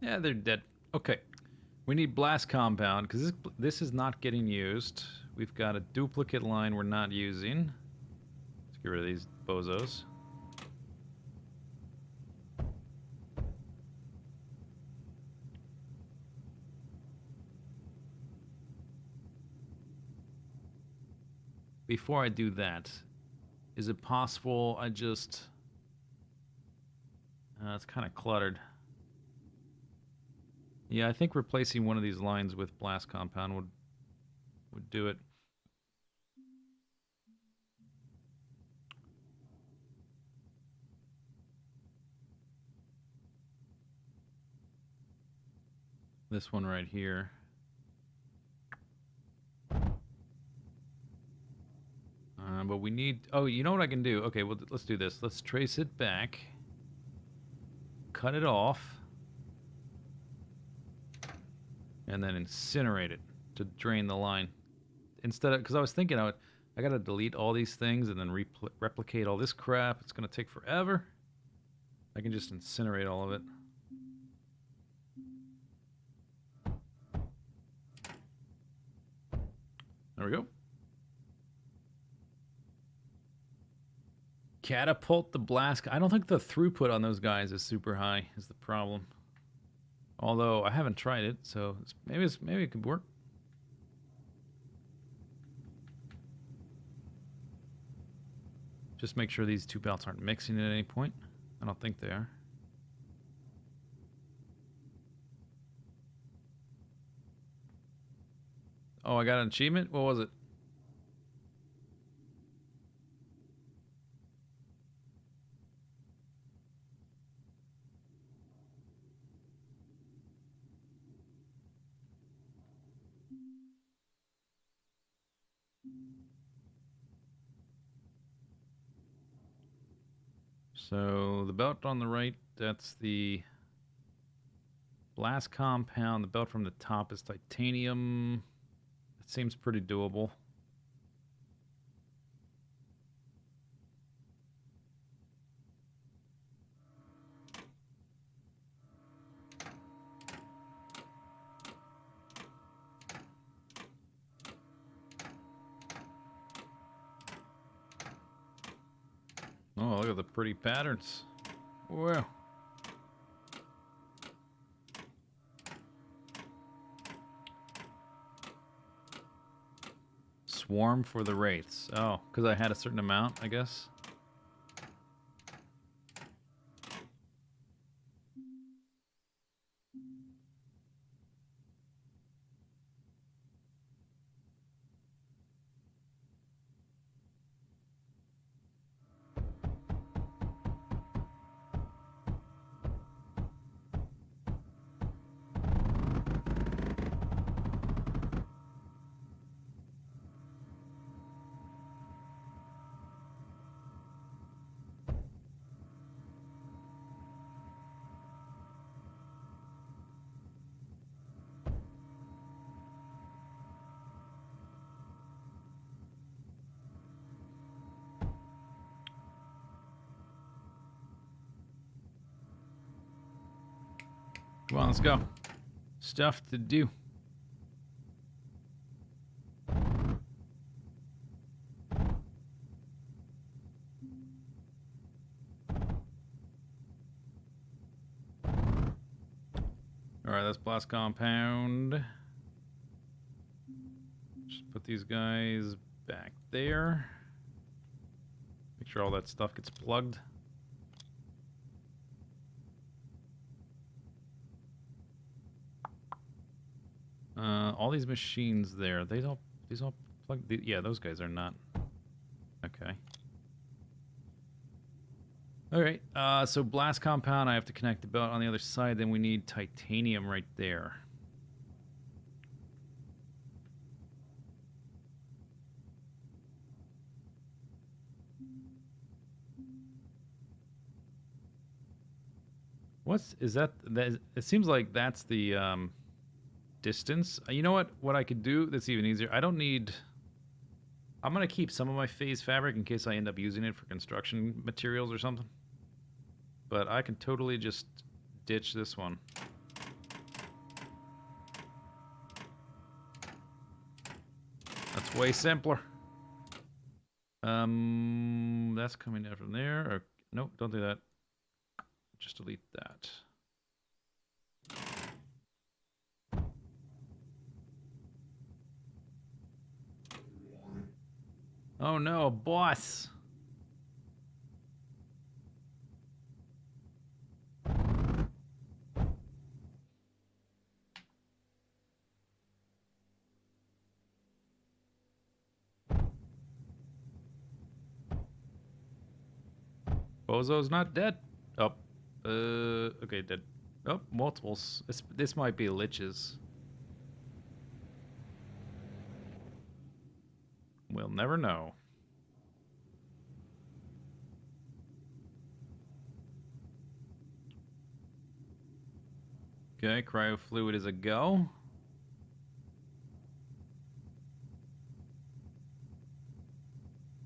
Speaker 1: Yeah, they're dead. Okay. We need blast compound because this is not getting used. We've got a duplicate line we're not using. Let's get rid of these bozos. Before I do that, is it possible I just... it's kind of cluttered. Yeah, I think replacing one of these lines with blast compound would do it. This one right here. But we need... Oh, you know what I can do? Okay, well, let's do this. Let's trace it back. Cut it off. And then incinerate it to drain the line. Instead of... Because I was thinking I got to delete all these things and then replicate all this crap. It's going to take forever. I can just incinerate all of it. There we go. Catapult the blast. I don't think the throughput on those guys is super high. Is the problem? Although I haven't tried it, so maybe it could work. Just make sure these two belts aren't mixing at any point. I don't think they are. Oh, I got an achievement? What was it? So the belt on the right, that's the blast compound. The belt from the top is titanium. That seems pretty doable. Oh, look at the pretty patterns. Wow. Swarm for the wraiths. Oh, because I had a certain amount, I guess. Come on, let's go. Stuff to do. Alright, that's blast compound. Just put these guys back there. Make sure all that stuff gets plugged. All these machines there, these all plugged. Yeah, those guys are not. Okay. Alright, so blast compound, I have to connect the belt on the other side, then we need titanium right there. Is that, it seems like that's the, distance. You know what? What I could do that's even easier. I don't need. I'm gonna keep some of my phase fabric in case I end up using it for construction materials or something. But I can totally just ditch this one. That's way simpler. That's coming down from there. Or, nope, don't do that. Just delete that. Oh no, boss! Bozo's not dead. Oh, okay, dead. Oh, multiples. This might be liches. We'll never know. Okay, cryofluid is a go.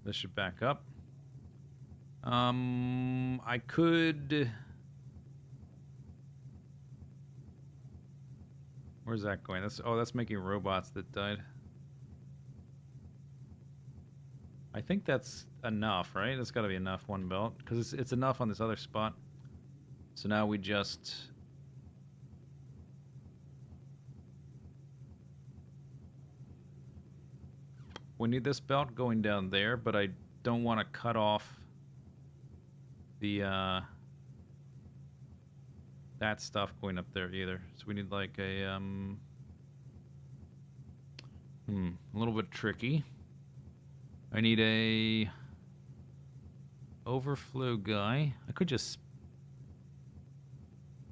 Speaker 1: This should back up. I could. Where's that going? That's making robots that died. I think that's enough, right? That's got to be enough, one belt, because it's enough on this other spot. So now we just. We need this belt going down there, but I don't want to cut off the that stuff going up there either. So we need like a a little bit tricky. I need a overflow guy. I could just.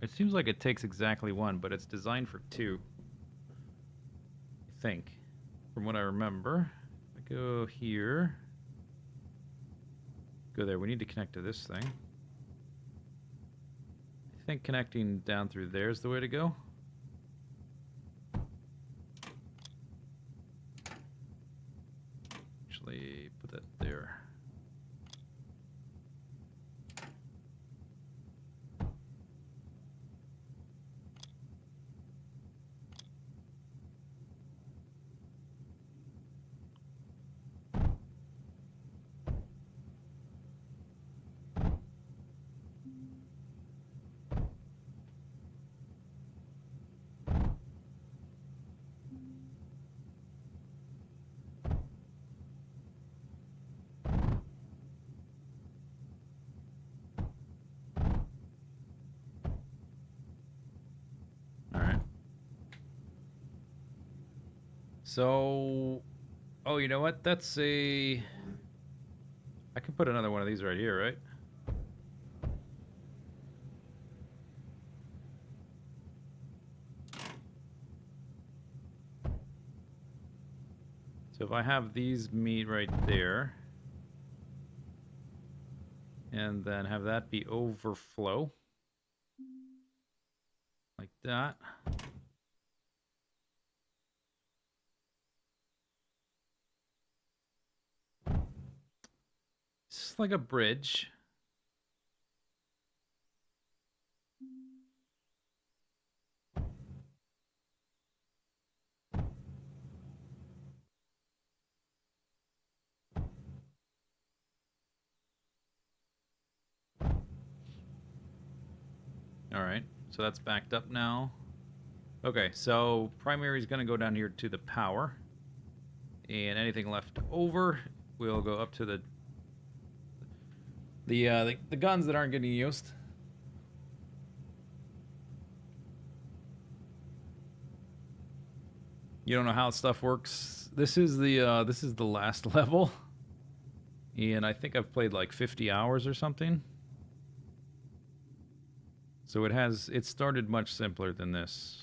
Speaker 1: It seems like it takes exactly one, but it's designed for two. I think, from what I remember. If I go here. Go there. We need to connect to this thing. I think connecting down through there is the way to go. Actually, put that there. So, oh, you know what? That's a. I can put another one of these right here, right? So if I have these meet right there, and then have that be overflow, like that. It's like a bridge. All right, so that's backed up now. Okay, so primary is going to go down here to the power, and anything left over will go up to the guns that aren't getting used. You don't know how stuff works. This is the last level, and I think I've played like 50 hours or something. So it started much simpler than this.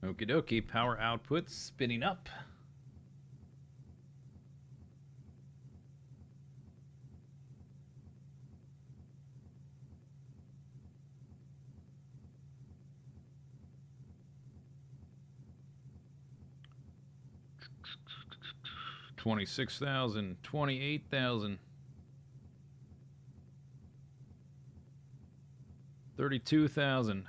Speaker 1: Okie dokie, power output spinning up. $26,000, $28,000, $32,000.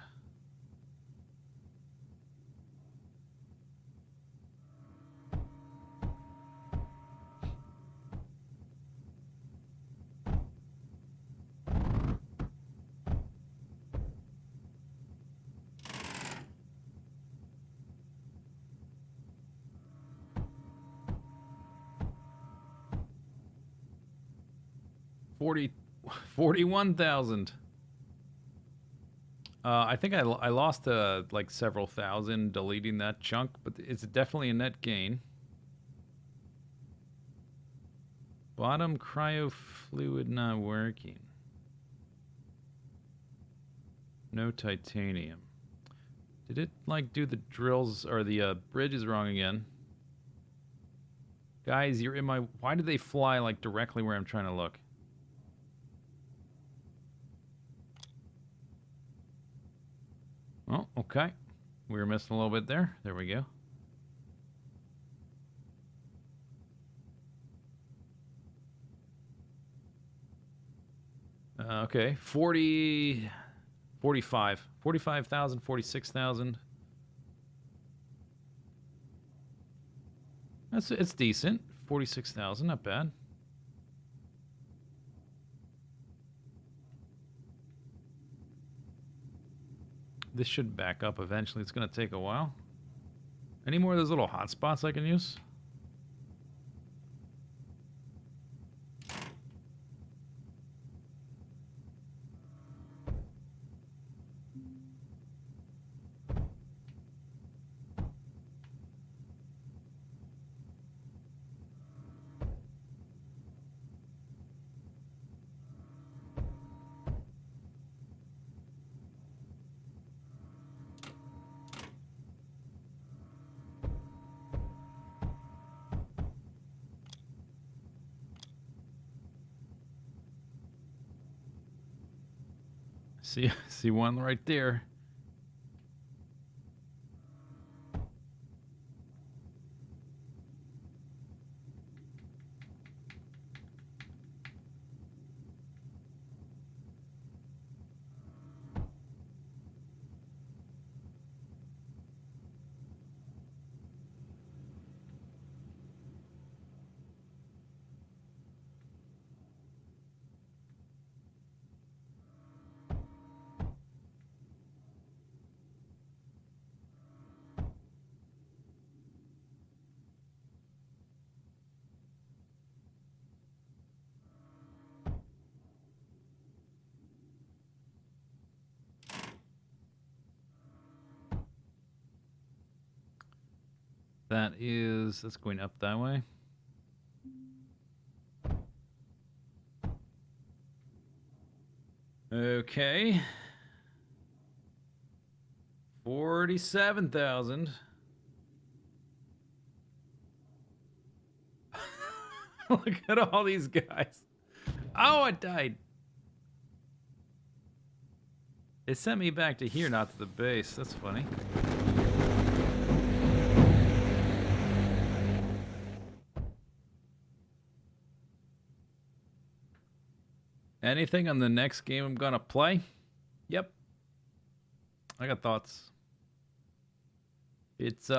Speaker 1: $40, $41,000. I think I lost like several thousand deleting that chunk, but it's definitely a net gain. Bottom cryo fluid not working. No titanium. Did it like do the drills or the bridges wrong again? Guys, you're in my... Why did they fly like directly where I'm trying to look? Oh, okay. We were missing a little bit there. There we go. Okay, 40, 45, 45,000, 46,000. It's decent. 46,000, not bad. This should back up eventually. It's going to take a while. Any more of those little hotspots I can use? See one right there. That's going up that way. Okay. 47,000. Look at all these guys. Oh, I died. It sent me back to here, not to the base. That's funny. Anything on the next game I'm gonna play? Yep. I got thoughts. It's it's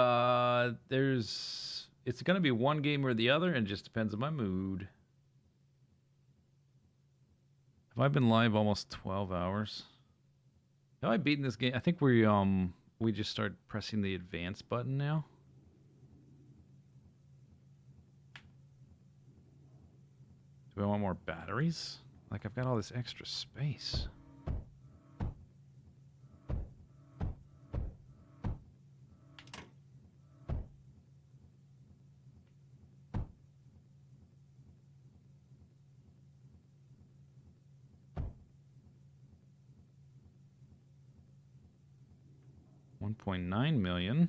Speaker 1: gonna be one game or the other, and it just depends on my mood. Have I been live almost 12 hours? Have I beaten this game? I think we just start pressing the advance button now. Do I want more batteries? Like, I've got all this extra space. $1.9 million.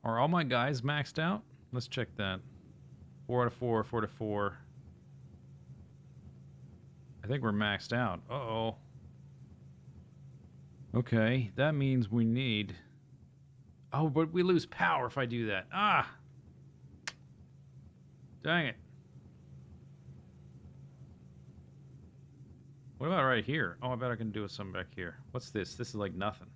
Speaker 1: Are all my guys maxed out? Let's check that. 4 out of 4, 4 to 4. I think we're maxed out. Uh-oh. Okay, that means we need... Oh, but we lose power if I do that. Ah! Dang it. What about right here? Oh, I bet I can do something back here. What's this? This is like nothing.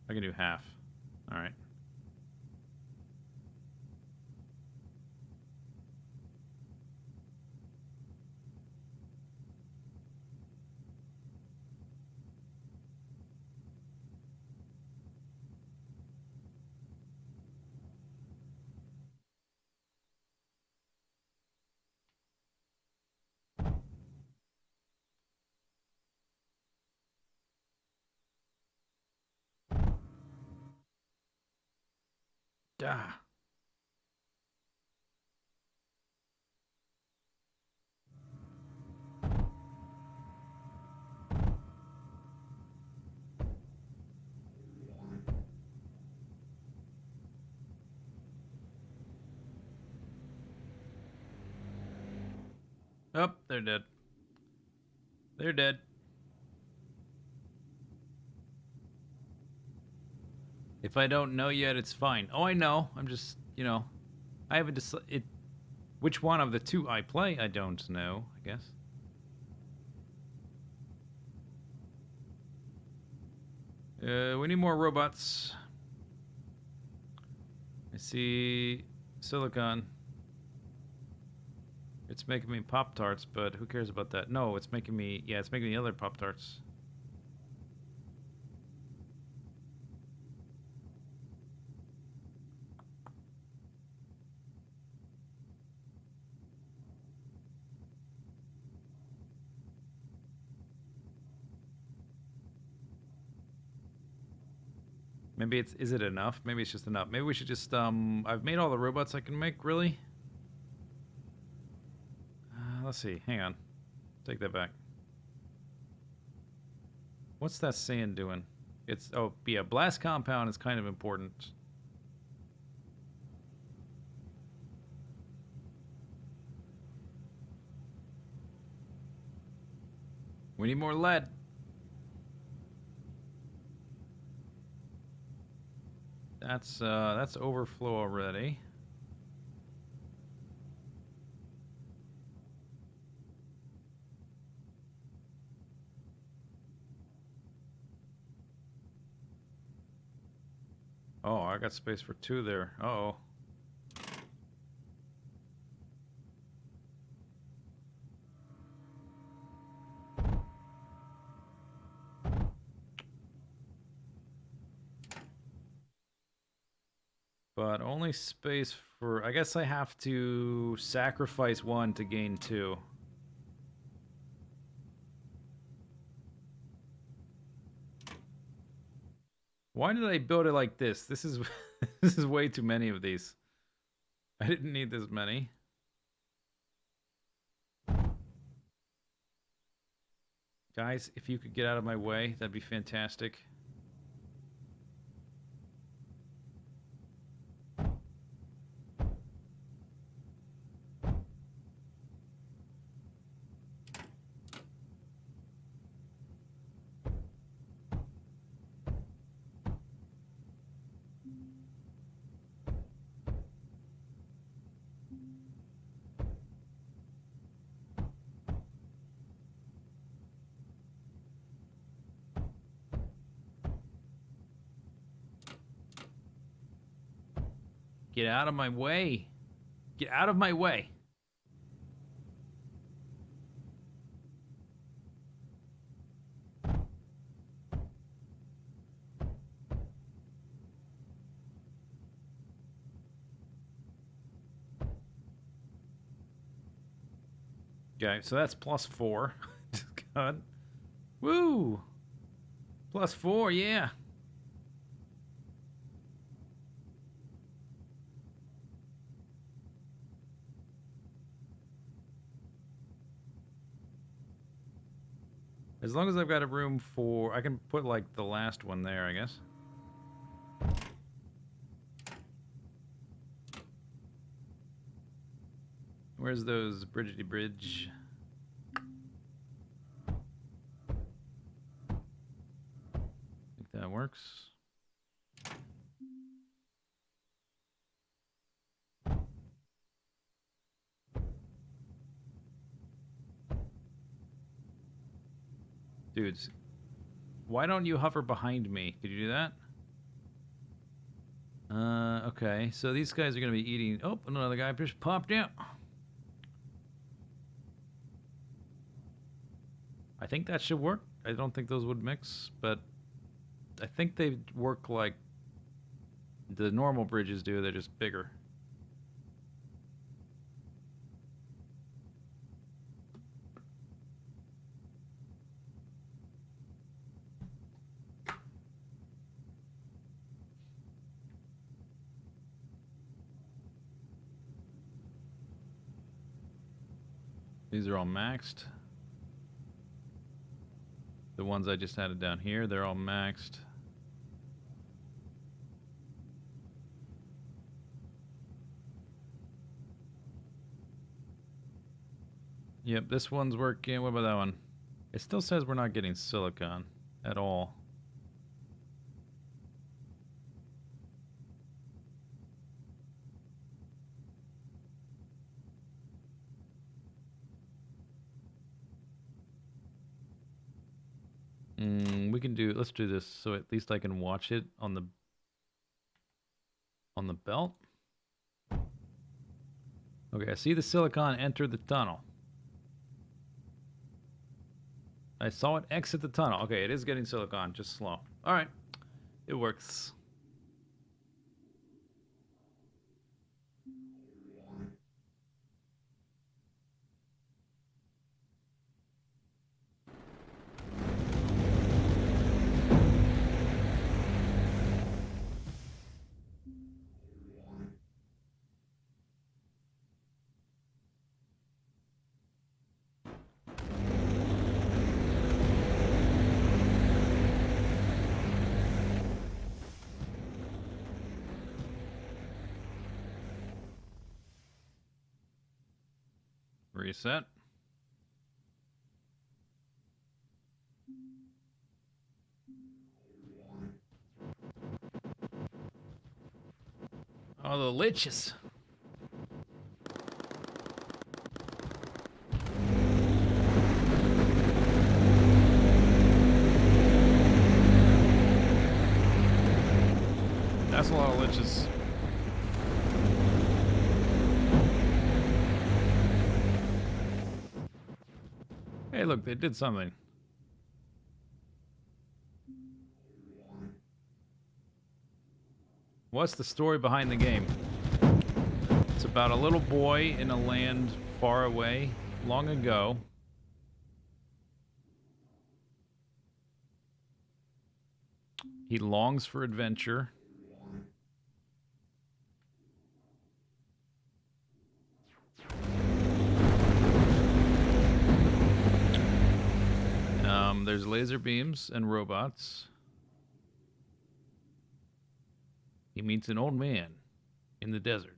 Speaker 1: I can do half. Alright. Ah. Oh, they're dead. They're dead. If I don't know yet, it's fine. Oh, I know. I'm just, I haven't decided which one of the two I play. I don't know, I guess. We need more robots. I see silicon. It's making me Pop-Tarts, but who cares about that? No, it's making me... Yeah, it's making me other Pop-Tarts. Maybe it's... Is it enough? Maybe it's just enough. Maybe we should just... I've made all the robots I can make, really? Let's see. Hang on. Take that back. What's that sand doing? It's... Oh, yeah. Blast compound is kind of important. We need more lead. That's overflow already. Oh, I got space for 2 there. Uh-oh. But only space for... I guess I have to sacrifice one to gain two. Why did I build it like this? This is this is way too many of these. I didn't need this many. Guys, if you could get out of my way, that'd be fantastic. Get out of my way. Get out of my way. Okay, so that's +4. God. Woo! +4, yeah. As long as I've got a room for... I can put, like, the last one there, I guess. Where's those bridgety bridge? I think that works. Dudes, why don't you hover behind me? Could you do that? Okay. So these guys are going to be eating... Oh, another guy just popped out. I think that should work. I don't think those would mix, but I think they work like the normal bridges do. They're just bigger. These are all maxed. The ones I just added down here, they're all maxed. Yep, this one's working. What about that one? It still says we're not getting silicon at all. We can do, let's do this so at least I can watch it on the belt. Okay, I see the silicon enter the tunnel. I saw it exit the tunnel. Okay, it is getting silicon, just slow. All right, it works. Reset. Oh, the liches. That's a lot of liches. Hey, look, they did something. What's the story behind the game? It's about a little boy in a land far away, long ago. He longs for adventure. There's laser beams and robots. He meets an old man in the desert.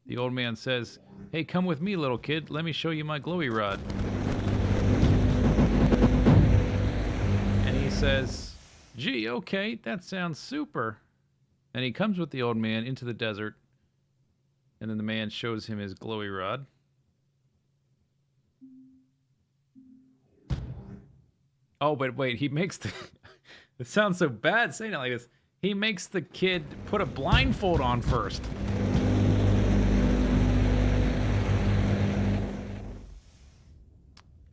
Speaker 1: The old man says, "Hey, come with me, little kid. Let me show you my glowy rod." And he says, "Gee, okay, that sounds super." And he comes with the old man into the desert. And then the man shows him his glowy rod. Oh, but wait, he makes the... It sounds so bad saying it like this. He makes the kid put a blindfold on first.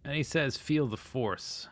Speaker 1: And he says, "Feel the force."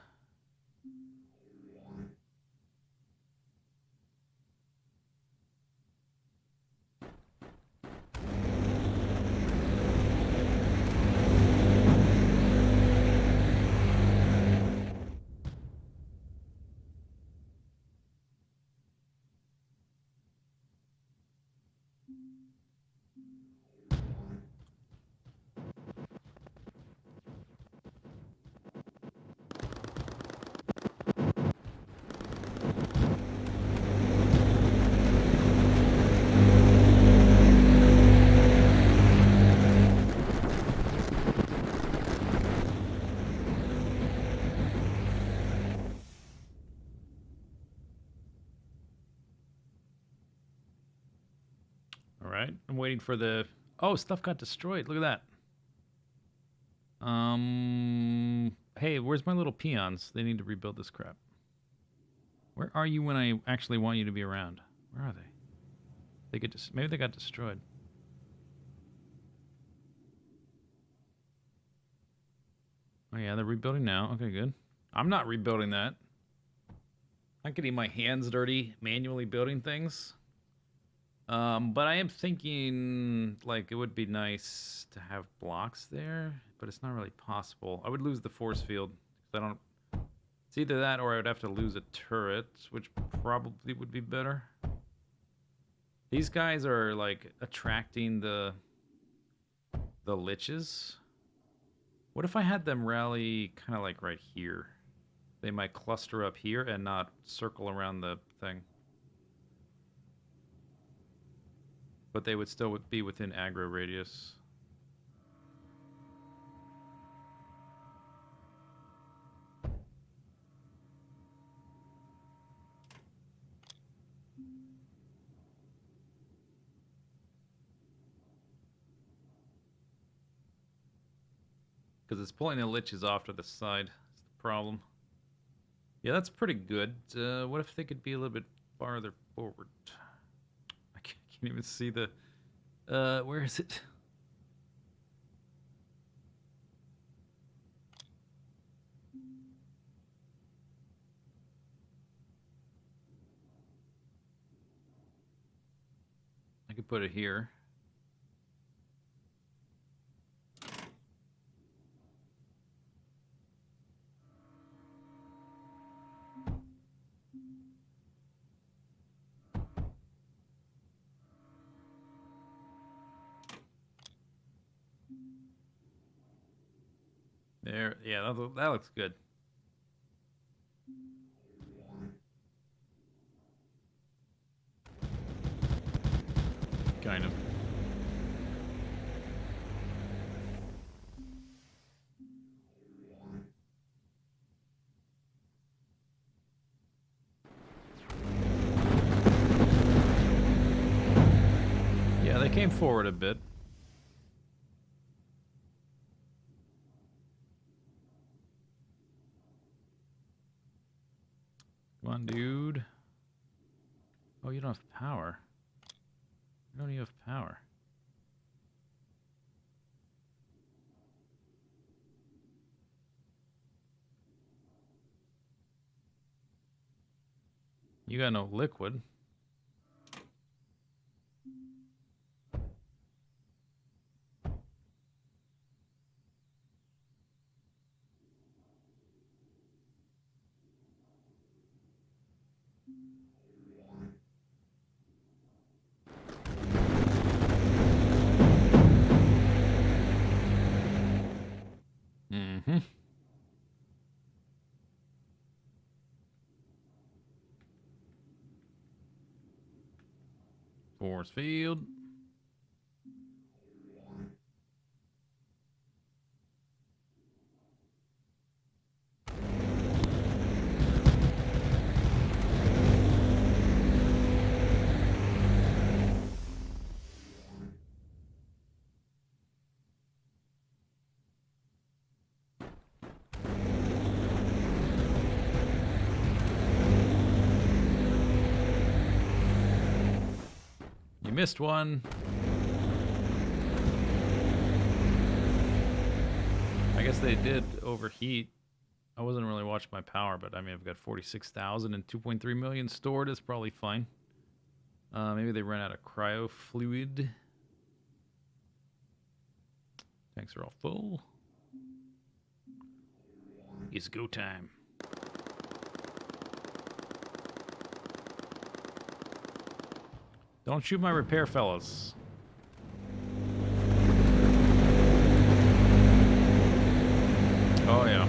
Speaker 1: All right, I'm waiting for the... Oh, stuff got destroyed. Look at that. Hey, where's my little peons? They need to rebuild this crap. Where are you when I actually want you to be around? Where are they? They get maybe they got destroyed. Oh yeah, they're rebuilding now. Okay, good. I'm not rebuilding that. I'm getting my hands dirty manually building things. But I am thinking, like, it would be nice to have blocks there, but it's not really possible. I would lose the force field. I don't... It's either that or I would have to lose a turret, which probably would be better. These guys are, like, attracting the liches. What if I had them rally kind of like right here? They might cluster up here and not circle around the thing. But they would still be within aggro radius. Because it's pulling the liches off to the side. That's the problem. Yeah, that's pretty good. What if they could be a little bit farther forward? I can't even see the... where is it? I could put it here. There, yeah, that looks good. Kind of. Yeah, they came forward a bit. Come on, dude. Oh, you don't have power. You don't even have power. You got no liquid. Force field. You missed one. I guess they did overheat. I wasn't really watching my power, but I mean, I've got 46,000 and 2.3 million stored. It's probably fine. Maybe they ran out of cryo fluid. Tanks are all full. It's go time. Don't shoot my repair fellas. Oh yeah.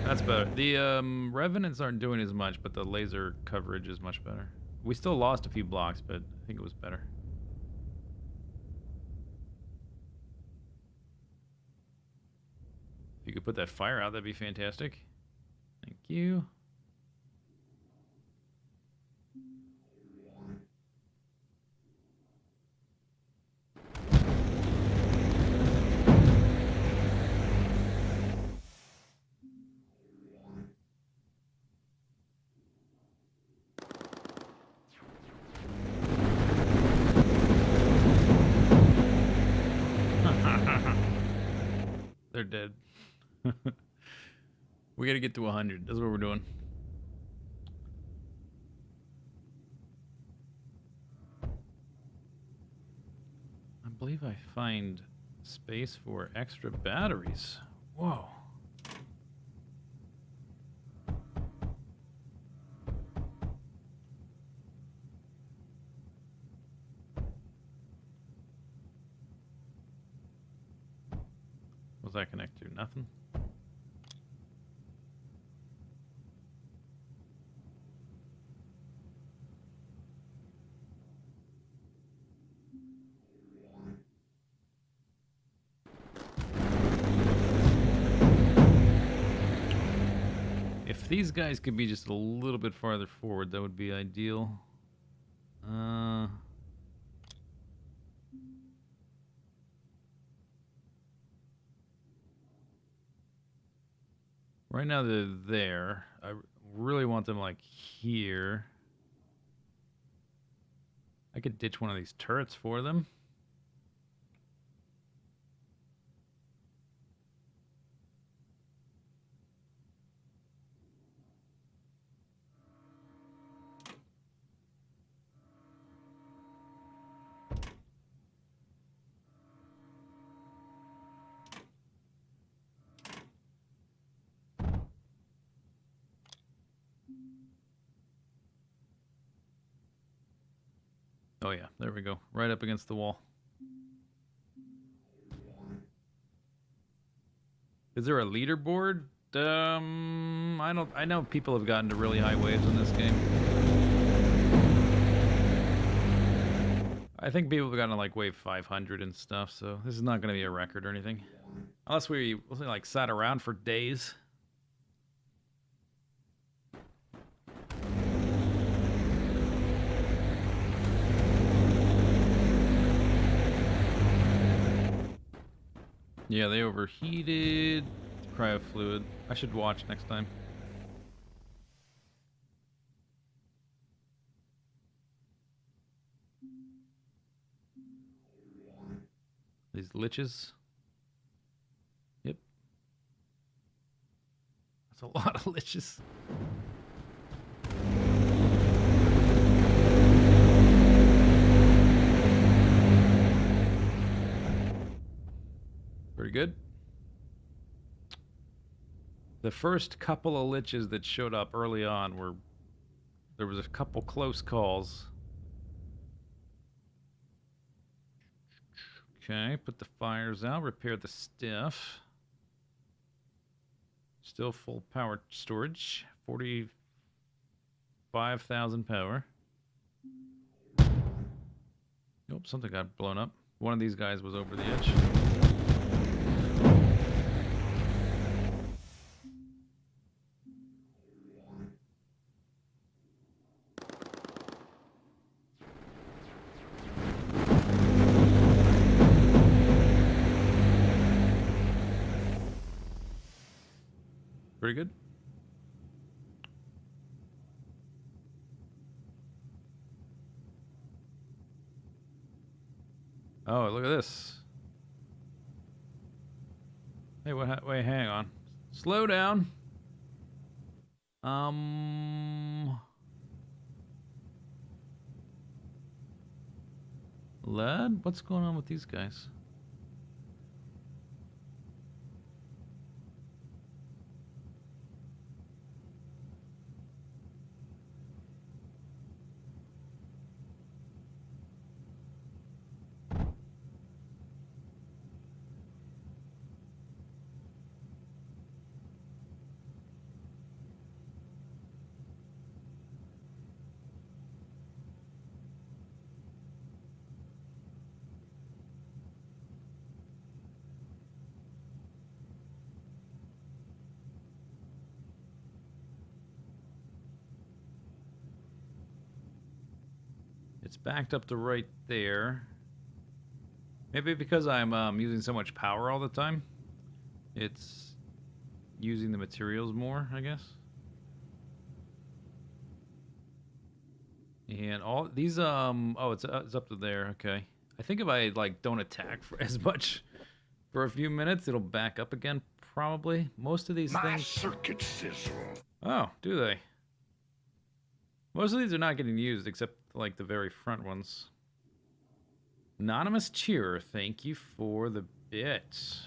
Speaker 1: That's better. The Revenants aren't doing as much, but the laser coverage is much better. We still lost a few blocks, but I think it was better. If you could put that fire out, that'd be fantastic. Thank you. They're dead. We gotta get to 100. That's what we're doing. I believe I find space for extra batteries. Whoa. What's that connect to? Nothing? If these guys could be just a little bit farther forward, that would be ideal. Right now they're there. I really want them like here. I could ditch one of these turrets for them. Oh yeah, there we go. Right up against the wall. Is there a leaderboard? I know people have gotten to really high waves in this game. I think people have gotten to like wave 500 and stuff, so this is not going to be a record or anything. Unless we like sat around for days. Yeah, they overheated. Cryo fluid. I should watch next time. These liches. Yep. That's a lot of liches. Pretty good. The first couple of liches that showed up early on were... There was a couple close calls. Okay, put the fires out, repair the stiff. Still full power storage. 45,000 power. Nope, something got blown up. One of these guys was over the edge. Pretty good. Oh, look at this. Hey, wait, hang on. Slow down. Lead? What's going on with these guys? It's backed up to right there. Maybe because I'm using so much power all the time, it's using the materials more, I guess. And all these oh, it's up to there. Okay. I think if I like don't attack for as much for a few minutes, it'll back up again probably. Most of these
Speaker 3: My
Speaker 1: things.
Speaker 3: circuit sizzle.
Speaker 1: Oh, do they? Most of these are not getting used except like the very front ones. Anonymous cheerer, thank you for the bits.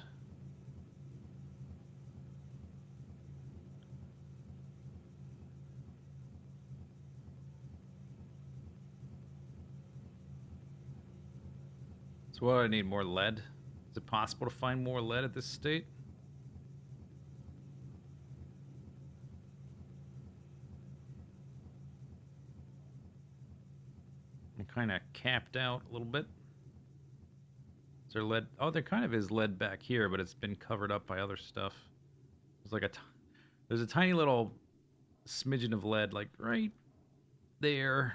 Speaker 1: So what do I need? More lead? Is it possible to find more lead at this state? I'm kind of capped out a little bit. Is there lead? Oh, there kind of is lead back here, but it's been covered up by other stuff. There's like there's a tiny little smidgen of lead, like right there.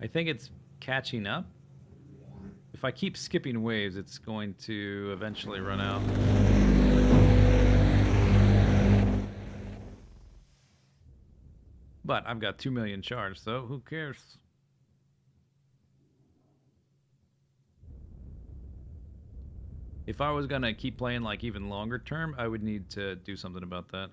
Speaker 1: I think it's catching up. If I keep skipping waves, it's going to eventually run out. But I've got 2 million charged, so who cares? If I was gonna keep playing like even longer term, I would need to do something about that.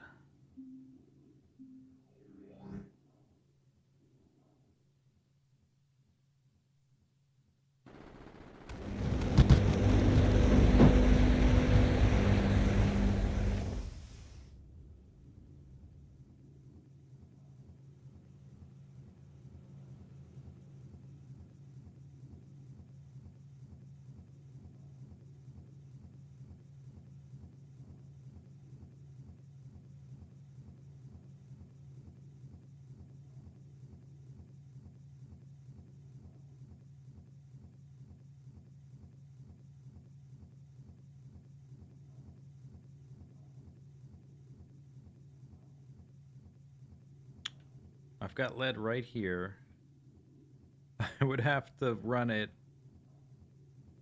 Speaker 1: I've got lead right here. I would have to run it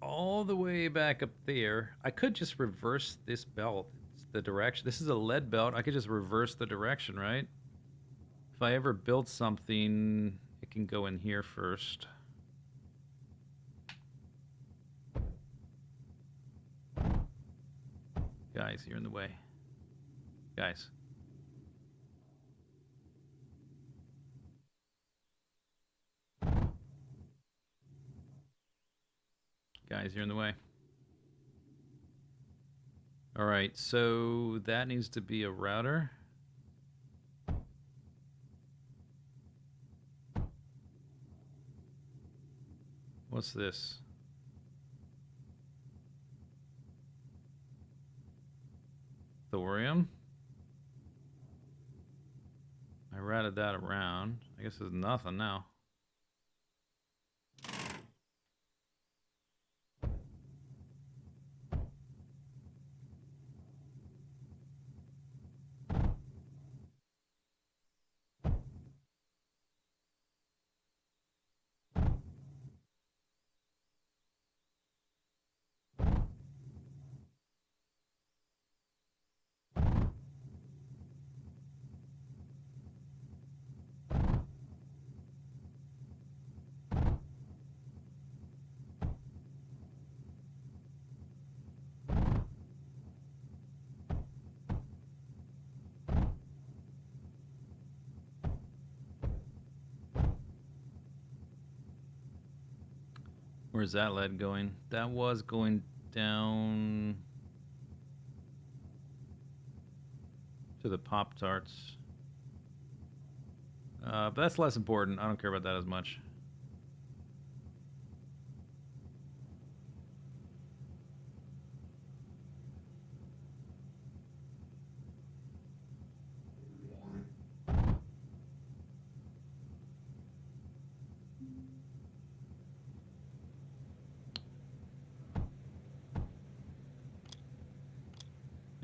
Speaker 1: all the way back up there. I could just reverse this belt. It's the direction. This is a lead belt. I could just reverse the direction, right? If I ever build something, it can go in here first. Guys, you're in the way. Guys. Guys, you're in the way. All right, so that needs to be a router. What's this? Thorium. routed that around. I guess there's nothing now. Where's that lead going? That was going down to the Pop-Tarts. But that's less important. I don't care about that as much.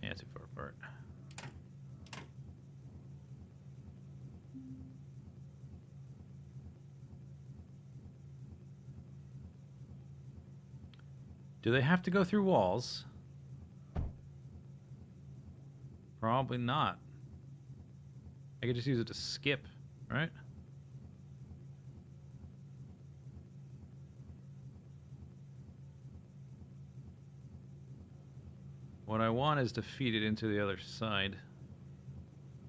Speaker 1: Yeah, too far apart. Do they have to go through walls? Probably not. I could just use it to skip, right? What I want is to feed it into the other side.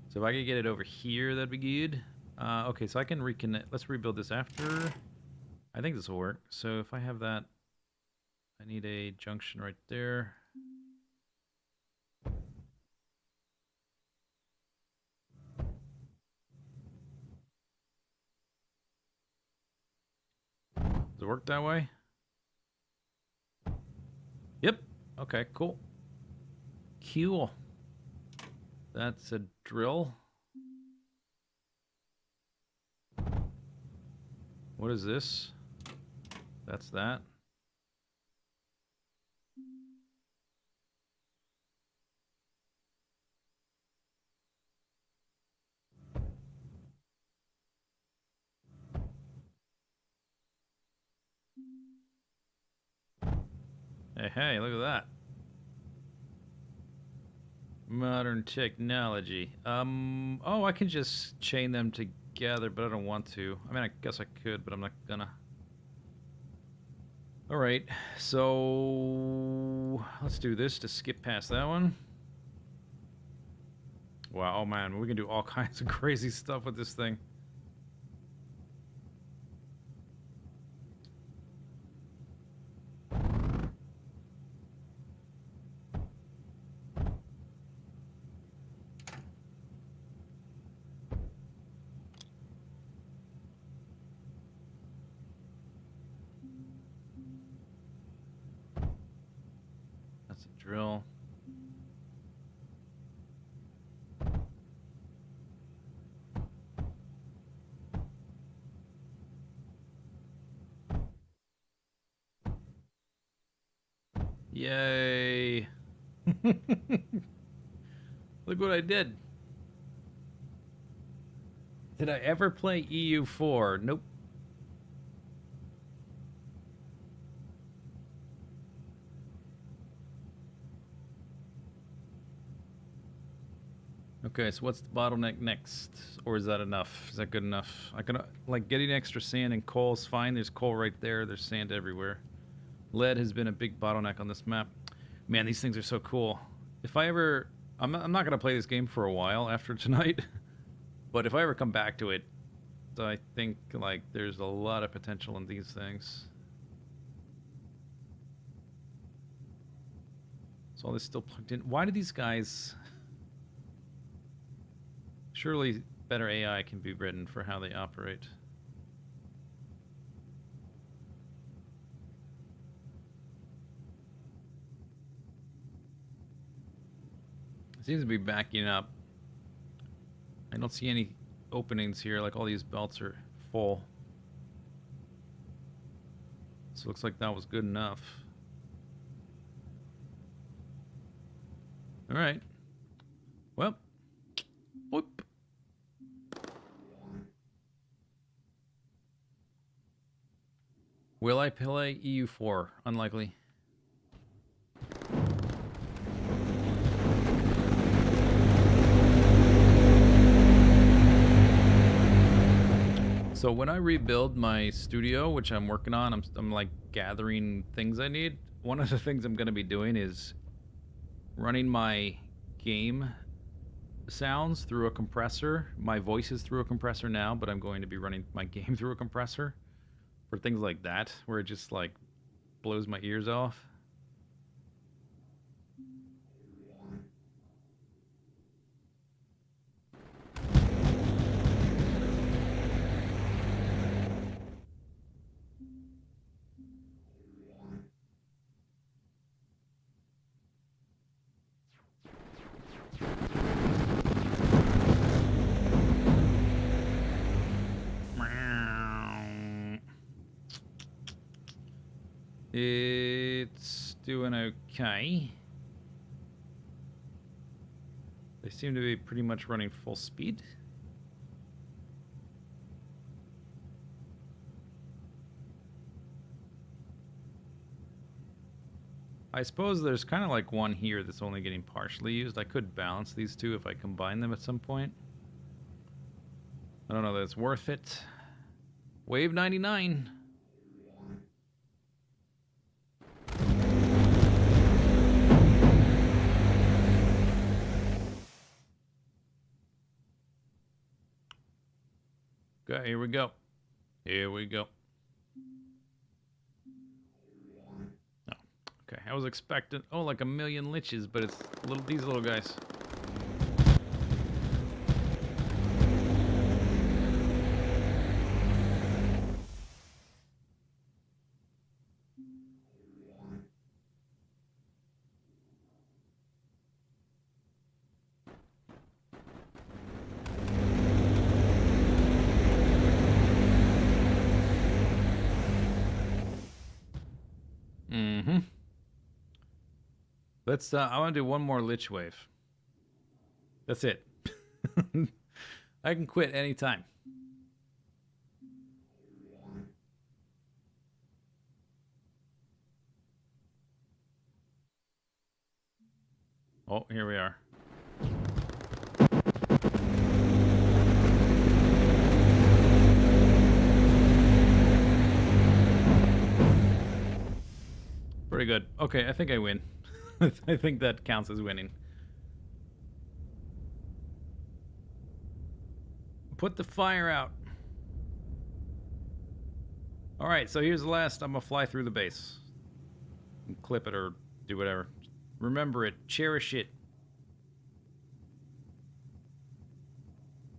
Speaker 1: So if I could get it over here, that'd be good. Okay, so I can reconnect. Let's rebuild this after. I think this will work. So if I have that, I need a junction right there. Does it work that way? Yep. Okay, cool. Cool. That's a drill. What is this? That's that. Hey, hey, look at that. Modern technology. Oh, I can just chain them together, but I don't want to. I mean, I guess I could, but I'm not gonna. All right, so let's do this to skip past that one. Wow, oh man, we can do all kinds of crazy stuff with this thing. That's a drill. Yay! Look what I did. Did I ever play EU4? Nope. Okay, so what's the bottleneck next? Or is that enough? Is that good enough? I can, like, getting extra sand and coal's fine. There's coal right there. There's sand everywhere. Lead has been a big bottleneck on this map. Man, these things are so cool. If I ever... I'm not going to play this game for a while after tonight. But if I ever come back to it, I think, like, there's a lot of potential in these things. So all this still plugged in. Why do these guys... Surely better AI can be written for how they operate. It seems to be backing up. I don't see any openings here. Like all these belts are full. So it looks like that was good enough. All right. Well, whoop. Will I play EU4? Unlikely. So when I rebuild my studio, which I'm working on, I'm like gathering things I need. One of the things I'm going to be doing is running my game sounds through a compressor. My voice is through a compressor now, but I'm going to be running my game through a compressor for things like that, where it just like blows my ears off. It's doing okay. They seem to be pretty much running full speed. I suppose there's kind of like one here that's only getting partially used. I could balance these two if I combine them at some point. I don't know that it's worth it. Wave 99. Okay, here we go. Here we go. Oh, okay. I was expecting, oh, like a million liches, but it's these little guys. Mm-hmm. Let's, I want to do one more lich wave. That's it. I can quit anytime. Oh, here we are. Pretty good. Okay, I think I win. I think that counts as winning. Put the fire out. Alright, so here's the last. I'm gonna fly through the base. And clip it or do whatever. Remember it. Cherish it.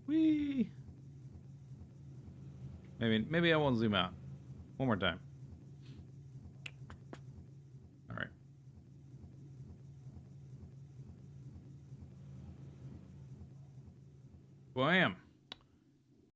Speaker 1: Whee! Maybe I won't zoom out. One more time. Alright. Who I am.